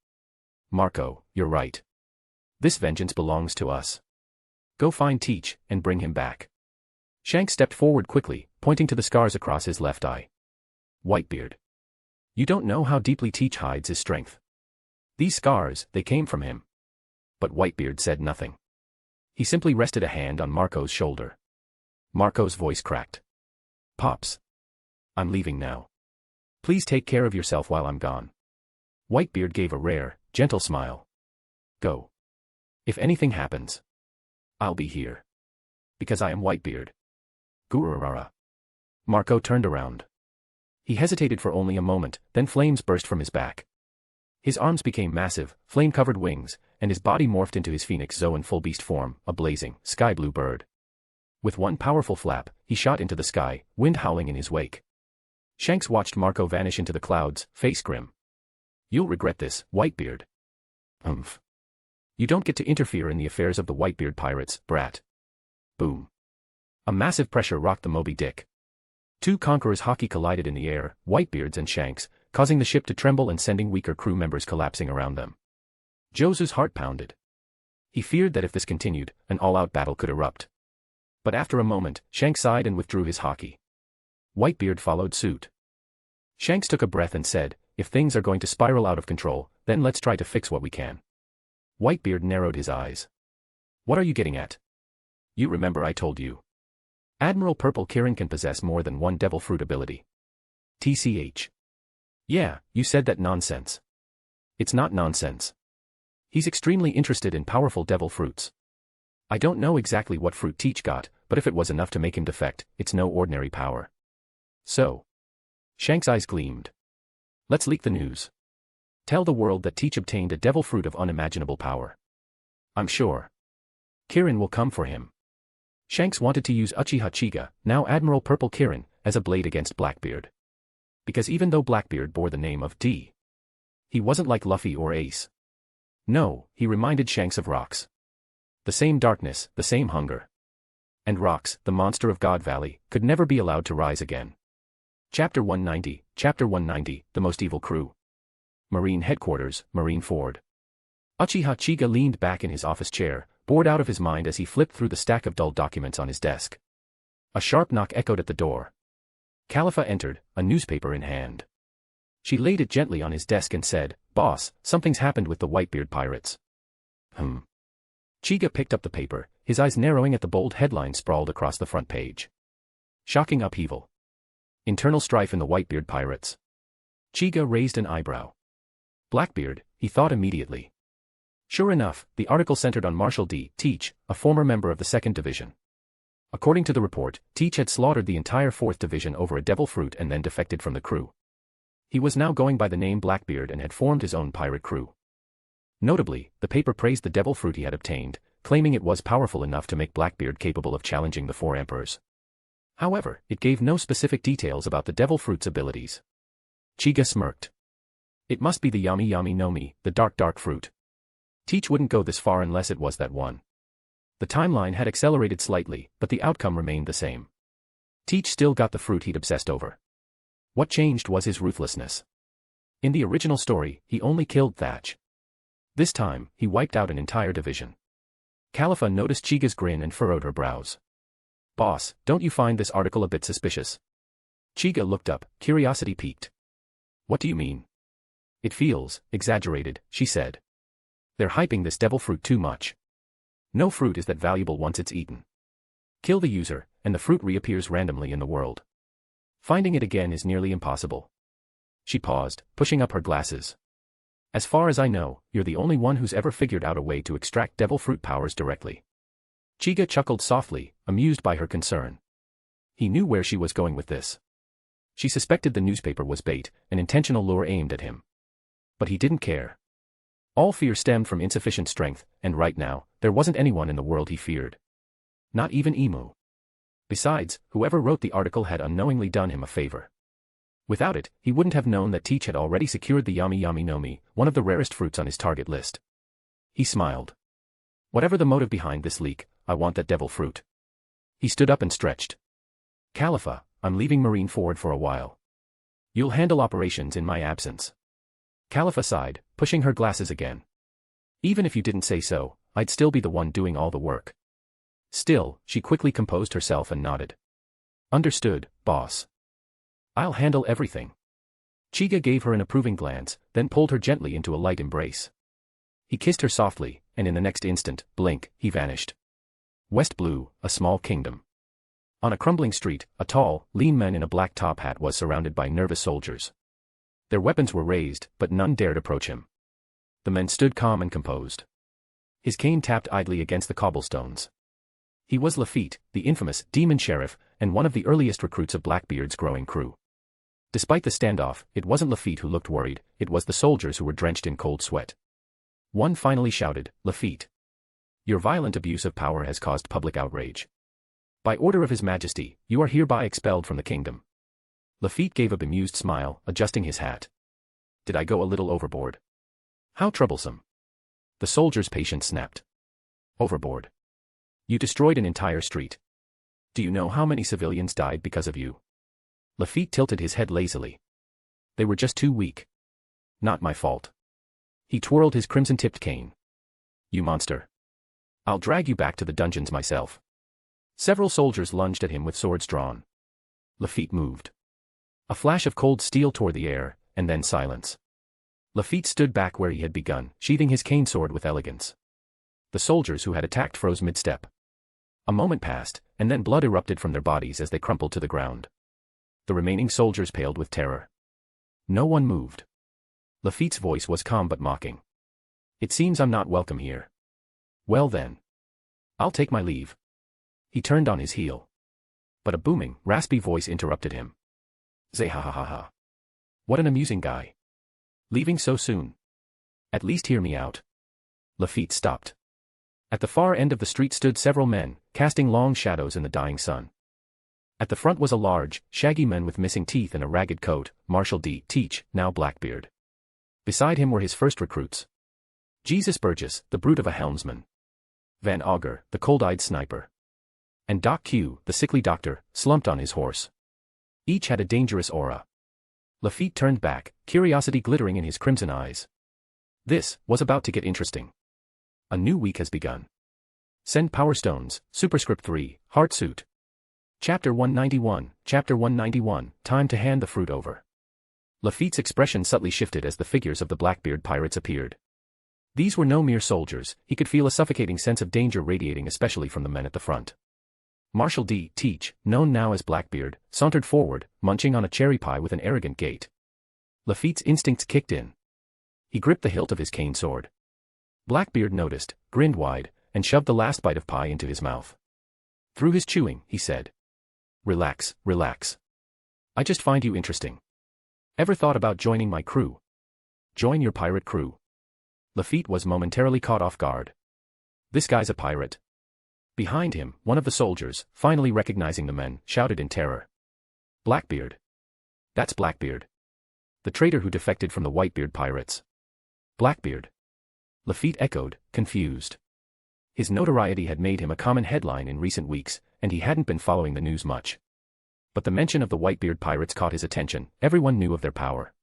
S3: Marco, you're right. This vengeance belongs to us. Go find Teach, and bring him back. Shanks stepped forward quickly, pointing to the scars across his left eye. Whitebeard. You don't know how deeply Teach hides his strength. These scars, they came from him. But Whitebeard said nothing. He simply rested a hand on Marco's shoulder. Marco's voice cracked. Pops. I'm leaving now. Please take care of yourself while I'm gone. Whitebeard gave a rare, gentle smile. Go. If anything happens, I'll be here. Because I am Whitebeard. Gururara. Marco turned around. He hesitated for only a moment, then flames burst from his back. His arms became massive, flame-covered wings, and his body morphed into his Phoenix Zoan full beast form, a blazing, sky-blue bird. With one powerful flap, he shot into the sky, wind howling in his wake. Shanks watched Marco vanish into the clouds, face grim. You'll regret this, Whitebeard. You don't get to interfere in the affairs of the Whitebeard pirates, brat. Boom. A massive pressure rocked the Moby Dick. Two conquerors' hockey collided in the air, Whitebeard's and Shanks, causing the ship to tremble and sending weaker crew members collapsing around them. Josu's heart pounded. He feared that if this continued, an all-out battle could erupt. But after a moment, Shanks sighed and withdrew his hockey. Whitebeard followed suit. Shanks took a breath and said, if things are going to spiral out of control, then let's try to fix what we can. Whitebeard narrowed his eyes. What are you getting at? You remember I told you. Admiral Purple Kirin can possess more than one devil fruit ability. TCH. Yeah, you said that nonsense. It's not nonsense. He's extremely interested in powerful devil fruits. I don't know exactly what fruit Teach got, but if it was enough to make him defect, it's no ordinary power. So. Shanks' eyes gleamed. Let's leak the news. Tell the world that Teach obtained a devil fruit of unimaginable power. I'm sure. Kirin will come for him. Shanks wanted to use Uchiha Chiga, now Admiral Purple Kirin, as a blade against Blackbeard. Because even though Blackbeard bore the name of D, he wasn't like Luffy or Ace. No, he reminded Shanks of Rox. The same darkness, the same hunger. And Rox, the monster of God Valley, could never be allowed to rise again. Chapter 190, The Most Evil Crew. Marine Headquarters, Marine Ford. Uchiha Chiga leaned back in his office chair, bored out of his mind as he flipped through the stack of dull documents on his desk. A sharp knock echoed at the door. Califa entered, a newspaper in hand. She laid it gently on his desk and said, Boss, something's happened with the Whitebeard pirates. Chiga picked up the paper, his eyes narrowing at the bold headline sprawled across the front page. Shocking upheaval. Internal strife in the Whitebeard pirates. Chiga raised an eyebrow. Blackbeard, he thought immediately. Sure enough, the article centered on Marshal D. Teach, a former member of the 2nd Division. According to the report, Teach had slaughtered the entire 4th Division over a devil fruit and then defected from the crew. He was now going by the name Blackbeard and had formed his own pirate crew. Notably, the paper praised the devil fruit he had obtained, claiming it was powerful enough to make Blackbeard capable of challenging the 4 emperors. However, it gave no specific details about the devil fruit's abilities. Chiga smirked. It must be the Yami Yami no Mi, the dark fruit. Teach wouldn't go this far unless it was that one. The timeline had accelerated slightly, but the outcome remained the same. Teach still got the fruit he'd obsessed over. What changed was his ruthlessness. In the original story, he only killed Thatch. This time, he wiped out an entire division. Califa noticed Chiga's grin and furrowed her brows. Boss, don't you find this article a bit suspicious? Chiga looked up, curiosity piqued. What do you mean? It feels exaggerated, she said. They're hyping this devil fruit too much. No fruit is that valuable once it's eaten. Kill the user, and the fruit reappears randomly in the world. Finding it again is nearly impossible. She paused, pushing up her glasses. As far as I know, you're the only one who's ever figured out a way to extract devil fruit powers directly. Chiga chuckled softly, amused by her concern. He knew where she was going with this. She suspected the newspaper was bait, an intentional lure aimed at him. But he didn't care. All fear stemmed from insufficient strength, and right now, there wasn't anyone in the world he feared. Not even Emu. Besides, whoever wrote the article had unknowingly done him a favor. Without it, he wouldn't have known that Teach had already secured the Yami Yami no Mi, one of the rarest fruits on his target list. He smiled. Whatever the motive behind this leak, I want that devil fruit. He stood up and stretched. Khalifa, I'm leaving Marine Forward for a while. You'll handle operations in my absence. Khalifa sighed, pushing her glasses again. Even if you didn't say so, I'd still be the one doing all the work. Still, she quickly composed herself and nodded. Understood, boss. I'll handle everything. Chiga gave her an approving glance, then pulled her gently into a light embrace. He kissed her softly, and in the next instant, blink, he vanished. West Blue, a small kingdom. On a crumbling street, a tall, lean man in a black top hat was surrounded by nervous soldiers. Their weapons were raised, but none dared approach him. The men stood calm and composed. His cane tapped idly against the cobblestones. He was Lafitte, the infamous demon sheriff, and one of the earliest recruits of Blackbeard's growing crew. Despite the standoff, it wasn't Lafitte who looked worried, it was the soldiers who were drenched in cold sweat. One finally shouted, Lafitte. Your violent abuse of power has caused public outrage. By order of His Majesty, you are hereby expelled from the kingdom. Lafitte gave a bemused smile, adjusting his hat. Did I go a little overboard? How troublesome. The soldier's patience snapped. Overboard. You destroyed an entire street. Do you know how many civilians died because of you? Lafitte tilted his head lazily. They were just too weak. Not my fault. He twirled his crimson-tipped cane. You monster. I'll drag you back to the dungeons myself. Several soldiers lunged at him with swords drawn. Lafitte moved. A flash of cold steel tore the air, and then silence. Lafitte stood back where he had begun, sheathing his cane sword with elegance. The soldiers who had attacked froze mid-step. A moment passed, and then blood erupted from their bodies as they crumpled to the ground. The remaining soldiers paled with terror. No one moved. Lafitte's voice was calm but mocking. It seems I'm not welcome here. Well then. I'll take my leave. He turned on his heel. But a booming, raspy voice interrupted him. Zay ha ha ha ha. What an amusing guy. Leaving so soon. At least hear me out. Lafitte stopped. At the far end of the street stood several men, casting long shadows in the dying sun. At the front was a large, shaggy man with missing teeth and a ragged coat, Marshal D. Teach, now Blackbeard. Beside him were his first recruits. Jesus Burgess, the brute of a helmsman. Van Augur, the cold-eyed sniper. And Doc Q, the sickly doctor, slumped on his horse. Each had a dangerous aura. Lafitte turned back, curiosity glittering in his crimson eyes. This was about to get interesting. A new week has begun. Send Power Stones, Superscript 3, Heart Suit. Chapter 191, Chapter 191, time to hand the fruit over. Lafitte's expression subtly shifted as the figures of the Blackbeard pirates appeared. These were no mere soldiers, he could feel a suffocating sense of danger radiating especially from the men at the front. Marshal D. Teach, known now as Blackbeard, sauntered forward, munching on a cherry pie with an arrogant gait. Lafitte's instincts kicked in. He gripped the hilt of his cane sword. Blackbeard noticed, grinned wide, and shoved the last bite of pie into his mouth. Through his chewing, he said. Relax, relax. I just find you interesting. Ever thought about joining my crew? Join your pirate crew. Lafitte was momentarily caught off guard. This guy's a pirate. Behind him, one of the soldiers, finally recognizing the men, shouted in terror. Blackbeard. That's Blackbeard. The traitor who defected from the Whitebeard pirates. Blackbeard. Lafitte echoed, confused. His notoriety had made him a common headline in recent weeks, and he hadn't been following the news much. But the mention of the Whitebeard pirates caught his attention, everyone knew of their power.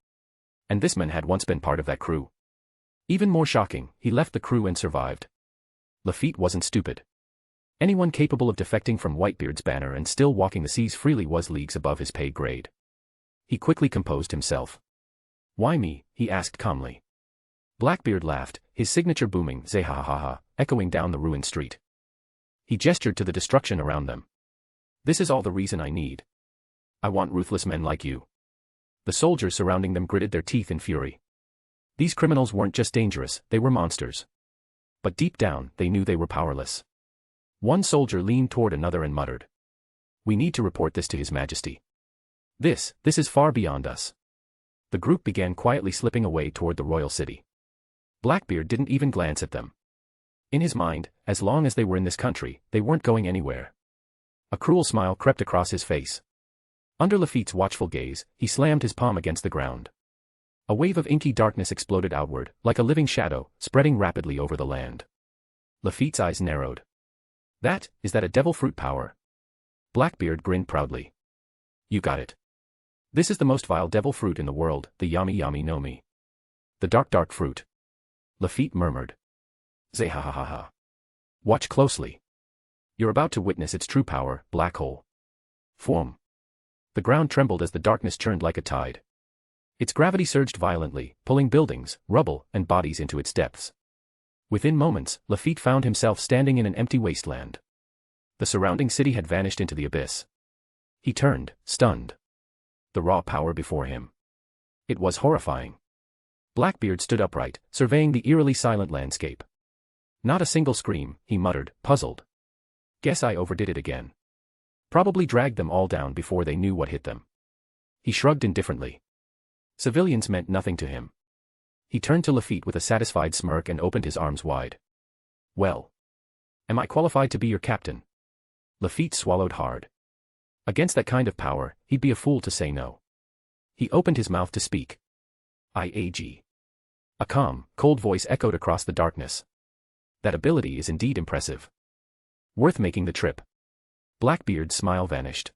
S3: And this man had once been part of that crew. Even more shocking, he left the crew and survived. Lafitte wasn't stupid. Anyone capable of defecting from Whitebeard's banner and still walking the seas freely was leagues above his pay grade. He quickly composed himself. Why me? He asked calmly. Blackbeard laughed, his signature booming zay ha ha ha, echoing down the ruined street. He gestured to the destruction around them. This is all the reason I need. I want ruthless men like you. The soldiers surrounding them gritted their teeth in fury. These criminals weren't just dangerous, they were monsters. But deep down, they knew they were powerless. One soldier leaned toward another and muttered. We need to report this to His Majesty. This is far beyond us. The group began quietly slipping away toward the royal city. Blackbeard didn't even glance at them. In his mind, as long as they were in this country, they weren't going anywhere. A cruel smile crept across his face. Under Lafitte's watchful gaze, he slammed his palm against the ground. A wave of inky darkness exploded outward, like a living shadow, spreading rapidly over the land. Lafitte's eyes narrowed. Is that a devil fruit power? Blackbeard grinned proudly. You got it. This is the most vile devil fruit in the world, the Yami Yami no Mi. The dark fruit. Lafitte murmured. Zehahaha. Watch closely. You're about to witness its true power, black hole. Form. The ground trembled as the darkness churned like a tide. Its gravity surged violently, pulling buildings, rubble, and bodies into its depths. Within moments, Lafitte found himself standing in an empty wasteland. The surrounding city had vanished into the abyss. He turned, stunned. The raw power before him. It was horrifying. Blackbeard stood upright, surveying the eerily silent landscape. Not a single scream, he muttered, puzzled. Guess I overdid it again. Probably dragged them all down before they knew what hit them. He shrugged indifferently. Civilians meant nothing to him. He turned to Lafitte with a satisfied smirk and opened his arms wide. Well. Am I qualified to be your captain? Lafitte swallowed hard. Against that kind of power, he'd be a fool to say no. He opened his mouth to speak. IAG. A calm, cold voice echoed across the darkness. That ability is indeed impressive. Worth making the trip. Blackbeard's smile vanished.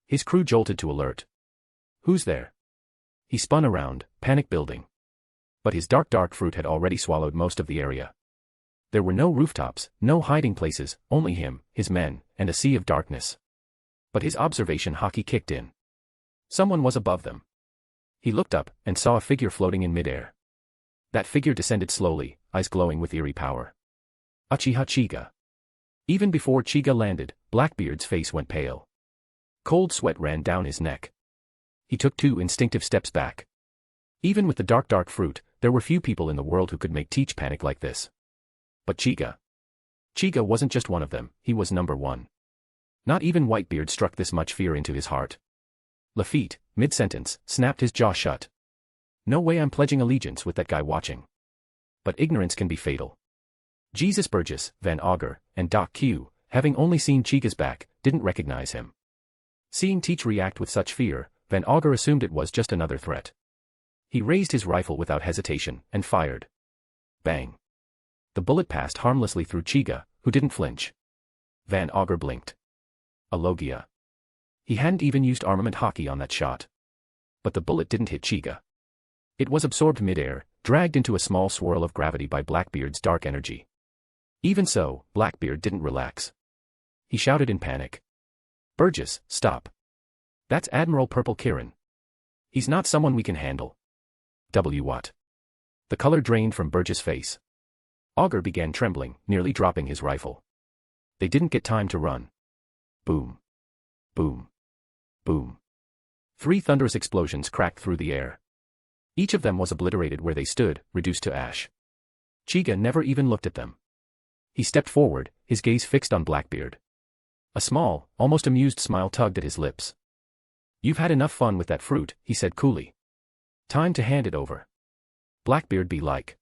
S3: His crew jolted to alert. Who's there? He spun around, panic building. But his dark fruit had already swallowed most of the area. There were no rooftops, no hiding places, only him, his men, and a sea of darkness. But his observation haki kicked in. Someone was above them. He looked up and saw a figure floating in midair. That figure descended slowly, eyes glowing with eerie power. Uchiha Chiga. Even before Chiga landed, Blackbeard's face went pale. Cold sweat ran down his neck. He took 2 instinctive steps back. Even with the dark fruit, there were few people in the world who could make Teach panic like this. But Chiga. Chiga wasn't just one of them, he was number 1. Not even Whitebeard struck this much fear into his heart. Lafitte, mid-sentence, snapped his jaw shut. No way I'm pledging allegiance with that guy watching. But ignorance can be fatal. Jesus Burgess, Van Augur, and Doc Q, having only seen Chiga's back, didn't recognize him. Seeing Teach react with such fear, Van Augur assumed it was just another threat. He raised his rifle without hesitation, and fired. Bang. The bullet passed harmlessly through Chiga, who didn't flinch. Van Augur blinked. A Logia. He hadn't even used armament haki on that shot. But the bullet didn't hit Chiga. It was absorbed midair, dragged into a small swirl of gravity by Blackbeard's dark energy. Even so, Blackbeard didn't relax. He shouted in panic. Burgess, stop. That's Admiral Purple Kirin. He's not someone we can handle. What? The color drained from Burgess' face. Augur began trembling, nearly dropping his rifle. They didn't get time to run. Boom. Boom. Boom. 3 thunderous explosions cracked through the air. Each of them was obliterated where they stood, reduced to ash. Chiga never even looked at them. He stepped forward, his gaze fixed on Blackbeard. A small, almost amused smile tugged at his lips. You've had enough fun with that fruit, he said coolly. Time to hand it over. Blackbeard be like.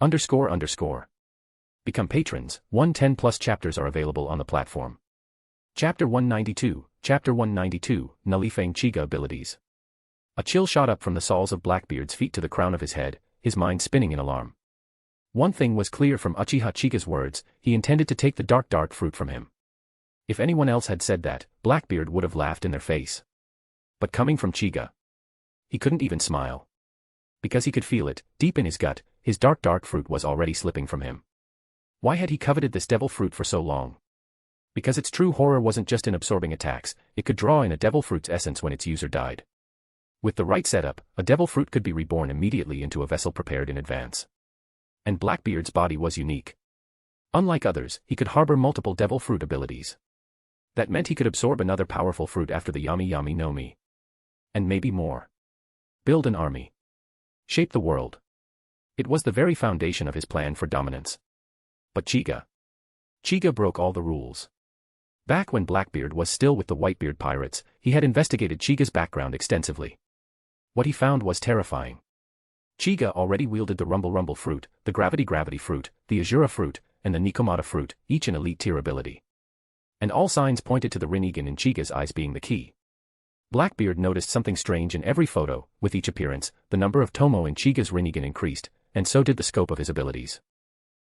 S3: __. Become patrons, 110+ chapters are available on the platform. Chapter 192, Nullifying Chiga Abilities. A chill shot up from the soles of Blackbeard's feet to the crown of his head, his mind spinning in alarm. One thing was clear from Uchiha Chiga's words, he intended to take the dark fruit from him. If anyone else had said that, Blackbeard would have laughed in their face. But coming from Chiga, he couldn't even smile. Because he could feel it, deep in his gut, his dark fruit was already slipping from him. Why had he coveted this devil fruit for so long? Because its true horror wasn't just in absorbing attacks, it could draw in a devil fruit's essence when its user died. With the right setup, a devil fruit could be reborn immediately into a vessel prepared in advance. And Blackbeard's body was unique. Unlike others, he could harbor multiple devil fruit abilities. That meant he could absorb another powerful fruit after the Yami Yami no Mi. And maybe more. Build an army. Shape the world. It was the very foundation of his plan for dominance. But Chiga broke all the rules. Back when Blackbeard was still with the Whitebeard pirates, he had investigated Chiga's background extensively. What he found was terrifying. Chiga already wielded the Rumble fruit, the Gravity fruit, the Azura fruit, and the Nikomata fruit, each an elite tier ability. And all signs pointed to the Rinnegan in Chiga's eyes being the key. Blackbeard noticed something strange in every photo. With each appearance, the number of Tomo in Chiga's Rinnegan increased, and so did the scope of his abilities.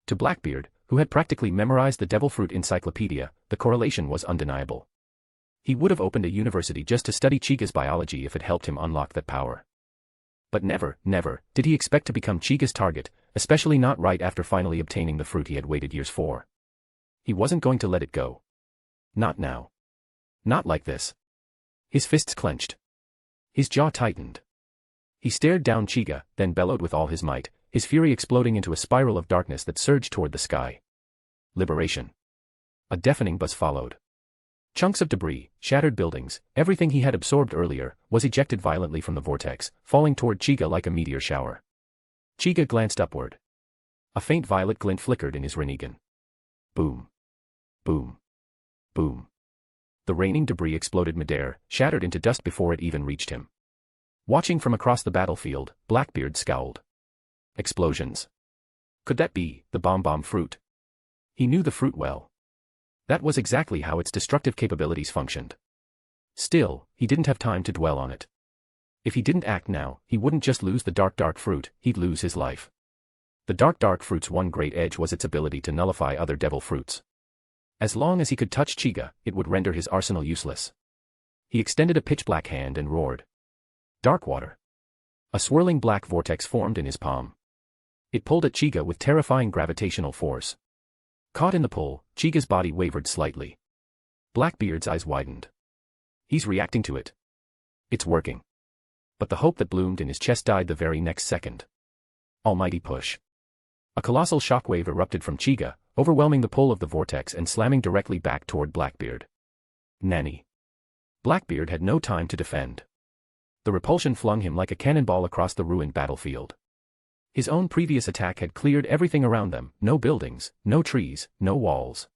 S3: To Blackbeard, who had practically memorized the Devil Fruit encyclopedia, the correlation was undeniable. He would have opened a university just to study Chiga's biology if it helped him unlock that power. But never did he expect to become Chiga's target, especially not right after finally obtaining the fruit he had waited years for. He wasn't going to let it go. Not now. Not like this. His fists clenched. His jaw tightened. He stared down Chiga, then bellowed with all his might, his fury exploding into a spiral of darkness that surged toward the sky. Liberation. A deafening buzz followed. Chunks of debris, shattered buildings, everything he had absorbed earlier, was ejected violently from the vortex, falling toward Chiga like a meteor shower. Chiga glanced upward. A faint violet glint flickered in his Rinnegan. Boom. Boom. Boom. The raining debris exploded midair, shattered into dust before it even reached him. Watching from across the battlefield, Blackbeard scowled. Explosions. Could that be the bomb fruit? He knew the fruit well. That was exactly how its destructive capabilities functioned. Still, he didn't have time to dwell on it. If he didn't act now, he wouldn't just lose the dark fruit, he'd lose his life. The dark fruit's one great edge was its ability to nullify other devil fruits. As long as he could touch Chiga, it would render his arsenal useless. He extended a pitch-black hand and roared. Dark water. A swirling black vortex formed in his palm. It pulled at Chiga with terrifying gravitational force. Caught in the pull, Chiga's body wavered slightly. Blackbeard's eyes widened. He's reacting to it. It's working. But the hope that bloomed in his chest died the very next second. Almighty push. A colossal shockwave erupted from Chiga, overwhelming the pull of the vortex and slamming directly back toward Blackbeard. Nanny. Blackbeard had no time to defend. The repulsion flung him like a cannonball across the ruined battlefield. His own previous attack had cleared everything around them, no buildings, no trees, no walls.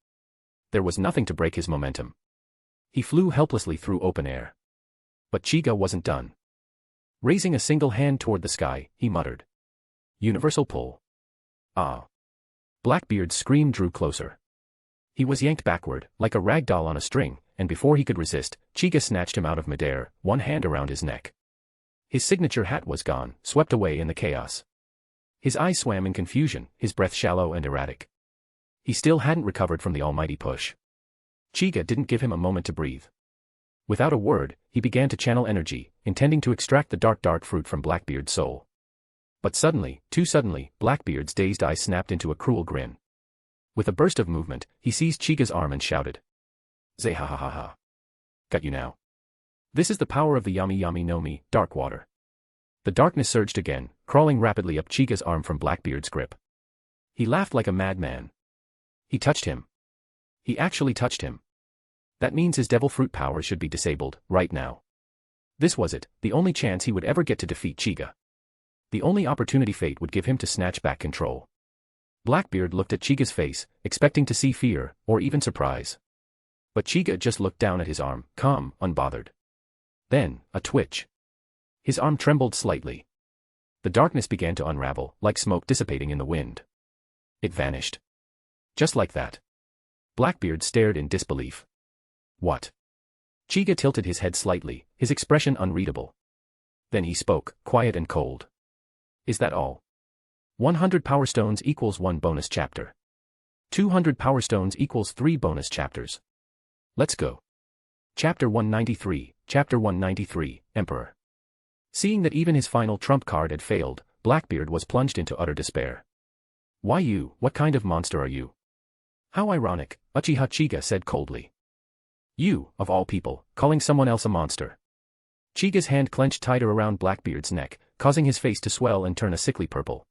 S3: There was nothing to break his momentum. He flew helplessly through open air. But Chiga wasn't done. Raising a single hand toward the sky, he muttered. Universal pull. Ah. Blackbeard's scream drew closer. He was yanked backward, like a rag doll on a string, and before he could resist, Chiga snatched him out of midair, one hand around his neck. His signature hat was gone, swept away in the chaos. His eyes swam in confusion, his breath shallow and erratic. He still hadn't recovered from the almighty push. Chiga didn't give him a moment to breathe. Without a word, he began to channel energy, intending to extract the dark fruit from Blackbeard's soul. But suddenly, too suddenly, Blackbeard's dazed eyes snapped into a cruel grin. With a burst of movement, he seized Chiga's arm and shouted. Zehahaha. Got you now. This is the power of the Yami no Mi, dark water. The darkness surged again, crawling rapidly up Chiga's arm from Blackbeard's grip. He laughed like a madman. He touched him. He actually touched him. That means his devil fruit power should be disabled, right now. This was it, the only chance he would ever get to defeat Chiga. The only opportunity fate would give him to snatch back control. Blackbeard looked at Chiga's face, expecting to see fear, or even surprise. But Chiga just looked down at his arm, calm, unbothered. Then, a twitch. His arm trembled slightly. The darkness began to unravel, like smoke dissipating in the wind. It vanished. Just like that. Blackbeard stared in disbelief. What? Chiga tilted his head slightly, his expression unreadable. Then he spoke, quiet and cold. Is that all? 100 Power Stones equals 1 bonus chapter. 200 Power Stones equals 3 bonus chapters. Let's go. Chapter 193, Emperor. Seeing that even his final trump card had failed, Blackbeard was plunged into utter despair. Why you, what kind of monster are you? How ironic, Uchiha Chiga said coldly. You, of all people, calling someone else a monster. Chiga's hand clenched tighter around Blackbeard's neck, causing his face to swell and turn a sickly purple.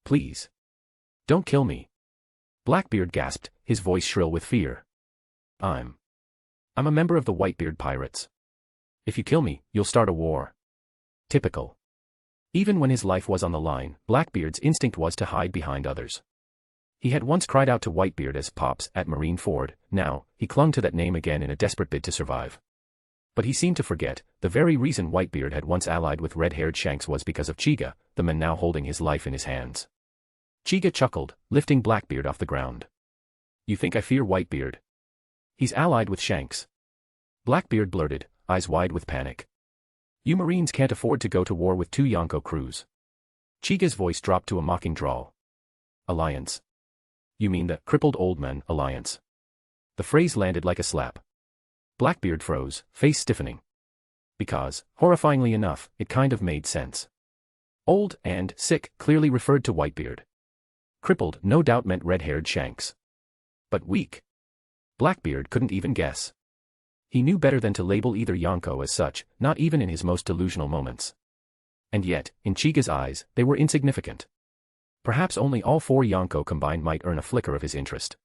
S3: Please. Don't kill me. Blackbeard gasped, his voice shrill with fear. I'm a member of the Whitebeard pirates. If you kill me, you'll start a war. Typical. Even when his life was on the line, Blackbeard's instinct was to hide behind others. He had once cried out to Whitebeard as Pops at Marineford, now, he clung to that name again in a desperate bid to survive. But he seemed to forget, the very reason Whitebeard had once allied with red-haired Shanks was because of Chiga, the man now holding his life in his hands. Chiga chuckled, lifting Blackbeard off the ground. You think I fear Whitebeard? He's allied with Shanks. Blackbeard blurted, eyes wide with panic. You Marines can't afford to go to war with two Yonko crews. Chiga's voice dropped to a mocking drawl. Alliance. You mean the crippled old man alliance? The phrase landed like a slap. Blackbeard froze, face stiffening. Because, horrifyingly enough, it kind of made sense. Old and sick clearly referred to Whitebeard. Crippled no doubt meant red-haired Shanks. But weak? Blackbeard couldn't even guess. He knew better than to label either Yonko as such, not even in his most delusional moments. And yet, in Chiga's eyes, they were insignificant. Perhaps only all four Yonko combined might earn a flicker of his interest.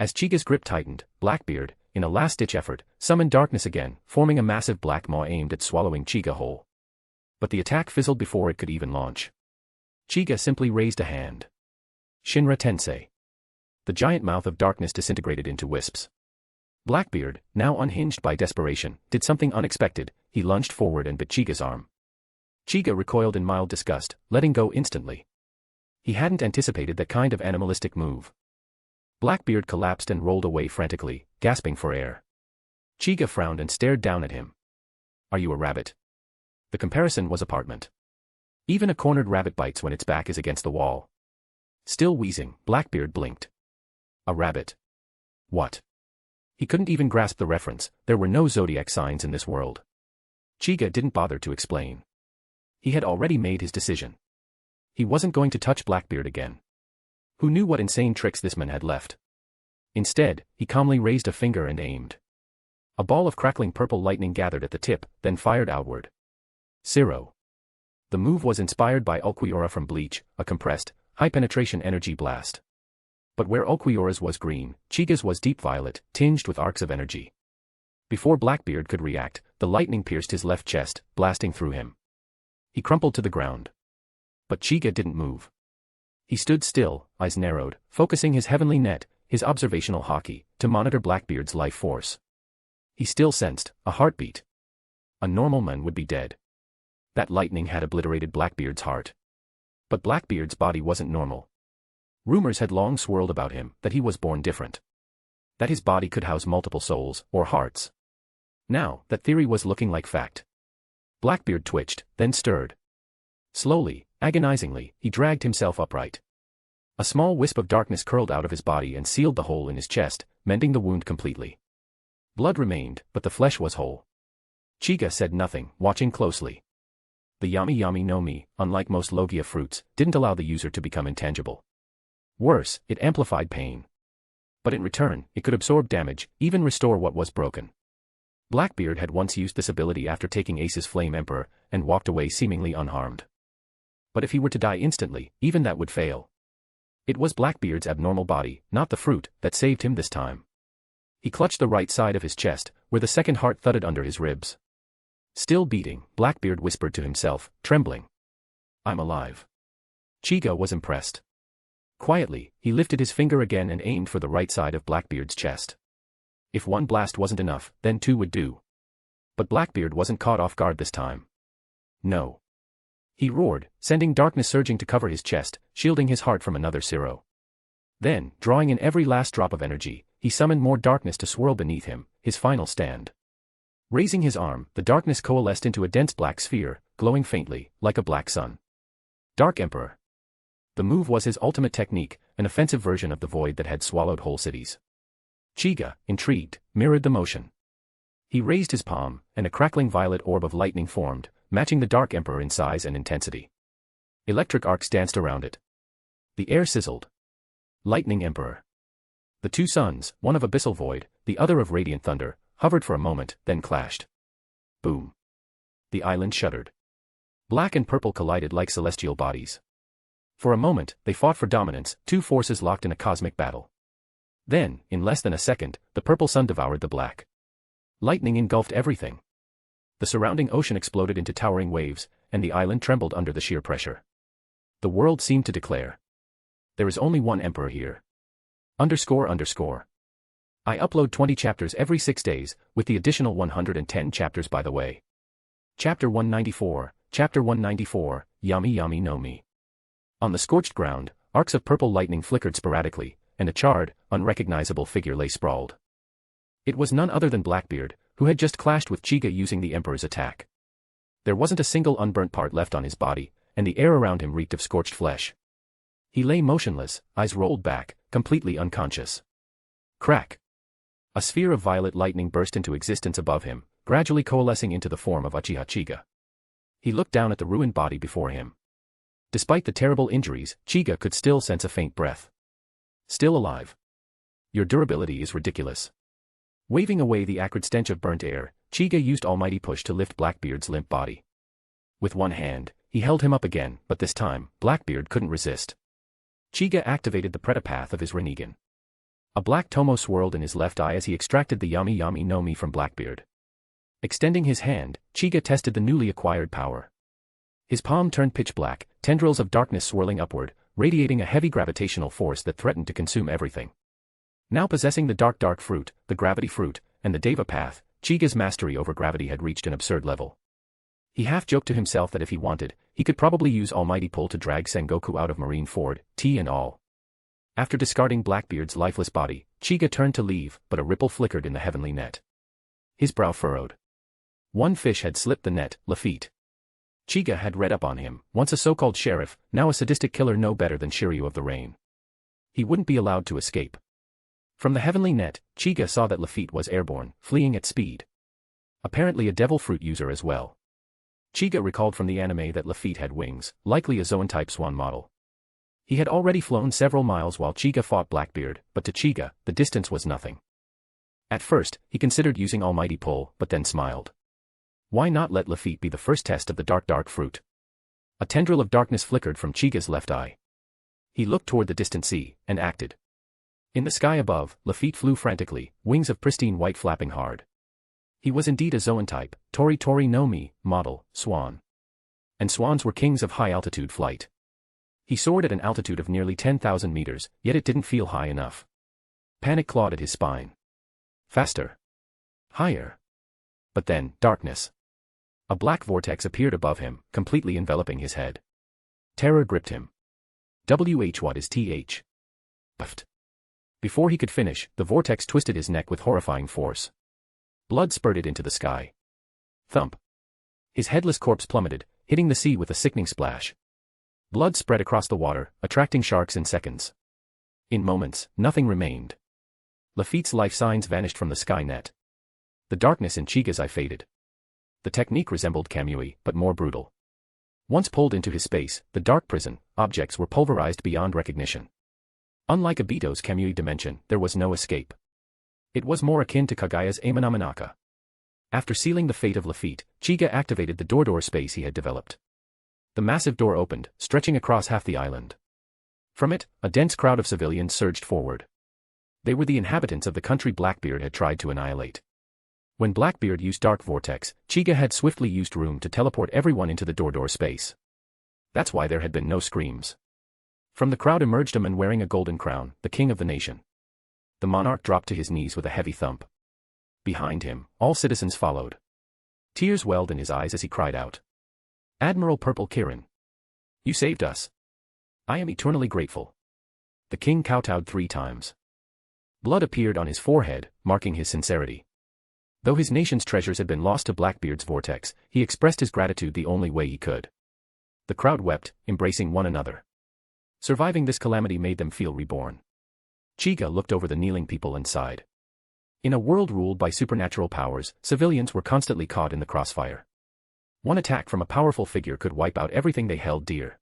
S3: As Chiga's grip tightened, Blackbeard, in a last-ditch effort, summoned darkness again, forming a massive black maw aimed at swallowing Chiga whole. But the attack fizzled before it could even launch. Chiga simply raised a hand. Shinra Tensei. The giant mouth of darkness disintegrated into wisps. Blackbeard, now unhinged by desperation, did something unexpected. He lunged forward and bit Chiga's arm. Chiga recoiled in mild disgust, letting go instantly. He hadn't anticipated that kind of animalistic move. Blackbeard collapsed and rolled away frantically, gasping for air. Chiga frowned and stared down at him. Are you a rabbit? The comparison was apartment. Even a cornered rabbit bites when its back is against the wall. Still wheezing, Blackbeard blinked. A rabbit. What? He couldn't even grasp the reference. There were no zodiac signs in this world. Chiga didn't bother to explain. He had already made his decision. He wasn't going to touch Blackbeard again. Who knew what insane tricks this man had left? Instead, he calmly raised a finger and aimed. A ball of crackling purple lightning gathered at the tip, then fired outward. Zero. The move was inspired by Ulquiorra from Bleach, a compressed, high-penetration energy blast. But where Ulquiorra's was green, Chiga's was deep violet, tinged with arcs of energy. Before Blackbeard could react, the lightning pierced his left chest, blasting through him. He crumpled to the ground. But Chiga didn't move. He stood still, eyes narrowed, focusing his heavenly net, his observational hockey, to monitor Blackbeard's life force. He still sensed a heartbeat. A normal man would be dead. That lightning had obliterated Blackbeard's heart. But Blackbeard's body wasn't normal. Rumors had long swirled about him that he was born different. That his body could house multiple souls, or hearts. Now, that theory was looking like fact. Blackbeard twitched, then stirred. Slowly, agonizingly, he dragged himself upright. A small wisp of darkness curled out of his body and sealed the hole in his chest, mending the wound completely. Blood remained, but the flesh was whole. Chiga said nothing, watching closely. The Yami Yami no Mi, unlike most Logia fruits, didn't allow the user to become intangible. Worse, it amplified pain. But in return, it could absorb damage, even restore what was broken. Blackbeard had once used this ability after taking Ace's Flame Emperor, and walked away seemingly unharmed. But if he were to die instantly, even that would fail. It was Blackbeard's abnormal body, not the fruit, that saved him this time. He clutched the right side of his chest, where the second heart thudded under his ribs. Still beating, Blackbeard whispered to himself, trembling. I'm alive. Chiga was impressed. Quietly, he lifted his finger again and aimed for the right side of Blackbeard's chest. If one blast wasn't enough, then two would do. But Blackbeard wasn't caught off guard this time. No. He roared, sending darkness surging to cover his chest, shielding his heart from another Zero. Then, drawing in every last drop of energy, he summoned more darkness to swirl beneath him, his final stand. Raising his arm, the darkness coalesced into a dense black sphere, glowing faintly, like a black sun. Dark Emperor. The move was his ultimate technique, an offensive version of the void that had swallowed whole cities. Chiga, intrigued, mirrored the motion. He raised his palm, and a crackling violet orb of lightning formed, matching the Dark Emperor in size and intensity. Electric arcs danced around it. The air sizzled. Lightning Emperor. The two suns, one of abyssal void, the other of radiant thunder, hovered for a moment, then clashed. Boom. The island shuddered. Black and purple collided like celestial bodies. For a moment, they fought for dominance, two forces locked in a cosmic battle. Then, in less than a second, the purple sun devoured the black. Lightning engulfed everything. The surrounding ocean exploded into towering waves, and the island trembled under the sheer pressure. The world seemed to declare, there is only one emperor here. ___. I upload 20 chapters every 6 days, with the additional 110 chapters by the way. Chapter 194, Yami Yami no Mi. On the scorched ground, arcs of purple lightning flickered sporadically, and a charred, unrecognizable figure lay sprawled. It was none other than Blackbeard, who had just clashed with Chica using the Emperor's attack. There wasn't a single unburnt part left on his body, and the air around him reeked of scorched flesh. He lay motionless, eyes rolled back, completely unconscious. Crack! A sphere of violet lightning burst into existence above him, gradually coalescing into the form of Uchiha Chiga. He looked down at the ruined body before him. Despite the terrible injuries, Chiga could still sense a faint breath. Still alive. Your durability is ridiculous. Waving away the acrid stench of burnt air, Chiga used almighty push to lift Blackbeard's limp body. With one hand, he held him up again, but this time, Blackbeard couldn't resist. Chiga activated the pretapath of his Rinnegan. A black tomo swirled in his left eye as he extracted the Yami Yami no Mi from Blackbeard. Extending his hand, Chiga tested the newly acquired power. His palm turned pitch black, tendrils of darkness swirling upward, radiating a heavy gravitational force that threatened to consume everything. Now possessing the dark fruit, the gravity fruit, and the Deva path, Chiga's mastery over gravity had reached an absurd level. He half-joked to himself that if he wanted, he could probably use almighty pull to drag Sengoku out of marine ford, tea and all. After discarding Blackbeard's lifeless body, Chiga turned to leave, but a ripple flickered in the heavenly net. His brow furrowed. One fish had slipped the net, Lafitte. Chiga had read up on him, once a so-called sheriff, now a sadistic killer no better than Shiryu of the Rain. He wouldn't be allowed to escape. From the heavenly net, Chiga saw that Lafitte was airborne, fleeing at speed. Apparently a devil fruit user as well. Chiga recalled from the anime that Lafitte had wings, likely a Zoan-type swan model. He had already flown several miles while Chiga fought Blackbeard, but to Chiga, the distance was nothing. At first, he considered using almighty pull, but then smiled. Why not let Lafitte be the first test of the dark fruit? A tendril of darkness flickered from Chiga's left eye. He looked toward the distant sea, and acted. In the sky above, Lafitte flew frantically, wings of pristine white flapping hard. He was indeed a Zoan-type, Tori no Mi, model, swan. And swans were kings of high-altitude flight. He soared at an altitude of nearly 10,000 meters, yet it didn't feel high enough. Panic clawed at his spine. Faster. Higher. But then, darkness. A black vortex appeared above him, completely enveloping his head. Terror gripped him. What is th? Puffed. Before he could finish, the vortex twisted his neck with horrifying force. Blood spurted into the sky. Thump. His headless corpse plummeted, hitting the sea with a sickening splash. Blood spread across the water, attracting sharks in seconds. In moments, nothing remained. Lafitte's life signs vanished from the sky net. The darkness in Chiga's eye faded. The technique resembled Kamui, but more brutal. Once pulled into his space, the dark prison, objects were pulverized beyond recognition. Unlike Obito's Kamui dimension, there was no escape. It was more akin to Kagaya's Amanamanaka. After sealing the fate of Lafitte, Chiga activated the door space he had developed. The massive door opened, stretching across half the island. From it, a dense crowd of civilians surged forward. They were the inhabitants of the country Blackbeard had tried to annihilate. When Blackbeard used Dark Vortex, Chiga had swiftly used room to teleport everyone into the door space. That's why there had been no screams. From the crowd emerged a man wearing a golden crown, the king of the nation. The monarch dropped to his knees with a heavy thump. Behind him, all citizens followed. Tears welled in his eyes as he cried out. Admiral Purple Kirin. You saved us. I am eternally grateful. The king kowtowed 3 times. Blood appeared on his forehead, marking his sincerity. Though his nation's treasures had been lost to Blackbeard's vortex, he expressed his gratitude the only way he could. The crowd wept, embracing one another. Surviving this calamity made them feel reborn. Chiga looked over the kneeling people and sighed. In a world ruled by supernatural powers, civilians were constantly caught in the crossfire. One attack from a powerful figure could wipe out everything they held dear.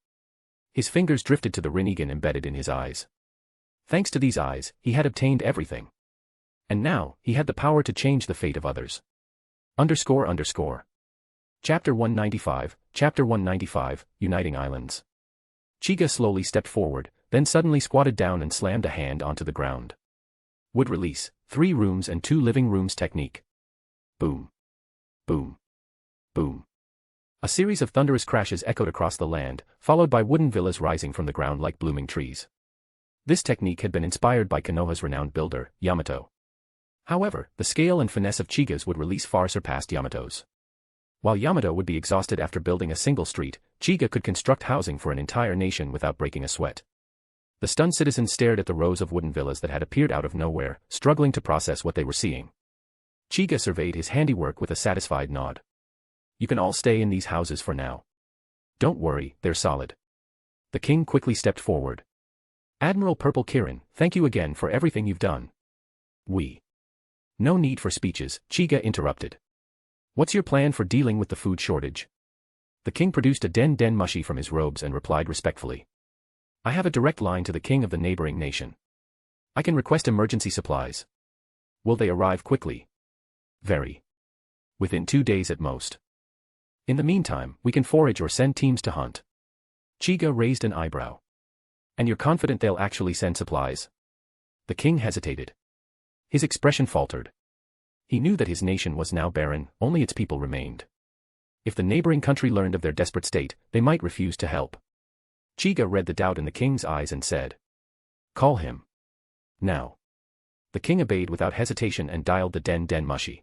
S3: His fingers drifted to the Rinnegan embedded in his eyes. Thanks to these eyes, he had obtained everything. And now, he had the power to change the fate of others. Chapter 195, Uniting Islands. Chiga slowly stepped forward, then suddenly squatted down and slammed a hand onto the ground. Would release, 3 rooms and 2 living rooms technique. Boom. Boom. Boom. A series of thunderous crashes echoed across the land, followed by wooden villas rising from the ground like blooming trees. This technique had been inspired by Konoha's renowned builder, Yamato. However, the scale and finesse of Chiga's would release far surpassed Yamato's. While Yamato would be exhausted after building a single street, Chiga could construct housing for an entire nation without breaking a sweat. The stunned citizens stared at the rows of wooden villas that had appeared out of nowhere, struggling to process what they were seeing. Chiga surveyed his handiwork with a satisfied nod. You can all stay in these houses for now. Don't worry, they're solid. The king quickly stepped forward. Admiral Purple Kirin, thank you again for everything you've done. No need for speeches, Chiga interrupted. What's your plan for dealing with the food shortage? The king produced a den mushi from his robes and replied respectfully. I have a direct line to the king of the neighboring nation. I can request emergency supplies. Will they arrive quickly? Very. Within 2 days at most. In the meantime, we can forage or send teams to hunt. Chiga raised an eyebrow. And you're confident they'll actually send supplies? The king hesitated. His expression faltered. He knew that his nation was now barren, only its people remained. If the neighboring country learned of their desperate state, they might refuse to help. Chiga read the doubt in the king's eyes and said, call him. Now. The king obeyed without hesitation and dialed the den mushi.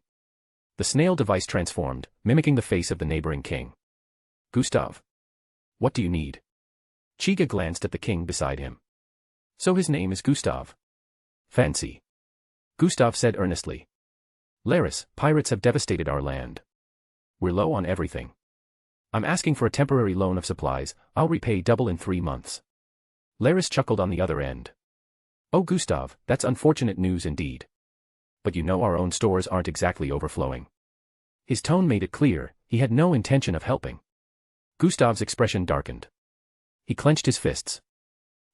S3: The snail device transformed, mimicking the face of the neighboring king. Gustav. What do you need? Chiga glanced at the king beside him. So his name is Gustav. Fancy. Gustav said earnestly. Laris, pirates have devastated our land. We're low on everything. I'm asking for a temporary loan of supplies, I'll repay double in 3 months. Laris chuckled on the other end. Oh Gustav, that's unfortunate news indeed. But you know our own stores aren't exactly overflowing. His tone made it clear, he had no intention of helping. Gustav's expression darkened. He clenched his fists.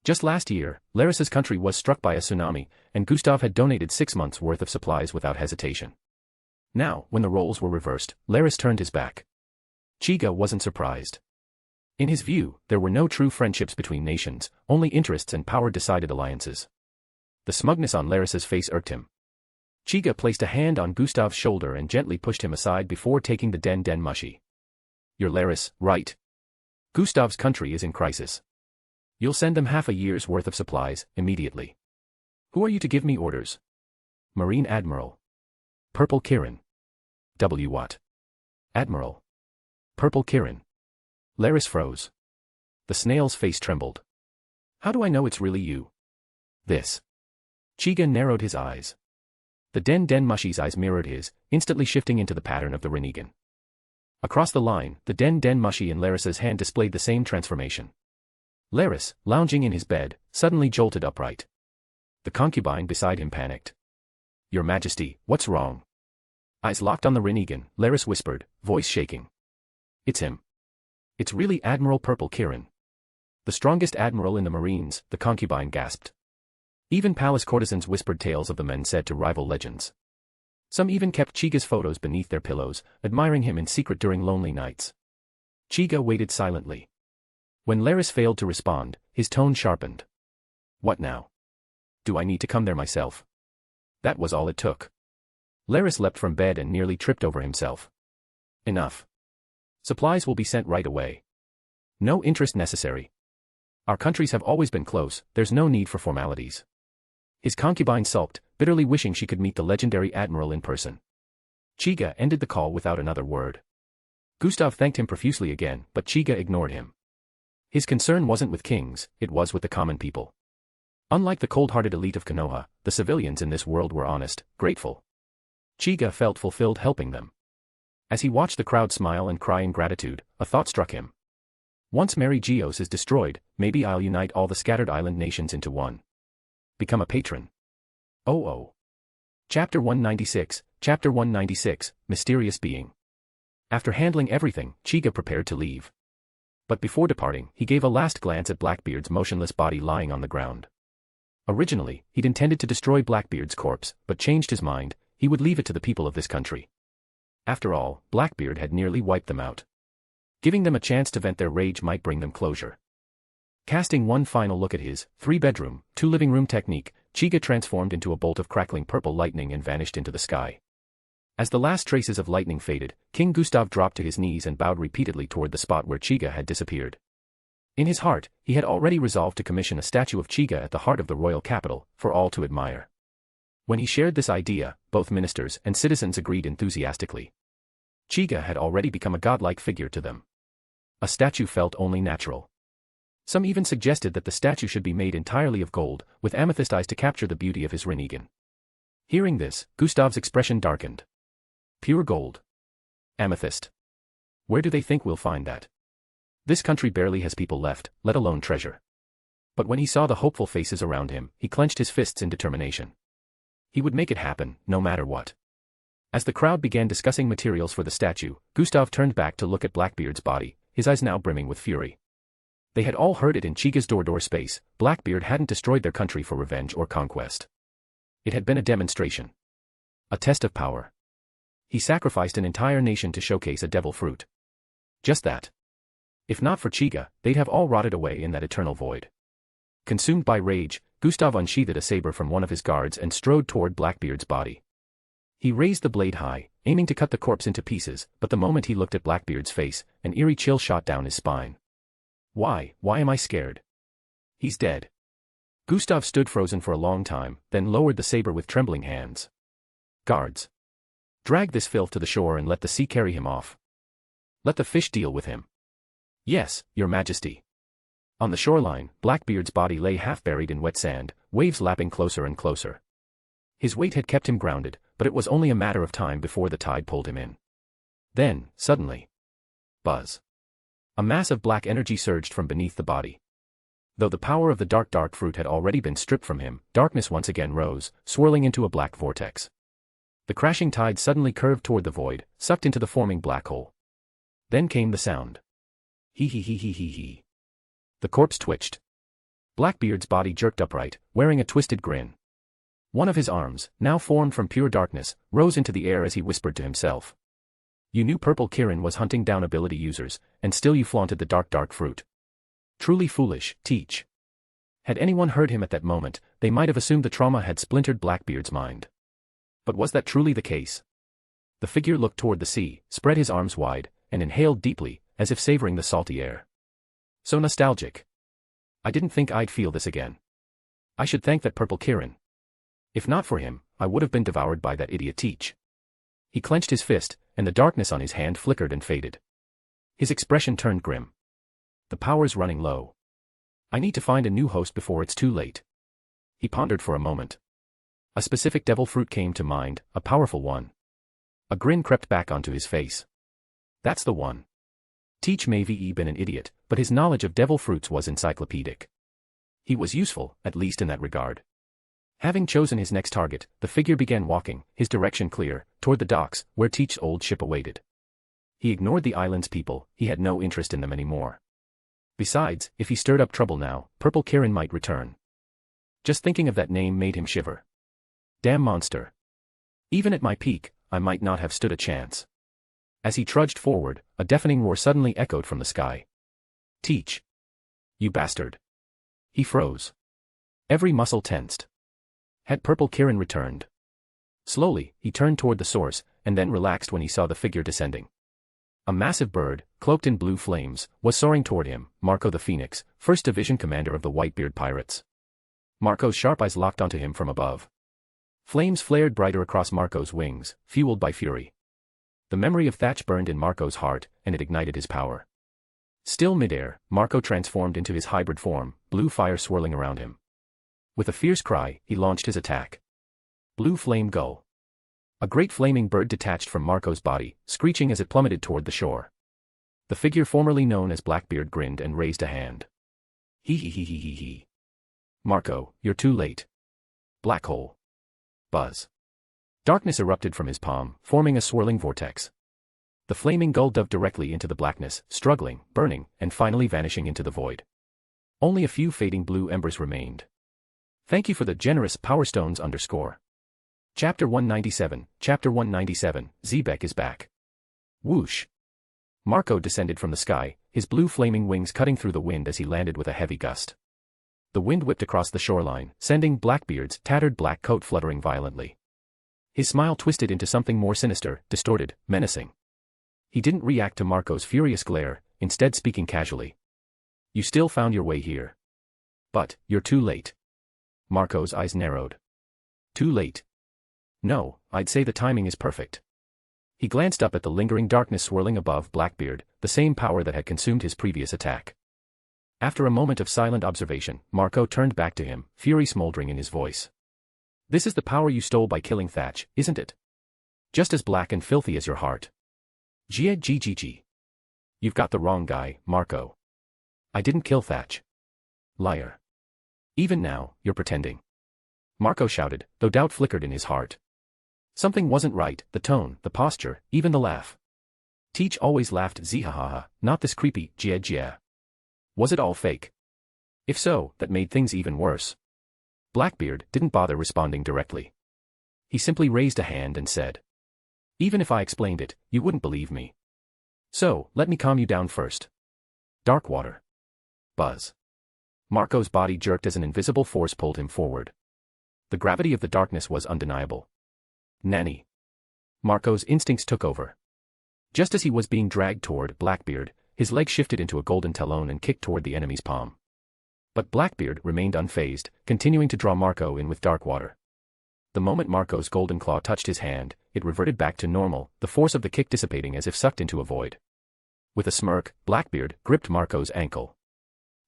S3: Just last year, Laris's country was struck by a tsunami, and Gustav had donated 6 months' worth of supplies without hesitation. Now, when the roles were reversed, Laris turned his back. Chiga wasn't surprised. In his view, there were no true friendships between nations, only interests and power-decided alliances. The smugness on Laris's face irked him. Chiga placed a hand on Gustav's shoulder and gently pushed him aside before taking the den mushi. You're Laris, right? Gustav's country is in crisis. You'll send them half a year's worth of supplies, immediately. Who are you to give me orders? Marine Admiral. Purple Kirin. What? Admiral. Purple Kirin. Laris froze. The snail's face trembled. How do I know it's really you? This. Chiga narrowed his eyes. The den mushi's eyes mirrored his, instantly shifting into the pattern of the Rinnegan. Across the line, the den mushi in Laris's hand displayed the same transformation. Laris, lounging in his bed, suddenly jolted upright. The concubine beside him panicked. Your Majesty, what's wrong? Eyes locked on the Rinnegan, Laris whispered, voice shaking. It's him. It's really Admiral Purple Kirin. The strongest admiral in the Marines, the concubine gasped. Even palace courtesans whispered tales of the men said to rival legends. Some even kept Chiga's photos beneath their pillows, admiring him in secret during lonely nights. Chiga waited silently. When Laris failed to respond, his tone sharpened. What now? Do I need to come there myself? That was all it took. Laris leapt from bed and nearly tripped over himself. Enough. Supplies will be sent right away. No interest necessary. Our countries have always been close, there's no need for formalities. His concubine sulked, bitterly wishing she could meet the legendary admiral in person. Chiga ended the call without another word. Gustav thanked him profusely again, but Chiga ignored him. His concern wasn't with kings, it was with the common people. Unlike the cold-hearted elite of Konoha, the civilians in this world were honest, grateful. Chiga felt fulfilled helping them. As he watched the crowd smile and cry in gratitude, a thought struck him. Once Mary Geos is destroyed, maybe I'll unite all the scattered island nations into one. Become a patron. Oh. Chapter 196, Mysterious Being. After handling everything, Chiga prepared to leave. But before departing, he gave a last glance at Blackbeard's motionless body lying on the ground. Originally, he'd intended to destroy Blackbeard's corpse, but changed his mind, he would leave it to the people of this country. After all, Blackbeard had nearly wiped them out. Giving them a chance to vent their rage might bring them closure. Casting one final look at his 3-bedroom, 2-living room technique, Chiga transformed into a bolt of crackling purple lightning and vanished into the sky. As the last traces of lightning faded, King Gustav dropped to his knees and bowed repeatedly toward the spot where Chiga had disappeared. In his heart, he had already resolved to commission a statue of Chiga at the heart of the royal capital, for all to admire. When he shared this idea, both ministers and citizens agreed enthusiastically. Chiga had already become a godlike figure to them. A statue felt only natural. Some even suggested that the statue should be made entirely of gold, with amethyst eyes to capture the beauty of his Rinnegan. Hearing this, Gustav's expression darkened. Pure gold. Amethyst. Where do they think we'll find that? This country barely has people left, let alone treasure. But when he saw the hopeful faces around him, he clenched his fists in determination. He would make it happen, no matter what. As the crowd began discussing materials for the statue, Gustav turned back to look at Blackbeard's body, his eyes now brimming with fury. They had all heard it in Chiga's door space. Blackbeard hadn't destroyed their country for revenge or conquest. It had been a demonstration. A test of power. He sacrificed an entire nation to showcase a devil fruit. Just that. If not for Chiga, they'd have all rotted away in that eternal void. Consumed by rage, Gustav unsheathed a saber from one of his guards and strode toward Blackbeard's body. He raised the blade high, aiming to cut the corpse into pieces, but the moment he looked at Blackbeard's face, an eerie chill shot down his spine. Why am I scared? He's dead. Gustav stood frozen for a long time, then lowered the saber with trembling hands. Guards. Drag this filth to the shore and let the sea carry him off. Let the fish deal with him. Yes, your majesty. On the shoreline, Blackbeard's body lay half buried in wet sand, waves lapping closer and closer. His weight had kept him grounded, but it was only a matter of time before the tide pulled him in. Then, suddenly. Buzz. A mass of black energy surged from beneath the body. Though the power of the dark fruit had already been stripped from him, darkness once again rose, swirling into a black vortex. The crashing tide suddenly curved toward the void, sucked into the forming black hole. Then came the sound. He. The corpse twitched. Blackbeard's body jerked upright, wearing a twisted grin. One of his arms, now formed from pure darkness, rose into the air as he whispered to himself. You knew Purple Kirin was hunting down ability users, and still you flaunted the dark fruit. Truly foolish, Teach. Had anyone heard him at that moment, they might have assumed the trauma had splintered Blackbeard's mind. But was that truly the case? The figure looked toward the sea, spread his arms wide, and inhaled deeply, as if savoring the salty air. So nostalgic. I didn't think I'd feel this again. I should thank that Purple Kirin. If not for him, I would have been devoured by that idiot Teach. He clenched his fist, and the darkness on his hand flickered and faded. His expression turned grim. The power's running low. I need to find a new host before it's too late. He pondered for a moment. A specific devil fruit came to mind, a powerful one. A grin crept back onto his face. That's the one. Teach may have been an idiot, but his knowledge of devil fruits was encyclopedic. He was useful, at least in that regard. Having chosen his next target, the figure began walking, his direction clear, toward the docks, where Teach's old ship awaited. He ignored the island's people, he had no interest in them anymore. Besides, if he stirred up trouble now, Purple Kirin might return. Just thinking of that name made him shiver. Damn monster. Even at my peak, I might not have stood a chance. As he trudged forward, a deafening roar suddenly echoed from the sky. Teach. You bastard. He froze. Every muscle tensed. Had Purple Kirin returned? Slowly, he turned toward the source, and then relaxed when he saw the figure descending. A massive bird, cloaked in blue flames, was soaring toward him, Marco the Phoenix, 1st Division commander of the Whitebeard Pirates. Marco's sharp eyes locked onto him from above. Flames flared brighter across Marco's wings, fueled by fury. The memory of Thatch burned in Marco's heart, and it ignited his power. Still midair, Marco transformed into his hybrid form, blue fire swirling around him. With a fierce cry, he launched his attack. Blue Flame Gull. A great flaming bird detached from Marco's body, screeching as it plummeted toward the shore. The figure formerly known as Blackbeard grinned and raised a hand. He. Marco, you're too late. Black hole. Buzz. Darkness erupted from his palm, forming a swirling vortex. The flaming gull dove directly into the blackness, struggling, burning, and finally vanishing into the void. Only a few fading blue embers remained. Thank you for the generous Power Stones _ Chapter 197, Chapter 197, Zebek is back. Whoosh. Marco descended from the sky, his blue flaming wings cutting through the wind as he landed with a heavy gust. The wind whipped across the shoreline, sending Blackbeard's tattered black coat fluttering violently. His smile twisted into something more sinister, distorted, menacing. He didn't react to Marco's furious glare, instead speaking casually. You still found your way here. But, you're too late. Marco's eyes narrowed. Too late. No, I'd say the timing is perfect. He glanced up at the lingering darkness swirling above Blackbeard, the same power that had consumed his previous attack. After a moment of silent observation, Marco turned back to him, fury smoldering in his voice. This is the power you stole by killing Thatch, isn't it? Just as black and filthy as your heart. GGGG. You've got the wrong guy, Marco. I didn't kill Thatch. Liar. Even now, you're pretending. Marco shouted, though doubt flickered in his heart. Something wasn't right, the tone, the posture, even the laugh. Teach always laughed zihahaha, not this creepy, jia. Was it all fake? If so, that made things even worse. Blackbeard didn't bother responding directly. He simply raised a hand and said. Even if I explained it, you wouldn't believe me. So, let me calm you down first. Dark water. Buzz. Marco's body jerked as an invisible force pulled him forward. The gravity of the darkness was undeniable. Nanny. Marco's instincts took over. Just as he was being dragged toward Blackbeard, his leg shifted into a golden talon and kicked toward the enemy's palm. But Blackbeard remained unfazed, continuing to draw Marco in with dark water. The moment Marco's golden claw touched his hand, it reverted back to normal, the force of the kick dissipating as if sucked into a void. With a smirk, Blackbeard gripped Marco's ankle.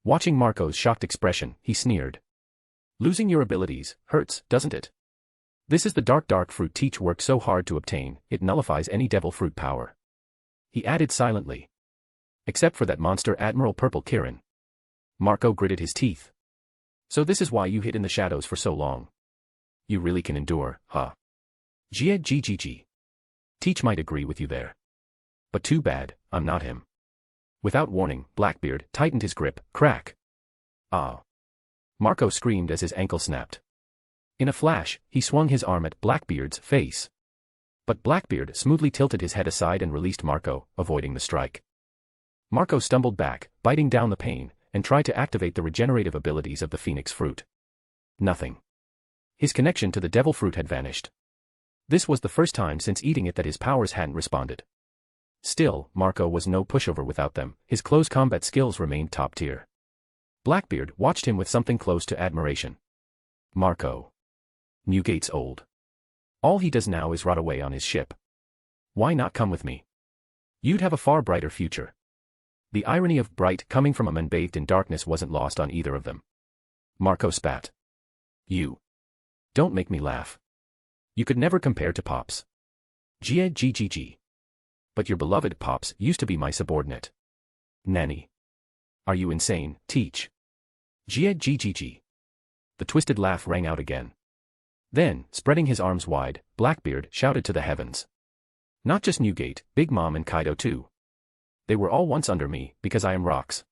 S3: Watching Marco's shocked expression, he sneered. Losing your abilities hurts, doesn't it? This is the dark fruit Teach worked so hard to obtain, it nullifies any devil fruit power. He added silently. Except for that monster Admiral Purple Kirin. Marco gritted his teeth. So this is why you hid in the shadows for so long. You really can endure, huh? GGGG. Teach might agree with you there. But too bad, I'm not him. Without warning, Blackbeard tightened his grip, crack. Ah. Marco screamed as his ankle snapped. In a flash, he swung his arm at Blackbeard's face. But Blackbeard smoothly tilted his head aside and released Marco, avoiding the strike. Marco stumbled back, biting down the pain, and tried to activate the regenerative abilities of the Phoenix Fruit. Nothing. His connection to the Devil Fruit had vanished. This was the first time since eating it that his powers hadn't responded. Still, Marco was no pushover without them, his close combat skills remained top tier. Blackbeard watched him with something close to admiration. Marco. Newgate's old. All he does now is rot away on his ship. Why not come with me? You'd have a far brighter future. The irony of bright coming from a man bathed in darkness wasn't lost on either of them. Marco spat. You. Don't make me laugh. You could never compare to Pops. GGGG. But your beloved Pops used to be my subordinate. Nanny. Are you insane, Teach? GGGG. The twisted laugh rang out again. Then, spreading his arms wide, Blackbeard shouted to the heavens. Not just Newgate, Big Mom and Kaido too. They were all once under me, because I am Rox.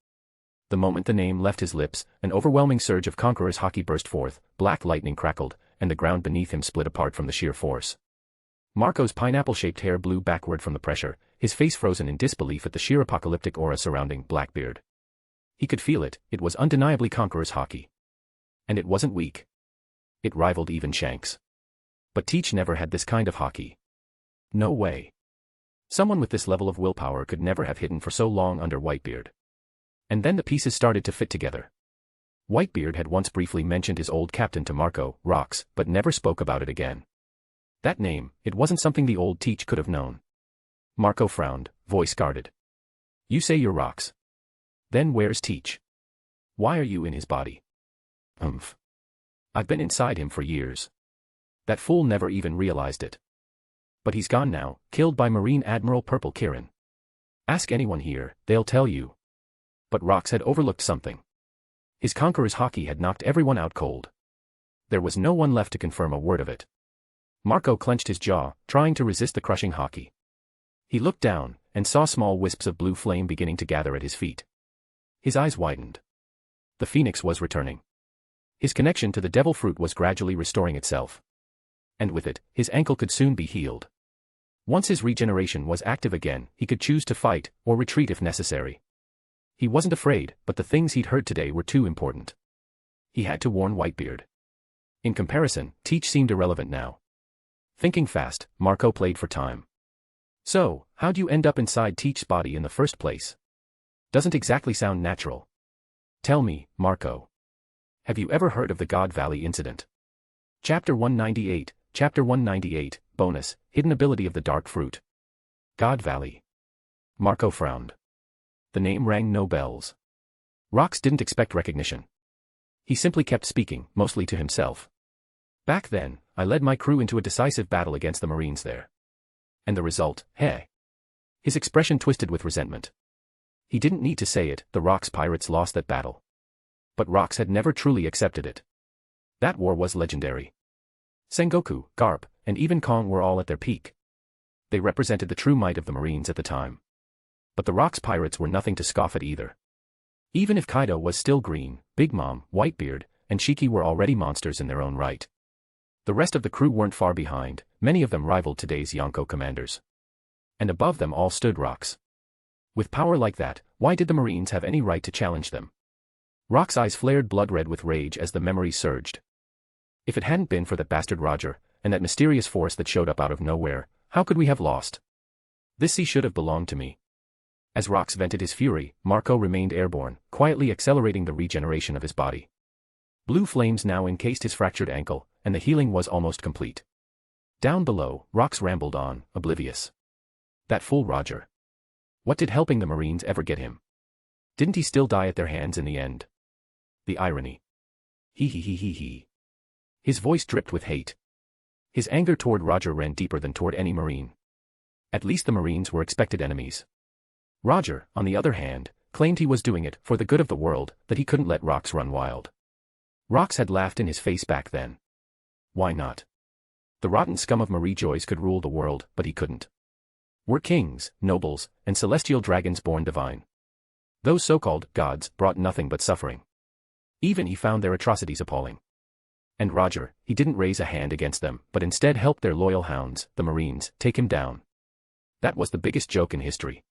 S3: The moment the name left his lips, an overwhelming surge of Conqueror's haki burst forth, black lightning crackled, and the ground beneath him split apart from the sheer force. Marco's pineapple-shaped hair blew backward from the pressure, his face frozen in disbelief at the sheer apocalyptic aura surrounding Blackbeard. He could feel it, it was undeniably Conqueror's haki. And it wasn't weak. It rivaled even Shanks. But Teach never had this kind of haki. No way. Someone with this level of willpower could never have hidden for so long under Whitebeard. And then the pieces started to fit together. Whitebeard had once briefly mentioned his old captain to Marco, Rox, but never spoke about it again. That name, it wasn't something the old Teach could have known. Marco frowned, voice guarded. You say you're Rox. Then where's Teach? Why are you in his body? I've been inside him for years. That fool never even realized it. But he's gone now, killed by Marine Admiral Purple Kirin. Ask anyone here, they'll tell you. But Rox had overlooked something. His Conqueror's haki had knocked everyone out cold. There was no one left to confirm a word of it. Marco clenched his jaw, trying to resist the crushing haki. He looked down, and saw small wisps of blue flame beginning to gather at his feet. His eyes widened. The Phoenix was returning. His connection to the Devil Fruit was gradually restoring itself. And with it, his ankle could soon be healed. Once his regeneration was active again, he could choose to fight, or retreat if necessary. He wasn't afraid, but the things he'd heard today were too important. He had to warn Whitebeard. In comparison, Teach seemed irrelevant now. Thinking fast, Marco played for time. So, how'd you end up inside Teach's body in the first place? Doesn't exactly sound natural. Tell me, Marco. Have you ever heard of the God Valley incident? Chapter 198, Chapter 198, Bonus, Hidden Ability of the Dark Fruit. God Valley. Marco frowned. The name rang no bells. Rox didn't expect recognition. He simply kept speaking, mostly to himself. Back then, I led my crew into a decisive battle against the Marines there. And the result, hey. His expression twisted with resentment. He didn't need to say it, the Rox pirates lost that battle. But Rox had never truly accepted it. That war was legendary. Sengoku, Garp, and even Kong were all at their peak. They represented the true might of the Marines at the time. But the Rox pirates were nothing to scoff at either. Even if Kaido was still green, Big Mom, Whitebeard, and Chica were already monsters in their own right. The rest of the crew weren't far behind, many of them rivaled today's Yonko commanders. And above them all stood Rox. With power like that, why did the Marines have any right to challenge them? Rox's eyes flared blood-red with rage as the memories surged. If it hadn't been for that bastard Roger, and that mysterious force that showed up out of nowhere, how could we have lost? This sea should have belonged to me. As Rox vented his fury, Marco remained airborne, quietly accelerating the regeneration of his body. Blue flames now encased his fractured ankle, and the healing was almost complete. Down below, Rox rambled on, oblivious. That fool Roger. What did helping the Marines ever get him? Didn't he still die at their hands in the end? The irony. He. His voice dripped with hate. His anger toward Roger ran deeper than toward any Marine. At least the Marines were expected enemies. Roger, on the other hand, claimed he was doing it for the good of the world, that he couldn't let Rox run wild. Rox had laughed in his face back then. Why not? The rotten scum of Marie Joyce could rule the world, but he couldn't. We're kings, nobles, and celestial dragons born divine. Those so-called gods brought nothing but suffering. Even he found their atrocities appalling. And Roger, he didn't raise a hand against them, but instead helped their loyal hounds, the Marines, take him down. That was the biggest joke in history.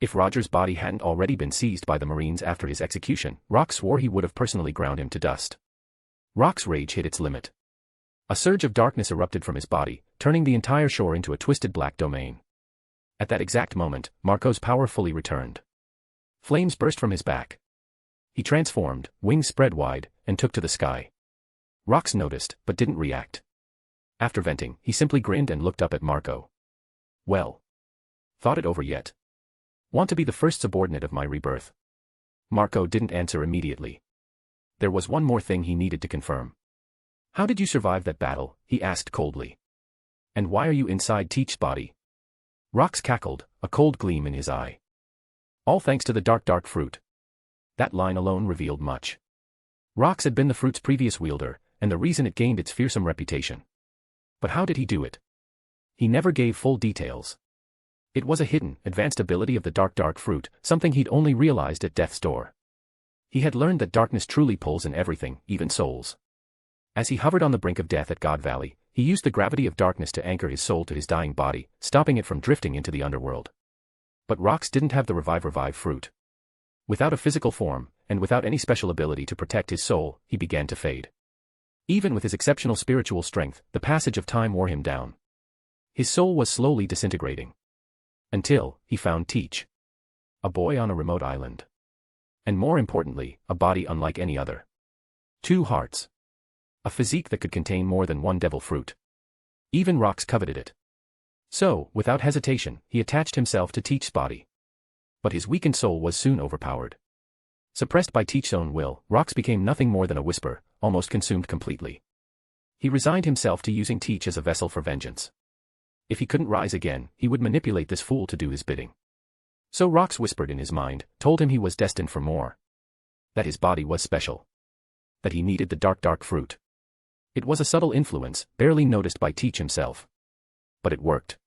S3: If Roger's body hadn't already been seized by the Marines after his execution, Rox swore he would have personally ground him to dust. Rox's rage hit its limit. A surge of darkness erupted from his body, turning the entire shore into a twisted black domain. At that exact moment, Marco's power fully returned. Flames burst from his back. He transformed, wings spread wide, and took to the sky. Rox noticed, but didn't react. After venting, he simply grinned and looked up at Marco. Well. Thought it over yet? Want to be the first subordinate of my rebirth? Marco didn't answer immediately. There was one more thing he needed to confirm. How did you survive that battle? He asked coldly. And why are you inside Teach's body? Rox cackled, a cold gleam in his eye. All thanks to the dark fruit. That line alone revealed much. Rox had been the fruit's previous wielder, and the reason it gained its fearsome reputation. But how did he do it? He never gave full details. It was a hidden, advanced ability of the dark fruit, something he'd only realized at death's door. He had learned that darkness truly pulls in everything, even souls. As he hovered on the brink of death at God Valley, he used the gravity of darkness to anchor his soul to his dying body, stopping it from drifting into the underworld. But Rox didn't have the revive fruit. Without a physical form, and without any special ability to protect his soul, he began to fade. Even with his exceptional spiritual strength, the passage of time wore him down. His soul was slowly disintegrating. Until he found Teach. A boy on a remote island. And more importantly, a body unlike any other. 2 hearts. A physique that could contain more than one devil fruit. Even Rox coveted it. So, without hesitation, he attached himself to Teach's body. But his weakened soul was soon overpowered. Suppressed by Teach's own will, Rox became nothing more than a whisper, almost consumed completely. He resigned himself to using Teach as a vessel for vengeance. If he couldn't rise again, he would manipulate this fool to do his bidding. So Rox whispered in his mind, told him he was destined for more. That his body was special. That he needed the dark fruit. It was a subtle influence, barely noticed by Teach himself. But it worked.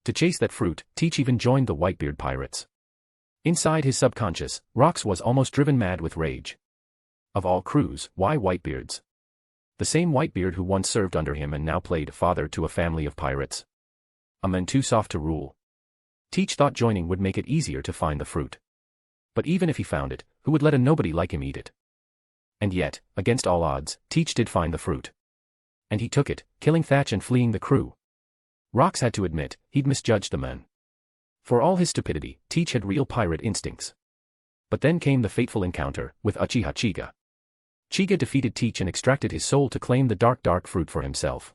S3: To chase that fruit, Teach even joined the Whitebeard pirates. Inside his subconscious, Rox was almost driven mad with rage. Of all crews, why Whitebeards? The same Whitebeard who once served under him and now played father to a family of pirates. A man too soft to rule. Teach thought joining would make it easier to find the fruit. But even if he found it, who would let a nobody like him eat it? And yet, against all odds, Teach did find the fruit. And he took it, killing Thatch and fleeing the crew, Rox had to admit, he'd misjudged the men. For all his stupidity, Teach had real pirate instincts. But then came the fateful encounter with Uchiha Chiga. Chiga defeated Teach and extracted his soul to claim the dark fruit for himself.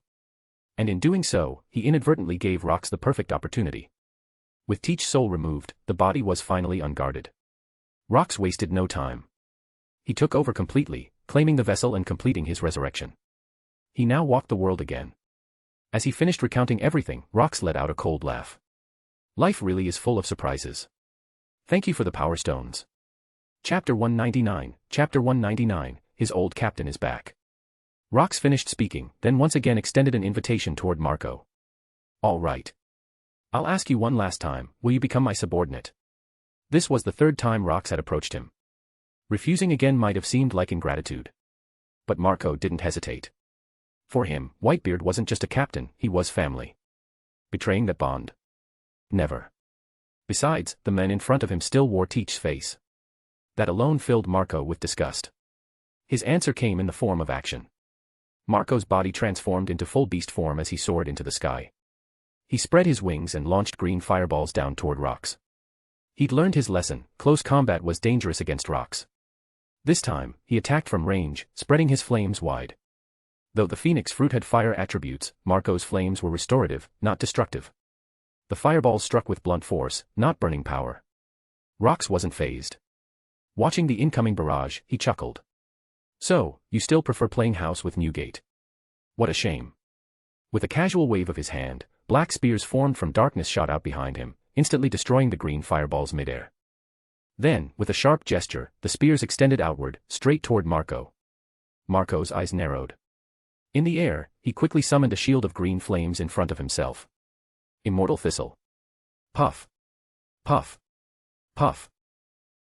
S3: And in doing so, he inadvertently gave Rox the perfect opportunity. With Teach's soul removed, the body was finally unguarded. Rox wasted no time. He took over completely, claiming the vessel and completing his resurrection. He now walked the world again. As he finished recounting everything, Rox let out a cold laugh. Life really is full of surprises. Thank you for the Power Stones. Chapter 199, his old captain is back. Rox finished speaking, then once again extended an invitation toward Marco. All right. I'll ask you one last time, will you become my subordinate? This was the third time Rox had approached him. Refusing again might have seemed like ingratitude. But Marco didn't hesitate. For him, Whitebeard wasn't just a captain, he was family. Betraying that bond? Never. Besides, the men in front of him still wore Teach's face. That alone filled Marco with disgust. His answer came in the form of action. Marco's body transformed into full beast form as he soared into the sky. He spread his wings and launched green fireballs down toward Rox. He'd learned his lesson, close combat was dangerous against Rox. This time, he attacked from range, spreading his flames wide. Though the phoenix fruit had fire attributes, Marco's flames were restorative, not destructive. The fireballs struck with blunt force, not burning power. Rox wasn't fazed. Watching the incoming barrage, he chuckled. So, you still prefer playing house with Newgate? What a shame. With a casual wave of his hand, black spears formed from darkness shot out behind him, instantly destroying the green fireballs midair. Then, with a sharp gesture, the spears extended outward, straight toward Marco. Marco's eyes narrowed. In the air, he quickly summoned a shield of green flames in front of himself. Immortal Thistle. Puff. Puff. Puff.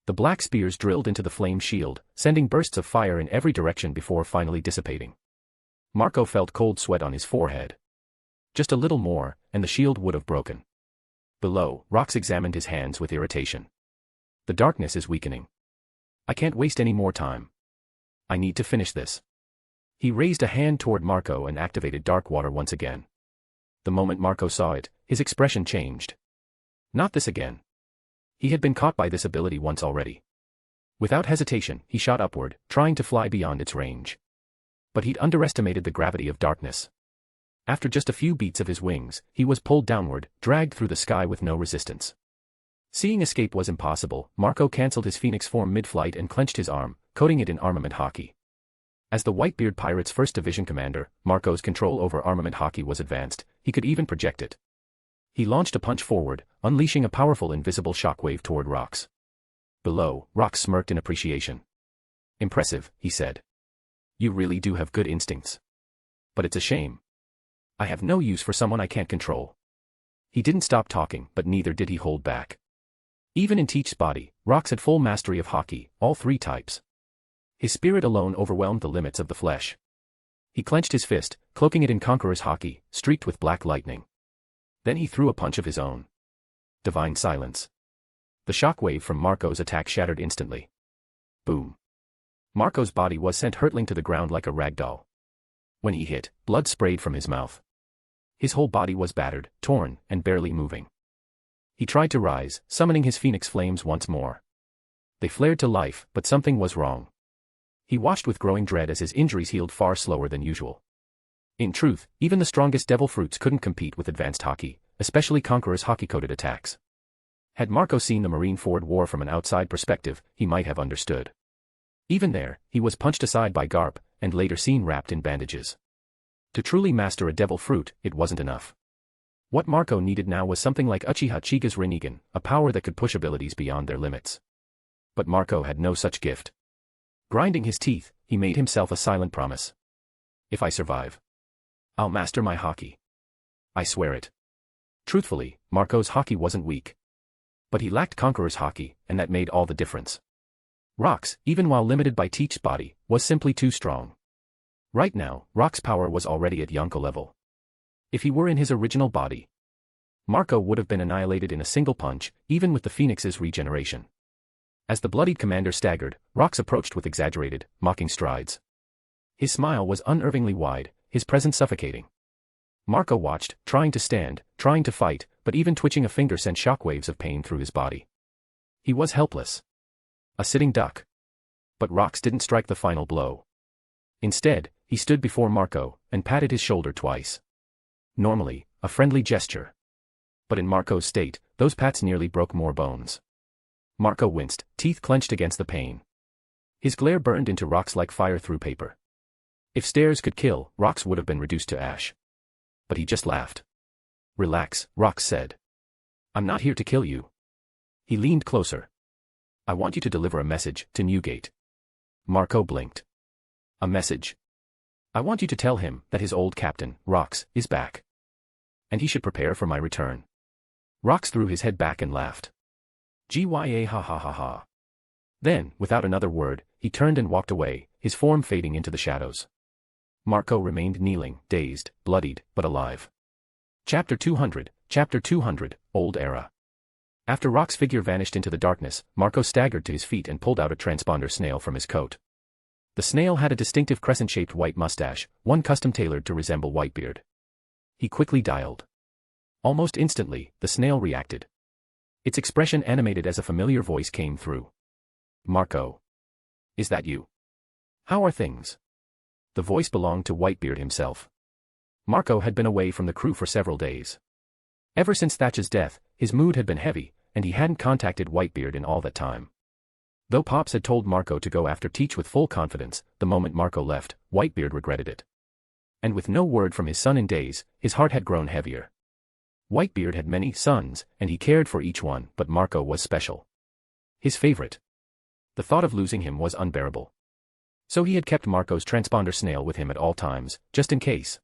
S3: The black spears drilled into the flame shield, sending bursts of fire in every direction before finally dissipating. Marco felt cold sweat on his forehead. Just a little more, and the shield would have broken. Below, Rox examined his hands with irritation. The darkness is weakening. I can't waste any more time. I need to finish this. He raised a hand toward Marco and activated Dark Water once again. The moment Marco saw it, his expression changed. Not this again. He had been caught by this ability once already. Without hesitation, he shot upward, trying to fly beyond its range. But he'd underestimated the gravity of darkness. After just a few beats of his wings, he was pulled downward, dragged through the sky with no resistance. Seeing escape was impossible, Marco cancelled his phoenix form mid-flight and clenched his arm, coating it in armament hockey. As the Whitebeard Pirates' 1st Division commander, Marco's control over armament hockey was advanced, he could even project it. He launched a punch forward, unleashing a powerful invisible shockwave toward Rox. Below, Rox smirked in appreciation. Impressive, he said. You really do have good instincts. But it's a shame. I have no use for someone I can't control. He didn't stop talking, but neither did he hold back. Even in Teach's body, Rox had full mastery of hockey, all 3 types. His spirit alone overwhelmed the limits of the flesh. He clenched his fist, cloaking it in Conqueror's hockey, streaked with black lightning. Then he threw a punch of his own. Divine silence. The shockwave from Marco's attack shattered instantly. Boom. Marco's body was sent hurtling to the ground like a rag doll. When he hit, blood sprayed from his mouth. His whole body was battered, torn, and barely moving. He tried to rise, summoning his phoenix flames once more. They flared to life, but something was wrong. He watched with growing dread as his injuries healed far slower than usual. In truth, even the strongest devil fruits couldn't compete with advanced hockey, especially Conqueror's hockey-coated attacks. Had Marco seen the Marineford War from an outside perspective, he might have understood. Even there, he was punched aside by Garp, and later seen wrapped in bandages. To truly master a devil fruit, it wasn't enough. What Marco needed now was something like Uchiha Chiga's Rinnegan, a power that could push abilities beyond their limits. But Marco had no such gift. Grinding his teeth, he made himself a silent promise. If I survive, I'll master my hockey. I swear it. Truthfully, Marco's hockey wasn't weak. But he lacked Conqueror's hockey, and that made all the difference. Rox, even while limited by Teach's body, was simply too strong. Right now, Rox's power was already at Yonko level. If he were in his original body, Marco would have been annihilated in a single punch, even with the Phoenix's regeneration. As the bloodied commander staggered, Rox approached with exaggerated, mocking strides. His smile was unnervingly wide, his presence suffocating. Marco watched, trying to stand, trying to fight, but even twitching a finger sent shockwaves of pain through his body. He was helpless. A sitting duck. But Rox didn't strike the final blow. Instead, he stood before Marco and patted his shoulder twice. Normally, a friendly gesture. But in Marco's state, those pats nearly broke more bones. Marco winced, teeth clenched against the pain. His glare burned into Rox like fire through paper. If stares could kill, Rox would have been reduced to ash. But he just laughed. "Relax," Rox said. "I'm not here to kill you." He leaned closer. "I want you to deliver a message to Newgate." Marco blinked. "A message?" "I want you to tell him that his old captain, Rox, is back. And he should prepare for my return." Rox threw his head back and laughed. "Gya ha ha ha ha." Then, without another word, he turned and walked away, his form fading into the shadows. Marco remained kneeling, dazed, bloodied, but alive. Chapter 200, Old Era. After Rox's figure vanished into the darkness, Marco staggered to his feet and pulled out a transponder snail from his coat. The snail had a distinctive crescent-shaped white mustache, one custom-tailored to resemble Whitebeard. He quickly dialed. Almost instantly, the snail reacted. Its expression animated as a familiar voice came through. "Marco. Is that you? How are things?" The voice belonged to Whitebeard himself. Marco had been away from the crew for several days. Ever since Thatch's death, his mood had been heavy, and he hadn't contacted Whitebeard in all that time. Though Pops had told Marco to go after Teach with full confidence, the moment Marco left, Whitebeard regretted it. And with no word from his son in days, his heart had grown heavier. Whitebeard had many sons, and he cared for each one, but Marco was special. His favorite. The thought of losing him was unbearable. So he had kept Marco's transponder snail with him at all times, just in case.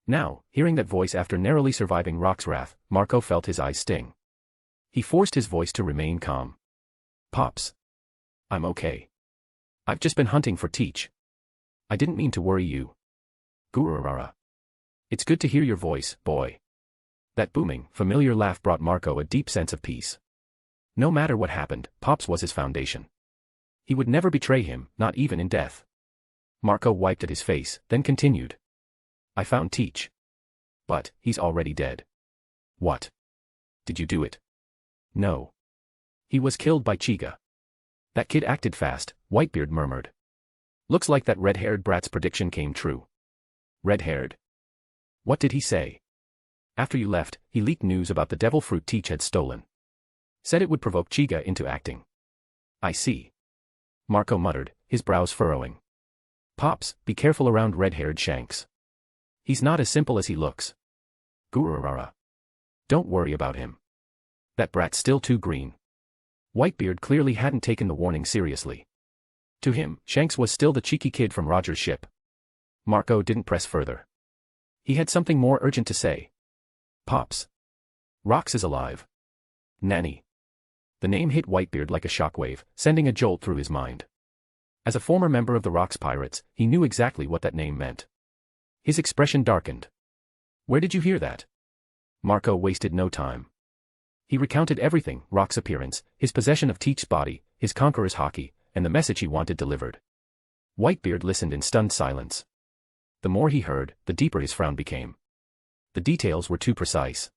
S3: Now, hearing that voice after narrowly surviving Rox's wrath, Marco felt his eyes sting. He forced his voice to remain calm. "Pops. I'm okay. I've just been hunting for Teach. I didn't mean to worry you. Gururara. It's good to hear your voice, boy." That booming, familiar laugh brought Marco a deep sense of peace. No matter what happened, Pops was his foundation. He would never betray him, not even in death. Marco wiped at his face, then continued. "I found Teach. But, he's already dead." "What? Did you do it?" "No. He was killed by Chica." "That kid acted fast," Whitebeard murmured. "Looks like that red-haired brat's prediction came true." "Red-haired? What did he say?" "After you left, he leaked news about the devil fruit Teach had stolen. Said it would provoke Chica into acting." "I see." Marco muttered, his brows furrowing. "Pops, be careful around red-haired Shanks. He's not as simple as he looks." "Gururara. Don't worry about him. That brat's still too green." Whitebeard clearly hadn't taken the warning seriously. To him, Shanks was still the cheeky kid from Roger's ship. Marco didn't press further. He had something more urgent to say. "Pops. Rox is alive." "Nanny." The name hit Whitebeard like a shockwave, sending a jolt through his mind. As a former member of the Rox pirates, he knew exactly what that name meant. His expression darkened. "Where did you hear that?" Marco wasted no time. He recounted everything, Rox's appearance, his possession of Teach's body, his conqueror's haki, and the message he wanted delivered. Whitebeard listened in stunned silence. The more he heard, the deeper his frown became. The details were too precise.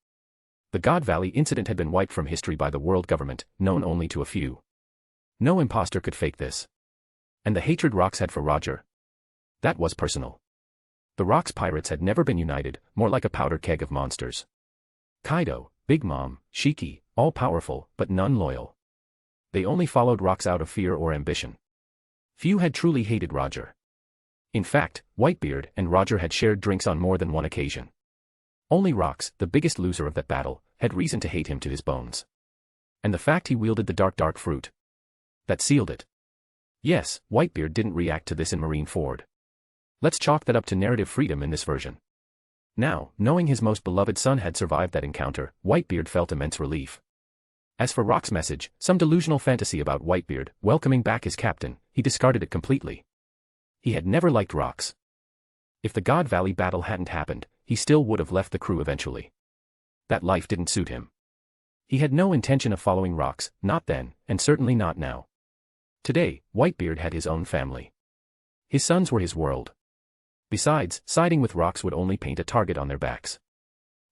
S3: The God Valley incident had been wiped from history by the world government, known only to a few. No imposter could fake this. And the hatred Rox had for Roger? That was personal. The Rox pirates had never been united, more like a powder keg of monsters. Kaido, Big Mom, Shiki, all powerful, but none loyal. They only followed Rox out of fear or ambition. Few had truly hated Roger. In fact, Whitebeard and Roger had shared drinks on more than one occasion. Only Rox, the biggest loser of that battle, had reason to hate him to his bones. And the fact he wielded the dark fruit. That sealed it. Yes, Whitebeard didn't react to this in Marineford. Let's chalk that up to narrative freedom in this version. Now, knowing his most beloved son had survived that encounter, Whitebeard felt immense relief. As for Rox's message, some delusional fantasy about Whitebeard welcoming back his captain, he discarded it completely. He had never liked Rox. If the God Valley battle hadn't happened, he still would have left the crew eventually. That life didn't suit him. He had no intention of following Rox, not then, and certainly not now. Today, Whitebeard had his own family. His sons were his world. Besides, siding with Rox would only paint a target on their backs.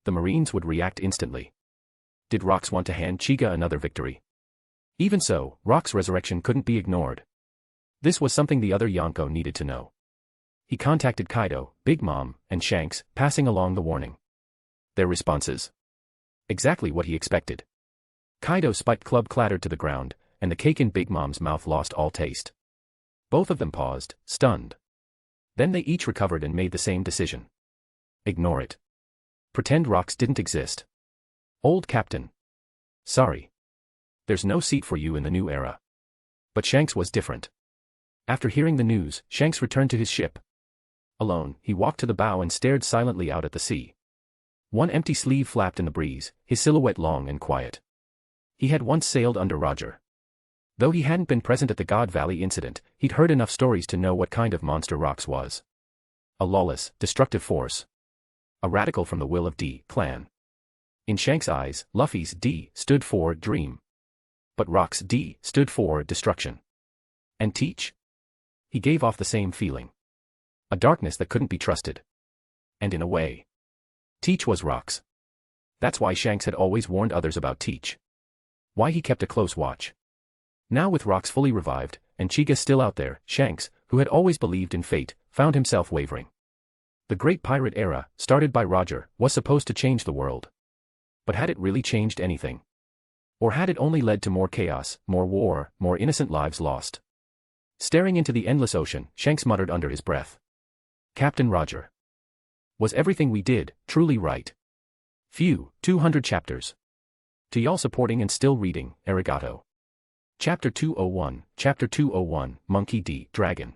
S3: the Marines would react instantly. Did Rox want to hand Chiga another victory? Even so, Rox's resurrection couldn't be ignored. This was something the other Yonko needed to know. He contacted Kaido, Big Mom, and Shanks, passing along the warning. Their responses? Exactly what he expected. Kaido's spiked club clattered to the ground, and the cake in Big Mom's mouth lost all taste. Both of them paused, stunned. Then they each recovered and made the same decision. Ignore it. Pretend Rox didn't exist. Old Captain. Sorry. There's no seat for you in the new era. But Shanks was different. After hearing the news, Shanks returned to his ship. Alone, he walked to the bow and stared silently out at the sea. One empty sleeve flapped in the breeze, his silhouette long and quiet. He had once sailed under Roger. Though he hadn't been present at the God Valley incident, he'd heard enough stories to know what kind of monster Rox was. A lawless, destructive force. A radical from the Will of D clan. In Shanks' eyes, Luffy's D stood for dream. But Rox's D stood for destruction. And Teach? He gave off the same feeling. A darkness that couldn't be trusted. And in a way, Teach was Rox. That's why Shanks had always warned others about Teach. Why he kept a close watch. Now with Rox fully revived, and Chiga still out there, Shanks, who had always believed in fate, found himself wavering. The great pirate era, started by Roger, was supposed to change the world. But had it really changed anything? Or had it only led to more chaos, more war, more innocent lives lost? Staring into the endless ocean, Shanks muttered under his breath. Captain Roger. Was everything we did truly right? Phew, 200 chapters. To y'all supporting and still reading, arigato. Chapter 201, Monkey D. Dragon.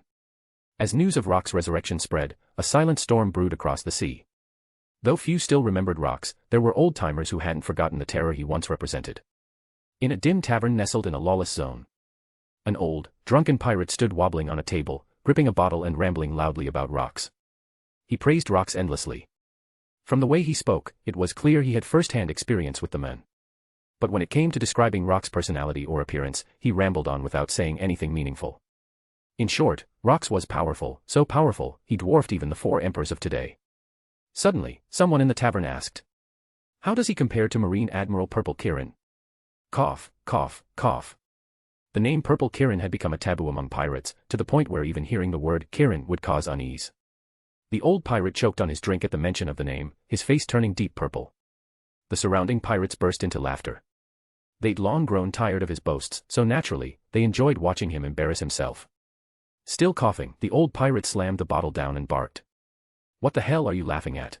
S3: As news of Rox's resurrection spread, a silent storm brewed across the sea. Though few still remembered Rox, there were old-timers who hadn't forgotten the terror he once represented. In a dim tavern nestled in a lawless zone, an old, drunken pirate stood wobbling on a table, gripping a bottle and rambling loudly about Rox. He praised Rox endlessly. From the way he spoke, it was clear he had first-hand experience with the men. But when it came to describing Rox's personality or appearance, he rambled on without saying anything meaningful. In short, Rox was powerful, so powerful, he dwarfed even the 4 emperors of today. Suddenly, someone in the tavern asked, "How does he compare to Marine Admiral Purple Kirin?" Cough, cough, cough. The name Purple Kirin had become a taboo among pirates, to the point where even hearing the word Kirin would cause unease. The old pirate choked on his drink at the mention of the name, his face turning deep purple. The surrounding pirates burst into laughter. They'd long grown tired of his boasts, so naturally, they enjoyed watching him embarrass himself. Still coughing, the old pirate slammed the bottle down and barked. "What the hell are you laughing at?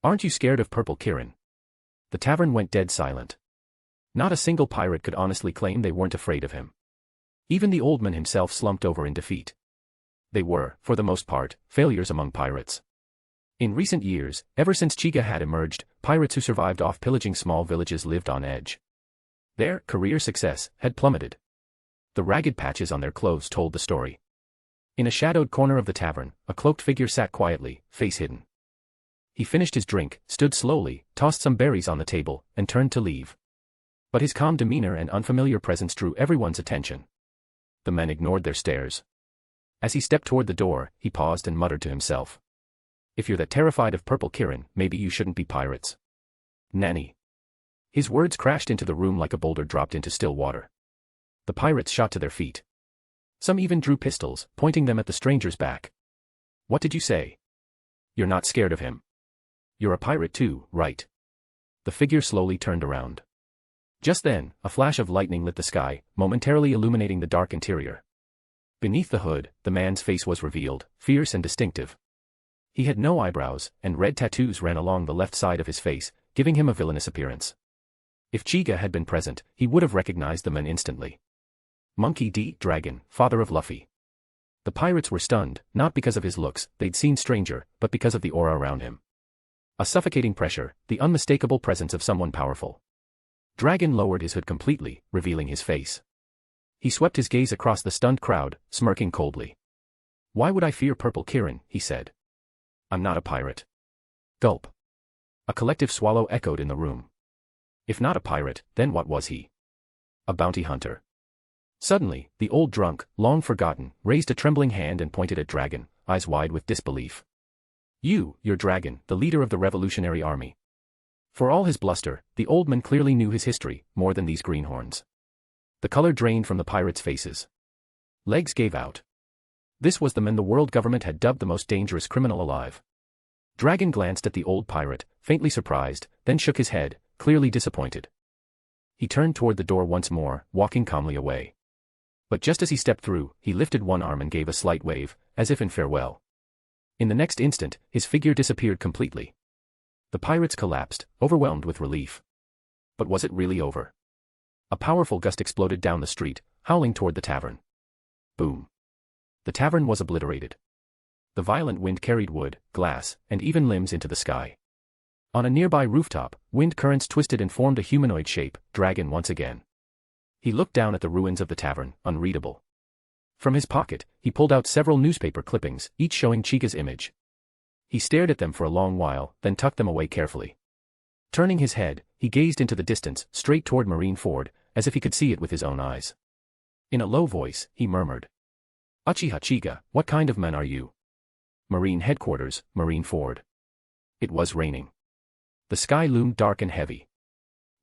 S3: Aren't you scared of Purple Kirin?" The tavern went dead silent. Not a single pirate could honestly claim they weren't afraid of him. Even the old man himself slumped over in defeat. They were, for the most part, failures among pirates. In recent years, ever since Chica had emerged, pirates who survived off pillaging small villages lived on edge. Their career success had plummeted. The ragged patches on their clothes told the story. In a shadowed corner of the tavern, a cloaked figure sat quietly, face hidden. He finished his drink, stood slowly, tossed some berries on the table, and turned to leave. But his calm demeanor and unfamiliar presence drew everyone's attention. The men ignored their stares. As he stepped toward the door, he paused and muttered to himself. "If you're that terrified of Purple Kirin, maybe you shouldn't be pirates." Nanny. His words crashed into the room like a boulder dropped into still water. The pirates shot to their feet. Some even drew pistols, pointing them at the stranger's back. "What did you say? You're not scared of him? You're a pirate too, right?" The figure slowly turned around. Just then, a flash of lightning lit the sky, momentarily illuminating the dark interior. Beneath the hood, the man's face was revealed, fierce and distinctive. He had no eyebrows, and red tattoos ran along the left side of his face, giving him a villainous appearance. If Chiga had been present, he would have recognized the man instantly. Monkey D. Dragon, father of Luffy. The pirates were stunned, not because of his looks, they'd seen stranger, but because of the aura around him. A suffocating pressure, the unmistakable presence of someone powerful. Dragon lowered his hood completely, revealing his face. He swept his gaze across the stunned crowd, smirking coldly. "Why would I fear Purple Kirin?" he said. "I'm not a pirate." Gulp. A collective swallow echoed in the room. If not a pirate, then what was he? A bounty hunter. Suddenly, the old drunk, long forgotten, raised a trembling hand and pointed at Dragon, eyes wide with disbelief. You're Dragon, the leader of the Revolutionary Army." For all his bluster, the old man clearly knew his history, more than these greenhorns. The color drained from the pirates' faces. Legs gave out. This was the man the world government had dubbed the most dangerous criminal alive. Dragon glanced at the old pirate, faintly surprised, then shook his head, clearly disappointed. He turned toward the door once more, walking calmly away. But just as he stepped through, he lifted one arm and gave a slight wave, as if in farewell. In the next instant, his figure disappeared completely. The pirates collapsed, overwhelmed with relief. But was it really over? A powerful gust exploded down the street, howling toward the tavern. Boom. The tavern was obliterated. The violent wind carried wood, glass, and even limbs into the sky. On a nearby rooftop, wind currents twisted and formed a humanoid shape, dragon once again. He looked down at the ruins of the tavern, unreadable. From his pocket, he pulled out several newspaper clippings, each showing Chica's image. He stared at them for a long while, then tucked them away carefully. Turning his head, he gazed into the distance, straight toward Marineford, as if he could see it with his own eyes. In a low voice, he murmured. Uchiha Chiga, what kind of man are you? Marine headquarters, Marineford. It was raining. The sky loomed dark and heavy.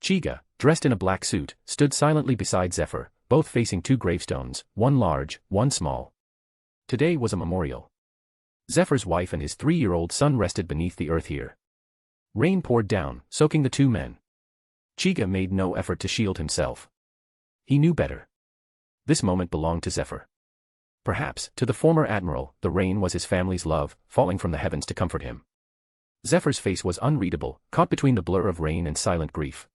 S3: Chiga, dressed in a black suit, stood silently beside Zephyr, both facing two gravestones, one large, one small. Today was a memorial. Zephyr's wife and his 3-year-old son rested beneath the earth here. Rain poured down, soaking the two men. Chiga made no effort to shield himself. He knew better. This moment belonged to Zephyr. Perhaps, to the former Admiral, the rain was his family's love, falling from the heavens to comfort him. Zephyr's face was unreadable, caught between the blur of rain and silent grief.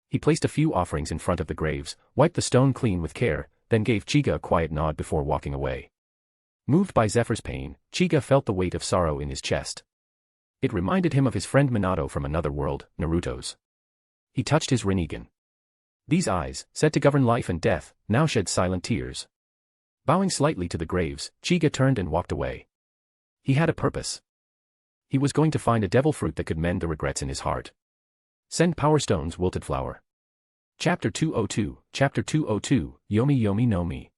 S3: He placed a few offerings in front of the graves, wiped the stone clean with care, then gave Chiga a quiet nod before walking away. Moved by Zephyr's pain, Chiga felt the weight of sorrow in his chest. It reminded him of his friend Minato from another world, Naruto's. He touched his Rinnegan. These eyes, said to govern life and death, now shed silent tears. Bowing slightly to the graves, Chiga turned and walked away. He had a purpose. He was going to find a devil fruit that could mend the regrets in his heart. Send Power Stone's wilted flower. Chapter 202, Chapter 202, Yomi Yomi no Mi.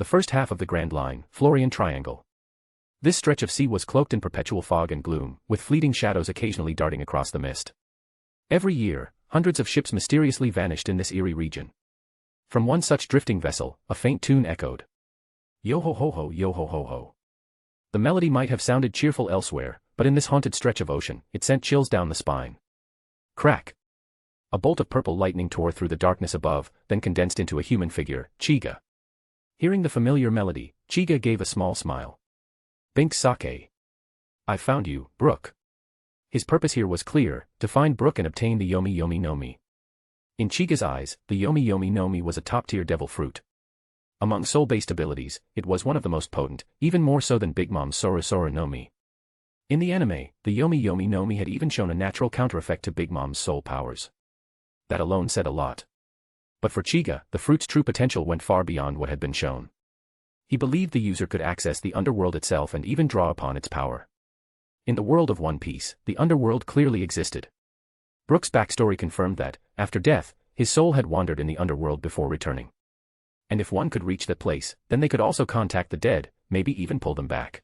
S3: The first half of the Grand Line, Florian Triangle. This stretch of sea was cloaked in perpetual fog and gloom, with fleeting shadows occasionally darting across the mist. Every year, hundreds of ships mysteriously vanished in this eerie region. From one such drifting vessel, a faint tune echoed. Yo-ho-ho-ho, yo-ho-ho-ho. The melody might have sounded cheerful elsewhere, but in this haunted stretch of ocean, it sent chills down the spine. Crack! A bolt of purple lightning tore through the darkness above, then condensed into a human figure, Chiga. Hearing the familiar melody, Chiga gave a small smile. Bink sake. I found you, Brook. His purpose here was clear, to find Brook and obtain the Yomi Yomi no Mi. In Chiga's eyes, the Yomi Yomi no Mi was a top-tier devil fruit. Among soul-based abilities, it was one of the most potent, even more so than Big Mom's Sora Sora no Mi. In the anime, the Yomi Yomi no Mi had even shown a natural counter-effect to Big Mom's soul powers. That alone said a lot. But for Chiga, the fruit's true potential went far beyond what had been shown. He believed the user could access the underworld itself and even draw upon its power. In the world of One Piece, the underworld clearly existed. Brook's backstory confirmed that, after death, his soul had wandered in the underworld before returning. And if one could reach that place, then they could also contact the dead, maybe even pull them back.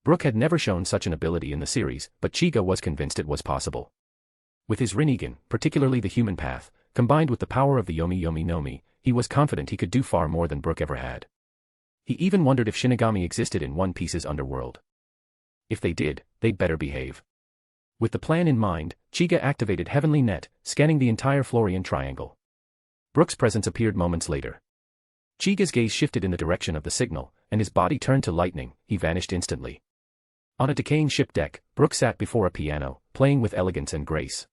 S3: Brook had never shown such an ability in the series, but Chiga was convinced it was possible. With his Rinnegan, particularly the human path, combined with the power of the Yomi Yomi no Mi, he was confident he could do far more than Brook ever had. He even wondered if Shinigami existed in One Piece's underworld. If they did, they'd better behave. With the plan in mind, Chiga activated Heavenly Net, scanning the entire Florian Triangle. Brook's presence appeared moments later. Chiga's gaze shifted in the direction of the signal, and his body turned to lightning. He vanished instantly. On a decaying ship deck, Brook sat before a piano, playing with elegance and grace.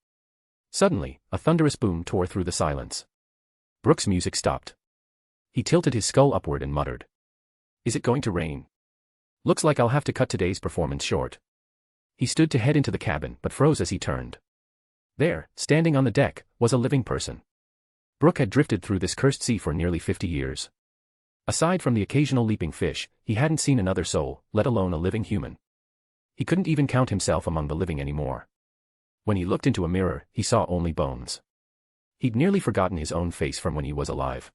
S3: Suddenly, a thunderous boom tore through the silence. Brook's music stopped. He tilted his skull upward and muttered. Is it going to rain? Looks like I'll have to cut today's performance short. He stood to head into the cabin but froze as he turned. There, standing on the deck, was a living person. Brook had drifted through this cursed sea for nearly 50 years. Aside from the occasional leaping fish, he hadn't seen another soul, let alone a living human. He couldn't even count himself among the living anymore. When he looked into a mirror, he saw only bones. He'd nearly forgotten his own face from when he was alive.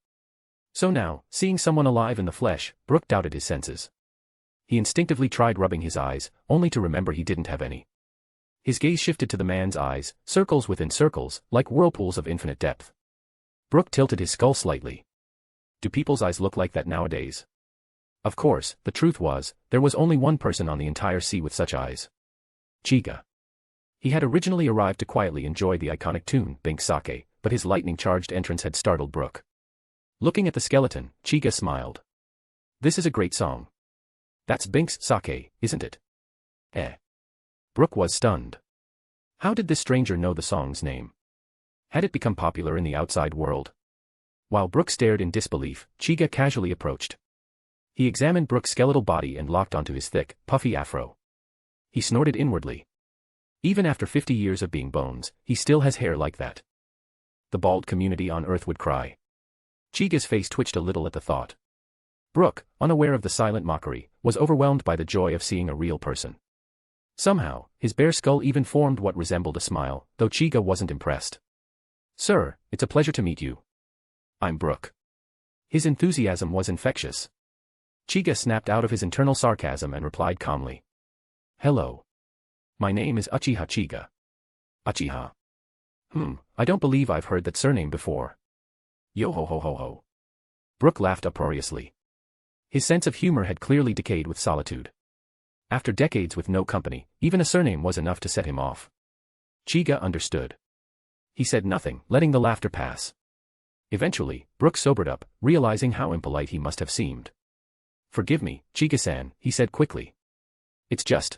S3: So now, seeing someone alive in the flesh, Brook doubted his senses. He instinctively tried rubbing his eyes, only to remember he didn't have any. His gaze shifted to the man's eyes, circles within circles, like whirlpools of infinite depth. Brook tilted his skull slightly. Do people's eyes look like that nowadays? Of course, the truth was, there was only one person on the entire sea with such eyes. Chiga. He had originally arrived to quietly enjoy the iconic tune, Bink Sake, but his lightning-charged entrance had startled Brook. Looking at the skeleton, Chiga smiled. This is a great song. That's Bink's Sake, isn't it? Eh. Brook was stunned. How did this stranger know the song's name? Had it become popular in the outside world? While Brook stared in disbelief, Chiga casually approached. He examined Brook's skeletal body and locked onto his thick, puffy afro. He snorted inwardly. Even after 50 years of being bones, he still has hair like that. The bald community on Earth would cry. Chiga's face twitched a little at the thought. Brook, unaware of the silent mockery, was overwhelmed by the joy of seeing a real person. Somehow, his bare skull even formed what resembled a smile, though Chiga wasn't impressed. Sir, it's a pleasure to meet you. I'm Brook. His enthusiasm was infectious. Chiga snapped out of his internal sarcasm and replied calmly. Hello. My name is Uchiha Chiga. Uchiha. I don't believe I've heard that surname before. Yo ho ho ho ho. Brook laughed uproariously. His sense of humor had clearly decayed with solitude. After decades with no company, even a surname was enough to set him off. Chiga understood. He said nothing, letting the laughter pass. Eventually, Brook sobered up, realizing how impolite he must have seemed. Forgive me, Chiga-san, he said quickly. It's just.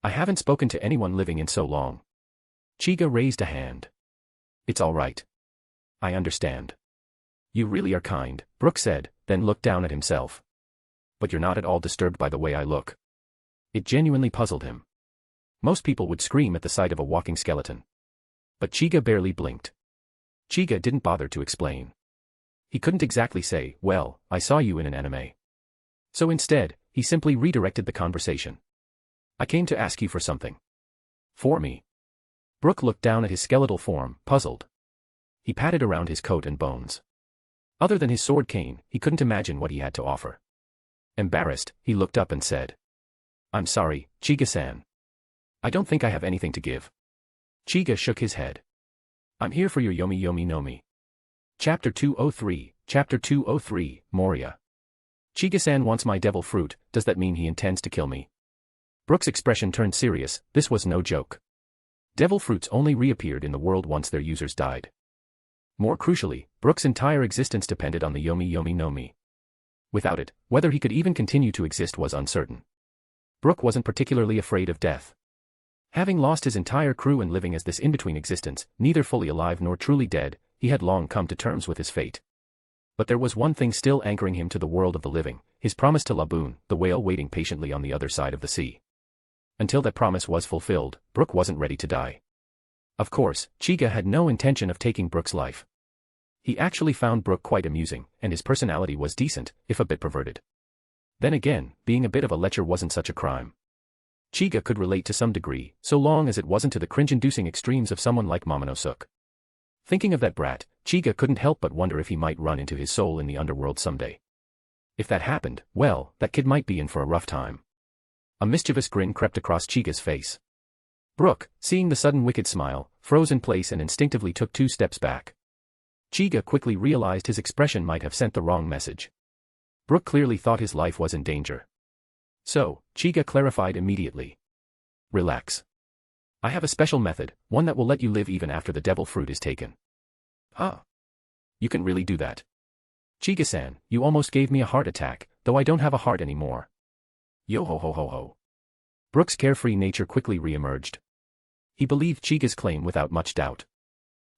S3: I haven't spoken to anyone living in so long. Chiga raised a hand. It's all right. I understand. You really are kind, Brook said, then looked down at himself. But you're not at all disturbed by the way I look. It genuinely puzzled him. Most people would scream at the sight of a walking skeleton. But Chiga barely blinked. Chiga didn't bother to explain. He couldn't exactly say, well, I saw you in an anime. So instead, he simply redirected the conversation. I came to ask you for something. For me. Brook looked down at his skeletal form, puzzled. He patted around his coat and bones. Other than his sword cane, he couldn't imagine what he had to offer. Embarrassed, he looked up and said. I'm sorry, Chiga-san. I don't think I have anything to give. Chiga shook his head. I'm here for your Yomi Yomi no Mi. Chapter 203, Moria. Chiga-san wants my devil fruit, does that mean he intends to kill me? Brook's expression turned serious, this was no joke. Devil fruits only reappeared in the world once their users died. More crucially, Brook's entire existence depended on the Yomi Yomi no Mi. Without it, whether he could even continue to exist was uncertain. Brook wasn't particularly afraid of death. Having lost his entire crew and living as this in-between existence, neither fully alive nor truly dead, he had long come to terms with his fate. But there was one thing still anchoring him to the world of the living, his promise to Laboon, the whale waiting patiently on the other side of the sea. Until that promise was fulfilled, Brook wasn't ready to die. Of course, Chiga had no intention of taking Brook's life. He actually found Brook quite amusing, and his personality was decent, if a bit perverted. Then again, being a bit of a lecher wasn't such a crime. Chiga could relate to some degree, so long as it wasn't to the cringe-inducing extremes of someone like Momonosuke. Thinking of that brat, Chiga couldn't help but wonder if he might run into his soul in the underworld someday. If that happened, well, that kid might be in for a rough time. A mischievous grin crept across Chiga's face. Brook, seeing the sudden wicked smile, froze in place and instinctively took 2 steps back. Chiga quickly realized his expression might have sent the wrong message. Brook clearly thought his life was in danger. So, Chiga clarified immediately. Relax. I have a special method, one that will let you live even after the devil fruit is taken. Huh? You can really do that? Chiga-san, you almost gave me a heart attack, though I don't have a heart anymore. Yo ho ho ho ho. Brook's carefree nature quickly re-emerged. He believed Chiga's claim without much doubt.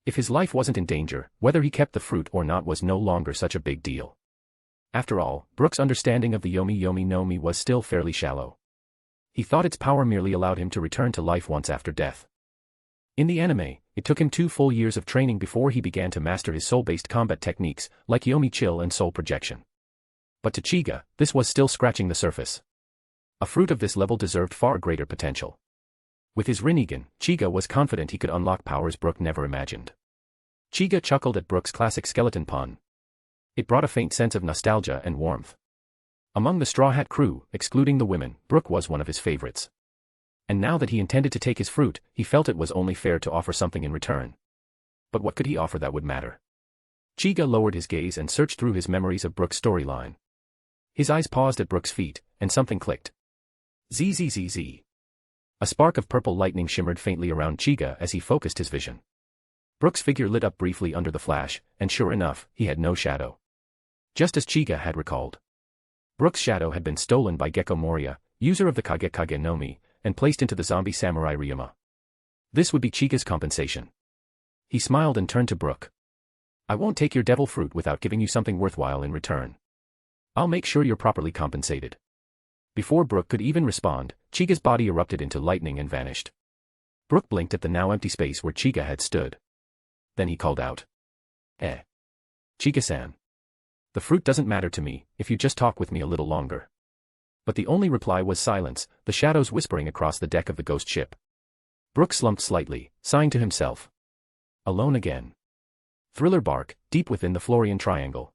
S3: If his life wasn't in danger, whether he kept the fruit or not was no longer such a big deal. After all, Brook's understanding of the Yomi Yomi no Mi was still fairly shallow. He thought its power merely allowed him to return to life once after death. In the anime, it took him 2 full years of training before he began to master his soul-based combat techniques, like Yomi Chill and soul projection. But to Chiga, this was still scratching the surface. A fruit of this level deserved far greater potential. With his Rinnegan, Chiga was confident he could unlock powers Brook never imagined. Chiga chuckled at Brook's classic skeleton pun. It brought a faint sense of nostalgia and warmth. Among the Straw Hat crew, excluding the women, Brook was one of his favorites. And now that he intended to take his fruit, he felt it was only fair to offer something in return. But what could he offer that would matter? Chiga lowered his gaze and searched through his memories of Brook's storyline. His eyes paused at Brook's feet, and something clicked. Zzz. A spark of purple lightning shimmered faintly around Chiga as he focused his vision. Brook's figure lit up briefly under the flash, and sure enough, he had no shadow. Just as Chiga had recalled. Brook's shadow had been stolen by Gecko Moria, user of the Kage no Mi, and placed into the zombie samurai Ryuma. This would be Chiga's compensation. He smiled and turned to Brook. I won't take your devil fruit without giving you something worthwhile in return. I'll make sure you're properly compensated. Before Brook could even respond, Chiga's body erupted into lightning and vanished. Brook blinked at the now empty space where Chiga had stood. Then he called out. Chiga-san. The fruit doesn't matter to me, if you just talk with me a little longer. But the only reply was silence, the shadows whispering across the deck of the ghost ship. Brook slumped slightly, sighing to himself. Alone again. Thriller bark, deep within the Florian Triangle.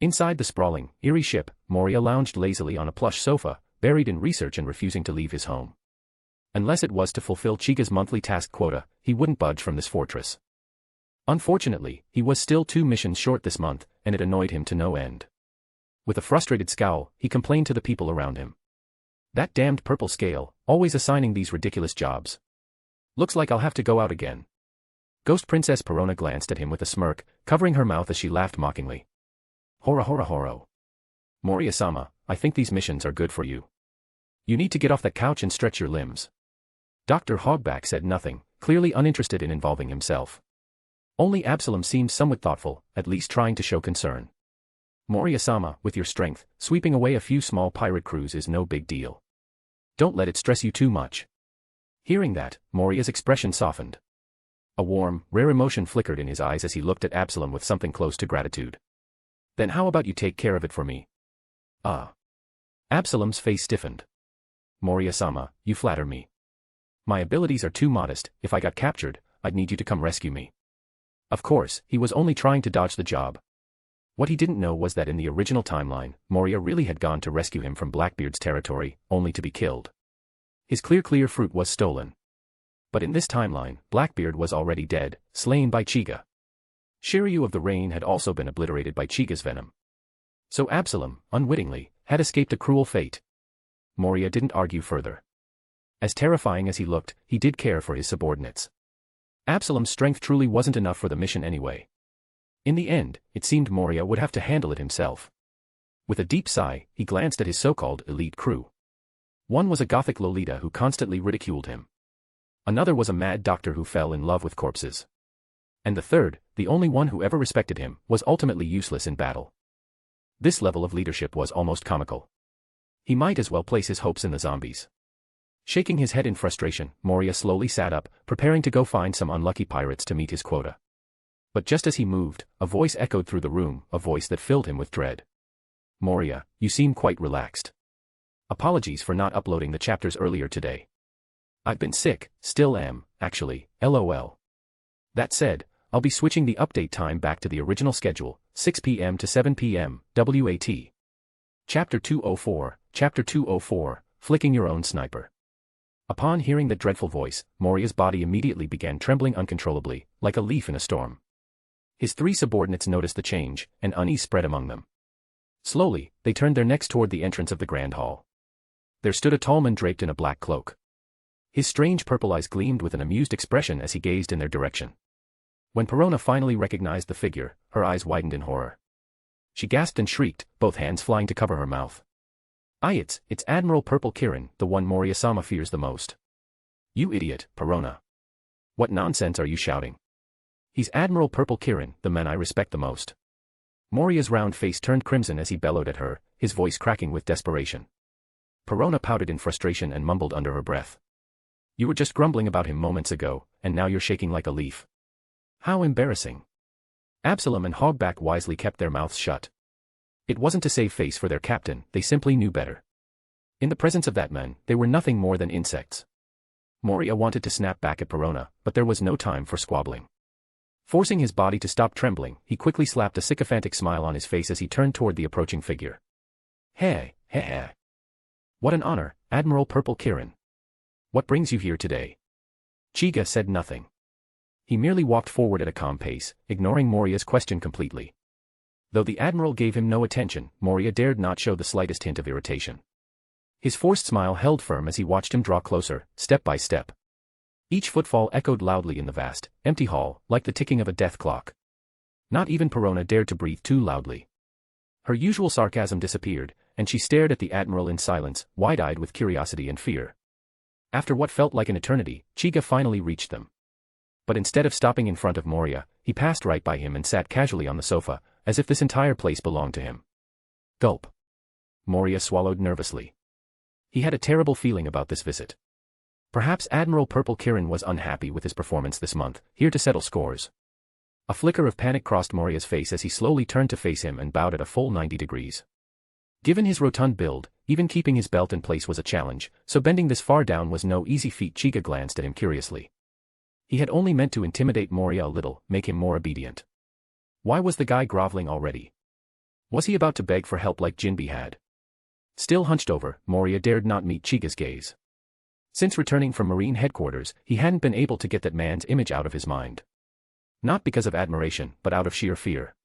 S3: Inside the sprawling, eerie ship, Moria lounged lazily on a plush sofa, buried in research and refusing to leave his home. Unless it was to fulfill Chiga's monthly task quota, he wouldn't budge from this fortress. Unfortunately, he was still 2 missions short this month, and it annoyed him to no end. With a frustrated scowl, he complained to the people around him. That damned purple scale, always assigning these ridiculous jobs. Looks like I'll have to go out again. Ghost Princess Perona glanced at him with a smirk, covering her mouth as she laughed mockingly. Horo. Moria-sama, I think these missions are good for you. You need to get off that couch and stretch your limbs. Dr. Hogback said nothing, clearly uninterested in involving himself. Only Absalom seemed somewhat thoughtful, at least trying to show concern. Moria-sama, with your strength, sweeping away a few small pirate crews is no big deal. Don't let it stress you too much. Hearing that, Moria's expression softened. A warm, rare emotion flickered in his eyes as he looked at Absalom with something close to gratitude. Then how about you take care of it for me? Ah. Absalom's face stiffened. Moria-sama, you flatter me. My abilities are too modest, if I got captured, I'd need you to come rescue me. Of course, he was only trying to dodge the job. What he didn't know was that in the original timeline, Moria really had gone to rescue him from Blackbeard's territory, only to be killed. His clear fruit was stolen. But in this timeline, Blackbeard was already dead, slain by Chiga. Shiryu of the Rain had also been obliterated by Chiga's venom. So Absalom, unwittingly, had escaped a cruel fate. Moria didn't argue further. As terrifying as he looked, he did care for his subordinates. Absalom's strength truly wasn't enough for the mission anyway. In the end, it seemed Moria would have to handle it himself. With a deep sigh, he glanced at his so-called elite crew. One was a gothic Lolita who constantly ridiculed him. Another was a mad doctor who fell in love with corpses. And the third, the only one who ever respected him, was ultimately useless in battle. This level of leadership was almost comical. He might as well place his hopes in the zombies. Shaking his head in frustration, Moria slowly sat up, preparing to go find some unlucky pirates to meet his quota. But just as he moved, a voice echoed through the room, a voice that filled him with dread. Moria, you seem quite relaxed. Apologies for not uploading the chapters earlier today. I've been sick, still am, actually, lol. That said, I'll be switching the update time back to the original schedule, 6 p.m. to 7 p.m., WAT. Chapter 204, Flicking Your Own Sniper. Upon hearing that dreadful voice, Moria's body immediately began trembling uncontrollably, like a leaf in a storm. His 3 subordinates noticed the change, and unease spread among them. Slowly, they turned their necks toward the entrance of the Grand Hall. There stood a tall man draped in a black cloak. His strange purple eyes gleamed with an amused expression as he gazed in their direction. When Perona finally recognized the figure, her eyes widened in horror. She gasped and shrieked, both hands flying to cover her mouth. It's Admiral Purple Kirin, the one Moria-sama fears the most. You idiot, Perona. What nonsense are you shouting? He's Admiral Purple Kirin, the man I respect the most. Moria's round face turned crimson as he bellowed at her, his voice cracking with desperation. Perona pouted in frustration and mumbled under her breath. You were just grumbling about him moments ago, and now you're shaking like a leaf. How embarrassing. Absalom and Hogback wisely kept their mouths shut. It wasn't to save face for their captain, they simply knew better. In the presence of that man, they were nothing more than insects. Moria wanted to snap back at Perona, but there was no time for squabbling. Forcing his body to stop trembling, he quickly slapped a sycophantic smile on his face as he turned toward the approaching figure. Hey. What an honor, Admiral Purple Kirin. What brings you here today? Chiga said nothing. He merely walked forward at a calm pace, ignoring Moriya's question completely. Though the Admiral gave him no attention, Moriya dared not show the slightest hint of irritation. His forced smile held firm as he watched him draw closer, step by step. Each footfall echoed loudly in the vast, empty hall, like the ticking of a death clock. Not even Perona dared to breathe too loudly. Her usual sarcasm disappeared, and she stared at the Admiral in silence, wide-eyed with curiosity and fear. After what felt like an eternity, Chiga finally reached them. But instead of stopping in front of Moriya, he passed right by him and sat casually on the sofa, as if this entire place belonged to him. Gulp. Moriya swallowed nervously. He had a terrible feeling about this visit. Perhaps Admiral Purple Kirin was unhappy with his performance this month, here to settle scores. A flicker of panic crossed Moriya's face as he slowly turned to face him and bowed at a full 90 degrees. Given his rotund build, even keeping his belt in place was a challenge, so bending this far down was no easy feat. Chiga glanced at him curiously. He had only meant to intimidate Moriya a little, make him more obedient. Why was the guy groveling already? Was he about to beg for help like Jinbe had? Still hunched over, Moriya dared not meet Chiga's gaze. Since returning from Marine headquarters, he hadn't been able to get that man's image out of his mind. Not because of admiration, but out of sheer fear.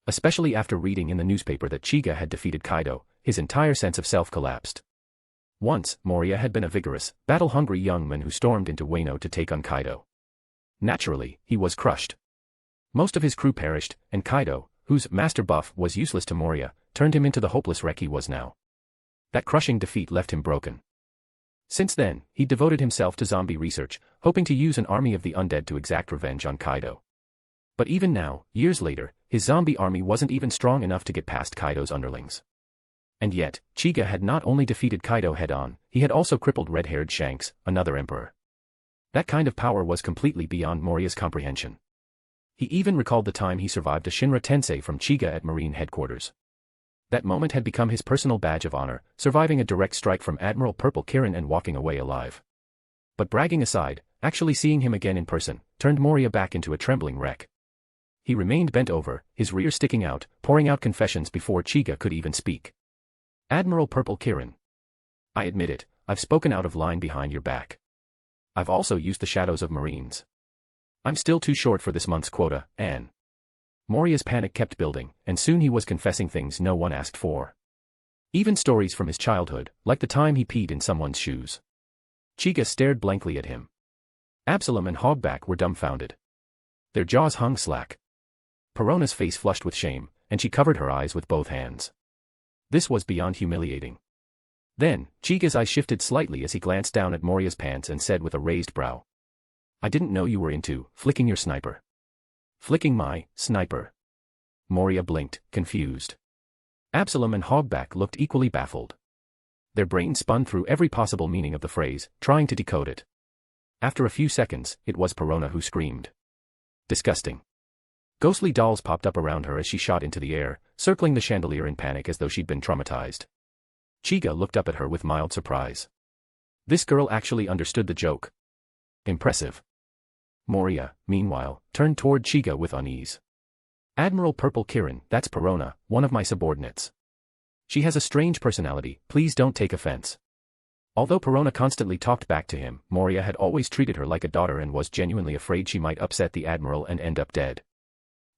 S3: Especially after reading in the newspaper that Chiga had defeated Kaido, his entire sense of self collapsed. Once, Moriya had been a vigorous, battle-hungry young man who stormed into Wano to take on Kaido. Naturally, he was crushed. Most of his crew perished, and Kaido, whose master buff was useless to Moriya, turned him into the hopeless wreck he was now. That crushing defeat left him broken. Since then, he devoted himself to zombie research, hoping to use an army of the undead to exact revenge on Kaido. But even now, years later, his zombie army wasn't even strong enough to get past Kaido's underlings. And yet, Chiga had not only defeated Kaido head-on, he had also crippled red-haired Shanks, another emperor. That kind of power was completely beyond Moriya's comprehension. He even recalled the time he survived a Shinra Tensei from Chiga at Marine headquarters. That moment had become his personal badge of honor, surviving a direct strike from Admiral Purple Kirin and walking away alive. But bragging aside, actually seeing him again in person, turned Moriya back into a trembling wreck. He remained bent over, his rear sticking out, pouring out confessions before Chiga could even speak. Admiral Purple Kirin. I admit it, I've spoken out of line behind your back. I've also used the shadows of Marines. I'm still too short for this month's quota, Anne. Moriya's panic kept building, and soon he was confessing things no one asked for. Even stories from his childhood, like the time he peed in someone's shoes. Chiga stared blankly at him. Absalom and Hogback were dumbfounded. Their jaws hung slack. Perona's face flushed with shame, and she covered her eyes with both hands. This was beyond humiliating. Then, Chiga's eyes shifted slightly as he glanced down at Moriya's pants and said with a raised brow. I didn't know you were into flicking your sniper. Flicking my sniper. Moriya blinked, confused. Absalom and Hogback looked equally baffled. Their brains spun through every possible meaning of the phrase, trying to decode it. After a few seconds, it was Perona who screamed. Disgusting. Ghostly dolls popped up around her as she shot into the air, circling the chandelier in panic as though she'd been traumatized. Chiga looked up at her with mild surprise. This girl actually understood the joke. Impressive. Moriya, meanwhile, turned toward Chiga with unease. Admiral Purple Kirin, that's Perona, one of my subordinates. She has a strange personality, please don't take offense. Although Perona constantly talked back to him, Moriya had always treated her like a daughter and was genuinely afraid she might upset the Admiral and end up dead.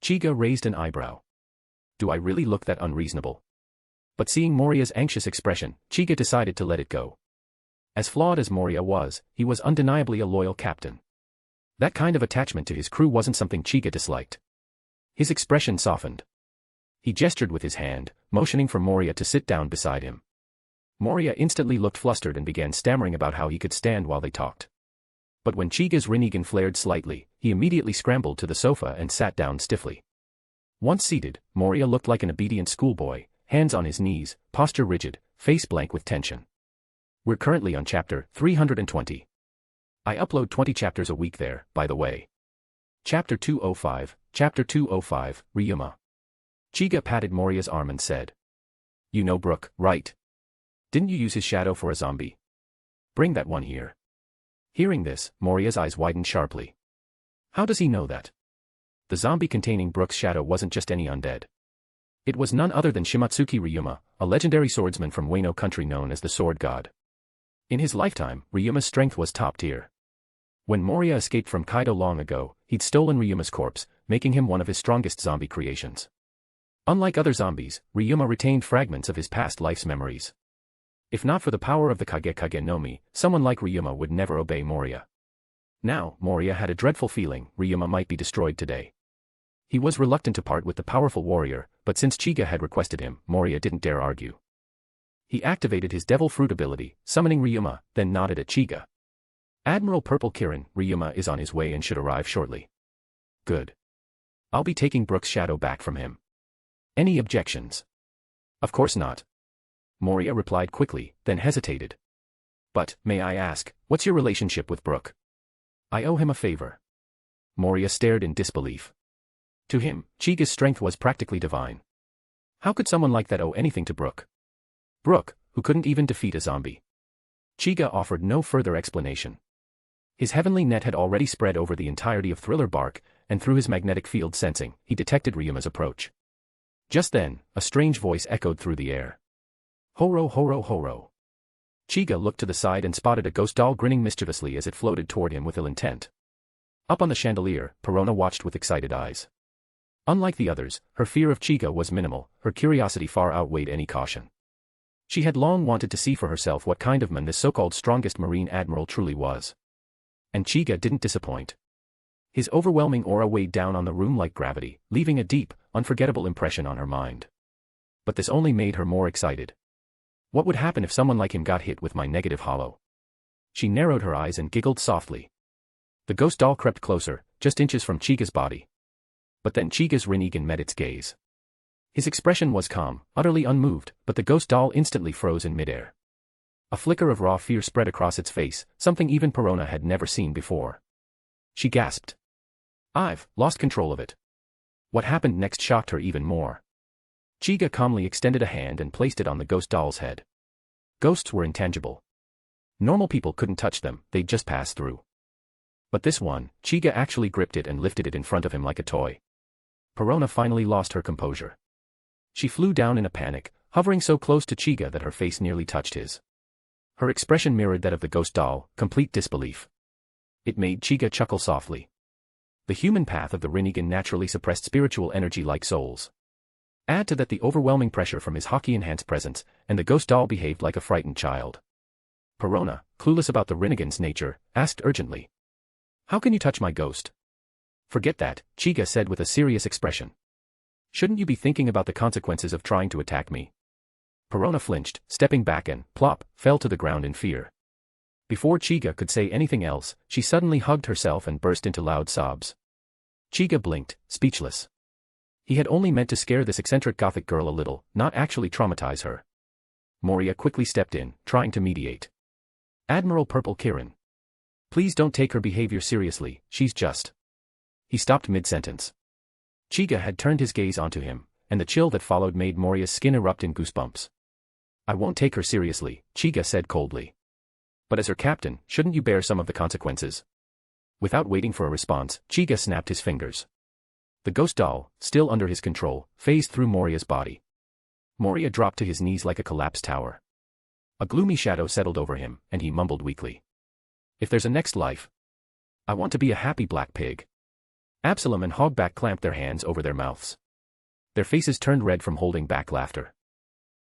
S3: Chiga raised an eyebrow. Do I really look that unreasonable? But seeing Moriya's anxious expression, Chiga decided to let it go. As flawed as Moriya was, he was undeniably a loyal captain. That kind of attachment to his crew wasn't something Chiga disliked. His expression softened. He gestured with his hand, motioning for Moriya to sit down beside him. Moriya instantly looked flustered and began stammering about how he could stand while they talked. But when Chiga's Rinnegan flared slightly, he immediately scrambled to the sofa and sat down stiffly. Once seated, Moriya looked like an obedient schoolboy, hands on his knees, posture rigid, face blank with tension. We're currently on chapter 320. I upload 20 chapters a week there, by the way. Chapter 205, Ryuma. Chiga patted Moriya's arm and said. You know Brook, right? Didn't you use his shadow for a zombie? Bring that one here. Hearing this, Moriya's eyes widened sharply. How does he know that? The zombie containing Brook's shadow wasn't just any undead. It was none other than Shimatsuki Ryuma, a legendary swordsman from Wano country known as the Sword God. In his lifetime, Ryuma's strength was top tier. When Moria escaped from Kaido long ago, he'd stolen Ryuma's corpse, making him one of his strongest zombie creations. Unlike other zombies, Ryuma retained fragments of his past life's memories. If not for the power of the Kage no Mi, someone like Ryuma would never obey Moria. Now, Moria had a dreadful feeling Ryuma might be destroyed today. He was reluctant to part with the powerful warrior, but since Chiga had requested him, Moria didn't dare argue. He activated his Devil Fruit ability, summoning Ryuma, then nodded at Chiga. Admiral Purple Kirin, Ryuma is on his way and should arrive shortly. Good. I'll be taking Brook's shadow back from him. Any objections? Of course not. Moria replied quickly, then hesitated. But, may I ask, what's your relationship with Brook? I owe him a favor. Moria stared in disbelief. To him, Chiga's strength was practically divine. How could someone like that owe anything to Brook? Brook, who couldn't even defeat a zombie. Chiga offered no further explanation. His heavenly net had already spread over the entirety of Thriller Bark, and through his magnetic field sensing, he detected Ryuma's approach. Just then, a strange voice echoed through the air. Horo horo horo. Chiga looked to the side and spotted a ghost doll grinning mischievously as it floated toward him with ill intent. Up on the chandelier, Perona watched with excited eyes. Unlike the others, her fear of Chiga was minimal, her curiosity far outweighed any caution. She had long wanted to see for herself what kind of man this so-called strongest Marine Admiral truly was. And Chiga didn't disappoint. His overwhelming aura weighed down on the room like gravity, leaving a deep, unforgettable impression on her mind. But this only made her more excited. What would happen if someone like him got hit with my negative hollow? She narrowed her eyes and giggled softly. The ghost doll crept closer, just inches from Chiga's body. But then Chiga's Rinnegan met its gaze. His expression was calm, utterly unmoved, but the ghost doll instantly froze in midair. A flicker of raw fear spread across its face, something even Perona had never seen before. She gasped. I've lost control of it. What happened next shocked her even more. Chiga calmly extended a hand and placed it on the ghost doll's head. Ghosts were intangible. Normal people couldn't touch them, they'd just pass through. But this one, Chiga actually gripped it and lifted it in front of him like a toy. Perona finally lost her composure. She flew down in a panic, hovering so close to Chiga that her face nearly touched his. Her expression mirrored that of the ghost doll, complete disbelief. It made Chiga chuckle softly. The human path of the Rinnegan naturally suppressed spiritual energy like souls. Add to that the overwhelming pressure from his Haki-enhanced presence, and the ghost doll behaved like a frightened child. Perona, clueless about the Rinnegan's nature, asked urgently. How can you touch my ghost? Forget that, Chiga said with a serious expression. Shouldn't you be thinking about the consequences of trying to attack me? Perona flinched, stepping back and, plop, fell to the ground in fear. Before Chiga could say anything else, she suddenly hugged herself and burst into loud sobs. Chiga blinked, speechless. He had only meant to scare this eccentric gothic girl a little, not actually traumatize her. Moria quickly stepped in, trying to mediate. Admiral Purple Kirin. Please don't take her behavior seriously, she's just... He stopped mid-sentence. Chiga had turned his gaze onto him, and the chill that followed made Moria's skin erupt in goosebumps. I won't take her seriously, Chiga said coldly. But as her captain, shouldn't you bear some of the consequences? Without waiting for a response, Chiga snapped his fingers. The ghost doll, still under his control, phased through Moria's body. Moria dropped to his knees like a collapsed tower. A gloomy shadow settled over him, and he mumbled weakly. If there's a next life, I want to be a happy black pig. Absalom and Hogback clamped their hands over their mouths. Their faces turned red from holding back laughter.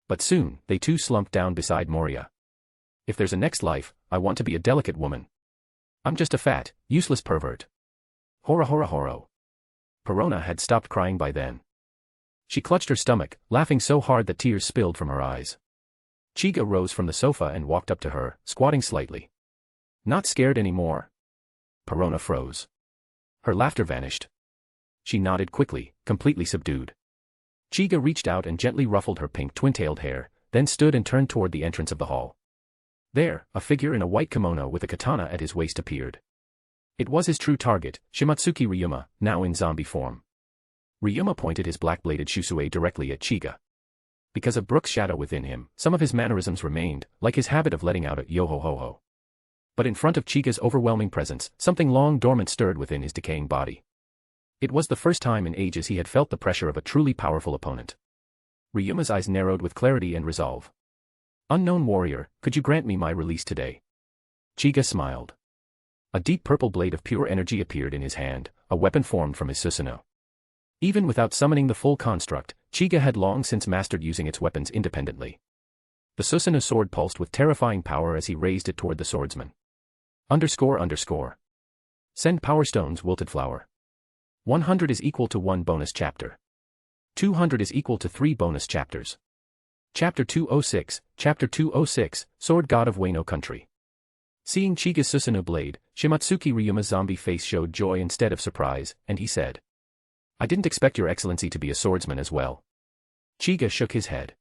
S3: But soon, they too slumped down beside Moria. If there's a next life, I want to be a delicate woman. I'm just a fat, useless pervert. Hora hora horo. Perona had stopped crying by then. She clutched her stomach, laughing so hard that tears spilled from her eyes. Chiga rose from the sofa and walked up to her, squatting slightly. Not scared anymore? Perona froze. Her laughter vanished. She nodded quickly, completely subdued. Chiga reached out and gently ruffled her pink twin-tailed hair, then stood and turned toward the entrance of the hall. There, a figure in a white kimono with a katana at his waist appeared. It was his true target, Shimatsuki Ryuma, now in zombie form. Ryuma pointed his black-bladed shusue directly at Chiga. Because of Brook's shadow within him, some of his mannerisms remained, like his habit of letting out a yo-ho-ho-ho. But in front of Chiga's overwhelming presence, something long dormant stirred within his decaying body. It was the first time in ages he had felt the pressure of a truly powerful opponent. Ryuma's eyes narrowed with clarity and resolve. Unknown warrior, could you grant me my release today? Chiga smiled. A deep purple blade of pure energy appeared in his hand, a weapon formed from his Susanoo. Even without summoning the full construct, Chiga had long since mastered using its weapons independently. The Susanoo sword pulsed with terrifying power as he raised it toward the swordsman. __. Send power stones wilted flower. 100 is equal to 1 bonus chapter. 200 is equal to 3 bonus chapters. Chapter 206, Chapter 206, Sword God of Wano Country. Seeing Chiga's Susanoo blade, Shimatsuki Ryuma's zombie face showed joy instead of surprise, and he said, I didn't expect your excellency to be a swordsman as well. Chiga shook his head.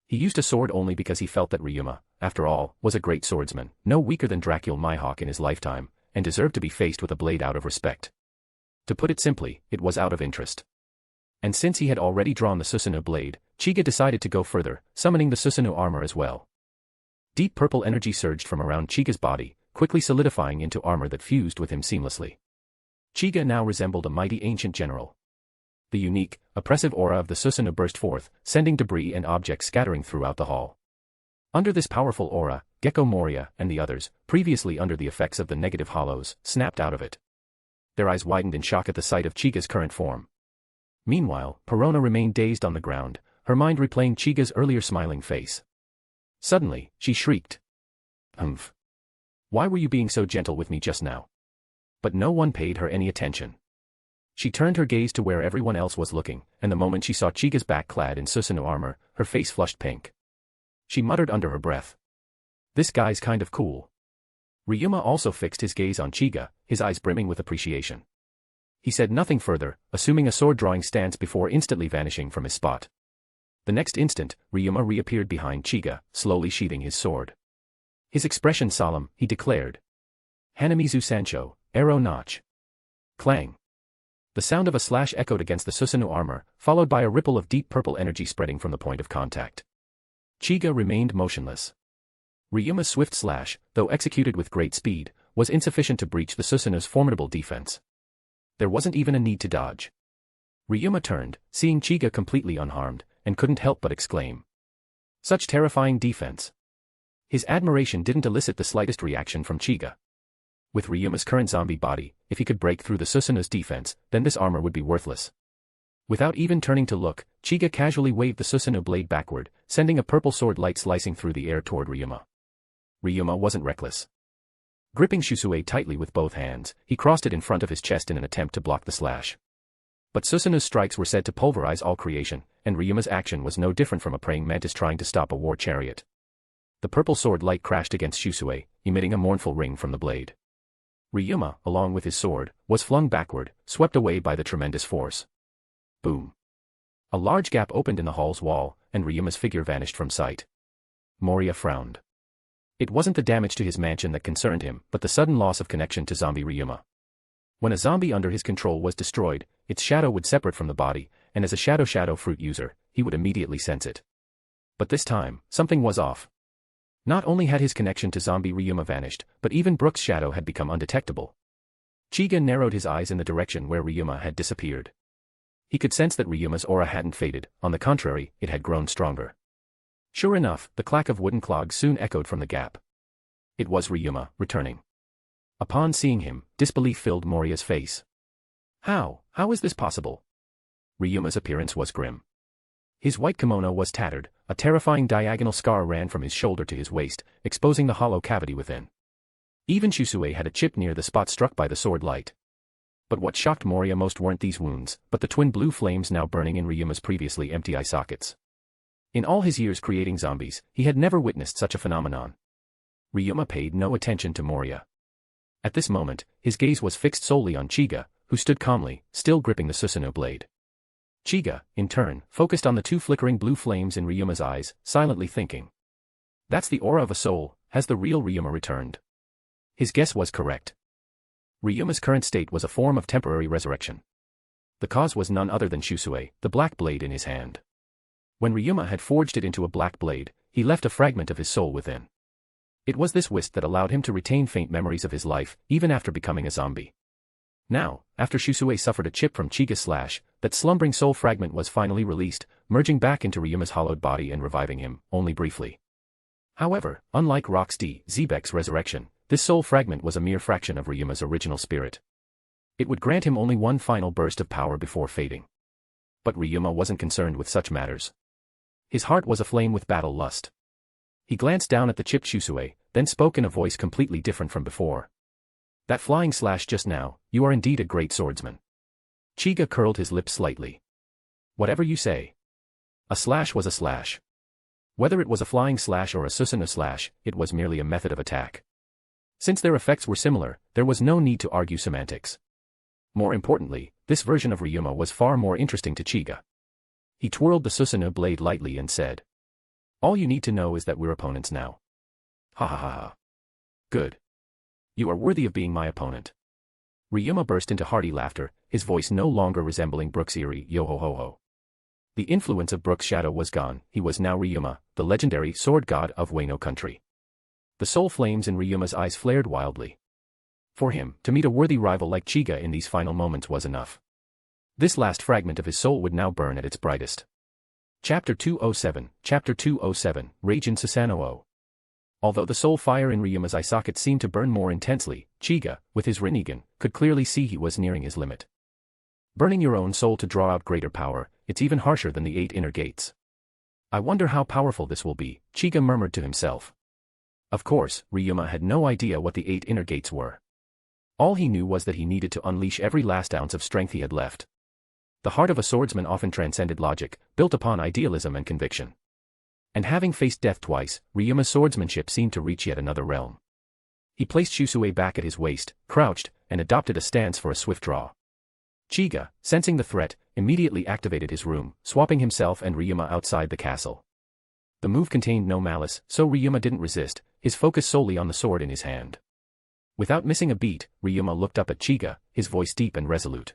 S3: He used a sword only because he felt that Ryuma, after all, was a great swordsman, no weaker than Dracul Mihawk in his lifetime, and deserved to be faced with a blade out of respect. To put it simply, it was out of interest. And since he had already drawn the Susanoo blade, Chiga decided to go further, summoning the Susanoo armor as well. Deep purple energy surged from around Chiga's body, quickly solidifying into armor that fused with him seamlessly. Chiga now resembled a mighty ancient general. The unique, oppressive aura of the Susanoo burst forth, sending debris and objects scattering throughout the hall. Under this powerful aura, Gecko Moria and the others, previously under the effects of the negative hollows, snapped out of it. Their eyes widened in shock at the sight of Chiga's current form. Meanwhile, Perona remained dazed on the ground, her mind replaying Chiga's earlier smiling face. Suddenly, she shrieked. Humph. Why were you being so gentle with me just now? But no one paid her any attention. She turned her gaze to where everyone else was looking, and the moment she saw Chiga's back clad in Susanoo armor, her face flushed pink. She muttered under her breath. This guy's kind of cool. Ryuma also fixed his gaze on Chiga, his eyes brimming with appreciation. He said nothing further, assuming a sword-drawing stance before instantly vanishing from his spot. The next instant, Ryuma reappeared behind Chiga, slowly sheathing his sword. His expression solemn, he declared. Hanamizu Sancho, arrow notch. Clang. The sound of a slash echoed against the Susanoo armor, followed by a ripple of deep purple energy spreading from the point of contact. Chiga remained motionless. Ryuma's swift slash, though executed with great speed, was insufficient to breach the Susanoo's formidable defense. There wasn't even a need to dodge. Ryuma turned, seeing Chiga completely unharmed, and couldn't help but exclaim. Such terrifying defense. His admiration didn't elicit the slightest reaction from Chiga. With Ryuma's current zombie body, if he could break through the Susanoo's defense, then this armor would be worthless. Without even turning to look, Chiga casually waved the Susanoo blade backward, sending a purple sword light slicing through the air toward Ryuma. Ryuma wasn't reckless. Gripping Shusue tightly with both hands, he crossed it in front of his chest in an attempt to block the slash. But Susanoo's strikes were said to pulverize all creation, and Ryuma's action was no different from a praying mantis trying to stop a war chariot. The purple sword light crashed against Shusue, emitting a mournful ring from the blade. Ryuma, along with his sword, was flung backward, swept away by the tremendous force. Boom. A large gap opened in the hall's wall, and Ryuma's figure vanished from sight. Moria frowned. It wasn't the damage to his mansion that concerned him, but the sudden loss of connection to zombie Ryuma. When a zombie under his control was destroyed, its shadow would separate from the body, and as a shadow fruit user, he would immediately sense it. But this time, something was off. Not only had his connection to zombie Ryuma vanished, but even Brook's shadow had become undetectable. Chiga narrowed his eyes in the direction where Ryuma had disappeared. He could sense that Ryuma's aura hadn't faded, on the contrary, it had grown stronger. Sure enough, the clack of wooden clogs soon echoed from the gap. It was Ryuma, returning. Upon seeing him, disbelief filled Moria's face. How is this possible? Ryuma's appearance was grim. His white kimono was tattered, a terrifying diagonal scar ran from his shoulder to his waist, exposing the hollow cavity within. Even Shusue had a chip near the spot struck by the sword light. But what shocked Moria most weren't these wounds, but the twin blue flames now burning in Ryuma's previously empty eye sockets. In all his years creating zombies, he had never witnessed such a phenomenon. Ryuma paid no attention to Moria. At this moment, his gaze was fixed solely on Chiga, who stood calmly, still gripping the Susanoo blade. Chiga, in turn, focused on the two flickering blue flames in Ryuma's eyes, silently thinking. That's the aura of a soul, has the real Ryuma returned? His guess was correct. Ryuma's current state was a form of temporary resurrection. The cause was none other than Shusue, the black blade in his hand. When Ryuma had forged it into a black blade, he left a fragment of his soul within. It was this wisp that allowed him to retain faint memories of his life, even after becoming a zombie. Now, after Shusue suffered a chip from Chiga's slash, that slumbering soul fragment was finally released, merging back into Ryuma's hollowed body and reviving him, only briefly. However, unlike Rox D. Zebek's resurrection, this soul fragment was a mere fraction of Ryuma's original spirit. It would grant him only one final burst of power before fading. But Ryuma wasn't concerned with such matters. His heart was aflame with battle lust. He glanced down at the chipped Shusue, then spoke in a voice completely different from before. That flying slash just now, you are indeed a great swordsman. Chiga curled his lips slightly. Whatever you say. A slash was a slash. Whether it was a flying slash or a Susanoo slash, it was merely a method of attack. Since their effects were similar, there was no need to argue semantics. More importantly, this version of Ryuma was far more interesting to Chiga. He twirled the Susanoo blade lightly and said, "All you need to know is that we're opponents now." Ha ha ha ha. Good. You are worthy of being my opponent. Ryuma burst into hearty laughter, his voice no longer resembling Brook's eerie yo-ho-ho-ho. The influence of Brook's shadow was gone, he was now Ryuma, the legendary sword god of Wano country. The soul flames in Ryuma's eyes flared wildly. For him, to meet a worthy rival like Chiga in these final moments was enough. This last fragment of his soul would now burn at its brightest. Chapter 207, Rage in Susanoo. Although the soul fire in Ryuma's eye socket seemed to burn more intensely, Chiga, with his Rinnegan, could clearly see he was nearing his limit. Burning your own soul to draw out greater power, it's even harsher than the 8 inner gates. I wonder how powerful this will be, Chiga murmured to himself. Of course, Ryuma had no idea what the 8 inner gates were. All he knew was that he needed to unleash every last ounce of strength he had left. The heart of a swordsman often transcended logic, built upon idealism and conviction. And having faced death twice, Ryuma's swordsmanship seemed to reach yet another realm. He placed Shusue back at his waist, crouched, and adopted a stance for a swift draw. Chiga, sensing the threat, immediately activated his room, swapping himself and Ryuma outside the castle. The move contained no malice, so Ryuma didn't resist, his focus solely on the sword in his hand. Without missing a beat, Ryuma looked up at Chiga, his voice deep and resolute.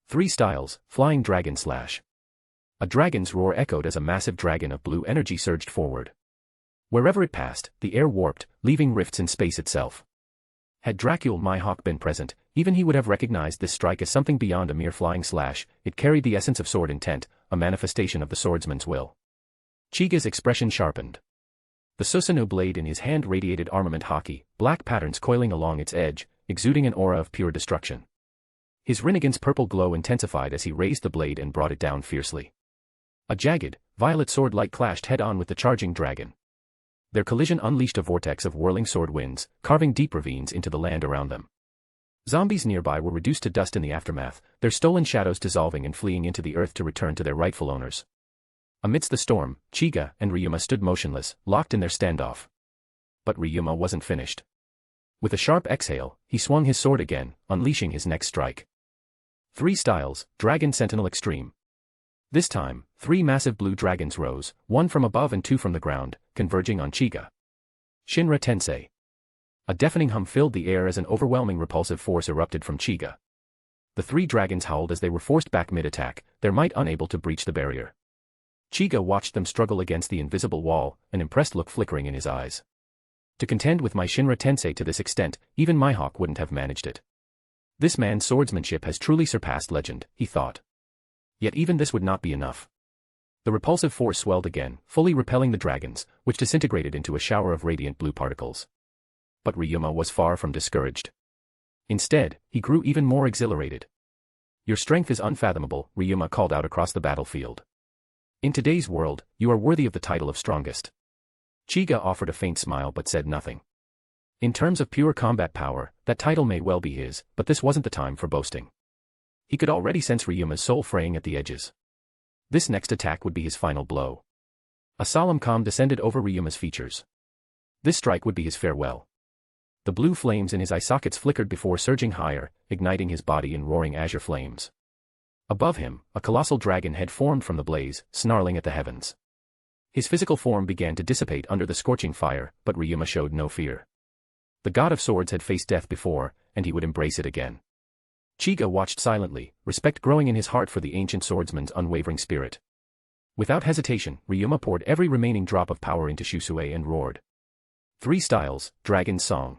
S3: 3 styles, Flying Dragon Slash. A dragon's roar echoed as a massive dragon of blue energy surged forward. Wherever it passed, the air warped, leaving rifts in space itself. Had Dracul Mihawk been present, even he would have recognized this strike as something beyond a mere flying slash. It carried the essence of sword intent, a manifestation of the swordsman's will. Chiga's expression sharpened. The Susanoo blade in his hand radiated armament haki, black patterns coiling along its edge, exuding an aura of pure destruction. His Rinnegan's purple glow intensified as he raised the blade and brought it down fiercely. A jagged, violet sword light clashed head-on with the charging dragon. Their collision unleashed a vortex of whirling sword winds, carving deep ravines into the land around them. Zombies nearby were reduced to dust in the aftermath, their stolen shadows dissolving and fleeing into the earth to return to their rightful owners. Amidst the storm, Chiga and Ryuma stood motionless, locked in their standoff. But Ryuma wasn't finished. With a sharp exhale, he swung his sword again, unleashing his next strike. 3 styles, Dragon Sentinel Extreme. This time, 3 massive blue dragons rose, 1 from above and 2 from the ground, converging on Chiga. Shinra Tensei. A deafening hum filled the air as an overwhelming repulsive force erupted from Chiga. The 3 dragons howled as they were forced back mid-attack, their might unable to breach the barrier. Chiga watched them struggle against the invisible wall, an impressed look flickering in his eyes. To contend with my Shinra Tensei to this extent, even Mihawk wouldn't have managed it. This man's swordsmanship has truly surpassed legend, he thought. Yet even this would not be enough. The repulsive force swelled again, fully repelling the dragons, which disintegrated into a shower of radiant blue particles. But Ryuma was far from discouraged. Instead, he grew even more exhilarated. Your strength is unfathomable, Ryuma called out across the battlefield. In today's world, you are worthy of the title of strongest. Chiga offered a faint smile but said nothing. In terms of pure combat power, that title may well be his, but this wasn't the time for boasting. He could already sense Ryuma's soul fraying at the edges. This next attack would be his final blow. A solemn calm descended over Ryuma's features. This strike would be his farewell. The blue flames in his eye sockets flickered before surging higher, igniting his body in roaring azure flames. Above him, a colossal dragon head formed from the blaze, snarling at the heavens. His physical form began to dissipate under the scorching fire, but Ryuma showed no fear. The god of swords had faced death before, and he would embrace it again. Chiga watched silently, respect growing in his heart for the ancient swordsman's unwavering spirit. Without hesitation, Ryuma poured every remaining drop of power into Shusue and roared. 3 styles, Dragon's Song.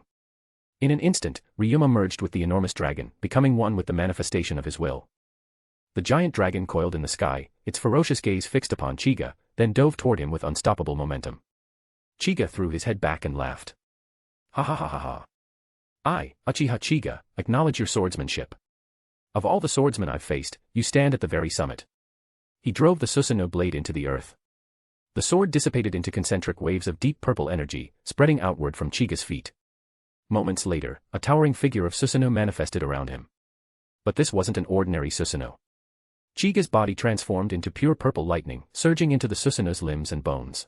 S3: In an instant, Ryuma merged with the enormous dragon, becoming one with the manifestation of his will. The giant dragon coiled in the sky, its ferocious gaze fixed upon Chiga, then dove toward him with unstoppable momentum. Chiga threw his head back and laughed. Ha ha ha ha ha. I, Uchiha Chiga, acknowledge your swordsmanship. Of all the swordsmen I've faced, you stand at the very summit. He drove the Susanoo blade into the earth. The sword dissipated into concentric waves of deep purple energy, spreading outward from Chiga's feet. Moments later, a towering figure of Susanoo manifested around him. But this wasn't an ordinary Susanoo. Chiga's body transformed into pure purple lightning, surging into the Susanoo's limbs and bones.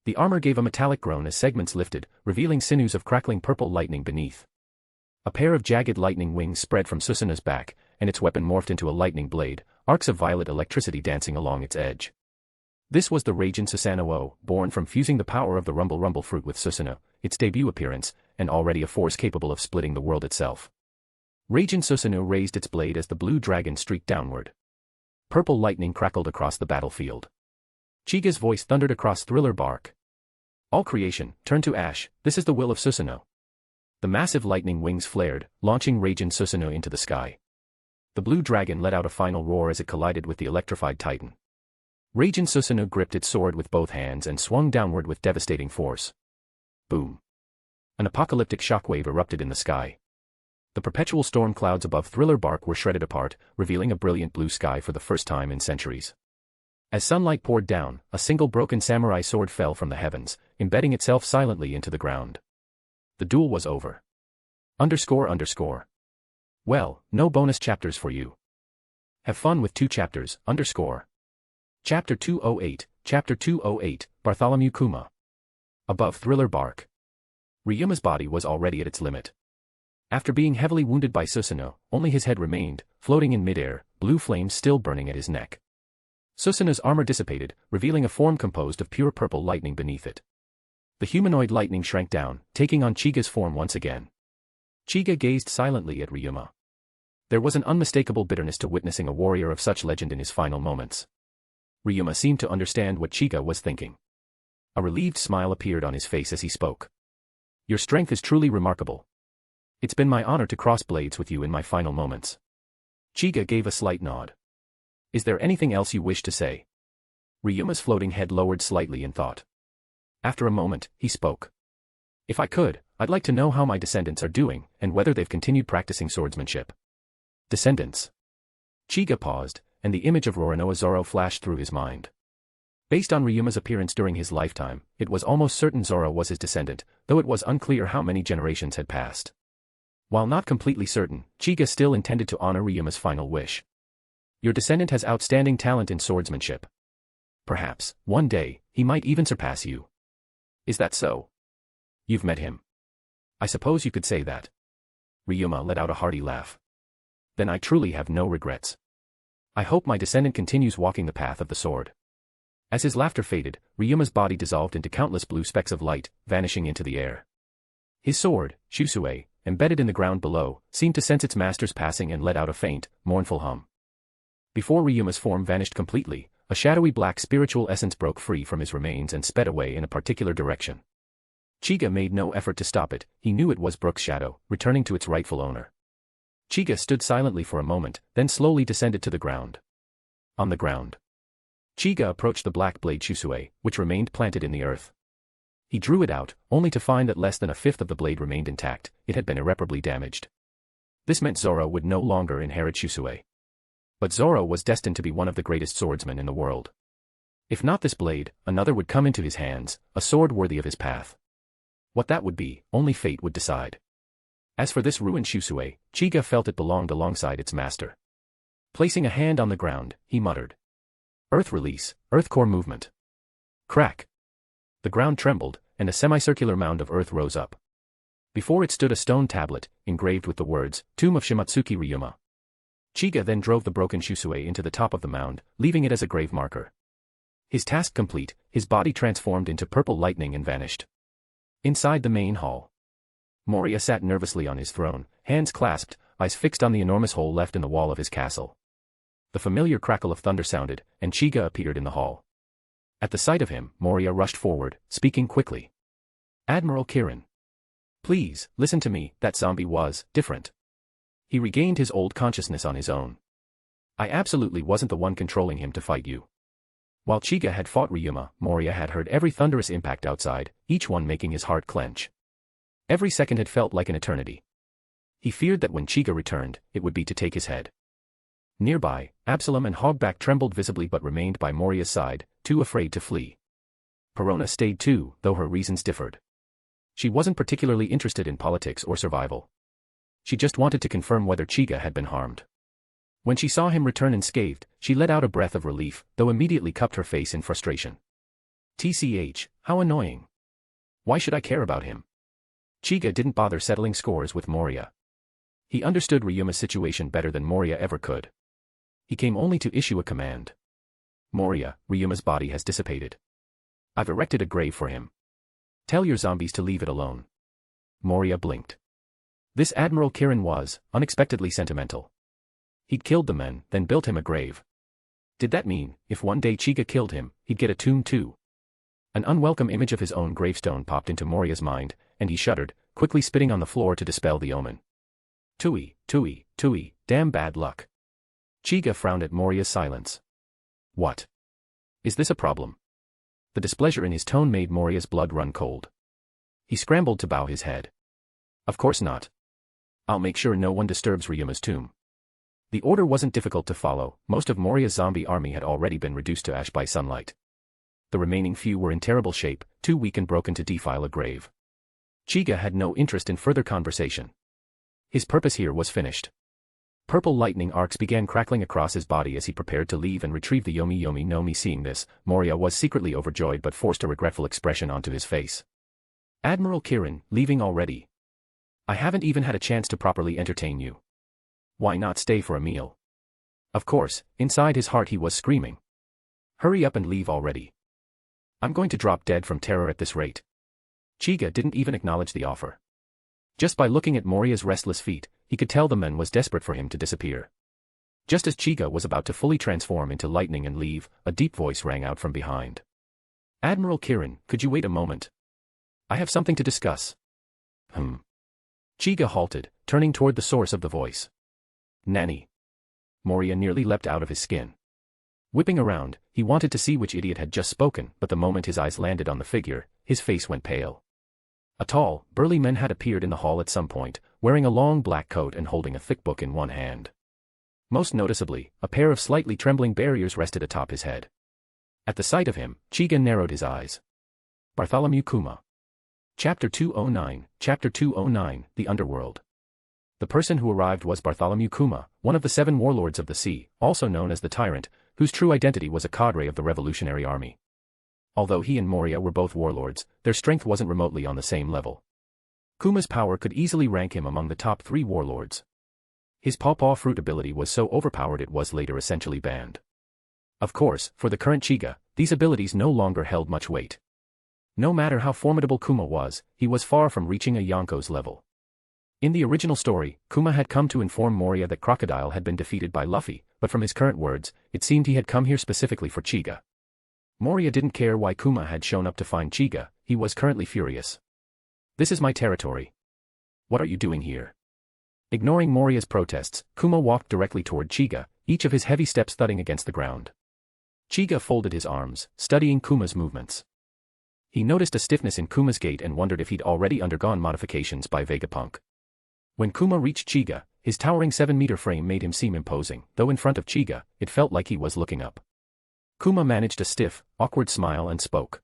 S3: The armor gave a metallic groan as segments lifted, revealing sinews of crackling purple lightning beneath. A pair of jagged lightning wings spread from Susanoo's back, and its weapon morphed into a lightning blade, arcs of violet electricity dancing along its edge. This was the Raijin Susanoo, born from fusing the power of the Rumble fruit with Susanoo, its debut appearance, and already a force capable of splitting the world itself. Raijin Susanoo raised its blade as the blue dragon streaked downward. Purple lightning crackled across the battlefield. Chiga's voice thundered across Thriller Bark. All creation, turn to ash, this is the will of Susanoo. The massive lightning wings flared, launching Raijin Susanoo into the sky. The blue dragon let out a final roar as it collided with the electrified titan. Raijin Susanoo gripped its sword with both hands and swung downward with devastating force. Boom. An apocalyptic shockwave erupted in the sky. The perpetual storm clouds above Thriller Bark were shredded apart, revealing a brilliant blue sky for the first time in centuries. As sunlight poured down, a single broken samurai sword fell from the heavens, embedding itself silently into the ground. The duel was over. __. Well, no bonus chapters for you. Have fun with 2 chapters, _. Chapter 208, Bartholomew Kuma. Above Thriller Bark. Ryuma's body was already at its limit. After being heavily wounded by Susanoo, only his head remained, floating in midair, blue flames still burning at his neck. Susanoo's armor dissipated, revealing a form composed of pure purple lightning beneath it. The humanoid lightning shrank down, taking on Chiga's form once again. Chiga gazed silently at Ryuma. There was an unmistakable bitterness to witnessing a warrior of such legend in his final moments. Ryuma seemed to understand what Chiga was thinking. A relieved smile appeared on his face as he spoke. Your strength is truly remarkable. It's been my honor to cross blades with you in my final moments. Chiga gave a slight nod. Is there anything else you wish to say? Ryuma's floating head lowered slightly in thought. After a moment, he spoke. If I could, I'd like to know how my descendants are doing, and whether they've continued practicing swordsmanship. Descendants. Chiga paused, and the image of Roronoa Zoro flashed through his mind. Based on Ryuma's appearance during his lifetime, it was almost certain Zoro was his descendant, though it was unclear how many generations had passed. While not completely certain, Chiga still intended to honor Ryuma's final wish. Your descendant has outstanding talent in swordsmanship. Perhaps, one day, he might even surpass you. Is that so? You've met him. I suppose you could say that. Ryuma let out a hearty laugh. Then I truly have no regrets. I hope my descendant continues walking the path of the sword. As his laughter faded, Ryuma's body dissolved into countless blue specks of light, vanishing into the air. His sword, Shusue, embedded in the ground below, seemed to sense its master's passing and let out a faint, mournful hum. Before Ryuma's form vanished completely, a shadowy black spiritual essence broke free from his remains and sped away in a particular direction. Chiga made no effort to stop it, he knew it was Brook's shadow, returning to its rightful owner. Chiga stood silently for a moment, then slowly descended to the ground. On the ground. Chiga approached the black blade Shusue, which remained planted in the earth. He drew it out, only to find that less than a fifth of the blade remained intact, it had been irreparably damaged. This meant Zoro would no longer inherit Shusue. But Zoro was destined to be one of the greatest swordsmen in the world. If not this blade, another would come into his hands, a sword worthy of his path. What that would be, only fate would decide. As for this ruined Shusue, Chiga felt it belonged alongside its master. Placing a hand on the ground, he muttered. Earth release, earth core movement. Crack. The ground trembled, and a semicircular mound of earth rose up. Before it stood a stone tablet, engraved with the words, Tomb of Shimatsuki Ryuma. Chiga then drove the broken Shusue into the top of the mound, leaving it as a grave marker. His task complete, his body transformed into purple lightning and vanished. Inside the main hall. Moria sat nervously on his throne, hands clasped, eyes fixed on the enormous hole left in the wall of his castle. The familiar crackle of thunder sounded, and Chiga appeared in the hall. At the sight of him, Moria rushed forward, speaking quickly. Admiral Kirin. Please, listen to me, that zombie was different. He regained his old consciousness on his own. I absolutely wasn't the one controlling him to fight you. While Chiga had fought Ryuma, Moria had heard every thunderous impact outside, each one making his heart clench. Every second had felt like an eternity. He feared that when Chiga returned, it would be to take his head. Nearby, Absalom and Hogback trembled visibly but remained by Moria's side, too afraid to flee. Perona stayed too, though her reasons differed. She wasn't particularly interested in politics or survival. She just wanted to confirm whether Chiga had been harmed. When she saw him return unscathed, she let out a breath of relief, though immediately cupped her face in frustration. TCH, how annoying. Why should I care about him? Chiga didn't bother settling scores with Moria. He understood Ryuma's situation better than Moria ever could. He came only to issue a command. Moria, Ryuma's body has dissipated. I've erected a grave for him. Tell your zombies to leave it alone. Moria blinked. This Admiral Kirin was, unexpectedly sentimental. He'd killed the men, then built him a grave. Did that mean, if one day Chiga killed him, he'd get a tomb too? An unwelcome image of his own gravestone popped into Moria's mind, and he shuddered, quickly spitting on the floor to dispel the omen. Tui, damn bad luck. Chiga frowned at Moria's silence. What? Is this a problem? The displeasure in his tone made Moria's blood run cold. He scrambled to bow his head. Of course not. I'll make sure no one disturbs Ryuma's tomb. The order wasn't difficult to follow, most of Moria's zombie army had already been reduced to ash by sunlight. The remaining few were in terrible shape, too weak and broken to defile a grave. Chiga had no interest in further conversation. His purpose here was finished. Purple lightning arcs began crackling across his body as he prepared to leave and retrieve the Yomi Yomi no Mi. Seeing this, Moria was secretly overjoyed but forced a regretful expression onto his face. Admiral Kirin, leaving already? I haven't even had a chance to properly entertain you. Why not stay for a meal? Of course, inside his heart he was screaming. Hurry up and leave already. I'm going to drop dead from terror at this rate. Chiga didn't even acknowledge the offer. Just by looking at Moria's restless feet, he could tell the man was desperate for him to disappear. Just as Chiga was about to fully transform into lightning and leave, a deep voice rang out from behind. Admiral Kirin, could you wait a moment? I have something to discuss. Chiga halted, turning toward the source of the voice. Nanny. Moria nearly leapt out of his skin. Whipping around, he wanted to see which idiot had just spoken, but the moment his eyes landed on the figure, his face went pale. A tall, burly man had appeared in the hall at some point, wearing a long black coat and holding a thick book in one hand. Most noticeably, a pair of slightly trembling barriers rested atop his head. At the sight of him, Chiga narrowed his eyes. Bartholomew Kuma. Chapter 209, The Underworld. The person who arrived was Bartholomew Kuma, one of the 7 warlords of the sea, also known as the Tyrant, whose true identity was a cadre of the Revolutionary Army. Although he and Moria were both warlords, their strength wasn't remotely on the same level. Kuma's power could easily rank him among the top 3 warlords. His pawpaw fruit ability was so overpowered it was later essentially banned. Of course, for the current Chiga, these abilities no longer held much weight. No matter how formidable Kuma was, he was far from reaching a Yonko's level. In the original story, Kuma had come to inform Moria that Crocodile had been defeated by Luffy, but from his current words, it seemed he had come here specifically for Chiga. Moria didn't care why Kuma had shown up to find Chiga, he was currently furious. This is my territory. What are you doing here? Ignoring Moria's protests, Kuma walked directly toward Chiga, each of his heavy steps thudding against the ground. Chiga folded his arms, studying Kuma's movements. He noticed a stiffness in Kuma's gait and wondered if he'd already undergone modifications by Vegapunk. When Kuma reached Chiga, his towering 7-meter frame made him seem imposing, though in front of Chiga, it felt like he was looking up. Kuma managed a stiff, awkward smile and spoke.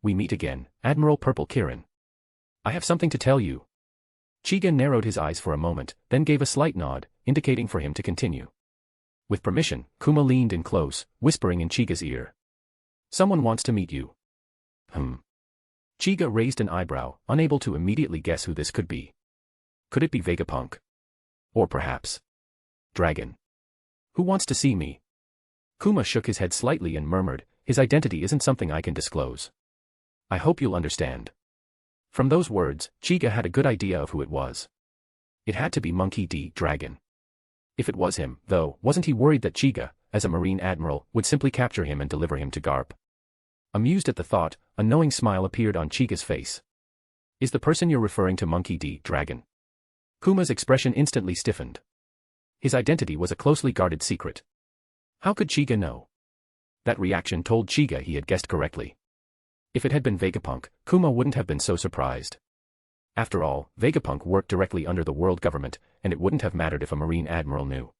S3: We meet again, Admiral Purple Kirin. I have something to tell you. Chiga narrowed his eyes for a moment, then gave a slight nod, indicating for him to continue. With permission, Kuma leaned in close, whispering in Chiga's ear. Someone wants to meet you. Chiga raised an eyebrow, unable to immediately guess who this could be. Could it be Vegapunk? Or perhaps Dragon? Who wants to see me? Kuma shook his head slightly and murmured, his identity isn't something I can disclose. I hope you'll understand. From those words, Chiga had a good idea of who it was. It had to be Monkey D. Dragon. If it was him, though, wasn't he worried that Chiga, as a Marine Admiral, would simply capture him and deliver him to Garp? Amused at the thought, a knowing smile appeared on Chiga's face. Is the person you're referring to Monkey D. Dragon? Kuma's expression instantly stiffened. His identity was a closely guarded secret. How could Chiga know? That reaction told Chiga he had guessed correctly. If it had been Vegapunk, Kuma wouldn't have been so surprised. After all, Vegapunk worked directly under the world government, and it wouldn't have mattered if a Marine Admiral knew.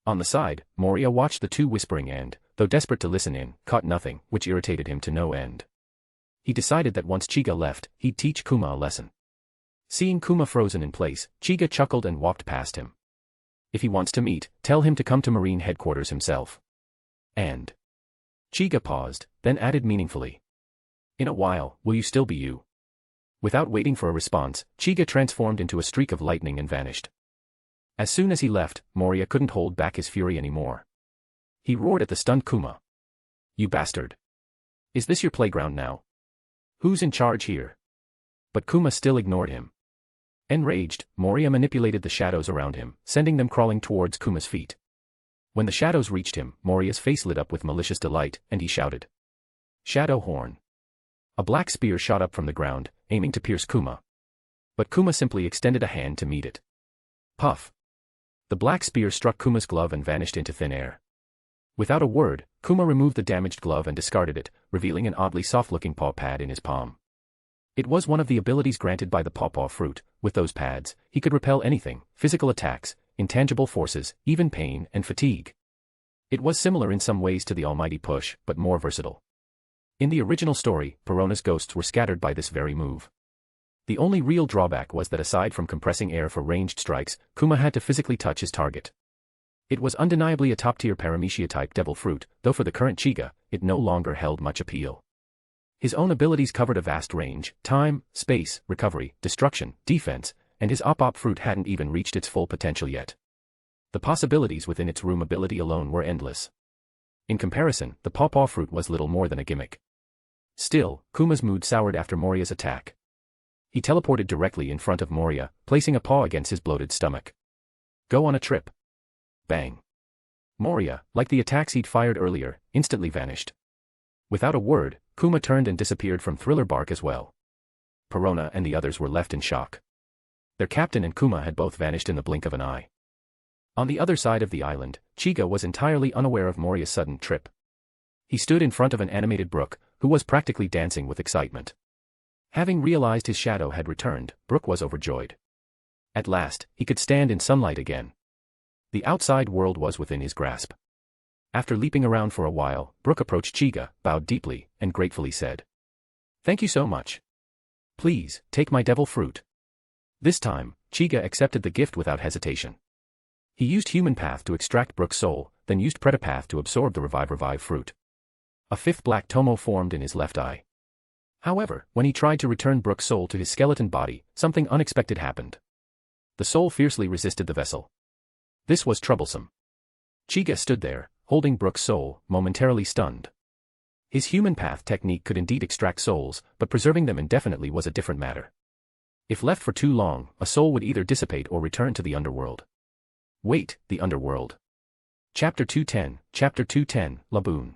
S3: On the side, Moria watched the two whispering and, though desperate to listen in, caught nothing, which irritated him to no end. He decided that once Chiga left, he'd teach Kuma a lesson. Seeing Kuma frozen in place, Chiga chuckled and walked past him. If he wants to meet, tell him to come to Marine headquarters himself. And Chiga paused, then added meaningfully. In a while, will you still be you? Without waiting for a response, Chiga transformed into a streak of lightning and vanished. As soon as he left, Moria couldn't hold back his fury anymore. He roared at the stunned Kuma. You bastard! Is this your playground now? Who's in charge here? But Kuma still ignored him. Enraged, Moria manipulated the shadows around him, sending them crawling towards Kuma's feet. When the shadows reached him, Moria's face lit up with malicious delight, and he shouted. Shadow Horn. A black spear shot up from the ground, aiming to pierce Kuma. But Kuma simply extended a hand to meet it. Puff. The black spear struck Kuma's glove and vanished into thin air. Without a word, Kuma removed the damaged glove and discarded it, revealing an oddly soft-looking paw pad in his palm. It was one of the abilities granted by the pawpaw fruit. With those pads, he could repel anything, physical attacks, intangible forces, even pain and fatigue. It was similar in some ways to the almighty push, but more versatile. In the original story, Perona's ghosts were scattered by this very move. The only real drawback was that aside from compressing air for ranged strikes, Kuma had to physically touch his target. It was undeniably a top-tier Paramecia-type devil fruit, though for the current Chiga, it no longer held much appeal. His own abilities covered a vast range: time, space, recovery, destruction, defense, and his op-op fruit hadn't even reached its full potential yet. The possibilities within its room ability alone were endless. In comparison, the pawpaw fruit was little more than a gimmick. Still, Kuma's mood soured after Moria's attack. He teleported directly in front of Moria, placing a paw against his bloated stomach. Go on a trip. Bang. Moria, like the attacks he'd fired earlier, instantly vanished. Without a word, Kuma turned and disappeared from Thriller Bark as well. Perona and the others were left in shock. Their captain and Kuma had both vanished in the blink of an eye. On the other side of the island, Chiga was entirely unaware of Moria's sudden trip. He stood in front of an animated Brook, who was practically dancing with excitement. Having realized his shadow had returned, Brook was overjoyed. At last, he could stand in sunlight again. The outside world was within his grasp. After leaping around for a while, Brook approached Chiga, bowed deeply, and gratefully said, "Thank you so much. Please, take my devil fruit." This time, Chiga accepted the gift without hesitation. He used Human Path to extract Brook's soul, then used Predapath to absorb the Revive fruit. A fifth black tomo formed in his left eye. However, when he tried to return Brook's soul to his skeleton body, something unexpected happened. The soul fiercely resisted the vessel. This was troublesome. Chiga stood there, holding Brook's soul, momentarily stunned. His Human Path technique could indeed extract souls, but preserving them indefinitely was a different matter. If left for too long, a soul would either dissipate or return to the underworld. Wait, the underworld. Chapter 210, Laboon.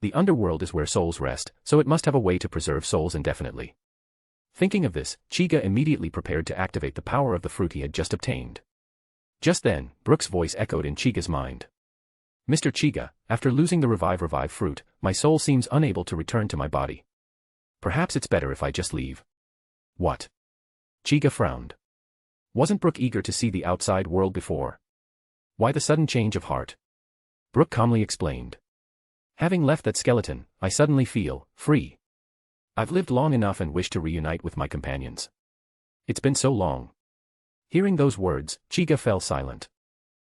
S3: The underworld is where souls rest, so it must have a way to preserve souls indefinitely. Thinking of this, Chiga immediately prepared to activate the power of the fruit he had just obtained. Just then, Brook's voice echoed in Chiga's mind. Mr. Chiga, after losing the Revive fruit, my soul seems unable to return to my body. Perhaps it's better if I just leave. What? Chiga frowned. Wasn't Brook eager to see the outside world before? Why the sudden change of heart? Brook calmly explained. Having left that skeleton, I suddenly feel free. I've lived long enough and wish to reunite with my companions. It's been so long. Hearing those words, Chiga fell silent.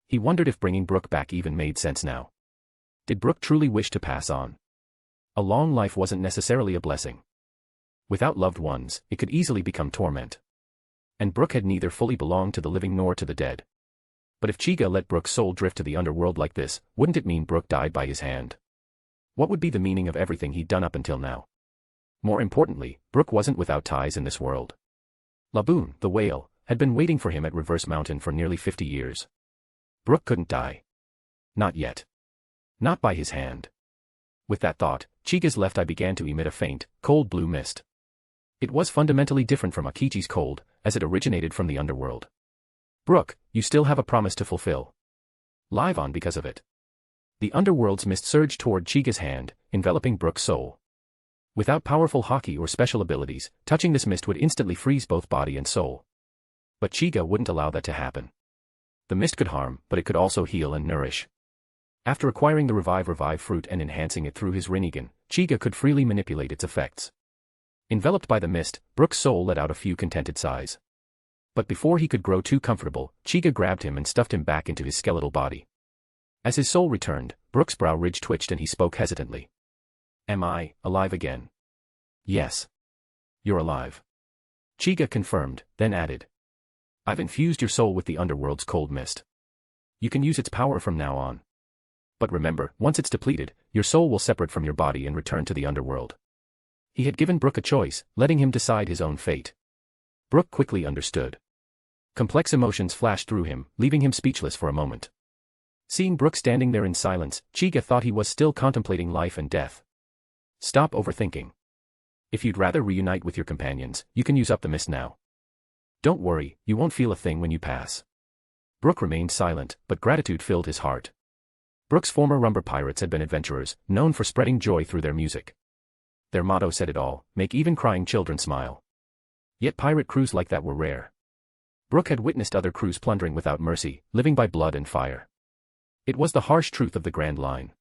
S3: He wondered if bringing Brook back even made sense now. Did Brook truly wish to pass on? A long life wasn't necessarily a blessing. Without loved ones, it could easily become torment. And Brook had neither fully belonged to the living nor to the dead. But if Chiga let Brook's soul drift to the underworld like this, wouldn't it mean Brook died by his hand? What would be the meaning of everything he'd done up until now? More importantly, Brook wasn't without ties in this world. Laboon, the whale, had been waiting for him at Reverse Mountain for nearly 50 years. Brook couldn't die. Not yet. Not by his hand. With that thought, Chiga's left eye began to emit a faint, cold blue mist. It was fundamentally different from Akechi's cold, as it originated from the underworld. Brook, you still have a promise to fulfill. Live on because of it. The underworld's mist surged toward Chiga's hand, enveloping Brook's soul. Without powerful haki or special abilities, touching this mist would instantly freeze both body and soul. But Chiga wouldn't allow that to happen. The mist could harm, but it could also heal and nourish. After acquiring the revive fruit and enhancing it through his Rinnegan, Chiga could freely manipulate its effects. Enveloped by the mist, Brook's soul let out a few contented sighs. But before he could grow too comfortable, Chiga grabbed him and stuffed him back into his skeletal body. As his soul returned, Brook's brow ridge twitched and he spoke hesitantly. Am I alive again? Yes. You're alive. Chiga confirmed, then added. I've infused your soul with the underworld's cold mist. You can use its power from now on. But remember, once it's depleted, your soul will separate from your body and return to the underworld. He had given Brook a choice, letting him decide his own fate. Brook quickly understood. Complex emotions flashed through him, leaving him speechless for a moment. Seeing Brook standing there in silence, Chiga thought he was still contemplating life and death. Stop overthinking. If you'd rather reunite with your companions, you can use up the mist now. Don't worry, you won't feel a thing when you pass. Brook remained silent, but gratitude filled his heart. Brook's former rumber pirates had been adventurers, known for spreading joy through their music. Their motto said it all, make even crying children smile. Yet pirate crews like that were rare. Brook had witnessed other crews plundering without mercy, living by blood and fire. It was the harsh truth of the Grand Line.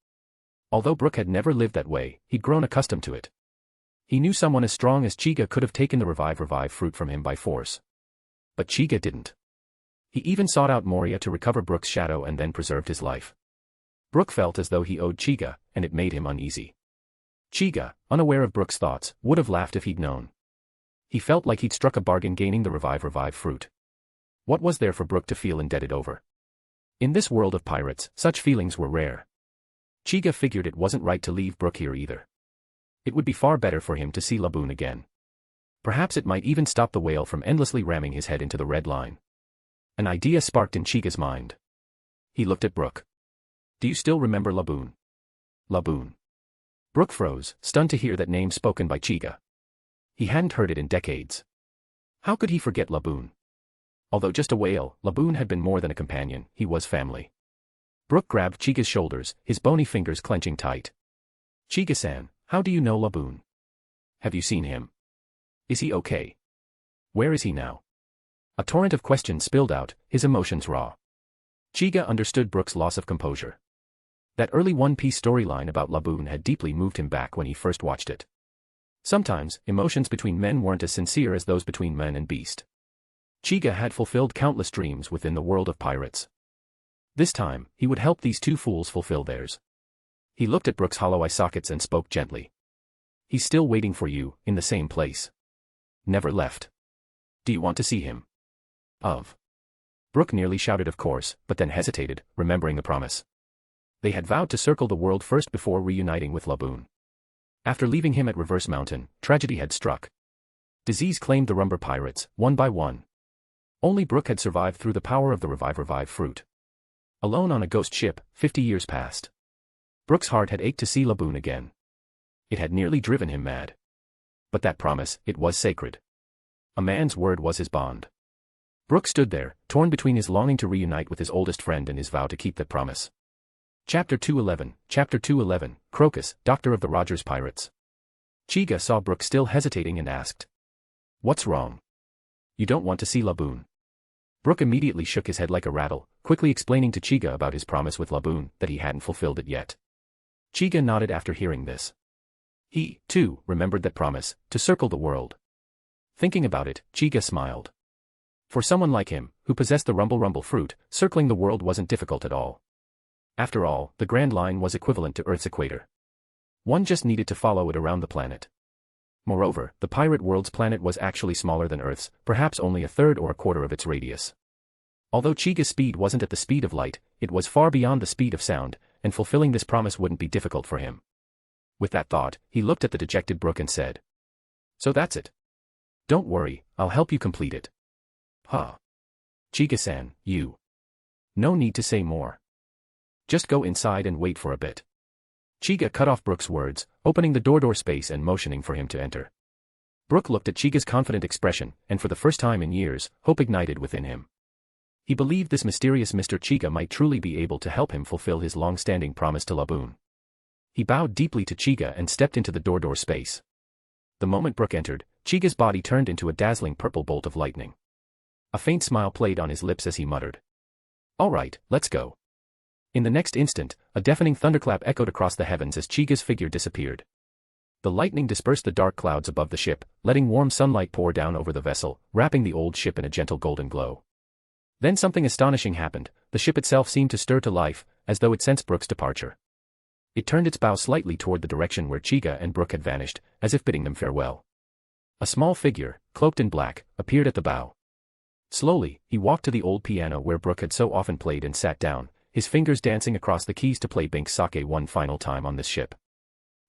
S3: Although Brook had never lived that way, he'd grown accustomed to it. He knew someone as strong as Chiga could have taken the revive fruit from him by force. But Chiga didn't. He even sought out Moria to recover Brook's shadow and then preserved his life. Brook felt as though he owed Chiga, and it made him uneasy. Chiga, unaware of Brook's thoughts, would have laughed if he'd known. He felt like he'd struck a bargain gaining the revive fruit. What was there for Brook to feel indebted over? In this world of pirates, such feelings were rare. Chiga figured it wasn't right to leave Brook here either. It would be far better for him to see Laboon again. Perhaps it might even stop the whale from endlessly ramming his head into the red line. An idea sparked in Chiga's mind. He looked at Brook. Do you still remember Laboon? Laboon. Brook froze, stunned to hear that name spoken by Chiga. He hadn't heard it in decades. How could he forget Laboon? Although just a whale, Laboon had been more than a companion, he was family. Brook grabbed Chiga's shoulders, his bony fingers clenching tight. Chiga-san, how do you know Laboon? Have you seen him? Is he okay? Where is he now? A torrent of questions spilled out, his emotions raw. Chiga understood Brook's loss of composure. That early One-Piece storyline about Laboon had deeply moved him back when he first watched it. Sometimes, emotions between men weren't as sincere as those between man and beast. Chiga had fulfilled countless dreams within the world of pirates. This time, he would help these two fools fulfill theirs. He looked at Brook's hollow eye sockets and spoke gently. He's still waiting for you, in the same place. Never left. Do you want to see him? Brook nearly shouted of course, but then hesitated, remembering the promise. They had vowed to circle the world first before reuniting with Laboon. After leaving him at Reverse Mountain, tragedy had struck. Disease claimed the rumber pirates, one by one. Only Brook had survived through the power of the revive fruit. Alone on a ghost ship, 50 years passed. Brook's heart had ached to see Laboon again. It had nearly driven him mad. But that promise, it was sacred. A man's word was his bond. Brook stood there, torn between his longing to reunite with his oldest friend and his vow to keep that promise. Chapter 211, Crocus, Doctor of the Rogers Pirates. Chiga saw Brook still hesitating and asked. What's wrong? You don't want to see Laboon? Brook immediately shook his head like a rattle, quickly explaining to Chiga about his promise with Laboon, that he hadn't fulfilled it yet. Chiga nodded after hearing this. He, too, remembered that promise, to circle the world. Thinking about it, Chiga smiled. For someone like him, who possessed the rumble fruit, circling the world wasn't difficult at all. After all, the Grand Line was equivalent to Earth's equator. One just needed to follow it around the planet. Moreover, the pirate world's planet was actually smaller than Earth's, perhaps only a third or a quarter of its radius. Although Chiga's speed wasn't at the speed of light, it was far beyond the speed of sound, and fulfilling this promise wouldn't be difficult for him. With that thought, he looked at the dejected Brook and said. So that's it. Don't worry, I'll help you complete it. Huh. Chiga-san, you. No need to say more. Just go inside and wait for a bit. Chiga cut off Brook's words, opening the door space and motioning for him to enter. Brook looked at Chiga's confident expression, and for the first time in years, hope ignited within him. He believed this mysterious Mr. Chiga might truly be able to help him fulfill his long-standing promise to Laboon. He bowed deeply to Chiga and stepped into the door space. The moment Brook entered, Chiga's body turned into a dazzling purple bolt of lightning. A faint smile played on his lips as he muttered, "All right, let's go." In the next instant, a deafening thunderclap echoed across the heavens as Chiga's figure disappeared. The lightning dispersed the dark clouds above the ship, letting warm sunlight pour down over the vessel, wrapping the old ship in a gentle golden glow. Then something astonishing happened. The ship itself seemed to stir to life, as though it sensed Brook's departure. It turned its bow slightly toward the direction where Chiga and Brook had vanished, as if bidding them farewell. A small figure, cloaked in black, appeared at the bow. Slowly, he walked to the old piano where Brook had so often played and sat down, his fingers dancing across the keys to play Bink's Sake one final time on this ship.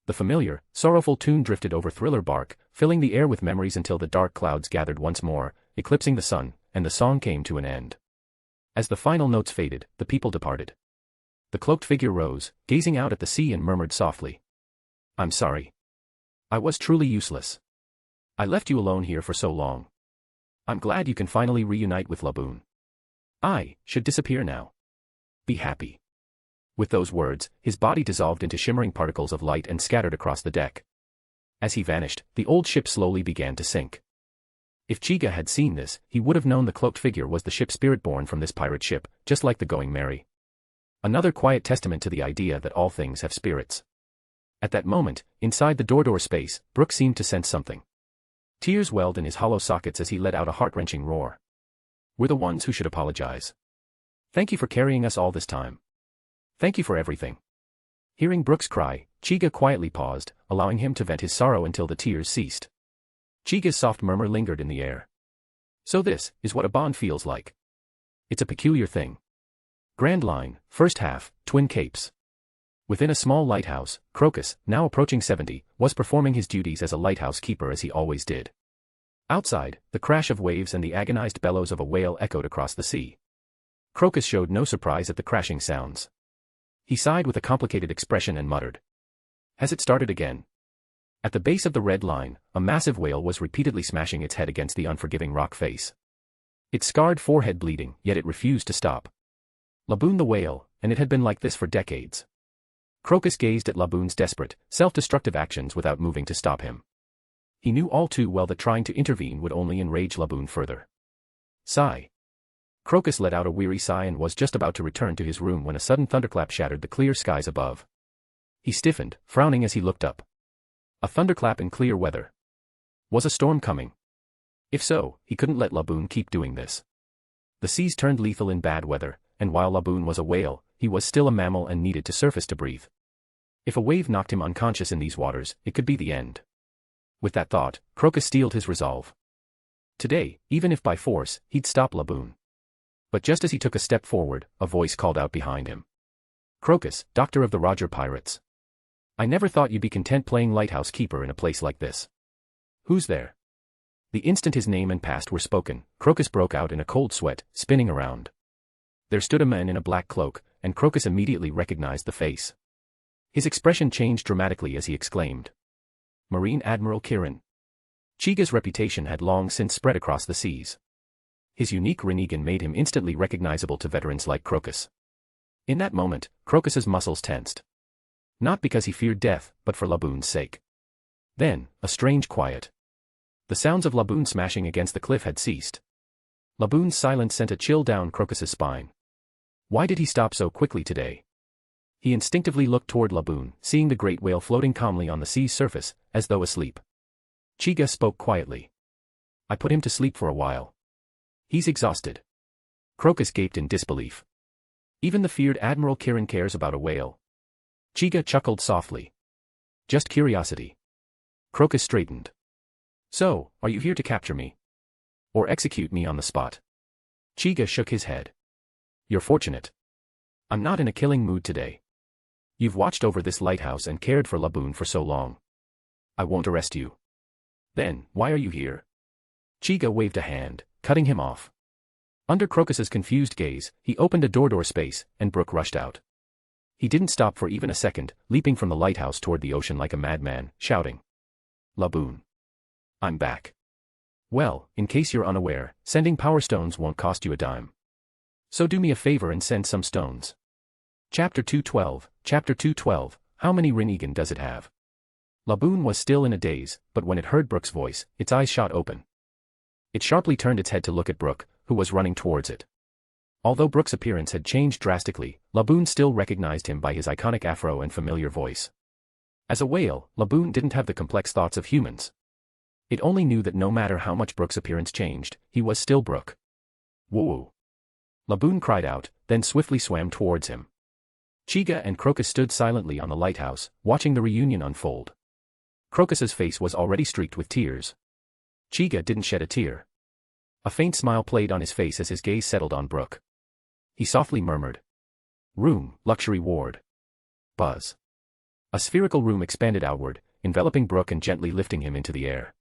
S3: The familiar, sorrowful tune drifted over Thriller Bark, filling the air with memories until the dark clouds gathered once more, eclipsing the sun, and the song came to an end. As the final notes faded, the people departed. The cloaked figure rose, gazing out at the sea and murmured softly, "I'm sorry. I was truly useless. I left you alone here for so long. I'm glad you can finally reunite with Laboon. I should disappear now. Be happy." With those words, his body dissolved into shimmering particles of light and scattered across the deck. As he vanished, the old ship slowly began to sink. If Chiga had seen this, he would have known the cloaked figure was the ship spirit born from this pirate ship, just like the Going Merry. Another quiet testament to the idea that all things have spirits. At that moment, inside the door space, Brook seemed to sense something. Tears welled in his hollow sockets as he let out a heart-wrenching roar. "We're the ones who should apologize. Thank you for carrying us all this time. Thank you for everything." Hearing Brook's cry, Chiga quietly paused, allowing him to vent his sorrow until the tears ceased. Chiga's soft murmur lingered in the air. "So this is what a bond feels like. It's a peculiar thing." Grand Line, First Half, Twin Capes. Within a small lighthouse, Crocus, now approaching 70, was performing his duties as a lighthouse keeper as he always did. Outside, the crash of waves and the agonized bellows of a whale echoed across the sea. Crocus showed no surprise at the crashing sounds. He sighed with a complicated expression and muttered, "Has it started again?" At the base of the red line, a massive whale was repeatedly smashing its head against the unforgiving rock face. Its scarred forehead bleeding, yet it refused to stop. Laboon the whale, and it had been like this for decades. Crocus gazed at Laboon's desperate, self-destructive actions without moving to stop him. He knew all too well that trying to intervene would only enrage Laboon further. Sigh. Crocus let out a weary sigh and was just about to return to his room when a sudden thunderclap shattered the clear skies above. He stiffened, frowning as he looked up. A thunderclap in clear weather. Was a storm coming? If so, he couldn't let Laboon keep doing this. The seas turned lethal in bad weather, and while Laboon was a whale, he was still a mammal and needed to surface to breathe. If a wave knocked him unconscious in these waters, it could be the end. With that thought, Crocus steeled his resolve. Today, even if by force, he'd stop Laboon. But just as he took a step forward, a voice called out behind him. "Crocus, Doctor of the Roger Pirates. I never thought you'd be content playing lighthouse keeper in a place like this. Who's there?" The instant his name and past were spoken, Crocus broke out in a cold sweat, spinning around. There stood a man in a black cloak, and Crocus immediately recognized the face. His expression changed dramatically as he exclaimed, "Marine Admiral Kirin." Chiga's reputation had long since spread across the seas. His unique Rinnegan made him instantly recognizable to veterans like Crocus. In that moment, Crocus's muscles tensed. Not because he feared death, but for Laboon's sake. Then, a strange quiet. The sounds of Laboon smashing against the cliff had ceased. Laboon's silence sent a chill down Crocus's spine. Why did he stop so quickly today? He instinctively looked toward Laboon, seeing the great whale floating calmly on the sea's surface, as though asleep. Chiga spoke quietly. "I put him to sleep for a while. He's exhausted." Crocus gaped in disbelief. Even the feared Admiral Kirin cares about a whale. Chiga chuckled softly. "Just curiosity." Crocus straightened. "So, are you here to capture me? Or execute me on the spot?" Chiga shook his head. "You're fortunate. I'm not in a killing mood today. You've watched over this lighthouse and cared for Laboon for so long. I won't arrest you." "Then, why are you here?" Chiga waved a hand, cutting him off. Under Crocus's confused gaze, he opened a door space, and Brook rushed out. He didn't stop for even a second, leaping from the lighthouse toward the ocean like a madman, shouting, "Laboon. I'm back. Well, in case you're unaware, sending power stones won't cost you a dime. So do me a favor and send some stones. Chapter 212, How many Rinnegan does it have? Laboon was still in a daze, but when it heard Brook's voice, its eyes shot open. It sharply turned its head to look at Brook, who was running towards it. Although Brook's appearance had changed drastically, Laboon still recognized him by his iconic afro and familiar voice. As a whale, Laboon didn't have the complex thoughts of humans. It only knew that no matter how much Brook's appearance changed, he was still Brook. Whoa! Laboon cried out, then swiftly swam towards him. Chiga and Crocus stood silently on the lighthouse, watching the reunion unfold. Crocus's face was already streaked with tears. Chiga didn't shed a tear. A faint smile played on his face as his gaze settled on Brook. He softly murmured. Room, luxury ward. Buzz. A spherical room expanded outward, enveloping Brook and gently lifting him into the air.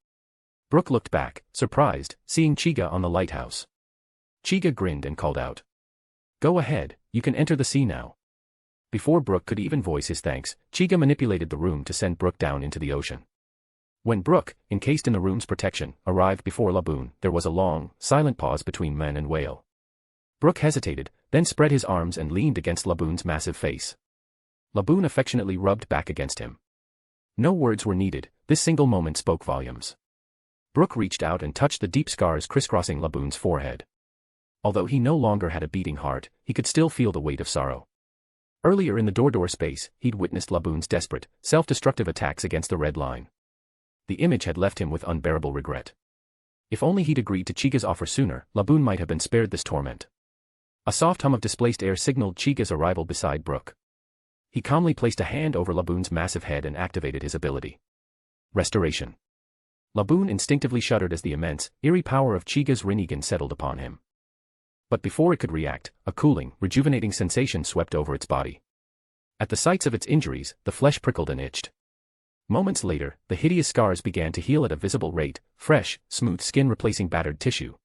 S3: Brook looked back, surprised, seeing Chiga on the lighthouse. Chiga grinned and called out. Go ahead, you can enter the sea now. Before Brook could even voice his thanks, Chiga manipulated the room to send Brook down into the ocean. When Brook, encased in the room's protection, arrived before Laboon, there was a long, silent pause between man and whale. Brook hesitated, then spread his arms and leaned against Laboon's massive face. Laboon affectionately rubbed back against him. No words were needed, this single moment spoke volumes. Brook reached out and touched the deep scars crisscrossing Laboon's forehead. Although he no longer had a beating heart, he could still feel the weight of sorrow. Earlier in the door space, he'd witnessed Laboon's desperate, self-destructive attacks against the Red Line. The image had left him with unbearable regret. If only he'd agreed to Chiga's offer sooner, Laboon might have been spared this torment. A soft hum of displaced air signaled Chiga's arrival beside Brook. He calmly placed a hand over Laboon's massive head and activated his ability. Restoration. Laboon instinctively shuddered as the immense, eerie power of Chiga's Rinnegan settled upon him. But before it could react, a cooling, rejuvenating sensation swept over its body. At the sites of its injuries, the flesh prickled and itched. Moments later, the hideous scars began to heal at a visible rate, fresh, smooth skin replacing battered tissue.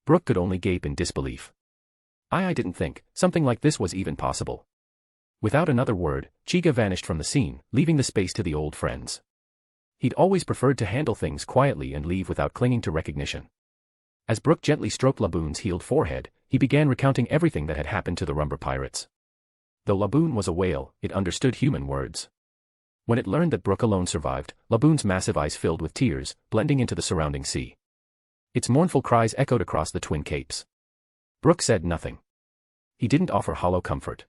S3: Brook could only gape in disbelief. I didn't think something like this was even possible. Without another word, Chiga vanished from the scene, leaving the space to the old friends. He'd always preferred to handle things quietly and leave without clinging to recognition. As Brook gently stroked Laboon's healed forehead, he began recounting everything that had happened to the Rumber Pirates. Though Laboon was a whale, it understood human words. When it learned that Brook alone survived, Laboon's massive eyes filled with tears, blending into the surrounding sea. Its mournful cries echoed across the Twin Capes. Brook said nothing. He didn't offer hollow comfort.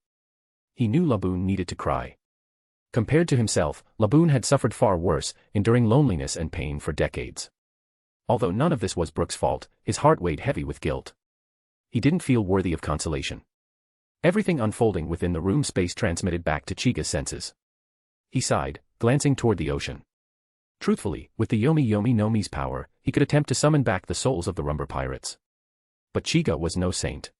S3: He knew Laboon needed to cry. Compared to himself, Laboon had suffered far worse, enduring loneliness and pain for decades. Although none of this was Brook's fault, his heart weighed heavy with guilt. He didn't feel worthy of consolation. Everything unfolding within the room space transmitted back to Chiga's senses. He sighed, glancing toward the ocean. Truthfully, with the Yomi Yomi no Mi's power, he could attempt to summon back the souls of the Rumber Pirates. But Chiga was no saint.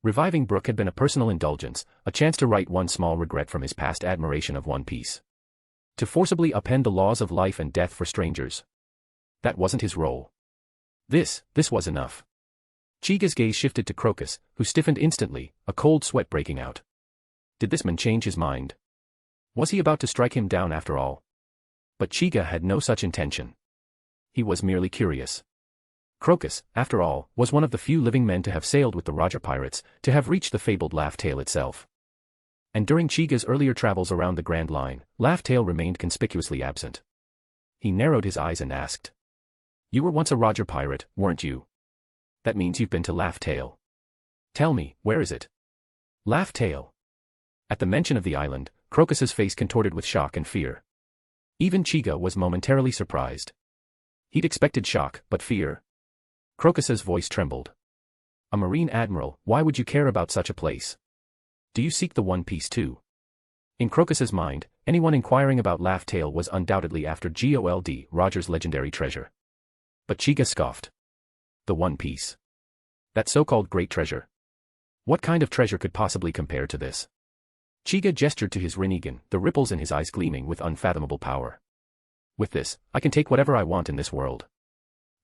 S3: Reviving Brook had been a personal indulgence, a chance to right one small regret from his past admiration of One Piece. To forcibly upend the laws of life and death for strangers. That wasn't his role. This was enough. Chiga's gaze shifted to Crocus, who stiffened instantly, a cold sweat breaking out. Did this man change his mind? Was he about to strike him down after all? But Chiga had no such intention. He was merely curious. Crocus, after all, was one of the few living men to have sailed with the Roger Pirates, to have reached the fabled Laugh Tale itself. And during Chiga's earlier travels around the Grand Line, Laugh Tale remained conspicuously absent. He narrowed his eyes and asked. You were once a Roger Pirate, weren't you? That means you've been to Laugh Tale. Tell me, where is it? Laugh Tale. At the mention of the island, Crocus's face contorted with shock and fear. Even Chiga was momentarily surprised. He'd expected shock, but fear? Crocus's voice trembled. A Marine Admiral, why would you care about such a place? Do you seek the One Piece too? In Crocus's mind, anyone inquiring about Laugh Tale was undoubtedly after Gold, Roger's legendary treasure. But Chiga scoffed. The One Piece. That so-called great treasure. What kind of treasure could possibly compare to this? Chiga gestured to his Rinnegan, the ripples in his eyes gleaming with unfathomable power. With this, I can take whatever I want in this world.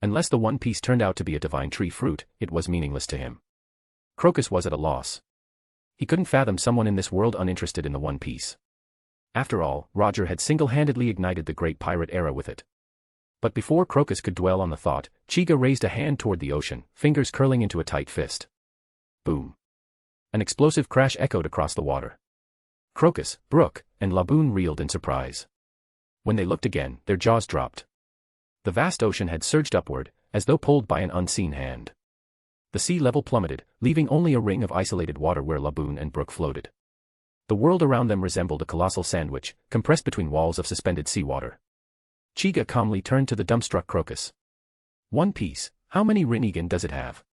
S3: Unless the One Piece turned out to be a divine tree fruit, it was meaningless to him. Crocus was at a loss. He couldn't fathom someone in this world uninterested in the One Piece. After all, Roger had single-handedly ignited the great pirate era with it. But before Crocus could dwell on the thought, Chiga raised a hand toward the ocean, fingers curling into a tight fist. Boom. An explosive crash echoed across the water. Crocus, Brook, and Laboon reeled in surprise. When they looked again, their jaws dropped. The vast ocean had surged upward, as though pulled by an unseen hand. The sea level plummeted, leaving only a ring of isolated water where Laboon and Brook floated. The world around them resembled a colossal sandwich, compressed between walls of suspended seawater. Chiga calmly turned to the dumbstruck Crocus. One Piece, how many Rinnegan does it have?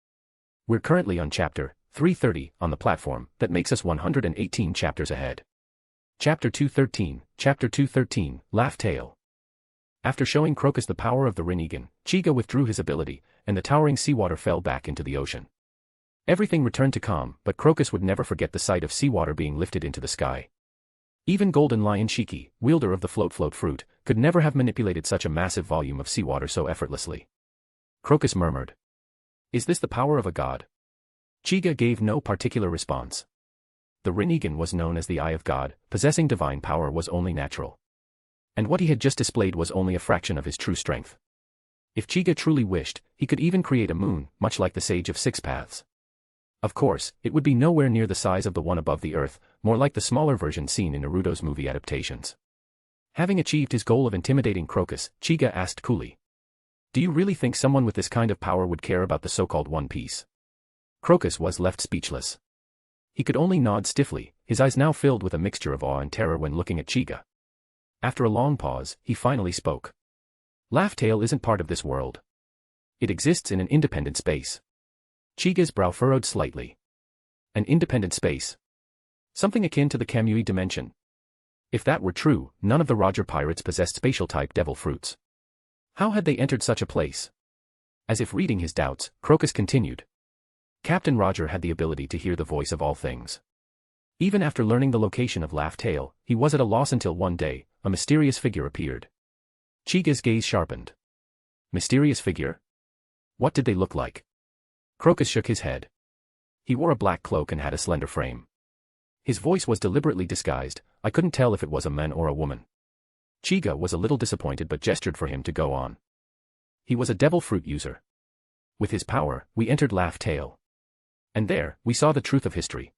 S3: We're currently on chapter 330 on the platform, that makes us 118 chapters ahead. Chapter 213, Laugh Tale. After showing Crocus the power of the Rinnegan, Chiga withdrew his ability, and the towering seawater fell back into the ocean. Everything returned to calm, but Crocus would never forget the sight of seawater being lifted into the sky. Even Golden Lion Shiki, wielder of the float fruit, could never have manipulated such a massive volume of seawater so effortlessly. Crocus murmured. Is this the power of a god? Chiga gave no particular response. The Rinnegan was known as the Eye of God, possessing divine power was only natural. And what he had just displayed was only a fraction of his true strength. If Chiga truly wished, he could even create a moon, much like the Sage of Six Paths. Of course, it would be nowhere near the size of the one above the earth, more like the smaller version seen in Naruto's movie adaptations. Having achieved his goal of intimidating Crocus, Chiga asked coolly. Do you really think someone with this kind of power would care about the so-called One Piece? Crocus was left speechless. He could only nod stiffly, his eyes now filled with a mixture of awe and terror when looking at Chiga. After a long pause, he finally spoke. Laugh Tale isn't part of this world. It exists in an independent space. Chiga's brow furrowed slightly. An independent space. Something akin to the Kamui dimension. If that were true, none of the Roger pirates possessed spatial-type devil fruits. How had they entered such a place? As if reading his doubts, Crocus continued. Captain Roger had the ability to hear the voice of all things. Even after learning the location of Laugh Tale, he was at a loss until one day, a mysterious figure appeared. Chiga's gaze sharpened. Mysterious figure? What did they look like? Crocus shook his head. He wore a black cloak and had a slender frame. His voice was deliberately disguised, I couldn't tell if it was a man or a woman. Chiga was a little disappointed but gestured for him to go on. He was a devil fruit user. With his power, we entered Laugh Tale. And there, we saw the truth of history.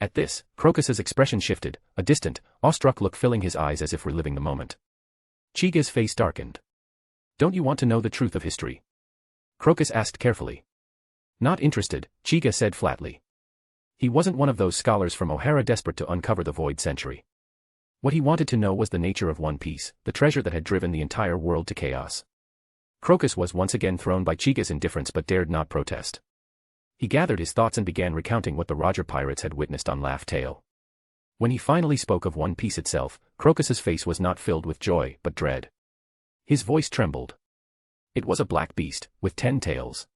S3: At this, Crocus's expression shifted, a distant, awestruck look filling his eyes as if reliving the moment. Chiga's face darkened. Don't you want to know the truth of history? Crocus asked carefully. Not interested, Chiga said flatly. He wasn't one of those scholars from O'Hara desperate to uncover the void century. What he wanted to know was the nature of One Piece, the treasure that had driven the entire world to chaos. Crocus was once again thrown by Chiga's indifference but dared not protest. He gathered his thoughts and began recounting what the Roger pirates had witnessed on Laugh Tale. When he finally spoke of One Piece itself, Crocus's face was not filled with joy but dread. His voice trembled. It was a black beast, with 10 tails.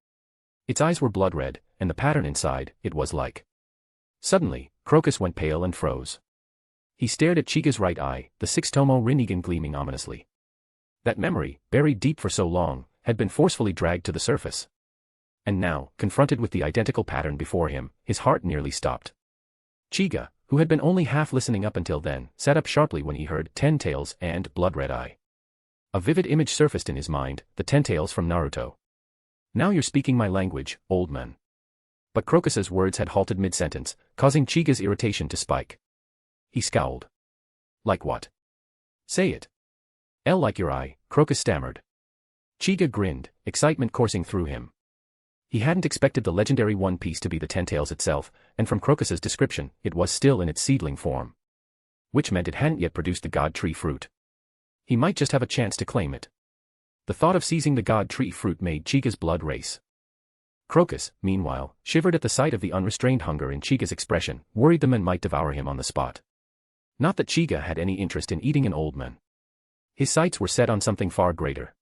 S3: Its eyes were blood red, and the pattern inside, it was like. Suddenly, Crocus went pale and froze. He stared at Chiga's right eye, the 6-tomo Rinnegan gleaming ominously. That memory, buried deep for so long, had been forcefully dragged to the surface. And now, confronted with the identical pattern before him, his heart nearly stopped. Chiga, who had been only half listening up until then, sat up sharply when he heard 10 tails and blood red eye. A vivid image surfaced in his mind, the 10 tails from Naruto. Now you're speaking my language, old man. But Crocus's words had halted mid-sentence, causing Chiga's irritation to spike. He scowled. Like what? Say it. L like your eye, Crocus stammered. Chiga grinned, excitement coursing through him. He hadn't expected the legendary One Piece to be the 10 tails itself, and from Crocus's description, it was still in its seedling form. Which meant it hadn't yet produced the God Tree fruit. He might just have a chance to claim it. The thought of seizing the God Tree fruit made Chiga's blood race. Crocus, meanwhile, shivered at the sight of the unrestrained hunger in Chiga's expression, worried the man might devour him on the spot. Not that Chiga had any interest in eating an old man. His sights were set on something far greater.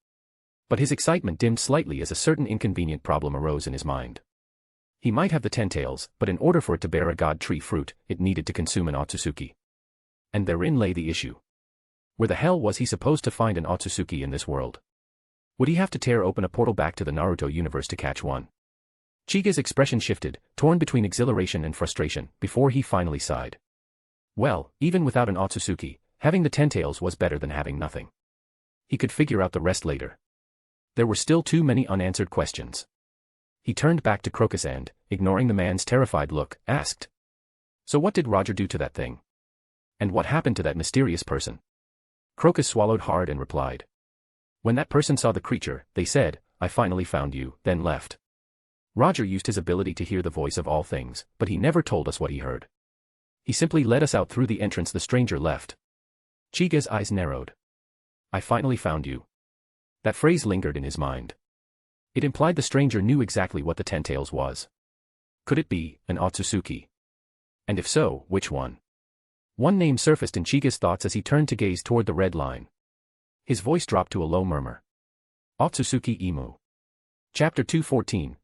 S3: But his excitement dimmed slightly as a certain inconvenient problem arose in his mind. He might have the 10 tails, but in order for it to bear a God Tree fruit, it needed to consume an Otsutsuki. And therein lay the issue. Where the hell was he supposed to find an Otsutsuki in this world? Would he have to tear open a portal back to the Naruto universe to catch one? Chiga's expression shifted, torn between exhilaration and frustration, before he finally sighed. Well, even without an Otsutsuki, having the 10 tails was better than having nothing. He could figure out the rest later. There were still too many unanswered questions. He turned back to Crocus and, ignoring the man's terrified look, asked, So what did Roger do to that thing? And what happened to that mysterious person? Crocus swallowed hard and replied. When that person saw the creature, they said, I finally found you, then left. Roger used his ability to hear the voice of all things, but he never told us what he heard. He simply led us out through the entrance the stranger left. Chiga's eyes narrowed. I finally found you. That phrase lingered in his mind. It implied the stranger knew exactly what the Ten Tails was. Could it be an Otsutsuki? And if so, which one? One name surfaced in Chiga's thoughts as he turned to gaze toward the red line. His voice dropped to a low murmur. Otsutsuki Emu. Chapter 214,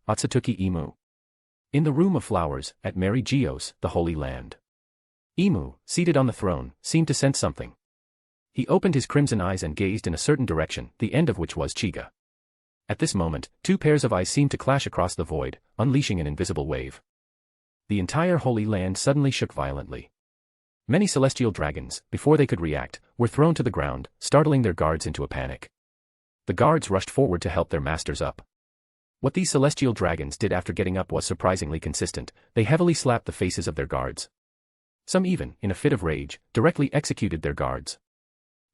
S3: Otsutsuki Emu. In the Room of Flowers, at Mary Geo's, the Holy Land. Emu, seated on the throne, seemed to sense something. He opened his crimson eyes and gazed in a certain direction, the end of which was Chiga. At this moment, two pairs of eyes seemed to clash across the void, unleashing an invisible wave. The entire Holy Land suddenly shook violently. Many celestial dragons, before they could react, were thrown to the ground, startling their guards into a panic. The guards rushed forward to help their masters up. What these celestial dragons did after getting up was surprisingly consistent. They heavily slapped the faces of their guards. Some even, in a fit of rage, directly executed their guards.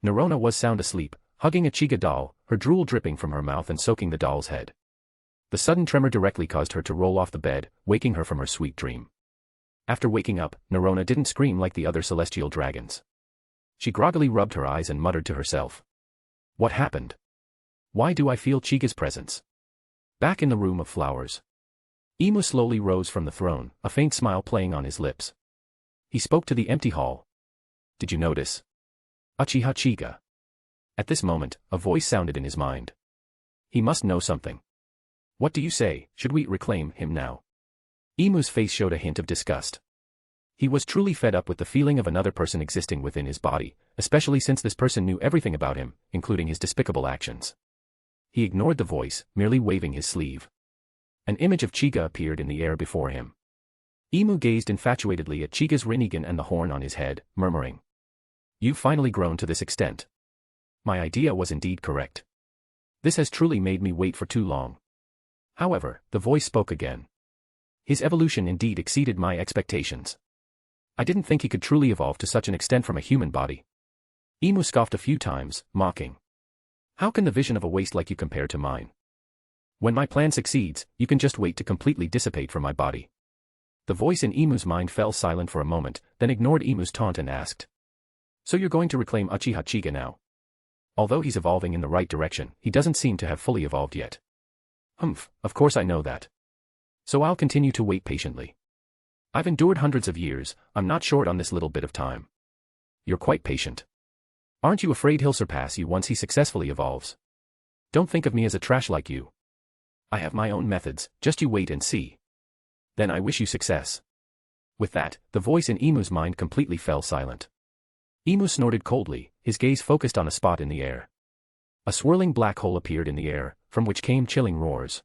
S3: Nerona was sound asleep, hugging a Chiga doll, her drool dripping from her mouth and soaking the doll's head. The sudden tremor directly caused her to roll off the bed, waking her from her sweet dream. After waking up, Nerona didn't scream like the other celestial dragons. She groggily rubbed her eyes and muttered to herself. What happened? Why do I feel Chiga's presence? Back in the Room of Flowers. Emu slowly rose from the throne, a faint smile playing on his lips. He spoke to the empty hall. Did you notice? Uchiha Chiga. At this moment, a voice sounded in his mind. He must know something. What do you say, should we reclaim him now? Emu's face showed a hint of disgust. He was truly fed up with the feeling of another person existing within his body, especially since this person knew everything about him, including his despicable actions. He ignored the voice, merely waving his sleeve. An image of Chiga appeared in the air before him. Emu gazed infatuatedly at Chiga's Rinnegan and the horn on his head, murmuring. You've finally grown to this extent. My idea was indeed correct. This has truly made me wait for too long. However, the voice spoke again. His evolution indeed exceeded my expectations. I didn't think he could truly evolve to such an extent from a human body. Emu scoffed a few times, mocking. How can the vision of a waste like you compare to mine? When my plan succeeds, you can just wait to completely dissipate from my body. The voice in Emu's mind fell silent for a moment, then ignored Emu's taunt and asked. So you're going to reclaim Uchiha Chiga now? Although he's evolving in the right direction, he doesn't seem to have fully evolved yet. Humph, of course I know that. So I'll continue to wait patiently. I've endured hundreds of years, I'm not short on this little bit of time. You're quite patient. Aren't you afraid he'll surpass you once he successfully evolves? Don't think of me as a trash like you. I have my own methods, just you wait and see. Then I wish you success. With that, the voice in Emu's mind completely fell silent. Emu snorted coldly, his gaze focused on a spot in the air. A swirling black hole appeared in the air, from which came chilling roars.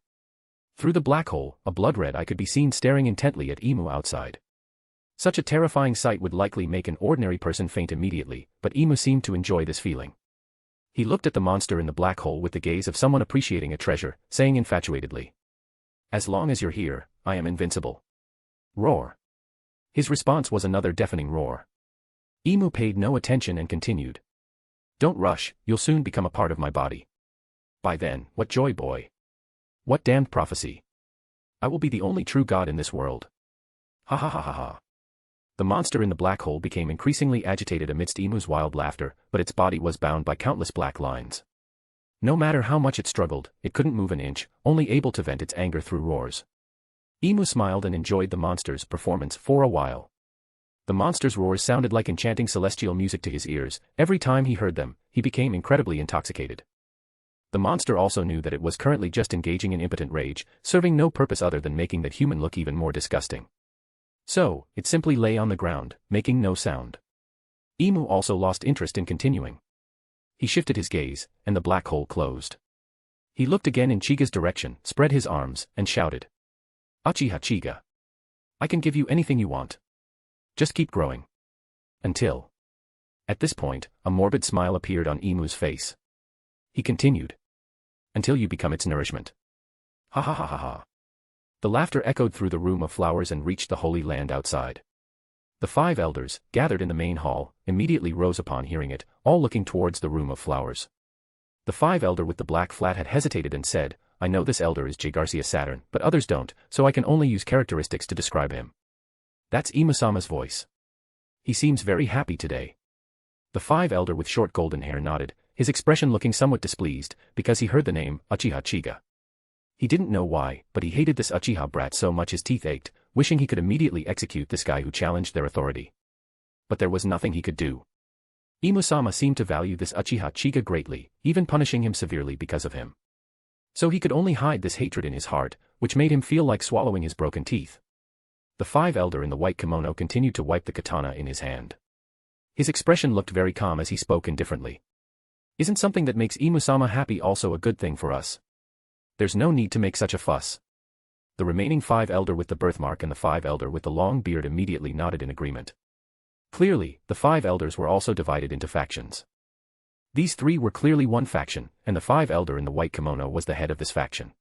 S3: Through the black hole, a blood red eye could be seen staring intently at Emu outside. Such a terrifying sight would likely make an ordinary person faint immediately, but Emu seemed to enjoy this feeling. He looked at the monster in the black hole with the gaze of someone appreciating a treasure, saying infatuatedly. As long as you're here, I am invincible. Roar. His response was another deafening roar. Emu paid no attention and continued. Don't rush, you'll soon become a part of my body. By then, what joy, boy. What damned prophecy. I will be the only true god in this world. Ha ha ha ha ha. The monster in the black hole became increasingly agitated amidst Emu's wild laughter, but its body was bound by countless black lines. No matter how much it struggled, it couldn't move an inch, only able to vent its anger through roars. Emu smiled and enjoyed the monster's performance for a while. The monster's roars sounded like enchanting celestial music to his ears. Every time he heard them, he became incredibly intoxicated. The monster also knew that it was currently just engaging in impotent rage, serving no purpose other than making that human look even more disgusting. So, it simply lay on the ground, making no sound. Emu also lost interest in continuing. He shifted his gaze, and the black hole closed. He looked again in Chiga's direction, spread his arms, and shouted. Uchiha Chiga. I can give you anything you want. Just keep growing. Until. At this point, a morbid smile appeared on Emu's face. He continued. Until you become its nourishment. Ha ha ha ha ha. The laughter echoed through the room of flowers and reached the Holy Land outside. The 5 elders, gathered in the main hall, immediately rose upon hearing it, all looking towards the room of flowers. The 5 elder with the black flat hat hesitated and said, I know this elder is J. Garcia Saturn, but others don't, so I can only use characteristics to describe him. That's Emu-sama's voice. He seems very happy today. The 5 elder with short golden hair nodded, his expression looking somewhat displeased, because he heard the name, Uchiha Chiga. He didn't know why, but he hated this Uchiha brat so much his teeth ached, wishing he could immediately execute this guy who challenged their authority. But there was nothing he could do. Emu-sama seemed to value this Uchiha Chiga greatly, even punishing him severely because of him. So he could only hide this hatred in his heart, which made him feel like swallowing his broken teeth. The 5 elder in the white kimono continued to wipe the katana in his hand. His expression looked very calm as he spoke indifferently. Isn't something that makes Emu-sama happy also a good thing for us? There's no need to make such a fuss. The remaining 5 elder with the birthmark and the 5 elder with the long beard immediately nodded in agreement. Clearly, the 5 elders were also divided into factions. These 3 were clearly one faction, and the 5 elder in the white kimono was the head of this faction.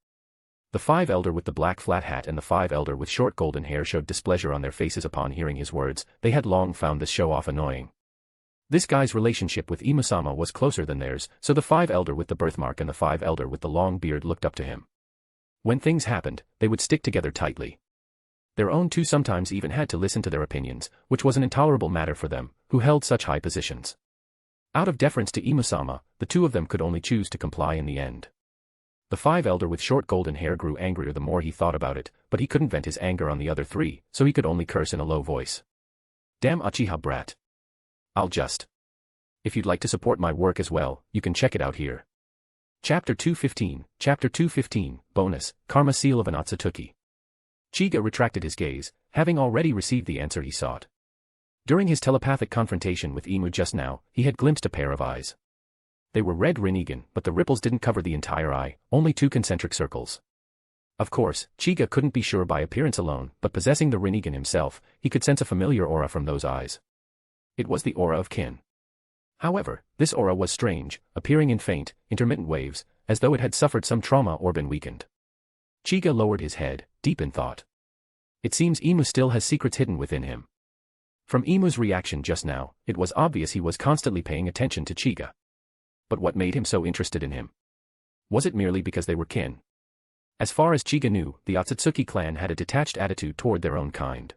S3: The 5 elder with the black flat hat and the 5 elder with short golden hair showed displeasure on their faces upon hearing his words. They had long found this show-off annoying. This guy's relationship with Emu-sama was closer than theirs, so the 5 elder with the birthmark and the 5 elder with the long beard looked up to him. When things happened, they would stick together tightly. Their own 2 sometimes even had to listen to their opinions, which was an intolerable matter for them, who held such high positions. Out of deference to Emu-sama, the 2 of them could only choose to comply in the end. The 5 elder with short golden hair grew angrier the more he thought about it, but he couldn't vent his anger on the other 3, so he could only curse in a low voice. Damn Uchiha brat. If you'd like to support my work as well, you can check it out here. Chapter 215, Bonus, Karma Seal of an Otsutsuki. Chiga retracted his gaze, having already received the answer he sought. During his telepathic confrontation with Emu just now, he had glimpsed a pair of eyes. They were red Rinnegan, but the ripples didn't cover the entire eye, only 2 concentric circles. Of course, Chiga couldn't be sure by appearance alone, but possessing the Rinnegan himself, he could sense a familiar aura from those eyes. It was the aura of kin. However, this aura was strange, appearing in faint, intermittent waves, as though it had suffered some trauma or been weakened. Chiga lowered his head, deep in thought. It seems Emu still has secrets hidden within him. From Emu's reaction just now, it was obvious he was constantly paying attention to Chiga. But what made him so interested in him? Was it merely because they were kin? As far as Chiga knew, the Otsutsuki clan had a detached attitude toward their own kind.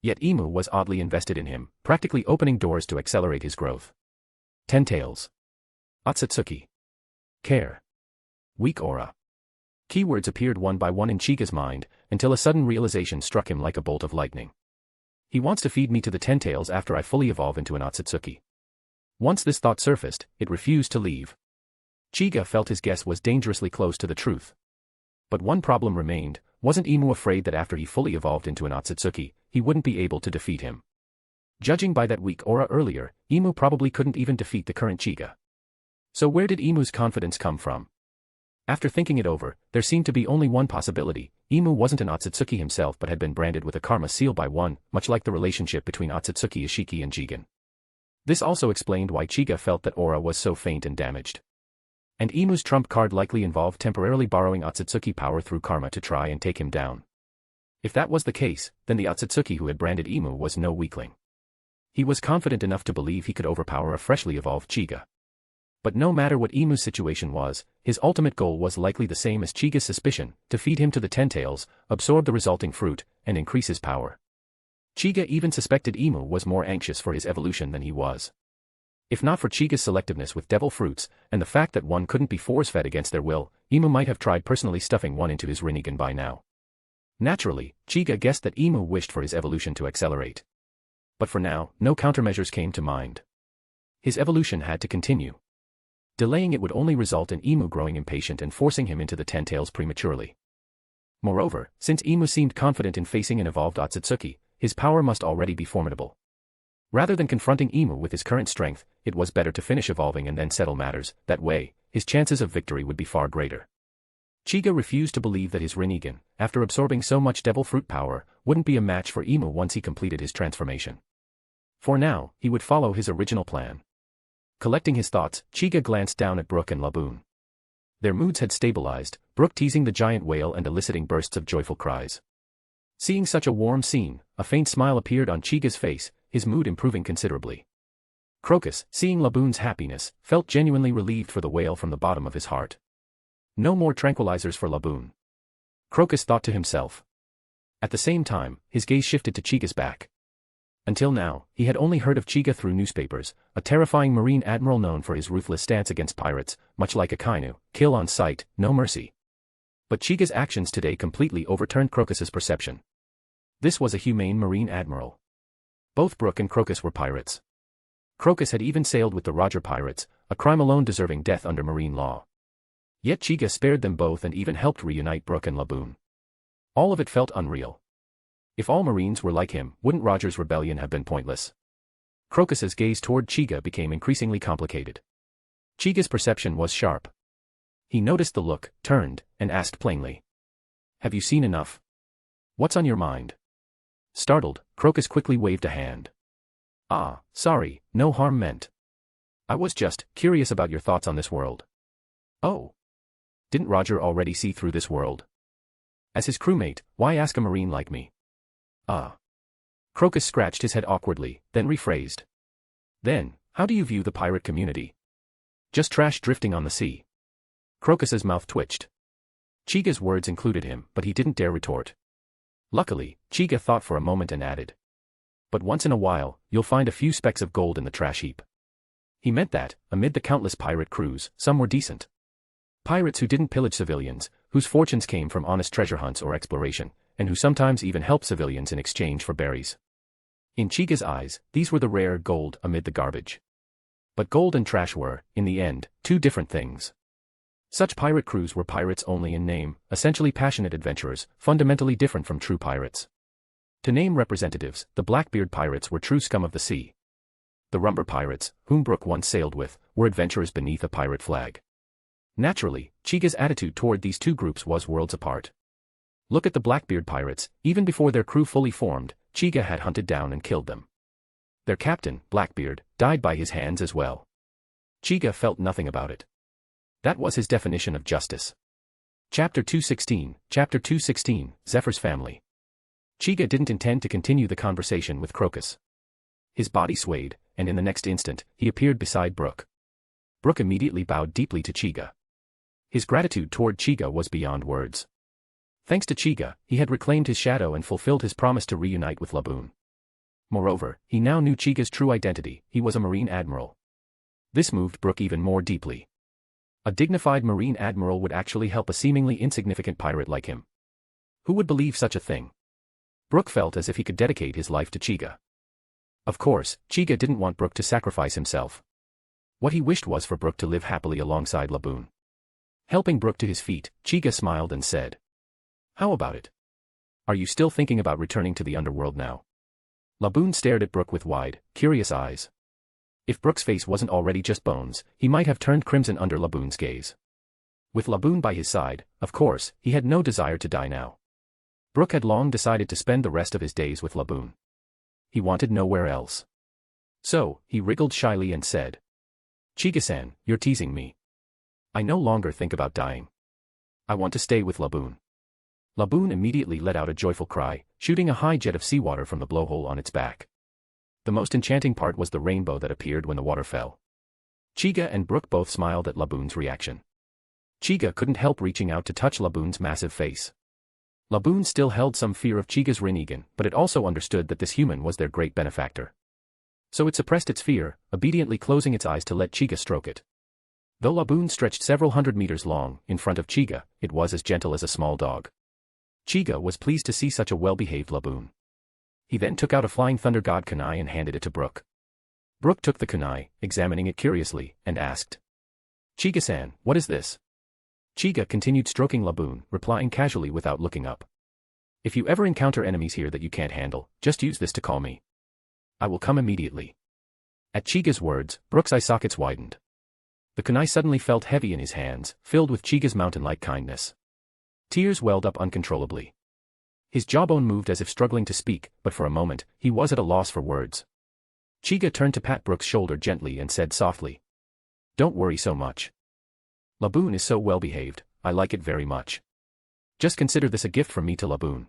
S3: Yet Emu was oddly invested in him, practically opening doors to accelerate his growth. 10 tails. Otsutsuki. Care. Weak aura. Keywords appeared one by one in Chiga's mind, until a sudden realization struck him like a bolt of lightning. He wants to feed me to the 10 tails after I fully evolve into an Otsutsuki. Once this thought surfaced, it refused to leave. Chiga felt his guess was dangerously close to the truth. But one problem remained. Wasn't Emu afraid that after he fully evolved into an Otsutsuki, he wouldn't be able to defeat him? Judging by that weak aura earlier, Emu probably couldn't even defeat the current Chiga. So where did Emu's confidence come from? After thinking it over, there seemed to be only one possibility. Emu wasn't an Otsutsuki himself but had been branded with a karma seal by one, much like the relationship between Otsutsuki Ishiki and Jigen. This also explained why Chiga felt that aura was so faint and damaged. And Emu's trump card likely involved temporarily borrowing Otsutsuki power through karma to try and take him down. If that was the case, then the Otsutsuki who had branded Emu was no weakling. He was confident enough to believe he could overpower a freshly evolved Chiga. But no matter what Emu's situation was, his ultimate goal was likely the same as Chiga's suspicion, to feed him to the 10 tails, absorb the resulting fruit, and increase his power. Chiga even suspected Emu was more anxious for his evolution than he was. If not for Chiga's selectiveness with devil fruits, and the fact that one couldn't be force-fed against their will, Emu might have tried personally stuffing one into his Rinnegan by now. Naturally, Chiga guessed that Emu wished for his evolution to accelerate. But for now, no countermeasures came to mind. His evolution had to continue. Delaying it would only result in Emu growing impatient and forcing him into the 10 tails prematurely. Moreover, since Emu seemed confident in facing an evolved Otsutsuki, his power must already be formidable. Rather than confronting Emu with his current strength, it was better to finish evolving and then settle matters. That way, his chances of victory would be far greater. Chiga refused to believe that his Rinnegan, after absorbing so much devil fruit power, wouldn't be a match for Emu once he completed his transformation. For now, he would follow his original plan. Collecting his thoughts, Chiga glanced down at Brook and Laboon. Their moods had stabilized, Brook teasing the giant whale and eliciting bursts of joyful cries. Seeing such a warm scene, a faint smile appeared on Chiga's face, his mood improving considerably. Crocus, seeing Laboon's happiness, felt genuinely relieved for the whale from the bottom of his heart. No more tranquilizers for Laboon. Crocus thought to himself. At the same time, his gaze shifted to Chiga's back. Until now, he had only heard of Chiga through newspapers, a terrifying marine admiral known for his ruthless stance against pirates, much like Akainu, kill on sight, no mercy. But Chiga's actions today completely overturned Crocus's perception. This was a humane marine admiral. Both Brook and Crocus were pirates. Crocus had even sailed with the Roger pirates, a crime alone deserving death under marine law. Yet Chiga spared them both and even helped reunite Brook and Laboon. All of it felt unreal. If all Marines were like him, wouldn't Roger's rebellion have been pointless? Crocus's gaze toward Chiga became increasingly complicated. Chiga's perception was sharp. He noticed the look, turned, and asked plainly. Have you seen enough? What's on your mind? Startled, Crocus quickly waved a hand. Ah, sorry, no harm meant. I was just curious about your thoughts on this world. Oh. Didn't Roger already see through this world? As his crewmate, why ask a Marine like me? Ah. Crocus scratched his head awkwardly, then rephrased. Then, how do you view the pirate community? Just trash drifting on the sea. Crocus's mouth twitched. Chiga's words included him, but he didn't dare retort. Luckily, Chiga thought for a moment and added. But once in a while, you'll find a few specks of gold in the trash heap. He meant that, amid the countless pirate crews, some were decent. Pirates who didn't pillage civilians, whose fortunes came from honest treasure hunts or exploration, and who sometimes even helped civilians in exchange for berries. In Chiga's eyes, these were the rare gold amid the garbage. But gold and trash were, in the end, two different things. Such pirate crews were pirates only in name, essentially passionate adventurers, fundamentally different from true pirates. To name representatives, the Blackbeard pirates were true scum of the sea. The Rumber pirates, whom Brook once sailed with, were adventurers beneath a pirate flag. Naturally, Chiga's attitude toward these two groups was worlds apart. Look at the Blackbeard pirates, even before their crew fully formed, Chiga had hunted down and killed them. Their captain, Blackbeard, died by his hands as well. Chiga felt nothing about it. That was his definition of justice. Chapter 216, Zephyr's family. Chiga didn't intend to continue the conversation with Crocus. His body swayed, and in the next instant, he appeared beside Brook. Brook immediately bowed deeply to Chiga. His gratitude toward Chiga was beyond words. Thanks to Chiga, he had reclaimed his shadow and fulfilled his promise to reunite with Laboon. Moreover, he now knew Chiga's true identity, he was a Marine Admiral. This moved Brook even more deeply. A dignified Marine Admiral would actually help a seemingly insignificant pirate like him. Who would believe such a thing? Brook felt as if he could dedicate his life to Chiga. Of course, Chiga didn't want Brook to sacrifice himself. What he wished was for Brook to live happily alongside Laboon. Helping Brook to his feet, Chiga smiled and said. How about it? Are you still thinking about returning to the underworld now? Laboon stared at Brook with wide, curious eyes. If Brook's face wasn't already just bones, he might have turned crimson under Laboon's gaze. With Laboon by his side, of course, he had no desire to die now. Brook had long decided to spend the rest of his days with Laboon. He wanted nowhere else. So, he wriggled shyly and said. Chiga-san, you're teasing me. I no longer think about dying. I want to stay with Laboon. Laboon immediately let out a joyful cry, shooting a high jet of seawater from the blowhole on its back. The most enchanting part was the rainbow that appeared when the water fell. Chiga and Brook both smiled at Laboon's reaction. Chiga couldn't help reaching out to touch Laboon's massive face. Laboon still held some fear of Chiga's Rinnegan, but it also understood that this human was their great benefactor. So it suppressed its fear, obediently closing its eyes to let Chiga stroke it. Though Laboon stretched several hundred meters long, in front of Chiga, it was as gentle as a small dog. Chiga was pleased to see such a well-behaved Laboon. He then took out a Flying Thunder God kunai and handed it to Brook. Brook took the kunai, examining it curiously, and asked. Chiga-san, what is this? Chiga continued stroking Laboon, replying casually without looking up. If you ever encounter enemies here that you can't handle, just use this to call me. I will come immediately. At Chiga's words, Brook's eye sockets widened. The kunai suddenly felt heavy in his hands, filled with Chiga's mountain-like kindness. Tears welled up uncontrollably. His jawbone moved as if struggling to speak, but for a moment, he was at a loss for words. Chiga turned to pat Brook's shoulder gently and said softly. Don't worry so much. Laboon is so well behaved, I like it very much. Just consider this a gift from me to Laboon.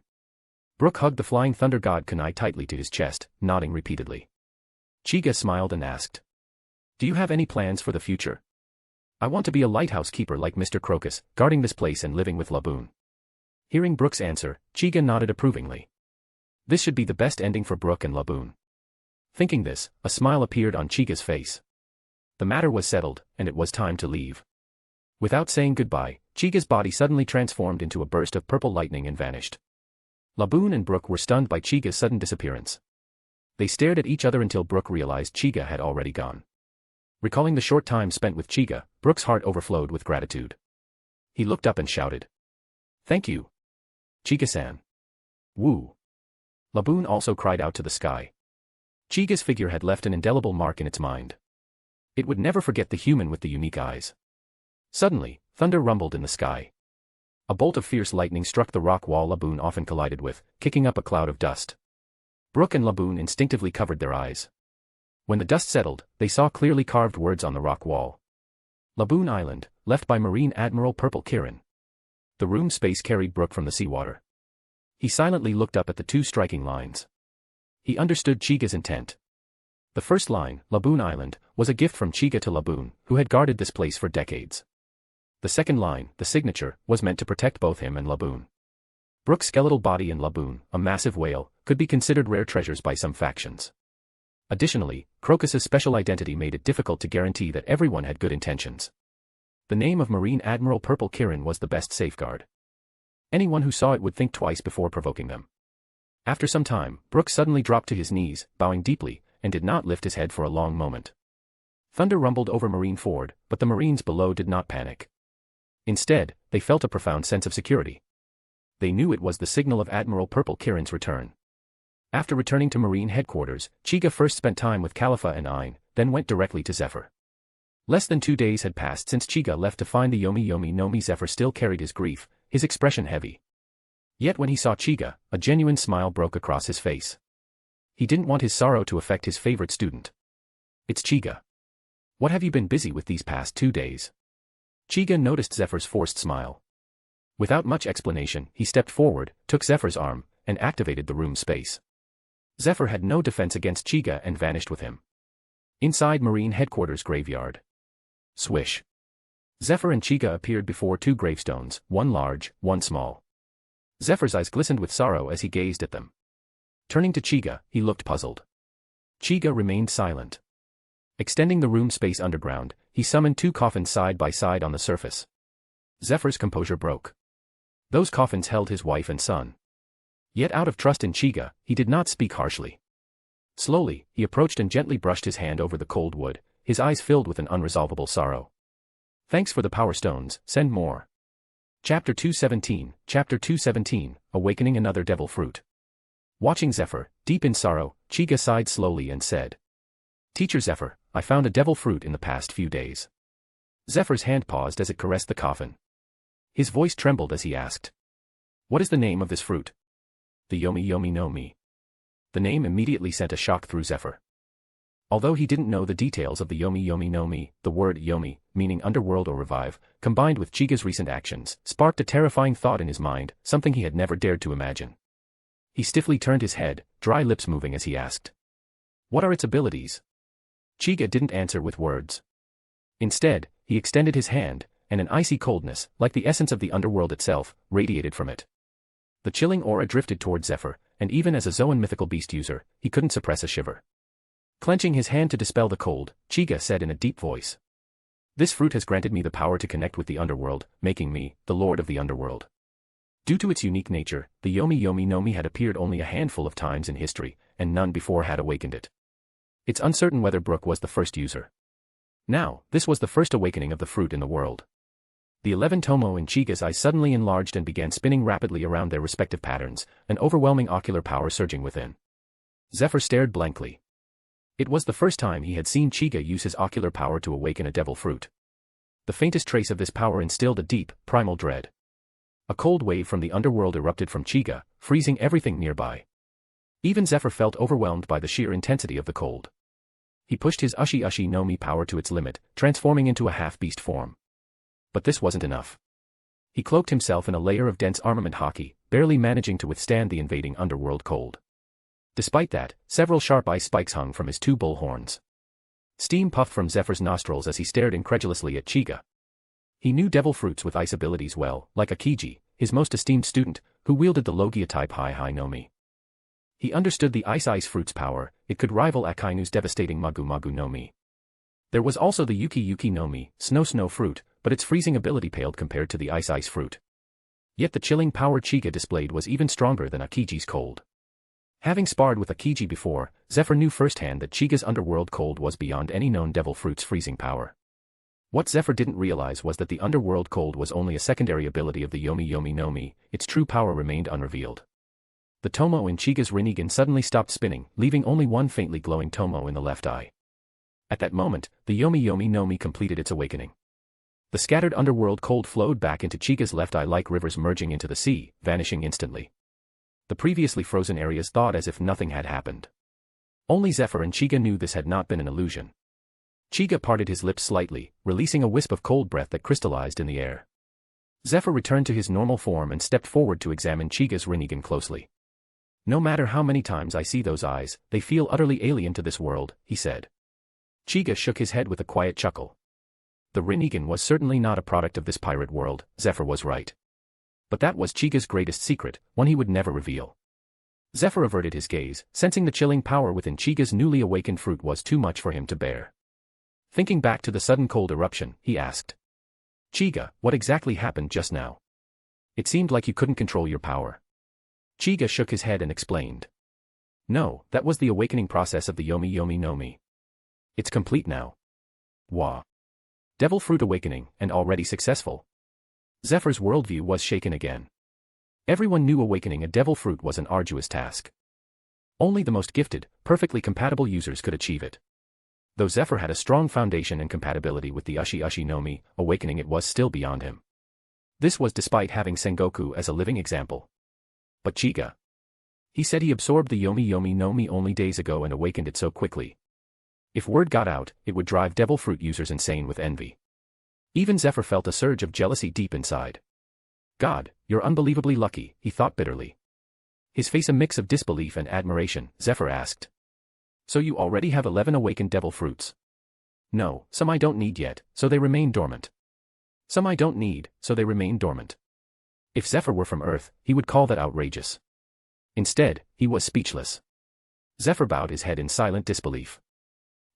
S3: Brook hugged the flying thunder god kunai tightly to his chest, nodding repeatedly. Chiga smiled and asked. Do you have any plans for the future? I want to be a lighthouse keeper like Mr. Crocus, guarding this place and living with Laboon. Hearing Brook's answer, Chiga nodded approvingly. This should be the best ending for Brook and Laboon. Thinking this, a smile appeared on Chiga's face. The matter was settled, and it was time to leave. Without saying goodbye, Chiga's body suddenly transformed into a burst of purple lightning and vanished. Laboon and Brook were stunned by Chiga's sudden disappearance. They stared at each other until Brook realized Chiga had already gone. Recalling the short time spent with Chiga, Brook's heart overflowed with gratitude. He looked up and shouted. Thank you, Chiga-san. Woo. Laboon also cried out to the sky. Chiga's figure had left an indelible mark in its mind. It would never forget the human with the unique eyes. Suddenly, thunder rumbled in the sky. A bolt of fierce lightning struck the rock wall Laboon often collided with, kicking up a cloud of dust. Brook and Laboon instinctively covered their eyes. When the dust settled, they saw clearly carved words on the rock wall. Laboon Island, left by Marine Admiral Purple Kirin. The room space carried Brook from the seawater. He silently looked up at the two striking lines. He understood Chiga's intent. The first line, Laboon Island, was a gift from Chiga to Laboon, who had guarded this place for decades. The second line, the signature, was meant to protect both him and Laboon. Brook's skeletal body and Laboon, a massive whale, could be considered rare treasures by some factions. Additionally, Crocus's special identity made it difficult to guarantee that everyone had good intentions. The name of Marine Admiral Purple Kirin was the best safeguard. Anyone who saw it would think twice before provoking them. After some time, Brook suddenly dropped to his knees, bowing deeply, and did not lift his head for a long moment. Thunder rumbled over Marine Ford, but the Marines below did not panic. Instead, they felt a profound sense of security. They knew it was the signal of Admiral Purple Kirin's return. After returning to Marine headquarters, Chiga first spent time with Khalifa and Ain, then went directly to Zephyr. Less than 2 days had passed since Chiga left to find the Yomi Yomi no Mi. Zephyr still carried his grief, his expression heavy. Yet when he saw Chiga, a genuine smile broke across his face. He didn't want his sorrow to affect his favorite student. It's Chiga. What have you been busy with these past 2 days? Chiga noticed Zephyr's forced smile. Without much explanation, he stepped forward, took Zephyr's arm, and activated the room space. Zephyr had no defense against Chiga and vanished with him. Inside Marine headquarters graveyard. Swish. Zephyr and Chiga appeared before 2 gravestones, one large, one small. Zephyr's eyes glistened with sorrow as he gazed at them. Turning to Chiga, he looked puzzled. Chiga remained silent. Extending the room space underground, he summoned 2 coffins side by side on the surface. Zephyr's composure broke. Those coffins held his wife and son. Yet out of trust in Chiga, he did not speak harshly. Slowly, he approached and gently brushed his hand over the cold wood, his eyes filled with an unresolvable sorrow. Thanks for the power stones, send more. Chapter 217, Awakening Another Devil Fruit. Watching Zephyr, deep in sorrow, Chiga sighed slowly and said. Teacher Zephyr, I found a devil fruit in the past few days. Zephyr's hand paused as it caressed the coffin. His voice trembled as he asked. What is the name of this fruit? The Yomi Yomi no Mi. The name immediately sent a shock through Zephyr. Although he didn't know the details of the Yomi Yomi no Mi, the word Yomi, meaning underworld or revive, combined with Chiga's recent actions, sparked a terrifying thought in his mind, something he had never dared to imagine. He stiffly turned his head, dry lips moving as he asked. What are its abilities? Chiga didn't answer with words. Instead, he extended his hand, and an icy coldness, like the essence of the underworld itself, radiated from it. The chilling aura drifted toward Zephyr, and even as a Zoan mythical beast user, he couldn't suppress a shiver. Clenching his hand to dispel the cold, Chiga said in a deep voice. This fruit has granted me the power to connect with the underworld, making me, the lord of the underworld. Due to its unique nature, the Yomi Yomi no Mi had appeared only a handful of times in history, and none before had awakened it. It's uncertain whether Brook was the first user. Now, this was the first awakening of the fruit in the world. The 11 tomo in Chiga's eyes suddenly enlarged and began spinning rapidly around their respective patterns, an overwhelming ocular power surging within. Zephyr stared blankly. It was the first time he had seen Chiga use his ocular power to awaken a devil fruit. The faintest trace of this power instilled a deep, primal dread. A cold wave from the underworld erupted from Chiga, freezing everything nearby. Even Zephyr felt overwhelmed by the sheer intensity of the cold. He pushed his Uchi Uchi no Mi power to its limit, transforming into a half-beast form. But this wasn't enough. He cloaked himself in a layer of dense armament haki, barely managing to withstand the invading underworld cold. Despite that, several sharp ice spikes hung from his two bull horns. Steam puffed from Zephyr's nostrils as he stared incredulously at Chiga. He knew devil fruits with ice abilities well, like Akiji, his most esteemed student, who wielded the Logia-type Hai no Mi. He understood the ice fruit's power; it could rival Akainu's devastating Magu no Mi. There was also the Yuki no Mi, snow fruit, but its freezing ability paled compared to the ice fruit. Yet the chilling power Chiga displayed was even stronger than Akiji's cold. Having sparred with Akiji before, Zephyr knew firsthand that Chiga's underworld cold was beyond any known devil fruit's freezing power. What Zephyr didn't realize was that the underworld cold was only a secondary ability of the Yomi no Mi; its true power remained unrevealed. The tomo in Chiga's Rinnegan suddenly stopped spinning, leaving only one faintly glowing tomo in the left eye. At that moment, the Yomi no Mi completed its awakening. The scattered underworld cold flowed back into Chiga's left eye like rivers merging into the sea, vanishing instantly. The previously frozen areas thawed as if nothing had happened. Only Zephyr and Chiga knew this had not been an illusion. Chiga parted his lips slightly, releasing a wisp of cold breath that crystallized in the air. Zephyr returned to his normal form and stepped forward to examine Chiga's Rinnegan closely. "No matter how many times I see those eyes, they feel utterly alien to this world," he said. Chiga shook his head with a quiet chuckle. The Rinnegan was certainly not a product of this pirate world, Zephyr was right. But that was Chiga's greatest secret, one he would never reveal. Zephyr averted his gaze, sensing the chilling power within Chiga's newly awakened fruit was too much for him to bear. Thinking back to the sudden cold eruption, he asked, "Chiga, what exactly happened just now? It seemed like you couldn't control your power." Chiga shook his head and explained. "No, that was the awakening process of the Yomi no Mi. It's complete now." "Wah. Devil fruit awakening, and already successful?" Zephyr's worldview was shaken again. Everyone knew awakening a devil fruit was an arduous task. Only the most gifted, perfectly compatible users could achieve it. Though Zephyr had a strong foundation and compatibility with the Uchi no Mi, awakening it was still beyond him. This was despite having Sengoku as a living example. But Chiga. He said he absorbed the Yomi no Mi only days ago and awakened it so quickly. If word got out, it would drive devil fruit users insane with envy. Even Zephyr felt a surge of jealousy deep inside. "God, you're unbelievably lucky," he thought bitterly. His face a mix of disbelief and admiration, Zephyr asked. "So you already have 11 awakened devil fruits?" "No, some I don't need yet, so they remain dormant." "Some I don't need, so they remain dormant." If Zephyr were from Earth, he would call that outrageous. Instead, he was speechless. Zephyr bowed his head in silent disbelief.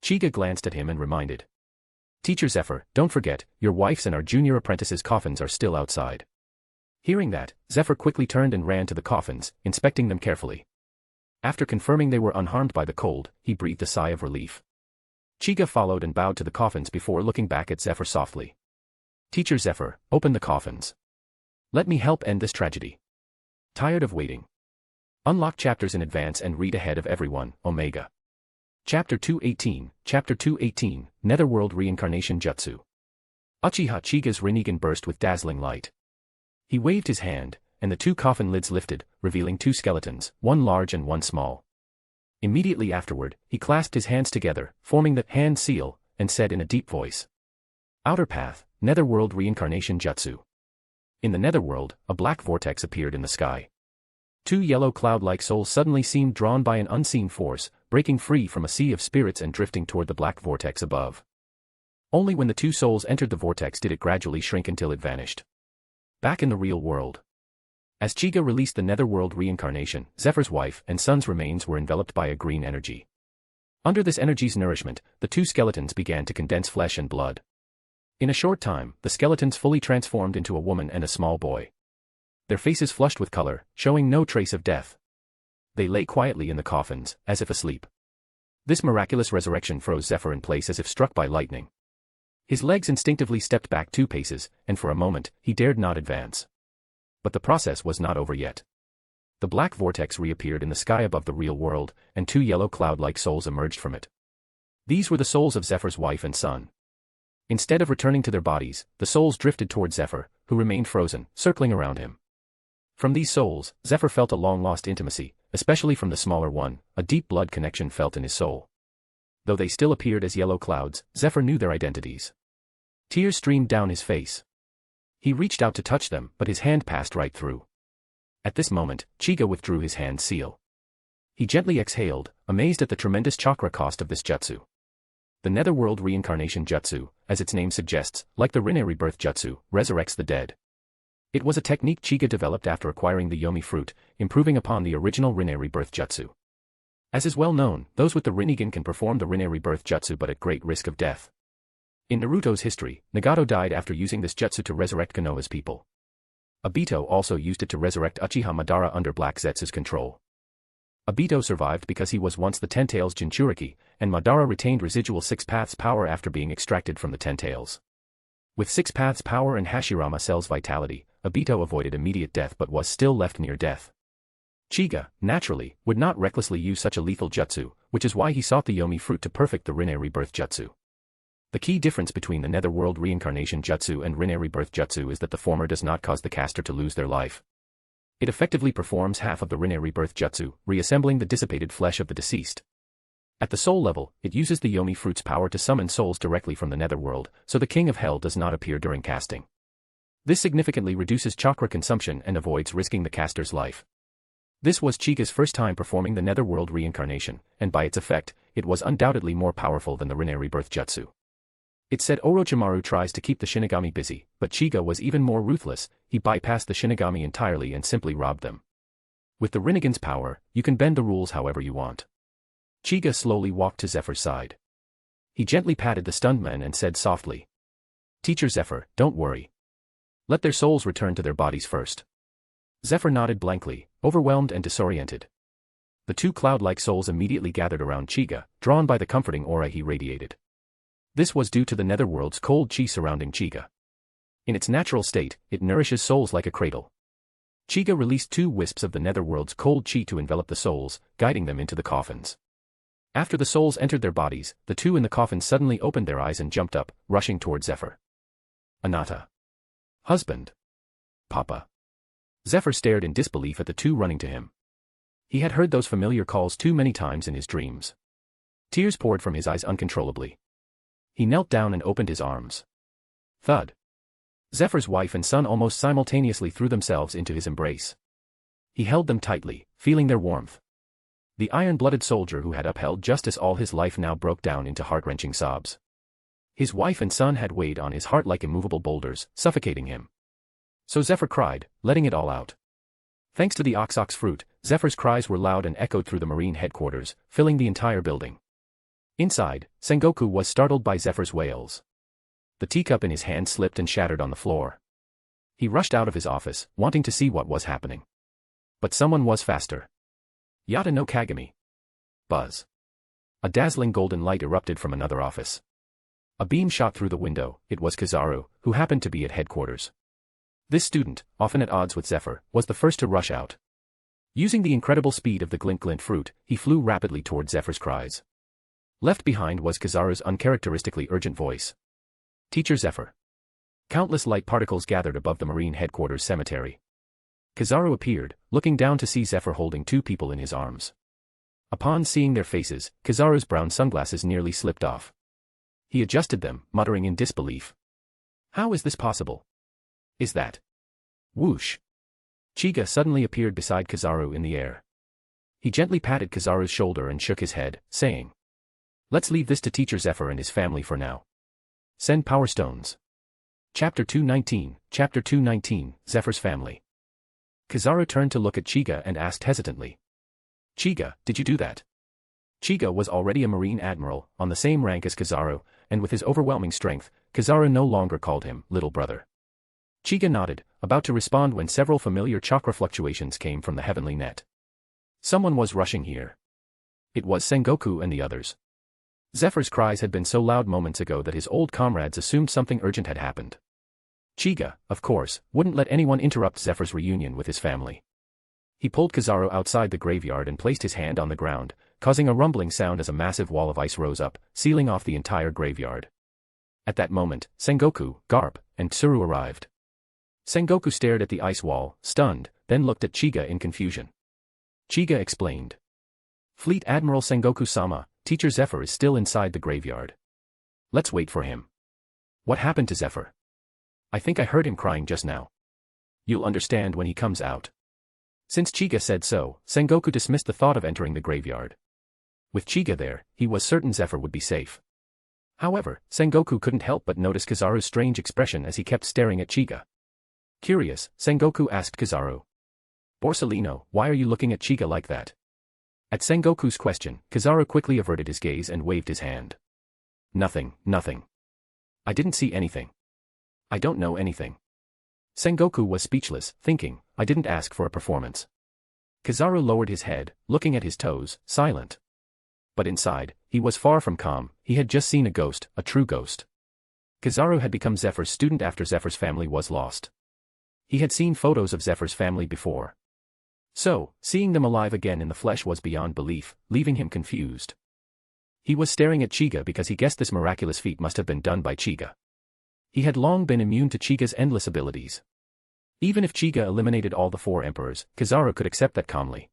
S3: Chiga glanced at him and reminded. "Teacher Zephyr, don't forget, your wife's and our junior apprentice's coffins are still outside." Hearing that, Zephyr quickly turned and ran to the coffins, inspecting them carefully. After confirming they were unharmed by the cold, he breathed a sigh of relief. Chiga followed and bowed to the coffins before looking back at Zephyr softly. "Teacher Zephyr, open the coffins. Let me help end this tragedy." Tired of waiting? Unlock chapters in advance and read ahead of everyone, Omega. Chapter 218, Netherworld Reincarnation Jutsu. Uchiha Chiga's Rinnegan burst with dazzling light. He waved his hand, and the two coffin lids lifted, revealing two skeletons, one large and one small. Immediately afterward, he clasped his hands together, forming the hand seal, and said in a deep voice. "Outer Path, Netherworld Reincarnation Jutsu." In the Netherworld, a black vortex appeared in the sky. Two yellow cloud-like souls suddenly seemed drawn by an unseen force, breaking free from a sea of spirits and drifting toward the black vortex above. Only when the two souls entered the vortex did it gradually shrink until it vanished. Back in the real world. As Chiga released the Netherworld reincarnation, Zephyr's wife and son's remains were enveloped by a green energy. Under this energy's nourishment, the two skeletons began to condense flesh and blood. In a short time, the skeletons fully transformed into a woman and a small boy. Their faces flushed with color, showing no trace of death. They lay quietly in the coffins, as if asleep. This miraculous resurrection froze Zephyr in place as if struck by lightning. His legs instinctively stepped back 2 paces, and for a moment, he dared not advance. But the process was not over yet. The black vortex reappeared in the sky above the real world, and 2 yellow cloud-like souls emerged from it. These were the souls of Zephyr's wife and son. Instead of returning to their bodies, the souls drifted toward Zephyr, who remained frozen, circling around him. From these souls, Zephyr felt a long-lost intimacy, especially from the smaller one, a deep blood connection felt in his soul. Though they still appeared as yellow clouds, Zephyr knew their identities. Tears streamed down his face. He reached out to touch them, but his hand passed right through. At this moment, Chiga withdrew his hand seal. He gently exhaled, amazed at the tremendous chakra cost of this jutsu. The Netherworld Reincarnation Jutsu, as its name suggests, like the Rinne Rebirth Jutsu, resurrects the dead. It was a technique Chiga developed after acquiring the Yomi fruit, improving upon the original Rinne Rebirth Jutsu. As is well known, those with the Rinnegan can perform the Rinne Rebirth Jutsu but at great risk of death. In Naruto's history, Nagato died after using this jutsu to resurrect Konoha's people. Obito also used it to resurrect Uchiha Madara under Black Zetsu's control. Obito survived because he was once the Ten Tails Jinchuriki, and Madara retained residual Six Paths power after being extracted from the Ten Tails. With Six Paths power and Hashirama Cell's vitality, Obito avoided immediate death but was still left near death. Chiga, naturally, would not recklessly use such a lethal jutsu, which is why he sought the Yomi fruit to perfect the Rinne Rebirth Jutsu. The key difference between the Netherworld Reincarnation Jutsu and Rinne Rebirth Jutsu is that the former does not cause the caster to lose their life. It effectively performs half of the Rinne Rebirth Jutsu, reassembling the dissipated flesh of the deceased. At the soul level, it uses the Yomi fruit's power to summon souls directly from the Netherworld, so the King of Hell does not appear during casting. This significantly reduces chakra consumption and avoids risking the caster's life. This was Chiga's first time performing the Netherworld Reincarnation, and by its effect, it was undoubtedly more powerful than the Rinne Rebirth Jutsu. It said Orochimaru tries to keep the Shinigami busy, but Chiga was even more ruthless. He bypassed the Shinigami entirely and simply robbed them. With the Rinnegan's power, you can bend the rules however you want. Chiga slowly walked to Zephyr's side. He gently patted the stunned men and said softly, "Teacher Zephyr, don't worry. Let their souls return to their bodies first." Zephyr nodded blankly, overwhelmed and disoriented. The two cloud-like souls immediately gathered around Chiga, drawn by the comforting aura he radiated. This was due to the Netherworld's cold chi surrounding Chiga. In its natural state, it nourishes souls like a cradle. Chiga released 2 wisps of the Netherworld's cold chi to envelop the souls, guiding them into the coffins. After the souls entered their bodies, the 2 in the coffin suddenly opened their eyes and jumped up, rushing toward Zephyr. "Anata. Husband. Papa." Zephyr stared in disbelief at the 2 running to him. He had heard those familiar calls too many times in his dreams. Tears poured from his eyes uncontrollably. He knelt down and opened his arms. Thud. Zephyr's wife and son almost simultaneously threw themselves into his embrace. He held them tightly, feeling their warmth. The iron-blooded soldier who had upheld justice all his life now broke down into heart-wrenching sobs. His wife and son had weighed on his heart like immovable boulders, suffocating him. So Zephyr cried, letting it all out. Thanks to the ox fruit, Zephyr's cries were loud and echoed through the Marine headquarters, filling the entire building. Inside, Sengoku was startled by Zephyr's wails. The teacup in his hand slipped and shattered on the floor. He rushed out of his office, wanting to see what was happening. But someone was faster. Yata no Kagami. Buzz. A dazzling golden light erupted from another office. A beam shot through the window. It was Kizaru, who happened to be at headquarters. This student, often at odds with Zephyr, was the first to rush out. Using the incredible speed of the glint fruit, he flew rapidly toward Zephyr's cries. Left behind was Kizaru's uncharacteristically urgent voice. "Teacher Zephyr." Countless light particles gathered above the Marine headquarters cemetery. Kizaru appeared, looking down to see Zephyr holding 2 people in his arms. Upon seeing their faces, Kizaru's brown sunglasses nearly slipped off. He adjusted them, muttering in disbelief. "How is this possible? Is that..." Whoosh. Chiga suddenly appeared beside Kizaru in the air. He gently patted Kizaru's shoulder and shook his head, saying, "Let's leave this to Teacher Zephyr and his family for now. Send Power Stones." Chapter 219, Zephyr's Family. Kizaru turned to look at Chiga and asked hesitantly. "Chiga, did you do that?" Chiga was already a Marine Admiral, on the same rank as Kizaru, and with his overwhelming strength, Kizaru no longer called him little brother. Chiga nodded, about to respond when several familiar chakra fluctuations came from the heavenly net. Someone was rushing here. It was Sengoku and the others. Zephyr's cries had been so loud moments ago that his old comrades assumed something urgent had happened. Chiga, of course, wouldn't let anyone interrupt Zephyr's reunion with his family. He pulled Kizaru outside the graveyard and placed his hand on the ground, causing a rumbling sound as a massive wall of ice rose up, sealing off the entire graveyard. At that moment, Sengoku, Garp, and Tsuru arrived. Sengoku stared at the ice wall, stunned, then looked at Chiga in confusion. Chiga explained. "Fleet Admiral Sengoku-sama, Teacher Zephyr is still inside the graveyard. Let's wait for him." "What happened to Zephyr?" I think I heard him crying just now. You'll understand when he comes out. Since Chiga said so, Sengoku dismissed the thought of entering the graveyard. With Chiga there, he was certain Zephyr would be safe. However, Sengoku couldn't help but notice Kizaru's strange expression as he kept staring at Chiga. Curious, Sengoku asked Kizaru. Borsellino, why are you looking at Chiga like that? At Sengoku's question, Kizaru quickly averted his gaze and waved his hand. Nothing. I didn't see anything. I don't know anything. Sengoku was speechless, thinking, I didn't ask for a performance. Kizaru lowered his head, looking at his toes, silent. But inside, he was far from calm. He had just seen a ghost, a true ghost. Kizaru had become Zephyr's student after Zephyr's family was lost. He had seen photos of Zephyr's family before. So, seeing them alive again in the flesh was beyond belief, leaving him confused. He was staring at Chiga because he guessed this miraculous feat must have been done by Chiga. He had long been immune to Chiga's endless abilities. Even if Chiga eliminated all the 4 emperors, Kizaru could accept that calmly.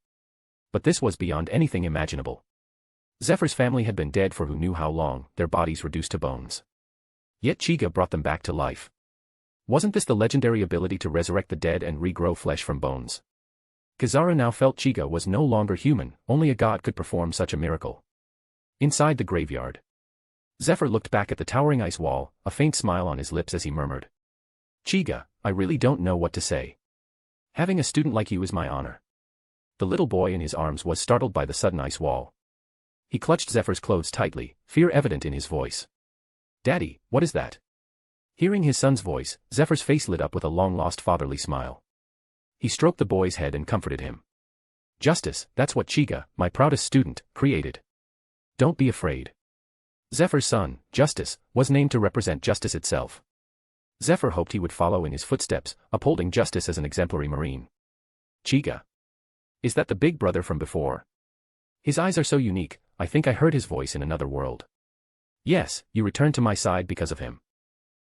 S3: But this was beyond anything imaginable. Zephyr's family had been dead for who knew how long, their bodies reduced to bones. Yet Chiga brought them back to life. Wasn't this the legendary ability to resurrect the dead and regrow flesh from bones? Kizaru now felt Chiga was no longer human, only a god could perform such a miracle. Inside the graveyard, Zephyr looked back at the towering ice wall, a faint smile on his lips as he murmured. Chiga, I really don't know what to say. Having a student like you is my honor. The little boy in his arms was startled by the sudden ice wall. He clutched Zephyr's clothes tightly, fear evident in his voice. Daddy, what is that? Hearing his son's voice, Zephyr's face lit up with a long-lost fatherly smile. He stroked the boy's head and comforted him. Justice, that's what Chiga, my proudest student, created. Don't be afraid. Zephyr's son, Justice, was named to represent justice itself. Zephyr hoped he would follow in his footsteps, upholding justice as an exemplary marine. Chiga. Is that the big brother from before? His eyes are so unique, I think I heard his voice in another world. Yes, you returned to my side because of him.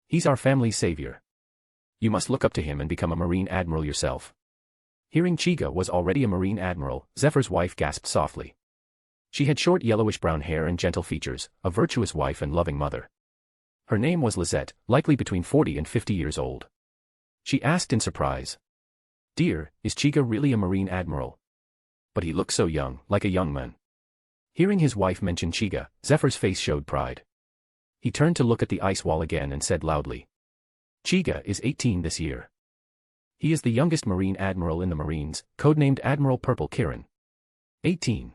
S3: He's our family's savior. You must look up to him and become a Marine Admiral yourself. Hearing Chiga was already a Marine Admiral, Zephyr's wife gasped softly. She had short yellowish-brown hair and gentle features, a virtuous wife and loving mother. Her name was Lisette, likely between 40 and 50 years old. She asked in surprise. Dear, is Chiga really a Marine Admiral? But he looks so young, like a young man. Hearing his wife mention Chiga, Zephyr's face showed pride. He turned to look at the ice wall again and said loudly. Chiga is 18 this year. He is the youngest Marine Admiral in the Marines, codenamed Admiral Purple Kirin. 18.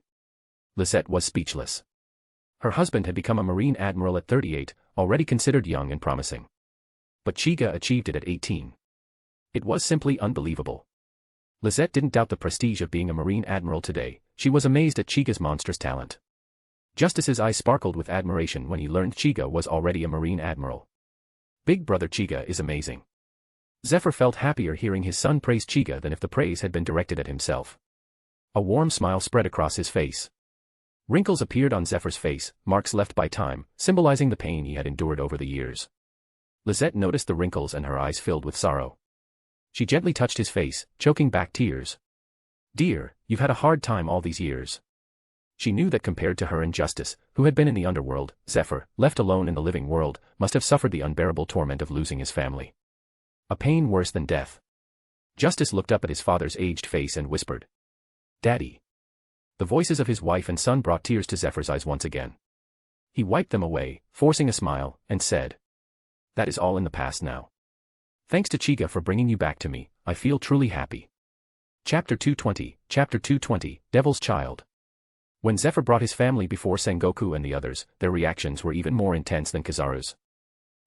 S3: Lisette was speechless. Her husband had become a Marine Admiral at 38, already considered young and promising. But Chiga achieved it at 18. It was simply unbelievable. Lisette didn't doubt the prestige of being a Marine Admiral today, she was amazed at Chiga's monstrous talent. Justice's eyes sparkled with admiration when he learned Chiga was already a Marine Admiral. Big brother Chiga is amazing. Zephyr felt happier hearing his son praise Chiga than if the praise had been directed at himself. A warm smile spread across his face. Wrinkles appeared on Zephyr's face, marks left by time, symbolizing the pain he had endured over the years. Lisette noticed the wrinkles and her eyes filled with sorrow. She gently touched his face, choking back tears. Dear, you've had a hard time all these years. She knew that compared to her and Justice, who had been in the underworld, Zephyr, left alone in the living world, must have suffered the unbearable torment of losing his family. A pain worse than death. Justice looked up at his father's aged face and whispered. Daddy. The voices of his wife and son brought tears to Zephyr's eyes once again. He wiped them away, forcing a smile, and said. That is all in the past now. Thanks to Chiga for bringing you back to me, I feel truly happy. Chapter 220, Devil's Child. When Zephyr brought his family before Sengoku and the others, their reactions were even more intense than Kizaru's.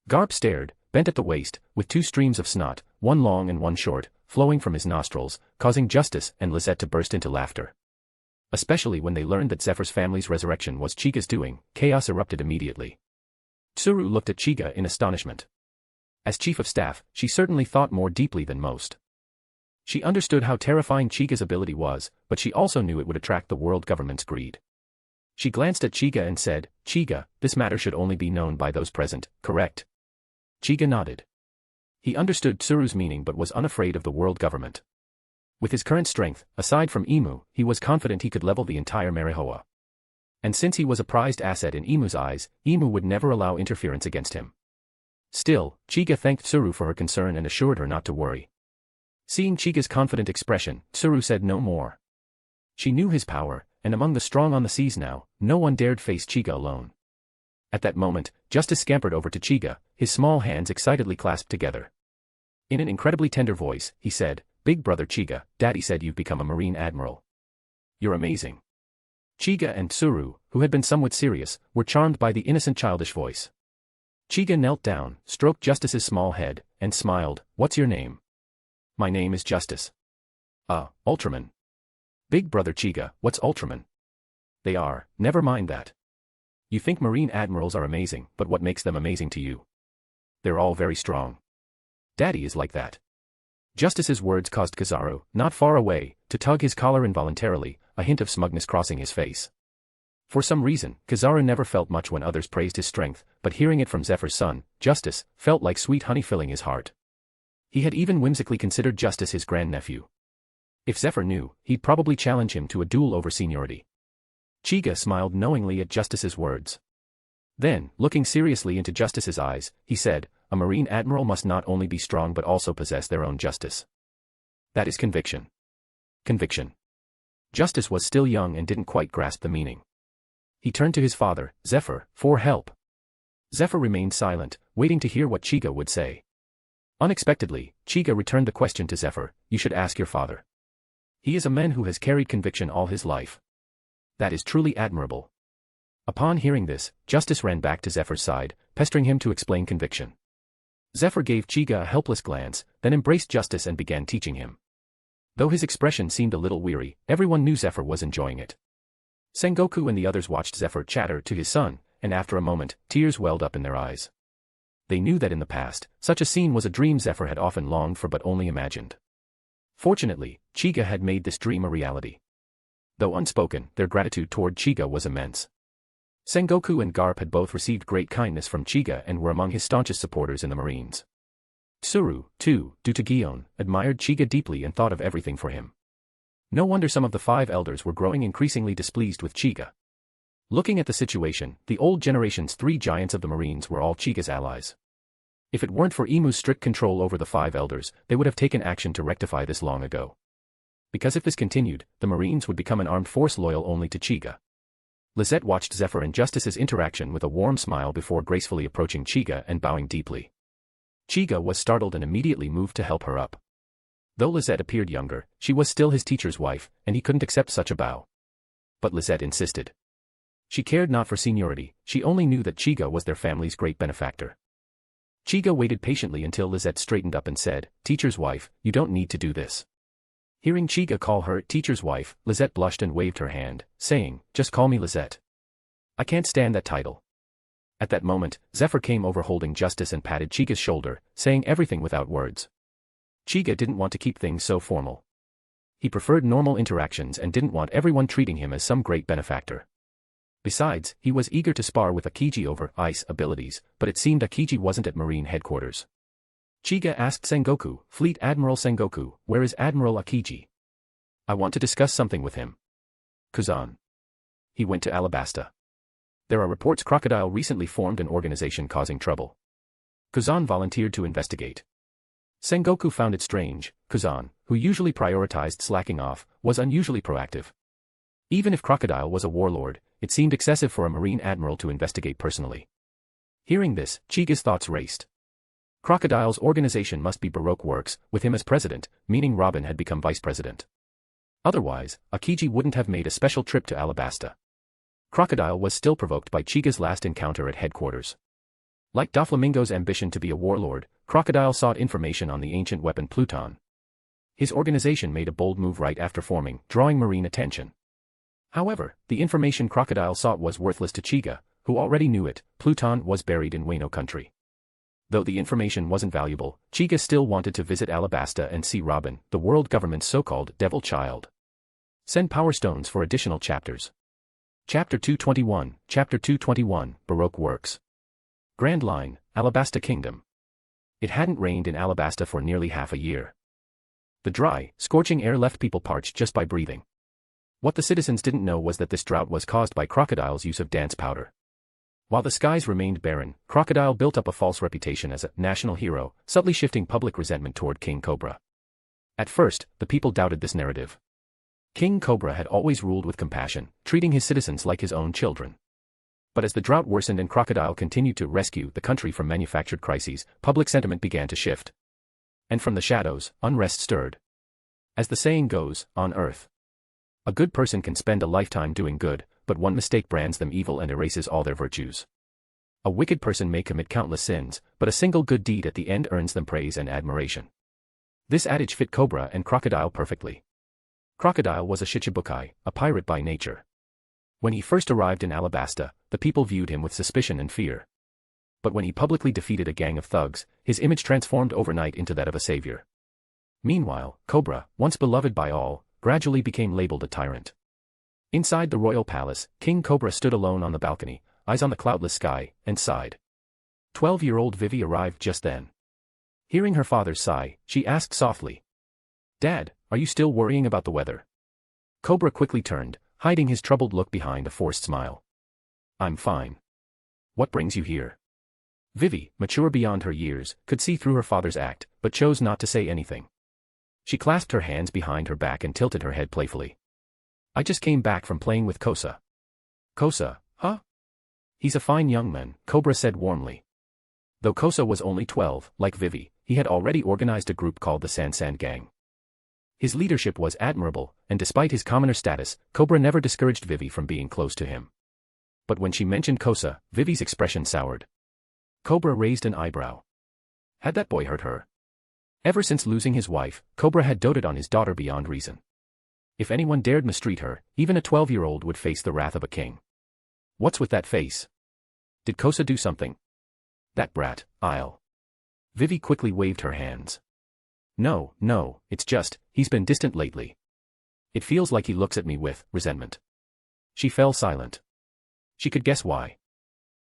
S3: Garp stared, bent at the waist, with 2 streams of snot, one long and one short, flowing from his nostrils, causing Justice and Lisette to burst into laughter. Especially when they learned that Zephyr's family's resurrection was Chiga's doing, chaos erupted immediately. Tsuru looked at Chiga in astonishment. As chief of staff, she certainly thought more deeply than most. She understood how terrifying Chiga's ability was, but she also knew it would attract the world government's greed. She glanced at Chiga and said, Chiga, this matter should only be known by those present, correct? Chiga nodded. He understood Tsuru's meaning but was unafraid of the world government. With his current strength, aside from Emu, he was confident he could level the entire Marihoa. And since he was a prized asset in Emu's eyes, Emu would never allow interference against him. Still, Chiga thanked Tsuru for her concern and assured her not to worry. Seeing Chiga's confident expression, Tsuru said no more. She knew his power, and among the strong on the seas now, no one dared face Chiga alone. At that moment, Justice scampered over to Chiga, his small hands excitedly clasped together. In an incredibly tender voice, he said, "Big brother Chiga, Daddy said you've become a Marine Admiral. You're amazing." Chiga and Tsuru, who had been somewhat serious, were charmed by the innocent childish voice. Chiga knelt down, stroked Justice's small head, and smiled. "What's your name?" "My name is Justice." Ultraman." "Big brother Chiga, what's Ultraman?" "They are, never mind that. You think Marine Admirals are amazing, but what makes them amazing to you? They're all very strong. Daddy is like that." Justice's words caused Kizaru, not far away, to tug his collar involuntarily, a hint of smugness crossing his face. For some reason, Kizaru never felt much when others praised his strength, but hearing it from Zephyr's son, Justice, felt like sweet honey filling his heart. He had even whimsically considered Justice his grandnephew. If Zephyr knew, he'd probably challenge him to a duel over seniority. Chiga smiled knowingly at Justice's words. Then, looking seriously into Justice's eyes, he said, "A Marine Admiral must not only be strong but also possess their own justice. That is conviction." Conviction. Justice was still young and didn't quite grasp the meaning. He turned to his father, Zephyr, for help. Zephyr remained silent, waiting to hear what Chiga would say. Unexpectedly, Chiga returned the question to Zephyr, "You should ask your father. He is a man who has carried conviction all his life. That is truly admirable." Upon hearing this, Justice ran back to Zephyr's side, pestering him to explain conviction. Zephyr gave Chiga a helpless glance, then embraced Justice and began teaching him. Though his expression seemed a little weary, everyone knew Zephyr was enjoying it. Sengoku and the others watched Zephyr chatter to his son, and after a moment, tears welled up in their eyes. They knew that in the past, such a scene was a dream Zephyr had often longed for but only imagined. Fortunately, Chiga had made this dream a reality. Though unspoken, their gratitude toward Chiga was immense. Sengoku and Garp had both received great kindness from Chiga and were among his staunchest supporters in the Marines. Tsuru, too, due to Gion, admired Chiga deeply and thought of everything for him. No wonder some of the 5 elders were growing increasingly displeased with Chiga. Looking at the situation, the old generation's 3 giants of the Marines were all Chiga's allies. If it weren't for Emu's strict control over the 5 elders, they would have taken action to rectify this long ago. Because if this continued, the Marines would become an armed force loyal only to Chiga. Lizette watched Zephyr and Justice's interaction with a warm smile before gracefully approaching Chiga and bowing deeply. Chiga was startled and immediately moved to help her up. Though Lizette appeared younger, she was still his teacher's wife, and he couldn't accept such a bow. But Lizette insisted. She cared not for seniority, she only knew that Chiga was their family's great benefactor. Chiga waited patiently until Lizette straightened up and said, "Teacher's wife, you don't need to do this." Hearing Chiga call her teacher's wife, Lizette blushed and waved her hand, saying, "Just call me Lizette. I can't stand that title." At that moment, Zephyr came over holding Justice and patted Chiga's shoulder, saying everything without words. Chiga didn't want to keep things so formal. He preferred normal interactions and didn't want everyone treating him as some great benefactor. Besides, he was eager to spar with Akiji over ice abilities, but it seemed Akiji wasn't at Marine headquarters. Chiga asked Sengoku, "Fleet Admiral Sengoku, where is Admiral Akiji? I want to discuss something with him." "Kazan. He went to Alabasta. There are reports Crocodile recently formed an organization causing trouble. Kazan volunteered to investigate." Sengoku found it strange. Kazan, who usually prioritized slacking off, was unusually proactive. Even if Crocodile was a warlord, it seemed excessive for a Marine Admiral to investigate personally. Hearing this, Chiga's thoughts raced. Crocodile's organization must be Baroque Works, with him as president, meaning Robin had become vice president. Otherwise, Akiji wouldn't have made a special trip to Alabasta. Crocodile was still provoked by Chiga's last encounter at headquarters. Like Doflamingo's ambition to be a warlord, Crocodile sought information on the ancient weapon Pluton. His organization made a bold move right after forming, drawing Marine attention. However, the information Crocodile sought was worthless to Chiga, who already knew it. Pluton was buried in Wano country. Though the information wasn't valuable, Chiga still wanted to visit Alabasta and see Robin, the world government's so-called devil child. Send Power Stones for additional chapters. Chapter 221, Baroque Works. Grand Line, Alabasta Kingdom. It hadn't rained in Alabasta for nearly half a year. The dry, scorching air left people parched just by breathing. What the citizens didn't know was that this drought was caused by Crocodile's use of dance powder. While the skies remained barren, Crocodile built up a false reputation as a national hero, subtly shifting public resentment toward King Cobra. At first, the people doubted this narrative. King Cobra had always ruled with compassion, treating his citizens like his own children. But as the drought worsened and Crocodile continued to rescue the country from manufactured crises, public sentiment began to shift. And from the shadows, unrest stirred. As the saying goes, on Earth, a good person can spend a lifetime doing good, but one mistake brands them evil and erases all their virtues. A wicked person may commit countless sins, but a single good deed at the end earns them praise and admiration. This adage fit Cobra and Crocodile perfectly. Crocodile was a Shichibukai, a pirate by nature. When he first arrived in Alabasta, the people viewed him with suspicion and fear. But when he publicly defeated a gang of thugs, his image transformed overnight into that of a savior. Meanwhile, Cobra, once beloved by all, gradually became labeled a tyrant. Inside the royal palace, King Cobra stood alone on the balcony, eyes on the cloudless sky, and sighed. 12-year-old Vivi arrived just then. Hearing her father's sigh, she asked softly, "Dad, are you still worrying about the weather?" Cobra quickly turned, hiding his troubled look behind a forced smile. "I'm fine. What brings you here?" Vivi, mature beyond her years, could see through her father's act, but chose not to say anything. She clasped her hands behind her back and tilted her head playfully. "I just came back from playing with Kosa." "Kosa, huh?" "He's a fine young man," Cobra said warmly. Though Kosa was only 12, like Vivi, he had already organized a group called the Sansan Gang. His leadership was admirable, and despite his commoner status, Cobra never discouraged Vivi from being close to him. But when she mentioned Kosa, Vivi's expression soured. Cobra raised an eyebrow. Had that boy hurt her? Ever since losing his wife, Cobra had doted on his daughter beyond reason. If anyone dared mistreat her, even a 12-year-old would face the wrath of a king. "What's with that face? Did Kosa do something?" "That brat, I'll..." Vivi quickly waved her hands. No, it's just, he's been distant lately. It feels like he looks at me with resentment." She fell silent. She could guess why.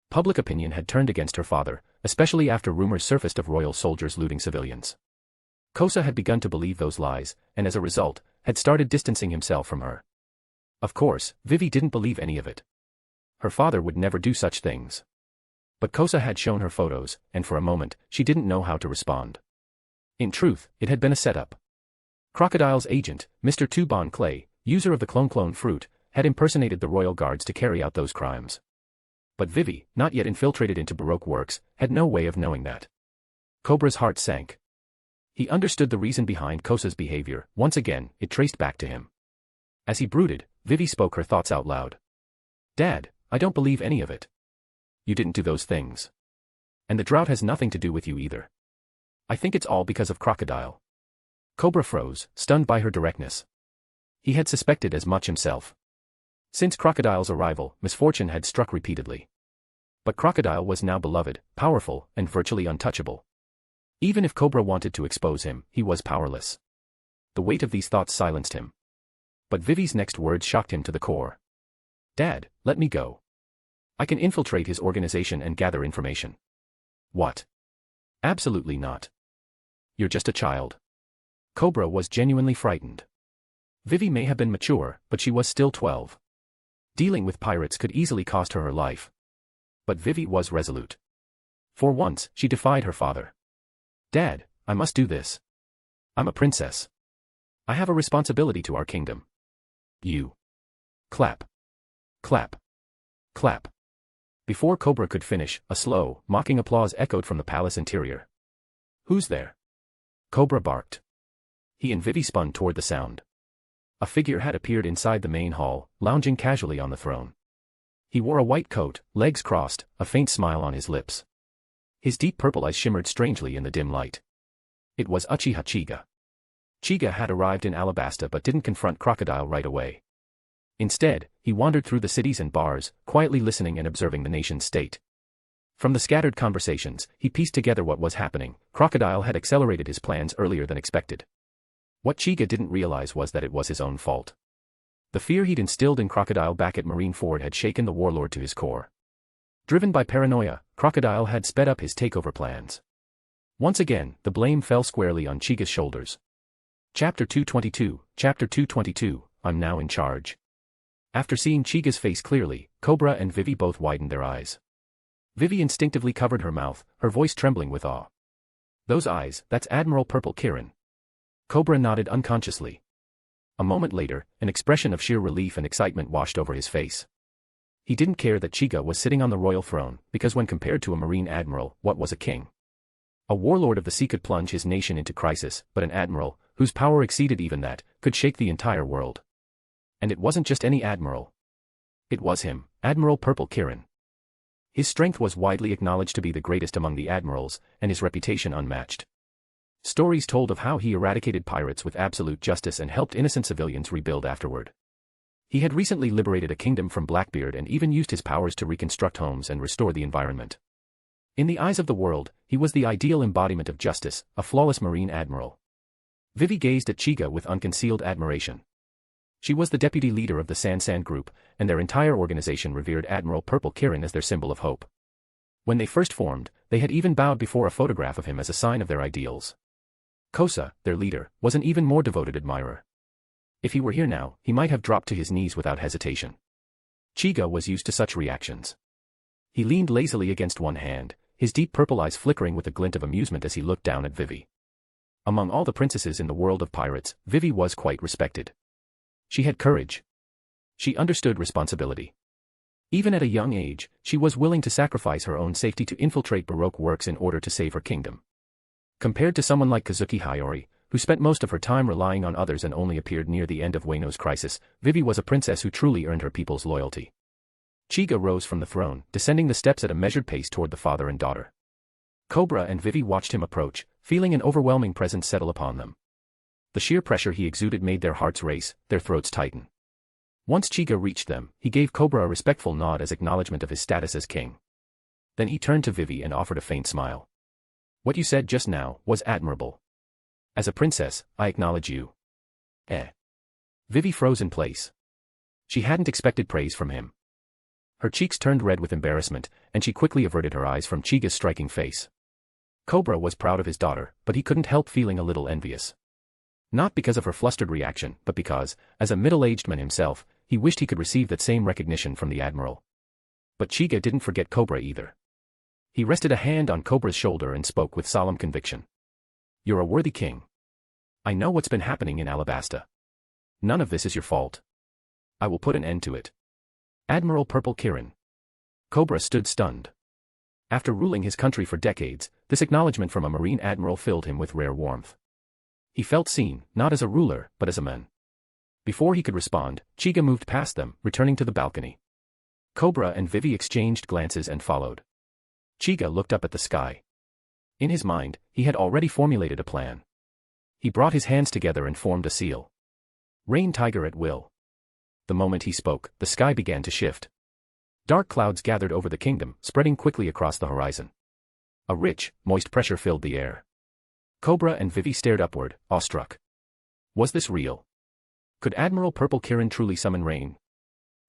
S3: Public opinion had turned against her father, especially after rumors surfaced of royal soldiers looting civilians. Kosa had begun to believe those lies, and as a result, had started distancing himself from her. Of course, Vivi didn't believe any of it. Her father would never do such things. But Kosa had shown her photos, and for a moment, she didn't know how to respond. In truth, it had been a setup. Crocodile's agent, Mr. Tuban Clay, user of the clone fruit, had impersonated the royal guards to carry out those crimes. But Vivi, not yet infiltrated into Baroque works, had no way of knowing that. Cobra's heart sank. He understood the reason behind Kosa's behavior. Once again, it traced back to him. As he brooded, Vivi spoke her thoughts out loud. "Dad, I don't believe any of it. You didn't do those things. And the drought has nothing to do with you either. I think it's all because of Crocodile." Cobra froze, stunned by her directness. He had suspected as much himself. Since Crocodile's arrival, misfortune had struck repeatedly. But Crocodile was now beloved, powerful, and virtually untouchable. Even if Cobra wanted to expose him, he was powerless. The weight of these thoughts silenced him. But Vivi's next words shocked him to the core. "Dad, let me go. I can infiltrate his organization and gather information." "What?" "Absolutely not. You're just a child." Cobra was genuinely frightened. Vivi may have been mature, but she was still 12. Dealing with pirates could easily cost her her life. But Vivi was resolute. For once, she defied her father. "Dad, I must do this. I'm a princess. I have a responsibility to our kingdom. You." Clap. Clap. Clap. Before Cobra could finish, a slow, mocking applause echoed from the palace interior. "Who's there?" Cobra barked. He and Vivi spun toward the sound. A figure had appeared inside the main hall, lounging casually on the throne. He wore a white coat, legs crossed, a faint smile on his lips. His deep purple eyes shimmered strangely in the dim light. It was Uchiha Chiga. Chiga had arrived in Alabasta but didn't confront Crocodile right away. Instead, he wandered through the cities and bars, quietly listening and observing the nation's state. From the scattered conversations, he pieced together what was happening. Crocodile had accelerated his plans earlier than expected. What Chiga didn't realize was that it was his own fault. The fear he'd instilled in Crocodile back at Marineford had shaken the warlord to his core. Driven by paranoia, Crocodile had sped up his takeover plans. Once again, the blame fell squarely on Chiga's shoulders. Chapter 222, I'm now in charge. After seeing Chiga's face clearly, Cobra and Vivi both widened their eyes. Vivi instinctively covered her mouth, her voice trembling with awe. Those eyes, that's Admiral Purple Kirin. Cobra nodded unconsciously. A moment later, an expression of sheer relief and excitement washed over his face. He didn't care that Chica was sitting on the royal throne, because when compared to a marine admiral, what was a king? A warlord of the sea could plunge his nation into crisis, but an admiral, whose power exceeded even that, could shake the entire world. And it wasn't just any admiral. It was him, Admiral Purple Kirin. His strength was widely acknowledged to be the greatest among the admirals, and his reputation unmatched. Stories told of how he eradicated pirates with absolute justice and helped innocent civilians rebuild afterward. He had recently liberated a kingdom from Blackbeard and even used his powers to reconstruct homes and restore the environment. In the eyes of the world, he was the ideal embodiment of justice, a flawless marine admiral. Vivi gazed at Chica with unconcealed admiration. She was the deputy leader of the San group, and their entire organization revered Admiral Purple Kirin as their symbol of hope. When they first formed, they had even bowed before a photograph of him as a sign of their ideals. Kosa, their leader, was an even more devoted admirer. If he were here now, he might have dropped to his knees without hesitation. Chiga was used to such reactions. He leaned lazily against one hand, his deep purple eyes flickering with a glint of amusement as he looked down at Vivi. Among all the princesses in the world of pirates, Vivi was quite respected. She had courage. She understood responsibility. Even at a young age, she was willing to sacrifice her own safety to infiltrate Baroque works in order to save her kingdom. Compared to someone like Kazuki Hayori, who spent most of her time relying on others and only appeared near the end of Wano's crisis, Vivi was a princess who truly earned her people's loyalty. Chiga rose from the throne, descending the steps at a measured pace toward the father and daughter. Cobra and Vivi watched him approach, feeling an overwhelming presence settle upon them. The sheer pressure he exuded made their hearts race, their throats tighten. Once Chiga reached them, he gave Cobra a respectful nod as acknowledgement of his status as king. Then he turned to Vivi and offered a faint smile. What you said just now was admirable. As a princess, I acknowledge you. Vivi froze in place. She hadn't expected praise from him. Her cheeks turned red with embarrassment, and she quickly averted her eyes from Chiga's striking face. Cobra was proud of his daughter, but he couldn't help feeling a little envious. Not because of her flustered reaction, but because, as a middle-aged man himself, he wished he could receive that same recognition from the Admiral. But Chiga didn't forget Cobra either. He rested a hand on Cobra's shoulder and spoke with solemn conviction. You're a worthy king. I know what's been happening in Alabasta. None of this is your fault. I will put an end to it. Admiral Purple Kirin. Cobra stood stunned. After ruling his country for decades, this acknowledgement from a marine admiral filled him with rare warmth. He felt seen, not as a ruler, but as a man. Before he could respond, Chiga moved past them, returning to the balcony. Cobra and Vivi exchanged glances and followed. Chiga looked up at the sky. In his mind, he had already formulated a plan. He brought his hands together and formed a seal. Rain Tiger at will. The moment he spoke, the sky began to shift. Dark clouds gathered over the kingdom, spreading quickly across the horizon. A rich, moist pressure filled the air. Cobra and Vivi stared upward, awestruck. Was this real? Could Admiral Purple Kirin truly summon rain?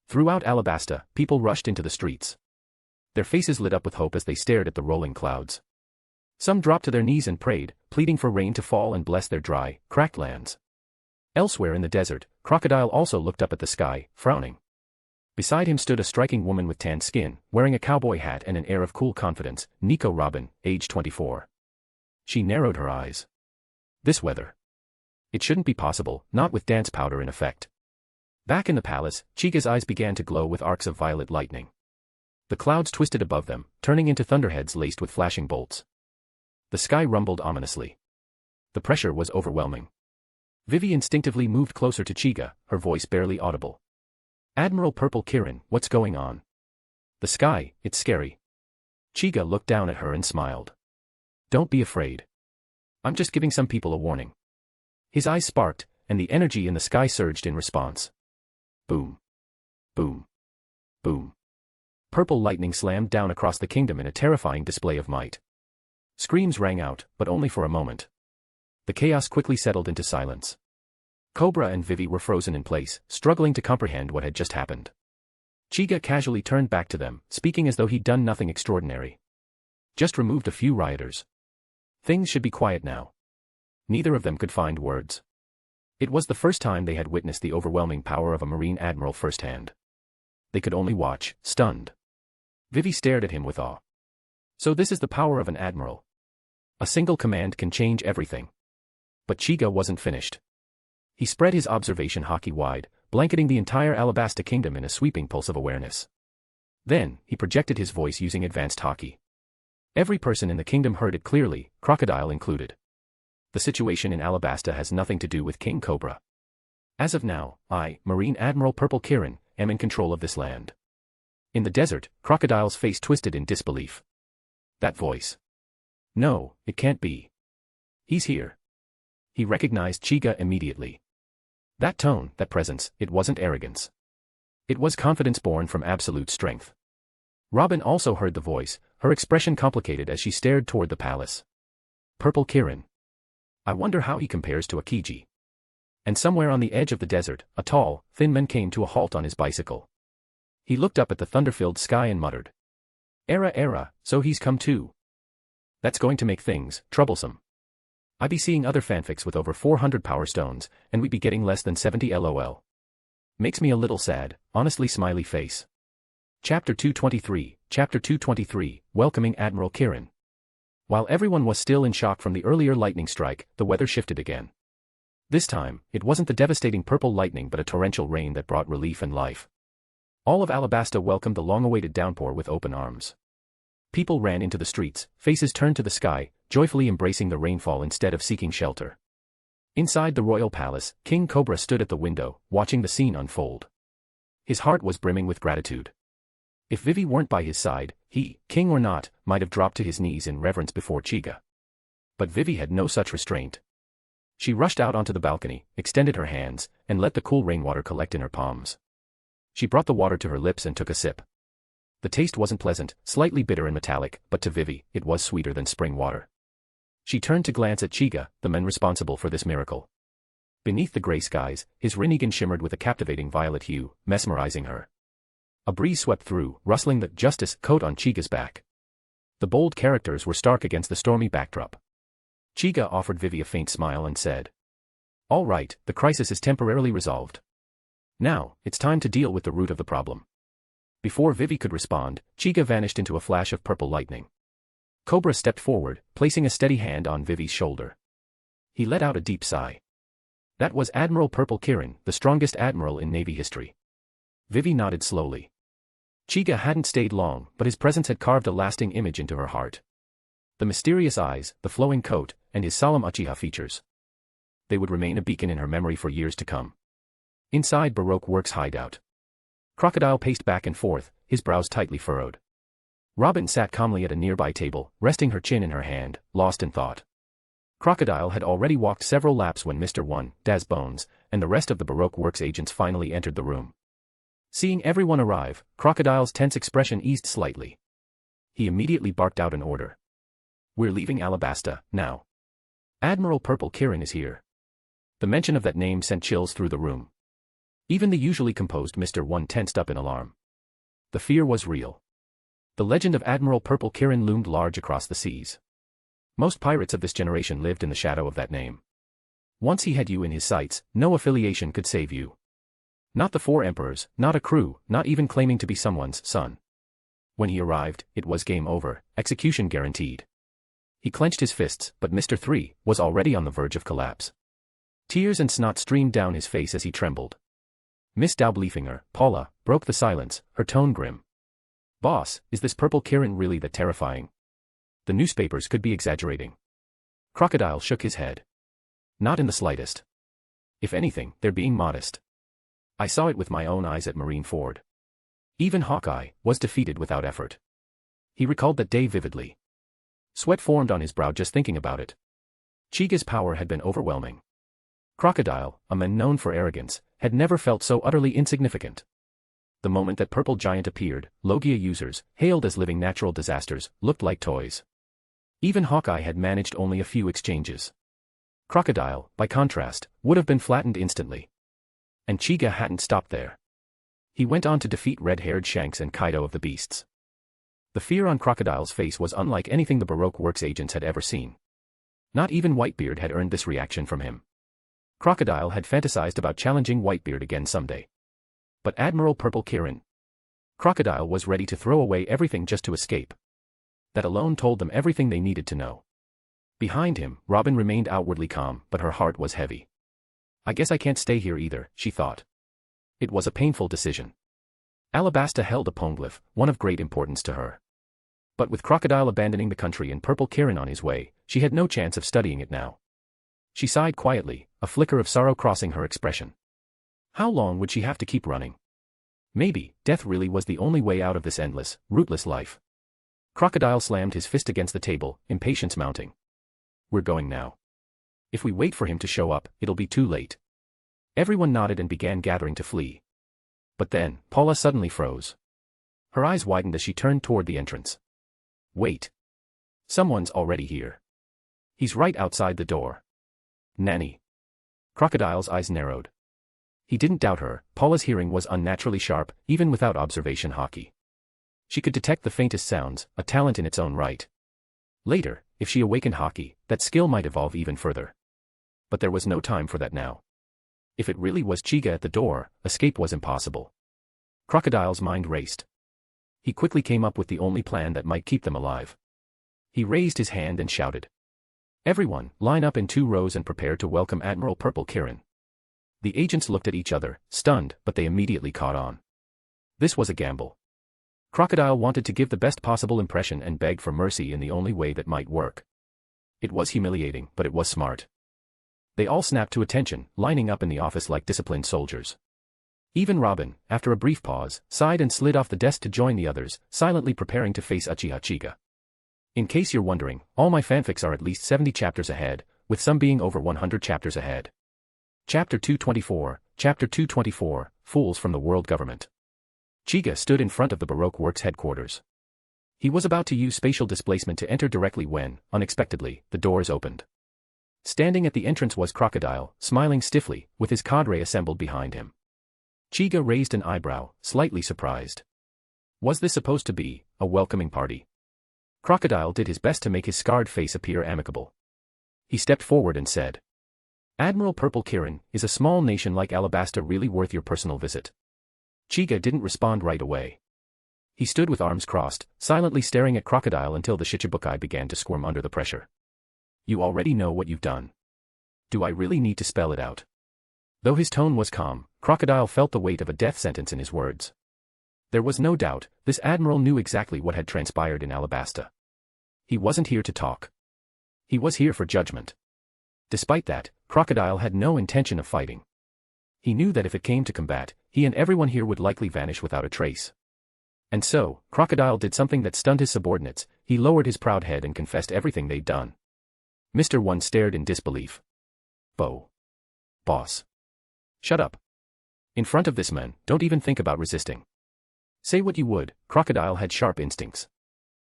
S3: Throughout Alabasta, people rushed into the streets. Their faces lit up with hope as they stared at the rolling clouds. Some dropped to their knees and prayed, pleading for rain to fall and bless their dry, cracked lands. Elsewhere in the desert, Crocodile also looked up at the sky, frowning. Beside him stood a striking woman with tanned skin, wearing a cowboy hat and an air of cool confidence, Nico Robin, age 24. She narrowed her eyes. This weather. It shouldn't be possible, not with dance powder in effect. Back in the palace, Chiga's eyes began to glow with arcs of violet lightning. The clouds twisted above them, turning into thunderheads laced with flashing bolts. The sky rumbled ominously. The pressure was overwhelming. Vivi instinctively moved closer to Chiga, her voice barely audible. Admiral Purple Kirin, what's going on? The sky, it's scary. Chiga looked down at her and smiled. Don't be afraid. I'm just giving some people a warning. His eyes sparked, and the energy in the sky surged in response. Boom. Boom. Boom. Purple lightning slammed down across the kingdom in a terrifying display of might. Screams rang out, but only for a moment. The chaos quickly settled into silence. Cobra and Vivi were frozen in place, struggling to comprehend what had just happened. Chiga casually turned back to them, speaking as though he'd done nothing extraordinary. Just removed a few rioters. Things should be quiet now. Neither of them could find words. It was the first time they had witnessed the overwhelming power of a marine admiral firsthand. They could only watch, stunned. Vivi stared at him with awe. So this is the power of an admiral. A single command can change everything. But Chiga wasn't finished. He spread his observation hockey-wide, blanketing the entire Alabasta kingdom in a sweeping pulse of awareness. Then, he projected his voice using advanced hockey. Every person in the kingdom heard it clearly, Crocodile included. The situation in Alabasta has nothing to do with King Cobra. As of now, I, Marine Admiral Purple Kirin, am in control of this land. In the desert, Crocodile's face twisted in disbelief. That voice. No, it can't be. He's here. He recognized Chiga immediately. That tone, that presence, it wasn't arrogance. It was confidence born from absolute strength. Robin also heard the voice, her expression complicated as she stared toward the palace. Purple Kirin. I wonder how he compares to Akiji. And somewhere on the edge of the desert, a tall, thin man came to a halt on his bicycle. He looked up at the thunder-filled sky and muttered. Era, so he's come too. That's going to make things troublesome. I be seeing other fanfics with over 400 power stones, and we be getting less than 70 LOL. Makes me a little sad, honestly smiley face. Chapter 223, Welcoming Admiral Kirin. While everyone was still in shock from the earlier lightning strike, the weather shifted again. This time, it wasn't the devastating purple lightning but a torrential rain that brought relief and life. All of Alabasta welcomed the long-awaited downpour with open arms. People ran into the streets, faces turned to the sky, joyfully embracing the rainfall instead of seeking shelter. Inside the royal palace, King Cobra stood at the window, watching the scene unfold. His heart was brimming with gratitude. If Vivi weren't by his side, he, king or not, might have dropped to his knees in reverence before Chiga. But Vivi had no such restraint. She rushed out onto the balcony, extended her hands, and let the cool rainwater collect in her palms. She brought the water to her lips and took a sip. The taste wasn't pleasant, slightly bitter and metallic, but to Vivi, it was sweeter than spring water. She turned to glance at Chiga, the man responsible for this miracle. Beneath the gray skies, his Rinnegan shimmered with a captivating violet hue, mesmerizing her. A breeze swept through, rustling the justice coat on Chiga's back. The bold characters were stark against the stormy backdrop. Chiga offered Vivi a faint smile and said, "All right, the crisis is temporarily resolved. Now, it's time to deal with the root of the problem." Before Vivi could respond, Chiga vanished into a flash of purple lightning. Cobra stepped forward, placing a steady hand on Vivi's shoulder. He let out a deep sigh. That was Admiral Purple Kirin, the strongest admiral in Navy history. Vivi nodded slowly. Chiga hadn't stayed long, but his presence had carved a lasting image into her heart. The mysterious eyes, the flowing coat, and his solemn Uchiha features. They would remain a beacon in her memory for years to come. Inside Baroque Works' hideout. Crocodile paced back and forth, his brows tightly furrowed. Robin sat calmly at a nearby table, resting her chin in her hand, lost in thought. Crocodile had already walked several laps when Mr. 1, Daz Bones, and the rest of the Baroque Works agents finally entered the room. Seeing everyone arrive, Crocodile's tense expression eased slightly. He immediately barked out an order. "We're leaving Alabasta, now. Admiral Purple Kirin is here." The mention of that name sent chills through the room. Even the usually composed Mr. 1 tensed up in alarm. The fear was real. The legend of Admiral Purple Kirin loomed large across the seas. Most pirates of this generation lived in the shadow of that name. Once he had you in his sights, no affiliation could save you. Not the 4 emperors, not a crew, not even claiming to be someone's son. When he arrived, it was game over, execution guaranteed. He clenched his fists, but Mr. 3 was already on the verge of collapse. Tears and snot streamed down his face as he trembled. Miss Daublefinger, Paula, broke the silence, her tone grim. "Boss, is this Purple Kirin really that terrifying? The newspapers could be exaggerating." Crocodile shook his head. "Not in the slightest. If anything, they're being modest. I saw it with my own eyes at Marineford. Even Hawkeye was defeated without effort." He recalled that day vividly. Sweat formed on his brow just thinking about it. Chiga's power had been overwhelming. Crocodile, a man known for arrogance, had never felt so utterly insignificant. The moment that Purple Giant appeared, Logia users, hailed as living natural disasters, looked like toys. Even Hawkeye had managed only a few exchanges. Crocodile, by contrast, would have been flattened instantly. And Chiga hadn't stopped there. He went on to defeat red-haired Shanks and Kaido of the Beasts. The fear on Crocodile's face was unlike anything the Baroque Works agents had ever seen. Not even Whitebeard had earned this reaction from him. Crocodile had fantasized about challenging Whitebeard again someday. But Admiral Purple Kirin. Crocodile was ready to throw away everything just to escape. That alone told them everything they needed to know. Behind him, Robin remained outwardly calm, but her heart was heavy. I guess I can't stay here either, she thought. It was a painful decision. Alabasta held a poneglyph, one of great importance to her. But with Crocodile abandoning the country and Purple Kirin on his way, she had no chance of studying it now. She sighed quietly, a flicker of sorrow crossing her expression. How long would she have to keep running? Maybe, death really was the only way out of this endless, rootless life. Crocodile slammed his fist against the table, impatience mounting. We're going now. If we wait for him to show up, it'll be too late. Everyone nodded and began gathering to flee. But then, Paula suddenly froze. Her eyes widened as she turned toward the entrance. Wait. Someone's already here. He's right outside the door. Nanny. Crocodile's eyes narrowed. He didn't doubt her. Paula's hearing was unnaturally sharp, even without observation hockey. She could detect the faintest sounds, a talent in its own right. Later, if she awakened hockey, that skill might evolve even further. But there was no time for that now. If it really was Chiga at the door, escape was impossible. Crocodile's mind raced. He quickly came up with the only plan that might keep them alive. He raised his hand and shouted. Everyone, line up in 2 rows and prepare to welcome Admiral Purple Kirin. The agents looked at each other, stunned, but they immediately caught on. This was a gamble. Crocodile wanted to give the best possible impression and beg for mercy in the only way that might work. It was humiliating, but it was smart. They all snapped to attention, lining up in the office like disciplined soldiers. Even Robin, after a brief pause, sighed and slid off the desk to join the others, silently preparing to face Uchiha Chiga. In case you're wondering, all my fanfics are at least 70 chapters ahead, with some being over 100 chapters ahead. Chapter 224, Fools from the World Government. Chiga stood in front of the Baroque Works headquarters. He was about to use spatial displacement to enter directly when, unexpectedly, the doors opened. Standing at the entrance was Crocodile, smiling stiffly, with his cadre assembled behind him. Chiga raised an eyebrow, slightly surprised. Was this supposed to be a welcoming party? Crocodile did his best to make his scarred face appear amicable. He stepped forward and said, Admiral Purple Kirin, is a small nation like Alabasta really worth your personal visit? Chiga didn't respond right away. He stood with arms crossed, silently staring at Crocodile until the Shichibukai began to squirm under the pressure. You already know what you've done. Do I really need to spell it out? Though his tone was calm, Crocodile felt the weight of a death sentence in his words. There was no doubt, this admiral knew exactly what had transpired in Alabasta. He wasn't here to talk. He was here for judgment. Despite that, Crocodile had no intention of fighting. He knew that if it came to combat, he and everyone here would likely vanish without a trace. And so, Crocodile did something that stunned his subordinates. He lowered his proud head and confessed everything they'd done. Mr. One stared in disbelief. Boss. Shut up. In front of this man, don't even think about resisting. Say what you would, Crocodile had sharp instincts.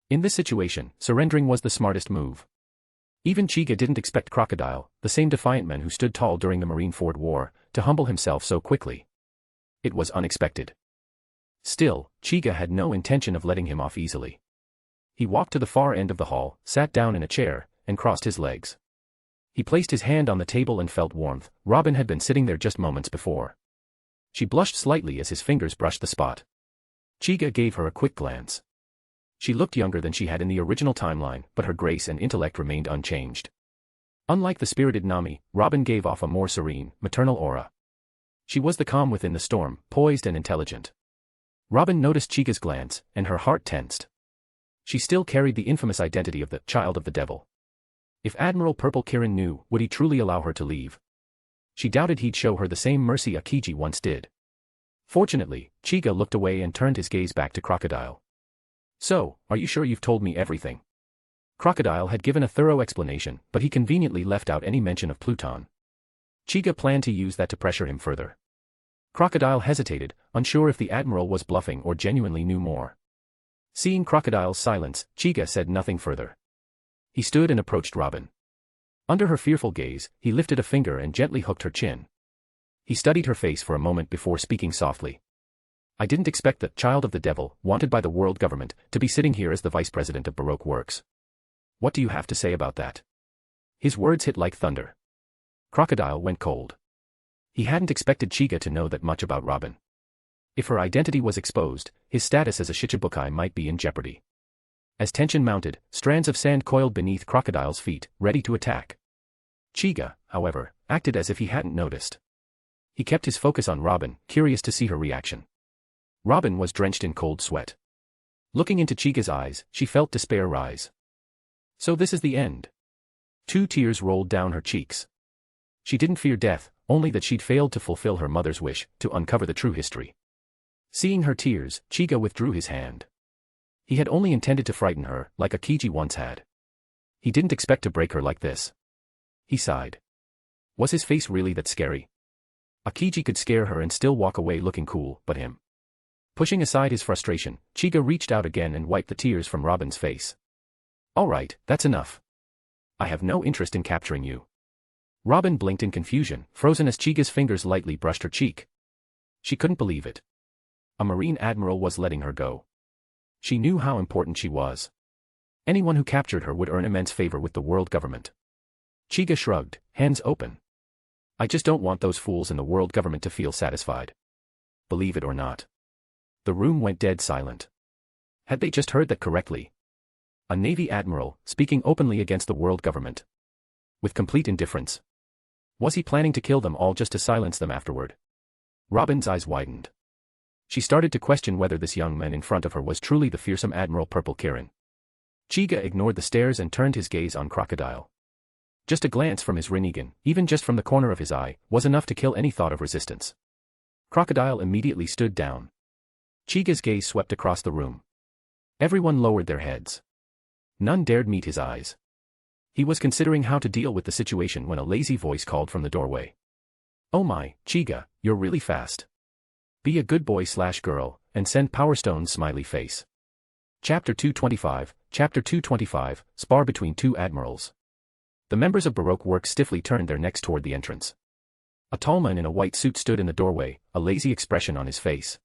S3: In this situation, surrendering was the smartest move. Even Chiga didn't expect Crocodile, the same defiant man who stood tall during the Marineford War, to humble himself so quickly. It was unexpected. Still, Chiga had no intention of letting him off easily. He walked to the far end of the hall, sat down in a chair, and crossed his legs. He placed his hand on the table and felt warmth. Robin had been sitting there just moments before. She blushed slightly as his fingers brushed the spot. Chiga gave her a quick glance. She looked younger than she had in the original timeline, but her grace and intellect remained unchanged. Unlike the spirited Nami, Robin gave off a more serene, maternal aura. She was the calm within the storm, poised and intelligent. Robin noticed Chiga's glance, and her heart tensed. She still carried the infamous identity of the child of the devil. If Admiral Purple Kirin knew, would he truly allow her to leave? She doubted he'd show her the same mercy Akiji once did. Fortunately, Chiga looked away and turned his gaze back to Crocodile. So, are you sure you've told me everything? Crocodile had given a thorough explanation, but he conveniently left out any mention of Pluton. Chiga planned to use that to pressure him further. Crocodile hesitated, unsure if the Admiral was bluffing or genuinely knew more. Seeing Crocodile's silence, Chiga said nothing further. He stood and approached Robin. Under her fearful gaze, he lifted a finger and gently hooked her chin. He studied her face for a moment before speaking softly. I didn't expect the child of the devil, wanted by the world government, to be sitting here as the vice president of Baroque Works. What do you have to say about that? His words hit like thunder. Crocodile went cold. He hadn't expected Chiga to know that much about Robin. If her identity was exposed, his status as a Shichibukai might be in jeopardy. As tension mounted, strands of sand coiled beneath Crocodile's feet, ready to attack. Chiga, however, acted as if he hadn't noticed. He kept his focus on Robin, curious to see her reaction. Robin was drenched in cold sweat. Looking into Chiga's eyes, she felt despair rise. So this is the end. 2 tears rolled down her cheeks. She didn't fear death, only that she'd failed to fulfill her mother's wish, to uncover the true history. Seeing her tears, Chiga withdrew his hand. He had only intended to frighten her, like Akiji once had. He didn't expect to break her like this. He sighed. Was his face really that scary? Akiji could scare her and still walk away looking cool, but him. Pushing aside his frustration, Chiga reached out again and wiped the tears from Robin's face. All right, that's enough. I have no interest in capturing you. Robin blinked in confusion, frozen as Chiga's fingers lightly brushed her cheek. She couldn't believe it. A Marine Admiral was letting her go. She knew how important she was. Anyone who captured her would earn immense favor with the world government. Chiga shrugged, hands open. I just don't want those fools in the world government to feel satisfied. Believe it or not. The room went dead silent. Had they just heard that correctly? A Navy Admiral, speaking openly against the world government. With complete indifference. Was he planning to kill them all just to silence them afterward? Robin's eyes widened. She started to question whether this young man in front of her was truly the fearsome Admiral Purple Kirin. Chiga ignored the stares and turned his gaze on Crocodile. Just a glance from his Rinnegan, even just from the corner of his eye, was enough to kill any thought of resistance. Crocodile immediately stood down. Chiga's gaze swept across the room. Everyone lowered their heads. None dared meet his eyes. He was considering how to deal with the situation when a lazy voice called from the doorway. Oh my, Chiga, you're really fast. Be a good boy/girl, and send Power Stone's smiley face. Chapter 225, Spar between 2 admirals. The members of Baroque Works stiffly turned their necks toward the entrance. A tall man in a white suit stood in the doorway, a lazy expression on his face.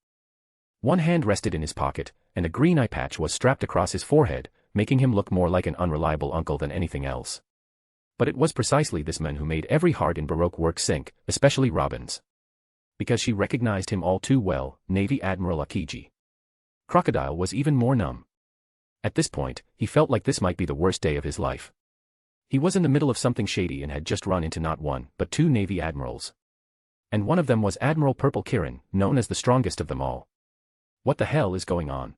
S3: One hand rested in his pocket, and a green eye patch was strapped across his forehead, making him look more like an unreliable uncle than anything else. But it was precisely this man who made every heart in Baroque Works sink, especially Robin's. Because she recognized him all too well, Navy Admiral Akiji. Crocodile was even more numb. At this point, he felt like this might be the worst day of his life. He was in the middle of something shady and had just run into not one, but 2 Navy admirals. And one of them was Admiral Purple Kirin, known as the strongest of them all. What the hell is going on?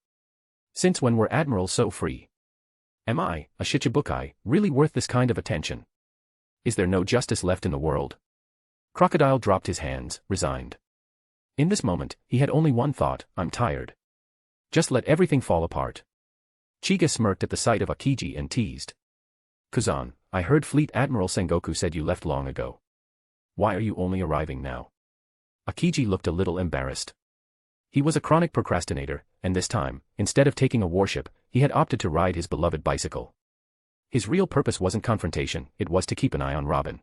S3: Since when were admirals so free? Am I, a Shichibukai, really worth this kind of attention? Is there no justice left in the world? Crocodile dropped his hands, resigned. In this moment, he had only one thought: I'm tired. Just let everything fall apart. Chiga smirked at the sight of Akiji and teased. Kuzan, I heard Fleet Admiral Sengoku said you left long ago. Why are you only arriving now? Akiji looked a little embarrassed. He was a chronic procrastinator, and this time, instead of taking a warship, he had opted to ride his beloved bicycle. His real purpose wasn't confrontation, it was to keep an eye on Robin.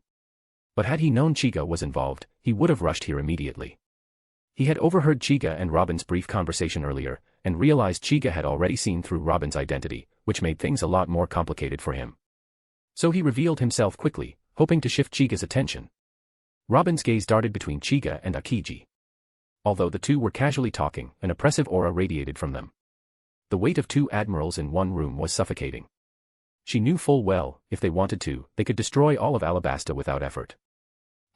S3: But had he known Chiga was involved, he would have rushed here immediately. He had overheard Chiga and Robin's brief conversation earlier, and realized Chiga had already seen through Robin's identity, which made things a lot more complicated for him. So he revealed himself quickly, hoping to shift Chiga's attention. Robin's gaze darted between Chiga and Akiji. Although the two were casually talking, an oppressive aura radiated from them. The weight of 2 admirals in one room was suffocating. She knew full well, if they wanted to, they could destroy all of Alabasta without effort.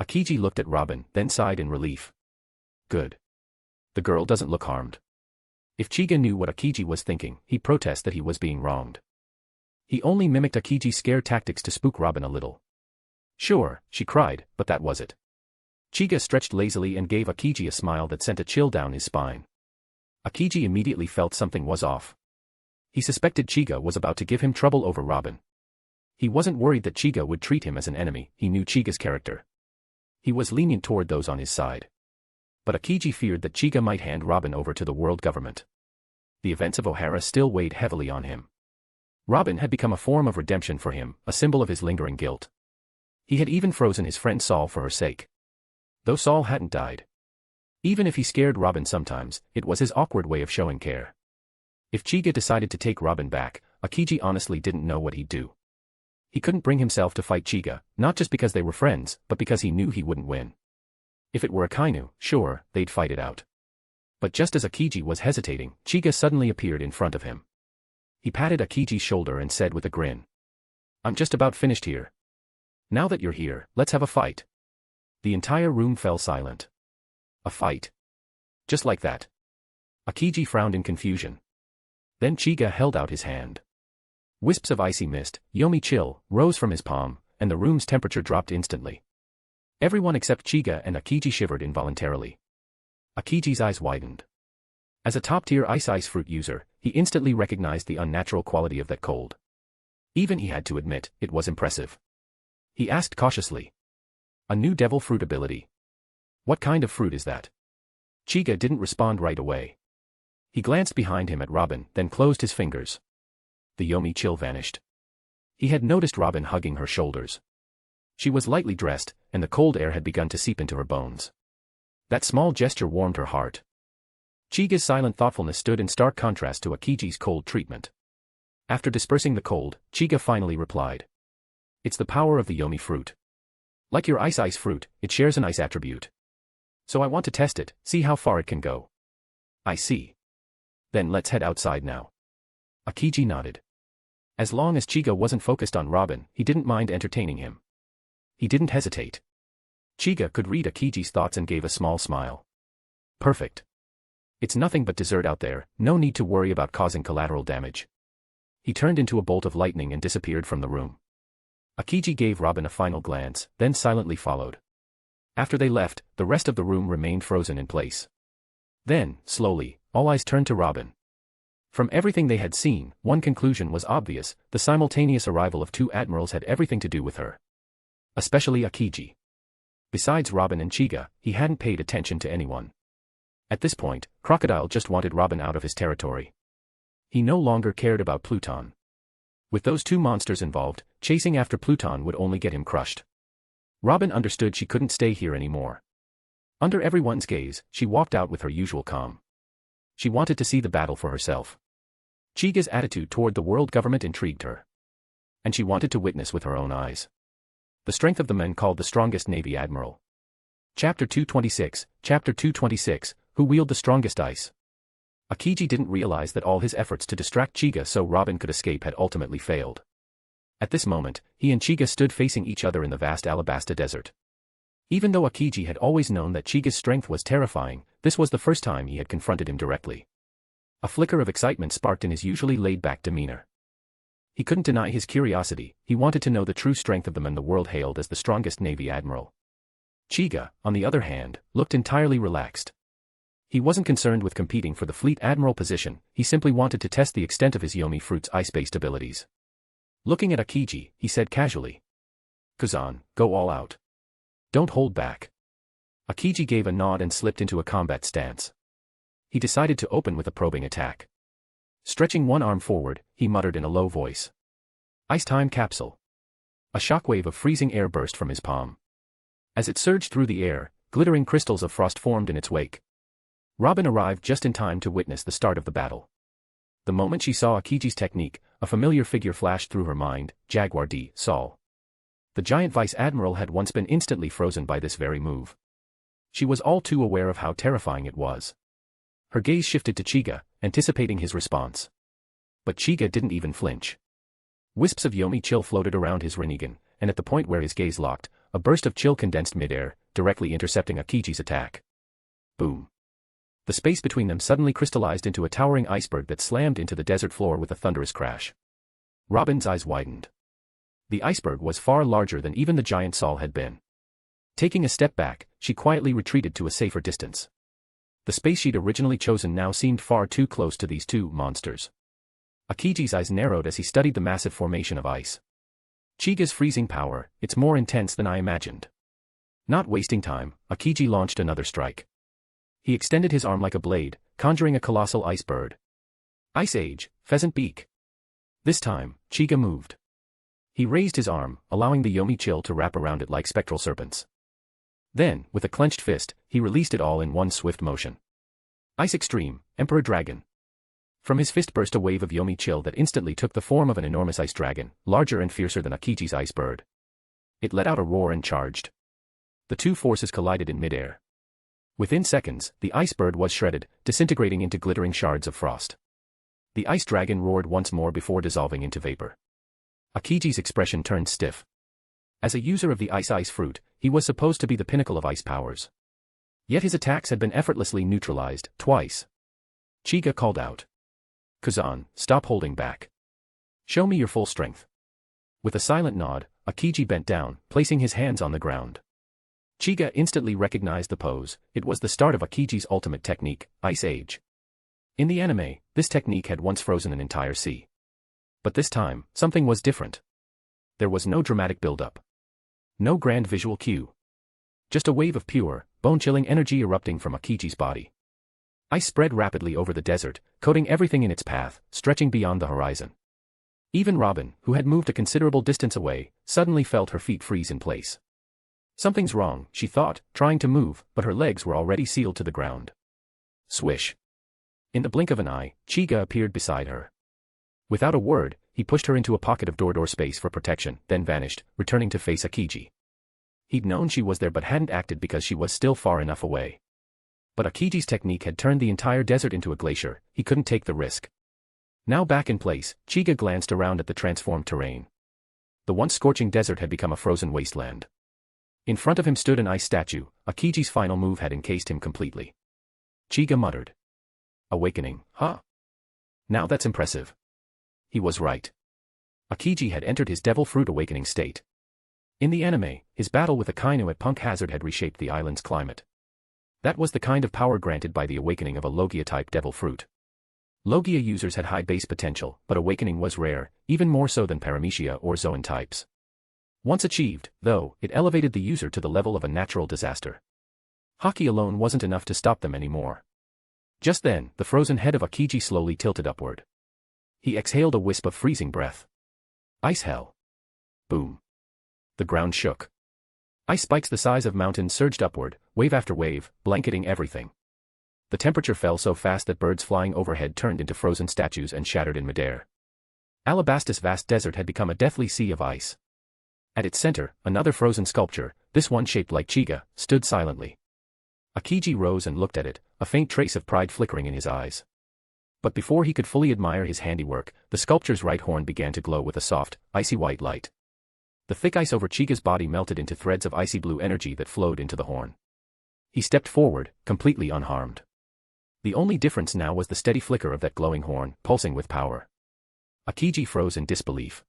S3: Akiji looked at Robin, then sighed in relief. Good. The girl doesn't look harmed. If Chiga knew what Akiji was thinking, he'd protest that he was being wronged. He only mimicked Akiji's scare tactics to spook Robin a little. Sure, she cried, but that was it. Chiga stretched lazily and gave Akiji a smile that sent a chill down his spine. Akiji immediately felt something was off. He suspected Chiga was about to give him trouble over Robin. He wasn't worried that Chiga would treat him as an enemy, he knew Chiga's character. He was lenient toward those on his side. But Akiji feared that Chiga might hand Robin over to the world government. The events of O'Hara still weighed heavily on him. Robin had become a form of redemption for him, a symbol of his lingering guilt. He had even frozen his friend Saul for her sake. Though Saul hadn't died. Even if he scared Robin sometimes, it was his awkward way of showing care. If Chiga decided to take Robin back, Akiji honestly didn't know what he'd do. He couldn't bring himself to fight Chiga, not just because they were friends, but because he knew he wouldn't win. If it were Akainu, sure, they'd fight it out. But just as Akiji was hesitating, Chiga suddenly appeared in front of him. He patted Akiji's shoulder and said with a grin. I'm just about finished here. Now that you're here, let's have a fight. The entire room fell silent. A fight? Just like that. Akiji frowned in confusion. Then Chiga held out his hand. Wisps of icy mist, Yomi chill, rose from his palm, and the room's temperature dropped instantly. Everyone except Chiga and Akiji shivered involuntarily. Akiji's eyes widened. As a top-tier ice fruit user, he instantly recognized the unnatural quality of that cold. Even he had to admit, it was impressive. He asked cautiously. A new devil fruit ability. What kind of fruit is that? Chiga didn't respond right away. He glanced behind him at Robin, then closed his fingers. The Yomi chill vanished. He had noticed Robin hugging her shoulders. She was lightly dressed, and the cold air had begun to seep into her bones. That small gesture warmed her heart. Chiga's silent thoughtfulness stood in stark contrast to Akiji's cold treatment. After dispersing the cold, Chiga finally replied. It's the power of the Yomi fruit. Like your ice fruit, it shares an ice attribute. So I want to test it, see how far it can go. I see. Then let's head outside now. Akiji nodded. As long as Chiga wasn't focused on Robin, he didn't mind entertaining him. He didn't hesitate. Chiga could read Akiji's thoughts and gave a small smile. Perfect. It's nothing but dessert out there, no need to worry about causing collateral damage. He turned into a bolt of lightning and disappeared from the room. Akiji gave Robin a final glance, then silently followed. After they left, the rest of the room remained frozen in place. Then, slowly, all eyes turned to Robin. From everything they had seen, one conclusion was obvious: the simultaneous arrival of two admirals had everything to do with her. Especially Akiji. Besides Robin and Chiga, he hadn't paid attention to anyone. At this point, Crocodile just wanted Robin out of his territory. He no longer cared about Pluton. With those two monsters involved, chasing after Pluton would only get him crushed. Robin understood she couldn't stay here anymore. Under everyone's gaze, she walked out with her usual calm. She wanted to see the battle for herself. Chiga's attitude toward the world government intrigued her. And she wanted to witness with her own eyes the strength of the men called the strongest Navy Admiral. Chapter 226, Who wield the strongest ice? Akiji didn't realize that all his efforts to distract Chiga so Robin could escape had ultimately failed. At this moment, he and Chiga stood facing each other in the vast Alabasta desert. Even though Akiji had always known that Chiga's strength was terrifying, this was the first time he had confronted him directly. A flicker of excitement sparked in his usually laid-back demeanor. He couldn't deny his curiosity. He wanted to know the true strength of the man the world hailed as the strongest Navy Admiral. Chiga, on the other hand, looked entirely relaxed. He wasn't concerned with competing for the Fleet Admiral position, he simply wanted to test the extent of his Yomi fruit's ice-based abilities. Looking at Akiji, he said casually. Kazan, go all out. Don't hold back. Akiji gave a nod and slipped into a combat stance. He decided to open with a probing attack. Stretching one arm forward, he muttered in a low voice. Ice time capsule. A shockwave of freezing air burst from his palm. As it surged through the air, glittering crystals of frost formed in its wake. Robin arrived just in time to witness the start of the battle. The moment she saw Akiji's technique, a familiar figure flashed through her mind, Jaguar D. Sol. The giant vice admiral had once been instantly frozen by this very move. She was all too aware of how terrifying it was. Her gaze shifted to Chiga, anticipating his response. But Chiga didn't even flinch. Wisps of Yomi chill floated around his Rinnegan, and at the point where his gaze locked, a burst of chill condensed midair, directly intercepting Akiji's attack. Boom. The space between them suddenly crystallized into a towering iceberg that slammed into the desert floor with a thunderous crash. Robin's eyes widened. The iceberg was far larger than even the giant Sol had been. Taking a step back, she quietly retreated to a safer distance. The space she'd originally chosen now seemed far too close to these two monsters. Akiji's eyes narrowed as he studied the massive formation of ice. Chiga's freezing power, it's more intense than I imagined. Not wasting time, Akiji launched another strike. He extended his arm like a blade, conjuring a colossal ice bird. Ice Age, Pheasant Beak. This time, Chiga moved. He raised his arm, allowing the Yomi chill to wrap around it like spectral serpents. Then, with a clenched fist, he released it all in one swift motion. Ice Extreme, Emperor Dragon. From his fist burst a wave of Yomi chill that instantly took the form of an enormous ice dragon, larger and fiercer than Akiji's ice bird. It let out a roar and charged. The two forces collided in midair. Within seconds, the ice bird was shredded, disintegrating into glittering shards of frost. The ice dragon roared once more before dissolving into vapor. Akiji's expression turned stiff. As a user of the ice fruit, he was supposed to be the pinnacle of ice powers. Yet his attacks had been effortlessly neutralized, twice. Chiga called out. Kazan, stop holding back. Show me your full strength. With a silent nod, Akiji bent down, placing his hands on the ground. Chiga instantly recognized the pose. It was the start of Akiji's ultimate technique, Ice Age. In the anime, this technique had once frozen an entire sea. But this time, something was different. There was no dramatic build-up. No grand visual cue. Just a wave of pure, bone-chilling energy erupting from Akiji's body. Ice spread rapidly over the desert, coating everything in its path, stretching beyond the horizon. Even Robin, who had moved a considerable distance away, suddenly felt her feet freeze in place. Something's wrong, she thought, trying to move, but her legs were already sealed to the ground. Swish. In the blink of an eye, Chiga appeared beside her. Without a word, he pushed her into a pocket of door space for protection, then vanished, returning to face Akiji. He'd known she was there but hadn't acted because she was still far enough away. But Akiji's technique had turned the entire desert into a glacier, he couldn't take the risk. Now back in place, Chiga glanced around at the transformed terrain. The once scorching desert had become a frozen wasteland. In front of him stood an ice statue. Akiji's final move had encased him completely. Chiga muttered. Awakening, huh? Now that's impressive. He was right. Akiji had entered his devil fruit awakening state. In the anime, his battle with Akainu at Punk Hazard had reshaped the island's climate. That was the kind of power granted by the awakening of a Logia-type devil fruit. Logia users had high base potential, but awakening was rare, even more so than Paramecia or Zoan types. Once achieved, though, it elevated the user to the level of a natural disaster. Haki alone wasn't enough to stop them anymore. Just then, the frozen head of Akiji slowly tilted upward. He exhaled a wisp of freezing breath. Ice hell. Boom. The ground shook. Ice spikes the size of mountains surged upward, wave after wave, blanketing everything. The temperature fell so fast that birds flying overhead turned into frozen statues and shattered in midair. Alabasta's vast desert had become a deathly sea of ice. At its center, another frozen sculpture, this one shaped like Chiga, stood silently. Akiji rose and looked at it, a faint trace of pride flickering in his eyes. But before he could fully admire his handiwork, the sculpture's right horn began to glow with a soft, icy white light. The thick ice over Chiga's body melted into threads of icy blue energy that flowed into the horn. He stepped forward, completely unharmed. The only difference now was the steady flicker of that glowing horn, pulsing with power. Akiji froze in disbelief.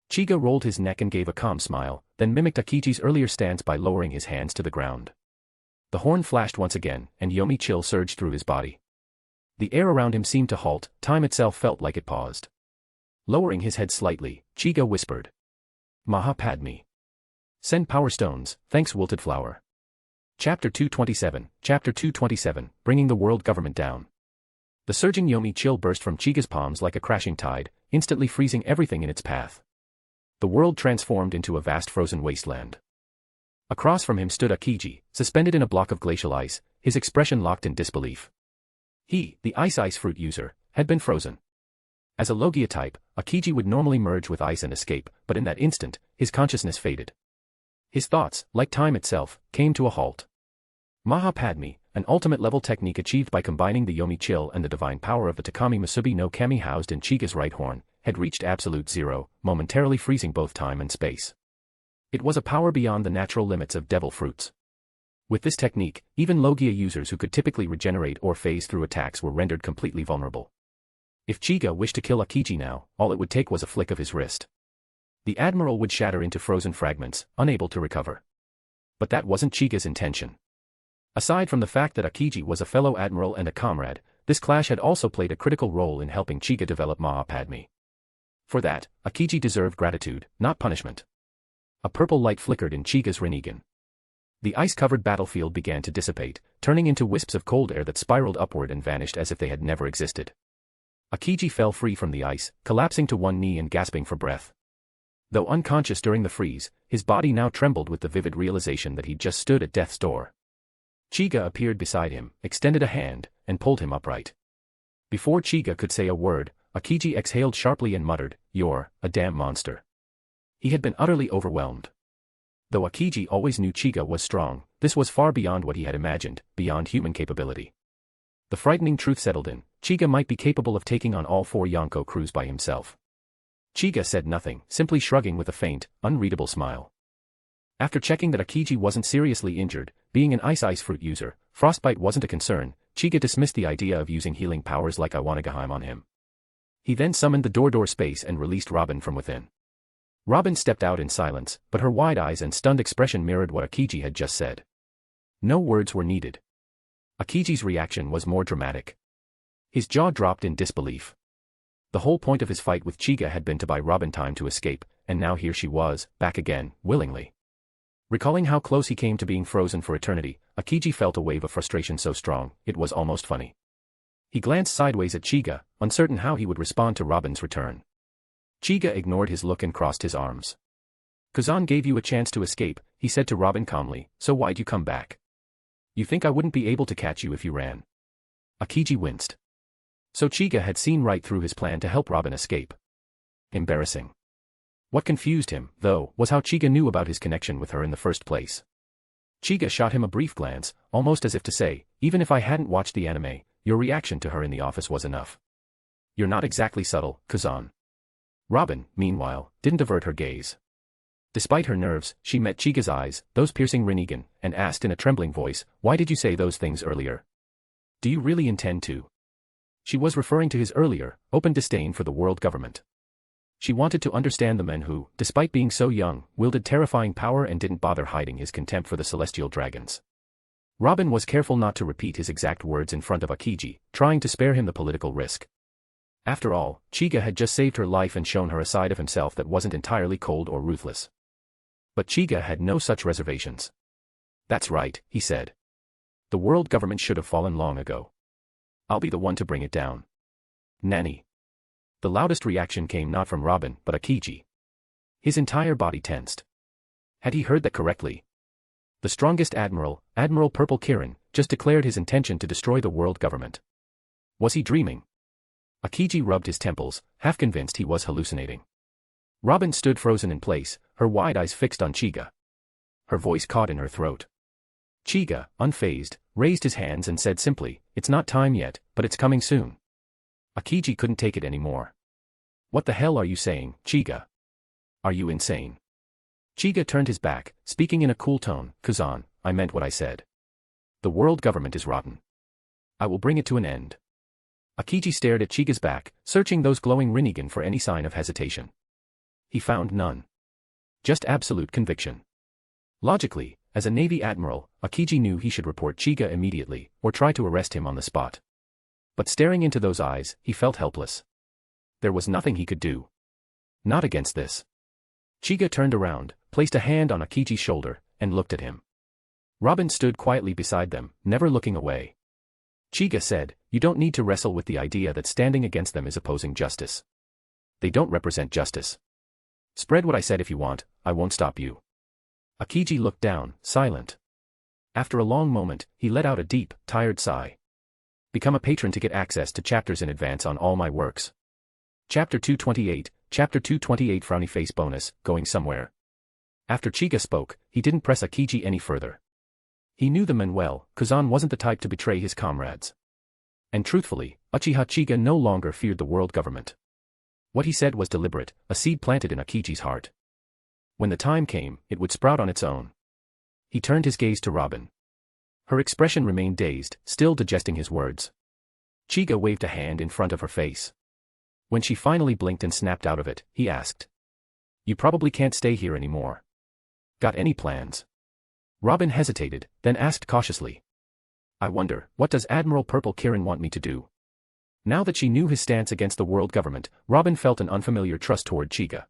S3: Chiga rolled his neck and gave a calm smile, then mimicked Akiji's earlier stance by lowering his hands to the ground. The horn flashed once again, and Yomi chill surged through his body. The air around him seemed to halt, time itself felt like it paused. Lowering his head slightly, Chiga whispered. Maha Padme. Send power stones, thanks wilted flower. Chapter 227, Bringing the World Government Down. The surging Yomi chill burst from Chiga's palms like a crashing tide, instantly freezing everything in its path. The world transformed into a vast frozen wasteland. Across from him stood Akiji, suspended in a block of glacial ice, his expression locked in disbelief. He, the ice fruit user, had been frozen. As a Logia type, Akiji would normally merge with ice and escape, but in that instant, his consciousness faded. His thoughts, like time itself, came to a halt. Maha Padme, an ultimate-level technique achieved by combining the Yomi chill and the divine power of the Takami Musubi no Kami housed in Chiga's right horn, had reached absolute zero, momentarily freezing both time and space. It was a power beyond the natural limits of devil fruits. With this technique, even Logia users who could typically regenerate or phase through attacks were rendered completely vulnerable. If Chiga wished to kill Akiji now, all it would take was a flick of his wrist. The Admiral would shatter into frozen fragments, unable to recover. But that wasn't Chiga's intention. Aside from the fact that Akiji was a fellow Admiral and a comrade, this clash had also played a critical role in helping Chiga develop Maha Padme. For that, Akiji deserved gratitude, not punishment. A purple light flickered in Chiga's Rinnegan. The ice-covered battlefield began to dissipate, turning into wisps of cold air that spiraled upward and vanished as if they had never existed. Akiji fell free from the ice, collapsing to one knee and gasping for breath. Though unconscious during the freeze, his body now trembled with the vivid realization that he'd just stood at death's door. Chiga appeared beside him, extended a hand, and pulled him upright. Before Chiga could say a word, Akiji exhaled sharply and muttered, "You're a damn monster." He had been utterly overwhelmed. Though Akiji always knew Chiga was strong, this was far beyond what he had imagined, beyond human capability. The frightening truth settled in. Chiga might be capable of taking on all 4 Yonko crews by himself. Chiga said nothing, simply shrugging with a faint, unreadable smile. After checking that Akiji wasn't seriously injured, being an ice fruit user, frostbite wasn't a concern, Chiga dismissed the idea of using healing powers like Iwanageheim on him. He then summoned the door space and released Robin from within. Robin stepped out in silence, but her wide eyes and stunned expression mirrored what Akiji had just said. No words were needed. Akiji's reaction was more dramatic. His jaw dropped in disbelief. The whole point of his fight with Chiga had been to buy Robin time to escape, and now here she was, back again, willingly. Recalling how close he came to being frozen for eternity, Akiji felt a wave of frustration so strong, it was almost funny. He glanced sideways at Chiga, uncertain how he would respond to Robin's return. Chiga ignored his look and crossed his arms. Kazan gave you a chance to escape, he said to Robin calmly, so why'd you come back? You think I wouldn't be able to catch you if you ran? Akiji winced. So Chiga had seen right through his plan to help Robin escape. Embarrassing. What confused him, though, was how Chiga knew about his connection with her in the first place. Chiga shot him a brief glance, almost as if to say, even if I hadn't watched the anime, your reaction to her in the office was enough. You're not exactly subtle, Kazan. Robin, meanwhile, didn't avert her gaze. Despite her nerves, she met Chiga's eyes, those piercing Rinnegan, and asked in a trembling voice, why did you say those things earlier? Do you really intend to? She was referring to his earlier, open disdain for the world government. She wanted to understand the men who, despite being so young, wielded terrifying power and didn't bother hiding his contempt for the celestial dragons. Robin was careful not to repeat his exact words in front of Akiji, trying to spare him the political risk. After all, Chiga had just saved her life and shown her a side of himself that wasn't entirely cold or ruthless. But Chiga had no such reservations. That's right, he said. The world government should have fallen long ago. I'll be the one to bring it down. Nanny. The loudest reaction came not from Robin, but Akiji. His entire body tensed. Had he heard that correctly? The strongest admiral, Admiral Purple Kirin, just declared his intention to destroy the world government. Was he dreaming? Akiji rubbed his temples, half convinced he was hallucinating. Robin stood frozen in place, her wide eyes fixed on Chiga. Her voice caught in her throat. Chiga, unfazed, raised his hands and said simply, it's not time yet, but it's coming soon. Akiji couldn't take it anymore. What the hell are you saying, Chiga? Are you insane? Chiga turned his back, speaking in a cool tone, Kazan, I meant what I said. The world government is rotten. I will bring it to an end. Akiji stared at Chiga's back, searching those glowing Rinnegan for any sign of hesitation. He found none. Just absolute conviction. Logically, as a Navy admiral, Akiji knew he should report Chiga immediately, or try to arrest him on the spot. But staring into those eyes, he felt helpless. There was nothing he could do. Not against this. Chiga turned around, placed a hand on Akiji's shoulder, and looked at him. Robin stood quietly beside them, never looking away. Chiga said, you don't need to wrestle with the idea that standing against them is opposing justice. They don't represent justice. Spread what I said if you want, I won't stop you. Akiji looked down, silent. After a long moment, he let out a deep, tired sigh. Become a patron to get access to chapters in advance on all my works. Chapter 228, Chapter 228 Frowny Face Bonus, Going Somewhere. After Chiga spoke, he didn't press Akiji any further. He knew the men well, Kazan wasn't the type to betray his comrades. And truthfully, Uchiha Chiga no longer feared the world government. What he said was deliberate, a seed planted in Akiji's heart. When the time came, it would sprout on its own. He turned his gaze to Robin. Her expression remained dazed, still digesting his words. Chiga waved a hand in front of her face. When she finally blinked and snapped out of it, he asked. You probably can't stay here anymore. Got any plans? Robin hesitated, then asked cautiously. I wonder, what does Admiral Purple Kirin want me to do? Now that she knew his stance against the world government, Robin felt an unfamiliar trust toward Chiga.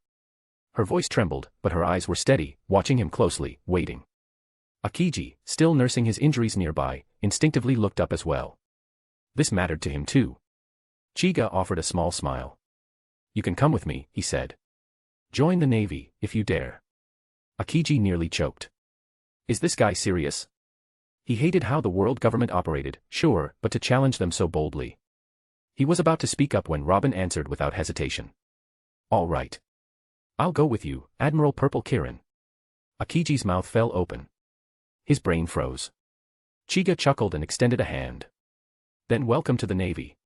S3: Her voice trembled, but her eyes were steady, watching him closely, waiting. Akiji, still nursing his injuries nearby, instinctively looked up as well. This mattered to him too. Chiga offered a small smile. You can come with me, he said. Join the Navy, if you dare. Akiji nearly choked. Is this guy serious? He hated how the world government operated, sure, but to challenge them so boldly. He was about to speak up when Robin answered without hesitation. All right. I'll go with you, Admiral Purple Kirin. Akiji's mouth fell open. His brain froze. Chiga chuckled and extended a hand. Then welcome to the Navy.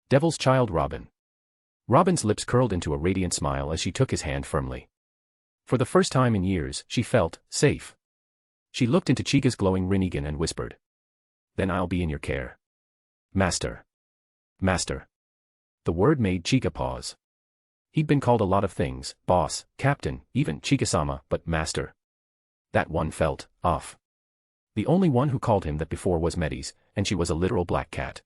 S3: Devil's Child Robin. Robin's lips curled into a radiant smile as she took his hand firmly. For the first time in years, she felt safe. She looked into Chica's glowing Rinnegan and whispered. Then I'll be in your care. Master. Master. The word made Chica pause. He'd been called a lot of things, boss, captain, even Chica-sama, but master. That one felt off. The only one who called him that before was Medes, and she was a literal black cat.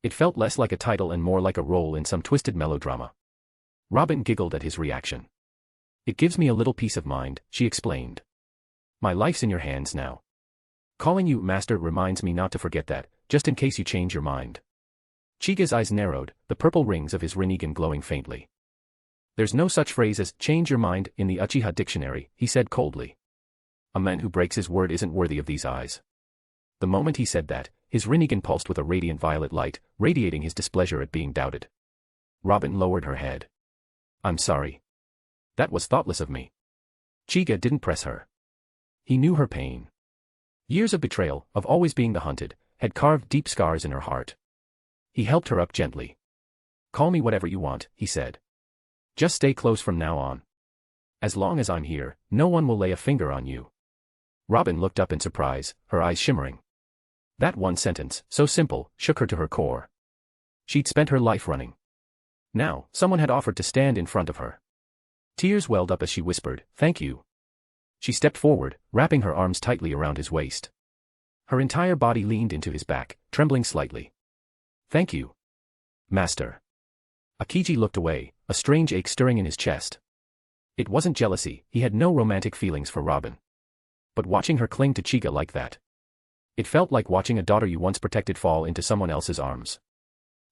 S3: It felt less like a title and more like a role in some twisted melodrama. Robin giggled at his reaction. It gives me a little peace of mind, she explained. My life's in your hands now. Calling you master reminds me not to forget that, just in case you change your mind. Chiga's eyes narrowed, the purple rings of his Rinnegan glowing faintly. There's no such phrase as change your mind in the Uchiha dictionary, he said coldly. A man who breaks his word isn't worthy of these eyes. The moment he said that, his Rinnegan pulsed with a radiant violet light, radiating his displeasure at being doubted. Robin lowered her head. I'm sorry. That was thoughtless of me. Chiga didn't press her. He knew her pain. Years of betrayal, of always being the hunted, had carved deep scars in her heart. He helped her up gently. Call me whatever you want, he said. Just stay close from now on. As long as I'm here, no one will lay a finger on you. Robin looked up in surprise, her eyes shimmering. That one sentence, so simple, shook her to her core. She'd spent her life running. Now, someone had offered to stand in front of her. Tears welled up as she whispered, thank you. She stepped forward, wrapping her arms tightly around his waist. Her entire body leaned into his back, trembling slightly. Thank you. Master. Akiji looked away, a strange ache stirring in his chest. It wasn't jealousy, he had no romantic feelings for Robin. But watching her cling to Chica like that. It felt like watching a daughter you once protected fall into someone else's arms.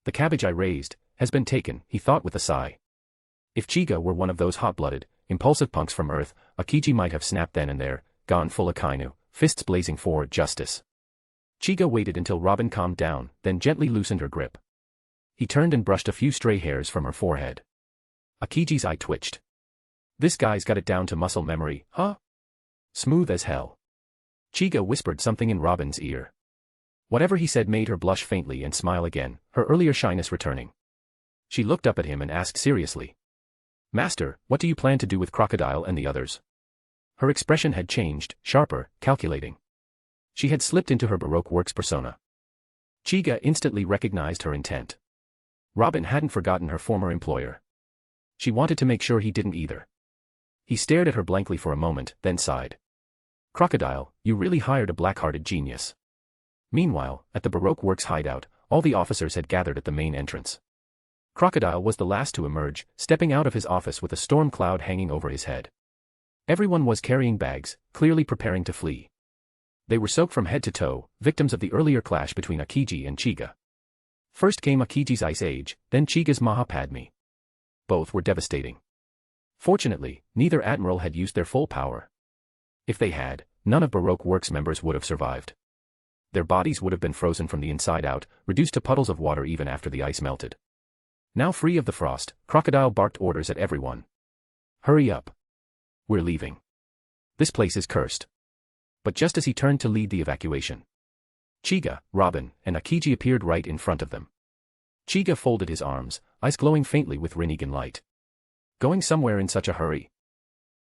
S3: The cabbage I raised has been taken, he thought with a sigh. If Chica were one of those hot-blooded, impulsive punks from Earth, Akiji might have snapped then and there, gone full Akainu, fists blazing for justice. Chica waited until Robin calmed down, then gently loosened her grip. He turned and brushed a few stray hairs from her forehead. Akiji's eye twitched. This guy's got it down to muscle memory, huh? Smooth as hell. Chica whispered something in Robin's ear. Whatever he said made her blush faintly and smile again, her earlier shyness returning. She looked up at him and asked seriously. Master, what do you plan to do with Crocodile and the others? Her expression had changed, sharper, calculating. She had slipped into her Baroque works persona. Chica instantly recognized her intent. Robin hadn't forgotten her former employer. She wanted to make sure he didn't either. He stared at her blankly for a moment, then sighed. Crocodile, you really hired a black-hearted genius. Meanwhile, at the Baroque Works hideout, all the officers had gathered at the main entrance. Crocodile was the last to emerge, stepping out of his office with a storm cloud hanging over his head. Everyone was carrying bags, clearly preparing to flee. They were soaked from head to toe, victims of the earlier clash between Akiji and Chiga. First came Akiji's Ice Age, then Chiga's Mahapadme. Both were devastating. Fortunately, neither Admiral had used their full power. If they had, none of Baroque Works members would have survived. Their bodies would have been frozen from the inside out, reduced to puddles of water even after the ice melted. Now free of the frost, Crocodile barked orders at everyone. Hurry up. We're leaving. This place is cursed. But just as he turned to lead the evacuation, Chiga, Robin, and Akiji appeared right in front of them. Chiga folded his arms, eyes glowing faintly with Rinnegan light. Going somewhere in such a hurry?